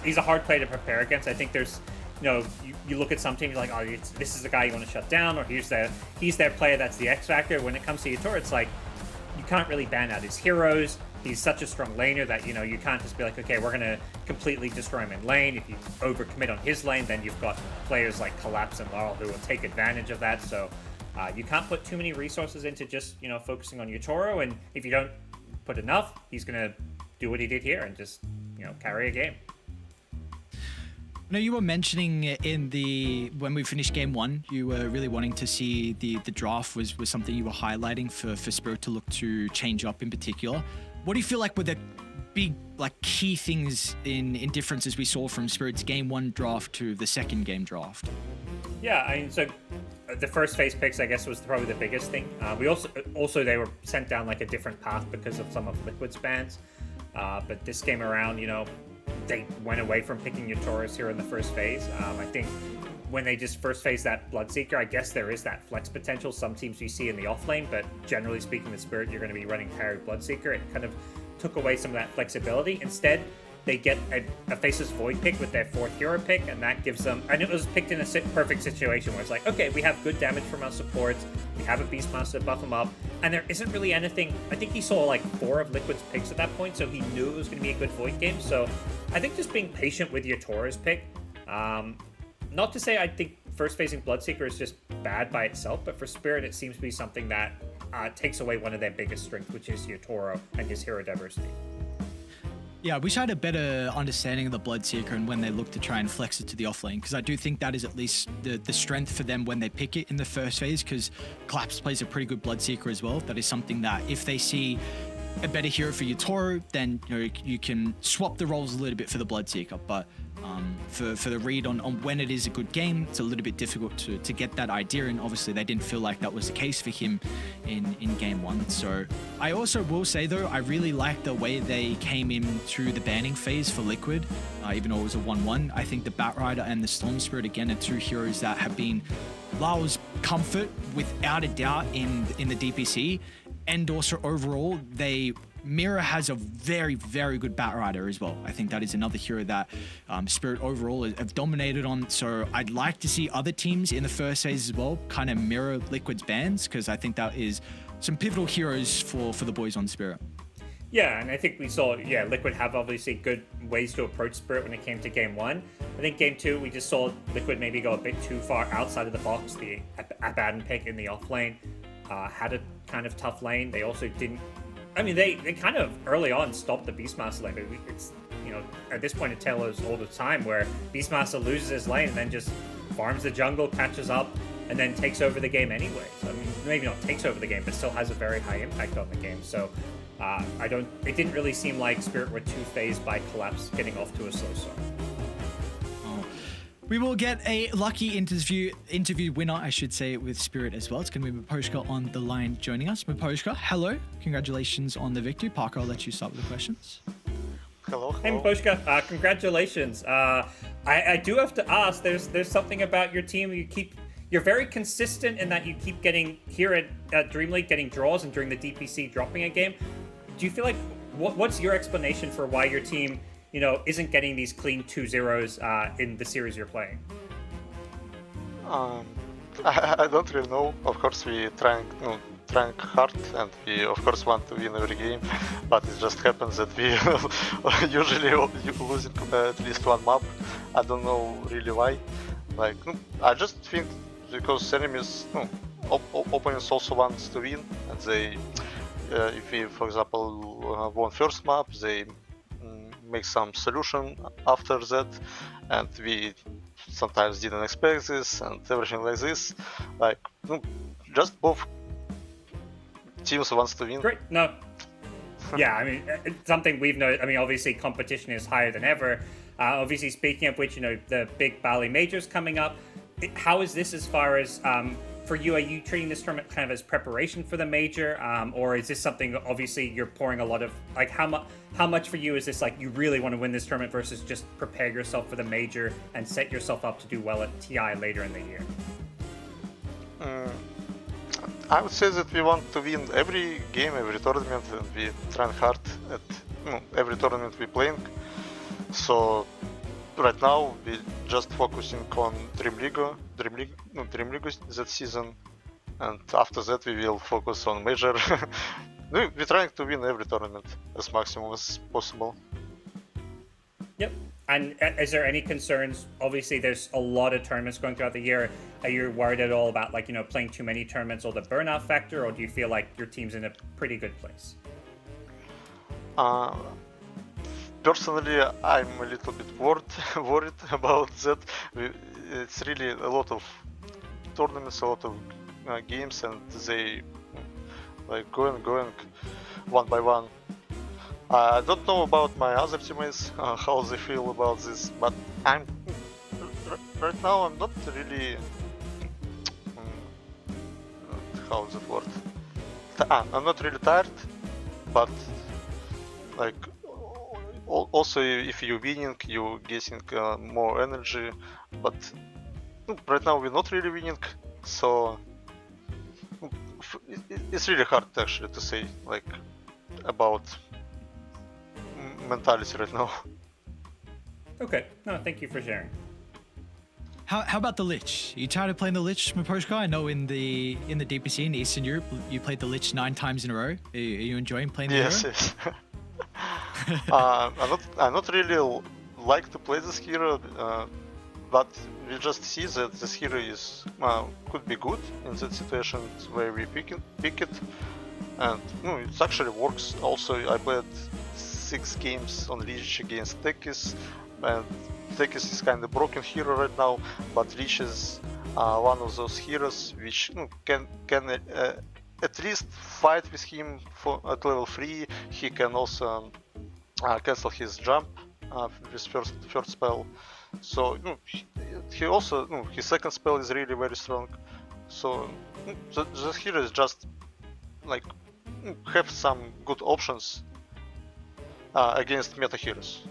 He's a hard player to prepare against. I think there's, you look at some teams like, oh, this is the guy you want to shut down, or he's their player that's the X factor. When it comes to Yatoro, it's like you can't really ban out his heroes. He's such a strong laner that you can't just be like, okay, we're gonna completely destroy him in lane. If you overcommit on his lane, then you've got players like Collapse and Laurel who will take advantage of that. So you can't put too many resources into just focusing on Yatoro, and if you don't put enough, he's gonna do what he did here and just carry a game. No, you were mentioning when we finished game 1, you were really wanting to see the draft was something you were highlighting for Spirit to look to change up in particular. What do you feel like were the big key things in differences we saw from Spirit's game 1 draft to the second game draft? Yeah, I mean, so the first phase picks, I guess, was probably the biggest thing. We also they were sent down like a different path because of some of Liquid's bans. But this game around, they went away from picking Yatoros here in the first phase. I think when they just first phase that Bloodseeker, I guess there is that flex potential. Some teams we see in the off lane, but generally speaking with Spirit, you're going to be running carry Bloodseeker. It kind of took away some of that flexibility. Instead, they get a Faceless Void pick with their 4th hero pick, and that gives them, and it was picked in a perfect situation where it's like, okay, we have good damage from our supports, we have a Beastmaster to buff them up, and there isn't really anything. I think he saw like 4 of Liquid's picks at that point, so he knew it was going to be a good Void game. So I think just being patient with Yatoro's pick, not to say I think first phasing Bloodseeker is just bad by itself, but for Spirit it seems to be something that takes away one of their biggest strengths, which is Yatoro and his hero diversity. Yeah, I wish I had a better understanding of the Bloodseeker and when they look to try and flex it to the offlane, because I do think that is at least the strength for them when they pick it in the first phase, because Collapse plays a pretty good Bloodseeker as well. That is something that if they see a better hero for Yatoro, then you can swap the roles a little bit for the Bloodseeker. But for the read on when it is a good game, it's a little bit difficult to get that idea, and obviously they didn't feel like that was the case for him in game 1. So I also will say though, I really like the way they came in through the banning phase for Liquid, even though it was a 1-1. I think the Batrider and the Storm Spirit again are 2 heroes that have been Lau's comfort without a doubt in the DPC, and also overall Mira has a very, very good Batrider as well. I think that is another hero that Spirit overall have dominated on. So I'd like to see other teams in the first phase as well kind of mirror Liquid's bans, because I think that is some pivotal heroes for the boys on Spirit. Yeah, and I think we saw, Liquid have obviously good ways to approach Spirit when it came to Game 1. I think Game 2, we just saw Liquid maybe go a bit too far outside of the box. The Abaddon pick in the off lane had a kind of tough lane. They also didn't... I mean, they kind of early on stopped the Beastmaster lane, but it's, at this point in Taylor's all the time where Beastmaster loses his lane and then just farms the jungle, catches up, and then takes over the game anyway. So, I mean, maybe not takes over the game, but still has a very high impact on the game. So, it didn't really seem like Spirit were too phased by Collapse getting off to a slow start. We will get a lucky interview winner, I should say, with Spirit as well. It's going to be Miposhka on the line joining us. Miposhka, hello. Congratulations on the victory. Parker, I'll let you start with the questions. Hello. Hey, Miposhka, congratulations. I do have to ask, there's something about your team. You're very consistent in that you keep getting, here at DreamLeague, getting draws, and during the DPC dropping a game. Do you feel like, what's your explanation for why your team, isn't getting these clean 2-0s in the series you're playing? I don't really know. Of course, we trying hard, and we of course want to win every game, but it just happens that we usually losing at least one map. I don't know really why. Like, I just think because enemies, opponents also wants to win, and they, if we, for example, won first map, they make some solution after that, and we sometimes didn't expect this and everything like this. Like, just both teams wants to win. Great. No. Yeah, I mean, it's something we've noticed. I mean, obviously competition is higher than ever. Obviously, speaking of which, the big Bali majors coming up. How is this as far as for you? Are you treating this tournament kind of as preparation for the major, or is this something? Obviously, you're pouring a lot of like how much for you is this like you really want to win this tournament versus just prepare yourself for the major and set yourself up to do well at TI later in the year? I would say that we want to win every game, every tournament, and we try hard at every tournament we playing. So right now we just focusing on DreamLeague that season, and after that we will focus on major. We're trying to win every tournament as maximum as possible. Yep. And is there any concerns? Obviously, there's a lot of tournaments going throughout the year. Are you worried at all about playing too many tournaments or the burnout factor, or do you feel like your team's in a pretty good place? Personally, I'm a little bit worried about that. It's really a lot of tournaments, a lot of games, and they like going one by one. I don't know about my other teammates, how they feel about this, but right now I'm not really how's it word? I'm not really tired, but like also if you're winning, you're getting more energy. But right now we're not really winning, so it's really hard actually to say like about mentality right now. Okay, no, thank you for sharing. How about the Lich? You tired of playing the Lich, Miposhka? I know in the DPC in Eastern Europe, you played the Lich 9 times in a row. Are you enjoying playing the hero? Yes. I not really like to play this hero, but we just see that this hero is could be good in that situation where we pick it, and it actually works. Also, I played 6 games on Lich against Tekis, and Tekis is kind of broken hero right now, but Lich is one of those heroes which can at least fight with him at level 3. He can also cancel his jump with first spell. So he also his second spell is really very strong. So the hero is just like have some good options against meta heroes.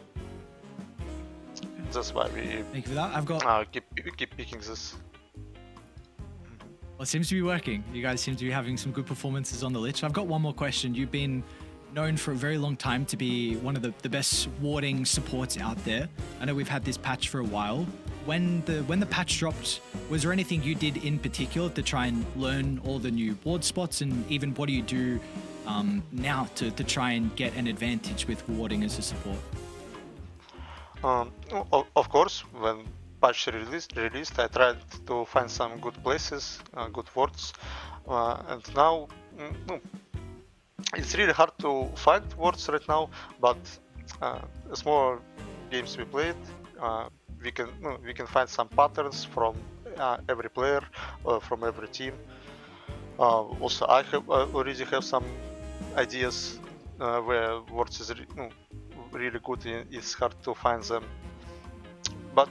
That's why we thank you for that. I've got keep picking this. Well, it seems to be working. You guys seem to be having some good performances on the Lich. I've got one more question. You've been known for a very long time to be one of the best warding supports out there. I know we've had this patch for a while. When the patch dropped, was there anything you did in particular to try and learn all the new ward spots, and even what do you do now to try and get an advantage with warding as a support? Of course, when patch released, I tried to find some good places, good wards, and now it's really hard to find wards right now. But as more games we played, we can find some patterns from every player, from every team. Also, I already have some ideas where wards is really good. It's hard to find them, but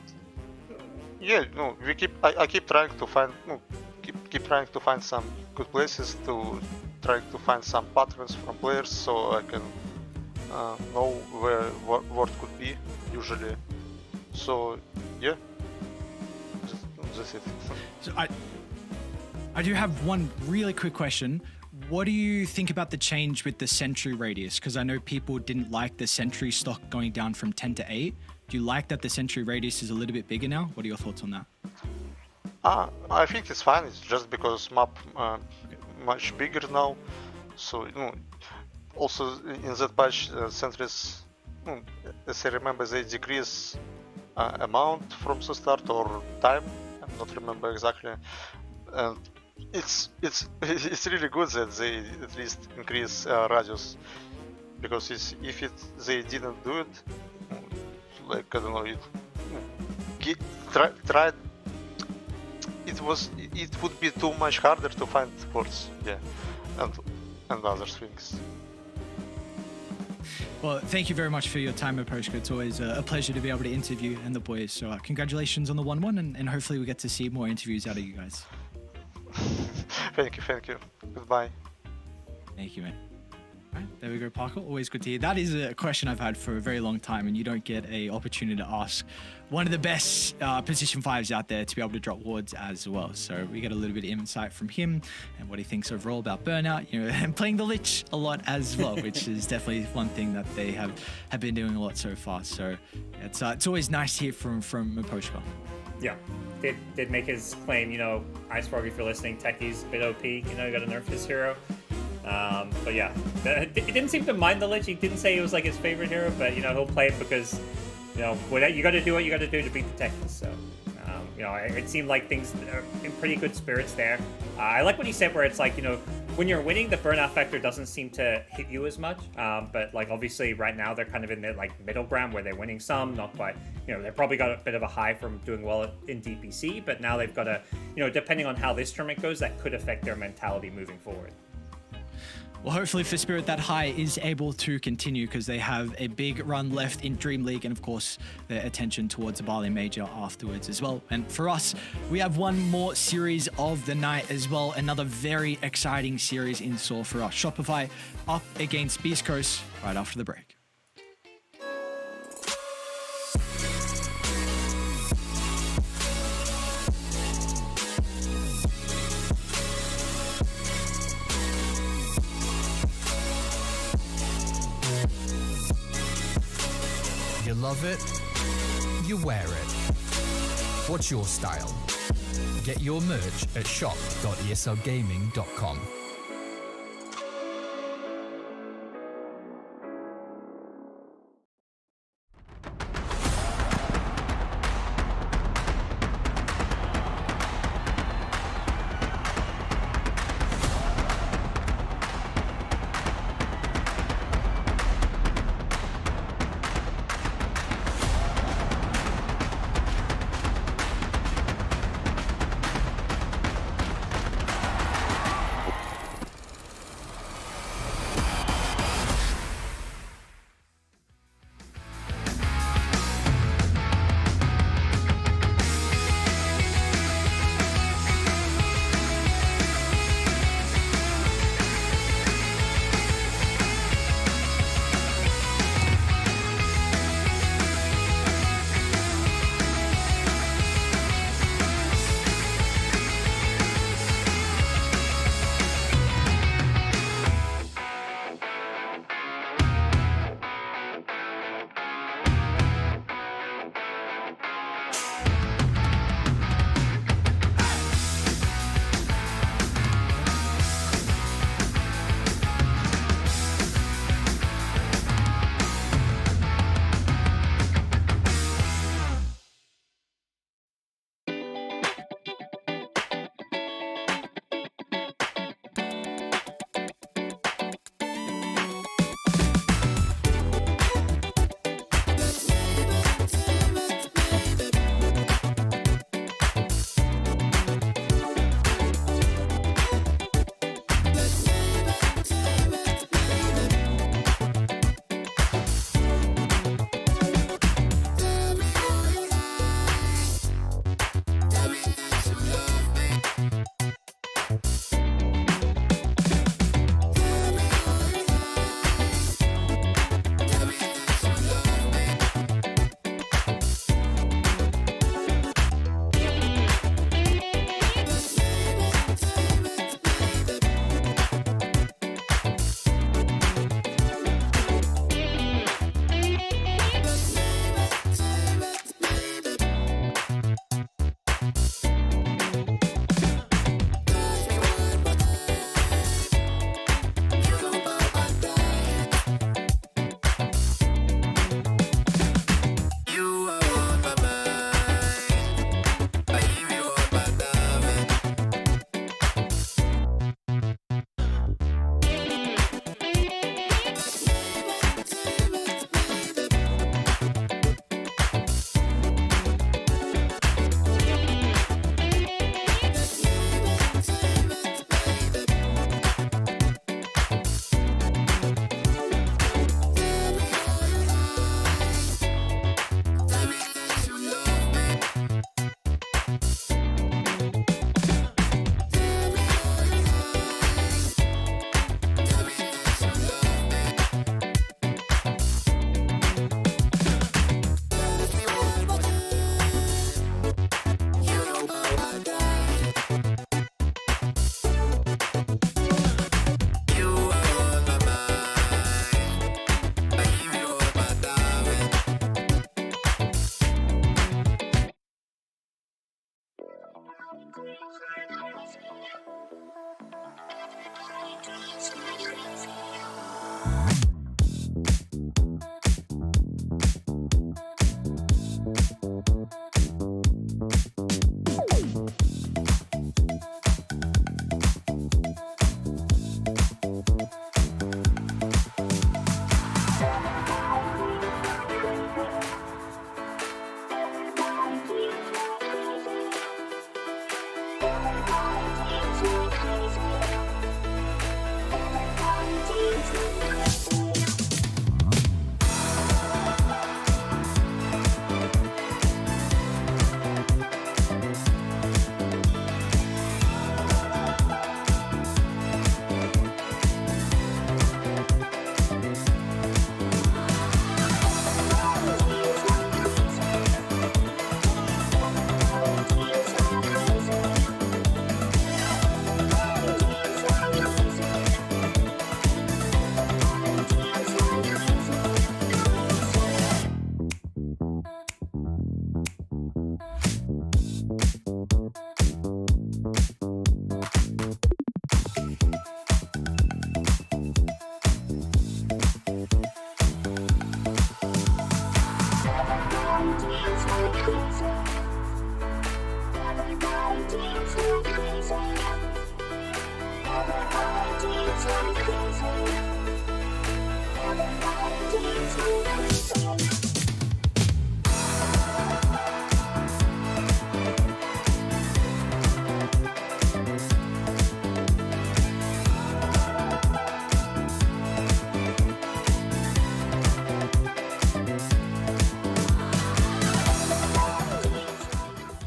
yeah, I keep trying to find, keep trying to find some good places, to try to find some patterns from players, so I can know where what could be usually. So yeah, that's it. So I do have one really quick question. What do you think about the change with the sentry radius? Because I know people didn't like the sentry stock going down from 10 to 8. Do you like that the sentry radius is a little bit bigger now? What are your thoughts on that? I think it's fine. It's just because map much bigger now. So also in that patch, sentries, as I remember, they decrease amount from the start or time. I don't remember exactly. And it's really good that they at least increase radius, because if they didn't do it, like I don't know, it would be too much harder to find ports, yeah, and other things. Well, thank you very much for your time, Aposhka. It's always a pleasure to be able to interview and the boys. So congratulations on the 1-1, and hopefully we get to see more interviews out of you guys. Thank you. Goodbye. Thank you, man. All right, there we go, Parker. Always good to hear. That is a question I've had for a very long time, and you don't get an opportunity to ask one of the best position 5s out there to be able to drop wards as well. So we get a little bit of insight from him and what he thinks overall about burnout, and playing the Lich a lot as well, which is definitely one thing that they have been doing a lot so far. So it's always nice to hear from Aposhka. Yeah, did make his claim, Ice Frog, if you're listening, Techie's a bit OP, you gotta nerf his hero. But yeah, he didn't seem to mind the Lich. He didn't say it was like his favorite hero, but he'll play it because, you gotta do what you gotta do to beat the Techies. So, it seemed like things are in pretty good spirits there. I like what he said, where it's like, when you're winning, the burnout factor doesn't seem to hit you as much. But like obviously right now they're kind of in the middle ground where they're winning some, not quite. They probably got a bit of a high from doing well in DPC, but now they've got a, depending on how this tournament goes, that could affect their mentality moving forward. Well, hopefully for Spirit, that high is able to continue, because they have a big run left in Dream League, and of course their attention towards the Bali Major afterwards as well. And for us, we have one more series of the night as well. Another very exciting series in store for us. Shopify up against Beastcoast right after the break. You love it, you wear it. What's your style? Get your merch at shop.eslgaming.com.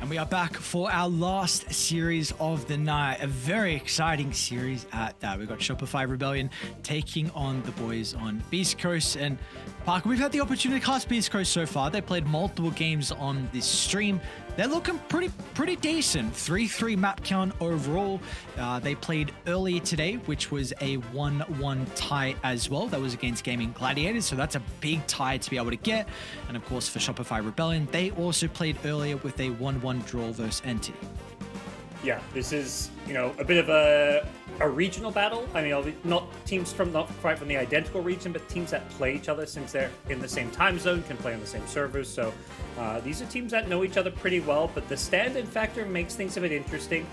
We are back for our last series of the night. A very exciting series at that. We've got Shopify Rebellion taking on the boys on Beastcoast. And Parker, we've had the opportunity to cast Beastcoast so far. They played multiple games on this stream. They're looking pretty decent. 3-3 map count overall. They played earlier today, which was a 1-1 tie as well. That was against Gaming Gladiators, so that's a big tie to be able to get. And of course, for Shopify Rebellion, they also played earlier with a 1-1 draw versus NT. Yeah, this is, a bit of a regional battle. I mean, not quite from the identical region, but teams that play each other since they're in the same time zone, can play on the same servers. So these are teams that know each other pretty well, but the stand-in factor makes things a bit interesting.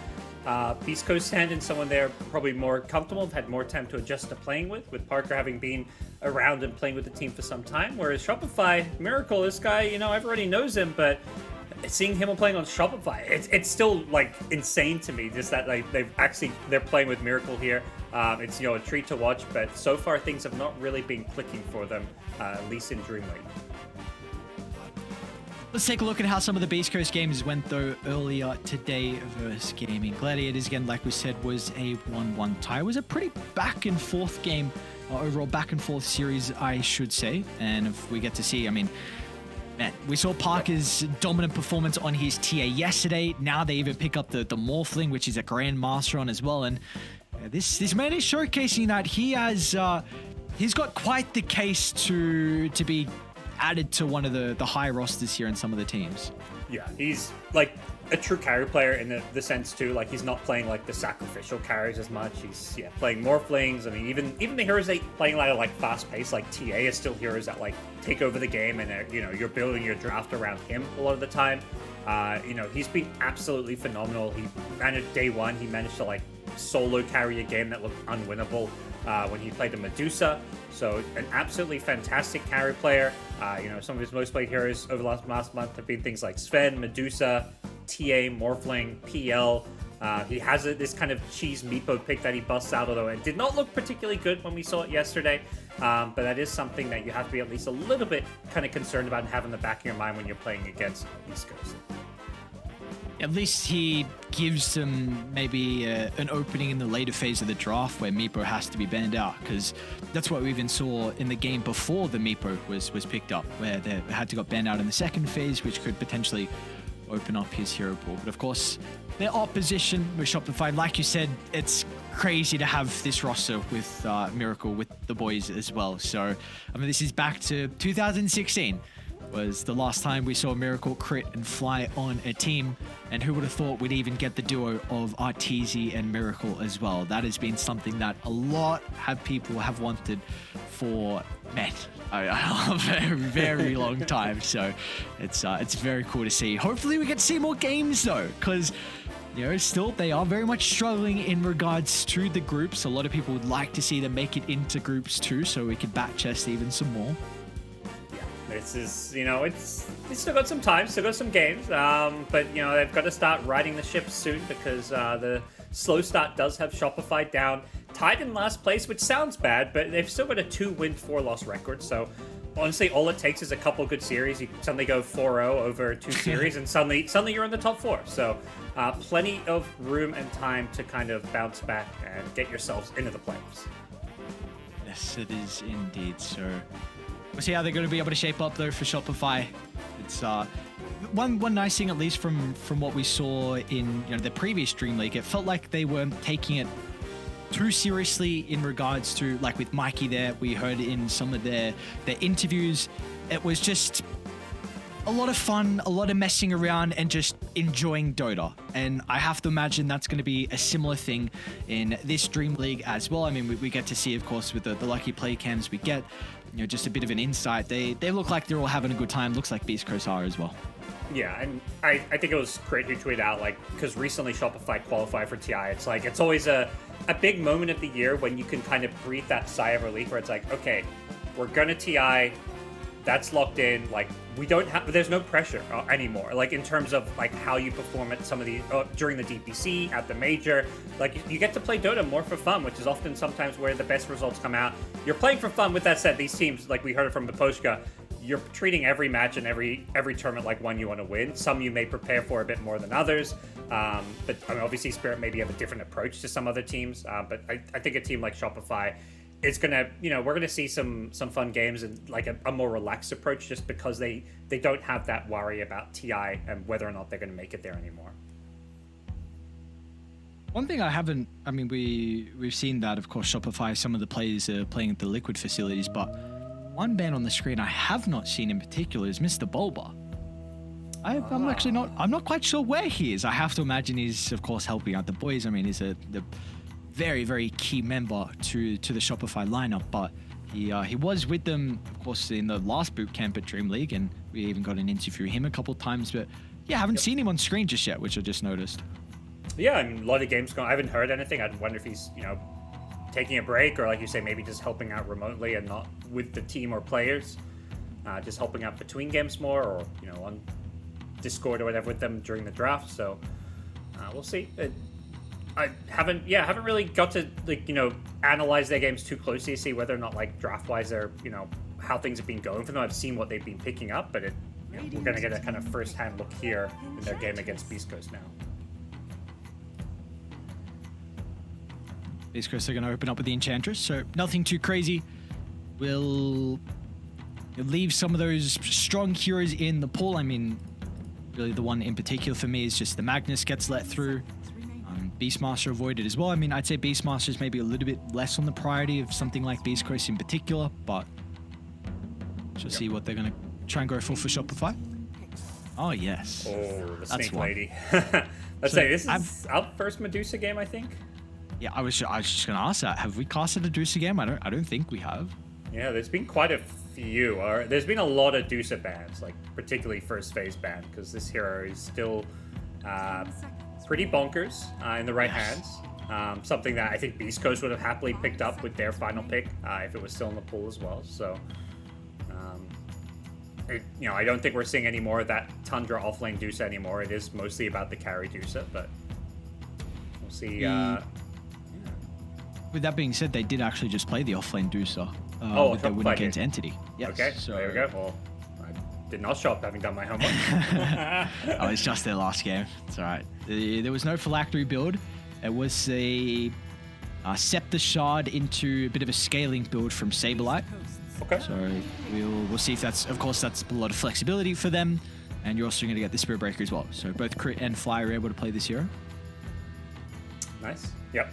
Beastcoast stand-in, someone they're probably more comfortable, have had more time to adjust to playing with Parker having been around and playing with the team for some time. Whereas Shopify, Miracle, this guy, everybody knows him, but seeing him playing on Shopify, it's still like insane to me. Just that they're playing with Miracle here. It's a treat to watch, but so far things have not really been clicking for them, at least in DreamLeague. Let's take a look at how some of the Beast Coast games went though earlier today versus Gaming Gladiators. Again, like we said, was a 1-1 tie. It was a pretty back and forth game, overall back and forth series, I should say. And if we get to see, man, we saw Parker's dominant performance on his TA yesterday. Now they even pick up the Morphling, which is a Grandmaster on as well. And this man is showcasing that he's got quite the case to be added to one of the high rosters here in some of the teams. Yeah, he's like a true carry player in the sense too. Like he's not playing like the sacrificial carries as much. He's playing Morphlings. I mean, even the heroes that playing like fast pace, like TA is still heroes that like take over the game, and you're building your draft around him a lot of the time. He's been absolutely phenomenal. He managed day one. He managed to like solo carry a game that looked unwinnable when he played the Medusa. So an absolutely fantastic carry player. Some of his most played heroes over the last month have been things like Sven, Medusa, TA, Morphling, PL. He has this kind of cheese meepo pick that he busts out, although it did not look particularly good when we saw it yesterday. But that is something that you have to be at least a little bit kind of concerned about and have in the back of your mind when you're playing against Beastcoast. At least he gives them maybe an opening in the later phase of the draft where Meepo has to be banned out, because that's what we even saw in the game before the Meepo was picked up, where they had to got banned out in the second phase, which could potentially open up his hero pool. But of course, their opposition with Shopify, like you said, it's crazy to have this roster with Miracle, with the boys as well. So, this is back to 2016. Was the last time we saw Miracle crit and fly on a team, and who would have thought we'd even get the duo of Arteezy and Miracle as well. That has been something that a lot of people have wanted for a very, very long time. So it's very cool to see. Hopefully we get to see more games though, because still they are very much struggling in regards to the groups. A lot of people would like to see them make it into groups too, so we can back chest even some more. This is, it's still got some time, still got some games, but, they've got to start riding the ship soon, because the slow start does have Shopify down, tied in last place, which sounds bad, but they've still got a 2-win, 4-loss record, so honestly, all it takes is a couple good series. You suddenly go 4-0 over 2 series, and suddenly you're in the top 4, so plenty of room and time to kind of bounce back and get yourselves into the playoffs. Yes, it is indeed, so... We'll see how they're going to be able to shape up though for Shopify. It's one nice thing, at least from what we saw in the previous DreamLeague. It felt like they weren't taking it too seriously in regards to, like with Mikey there, we heard in some of their interviews, it was just a lot of fun, a lot of messing around and just enjoying Dota. And I have to imagine that's going to be a similar thing in this DreamLeague as well. We get to see, of course, with the lucky play cams we get, just a bit of an insight. They look like they're all having a good time. Looks like Beastcoast are as well. Yeah, and I think it was Crit who tweeted out, like, because recently Shopify qualified for TI. It's like, it's always a big moment of the year when you can kind of breathe that sigh of relief where it's like, okay, we're gonna TI, that's locked in. Like, we don't have, there's no pressure anymore. Like, in terms of like how you perform at some of the, during the DPC, at the major, like you get to play Dota more for fun, which is often sometimes where the best results come out. You're playing for fun. With that said, these teams, like we heard it from Baposhka, you're treating every match and every tournament like one you want to win. Some you may prepare for a bit more than others. But I mean, obviously Spirit maybe have a different approach to some other teams. But I think a team like Shopify, it's gonna, we're gonna see some fun games and like a more relaxed approach, just because they don't have that worry about TI and whether or not they're gonna make it there anymore. One thing I mean, we've seen that, of course, Shopify, some of the players are playing at the Liquid facilities, but one ban on the screen I have not seen in particular is Mr. Bulba. I'm not quite sure where he is. I have to imagine he's, of course, helping out the boys. I mean, he's the very, very key member to the Shopify lineup, but he was with them, of course, in the last boot camp at DreamLeague, and we even got an interview with him a couple times, but yeah, I haven't seen him on screen just yet, which I just noticed. Yeah, I mean, a lot of games going. I haven't heard anything. I wonder if he's, taking a break, or like you say, maybe just helping out remotely and not with the team or players, just helping out between games more, or on Discord or whatever with them during the draft. So we'll see. I haven't really got to analyze their games too closely to see whether or not like draft wise they're how things have been going for them. I've seen what they've been picking up, but we're gonna get a kind of first hand look here in their game against Beastcoast now. Beastcoast are going to open up with the Enchantress, so nothing too crazy. We'll leave some of those strong heroes in the pool. I mean, really the one in particular for me is just the Magnus gets let through. Beastmaster avoided as well. I mean, I'd say Beastmaster is maybe a little bit less on the priority of something like Beastcoast in particular, but just see what they're going to try and go for Shopify. Oh, yes. Oh, the Snake one. Lady. Let's say this is our first Medusa game, I think. Yeah, I was just gonna ask that. Have we casted a Dusa game? I don't think we have. Yeah, there's been quite a few. There's been a lot of Dusa bans, like particularly first phase ban, because this hero is still pretty bonkers in the right hands. Something that I think Beastcoast would have happily picked up with their final pick if it was still in the pool as well. So, I don't think we're seeing any more of that Tundra offlane Dusa anymore. It is mostly about the carry Dusa, but we'll see. With that being said, they did actually just play the offlane Dusa with their win against Entity. Yes, okay, so there we go. Well, I did not shop having done my homework. Oh, it's just their last game. It's all right. There was no phylactery build. It was a Scepter Shard into a bit of a scaling build from Saberlight. Okay. So we'll see if that's a lot of flexibility for them. And you're also going to get the Spirit Breaker as well. So both Crit and Fly are able to play this hero. Nice. Yep.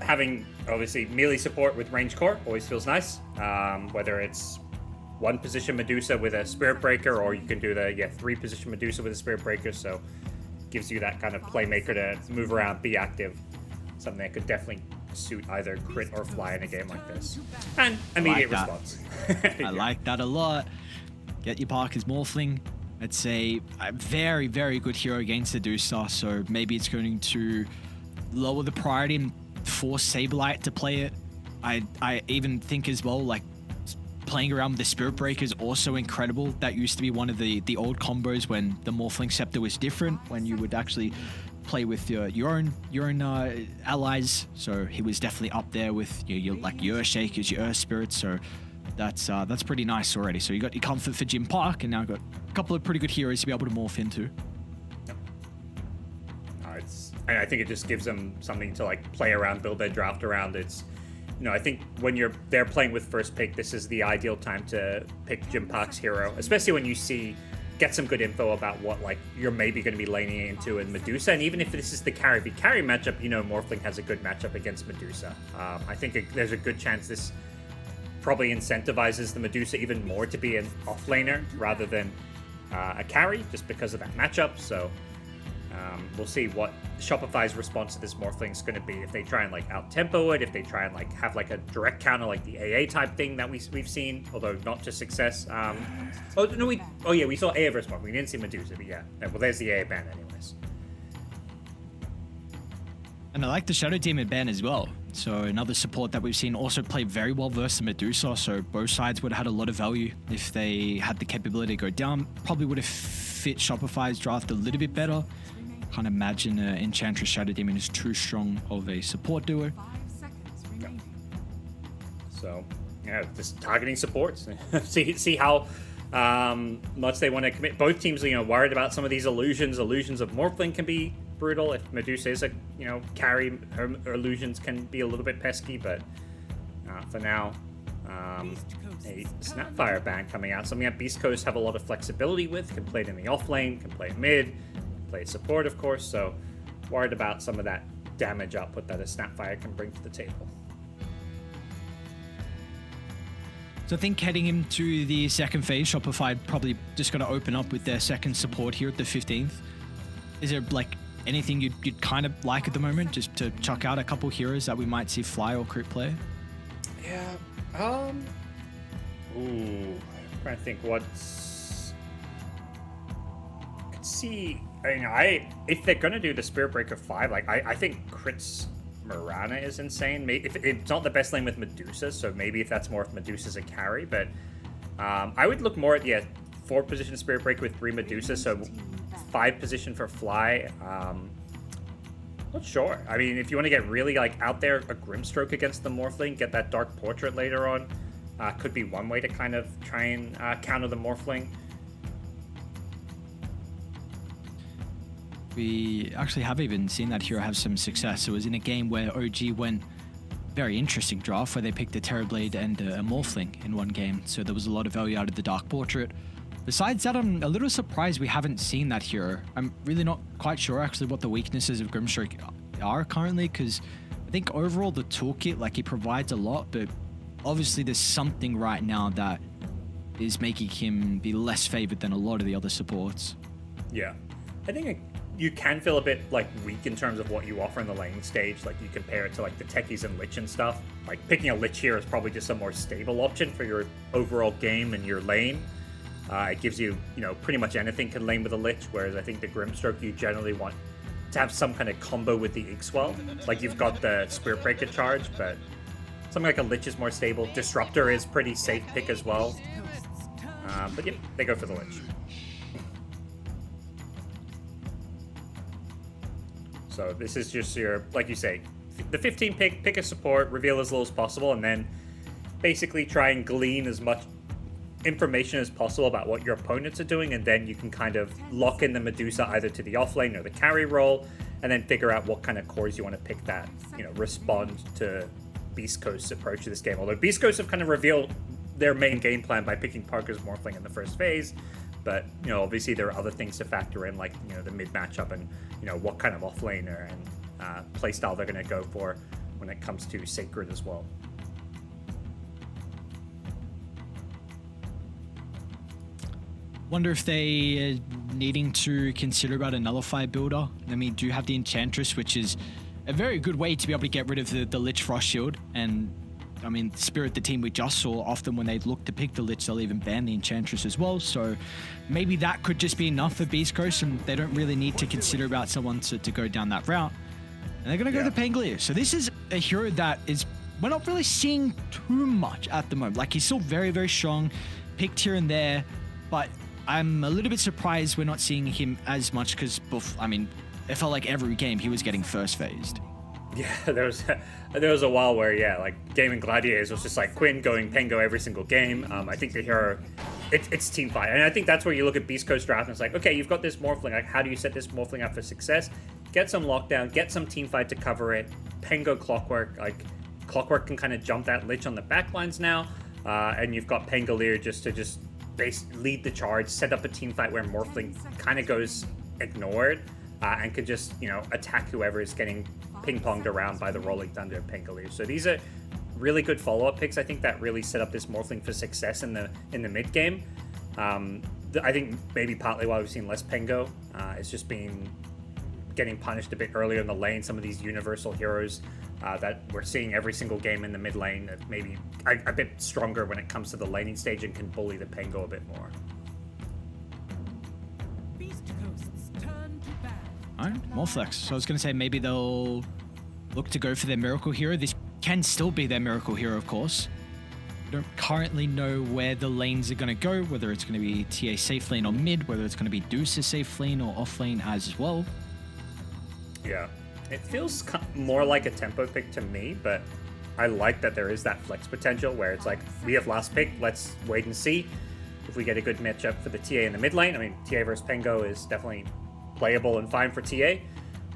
Having obviously melee support with range core always feels nice. Whether it's one position Medusa with a Spirit Breaker, or you can do the 3 position Medusa with a Spirit Breaker, so gives you that kind of playmaker to move around, be active. Something that could definitely suit either Crit or Fly in a game like this. And immediate response. I like that a lot. Get your Parker's Morphling. It's a very, very good hero against the Dusa, so maybe it's going to lower the priority and force Saberlight to play it. I even think as well, like, playing around with the Spirit Breaker is also incredible. That used to be one of the old combos when the Morphling Scepter was different, when you would actually play with your own allies. So he was definitely up there with your Shakers, your Earth Spirits. So that's pretty nice already. So you got your comfort for Jim Park, and now got a couple of pretty good heroes to be able to morph into. And I think it just gives them something to like play around, build their draft around. It's, I think when they're playing with first pick, this is the ideal time to pick Jim Park's hero, especially when you get some good info about what like you're maybe going to be laning into in Medusa. And even if this is the carry v carry matchup, Morphling has a good matchup against Medusa. I think there's a good chance this probably incentivizes the Medusa even more to be an offlaner rather than a carry, just because of that matchup. So We'll see what Shopify's response to this Morphling is going to be. If they try and like out-tempo it, if they try and like have like a direct counter like the AA type thing that we've seen, although not to success. We saw AA versus Morphling. We didn't see Medusa, but yeah. Well, there's the AA ban anyways. And I like the Shadow Demon ban as well. So another support that we've seen also play very well versus Medusa. So both sides would have had a lot of value if they had the capability to go down. Probably would have fit Shopify's draft a little bit better. Can't imagine Enchantress Shadow Demon is too strong of a support duo. So yeah, just targeting supports. see how much they want to commit. Both teams are worried about some of these illusions. Illusions of Morphling can be brutal. If Medusa is a carry, her illusions can be a little bit pesky. But for now, a Snapfire ban coming out. Something that Beastcoast have a lot of flexibility with. Can play it in the off lane. Can play it mid. Play support, of course. So worried about some of that damage output that a Snapfire can bring to the table. So I think heading into the second phase, Shopify probably just going to open up with their second support here at the 15th. Is there like anything you'd kind of like at the moment, just to chuck out a couple heroes that we might see fly or crit play? Yeah. I'm trying to think what's. I could see. If they're gonna do the Spirit Breaker 5, like I think crits Mirana is insane. Maybe if it's not the best lane with Medusa, so maybe if that's more if Medusa's a carry, but I would look more at 4 position Spirit Breaker with 3 Medusa, so 5 position for Fly. Not sure. I mean, if you want to get really like out there, a Grimstroke against the Morphling, get that Dark Portrait later on, could be one way to kind of try and counter the Morphling. We actually have even seen that hero have some success. It was in a game where OG went very interesting draft where they picked a Terrorblade and a Morphling in one game. So there was a lot of value out of the Dark Portrait. Besides that, I'm a little surprised we haven't seen that hero. I'm really not quite sure actually what the weaknesses of Grimstroke are currently, because I think overall the toolkit, like, he provides a lot, but obviously there's something right now that is making him be less favored than a lot of the other supports. Yeah, I think you can feel a bit like weak in terms of what you offer in the laning stage. Like you compare it to like the techies and Lich and stuff. Like picking a Lich here is probably just a more stable option for your overall game and your lane. It gives you, pretty much anything can lane with a Lich, whereas I think the Grimstroke you generally want to have some kind of combo with the Ixwell. Like you've got the Spirit Breaker charge, but something like a Lich is more stable. Disruptor is pretty safe pick as well. But yeah, they go for the Lich. So this is just your, like you say, the 15 pick a support, reveal as little as possible, and then basically try and glean as much information as possible about what your opponents are doing, and then you can kind of lock in the Medusa either to the offlane or the carry role, and then figure out what kind of cores you want to pick that, respond to Beastcoast's approach to this game. Although Beastcoast have kind of revealed their main game plan by picking Parker's Morphling in the first phase, but obviously there are other things to factor in, like the mid matchup and what kind of offlaner and playstyle they're going to go for when it comes to Sacred as well. Wonder if they needing to consider about a Nullify builder. I mean, do have the Enchantress, which is a very good way to be able to get rid of the Lich Frost Shield. And I mean, Spirit, the team we just saw, often when they look to pick the Lich, they'll even ban the Enchantress as well. So maybe that could just be enough for Beast Coast, and they don't really need to consider about someone to go down that route. And they're going to go the Pangolier. So this is a hero that we're not really seeing too much at the moment. Like, he's still very, very strong, picked here and there, but I'm a little bit surprised we're not seeing him as much because, I mean, it felt like every game he was getting first phased. Yeah, there was a while where, like Gaming Gladiators was just like Quinn going Pengo every single game. I think the hero, it's team fight. And I think that's where you look at Beast Coast draft and it's like, okay, you've got this Morphling. Like, how do you set this Morphling up for success? Get some lockdown, get some team fight to cover it. Pengo Clockwork, like Clockwork can kind of jump that Lich on the backlines now. And you've got Pangolier just to lead the charge, set up a team fight where Morphling kind of goes ignored and could just, attack whoever is getting ping-ponged around by the Rolling Thunder and Pangolier. So these are really good follow-up picks. I think that really set up this Morphling for success in the mid game. I think maybe partly why we've seen less Pengo. It's just been getting punished a bit earlier in the lane. Some of these universal heroes that we're seeing every single game in the mid lane, that maybe a bit stronger when it comes to the laning stage and can bully the Pango a bit more. Alright, more flex. So I was going to say maybe they'll look to go for their Miracle Hero. This can still be their Miracle Hero, of course. We don't currently know where the lanes are going to go, whether it's going to be TA safe lane or mid, whether it's going to be Deuce's safe lane or off lane as well. Yeah, it feels more like a tempo pick to me, but I like that there is that flex potential where it's like, we have last pick, let's wait and see if we get a good matchup for the TA in the mid lane. I mean, TA versus Pango is definitely playable and fine for TA.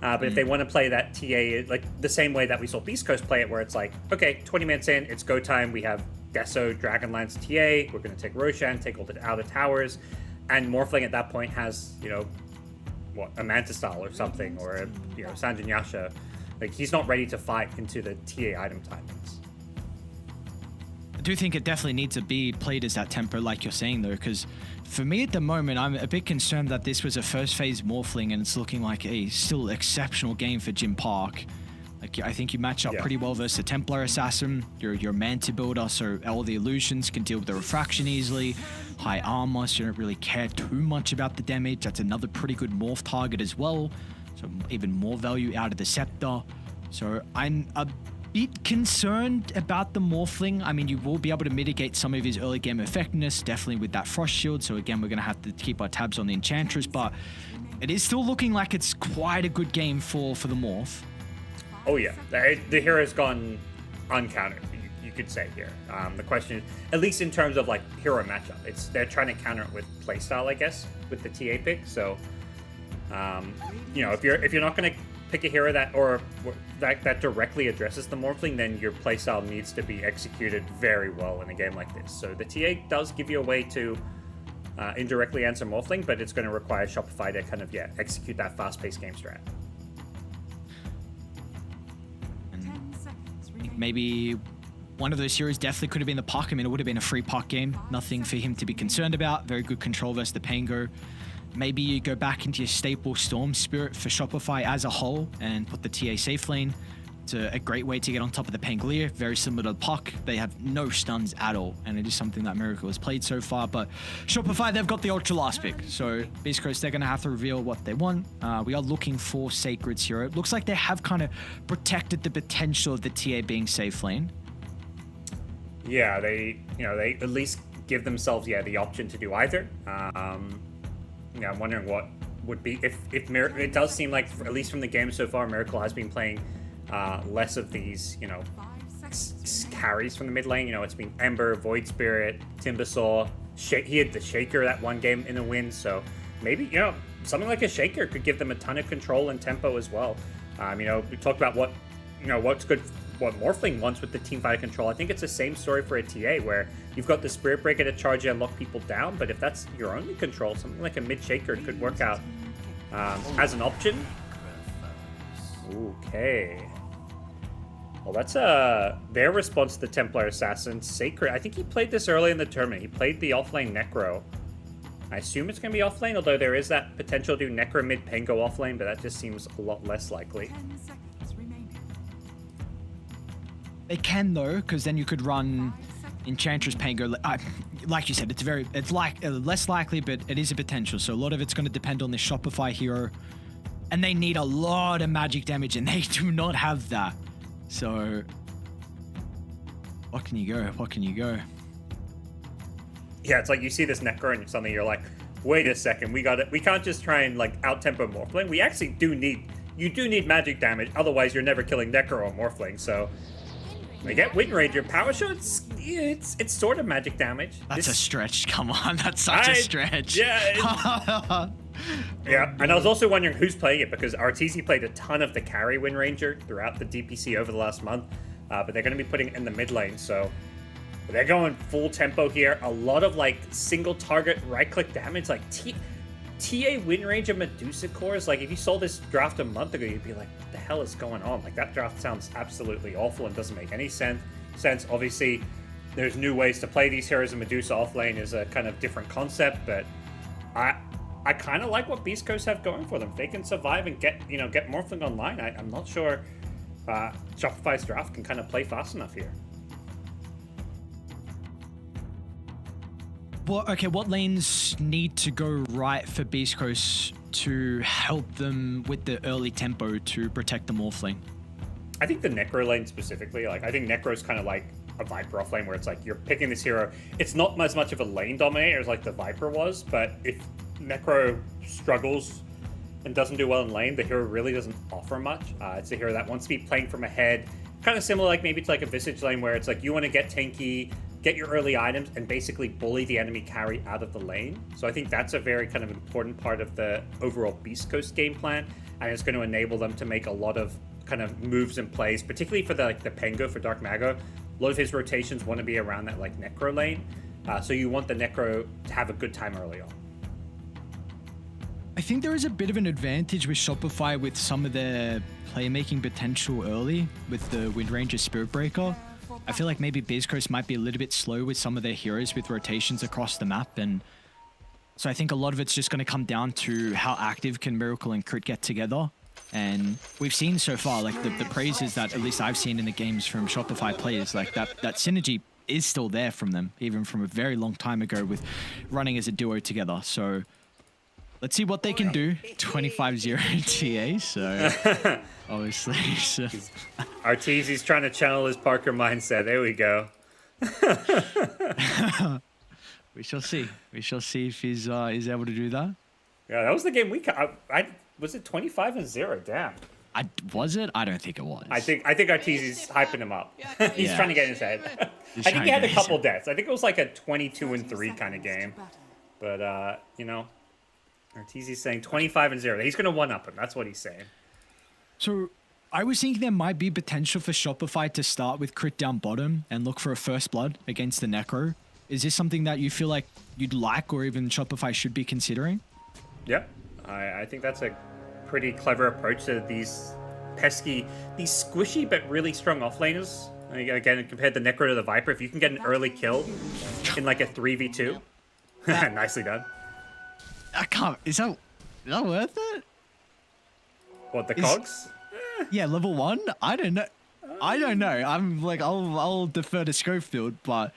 But if they want to play that TA like the same way that we saw Beastcoast play it, where it's like, okay, 20 minutes in, it's go time. We have Deso, Dragonlance, TA. We're going to take Roshan, take all the outer towers, and Morphling at that point has, you know, what, a Manta Style or something, or a, you know, Sanjin Yasha. Like, he's not ready to fight into the TA item timings. I do think it definitely needs to be played as that tempo, like you're saying, though, because for me at the moment, I'm a bit concerned that this was a first phase Morphling and it's looking like a still exceptional game for Jim Park. Like, I think you match up pretty well versus the Templar Assassin. You're Manta builder, so all the illusions can deal with the refraction easily. High armor, so you don't really care too much about the damage. That's another pretty good morph target as well. So even more value out of the Scepter. So I'm a bit concerned about the Morphling. I mean, you will be able to mitigate some of his early game effectiveness, definitely with that Frost Shield. So again, we're going to have to keep our tabs on the Enchantress, but it is still looking like it's quite a good game for the Morph. Oh yeah, the hero's gone uncountered, you could say here. The question is, at least in terms of like hero matchup, they're trying to counter it with playstyle, I guess, with the TA pick. So, you know, if you're not going to pick a hero that directly addresses the Morphling, then your playstyle needs to be executed very well in a game like this. So the TA does give you a way to indirectly answer Morphling, but it's going to require Shopify to kind of execute that fast-paced game strat. Maybe one of those heroes definitely could have been the Puck. I mean, it would have been a free Puck game. Nothing for him to be concerned about. Very good control versus the Pango. Maybe you go back into your staple Storm Spirit for Shopify as a whole and put the TA safe lane. It's a great way to get on top of the Pangolier. Very similar to the Puck. They have no stuns at all, and it is something that Miracle has played so far. But Shopify, they've got the Ultra last pick. So Beastcoast, they're going to have to reveal what they want. We are looking for Sacred's hero. It looks like they have kind of protected the potential of the TA being safe lane. Yeah, they at least give themselves the option to do either. I'm wondering what would be if it does seem like, at least from the game so far, Miracle has been playing less of these, you know, carries from the mid lane. You know, it's been Ember, Void Spirit, Timbersaw. He had the Shaker that one game in a win, so maybe, you know, something like a Shaker could give them a ton of control and tempo as well. You know, we talked about what's good, what Morphling wants with the teamfighter control. I think it's the same story for a TA, where you've got the Spirit Breaker to charge you and lock people down, but if that's your only control, something like a mid Shaker could work out as an option. Okay. Well, that's their response to the Templar Assassin. Sacred, I think he played this early in the tournament. He played the offlane Necro. I assume it's going to be offlane, although there is that potential to do Necro mid Pango offlane, but that just seems a lot less likely. They can, though, because then you could run Enchantress Pango. Like you said, it's less likely, but it is a potential. So a lot of it's going to depend on the Shopify hero, and they need a lot of magic damage, and they do not have that. So what can you go? What can you go? Yeah, it's like you see this Necro and something, you're like, wait a second, we can't just try and like out-tempo Morphling. We actually do need magic damage, otherwise you're never killing Necro or Morphling. So they get Wind Ranger. Power Shot, it's sort of magic damage. That's a stretch, come on, that's such a stretch. Yeah. Yeah, and I was also wondering who's playing it, because Arteezy played a ton of the carry Wind Ranger throughout the DPC over the last month, but they're going to be putting it in the mid lane, so they're going full tempo here. A lot of like single target right click damage, like TA Wind Ranger Medusa cores. Like if you saw this draft a month ago, you'd be like, what the hell is going on? Like that draft sounds absolutely awful and doesn't make any sense. Obviously, there's new ways to play these heroes, and Medusa offlane is a kind of different concept, but I kind of like what Beastcoast have going for them. If they can survive and get Morphling online, I'm not sure Shopify's draft can kind of play fast enough here. Well, okay, what lanes need to go right for Beastcoast to help them with the early tempo to protect the Morphling? I think the Necro lane specifically, like I think Necro's kind of like a Viper off lane where it's like you're picking this hero. It's not as much of a lane dominator as like the Viper was, but if Necro struggles and doesn't do well in lane, the hero really doesn't offer much. It's a hero that wants to be playing from ahead, kind of similar like maybe to like a Visage lane where it's like you want to get tanky, get your early items, and basically bully the enemy carry out of the lane. So I think that's a very kind of important part of the overall Beastcoast game plan, and it's going to enable them to make a lot of kind of moves and plays, particularly for the Pengo for Dark Mago. A lot of his rotations want to be around that like Necro lane, so you want the Necro to have a good time early on. I think there is a bit of an advantage with Shopify with some of their playmaking potential early with the Wind Ranger Spirit Breaker. I feel like maybe Beastcoast might be a little bit slow with some of their heroes with rotations across the map, and so I think a lot of it's just going to come down to how active can Miracle and Crit get together. And we've seen so far, like the praises that at least I've seen in the games from Shopify players, like that synergy is still there from them, even from a very long time ago with running as a duo together. So let's see what they can do. 25-0 TA, so obviously. So. Arteezy's trying to channel his Parker mindset. There we go. We shall see. We shall see if he's able to do that. Yeah, that was the game was it 25-0? Damn. Was it? I don't think it was. I think Arteezy's hyping him up. He's trying to get in his head. I think he had a couple deaths. I think it was like a 22-3 kind of game. But Arteezy's saying 25-0. He's gonna one-up him. That's what he's saying. So I was thinking there might be potential for Shopify to start with Crit down bottom and look for a first blood against the Necro. Is this something that you feel like you'd like, or even Shopify should be considering? Yeah, I think that's a pretty clever approach to these squishy but really strong offlaners. Again, compared the Necro to the Viper, if you can get an early kill in like a 3v2, nicely done. I can't. Is that worth it? What, the cogs? Yeah, level 1. I don't know. I'm like, I'll defer to Schofield, but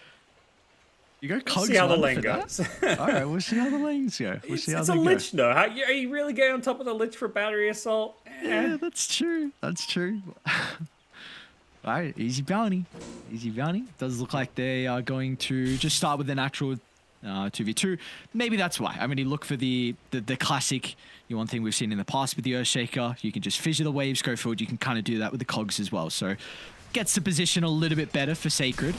you go cogs. See how the lane goes. All right, we'll see how the lanes go. It's a lich, though. Are you really getting on top of the lich for battery assault? Yeah, that's true. That's true. All right, easy bounty. Easy bounty. Does look like they are going to just start with the natural 2v2. Maybe that's why. I mean, you look for the classic, one thing we've seen in the past with the Earthshaker. You can just fissure the waves, go forward. You can kind of do that with the cogs as well. So gets the position a little bit better for Sacred.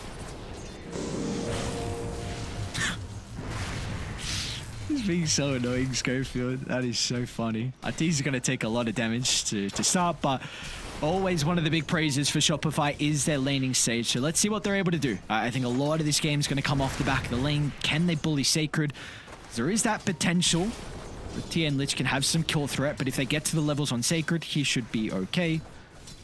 He's being so annoying, Schofield. That is so funny. Arteezy's going to take a lot of damage to start, but always one of the big praises for Shopify is their laning stage. So let's see what they're able to do. I think a lot of this game is going to come off the back of the lane. Can they bully Sacred? There is that potential. The TN Lich can have some kill threat, but if they get to the levels on Sacred, he should be okay.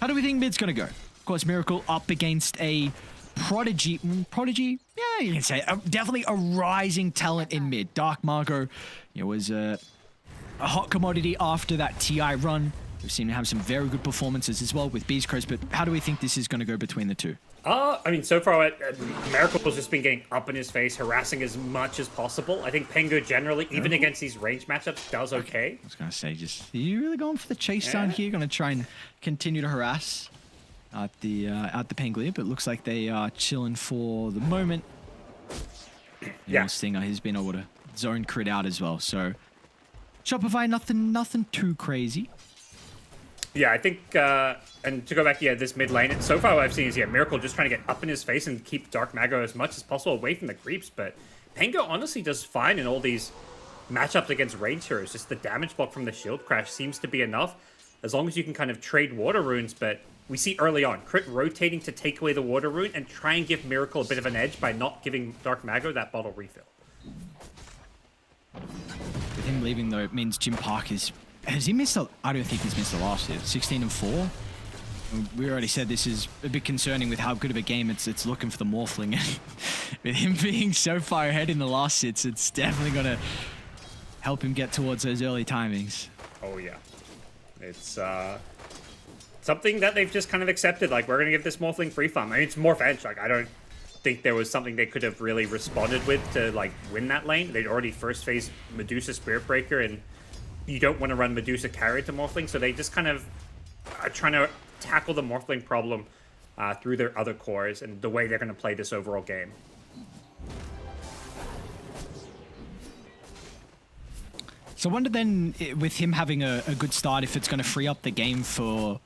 How do we think mid's going to go? Of course, Miracle up against a Prodigy. Prodigy? Yeah, you can say definitely a rising talent in mid. Dark Mago, was a hot commodity after that TI run. We've seen him have some very good performances as well with Beastcoast, but how do we think this is going to go between the two? I mean, so far, Miracle's just been getting up in his face, harassing as much as possible. I think Pengo generally, even against these range matchups, does okay. I was going to say, are you really going for the chase down here? Going to try and continue to harass at the Pangolier, but it looks like they are chilling for the moment. Yeah. Stinger has been able to zone Crit out as well, so Shopify, nothing too crazy. Yeah, I think, and to go back, this mid lane, so far what I've seen is, Miracle just trying to get up in his face and keep Dark Mago as much as possible away from the creeps, but Pengo honestly does fine in all these matchups against range heroes. Just the damage block from the shield crash seems to be enough, as long as you can kind of trade water runes, but we see early on, Crit rotating to take away the water rune and try and give Miracle a bit of an edge by not giving Dark Mago that bottle refill. With him leaving, though, it means Jim Park is... Has he missed I don't think he's missed the last hit. 16-4. We already said this is a bit concerning with how good of a game it's looking for the Morphling. With him being so far ahead in the last hits, it's definitely going to help him get towards those early timings. Oh yeah, it's something that they've just kind of accepted. Like, we're gonna give this Morphling free farm. I mean, it's Morph Edge. Like, I don't think there was something they could have really responded with to like win that lane. They'd already first phase Medusa Spirit Breaker, and you don't want to run Medusa carry to Morphling, so they just kind of are trying to tackle the Morphling problem through their other cores and the way they're going to play this overall game. So I wonder then, with him having a good start, if it's going to free up the game for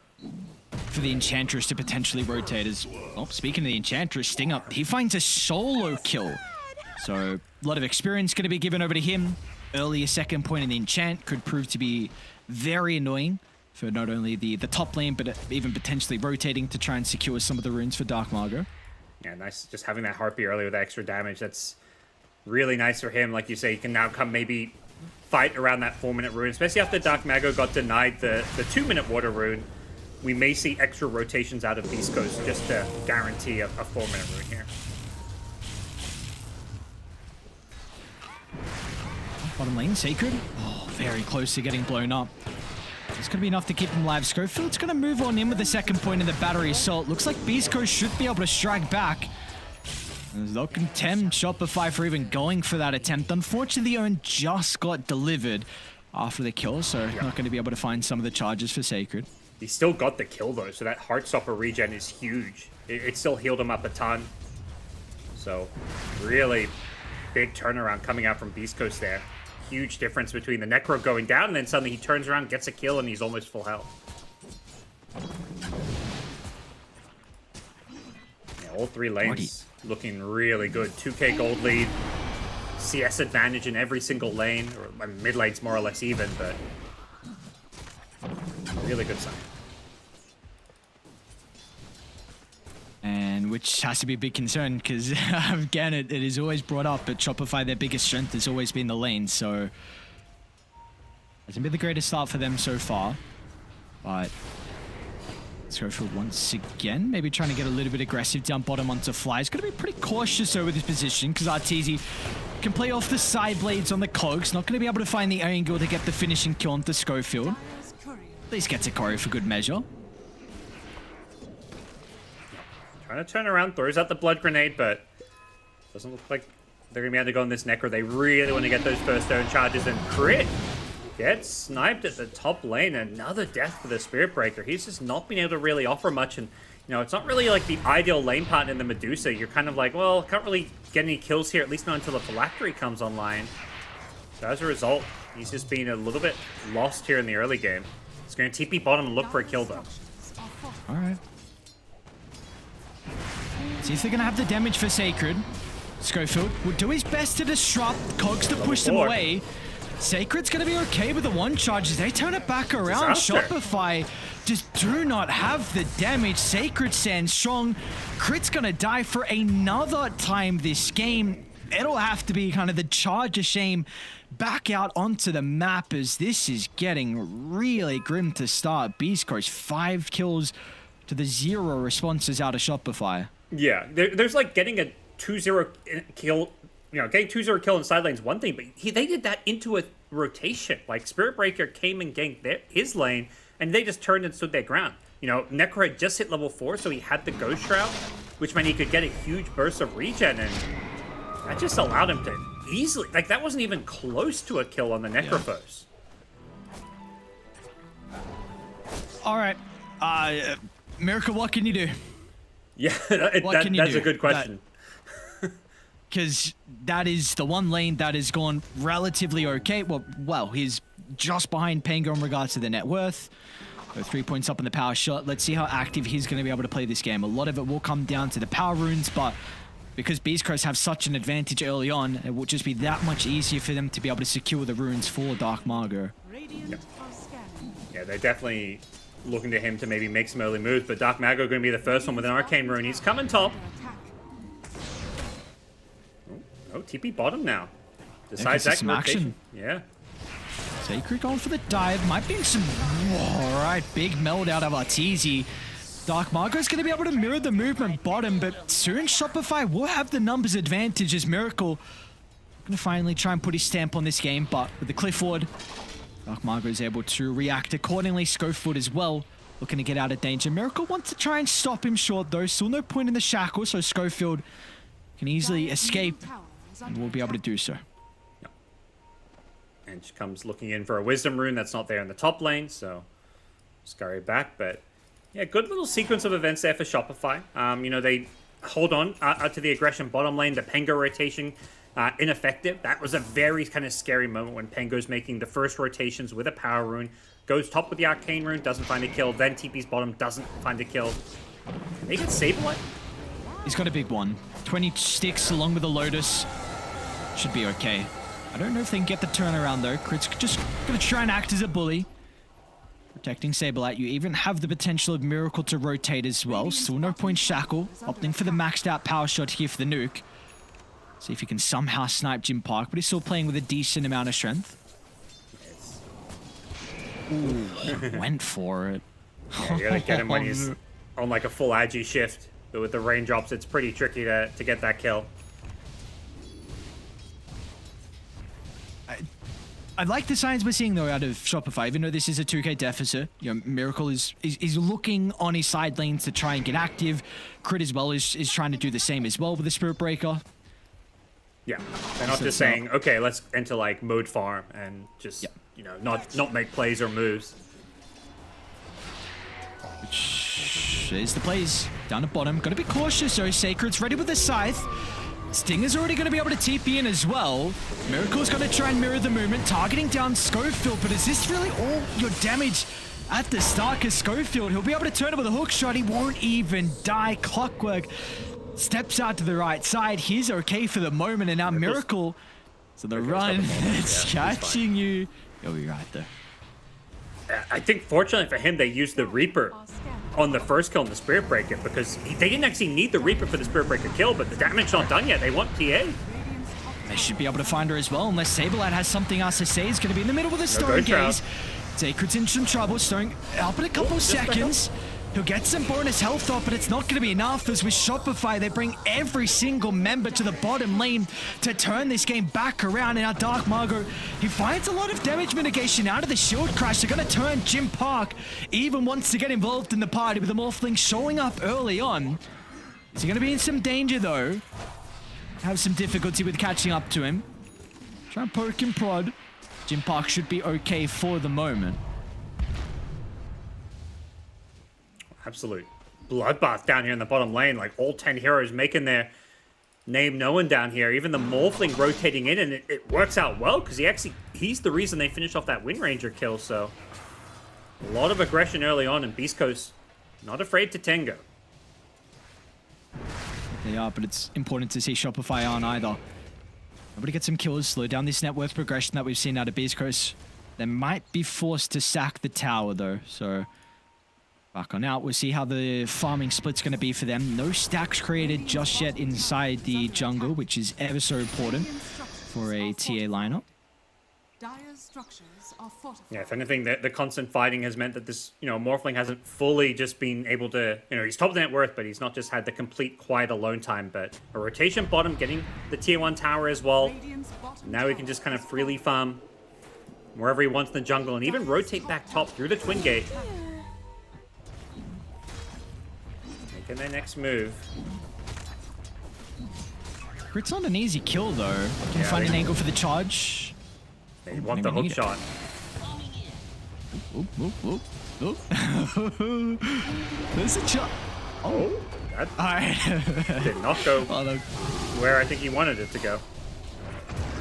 the Enchantress to potentially rotate as... Oh, speaking of the Enchantress, Stinger, he finds a solo kill. So a lot of experience going to be given over to him. Early a second point in the Enchant could prove to be very annoying for not only the top lane, but even potentially rotating to try and secure some of the runes for Dark Margo. Yeah, nice. Just having that Harpy early with extra damage, that's really nice for him. Like you say, he can now come maybe fight around that 4-minute rune, especially after Dark Mago got denied the 2-minute water rune. We may see extra rotations out of Beastcoast just to guarantee a 4-minute rune here. Bottom lane, Sacred. Oh, very close to getting blown up. It's going to be enough to keep him alive. Schofield's going to move on in with the second point in the battery assault. Looks like Beastcoast should be able to strike back. They'll contemn Shopify for even going for that attempt. Unfortunately, the own just got delivered after the kill, so not going to be able to find some of the charges for Sacred. He still got the kill though, so that Heartstopper regen is huge. It still healed him up a ton. So really big turnaround coming out from Beastcoast there. Huge difference between the Necro going down and then suddenly he turns around, gets a kill, and he's almost full health. Yeah, all three lanes looking really good. 2k gold lead. CS advantage in every single lane. Or mid lane's more or less even, but really good sign. And which has to be a big concern because, again, it is always brought up, but Shopify, their biggest strength has always been the lane, so hasn't been the greatest start for them so far. But let's go for once again, maybe trying to get a little bit aggressive down bottom onto Fly. He's going to be pretty cautious over this position because Arteezy can play off the side blades on the cogs, not going to be able to find the angle to get the finishing kill onto Schofield. At least gets a Cory for good measure. Trying to turn around, throws out the blood grenade, but doesn't look like they're going to be able to go on this Necro. They really want to get those first stone charges, and Crit gets sniped at the top lane. Another death for the Spirit Breaker. He's just not been able to really offer much, and you know, it's not really like the ideal lane partner in the Medusa. You're kind of like, well, can't really get any kills here, at least not until the Phylactery comes online. So as a result, he's just been a little bit lost here in the early game. He's going to TP bottom and look for a kill, though. All right. See if they're going to have the damage for Sacred. Schofield will do his best to disrupt Cogs to push them away. Sacred's going to be okay with the one charges. They turn it back around. Shopify just do not have the damage. Sacred stands strong. Crit's going to die for another time this game. It'll have to be kind of the charge of shame back out onto the map as this is getting really grim to start. Beastcoast 5 kills to the 0 responses out of Shopify. Yeah, there's like getting a 2-0 kill, you know, getting 2-0 kill in side lane's one thing, but they did that into a rotation. Like, Spirit Breaker came and ganked his lane, and they just turned and stood their ground. You know, Necro had just hit level 4, so he had the Ghost Shroud, which meant he could get a huge burst of regen, and that just allowed him to easily, like, that wasn't even close to a kill on the Necrophos. All right, Miracle, what can you do? Yeah, that's a good question. Because that is the one lane that has gone relatively okay. Well, he's just behind Pango in regards to the net worth. 3 points up in the power shot. Let's see how active he's going to be able to play this game. A lot of it will come down to the power runes, but because Beastcoast have such an advantage early on, it will just be that much easier for them to be able to secure the runes for Dark Margo. Yeah, they're definitely looking to him to maybe make some early moves, but Dark Mago going to be the first one with an Arcane Rune. He's coming top. Oh, TP bottom now. Decides that action. Yeah. Sacred going for the dive. Might be some... All right, big meld out of Arteezy. Dark Margo's going to be able to mirror the movement bottom, but soon Shopify will have the numbers advantage as Miracle Gonna finally try and put his stamp on this game, but with the cliff ward, Dark Margo is able to react accordingly. Schofield as well, looking to get out of danger. Miracle wants to try and stop him short though. Still no point in the shackle, so Schofield can easily escape and will be able to do so. And she comes looking in for a Wisdom Rune that's not there in the top lane, so scurry back. But yeah, good little sequence of events there for Shopify. You know, they hold on to the aggression bottom lane, the Pengo rotation ineffective. That was a very kind of scary moment when Pengo's making the first rotations with a power rune, goes top with the arcane rune, doesn't find a kill, then TP's bottom, doesn't find a kill. Can they get Saberlight? He's got a big one. 20 sticks along with the Lotus. Should be okay. I don't know if they can get the turnaround though. Crit's just gonna try and act as a bully. Protecting Saberlight. You even have the potential of Miracle to rotate as well. Still no point Shackle. Opting for the maxed out power shot here for the nuke. See if he can somehow snipe Jim Park, but he's still playing with a decent amount of strength. Ooh, went for it. Yeah, you gotta get him when he's on like a full agi shift. But with the raindrops, it's pretty tricky to get that kill. I like the signs we're seeing though out of Shopify, even though this is a 2k deficit. You know, Miracle is looking on his side lanes to try and get active. Crit as well is trying to do the same as well with the Spirit Breaker. Yeah, they're not just saying, okay, let's enter like mode farm and just, you know, not make plays or moves. Which is the plays down at bottom. Gotta be cautious though. Sacred's ready with the Scythe. Stinger's already going to be able to TP in as well. Miracle's going to try and mirror the movement, targeting down Schofield, but is this really all your damage at the start? Because Schofield, he'll be able to turn it with a hook shot. He won't even die. Clockwork steps out to the right side. He's okay for the moment, and now Miracle, so the run, it's catching you. You'll be right there. I think fortunately for him, they used the Reaper on the first kill on the Spirit Breaker because they didn't actually need the Reaper for the Spirit Breaker kill, but the damage not done yet. They want TA. They should be able to find her as well, unless Saberlight has something else to say. He's going to be in the middle with a Stone Gaze. Sacred's in some trouble. Stone up in a couple seconds. He'll get some bonus health off, but it's not going to be enough, as with Shopify, they bring every single member to the bottom lane to turn this game back around. And our Dark Margo, he finds a lot of damage mitigation out of the shield crash. They're going to turn Jim Park, even wants to get involved in the party with the Morphling showing up early on. Is he going to be in some danger, though? Have some difficulty with catching up to him. Try and poke and prod. Jim Park should be okay for the moment. Absolute bloodbath down here in the bottom lane. Like all 10 heroes making their name known down here. Even the Morphling rotating in, and it works out well because he's the reason they finished off that Wind Ranger kill. So a lot of aggression early on, and Beastcoast not afraid to tango. They are, but it's important to see Shopify aren't either. Nobody get some kills, slow down this net worth progression that we've seen out of Beastcoast. They might be forced to sack the tower though, so back on out. We'll see how the farming split's going to be for them. No stacks created just yet inside the jungle, which is ever so important for a TA lineup. Yeah, if anything, the constant fighting has meant that this, you know, Morphling hasn't fully just been able to, you know, he's top net worth, but he's not just had the complete quiet alone time, but a rotation bottom, getting the tier 1 tower as well. Now he can just kind of freely farm wherever he wants in the jungle and even rotate back top through the Twin Gate. Making their next move. Crit's not an easy kill though. Can find an angle for the charge. They want the hook shot. There's a shot. Oh, that did not go where I think he wanted it to go.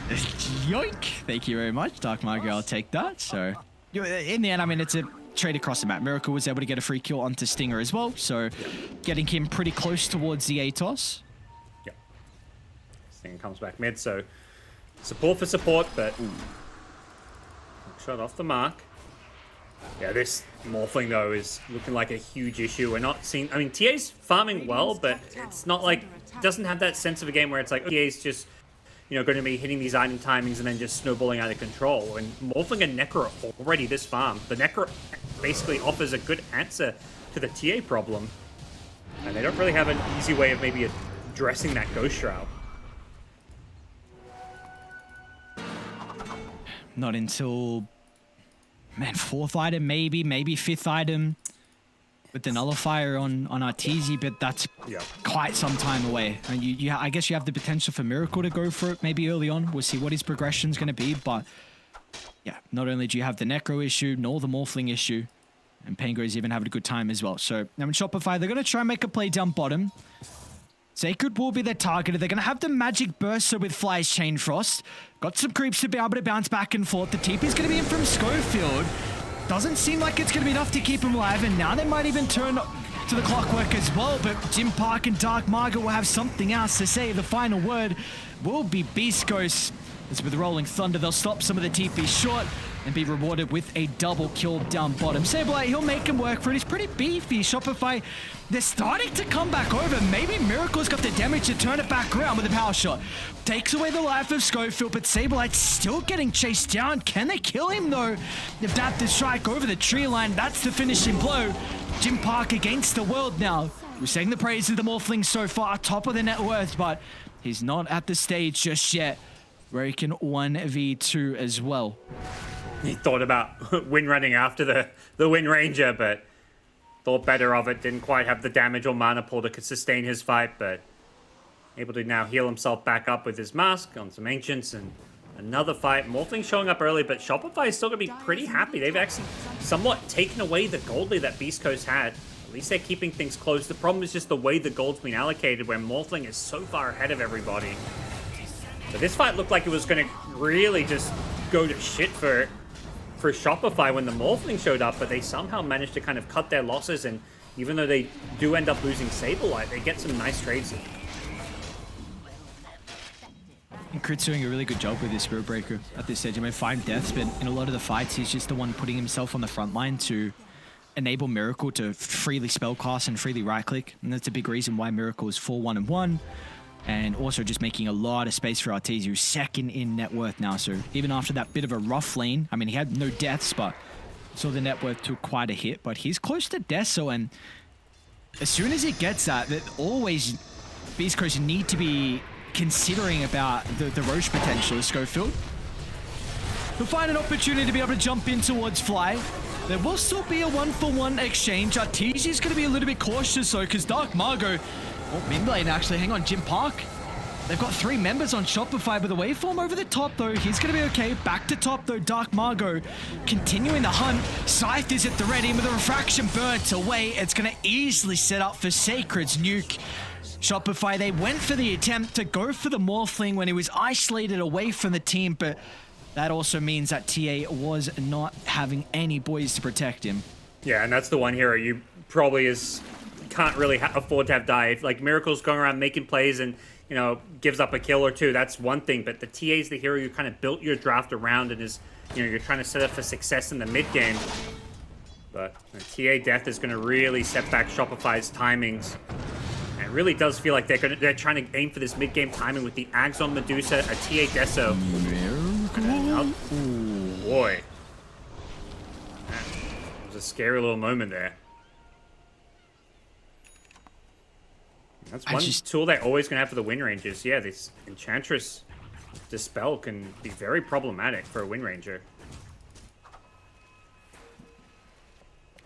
Yoink! Thank you very much, Dark Margo. I'll take that. So, in the end, I mean, it's a trade across the map. Miracle was able to get a free kill onto Stinger as well, so getting him pretty close towards the Atos. Yep. Stinger comes back mid, so support for support, but shot off the mark. Yeah, this Morphling though is looking like a huge issue. We're not seeing, I mean, TA's farming well, but it's not like, doesn't have that sense of a game where it's like, TA's just, you know, going to be hitting these item timings and then just snowballing out of control. And Morphling and Necro are already this farm. The Necro basically offers a good answer to the TA problem. And they don't really have an easy way of maybe addressing that Ghost Shroud. not until, man, 4th item, maybe 5th item with the nullifier on Arteezy, but that's quite some time away. And I guess you have the potential for Miracle to go for it maybe early on. We'll see what his progression is going to be, but yeah, not only do you have the Necro issue, nor the Morphling issue, and Pango's even having a good time as well. So now in Shopify, they're going to try and make a play down bottom. Sacred will be their target. They're going to have the Magic Burster with Fly's Chain Frost. Got some creeps to be able to bounce back and forth. The TP is going to be in from Schofield. Doesn't seem like it's going to be enough to keep him alive, and now they might even turn to the clockwork as well, but Jim Park and Dark Margaret will have something else to say. The final word will be Beastcoast. As with Rolling Thunder, they'll stop some of the TP short and be rewarded with a double kill down bottom. Sableye, he'll make him work for it. He's pretty beefy. Shopify, they're starting to come back over. Maybe Miracle's got the damage to turn it back around with a power shot. Takes away the life of Schofield, but Sableye still getting chased down. Can they kill him though? If that the strike over the tree line, that's the finishing blow. Jim Park against the world now. We're saying the praise of the Morphling so far, top of the net worth, but he's not at the stage just yet where he can 1v2 as well. He thought about win running after the Wind Ranger, but thought better of it. Didn't quite have the damage or mana pool to sustain his fight, but able to now heal himself back up with his mask on some Ancients and another fight. Morphling showing up early, but Shopify is still going to be pretty happy. They've actually somewhat taken away the gold lead that Beast Coast had. At least they're keeping things close. The problem is just the way the gold's been allocated, where Morphling is so far ahead of everybody. So this fight looked like it was going to really just go to shit for Shopify when the Morphling showed up, but they somehow managed to kind of cut their losses, and even though they do end up losing Sableye, they get some nice trades in. And Crit's doing a really good job with his Spirit Breaker at this stage. I mean, 5 deaths, but in a lot of the fights, he's just the one putting himself on the front line to enable Miracle to freely spellcast and freely right-click, and that's a big reason why Miracle is 4-1-1. And also just making a lot of space for Arteezy, who's second in net worth now. So even after that bit of a rough lane, I mean, he had no deaths, but saw the net worth took quite a hit. But he's close to death, so and as soon as he gets that always Beast Coast need to be considering about the Roche potential of Schofield. He'll find an opportunity to be able to jump in towards Fly. There will still be a 1-for-1 exchange. Arteezy's going to be a little bit cautious, though, because Dark Margot... Oh, Minblade actually, hang on, Jim Park. They've got 3 members on Shopify, but the waveform over the top, though, he's going to be okay. Back to top, though, Dark Margot continuing the hunt. Scythe is at the ready with a refraction burnt away. It's going to easily set up for Sacred's nuke. Shopify, they went for the attempt to go for the Morphling when he was isolated away from the team, but that also means that TA was not having any boys to protect him. Yeah, and that's the one hero you probably can't really afford to have die. Like, Miracle's going around making plays and, you know, gives up a kill or two, that's one thing, but the TA is the hero you kind of built your draft around and is, you know, you're trying to set up for success in the mid game. But TA death is going to really set back Shopify's timings. And it really does feel like they're trying to aim for this mid game timing with the Ags on Medusa, a TA Deso. Oh boy. That was a scary little moment there. That's one tool they're always going to have for the Wind Rangers. Yeah, this Enchantress Dispel can be very problematic for a Wind Ranger.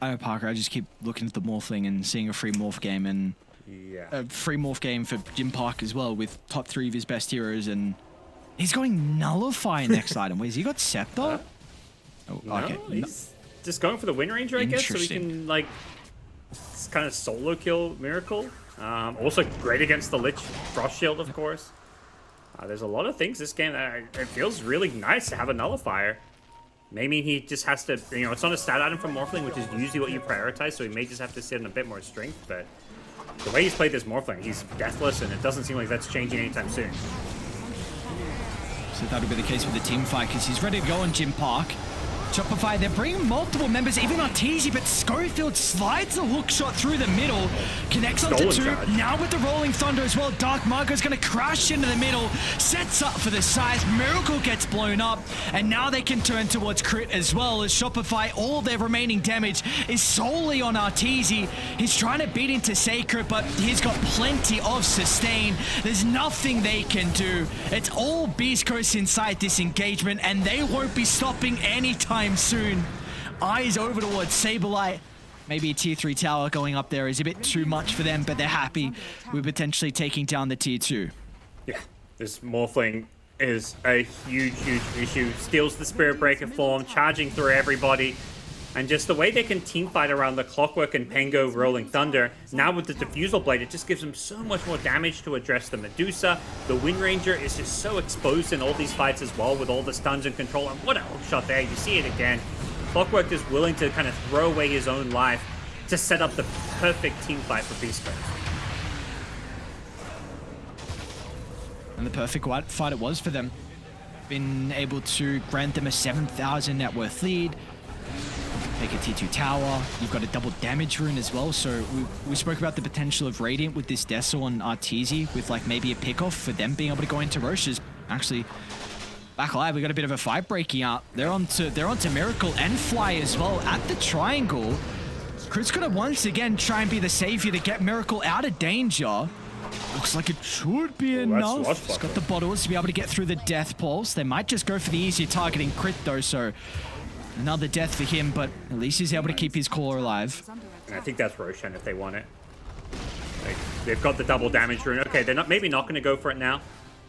I know, Parker, I just keep looking at the Morphling and seeing a free Morph game, and a free Morph game for Jim Park as well, with top 3 of his best heroes, and he's going Nullify next item. Wait, has he got Scepter? No, he's just going for the Wind Ranger, I guess, so he can, like, kind of solo kill Miracle. Also great against the Lich Frost Shield, of course. There's a lot of things this game that it feels really nice to have a Nullifier. Maybe he just has to, you know, it's not a stat item from Morphling, which is usually what you prioritize, so he may just have to sit in a bit more strength, but the way he's played this Morphling, he's deathless, and it doesn't seem like that's changing anytime soon. So that'll be the case with the team fight, because he's ready to go on Jim Park. Shopify, they're bringing multiple members, even on Teasy, but Schofield slides a hook shot through the middle, connects onto two. Now with the Rolling Thunder as well, Dark Marco's going to crash into the middle, sets up for the size. Miracle gets blown up, and now they can turn towards Crit as well, as Shopify, all their remaining damage is solely on Arteezy. He's trying to beat into Sacred, but he's got plenty of sustain. There's nothing they can do. It's all Beastcoast inside this engagement, and they won't be stopping anytime soon. Eyes over towards Saberlight. Maybe a tier 3 tower going up there is a bit too much for them, but they're happy with potentially taking down the tier 2. Yeah, this Morphling is a huge issue. Steals the Spirit Breaker form, charging through everybody. And just the way they can team fight around the Clockwork and Pango Rolling Thunder, now with the Diffusal Blade, it just gives them so much more damage to address the Medusa. The Wind Ranger is just so exposed in all these fights as well, with all the stuns and control. And what a hook shot there, you see it again. Clockwork is willing to kind of throw away his own life to set up the perfect team fight for Beastcoast. And the perfect fight it was for them. Been able to grant them a 7,000 net worth lead. Take a T2 tower. You've got a double damage rune as well. So we spoke about the potential of Radiant with this Deso on Arteezy, with like maybe a pick off for them being able to go into Roche's. Actually, back alive, we got a bit of a fight breaking out. They're onto Miracle and Fly as well at the triangle. Crit's gonna once again try and be the savior to get Miracle out of danger. Looks like it should be enough. He's got the bottles to be able to get through the Death Pulse. They might just go for the easier targeting Crit though, so another death for him, but at least he's able to keep his core alive. And I think that's Roshan if they want it. They've got the double damage rune. Okay, they're maybe not going to go for it now.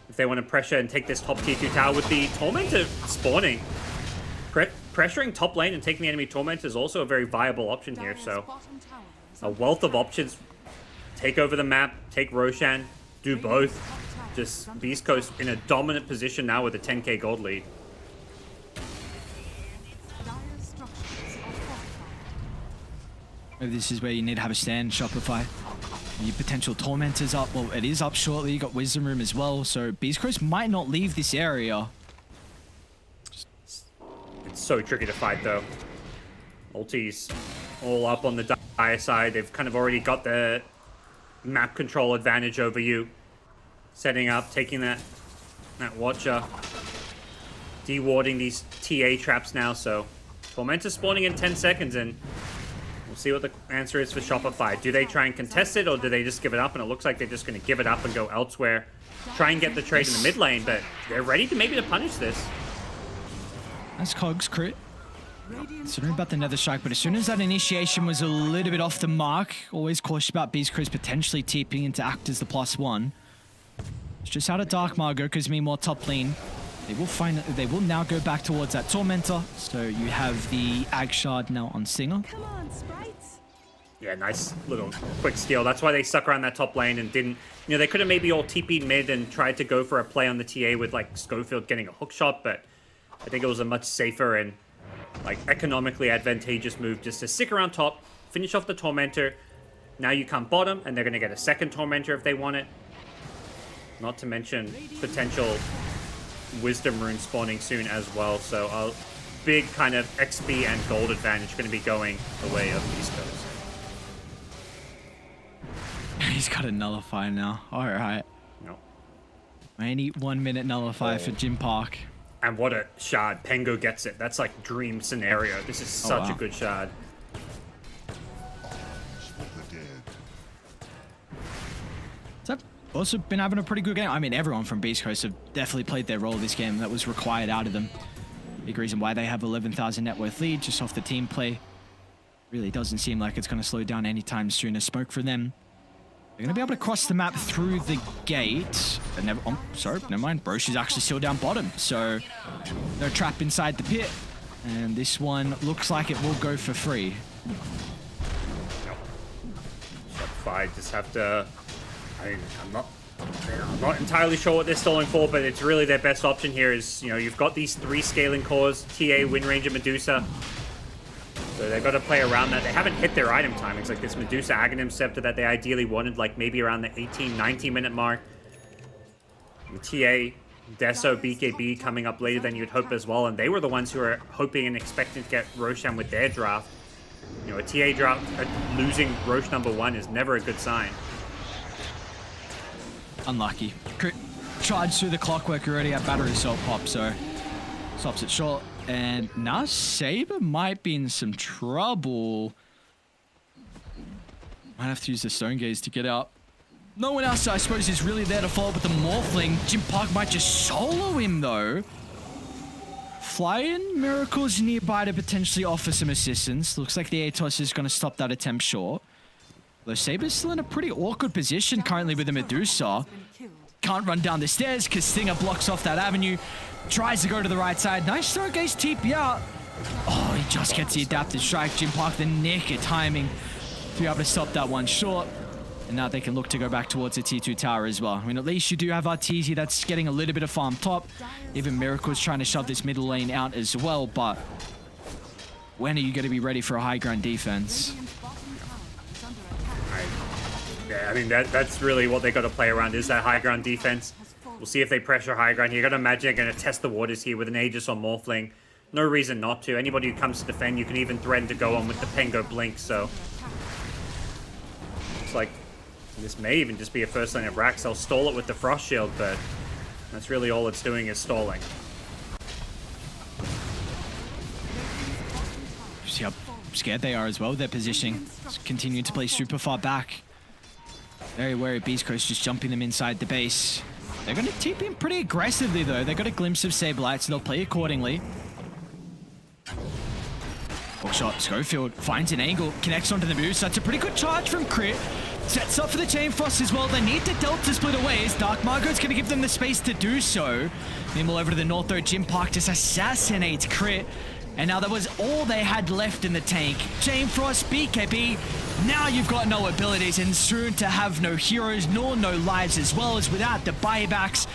If they want to pressure and take this top tier 2 tower with the Tormentor spawning. Pressuring top lane and taking the enemy Tormentor is also a very viable option here. So a wealth of options. Take over the map, take Roshan, do both. Just Beastcoast in a dominant position now with a 10k gold lead. Maybe this is where you need to have a stand, Shopify. Your potential Tormentor's up. Well, it is up shortly. You got Wisdom Room as well. So Beastcoast might not leave this area. It's so tricky to fight though. Ultis all up on the Dire side. They've kind of already got the map control advantage over you. Setting up, taking that Watcher. Dewarding these TA traps now, so Tormentor spawning in 10 seconds and we'll see what the answer is for Shopify. Do they try and contest it, or do they just give it up? And it looks like they're just going to give it up and go elsewhere. Try and get the trade in the mid lane, but they're ready to maybe to punish this. That's Cogs Crit. Considering about the Nether Strike, but as soon as that initiation was a little bit off the mark, always cautious about Beastcoast potentially TPing into act as the +1. It's just out of Dark Margo, because meanwhile top lane, they will now go back towards that Tormentor. So you have the Ag Shard now on Singer. Come on, sprites. Yeah, nice little quick steal. That's why they stuck around that top lane and didn't... You know, they could have maybe all TP'd mid and tried to go for a play on the TA with, like, Schofield getting a hook shot, but I think it was a much safer and, like, economically advantageous move just to stick around top, finish off the Tormentor. Now you come bottom, and they're going to get a second Tormentor if they want it. Not to mention potential Wisdom Rune spawning soon as well, so a big kind of XP and gold advantage going to be going the way of Beastcoast. He's got a Nullify now. Alright. No. Only 1 minute Nullify for Jim Park. And what a shard. Pengo gets it. That's like dream scenario. This is such a good shard. So also been having a pretty good game. I mean, everyone from Beastcoast have definitely played their role this game that was required out of them. Big reason why they have 11,000 net worth lead just off the team play. Really doesn't seem like it's going to slow down anytime soon. A smoke for them. They're going to be able to cross the map through the gate. Oh, sorry, never mind. Brosh is actually still down bottom. So no trap inside the pit. And this one looks like it will go for free. Shopify just have to... I mean, I'm not entirely sure what they're stalling for, but it's really their best option here is, you know, you've got these 3 scaling cores, TA, Wind Ranger, Medusa. So they've got to play around that. They haven't hit their item timings, like this Medusa Aghanim Scepter that they ideally wanted, like maybe around the 18, 19 minute mark. The TA Deso, BKB coming up later than you'd hope as well, and they were the ones who were hoping and expecting to get Roshan with their draft. You know, a TA draft, losing Roche #1 is never a good sign. Unlucky. Charged through the clockwork already at battery assault pop, so stops it short. And now Saber might be in some trouble. Might have to use the Stone Gaze to get out. No one else, I suppose, is really there to follow up with the Morphling. Jim Park might just solo him, though. Flying Miracle's nearby to potentially offer some assistance. Looks like the Atos is going to stop that attempt short. Though Saber's still in a pretty awkward position currently with the Medusa. Can't run down the stairs because Stinger blocks off that avenue. Tries to go to the right side. Nice Stone Gaze TP out. Oh, he just gets the adaptive strike. Jim Park, the nick of timing to be able to stop that one short. And now they can look to go back towards the T2 tower as well. I mean, at least you do have Arteezy that's getting a little bit of farm top. Even Miracle's trying to shove this middle lane out as well, but when are you going to be ready for a high ground defense? Yeah, I mean, that's really what they got to play around, is that high ground defense. We'll see if they pressure high ground. You got to imagine they're going to test the waters here with an Aegis or Morphling. No reason not to. Anybody who comes to defend, you can even threaten to go on with the Pengo Blink, so it's like this may even just be a first lane of Rax. They'll stall it with the Frost Shield, but that's really all it's doing is stalling. See how scared they are as well. Their positioning continuing to play super far back. Very wary Beastcoast just jumping them inside the base. They're going to TP in pretty aggressively though. They got a glimpse of Saberlight, so they'll play accordingly. Hookshot, Schofield finds an angle, connects onto the boost. That's a pretty good charge from Crit. Sets up for the Chain Frost as well. They need to Delta split away as Dark Margot's going to give them the space to do so. Nimble over to the north though. Jim Park just assassinates Crit. And now that was all they had left in the tank. Chain Frost, BKB. Now you've got no abilities and soon to have no heroes nor no lives as well, as without the buybacks,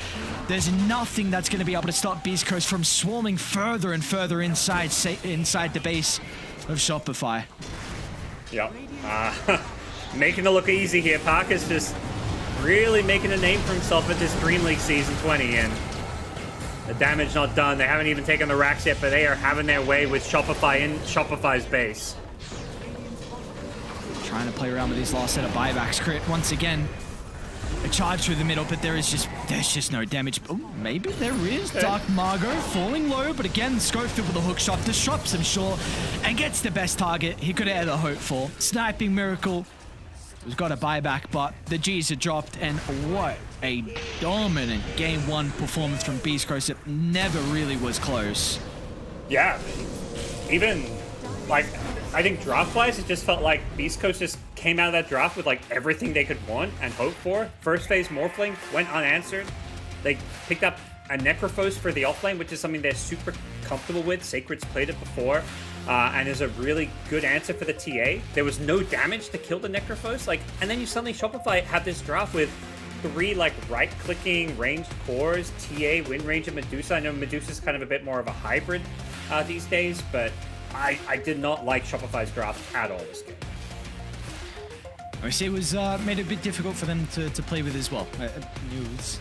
there's nothing that's going to be able to stop Beastcoast from swarming further and further inside the base of Shopify. Yep. Making it look easy here. Parker's just really making a name for himself at this DreamLeague Season 20, and the damage not done. They haven't even taken the racks yet, but they are having their way with Shopify in Shopify's base. Trying to play around with these last set of buybacks. Crit once again. A charge through the middle, but there's just no damage. Oh, maybe there is. Dark Margot falling low, but again, Schofield with a hook shot disrupts him short and gets the best target he could ever hope for. Sniping Miracle, who's got a buyback, but the G's are dropped, and what a dominant Game 1 performance from Beastcoast. It never really was close. Yeah, even, like, I think draft-wise, it just felt like Beastcoast just came out of that draft with, like, everything they could want and hope for. First phase Morphling went unanswered. They picked up a Necrophos for the offlane, which is something they're super comfortable with. Sacred's played it before, and is a really good answer for the TA. There was no damage to kill the Necrophos, like, and then you suddenly Shopify have this draft with 3 like right-clicking ranged cores, TA, win range, and Medusa. I know Medusa's kind of a bit more of a hybrid these days, but I did not like Shopify's draft at all this game. Obviously, it was made it a bit difficult for them to play with as well. It was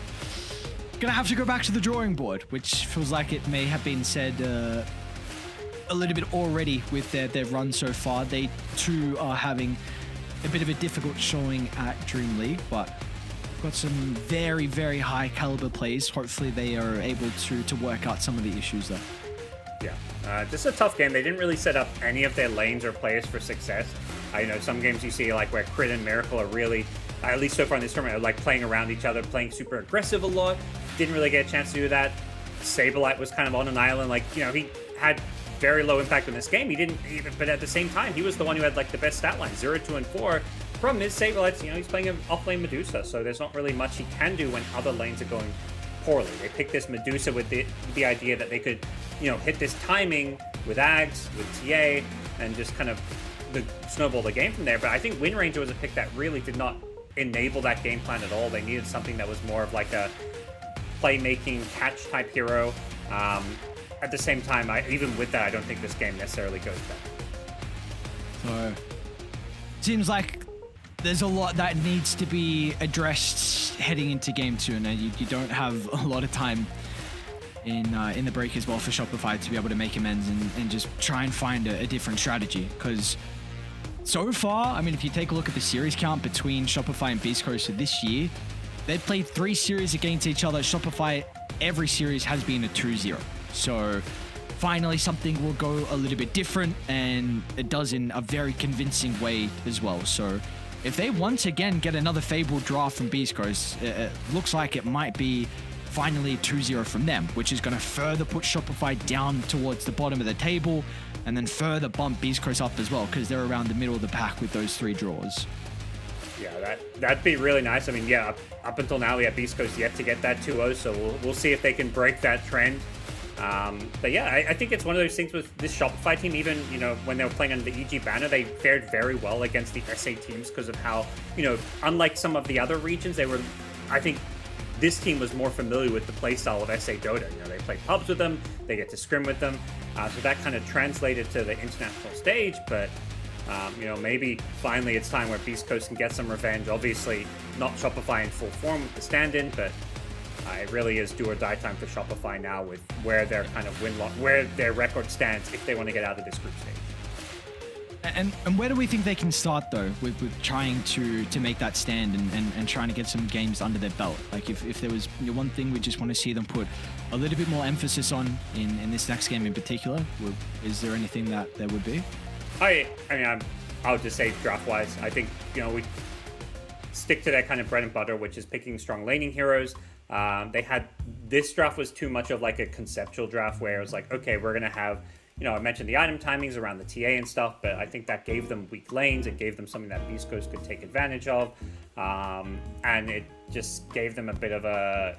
gonna have to go back to the drawing board, which feels like it may have been said a little bit already with their run so far. They too are having a bit of a difficult showing at DreamLeague, but got some very, very high caliber plays. Hopefully they are able to work out some of the issues there. Yeah, just a tough game. They didn't really set up any of their lanes or players for success. You know, some games you see like where Crit and Miracle are really, at least so far in this tournament, are like playing around each other, playing super aggressive a lot. Didn't really get a chance to do that. Saberlight was kind of on an island, like, you know, he had very low impact in this game. He didn't even, but at the same time, he was the one who had like the best stat line, 0, 2, and 4. Problem is, Saberlight's, you know, he's playing an off-lane Medusa, so there's not really much he can do when other lanes are going poorly. They picked this Medusa with the idea that they could, you know, hit this timing with Ags, with TA, and just kind of snowball the game from there. But I think Wind Ranger was a pick that really did not enable that game plan at all. They needed something that was more of like a playmaking catch type hero. At the same time, even with that, I don't think this game necessarily goes back. So, seems like there's a lot that needs to be addressed heading into Game 2, and you don't have a lot of time in the break as well for Shopify to be able to make amends and just try and find a different strategy. Because so far, I mean, if you take a look at the series count between Shopify and Beastcoast this year, they've played 3 series against each other. Shopify, every series has been a 2-0. So finally something will go a little bit different, and it does in a very convincing way as well. So if they once again get another fabled draft from Beastcoast, it looks like it might be finally 2-0 from them, which is going to further put Shopify down towards the bottom of the table and then further bump Beastcoast up as well, because they're around the middle of the pack with those 3 draws. Yeah, that'd be really nice. I mean, yeah, up until now, we have Beastcoast yet to get that 2-0, so we'll see if they can break that trend. But yeah, I think it's one of those things with this Shopify team. Even, you know, when they were playing under the EG banner, they fared very well against the SA teams because of how, you know, unlike some of the other regions, they were, I think, this team was more familiar with the playstyle of SA Dota. You know, they play pubs with them, they get to scrim with them, so that kind of translated to the international stage. But you know, maybe finally it's time where Beastcoast can get some revenge. Obviously, not Shopify in full form with the stand-in, but it really is do or die time for Shopify now with where their kind of where their record stands if they want to get out of this group stage. And where do we think they can start though with trying to make that stand and trying to get some games under their belt? Like if there was one thing we just want to see them put a little bit more emphasis on in this next game in particular, is there anything that there would be? I mean, I would just say draft-wise, I think, you know, we stick to that kind of bread and butter, which is picking strong laning heroes. They had, this draft was too much of like a conceptual draft where it was like, okay, we're going to have, you know, I mentioned the item timings around the TA and stuff, but I think that gave them weak lanes. It gave them something that Beastcoast could take advantage of. And it just gave them a bit of a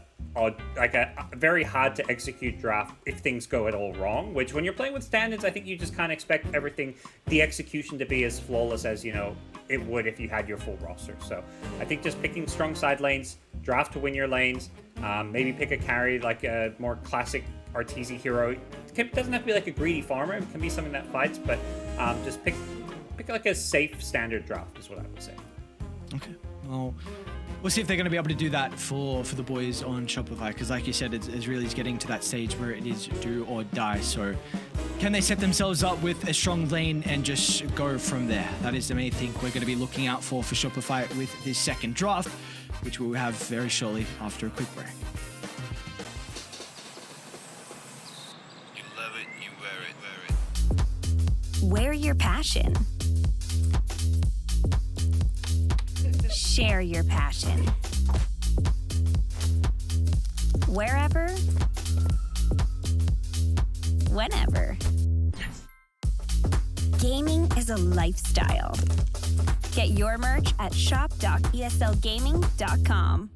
very hard to execute draft if things go at all wrong, which when you're playing with standards, I think you just can't expect everything, the execution to be as flawless as, you know, it would if you had your full roster. So I think just picking strong side lanes, draft to win your lanes, maybe pick a carry like a more classic Arteezy hero. It doesn't have to be like a greedy farmer, it can be something that fights, but just pick like a safe standard draft is what I would say. Okay, well, we'll see if they're going to be able to do that for the boys on Shopify, because like you said, it's really getting to that stage where it is do or die. So can they set themselves up with a strong lane and just go from there? That is the main thing we're going to be looking out for Shopify with this second draft, which we'll have very shortly after a quick break. You love it, you wear it. Wear your passion. Share your passion. Wherever, whenever. Gaming is a lifestyle. Get your merch at shop.eslgaming.com.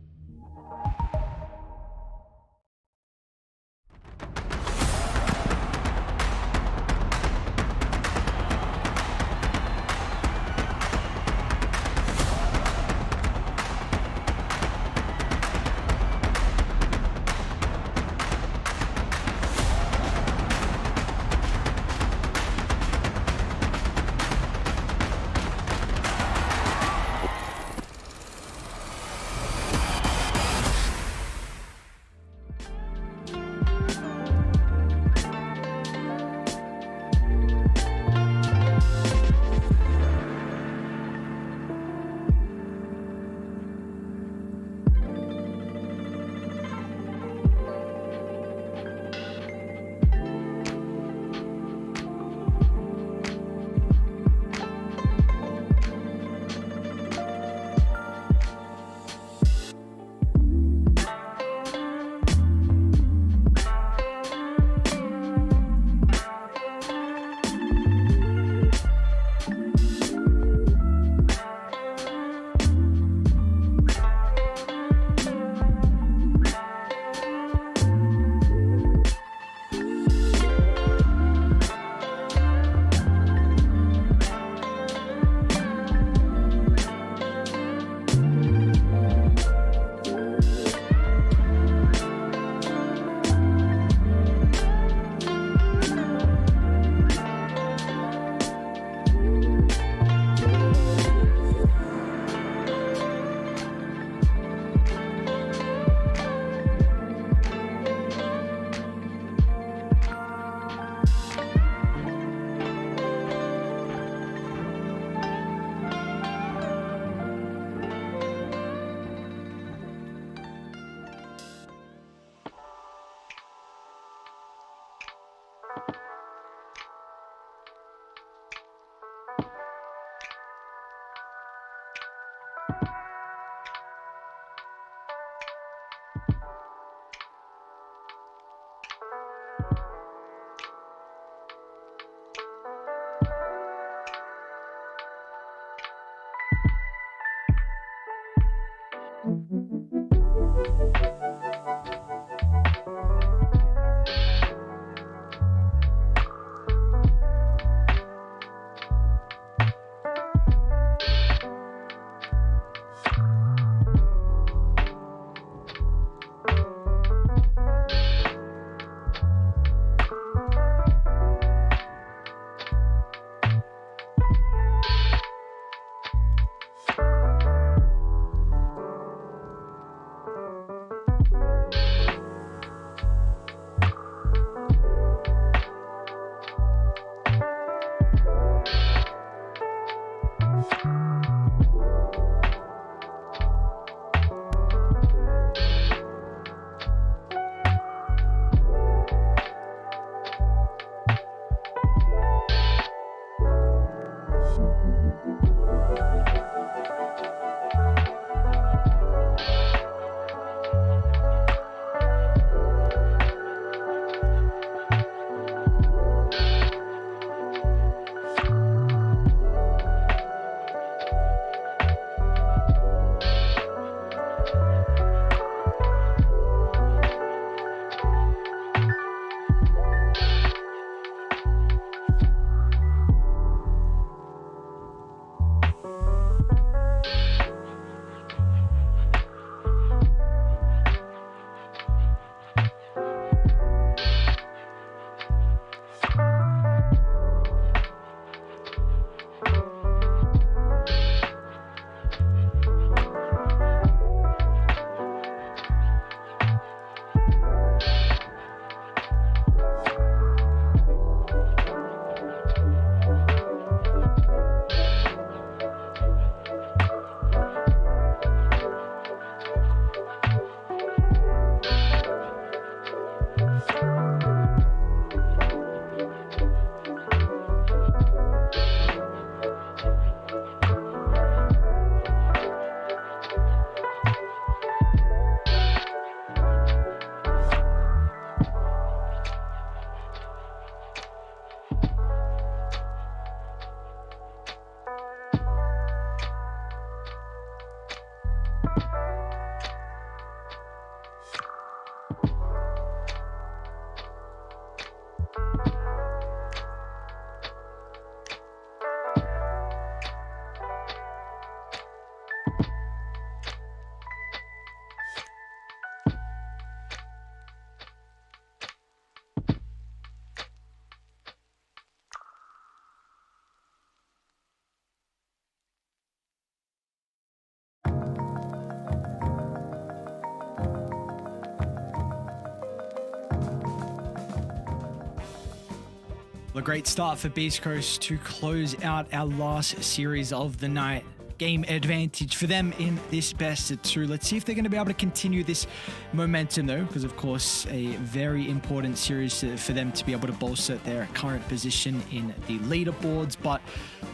A great start for Beastcoast to close out our last series of the night. Game advantage for them in this best of 2. Let's see if they're going to be able to continue this momentum though, because of course a very important series for them to be able to bolster their current position in the leaderboards, but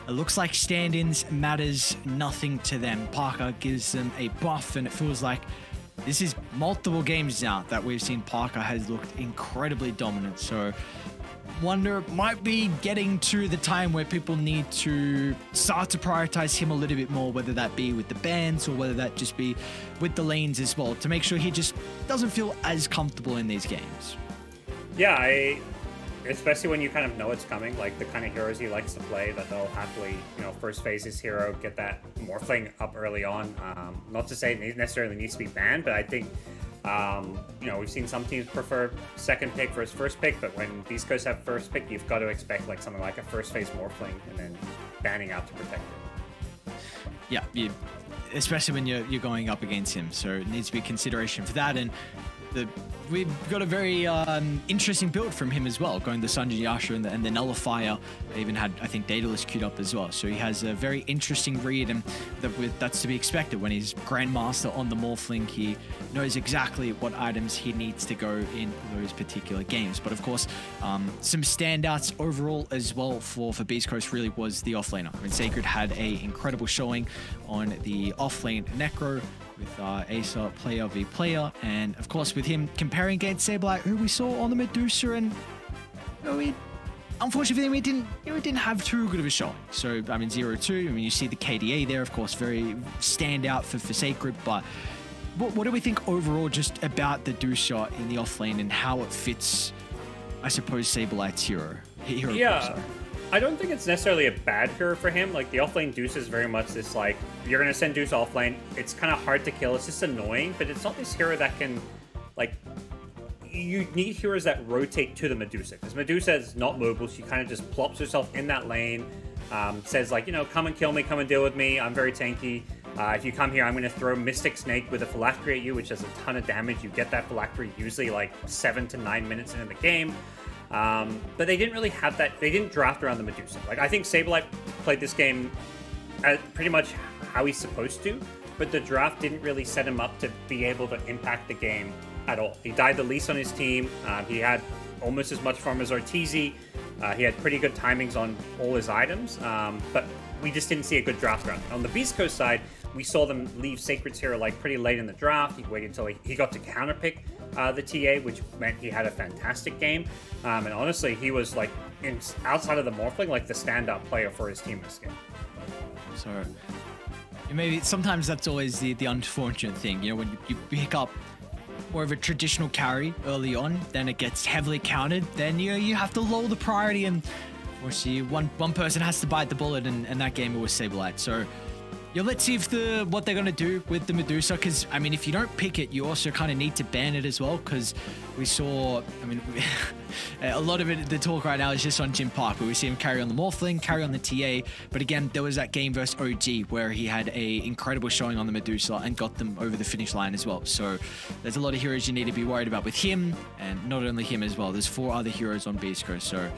it looks like stand-ins matters nothing to them. Parker gives them a buff, and it feels like this is multiple games now that we've seen Parker has looked incredibly dominant. So wonder might be getting to the time where people need to start to prioritize him a little bit more, whether that be with the bans or whether that just be with the lanes as well, to make sure he just doesn't feel as comfortable in these games. Yeah, especially when you kind of know it's coming, like the kind of heroes he likes to play, that they'll happily, first phase his hero, get that morphling up early on. Not to say it necessarily needs to be banned, but I think we've seen some teams prefer second pick versus first pick, but when Beastcoast have first pick, you've got to expect like something like a first phase morphling and then banning out to protect it. Yeah, especially when you're going up against him, so it needs to be consideration for that. And we've got a very interesting build from him as well, going the Sanjin Yasha and the Nullifier. They even had, I think, Daedalus queued up as well. So he has a very interesting read, and that's to be expected when he's Grandmaster on the Morphling. He knows exactly what items he needs to go in those particular games. But of course, some standouts overall as well for Beastcoast really was the offlaner. I mean, Sacred had a incredible showing on the offlane Necro, with Acer player v player, and of course with him comparing against Sableye, who we saw on the Medusa, and unfortunately we didn't have too good of a shot. So I mean 0-2, I mean you see the KDA there, of course, very standout for Sacred, but what do we think overall just about the do shot in the offlane and how it fits, I suppose, Sableye's hero? Yeah. I don't think it's necessarily a bad hero for him. Like, the offlane Deuce is very much this, like, you're going to send Deuce offlane. It's kind of hard to kill. It's just annoying, but it's not this hero that can, like, you need heroes that rotate to the Medusa. Because Medusa is not mobile. She kind of just plops herself in that lane, says, like, come and kill me, come and deal with me. I'm very tanky. If you come here, I'm going to throw Mystic Snake with a Phylactery at you, which does a ton of damage. You get that Phylactery usually, like, 7 to 9 minutes into the game. But they didn't really have that. They didn't draft around the Medusa. Like, I think Sableye played this game pretty much how he's supposed to, but the draft didn't really set him up to be able to impact the game at all. He died the least on his team. He had almost as much farm as Ortizi. He had pretty good timings on all his items, but we just didn't see a good draft round. On the Beastcoast side, we saw them leave Sacred's hero like pretty late in the draft. He waited until he got to counterpick the TA, which meant he had a fantastic game. And honestly, he was like outside of the Morphling, like the standout player for his team this game. So maybe sometimes that's always the unfortunate thing, when you pick up more of a traditional carry early on, then it gets heavily counted, then you have to lower the priority, and obviously one person has to bite the bullet, and that game it was Sableye. So let's see what they're going to do with the Medusa, because, I mean, if you don't pick it, you also kind of need to ban it as well, because we saw, I mean, a lot of it, the talk right now is just on Jim Park, but we see him carry on the Morphling, carry on the TA, but again, there was that game versus OG where he had a incredible showing on the Medusa and got them over the finish line as well. So there's a lot of heroes you need to be worried about with him, and not only him as well, there's 4 other heroes on Beastcoast, so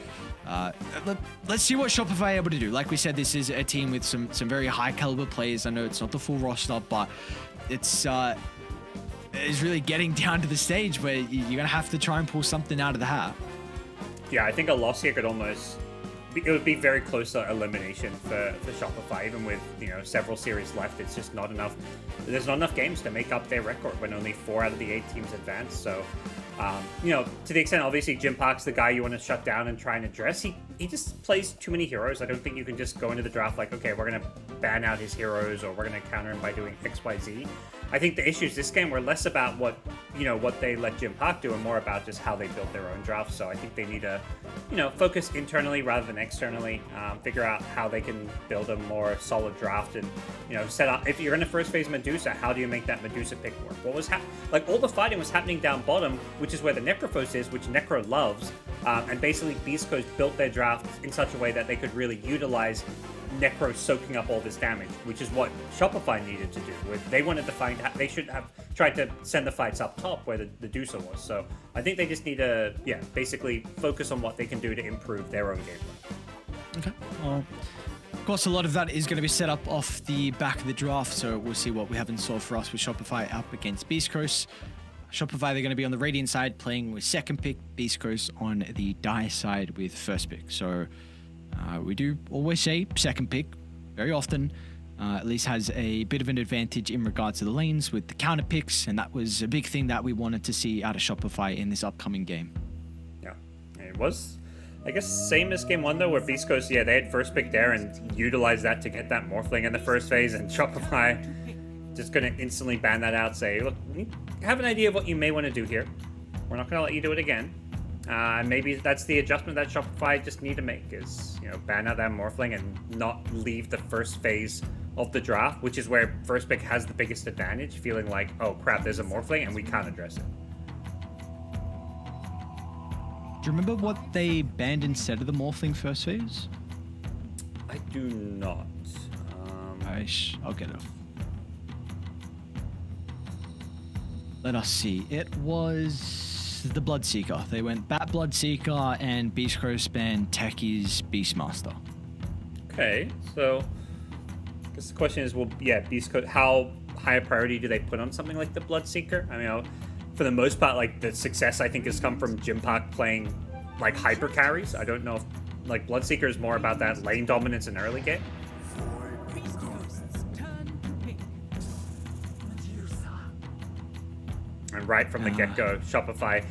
let's see what Shopify are able to do. Like we said, this is a team with some very high caliber players. I know it's not the full roster, but it's really getting down to the stage where you're gonna have to try and pull something out of the hat. Yeah, I think a loss here could it would be very close to elimination for Shopify, even with several series left. It's just not enough. There's not enough games to make up their record when only 4 out of the 8 teams advance. So to the extent, obviously, Jim Park's the guy you want to shut down and try and address. He just plays too many heroes. I don't think you can just go into the draft like, okay, we're going to ban out his heroes, or we're going to counter him by doing X, Y, Z. I think the issues this game were less about what they let Jim Park do, and more about just how they built their own draft. So I think they need to, focus internally rather than externally, figure out how they can build a more solid draft, and, set up, if you're in the first phase Medusa, how do you make that Medusa pick work? What was all the fighting was happening down bottom, which is where the Necrophos is, which Necro loves. And basically, Beastcoast built their draft in such a way that they could really utilize Necro soaking up all this damage, which is what Shopify needed to do. They wanted to find, they should have tried to send the fights up top where the Dusa was. So I think they just need to, basically focus on what they can do to improve their own gameplay. Okay. Well, of course, a lot of that is going to be set up off the back of the draft, so we'll see what we have in store for us with Shopify up against Beastcoast. Shopify, they're going to be on the Radiant side playing with second pick, Beastcoast on the Dire side with first pick. So we do always say second pick very often. At least has a bit of an advantage in regards to the lanes with the counter picks, and that was a big thing that we wanted to see out of Shopify in this upcoming game. Yeah, it was, I guess, same as game one though, where Beastcoast, they had first pick there and utilized that to get that Morphling in the first phase, and Shopify just gonna instantly ban that out, say, look, we have an idea of what you may want to do here. We're not gonna let you do it again. Maybe that's the adjustment that Shopify just need to make is, ban out that Morphling and not leave the first phase of the draft, which is where first pick has the biggest advantage, feeling like, oh crap, there's a Morphling and we can't address it. Do you remember what they banned instead of the Morphling first phase? I do not. I'll get it. Let us see. It was the Bloodseeker. They went Bat Bloodseeker and Beastcoast banned Techie's Beastmaster. Okay, so I guess the question is, well, Beastcoast, how high a priority do they put on something like the Bloodseeker? I mean, for the most part, like, the success I think has come from Jim Park playing like hyper carries. I don't know if like Bloodseeker is more about that lane dominance in early game. And right from the get-go, Shopify,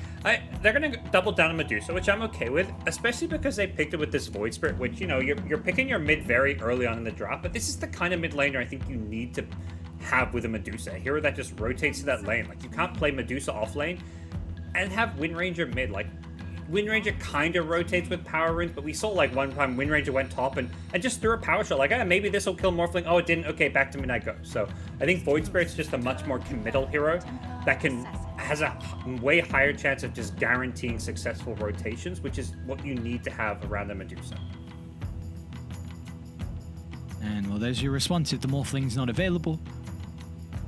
they're going to double down on Medusa, which I'm okay with, especially because they picked it with this Void Spirit, which, you're picking your mid very early on in the draft, but this is the kind of mid laner I think you need to have with a Medusa. A hero that just rotates to that lane. Like, you can't play Medusa off lane and have Wind Ranger mid. Like, Wind Ranger kind of rotates with power runes, but we saw like one time Wind Ranger went top and just threw a power shot. Like, maybe this will kill Morphling. Oh, it didn't. Okay, back to mid I go. So I think Void Spirit's just a much more committal hero that has a way higher chance of just guaranteeing successful rotations, which is what you need to have around the Medusa. And well, there's your response. If the Morphling's not available,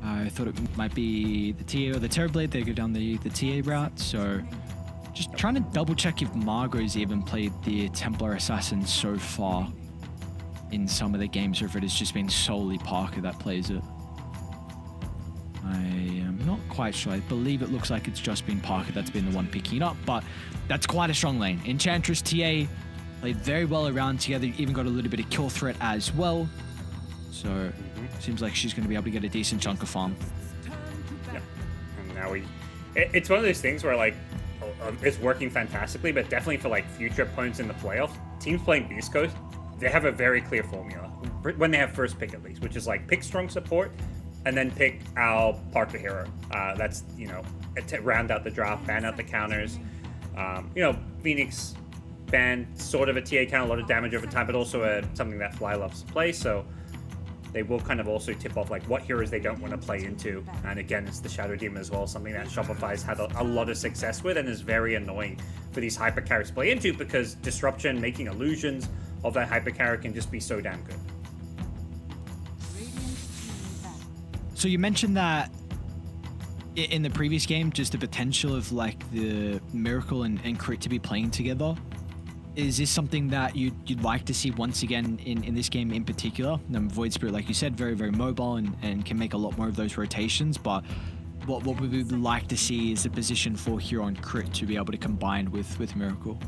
I thought it might be the TA or the Terrorblade. They go down the TA route. So just trying to double check if Margot's even played the Templar Assassin so far in some of the games, or if it has just been solely Parker that plays it. I am not quite sure. I believe it looks like it's just been Parker that's been the one picking it up, but that's quite a strong lane. Enchantress TA played very well around together, even got a little bit of kill threat as well. So seems like she's going to be able to get a decent chunk of farm. Yeah, and now it's one of those things where like it's working fantastically, but definitely for like future opponents in the playoff, teams playing Beastcoast, they have a very clear formula when they have first pick at least, which is like pick strong support and then pick our Parker hero. That's, to round out the draft, ban out the counters. Phoenix ban sort of a TA count, a lot of damage over time, but also something that Fly loves to play. So they will kind of also tip off like what heroes they don't want to play into. And again, it's the Shadow Demon as well, something that Shopify's had a lot of success with and is very annoying for these hyper carries to play into, because disruption, making illusions of that hyper carry can just be so damn good. So you mentioned that in the previous game, just the potential of like the Miracle and Crit to be playing together. Is this something that you'd like to see once again in this game in particular? Void Spirit, like you said, very, very mobile and can make a lot more of those rotations, but what we would like to see is a position for Hero and Crit to be able to combine with Miracle.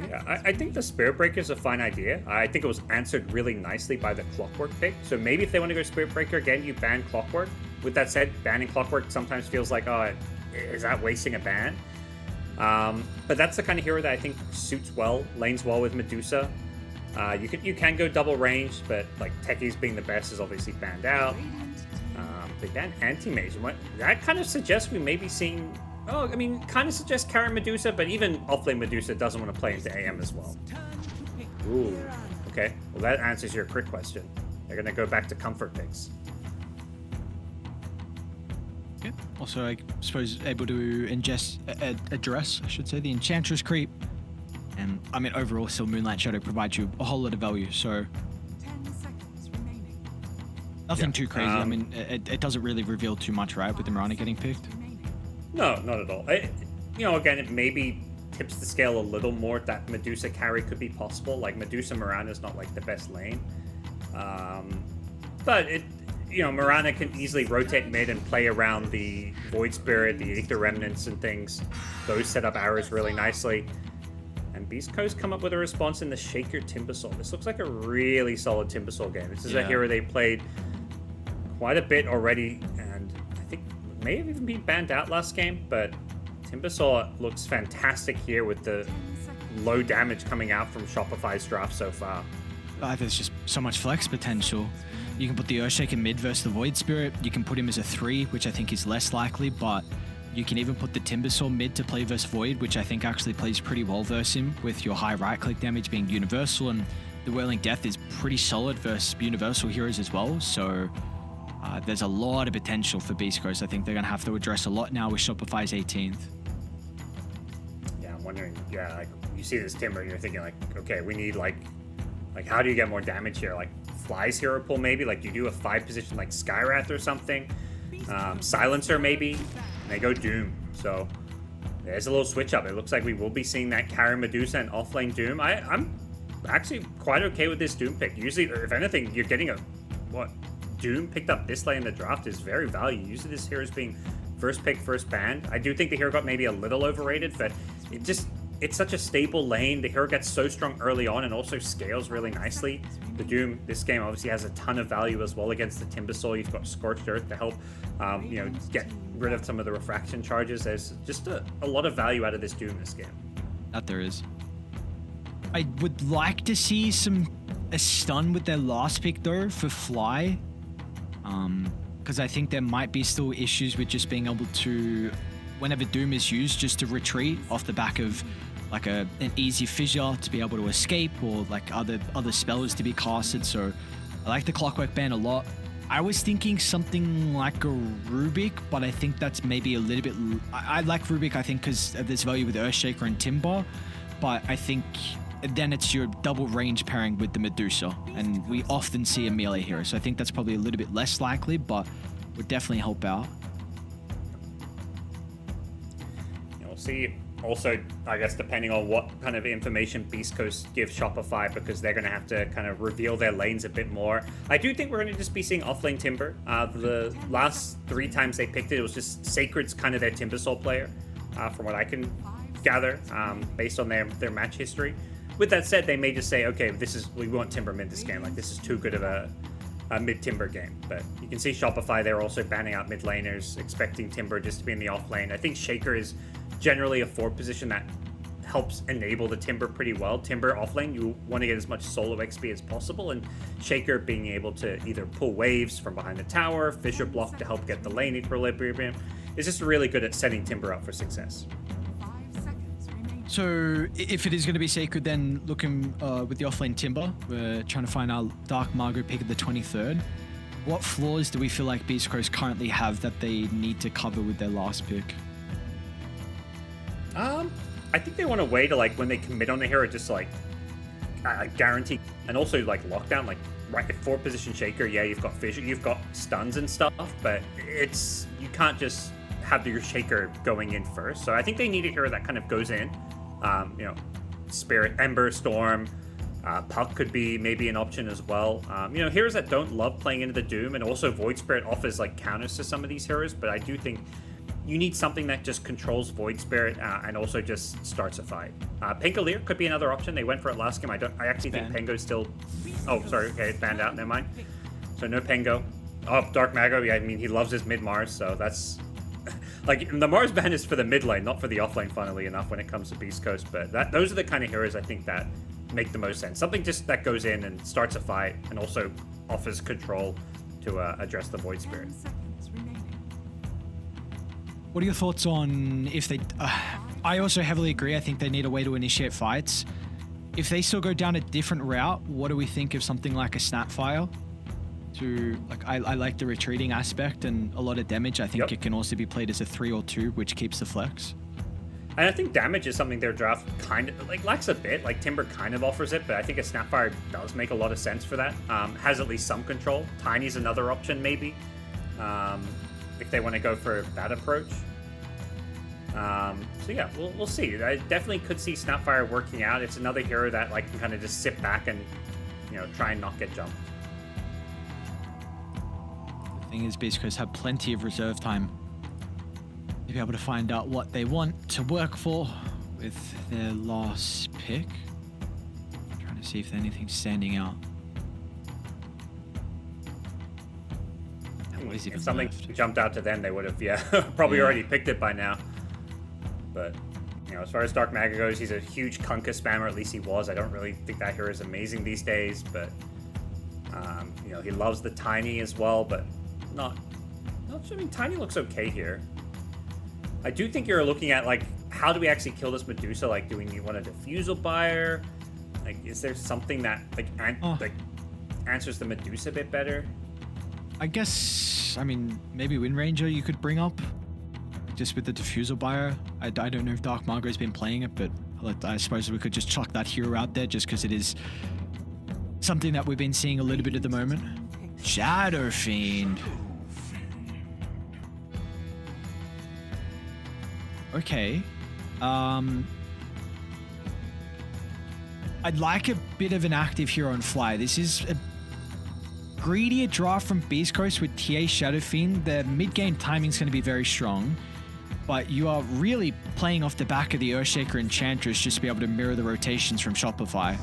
Yeah, I think the Spirit Breaker is a fine idea. I think it was answered really nicely by the Clockwork pick. So maybe if they want to go Spirit Breaker again, you ban Clockwork. With that said, banning Clockwork sometimes feels like, oh, is that wasting a ban? But that's the kind of hero that I think suits well, lanes well with Medusa. You can go double range, but like Techie's being the best is obviously banned out. They banned Anti-Mage. That kind of suggests we may be seeing... kind of suggests Karen Medusa, but even offlane Medusa doesn't want to play into AM as well. Ooh, okay. Well, that answers your quick question. They're going to go back to comfort picks. Yeah. Also, I suppose able to address, I should say, the Enchantress creep. And I mean, overall, still Moonlight Shadow provides you a whole lot of value. So nothing too crazy. I mean, it doesn't really reveal too much, right, with the Mirana getting picked? No, not at all. Again, it maybe tips the scale a little more that Medusa carry could be possible. Like, Medusa Mirana is not like the best lane. But Mirana can easily rotate mid and play around the Void Spirit, the Aether Remnants and things. Those set up arrows really nicely. And Beastcoast come up with a response in the Shaker Timbersaw. This looks like a really solid Timbersaw game. This is a hero they played quite a bit already, and I think may have even been banned out last game, but Timbersaw looks fantastic here with the low damage coming out from Shopify's draft so far. There's just so much flex potential. You can put the Earthshaker mid versus the Void Spirit. You can put him as a 3, which I think is less likely, but you can even put the Timbersaw mid to play versus Void, which I think actually plays pretty well versus him, with your high right-click damage being universal, and the Whirling Death is pretty solid versus universal heroes as well, so there's a lot of potential for Beast Coast. I think they're going to have to address a lot now with Shopify's 18th. Yeah, I'm wondering, like, you see this Timber and you're thinking, like, okay, we need, like how do you get more damage here? Like, Fly's hero pool maybe? Like, you do a 5 position like Skywrath or something? Silencer maybe? And they go Doom. So, there's a little switch up. It looks like we will be seeing that carry Medusa and offlane Doom. I'm actually quite okay with this Doom pick. Usually, if anything, you're getting Doom picked up this lane in the draft is very valuable. Usually this hero is being first pick, first banned. I do think the hero got maybe a little overrated, but it's such a stable lane. The hero gets so strong early on and also scales really nicely. The Doom, this game obviously has a ton of value as well against the Timbersaw. You've got Scorched Earth to help, get rid of some of the refraction charges. There's just a lot of value out of this Doom this game. That there is. I would like to see a stun with their last pick though for Fly. Because I think there might be still issues with just being able to, whenever Doom is used, just to retreat off the back of like an easy fissure to be able to escape, or like other spells to be casted. So I like the Clockwork Band a lot. I was thinking something like a Rubik, but I think that's maybe a little bit... I like Rubik, I think, because there's value with Earthshaker and Timber, but I think then it's your double range pairing with the Medusa, and we often see a melee hero, so I think that's probably a little bit less likely, but would definitely help out. We'll see. Also, I guess depending on what kind of information Beast Coast gives Shopify, because they're going to have to kind of reveal their lanes a bit more. I do think we're going to just be seeing offlane Timber. The last 3 times they picked it was just Sacred's kind of their Timbersaw player, from what I can gather, based on their match history. With that said, they may just say, okay, we want Timber mid this game. Like, this is too good of a mid-Timber game. But you can see Shopify, they're also banning out mid laners, expecting Timber just to be in the off lane. I think Shaker is generally a 4 position that helps enable the Timber pretty well. Timber off lane, you want to get as much solo XP as possible, and Shaker being able to either pull waves from behind the tower, fissure block to help get the lane equilibrium, is just really good at setting Timber up for success. So if it is going to be Sacred, then looking with the offlane Timber, we're trying to find our Dark Margot pick of the 23rd. What flaws do we feel like Beast Coast currently have that they need to cover with their last pick? I think they want a way to, like, when they commit on the hero, just like guarantee, and also like lockdown, like right at 4 position Shaker. Yeah, you've got fissure, you've got stuns and stuff, but you can't just have your Shaker going in first. So I think they need a hero that kind of goes in. Spirit, Ember, Storm, Puck could be maybe an option as well. Heroes that don't love playing into the Doom, and also Void Spirit offers like counters to some of these heroes, but I do think you need something that just controls Void Spirit and also just starts a fight. Pangolier could be another option. They went for it last game. I actually think Pango's still... Oh, sorry. Okay, it's banned out. Never mind. So no Pango. Oh, Dark Mago. Yeah, I mean, he loves his mid-Mars, so that's... Like, the Mars ban is for the mid lane, not for the off lane, funnily enough, when it comes to Beast Coast. But those are the kind of heroes I think that make the most sense. Something just that goes in and starts a fight and also offers control to address the Void Spirit. What are your thoughts on if they... I also heavily agree. I think they need a way to initiate fights. If they still go down a different route, what do we think of something like a Snapfire? I like the retreating aspect and a lot of damage. I think it can also be played as a 3 or 2, which keeps the flex. And I think damage is something their draft kind of like lacks a bit. Like Timber kind of offers it, but I think a Snapfire does make a lot of sense for that. Has at least some control. Tiny's another option maybe, if they want to go for that approach. So yeah, we'll see. I definitely could see Snapfire working out. It's another hero that like can kind of just sit back and try and not get jumped. The thing is, Beastcoast have plenty of reserve time to be able to find out what they want to work for with their last pick. Trying to see if anything's standing out. If something jumped out to them, they would have, probably already picked it by now. But, as far as Dark Maga goes, he's a huge Kunkka spammer, at least he was. I don't really think that hero is amazing these days, but, he loves the Tiny as well, but not I mean, Tiny looks okay here. I do think you're looking at, like, how do we actually kill this Medusa? Like, do we want a Diffusal Buyer? Like, is there something that, like answers the Medusa a bit better? I guess, maybe Wind Ranger you could bring up, just with the Diffusal Buyer. I don't know if Dark Margo's been playing it, but I suppose we could just chuck that hero out there just because it is something that we've been seeing a little bit at the moment. Shadow Fiend. Okay. I'd like a bit of an active hero on Fly. This is a greedier draft from Beastcoast with TA Shadow Fiend. The mid-game timing is going to be very strong, but you are really playing off the back of the Earthshaker Enchantress just to be able to mirror the rotations from Shopify.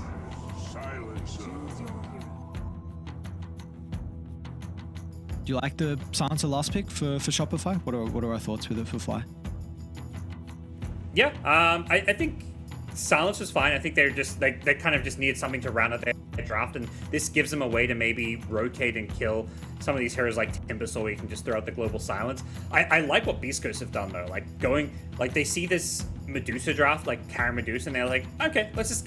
Do you like the Silencer last pick for Shopify? What are our thoughts with it for Fly? Yeah, I think Silence was fine. I think they're just they kind of just needed something to round out their draft, and this gives them a way to maybe rotate and kill some of these heroes like Timbersaw, where you can just throw out the global silence. I like what Beast Coast have done though, they see this Medusa draft, like carry Medusa, and they're like, okay, let's just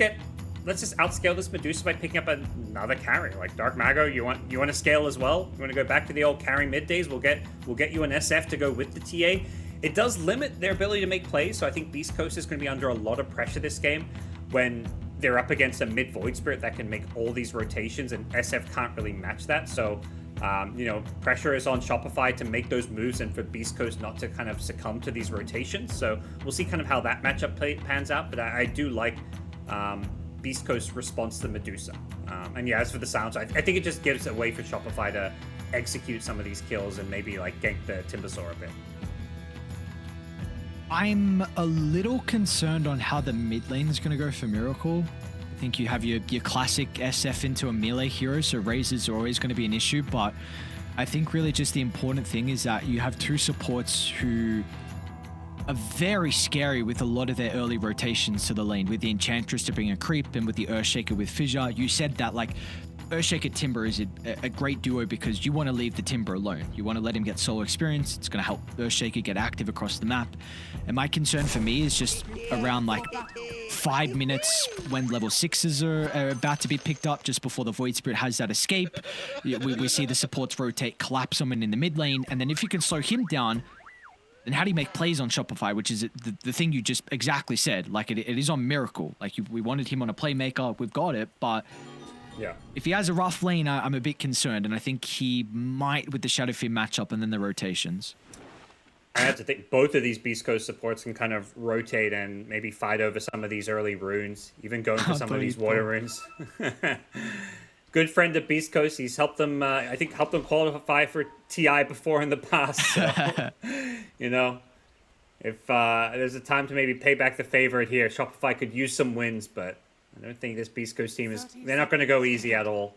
outscale this Medusa by picking up another carry. Like Dark Mago, you want to scale as well? You want to go back to the old carry mid days? We'll get you an SF to go with the TA. It does limit their ability to make plays, so I think Beast Coast is going to be under a lot of pressure this game when they're up against a mid Void Spirit that can make all these rotations, and SF can't really match that. So, pressure is on Shopify to make those moves and for Beast Coast not to kind of succumb to these rotations. So we'll see kind of how that matchup pans out, but I do like Beast Coast's response to Medusa. And yeah, as for the sounds, I think it just gives a way for Shopify to execute some of these kills and maybe like gank the Timbersaw a bit. I'm a little concerned on how the mid lane is going to go for Miracle. I think you have your classic SF into a melee hero, so Razors are always going to be an issue, but I think really just the important thing is that you have two supports who are very scary with a lot of their early rotations to the lane, with the Enchantress to bring a creep and with the Earthshaker with Fissure. You said that, like, Earthshaker Timber is a great duo because you want to leave the Timber alone. You want to let him get solo experience. It's going to help Earthshaker get active across the map. And my concern for me is just around like 5 minutes when level 6s are about to be picked up, just before the Void Spirit has that escape. We see the supports rotate, collapse someone in the mid lane, and then if you can slow him down, then how do you make plays on Shopify, which is the thing you just exactly said. Like, it is on Miracle. Like, we wanted him on a playmaker. We've got it, but yeah, if he has a rough lane, I'm a bit concerned, and I think he might with the Shadow Fiend matchup and then the rotations. I have to think both of these Beast Coast supports can kind of rotate and maybe fight over some of these early runes, even going for some of these water runes. Good friend of Beast Coast. He's helped them, I think, helped them qualify for TI before in the past. So, if there's a time to maybe pay back the favor here, Shopify could use some wins, but I don't think this Beast Coast team they're not going to go easy at all.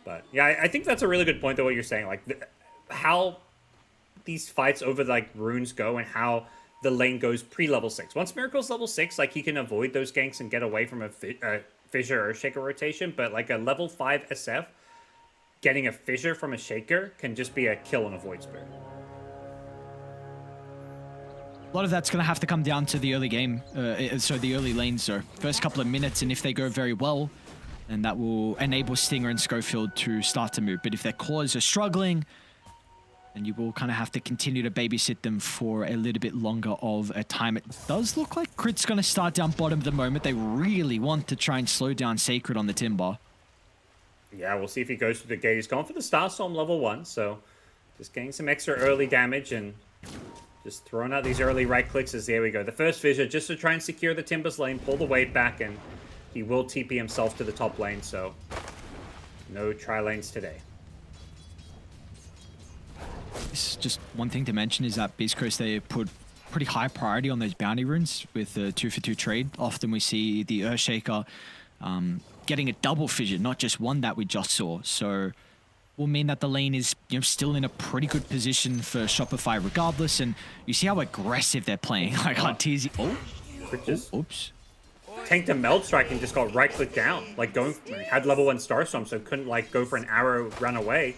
But yeah, I think that's a really good point, though, what you're saying. Like, how these fights over, like, runes go and how the lane goes pre-level 6. Once Miracle's level 6, like, he can avoid those ganks and get away from a Fissure or Shaker rotation. But, like, a level 5 SF, getting a Fissure from a Shaker can just be a kill on a Void Spirit. A lot of that's going to have to come down to the early game, so the early lanes, so first couple of minutes, and if they go very well, then that will enable Stinger and Schofield to start to move. But if their cores are struggling, and you will kind of have to continue to babysit them for a little bit longer of a time. It does look like Crit's going to start down bottom at the moment. They really want to try and slow down Sacred on the Timber. Yeah, we'll see if he goes through the gate. He's gone for the Starstorm level 1, so just getting some extra early damage and just throwing out these early right clicks as there we go. The first fissure just to try and secure the Timber's lane, pull the wave back, and he will TP himself to the top lane, so no tri-lanes today. Just one thing to mention is that Beastcoast, they put pretty high priority on those bounty runes with the 2-for-2 trade. Often we see the Earthshaker getting a double fissure, not just one that we just saw. So will mean that the lane is still in a pretty good position for Shopify regardless. And you see how aggressive they're playing. Like Arteezy. Oops. Tanked a Meld Strike and just got right click down. Like had level 1 Starstorm, so couldn't like go for an arrow run away.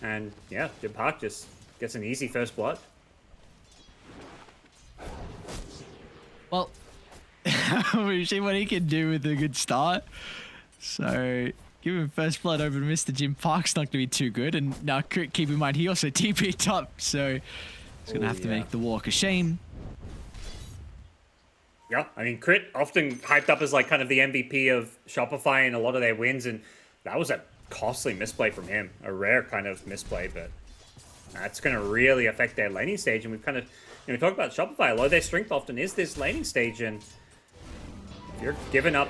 And yeah, Jim Park just gets an easy first blood. Well, we've seen what he can do with a good start. So giving first blood over to Mr. Jim Park's not going to be too good. And now keep in mind, he also TP'd up. So he's going to have to make the walk a shame. Yeah, I mean, Crit often hyped up as like kind of the MVP of Shopify in a lot of their wins. And that was a costly misplay from him. A rare kind of misplay, but that's going to really affect their laning stage. And we've kind of, talk about Shopify. A lot of their strength often is this laning stage. And if you're giving up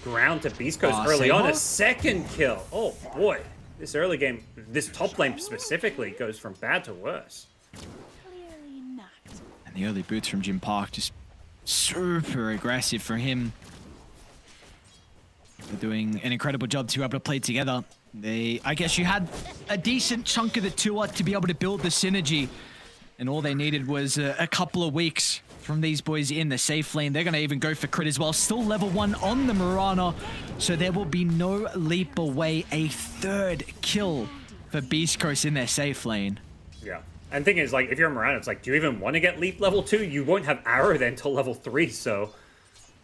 ground to Beastcoast early on, a second kill. Oh boy, this early game, this top lane specifically goes from bad to worse. And the early boots from Jim Park, just super aggressive for him. They're doing an incredible job to be able to play together. I guess you had a decent chunk of the tour to be able to build the synergy, and all they needed was a couple of weeks from these boys in the safe lane. They're going to even go for Crit as well. Still level 1 on the Mirana, so there will be no leap away. A third kill for Beastcoast in their safe lane. Yeah. And the thing is, like, if you're a Mirana, it's like, do you even want to get leap level 2? You won't have arrow then until level 3, so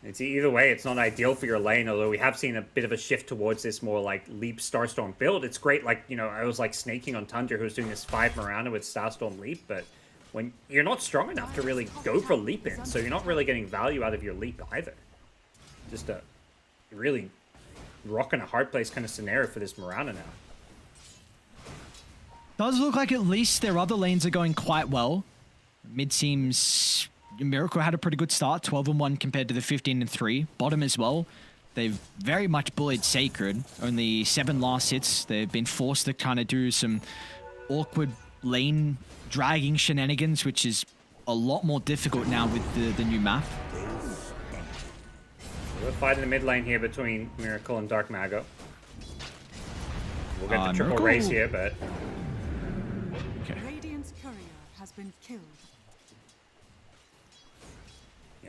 it's either way, it's not ideal for your lane, although we have seen a bit of a shift towards this more like leap Starstorm build. It's great, like, I was like snaking on Tundra, who was doing this 5 Mirana with Starstorm leap, but when you're not strong enough to really go for leap in, so you're not really getting value out of your leap either. Just a really rock and a hard place kind of scenario for this Mirana now. Does look like at least their other lanes are going quite well. Mid seems Miracle had a pretty good start, 12-1 compared to the 15-3. Bottom as well. They've very much bullied Sacred. Only 7 last hits. They've been forced to kind of do some awkward lane dragging shenanigans, which is a lot more difficult now with the new map. We're fighting the mid lane here between Miracle and Dark Mago. We'll get the triple race here, but Radiant's courier has been killed.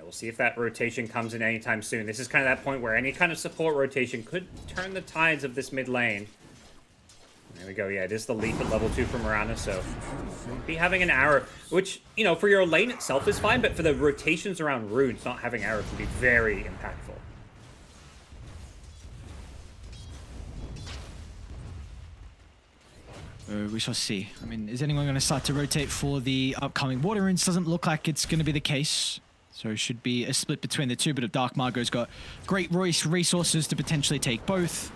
yeah, we'll see if that rotation comes in anytime soon. This is kind of that point where any kind of support rotation could turn the tides of this mid lane. There we go. Yeah, it is the leap at level 2 from Mirana, so be having an arrow, which, for your lane itself is fine, but for the rotations around runes, not having arrow can be very impactful. We shall see. I mean, is anyone going to start to rotate for the upcoming water runes? Doesn't look like it's going to be the case. So it should be a split between the two, but if Dark Margot's got great resources to potentially take both.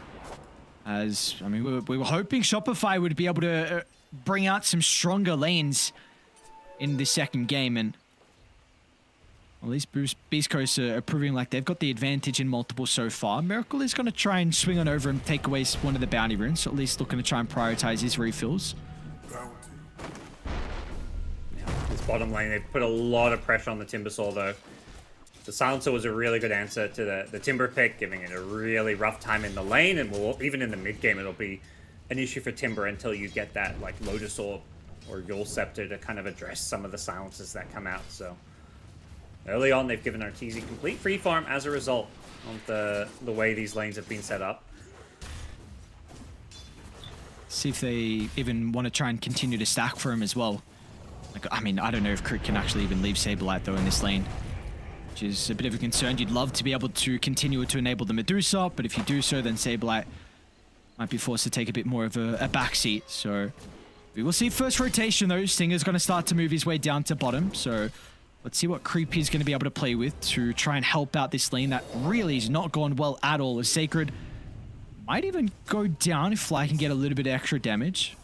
As, I mean, we were hoping Shopify would be able to bring out some stronger lanes in the second game, and at least Beastcoast are proving like they've got the advantage in multiple so far. Miracle is going to try and swing on over and take away one of the bounty runes, so at least looking to try and prioritize his refills. This bottom lane, they put a lot of pressure on the Timbersaw, though. The Silencer was a really good answer to the Timber pick, giving it a really rough time in the lane, and even in the mid game, it'll be an issue for Timber until you get that like Lotus Orb or Yule Scepter to kind of address some of the silences that come out. So early on, they've given Arteezy complete free farm as a result of the way these lanes have been set up. See if they even want to try and continue to stack for him as well. Like, I mean, I don't know if Crit can actually even leave Saberlight though in this lane, which is a bit of a concern. You'd love to be able to continue to enable the Medusa, but if you do so, then Saberlight might be forced to take a bit more of a backseat. So We will see first rotation though. Stinger's going to start to move his way down to bottom. So let's see what creep he's going to be able to play with to try and help out this lane that really is not going well at all. As Sacred might even go down if Fly can get a little bit of extra damage.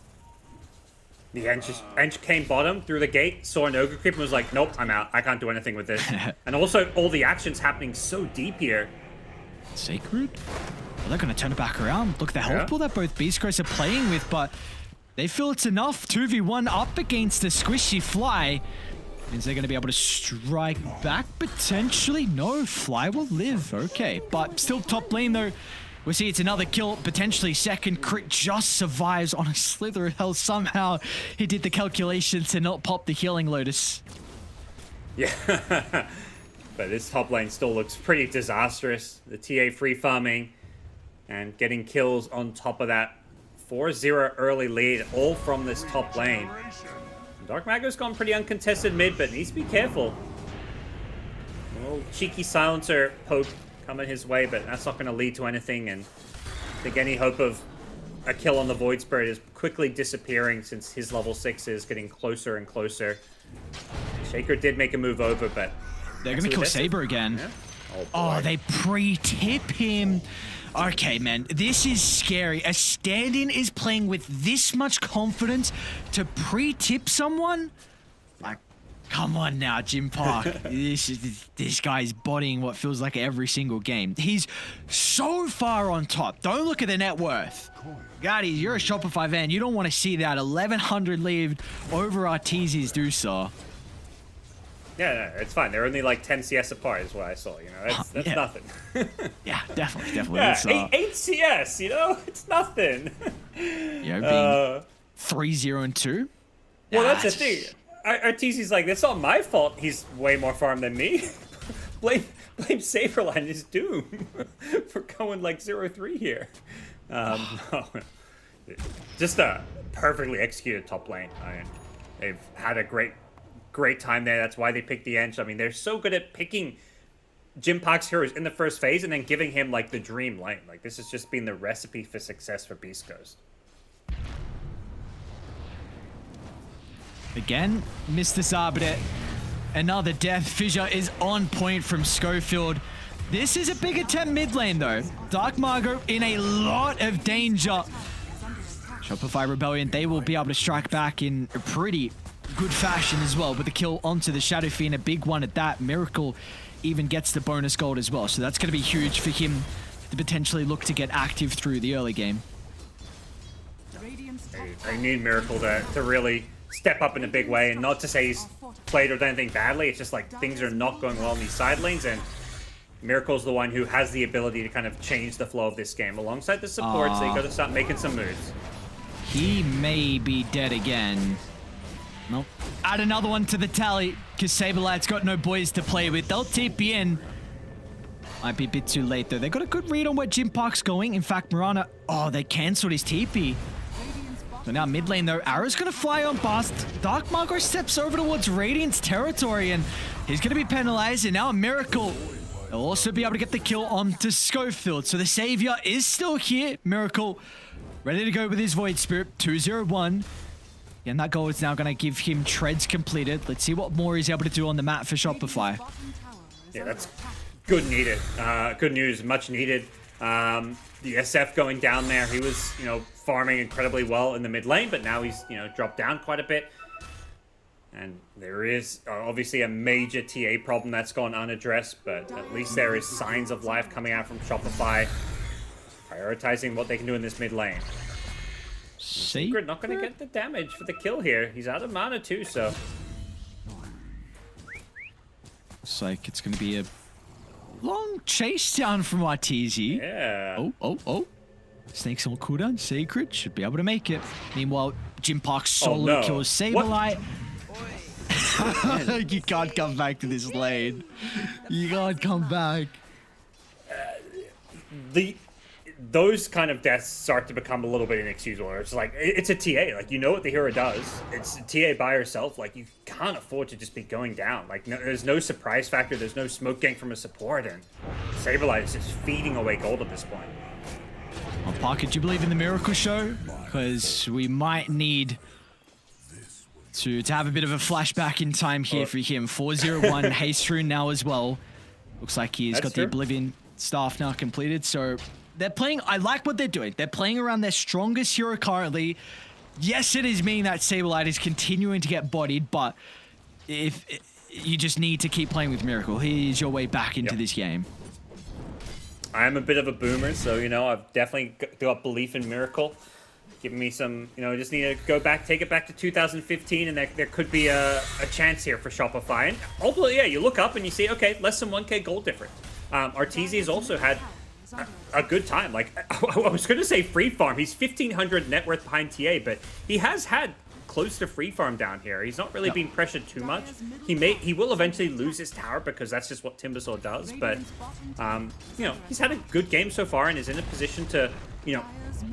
The Ench came bottom through the gate, saw an Ogre creep and was like, nope, I'm out. I can't do anything with this. And also all the actions happening so deep here. Sacred? Well, they're going to turn it back around. Look at the health pool that both Beastcoast are playing with, but they feel it's enough. 2v1 up against the squishy Fly. Means they're going to be able to strike back potentially. No, Fly will live. Okay, but still top lane though. We see it's another kill, potentially second. Crit just survives on a slither of health. Somehow he did the calculation to not pop the healing Lotus. Yeah, but this top lane still looks pretty disastrous. The TA free farming and getting kills on top of that. 4-0 early lead, all from this top lane. Dark Mago's gone pretty uncontested mid, but needs to be careful. A little cheeky silencer poke coming his way, but that's not going to lead to anything, and I think any hope of a kill on the Void Spirit is quickly disappearing since his level 6 is getting closer and closer. Shaker did make a move over, but they're going to kill Saber again. Yeah. Oh, they pre-tip him. Okay, man, this is scary. A stand-in is playing with this much confidence to pre-tip someone? Like, come on now, Jim Park. This guy's bodying what feels like every single game. He's so far on top. Don't look at the net worth. Gaddies, you're a Shopify fan. You don't want to see that 1,100 lead over Arteezy's do so. Yeah, no, it's fine. They're only like 10 CS apart is what I saw, you know? That's nothing. Yeah, definitely. Yeah, 8 CS, you know? It's nothing. Yeah, being 3-0 and 2. Well, that's the thing. Arteezy's like, that's not my fault he's way more farm than me. blame Saberline and his Doom for going like 0-3 here. No. Just a perfectly executed top lane. I mean, they've had a great time there. That's why they picked the Ench. I mean, they're so good at picking Jim Park's heroes in the first phase and then giving him like the dream lane. Like, this has just been the recipe for success for Beastcoast. Again, Mr. Sabret. Another death. Fissure is on point from Schofield. This is a big attempt mid lane though. Dark Margot in a lot of danger. Shopify Rebellion, they will be able to strike back in a pretty good fashion as well, with the kill onto the Shadow Fiend, a big one at that. Miracle even gets the bonus gold as well, so that's going to be huge for him to potentially look to get active through the early game. I need Miracle to really step up in a big way, and not to say he's played or done anything badly. It's just like things are not going well in these side lanes, and Miracle's the one who has the ability to kind of change the flow of this game alongside the supports. They got to start making some moves. He may be dead again. Nope. Add another one to the tally, because Saberlight's got no boys to play with. They'll TP in. Might be a bit too late, though. They got a good read on where Jim Park's going. In fact, Mirana... Oh, they cancelled his TP. So now mid lane, though. Arrow's going to fly on past. Dark Margot steps over towards Radiant's territory, and he's going to be penalized. And now a Miracle. They'll also be able to get the kill onto Schofield. So the Savior is still here. Miracle ready to go with his Void Spirit. 2-0-1. And that goal is now going to give him treads completed. Let's see what more he's able to do on the map for Shopify. Yeah, that's good needed. Good news, much needed. The SF going down there, he was, you know, farming incredibly well in the mid lane, but now he's, you know, dropped down quite a bit. And there is obviously a major TA problem that's gone unaddressed, but at least there is signs of life coming out from Shopify, prioritizing what they can do in this mid lane. Secret not going to get the damage for the kill here. He's out of mana too, so. Looks like it's going to be a long chase down from Arteezy. Yeah. Oh. Snakes on cooldown. Sacred should be able to make it. Meanwhile, Jim Park solo kills Saberlight. You can't come back to this lane. You can't come back. Those kind of deaths start to become a little bit inexcusable. It's like, it's a TA. Like, you know what the hero does. It's a TA by herself. Like, you can't afford to just be going down. Like, there's no surprise factor. There's no smoke gang from a support. And Saberlight is just feeding away gold at this point. Well, Parker, do you believe in the Miracle Show? Because we might need to have a bit of a flashback in time here for him. 4-0-1, haste rune now as well. Looks like he's got the Oblivion staff now completed. So they're playing, I like what they're doing. They're playing around their strongest hero currently. Yes, it is meaning that Saberlight is continuing to get bodied, but if you just need to keep playing with Miracle. He's your way back into this game. I'm a bit of a boomer, so, you know, I've definitely got belief in Miracle. Giving me some, you know, just need to go back, take it back to 2015, and there could be a chance here for Shopify. And ultimately, yeah, you look up and you see, okay, less than 1k gold difference. Arteezy has also had a good time. Like, I was going to say free farm. He's 1,500 net worth behind TA, but he has had close to free farm down here. He's not really being pressured too much. He will eventually lose his tower because that's just what Timbersaw does. But you know, he's had a good game so far and is in a position to, you know,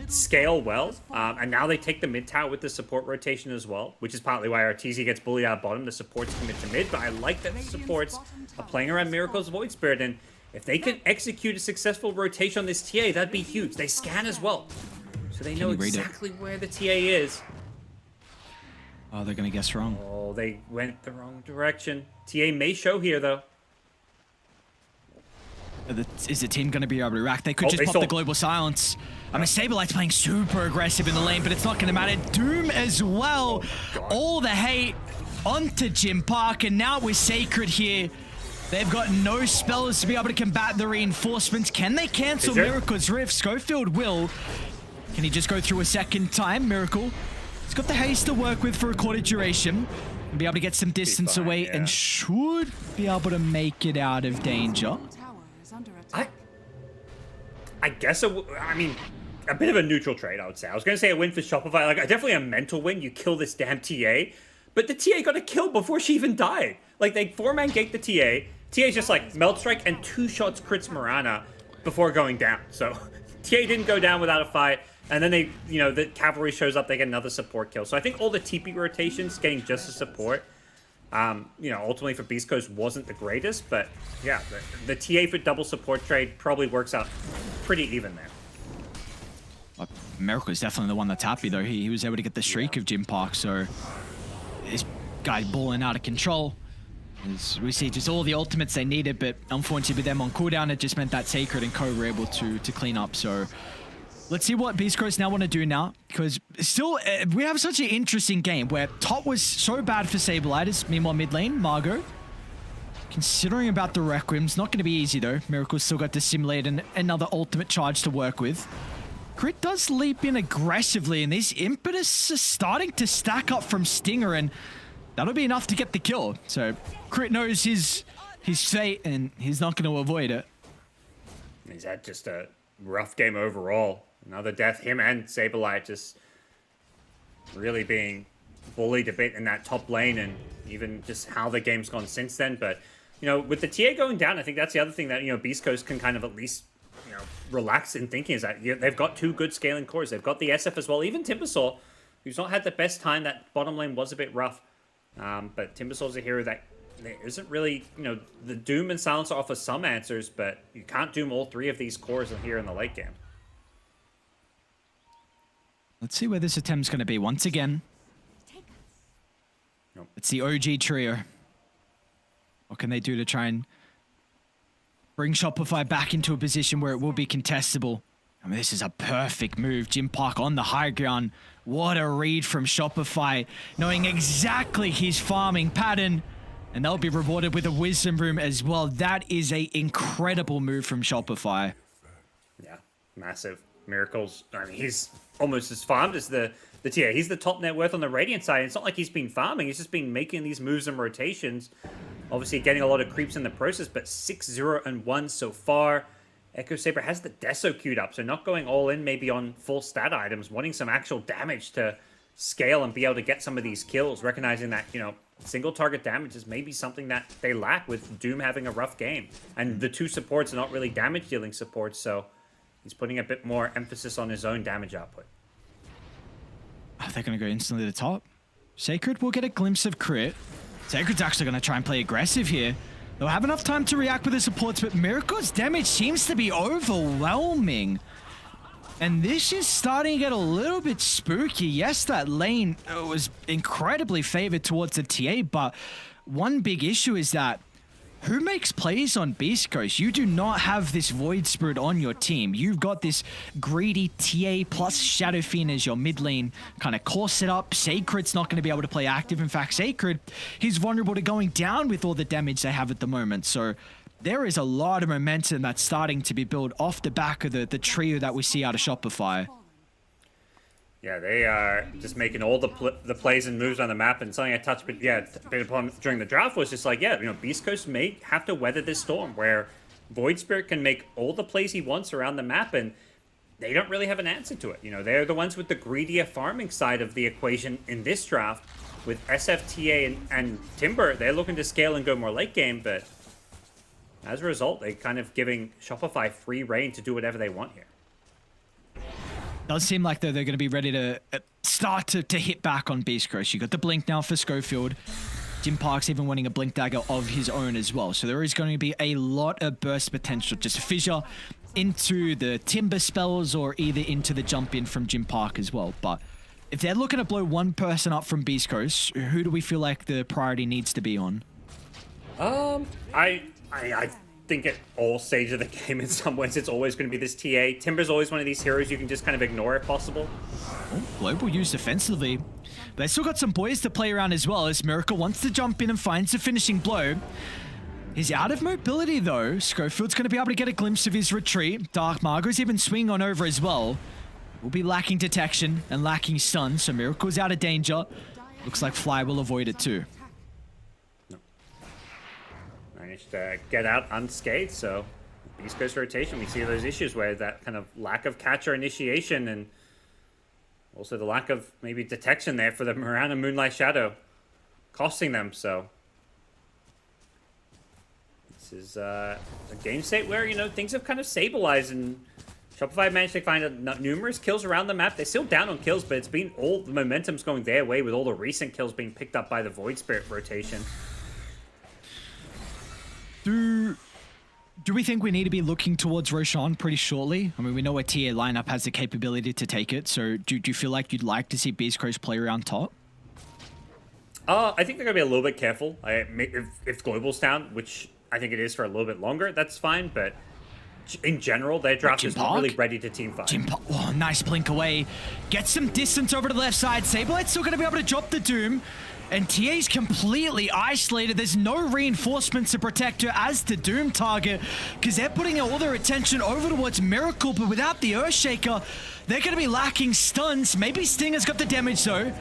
scale well. And now they take the mid tower with the support rotation as well, which is partly why Arteezy gets bullied out bottom. The supports commit to mid, but I like that the supports are playing around Miracle's Void Spirit, and if they can execute a successful rotation on this TA, that'd be huge. They scan as well, so they know exactly where the TA is. Oh, they're going to guess wrong. Oh, they went the wrong direction. TA may show here, though. Is the team going to be able to react? They could just pop the global silence. I mean, Saberlight's playing super aggressive in the lane, but it's not going to matter. Doom as well. All the hate onto Jim Park, and now with Sacred here, they've got no spells to be able to combat the reinforcements. Can they cancel Miracle's Rift? Schofield will. Can he just go through a second time? Miracle. He's got the haste to work with for a quarter duration. And be able to get some distance away and should be able to make it out of danger. I guess, I mean, a bit of a neutral trade, I would say. I was going to say a win for Shopify. Like, definitely a mental win. You kill this damn TA. But the TA got a kill before she even died. Like, they 4-man gate the TA. TA's just like Melt Strike and 2 shots crits Morana before going down. So TA didn't go down without a fight. And then they, you know, the cavalry shows up, they get another support kill. So I think all the TP rotations getting just a support, you know, ultimately for Beastcoast wasn't the greatest. But yeah, the TA for double support trade probably works out pretty even there. Miracle is definitely the one that's happy, though. He was able to get the streak of Jim Park, so this guy balling out of control. As we see just all the ultimates they needed, but unfortunately with them on cooldown, it just meant that Sacred and Co were able to clean up. So let's see what Beastcoast now want to do now, because still we have such an interesting game where top was so bad for Saberlighters. Meanwhile, mid lane, Margot. Considering about the Requiem's not going to be easy though. Miracle's still got to simulate another ultimate charge to work with. Crit does leap in aggressively, and these impetus are starting to stack up from Stinger, and that'll be enough to get the kill. So Crit knows his fate, and he's not going to avoid it. He's had just a rough game overall. Another death, him and Saberlight just really being bullied a bit in that top lane, and even just how the game's gone since then. But, you know, with the TA going down, I think that's the other thing that, you know, Beastcoast can kind of at least, you know, relax in thinking is that they've got 2 good scaling cores. They've got the SF as well. Even Timbersaw, who's not had the best time, that bottom lane was a bit rough. But Timbersaw's a hero that there isn't really, you know, the Doom and Silencer offer some answers, but you can't doom all 3 of these cores here in the late game. Let's see where this attempt's going to be once again. Nope. It's the OG trio. What can they do to try and bring Shopify back into a position where it will be contestable? I mean, this is a perfect move. Jim Park on the high ground. What a read from Shopify, knowing exactly his farming pattern. And they'll be rewarded with a wisdom room as well. That is an incredible move from Shopify. Yeah, massive. Miracles. I mean, he's almost as farmed as the TA. He's the top net worth on the Radiant side. It's not like he's been farming. He's just been making these moves and rotations. Obviously getting a lot of creeps in the process, but 6-0-1 so far. Echo Saber has the Deso queued up, so not going all in maybe on full stat items, wanting some actual damage to scale and be able to get some of these kills, recognizing that, you know, single target damage is maybe something that they lack with Doom having a rough game. And the 2 supports are not really damage dealing supports, so he's putting a bit more emphasis on his own damage output. They're going to go instantly to the top. Sacred will get a glimpse of crit. Sacred's actually going to try and play aggressive here. They'll have enough time to react with the supports, but Miracle's damage seems to be overwhelming. And this is starting to get a little bit spooky. Yes, that lane was incredibly favored towards the TA, but one big issue is that who makes plays on Beastcoast? You do not have this Void Spirit on your team. You've got this greedy TA plus Shadow Fiend as your mid lane kind of core setup. Sacred's not going to be able to play active. In fact, Sacred, he's vulnerable to going down with all the damage they have at the moment. So there is a lot of momentum that's starting to be built off the back of the trio that we see out of Shopify. Yeah, they are just making all the plays and moves on the map, and something I touched a bit upon during the draft was just like, Beastcoast may have to weather this storm where Void Spirit can make all the plays he wants around the map, and they don't really have an answer to it. They're the ones with the greedier farming side of the equation in this draft. With SFTA and Timber, they're looking to scale and go more late game, but as a result, they're kind of giving Shopify free reign to do whatever they want here. Does seem like they're going to be ready to start to hit back on Beastcoast. You got the blink now for Schofield. Jim Park's even wanting a blink dagger of his own as well. So there is going to be a lot of burst potential. Just a fissure into the Timber spells or either into the jump in from Jim Park as well. But if they're looking to blow one person up from Beastcoast, who do we feel like the priority needs to be on? I think at all stages of the game, in some ways, it's always going to be this TA. Timber's always one of these heroes you can just kind of ignore if possible. Oh, Global used defensively. But they still got some boys to play around as well, as Miracle wants to jump in and finds the finishing blow. He's out of mobility though. Schofield's going to be able to get a glimpse of his retreat. Dark Margot's even swinging on over as well. Will be lacking detection and lacking stun, so Miracle's out of danger. Looks like Fly will avoid it too. Managed to get out unscathed, so Beastcoast rotation, we see those issues where that kind of lack of catcher initiation and also the lack of maybe detection there for the Mirana Moonlight Shadow costing them. So this is a game state where things have kind of stabilized and Shopify managed to find numerous kills around the map. They're still down on kills, but it's been all the momentum's going their way with all the recent kills being picked up by the Void Spirit rotation. Do we think we need to be looking towards Roshan pretty shortly? I mean, we know a TA lineup has the capability to take it, so do you feel like you'd like to see Beastcoast play around top? I think they're going to be a little bit careful. If Global's down, which I think it is for a little bit longer, that's fine, but in general, their draft is not really ready to team fight. Oh, nice blink away. Get some distance over to the left side. Sablelight's still going to be able to drop the Doom. And TA's completely isolated. There's no reinforcements to protect her as the Doom target because they're putting all their attention over towards Miracle, but without the Earthshaker, they're going to be lacking stuns. Maybe Stinger's got the damage though.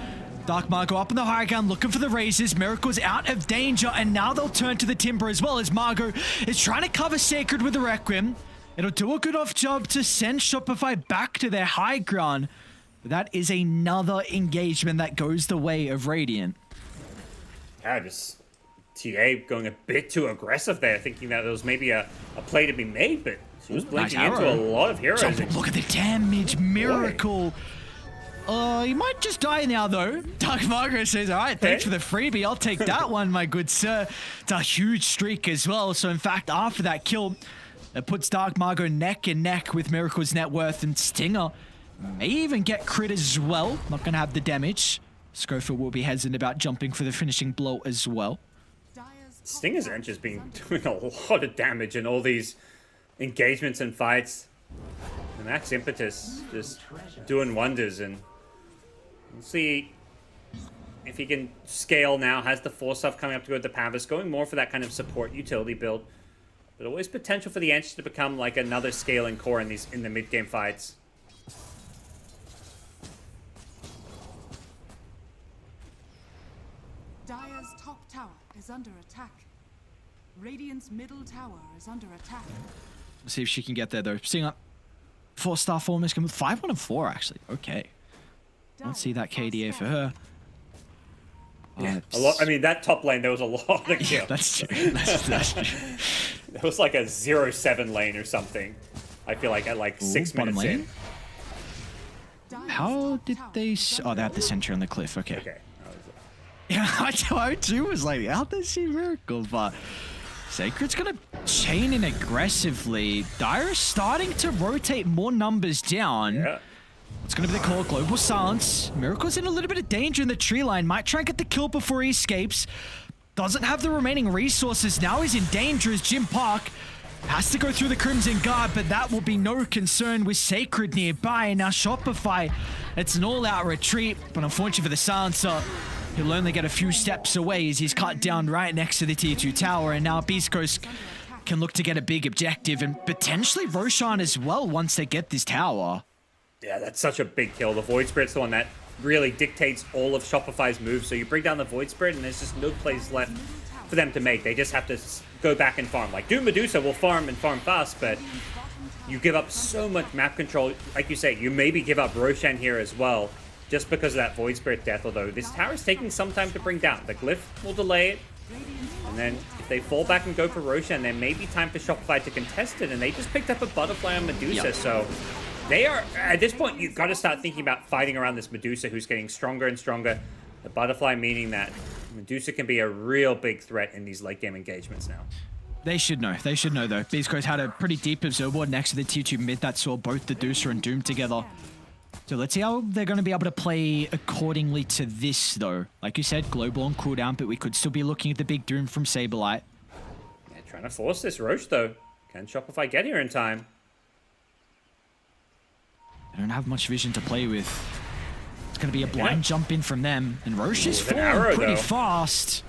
Dark Margot up in the high ground looking for the razors. Miracle's out of danger, and now they'll turn to the Timber as well as Margot is trying to cover Sacred with the Requiem. It'll do a good enough job to send Shopify back to their high ground. But that is another engagement that goes the way of Radiant. Yeah, just TA going a bit too aggressive there, thinking that there was maybe a play to be made, but she was blinking into a lot of heroes. Look at the damage, Miracle. You might just die now, though. Dark Margaret says, all right, thanks for the freebie. I'll take that one, my good sir. It's a huge streak as well. So, in fact, after that kill, it puts Dark Margot neck and neck with Miracle's net worth, and Stinger may even get crit as well. Not going to have the damage. Schofield will be hesitant about jumping for the finishing blow as well. Stinger's Ench has been doing a lot of damage in all these engagements and fights. The Max Impetus just doing wonders, and we'll see if he can scale now. Has the 4 stuff coming up to go with the Pavas, going more for that kind of support utility build. But always potential for the Ench to become like another scaling core in the mid-game fights. Dire's top tower is under attack. Radiant's middle tower is under attack. Let's see if she can get there though. Seeing up 4-star form is coming 5-1 and 4 actually. Okay. Let's see that KDA for her. Yeah, a lot. I mean, that top lane there was a lot of kills. Yeah, that's true. That's true. It was like a 0-7 lane or something. I feel like at like 6 minutes in. How did they? Oh, they had the sentry on the cliff. Okay. Yeah, I too was like, how did she Miracle? But Sacred's gonna chaining aggressively. Dire is starting to rotate more numbers down. Yeah. It's going to be the call. Global silence. Miracle's in a little bit of danger in the tree line. Might try and get the kill before he escapes. Doesn't have the remaining resources. Now he's in danger as Jim Park has to go through the Crimson Guard, but that will be no concern with Sacred nearby. And now Shopify, it's an all-out retreat, but unfortunately for the silencer, he'll only get a few steps away as he's cut down right next to the tier 2 tower. And now Beastcoast can look to get a big objective and potentially Roshan as well once they get this tower. Yeah, that's such a big kill. The Void Spirit's the one that really dictates all of Shopify's moves. So you bring down the Void Spirit and there's just no plays left for them to make. They just have to go back and farm. Like, Doom Medusa will farm and farm fast, but you give up so much map control. Like you say, you maybe give up Roshan here as well, just because of that Void Spirit death, although this tower is taking some time to bring down. The Glyph will delay it, and then if they fall back and go for Roshan, there may be time for Shopify to contest it, and they just picked up a Butterfly on Medusa, so they are, at this point, you've got to start thinking about fighting around this Medusa who's getting stronger and stronger. The Butterfly meaning that Medusa can be a real big threat in these late game engagements now. They should know though. Beastcoast had a pretty deep observer board next to the tier 2 mid that saw both the Medusa and Doom together. So let's see how they're going to be able to play accordingly to this though. Like you said, global on cooldown, but we could still be looking at the big Doom from Saberlight. Yeah, trying to force this Roche though. Can Shopify get here in time? They don't have much vision to play with. It's going to be a blind jump in from them. And Roche is falling pretty fast.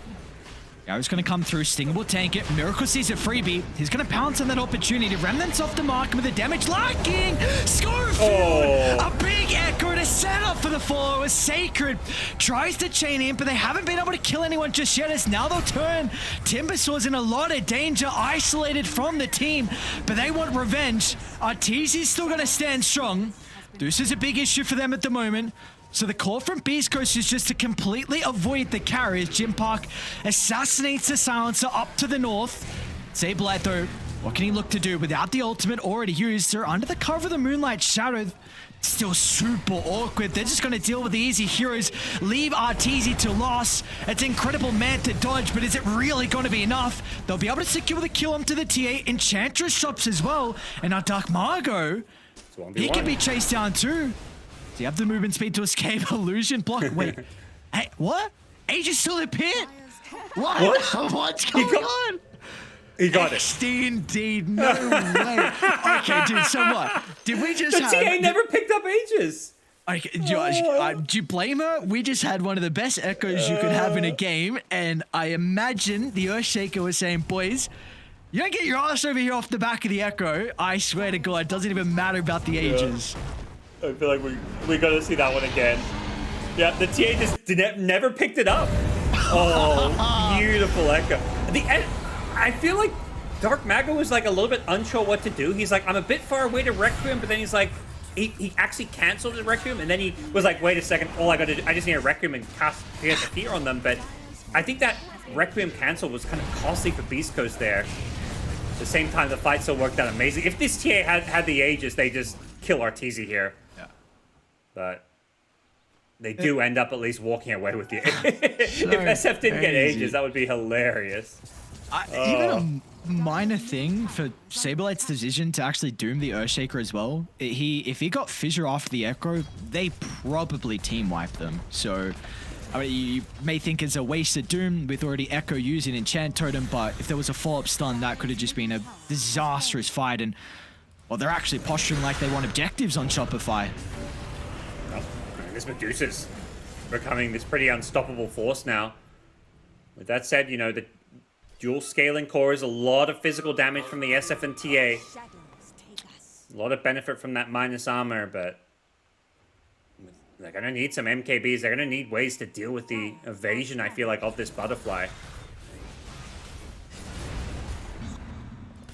Arrow's going to come through. Stinger will tank it. Miracle sees a freebie. He's going to pounce on that opportunity. Remnants off the mark with a damage lacking. Schofield! A big echo to set up for the follower. Sacred tries to chain in, but they haven't been able to kill anyone just yet. As now they'll turn. Timbersaw's in a lot of danger, isolated from the team, but they want revenge. Arteezy's still going to stand strong. This is a big issue for them at the moment. So the call from Beastcoast is just to completely avoid the carry as Jim Park assassinates the silencer up to the north. Saberlight though, what can he look to do without the ultimate already used? They're under the cover of the Moonlight Shadow. Still super awkward. They're just going to deal with the easy heroes. Leave Arteezy to loss. It's incredible man to dodge, but is it really going to be enough? They'll be able to secure the kill onto the TA. Enchantress shops as well. And our Dark Margot, he can be chased down too. You have the movement speed to escape. Illusion block. Wait. Hey, what? Age is still in pit? What? What's going on? He got XD indeed. No way. Okay, dude, so what? Did we just have... The TA never picked up Aegis. Okay, do you blame her? We just had one of the best echoes you could have in a game, and I imagine the Earthshaker was saying, boys, you don't get your ass over here off the back of the echo. I swear to God, it doesn't even matter about the Aegis. I feel like we got to see that one again. Yeah, the TA just never picked it up. Oh, beautiful echo. I feel like Dark Mago was like a little bit unsure what to do. He's like, I'm a bit far away to Requiem, but then he's like, he actually canceled the Requiem, and then he was like, wait a second, all I got to do, I just need a Requiem and cast the fear on them. But I think that Requiem cancel was kind of costly for Beastcoast there. At the same time, the fight still worked out amazing. If this TA had the Aegis, they just kill Arteezy here. But they do end up at least walking away with you. If SF didn't get Aegis, that would be hilarious. Even a minor thing for Saberlight's decision to actually doom the Earthshaker as well. If he got Fissure after the Echo, they probably team wipe them. So I mean, you may think it's a wasted doom with already Echo using Enchant Totem, but if there was a follow-up stun, that could have just been a disastrous fight. And well, they're actually posturing like they want objectives on Shopify. This Medusa's becoming this pretty unstoppable force now. With that said, you know, the dual scaling core is a lot of physical damage from the SF and TA. A lot of benefit from that minus armor, but they're going to need some MKBs. They're going to need ways to deal with the evasion, I feel like, of this Butterfly.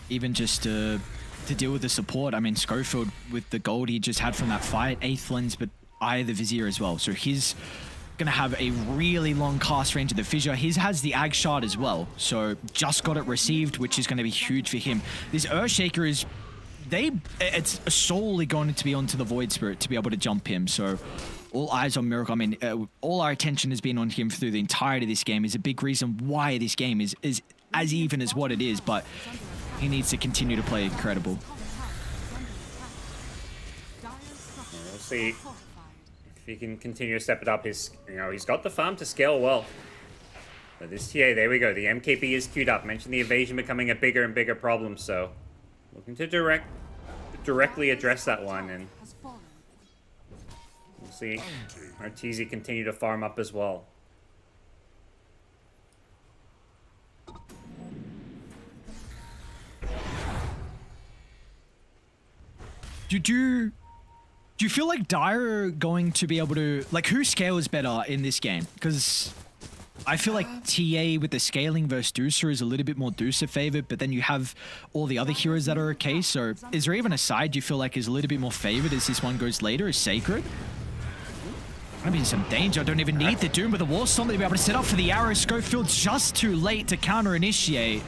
Even just to deal with the support, I mean, Schofield with the gold he just had from that fight, 8th lens, but Eye of the Vizier as well. So he's going to have a really long cast range of the Fissure. His has the Ag Shard as well. So just got it received, which is going to be huge for him. This Earthshaker is... It's solely going to be onto the Void Spirit to be able to jump him. So all eyes on Miracle. I mean, all our attention has been on him through the entirety of this game. Is a big reason why this game is as even as what it is. But he needs to continue to play incredible. We'll see if he can continue to step it up. He's got the farm to scale well. But this TA, there we go. The MKB is queued up. Mentioned the evasion becoming a bigger and bigger problem, so looking to directly address that one, and we'll see Arteezy continue to farm up as well. Do you feel like Dire are going to be able to, like, who scales better in this game? Because I feel like TA with the scaling versus Deucer is a little bit more Deucer favored, but then you have all the other heroes that are okay. So is there even a side you feel like is a little bit more favored as this one goes later? Is Sacred? Gonna be in some danger. I don't even need the Doom with the Wall Storm to be able to set up for the arrow. Schofield's just too late to counter initiate.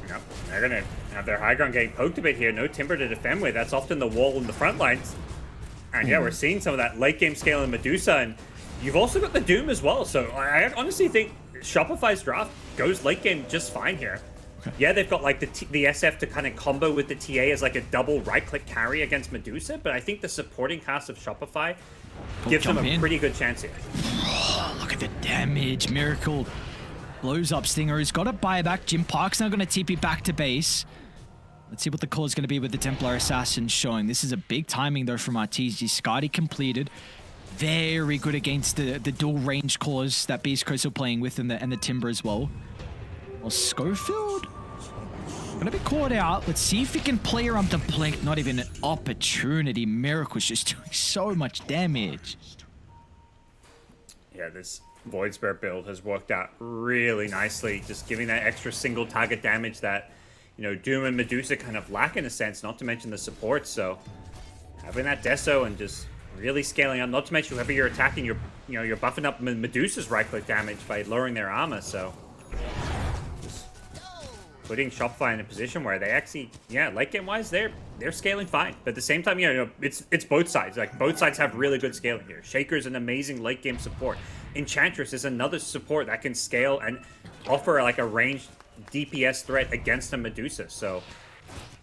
Yep, they're gonna have their high ground getting poked a bit here. No Timber to defend with. That's often the wall in the front lines. And yeah, we're seeing some of that late game scale in Medusa, and you've also got the Doom as well. So I honestly think Shopify's draft goes late game just fine here. Okay. Yeah, they've got like the SF to kind of combo with the TA as like a double right-click carry against Medusa, but I think the supporting cast of Shopify gives them a pretty good chance here. Oh, look at the damage. Miracle blows up Stinger. He's got a buyback. Jim Park's now going to TP back to base. Let's see what the call is going to be with the Templar Assassin showing. This is a big timing, though, from Arteezy. Scotty completed. Very good against the dual range cores that Beastcoast are playing with, and the Timber as well. Well, Schofield going to be caught out. Let's see if he can play around the blink. Not even an opportunity. Miracle's just doing so much damage. Yeah, this Void Spirit build has worked out really nicely. Just giving that extra single target damage that, you know, Doom and Medusa kind of lack in a sense, not to mention the support. So having that Deso and just really scaling up, not to mention whoever you're attacking, you're buffing up Medusa's right-click damage by lowering their armor. So just putting Shopify in a position where they actually, yeah, late game wise, they're scaling fine. But at the same time, you know, it's both sides. Like both sides have really good scaling here. Shaker's an amazing late game support. Enchantress is another support that can scale and offer like a ranged DPS threat against a Medusa. So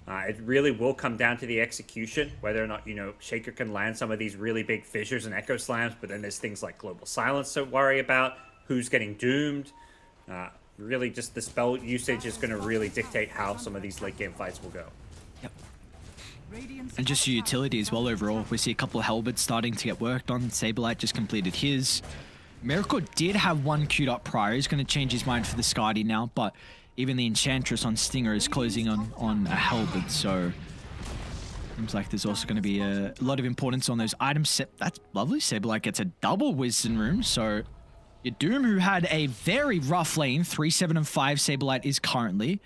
it really will come down to the execution, whether or not, you know, Shaker can land some of these really big fissures and echo slams, but then there's things like Global Silence to worry about, who's getting doomed. Really just the spell usage is going to really dictate how some of these late game fights will go. Yep. And just your utility as well overall. We see a couple of halberds starting to get worked on. Saberlight just completed his. Miracle did have one queued up prior. He's going to change his mind for the Skadi now, but even the Enchantress on Stinger is closing on a halberd, so seems like there's also going to be a lot of importance on those items. That's lovely. Saberlight gets a double Wisdom Room, so your Doom, who had a very rough lane, 3-7 and 5 Saberlight is currently,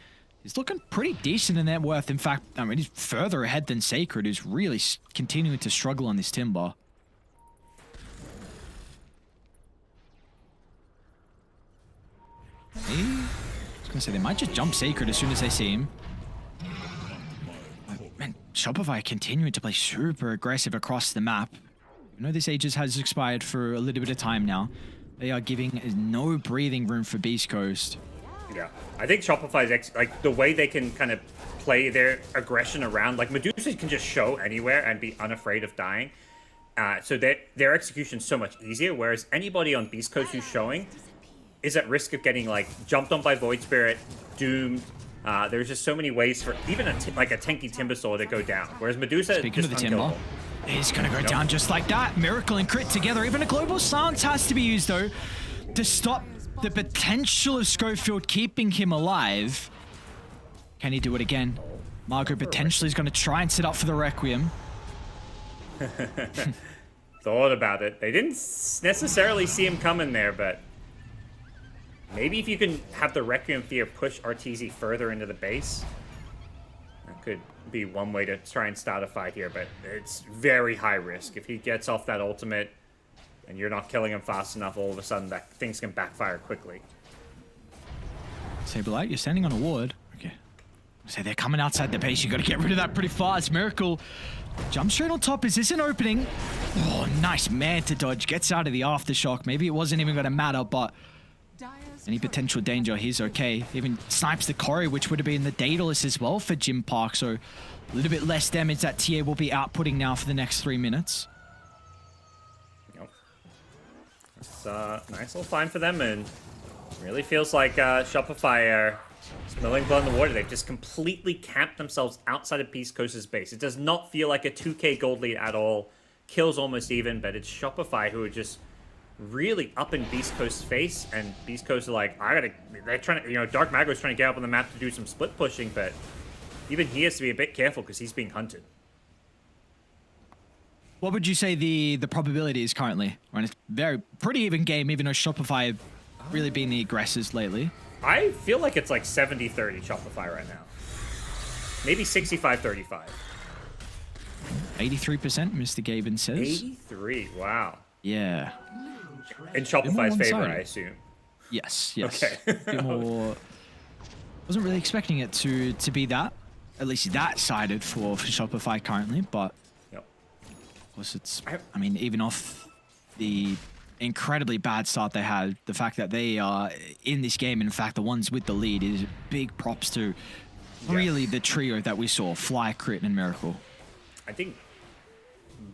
is looking pretty decent in net worth. In fact, I mean, he's further ahead than Sacred, who's really continuing to struggle on this Timber. I was gonna say they might just jump Sacred as soon as they see him. Man, Shopify continuing to play super aggressive across the map. I know this Aegis has expired for a little bit of time now. They are giving no breathing room for Beastcoast. Yeah, I think Shopify's like the way they can kind of play their aggression around, like Medusa can just show anywhere and be unafraid of dying. So their execution's so much easier, whereas anybody on Beastcoast who's showing is at risk of getting like jumped on by Void Spirit, doomed. There's just so many ways for even like a tanky Timbersaw to go down. Whereas Medusa is just unkillable. He's gonna go down just like that. Miracle and Crit together. Even a Global Silence has to be used though to stop the potential of Schofield keeping him alive. Can he do it again? Margot potentially is gonna try and set up for the Requiem. Thought about it. They didn't necessarily see him coming there, but maybe if you can have the Requiem Fear push Arteezy further into the base, that could be one way to try and start a fight here, but it's very high risk. If he gets off that ultimate and you're not killing him fast enough, all of a sudden that things can backfire quickly. Saberlight, you're standing on a ward. Okay. So they're coming outside the base. You got to get rid of that pretty fast. Miracle jumps straight on top. Is this an opening? Oh, nice Manta dodge. Gets out of the aftershock. Maybe it wasn't even going to matter, but Any potential danger, he's okay. Even snipes the Corey, which would have been the Daedalus as well for Jim Park. So a little bit less damage that TA will be outputting now for the next 3 minutes. It's nice little find for them, and really feels like Shopify are smelling blood in the water. They've just completely camped themselves outside of Beastcoast's base. It does not feel like a 2k gold lead at all. Kills almost even, but it's Shopify who are just really up in Beast Coast's face, and Beast Coast are like, they're trying to, you know, Dark Mago's trying to get up on the map to do some split pushing, but even he has to be a bit careful because he's being hunted. What would you say the probability is currently? When it's pretty even game, even though Shopify have really been the aggressors lately. I feel like it's like 70-30 Shopify right now. Maybe 65-35. 83%, Mr. Gaben says. 83, wow. Yeah. In Shopify's favor, I assume. Yes. Okay. A bit more. Wasn't really expecting it to be that, at least that sided for Shopify currently, but yep. Of course it's, I mean, even off the incredibly bad start they had, the fact that they are in this game, and in fact the ones with the lead, is big props to really the trio that we saw, Fly, Crit, and Miracle. I think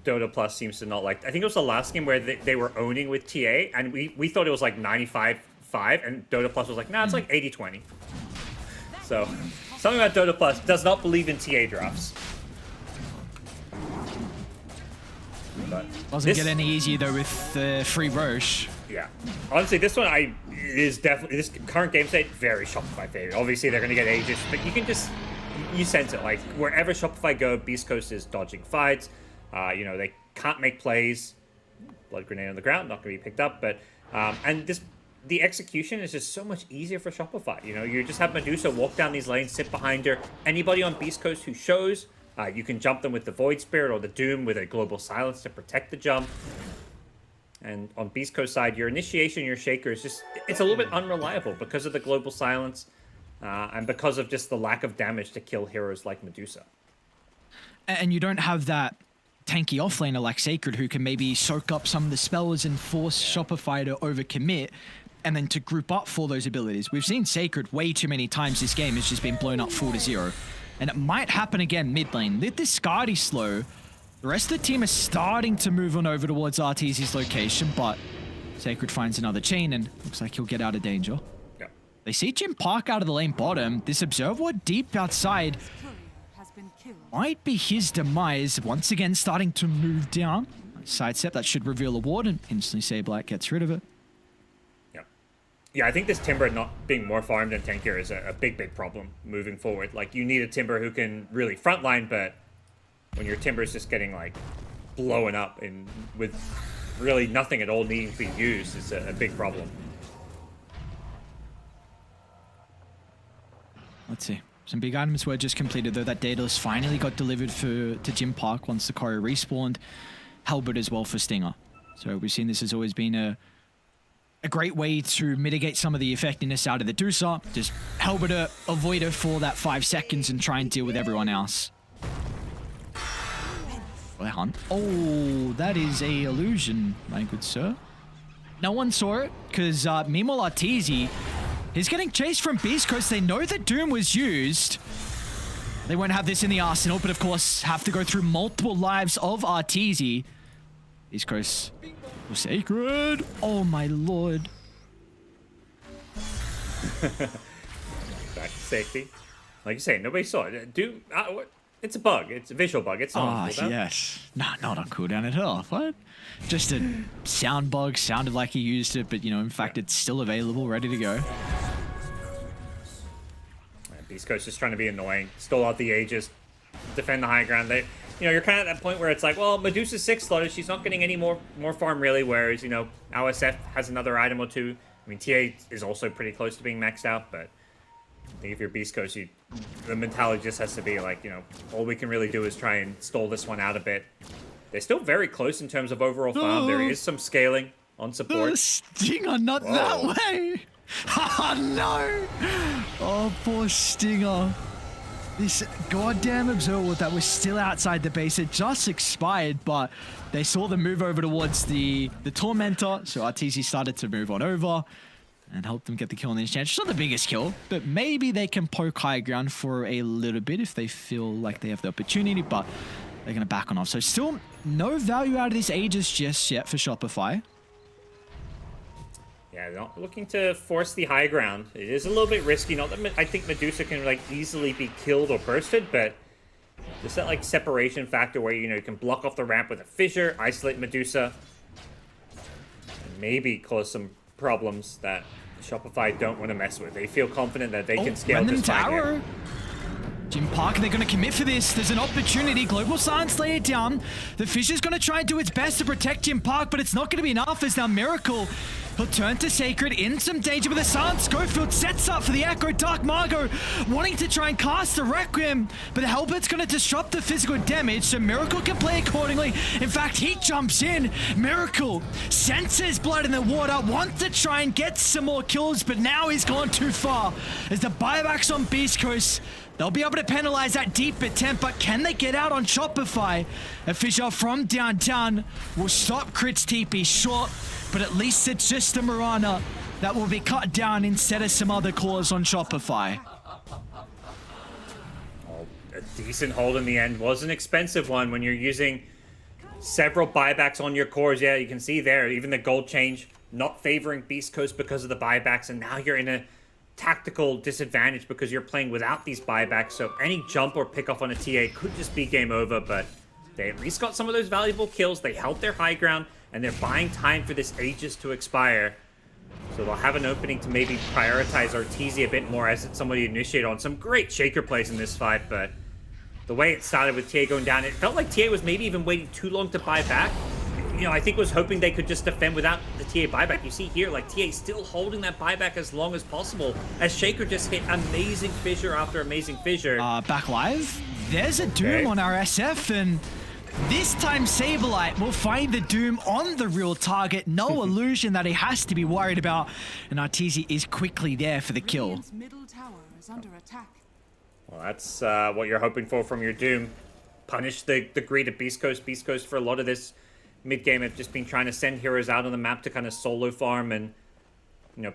Dota Plus seems to not like... I think it was the last game where they were owning with TA, and we thought it was like 95-5, and Dota Plus was like, nah, it's like 80-20. So, something about Dota Plus does not believe in TA drafts. But doesn't get any easier though with free Roche. Yeah. Honestly, this one is definitely... This current game state, very Shopify favorite. Obviously, they're going to get Aegis, but you can just... You sense it. Like, wherever Shopify go, Beast Coast is dodging fights. You know, they can't make plays. Blood grenade on the ground, not going to be picked up. But and the execution is just so much easier for Shopify. You know, you just have Medusa walk down these lanes, sit behind her. Anybody on Beast Coast who shows, you can jump them with the Void Spirit or the Doom with a Global Silence to protect the jump. And on Beast Coast side, your initiation, your Shaker is just, it's a little bit unreliable because of the Global Silence and because of just the lack of damage to kill heroes like Medusa. And you don't have that tanky offlaner like Sacred who can maybe soak up some of the spells and force Shopify to overcommit and then to group up for those abilities. We've seen Sacred way too many times this game. It's just been blown up 4-0. And it might happen again mid lane. Let this Skadi slow. The rest of the team is starting to move on over towards RTZ's location, but Sacred finds another chain and looks like he'll get out of danger. Yep. They see Jim Park out of the lane bottom. This Observer deep outside might be his demise. Once again, starting to move down. Sidestep, that should reveal a ward, and instantly Sableye gets rid of it. Yeah, I think this Timber not being more farmed than tankier is a big problem moving forward. Like, you need a Timber who can really frontline, but when your Timber's just getting, like, blown up and with really nothing at all needing to be used is a big problem. Let's see. Some big items were just completed, though. That Daedalus finally got delivered to Jim Park once the Courier respawned. Halberd as well for Stinger. So we've seen this has always been a great way to mitigate some of the effectiveness out of the Dusa. Just Halberd avoid it for that 5 seconds and try and deal with everyone else. Hunt. Oh, that is a illusion, my good sir. No one saw it, because Mimo Arteezy is getting chased from Beast Coast. They know that Doom was used. They won't have this in the arsenal, but of course have to go through multiple lives of Arteezy. Beast Coast was Sacred. Oh my lord. Back to safety. Like you say, nobody saw it. Doom, it's a bug. It's a visual bug. It's not on cooldown. Yes. No, not on cooldown at all. What? Just a sound bug. Sounded like he used it, but, you know, in fact, it's still available, ready to go. Beast Coast is trying to be annoying. Stole out the Aegis. Defend the high ground. They, you know, you're kind of at that point where it's like, well, Medusa's 6 slotted. She's not getting any more farm, really, whereas, you know, OSF has another item or two. I mean, TA is also pretty close to being maxed out, but I think if you're Beast Coast, the mentality just has to be like, you know, all we can really do is try and stall this one out a bit. They're still very close in terms of overall farm. There is some scaling on support. Stinger, not that way. Oh, no. Oh, poor Stinger. This goddamn Observer that was still outside the base, it just expired, but they saw the move over towards the Tormentor, so Arteezy started to move on over. and help them get the kill on the exchange. It's not the biggest kill, but maybe they can poke high ground for a little bit if they feel like they have the opportunity, but they're going to back on off. So still no value out of these Aegis just yet for Shopify. Yeah, they're not looking to force the high ground. It is a little bit risky. Not that I think Medusa can like easily be killed or bursted, but just that like separation factor where you can block off the ramp with a fissure, isolate Medusa, and maybe cause some problems that Shopify don't want to mess with. They feel confident that they can scale this fight here. Jim Park, they're going to commit for this. There's an opportunity. Global Silence lay it down. The Fisher's going to try and do its best to protect Jim Park, but it's not going to be enough as now Miracle. He'll turn to Sacred, in some danger with the Silence. Schofield sets up for the Echo. Dark Margot wanting to try and cast the Requiem, but the Hellbird's going to disrupt the physical damage, so Miracle can play accordingly. In fact, he jumps in. Miracle senses blood in the water, wants to try and get some more kills, but now he's gone too far. As the buybacks on Beastcoast, they'll be able to penalize that deep attempt, but can they get out on Shopify? A Fisher from downtown will stop Crit's TP short, but at least it's just the Mirana that will be cut down instead of some other cores on Shopify. Oh, a decent hold in the end. Was an expensive one when you're using several buybacks on your cores. Yeah, you can see there, even the gold change not favoring Beastcoast because of the buybacks, and now you're in a tactical disadvantage because you're playing without these buybacks, so any jump or pickoff on a TA could just be game over, but they at least got some of those valuable kills. They held their high ground, and they're buying time for this Aegis to expire. So they'll have an opening to maybe prioritize Arteezy a bit more as it's somebody initiate on. Some great Shaker plays in this fight, but the way it started with TA going down, it felt like TA was maybe even waiting too long to buy back. I think was hoping they could just defend without the TA buyback. You see here, like, TA still holding that buyback as long as possible, as Shaker just hit amazing fissure after amazing fissure. Back live. There's a Doom on our SF, and this time Saberlight will find the Doom on the real target. No illusion that he has to be worried about, and Arteezy is quickly there for the kill. Middle tower is under attack. Well, that's what you're hoping for from your Doom. Punish the greed of Beastcoast. Beastcoast for a lot of this mid-game have just been trying to send heroes out on the map to kind of solo farm and,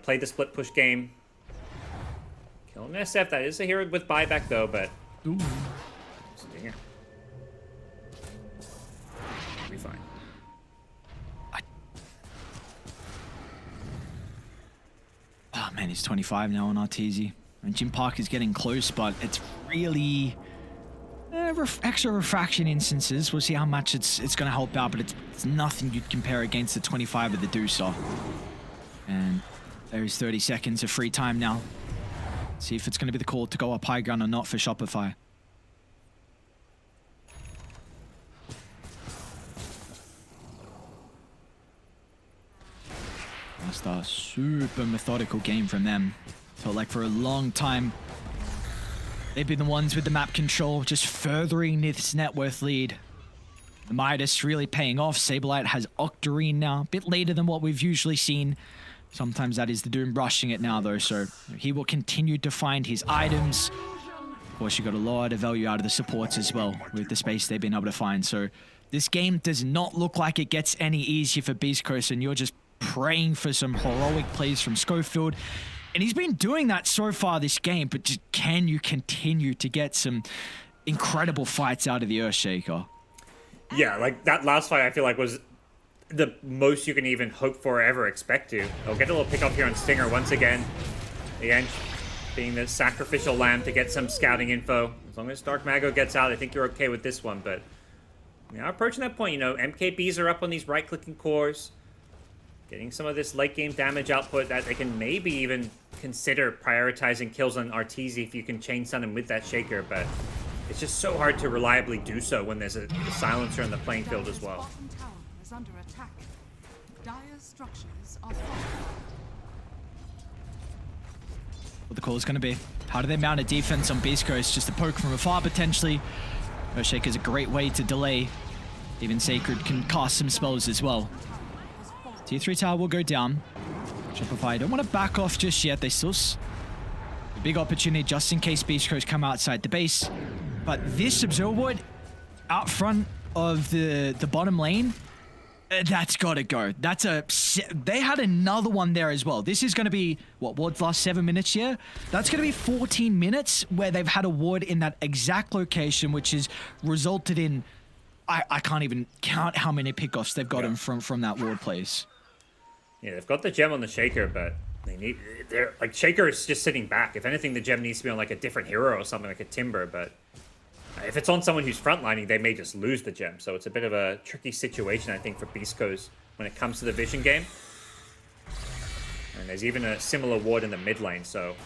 play the split push game. Kill an SF. That is a hero with buyback, though, but... Ooh. Stinger. Be fine. Oh, man, he's 25 now on Arteezy. And Jim Park is getting close, but it's really... extra refraction instances. We'll see how much it's going to help out, but it's nothing you'd compare against the 25 of the Deucer. And there's 30 seconds of free time now. See if it's going to be the call to go up high ground or not for Shopify. That's a super methodical game from them. Felt like for a long time, they've been the ones with the map control, just furthering this net worth lead. The Midas really paying off. Saberlight has Octarine now, a bit later than what we've usually seen. Sometimes that is the Doom rushing it now, though, so he will continue to find his items. Of course, you got a lot of value out of the supports as well, with the space they've been able to find. So this game does not look like it gets any easier for Beastcoast, and you're just praying for some heroic plays from Schofield. And he's been doing that so far this game, but just can you continue to get some incredible fights out of the Earthshaker? Yeah, like that last fight I feel like was the most you can even hope for or ever expect to. I'll get a little pick up here on Stinger once again. Again, being the sacrificial lamb to get some scouting info. As long as Dark Mago gets out, I think you're okay with this one, but now approaching that point, MKBs are up on these right-clicking cores. Getting some of this late game damage output that they can maybe even consider prioritizing kills on Arteezy if you can chain stun him with that Shaker, but it's just so hard to reliably do so when there's a silencer in the playing field as well. Tower is under attack. Dire structures are fortified. What the call is going to be. How do they mount a defense on Beastcoast? Just a poke from afar, potentially. Earthshaker is a great way to delay. Even Sacred can cast some spells as well. Tier 3 tower will go down. Shopify don't want to back off just yet. They still... a big opportunity just in case Beastcoast come outside the base. But this Observer Ward out front of the bottom lane, That's got to go. They had another one there as well. This is going to be, ward's last 7 minutes here? That's going to be 14 minutes where they've had a ward in that exact location, which has resulted in, I can't even count how many pickoffs they've gotten from that ward place. Yeah, they've got the gem on the Shaker, but Shaker is just sitting back. If anything, the gem needs to be on like a different hero or something like a Timber, but if it's on someone who's frontlining, they may just lose the gem. So it's a bit of a tricky situation, I think, for Beastcoast when it comes to the vision game. And there's even a similar ward in the mid lane, so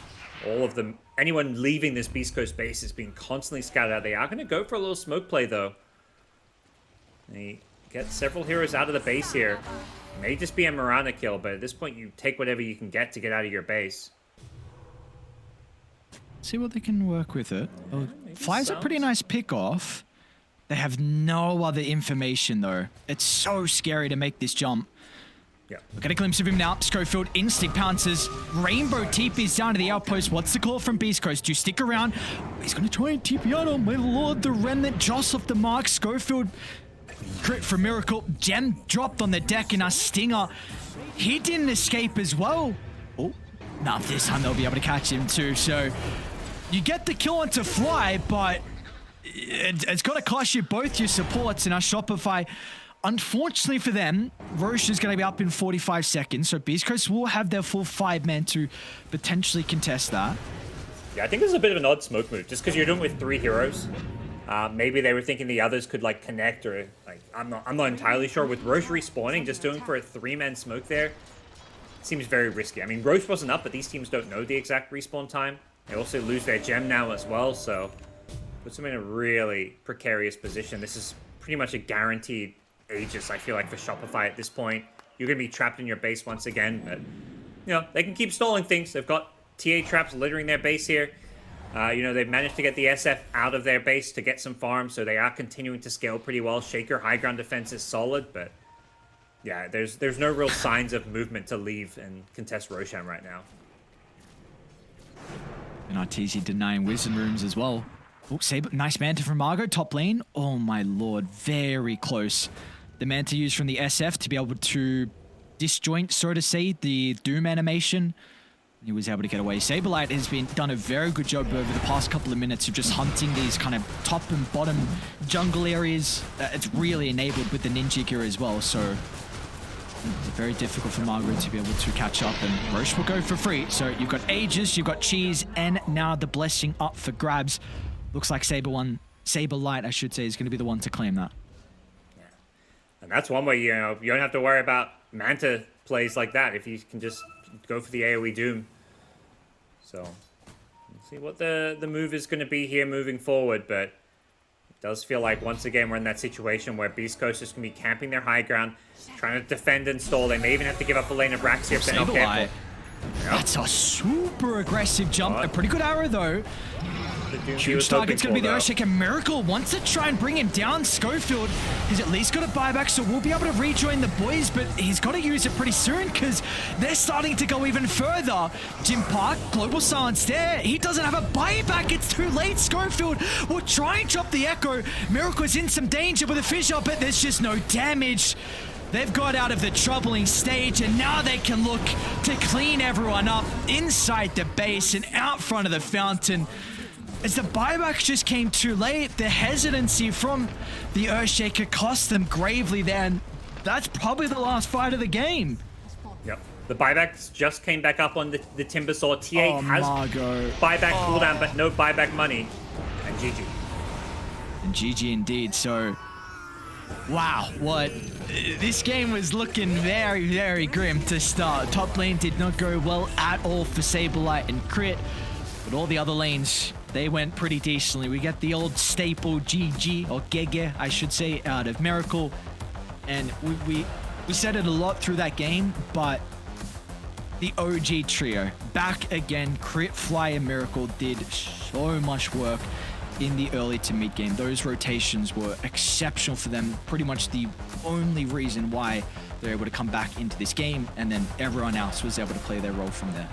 all of them, anyone leaving this Beastcoast base is being constantly scouted out. They are going to go for a little smoke play, though. They get several heroes out of the base here. May just be a Mirana kill, but at this point, you take whatever you can get to get out of your base. See what they can work with it. Oh, Fly's a pretty nice pick off. They have no other information though. It's so scary to make this jump. Yeah. Look at a glimpse of him now. Schofield instinct pounces. Rainbow TP's down to the outpost. What's the call from Beastcoast? Do you stick around? He's going to try and TP out on my lord. The remnant just off the mark. Schofield crit for Miracle. Gem dropped on the deck in a stinger. He didn't escape as well. Oh, now this time they'll be able to catch him too. So you get the kill onto Fly, but it's got to cost you both your supports in our Shopify. Unfortunately for them, Roche is going to be up in 45 seconds, so Beastcoast will have their full 5-man to potentially contest that. Yeah, I think this is a bit of an odd smoke move, just because you're doing it with 3 heroes. Maybe they were thinking the others could like connect, or like I'm not entirely sure. With Roche respawning, just doing for a 3-man smoke there seems very risky. I mean, Roche wasn't up, but these teams don't know the exact respawn time. They also lose their gem now as well, so puts them in a really precarious position. This is pretty much a guaranteed Aegis, I feel like, for Shopify at this point. You're going to be trapped in your base once again, but, you know, they can keep stalling things. They've got TA traps littering their base here. You know, they've managed to get the SF out of their base to get some farm, so they are continuing to scale pretty well. Shaker high ground defense is solid, but yeah, there's no real signs of movement to leave and contest Roshan right now. And Arteezy denying Wisdom Runes as well. Oh, Saber, nice Manta from Margot, top lane. Oh my lord, very close. The Manta used from the SF to be able to disjoint, so to say, the Doom animation. He was able to get away. Saberlight has done a very good job over the past couple of minutes of just hunting these kind of top and bottom jungle areas. It's really enabled with the Ninja gear as well, so it's very difficult for Margaret to be able to catch up, and Roche will go for free. So you've got Aegis, you've got Cheese, and now the Blessing up for grabs. Looks like Saberlight, I should say, is going to be the one to claim that. Yeah. And that's one way, you know, you don't have to worry about Manta plays like that if you can just go for the AoE Doom. So, let's see what the move is going to be here moving forward, but it does feel like once again we're in that situation where Beastcoast is going to be camping their high ground, trying to defend and stall. They may even have to give up a lane of Rax here if they're not careful. Yep. That's a super aggressive jump. A pretty good arrow though. Huge target's going to be the Earthshaker. Miracle wants to try and bring him down. Schofield has at least got a buyback, so we'll be able to rejoin the boys, but he's got to use it pretty soon because they're starting to go even further. Jim Park, global silence there. He doesn't have a buyback. It's too late. Schofield will try and drop the Echo. Miracle's in some danger with a fissure, but there's just no damage. They've got out of the troubling stage, and now they can look to clean everyone up inside the base and out front of the fountain. As the buyback just came too late, the hesitancy from the Earthshaker cost them gravely there, and that's probably the last fight of the game. Yep. The buybacks just came back up on the Timbersaw. TA has Margot. Buyback cooldown, but no buyback money. And GG. And GG indeed, so wow, what? This game was looking very, very grim to start. Top lane did not go well at all for Saberlight and Crit, but all the other lanes, they went pretty decently. We get the old staple GG, or Gege, I should say, out of Miracle. And we said it a lot through that game, but the OG trio, back again. Crit, Fly, and Miracle did so much work in the early to mid game. Those rotations were exceptional for them. Pretty much the only reason why they're able to come back into this game, and then everyone else was able to play their role from there.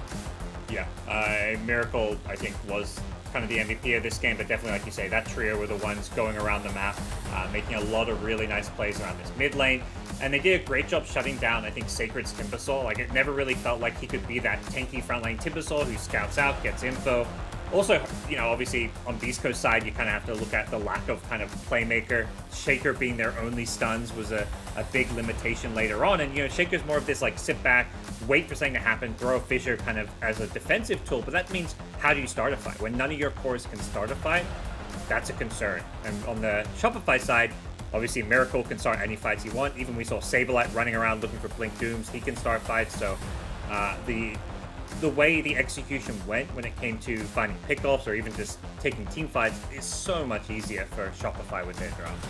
Yeah, Miracle, I think, was kind of the MVP of this game, but definitely, like you say, that trio were the ones going around the map, making a lot of really nice plays around this mid lane. And they did a great job shutting down, I think, Sacred's Timbersaw. Like, it never really felt like he could be that tanky frontline Timbersaw who scouts out, gets info. Also, you know, obviously on Beastcoast side, you kind of have to look at the lack of kind of playmaker. Shaker being their only stuns was a big limitation later on. And, you know, Shaker's more of this, like, sit back, wait for something to happen, throw a fissure kind of as a defensive tool. But that means, how do you start a fight? When none of your cores can start a fight, that's a concern. And on the Shopify side, obviously Miracle can start any fights he wants. Even we saw Saberlight running around looking for Blink Dooms. He can start fights. So the way the execution went when it came to finding pickoffs or even just taking team fights is so much easier for Shopify with their draft.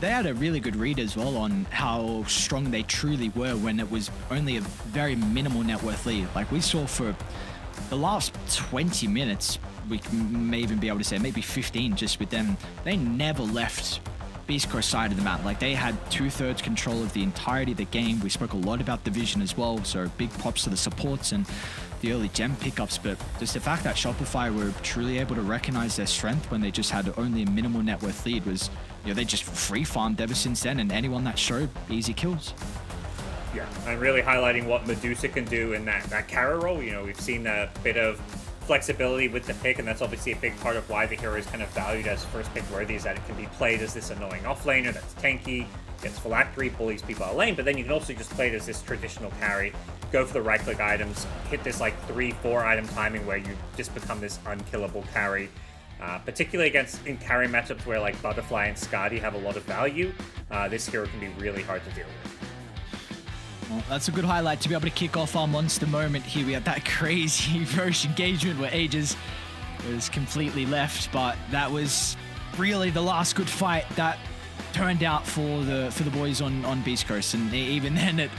They had a really good read as well on how strong they truly were when it was only a very minimal net worth lead. Like we saw for the last 20 minutes, we may even be able to say maybe 15 just with them. They never left Beastcoast side of the map. Like they had 2/3 control of the entirety of the game. We spoke a lot about the vision as well, so big props to the supports and the early gem pickups, but just the fact that Shopify were truly able to recognize their strength when they just had only a minimal net worth lead was, you know, they just free farmed ever since then, and anyone that showed easy kills. Yeah, and really highlighting what Medusa can do in that carry role. You know, we've seen a bit of flexibility with the pick, and that's obviously a big part of why the hero is kind of valued as first pick worthy, is that it can be played as this annoying offlaner that's tanky, gets phylactery, bullies people out of lane, but then you can also just play it as this traditional carry, go for the right click items, hit this like 3-4 item timing where you just become this unkillable carry. Particularly against in carry matchups where like Butterfly and Skadi have a lot of value, this hero can be really hard to deal with. Well, that's a good highlight to be able to kick off our monster moment here. We had that crazy first engagement where Aegis was completely left, but that was really the last good fight that turned out for the boys on Beastcoast, and even then it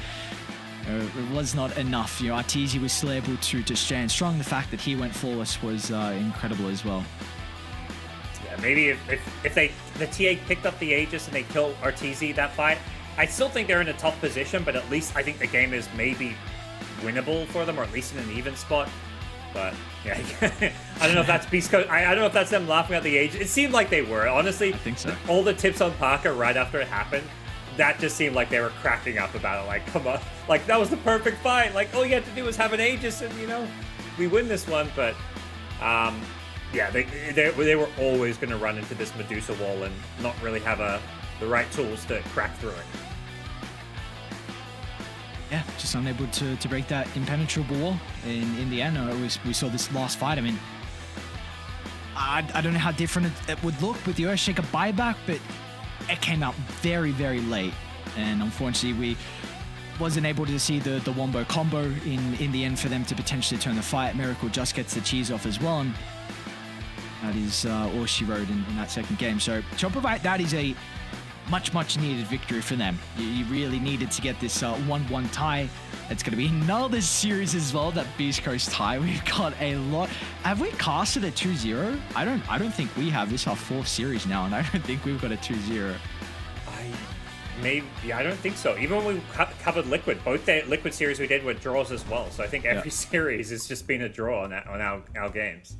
was not enough. You know, Arteezy was still able to stand strong. The fact that he went flawless was incredible as well. Yeah, maybe if the TA picked up the Aegis and they killed Arteezy that fight, I still think they're in a tough position, but at least I think the game is maybe winnable for them, or at least in an even spot. But yeah, I don't know if that's Beastcoast. I don't know if that's them laughing at the Aegis. It seemed like they were, honestly. I think so. All the tips on Parker right after it happened, that just seemed like they were cracking up about it. Like, come on, like that was the perfect fight. Like all you had to do was have an Aegis, and you know, we win this one. But yeah, they were always going to run into this Medusa wall and not really have the right tools to crack through it. Yeah, just unable to break that impenetrable wall in the end. We saw this last fight. I mean, I don't know how different it would look with the Earthshaker buyback, but it came out very, very late. And unfortunately, we wasn't able to see the wombo combo in the end for them to potentially turn the fight. Miracle just gets the cheese off as well. And that is all she wrote in that second game. So Shopify, that is a much needed victory for them. You really needed to get this 1-1 tie. It's going to be another series as well, that Beastcoast tie. We've got a lot. Have we casted a 2-0? I don't think we have. This is our 4th series now, and I don't think we've got a 2-0. I don't think so. Even when we covered Liquid, both the Liquid series we did were draws as well. So I think every series has just been a draw on our games.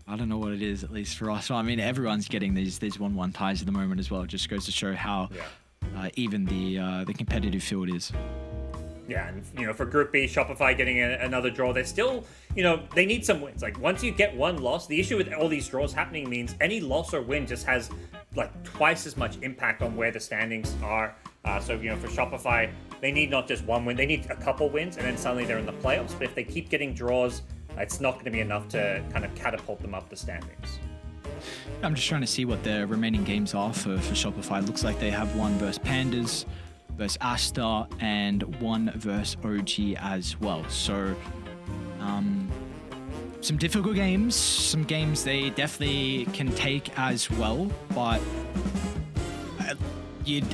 I don't know what it is, at least for us. Well, I mean, everyone's getting these 1-1 ties at the moment as well. It just goes to show how even the competitive field is. Yeah, and you know, for Group B, Shopify getting another draw, they're still, you know, they need some wins. Like once you get one loss, the issue with all these draws happening means any loss or win just has like twice as much impact on where the standings are. So you know, for Shopify, they need not just one win, they need a couple wins, and then suddenly they're in the playoffs. But if they keep getting draws, it's not going to be enough to kind of catapult them up the standings. I'm just trying to see what the remaining games are for Shopify. It looks like they have one versus Pandas, versus Asta, and one versus OG as well. So some difficult games, some games they definitely can take as well, but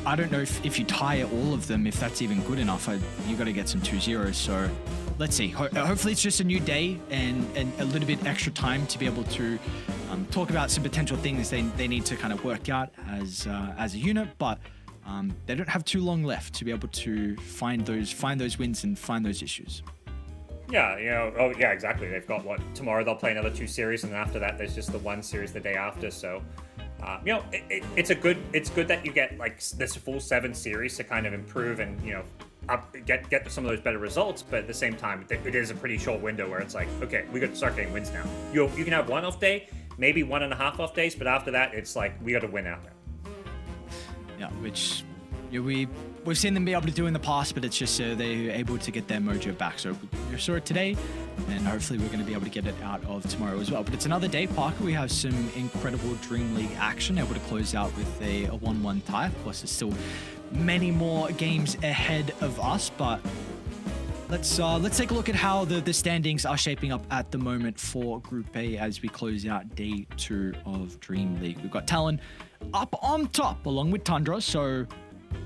I don't know if you tie all of them, if that's even good enough. You got to get some 2-0s. So let's see. Hopefully it's just a new day and a little bit extra time to be able to talk about some potential things they need to kind of work out as a unit. But they don't have too long left to be able to find those wins and find those issues. Yeah, you know, oh yeah, exactly. They've got what, tomorrow they'll play another 2 series, and then after that there's just the 1 series the day after. So, you know, it's good that you get like this full 7 series to kind of improve and, you know, get some of those better results. But at the same time, it is a pretty short window where it's like, okay, we got to start getting wins now. You can have 1 off day, maybe 1.5 off days, but after that it's like we got to win out there. Yeah, which we've seen them be able to do in the past, but it's just they're able to get their mojo back. So you saw it today, and hopefully we're going to be able to get it out of tomorrow as well. But it's another day, Parker. We have some incredible Dream League action, able to close out with a 1-1 tie. Of course, there's still many more games ahead of us, but let's take a look at how the standings are shaping up at the moment for Group A as we close out day 2 of Dream League. We've got Talon up on top along with Tundra. So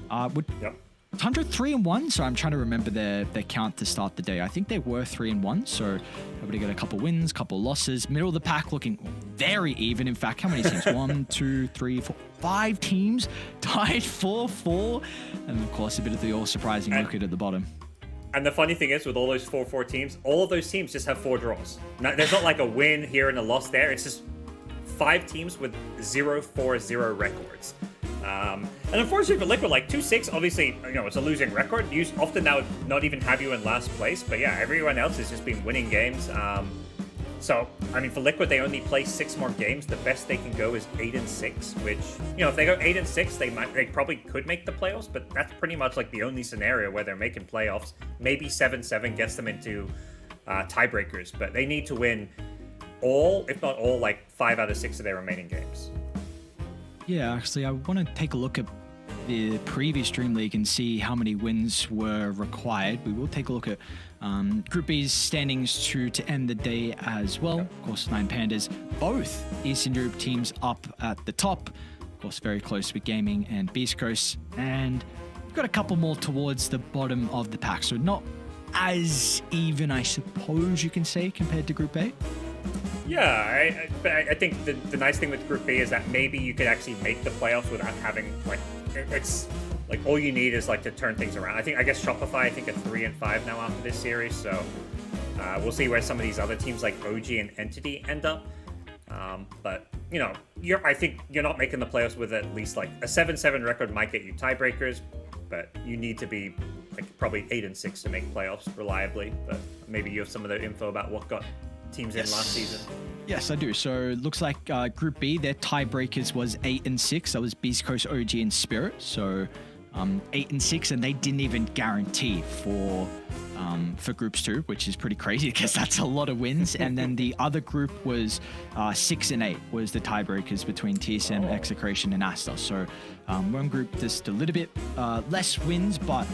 Tundra 3-1, so I'm trying to remember their count to start the day. I think they were 3-1, so able to get a couple wins, couple losses. Middle of the pack looking very even. In fact, how many teams? 1, 2, 3, 4, 5 teams tied 4-4, and of course a bit of the all-surprising Wicked at the bottom. And the funny thing is, with all those 4-4 teams, all of those teams just have 4 draws. Now, there's not like a win here and a loss there. It's just 5 teams with 0-4-0 records. And unfortunately for Liquid, like 2-6, obviously, you know, it's a losing record. You often now not even have you in last place, but yeah, everyone else has just been winning games. So, I mean, for Liquid, they only play 6 more games. The best they can go is 8-6, which, you know, if they go 8-6, they probably could make the playoffs, but that's pretty much like the only scenario where they're making playoffs. Maybe 7-7 gets them into tiebreakers, but they need to win all, if not all, like 5 out of 6 of their remaining games. Yeah, actually, I want to take a look at the previous Dream League and see how many wins were required. We will take a look at Group B's standings to end the day as well. Of course, 9 Pandas, both Eastern Europe teams up at the top. Of course, very close with Gaming and Beastcoast. And we've got a couple more towards the bottom of the pack. So not as even, I suppose you can say, compared to Group A. Yeah, I think the nice thing with Group B is that maybe you could actually make the playoffs without having, like, it's like all you need is like to turn things around. I guess Shopify, I think, are 3-5 now after this series, so we'll see where some of these other teams like OG and Entity end up. But you know, I think you're not making the playoffs with at least like a 7-7 record might get you tiebreakers, but you need to be like probably 8-6 to make playoffs reliably. But maybe you have some of the info about what got teams in last season. Yes, I do. So it looks like Group B, their tiebreakers was 8-6. That was Beastcoast, OG, and Spirit. So 8-6, and they didn't even guarantee for Groups 2, which is pretty crazy because that's a lot of wins. And then the other group was 6-8 was the tiebreakers between TSM, Execration, and Asta. So one group just a little bit less wins, but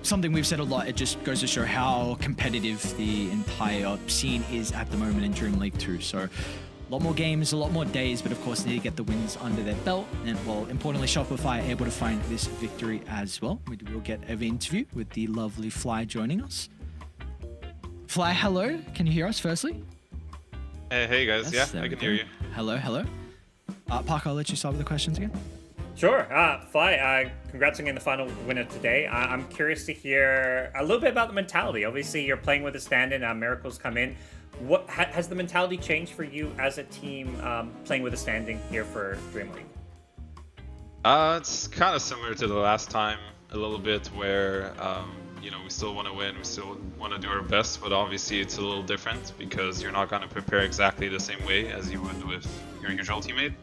something we've said a lot, it just goes to show how competitive the entire scene is at the moment in Dream League 2. So a lot more games, a lot more days, but of course they need to get the wins under their belt. And well, importantly, Shopify are able to find this victory as well. We will get an interview with the lovely Fly joining us. Fly, hello. Can you hear us firstly? Hey guys, Yes, yeah, I can go. hear you. Hello. Parker, I'll let you start with the questions again. Sure. Fly, congrats on getting the final winner today. I'm curious to hear a little bit about the mentality. Obviously, you're playing with a stand-in. Miracles come in. What has the mentality changed for you as a team playing with a standing here for Dream League? It's kind of similar to the last time a little bit where, you know, we still want to win, we still want to do our best, but obviously it's a little different because you're not going to prepare exactly the same way as you would with your usual teammate.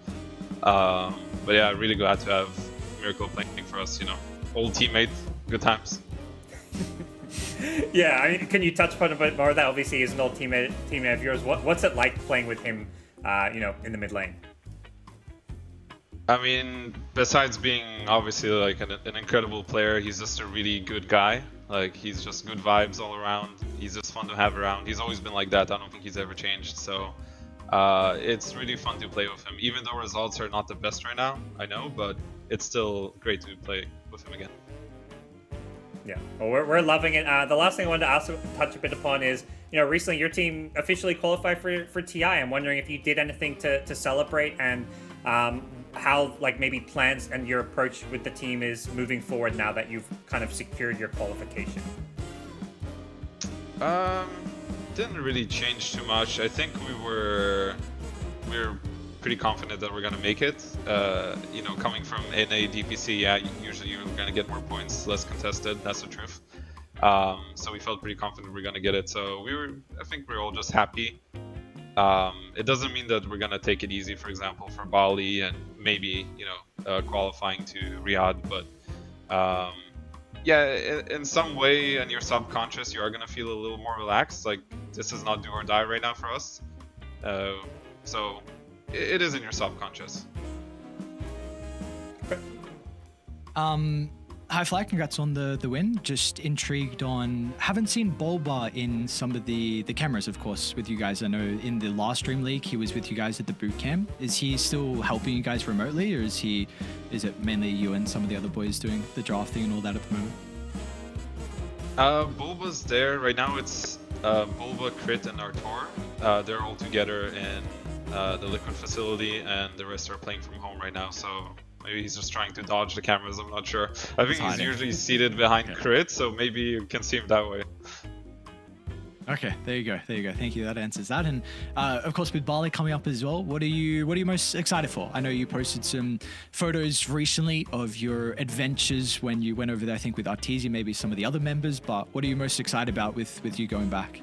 But yeah, really glad to have Miracle playing for us, you know. Old teammate, good times. Yeah, I mean, can you touch upon a bit more of that? Obviously, he's an old teammate of yours. What's it like playing with him, you know, in the mid lane? I mean, besides being obviously like an incredible player, he's just a really good guy. Like, he's just good vibes all around. He's just fun to have around. He's always been like that. I don't think he's ever changed. So it's really fun to play with him, even though results are not the best right now, I know, but it's still great to play with him again. Yeah, well, we're loving it. The last thing I wanted to also touch a bit upon is, you know, recently your team officially qualified for TI. I'm wondering if you did anything to celebrate and how, like, maybe plans and your approach with the team is moving forward now that you've kind of secured your qualification. Didn't really change too much. I think we're pretty confident that we're gonna make it. You know, coming from NA DPC, yeah, usually you're gonna get more points, less contested. That's the truth. So we felt pretty confident we're gonna get it. So I think we're all just happy. It doesn't mean that we're gonna take it easy. For example, for Bali and maybe qualifying to Riyadh, but yeah, in some way, in your subconscious, you are gonna feel a little more relaxed. Like this is not do or die right now for us. So it is in your subconscious. High Fly, congrats on the win. Just intrigued on, haven't seen Bulba in some of the cameras, of course, with you guys. I know in the last Dream League, he was with you guys at the boot camp. Is he still helping you guys remotely, or is it mainly you and some of the other boys doing the drafting and all that at the moment? Bulba's there. Right now it's Bulba, Crit, and Artor. They're all together in the Liquid facility, and the rest are playing from home right now, so maybe he's just trying to dodge the cameras, I'm not sure. I think he's usually seated behind Crit, so maybe you can see him that way. Okay, there you go. Thank you. That answers that. And of course, with Bali coming up as well, what are you most excited for? I know you posted some photos recently of your adventures when you went over there, I think with Artesia, maybe some of the other members, but what are you most excited about with you going back?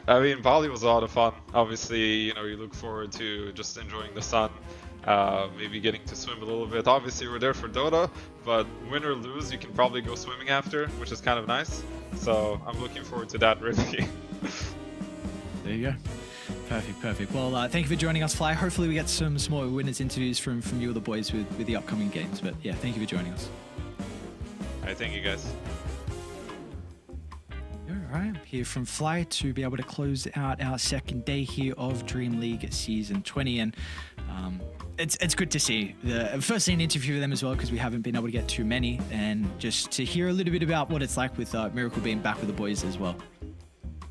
I mean, Bali was a lot of fun. Obviously, you look forward to just enjoying the sun. Maybe getting to swim a little bit. Obviously, we're there for Dota, but win or lose, you can probably go swimming after, which is kind of nice. So I'm looking forward to that, really. There you go. Perfect. Well, thank you for joining us, Fly. Hopefully we get some more winners interviews from you or the boys with the upcoming games. But yeah, thank you for joining us. All right, thank you guys. All right, here from Fly to be able to close out our second day here of Dream League Season 20. And it's good to see. Firstly, an interview with them as well, because we haven't been able to get too many, and just to hear a little bit about what it's like with Miracle being back with the boys as well.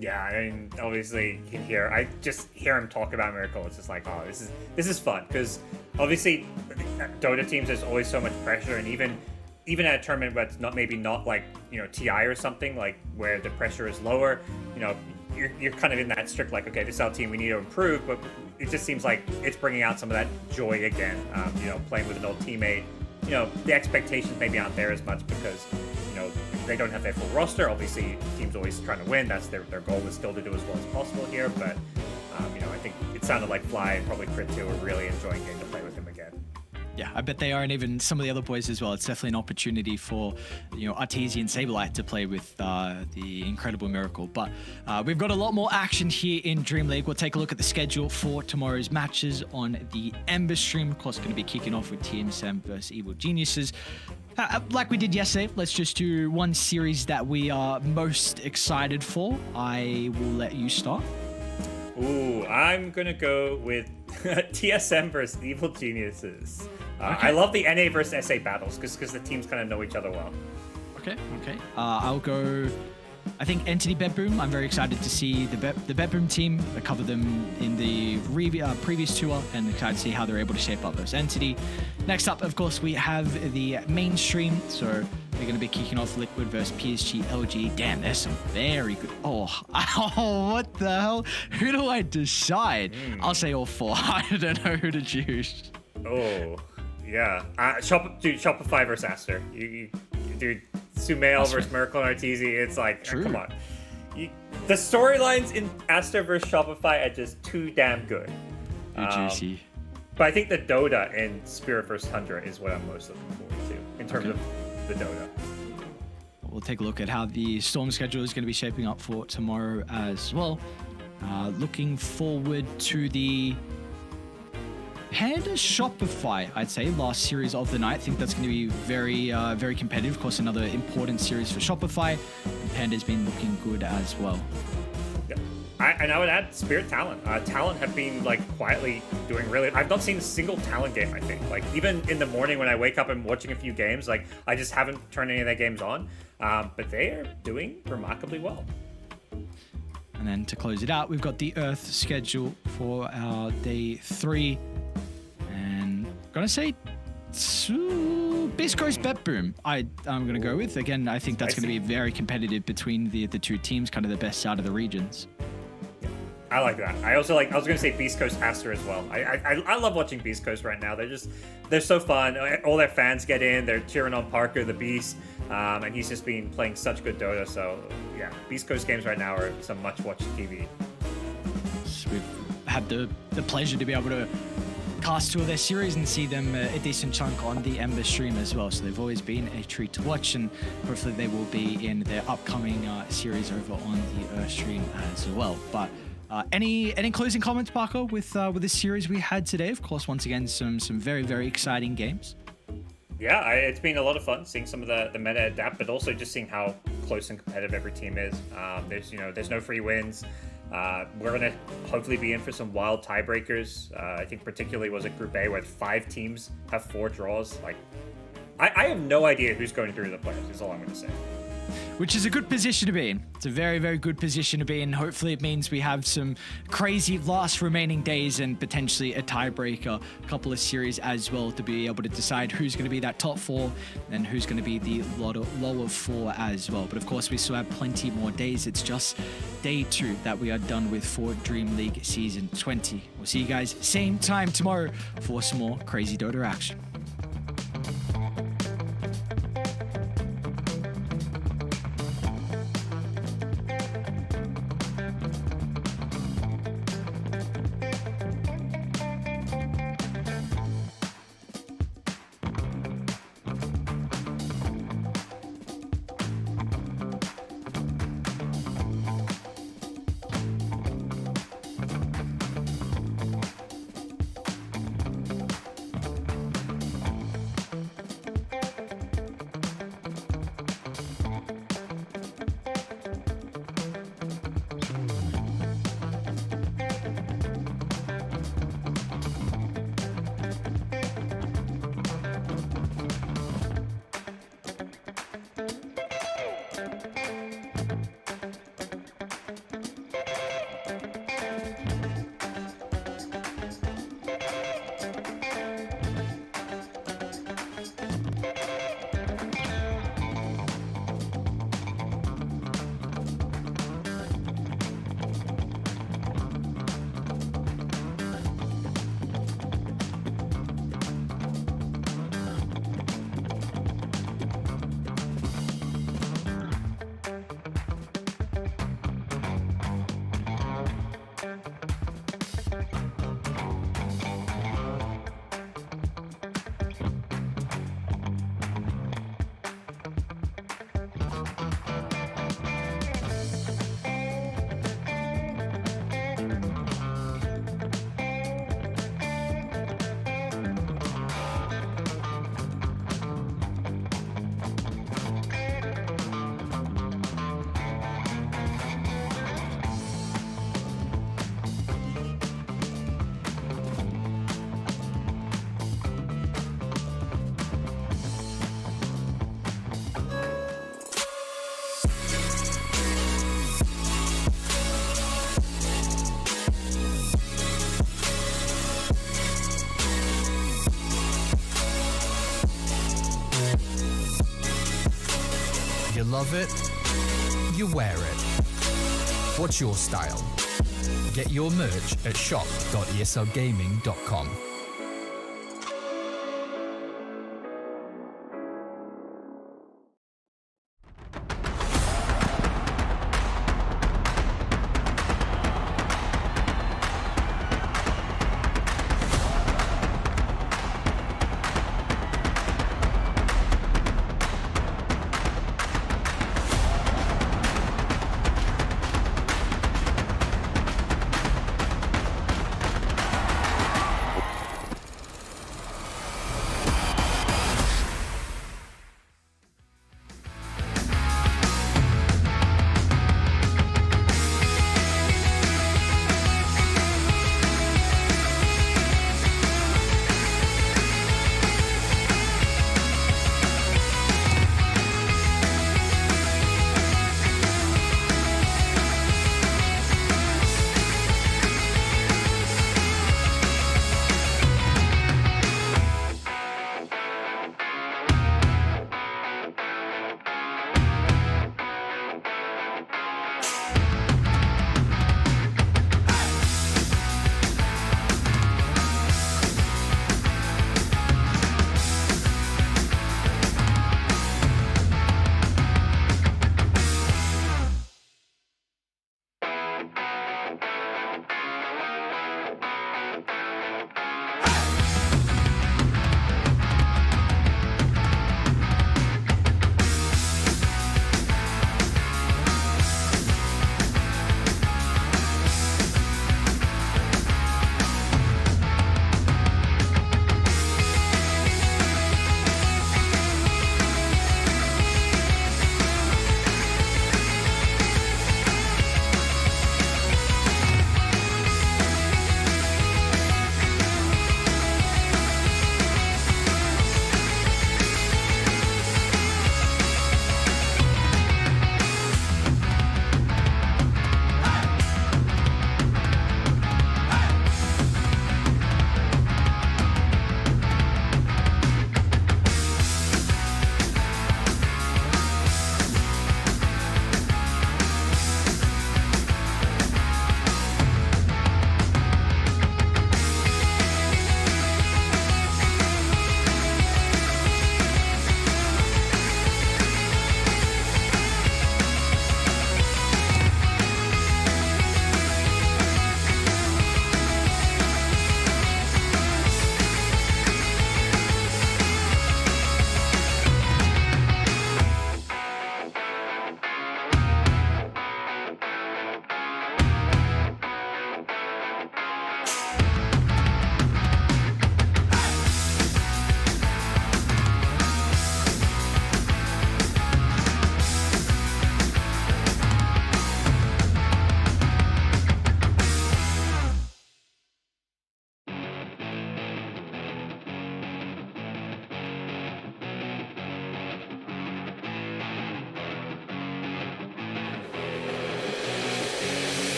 Yeah, I mean, obviously, I just hear him talk about Miracle. It's just like, oh, this is fun, because obviously, Dota teams, there's always so much pressure, and even at a tournament but maybe not like TI or something, like where the pressure is lower, you're kind of in that strict, like, okay, this is our team, we need to improve, but it just seems like it's bringing out some of that joy again. Playing with an old teammate, the expectations maybe aren't there as much because they don't have their full roster. Obviously, teams always trying to win. That's their goal is still to do as well as possible here, but I think it sounded like Fly and probably Crit too are really enjoying getting to play with him again. Yeah, I bet they are, and even some of the other boys as well. It's definitely an opportunity for Artesia and Saberlight to play with the incredible Miracle. But we've got a lot more action here in Dream League. We'll take a look at the schedule for tomorrow's matches on the Ember stream. Of course, going to be kicking off with TM7 versus Evil Geniuses. Like we did yesterday, let's just do one series that we are most excited for. I will let you start. Ooh, I'm gonna go with TSM versus Evil Geniuses. Okay. I love the NA versus SA battles because the teams kind of know each other well. Okay. I'll go, I think, Entity Bedboom. I'm very excited to see the Bedboom team. I covered them in the previous tour, and excited to see how they're able to shape up versus Entity. Next up, of course, we have the mainstream. So they're going to be kicking off Liquid versus PSG LG. Damn, there's some very good. Oh, what the hell? Who do I decide? I'll say all four. I don't know who to choose. Oh, yeah. Shopify versus Aster. Dude, Sumail versus Miracle and Artesia. It's like, come on. The storylines in Aster versus Shopify are just too damn good. Juicy. But I think the Dota and Spirit versus Tundra is what I'm most looking forward to in terms of the Dota. We'll take a look at how the Storm schedule is going to be shaping up for tomorrow as well. Looking forward to the Panda Shopify, I'd say, last series of the night. I think that's going to be very, very competitive. Of course, another important series for Shopify. And Panda's been looking good as well. Yeah. I would add Spirit Talent. Talent have been quietly doing really. I've not seen a single Talent game. I think even in the morning when I wake up and watching a few games, I just haven't turned any of their games on. But they are doing remarkably well. And then to close it out, we've got the Earth schedule for our day 3. And I'm gonna say Beastcoast bet boom. I'm going to go with. Again, I think that's going to be very competitive between the two teams, kind of the best out of the regions. I like that. I was going to say Beastcoast Aster as well. I love watching Beastcoast right now. They're so fun. All their fans get in. They're cheering on Parker, the Beast, and he's just been playing such good Dota. So yeah, Beastcoast games right now are some much-watched TV. We've had the pleasure to be able to cast 2 of their series and see them a decent chunk on the Ember stream as well. So they've always been a treat to watch, and hopefully they will be in their upcoming series over on the Earth stream as well. But any closing comments, Parker, with this series we had today? Of course, once again, some very, very exciting games. Yeah, it's been a lot of fun seeing some of the meta adapt, but also just seeing how close and competitive every team is. There's no free wins. We're gonna hopefully be in for some wild tiebreakers. I think particularly was it Group A where 5 teams have 4 draws. Like, I have no idea who's going through the players. Is all I'm gonna say. Which is a good position to be in. It's a very, very good position to be in. Hopefully it means we have some crazy last remaining days and potentially a tiebreaker, a couple of series as well, to be able to decide who's going to be that top 4 and who's going to be the lower 4 as well. But of course, we still have plenty more days. It's just day 2 that we are done with for Dream League Season 20. We'll see you guys same time tomorrow for some more crazy Dota action. You love it, you wear it. What's your style? Get your merch at shop.eslgaming.com.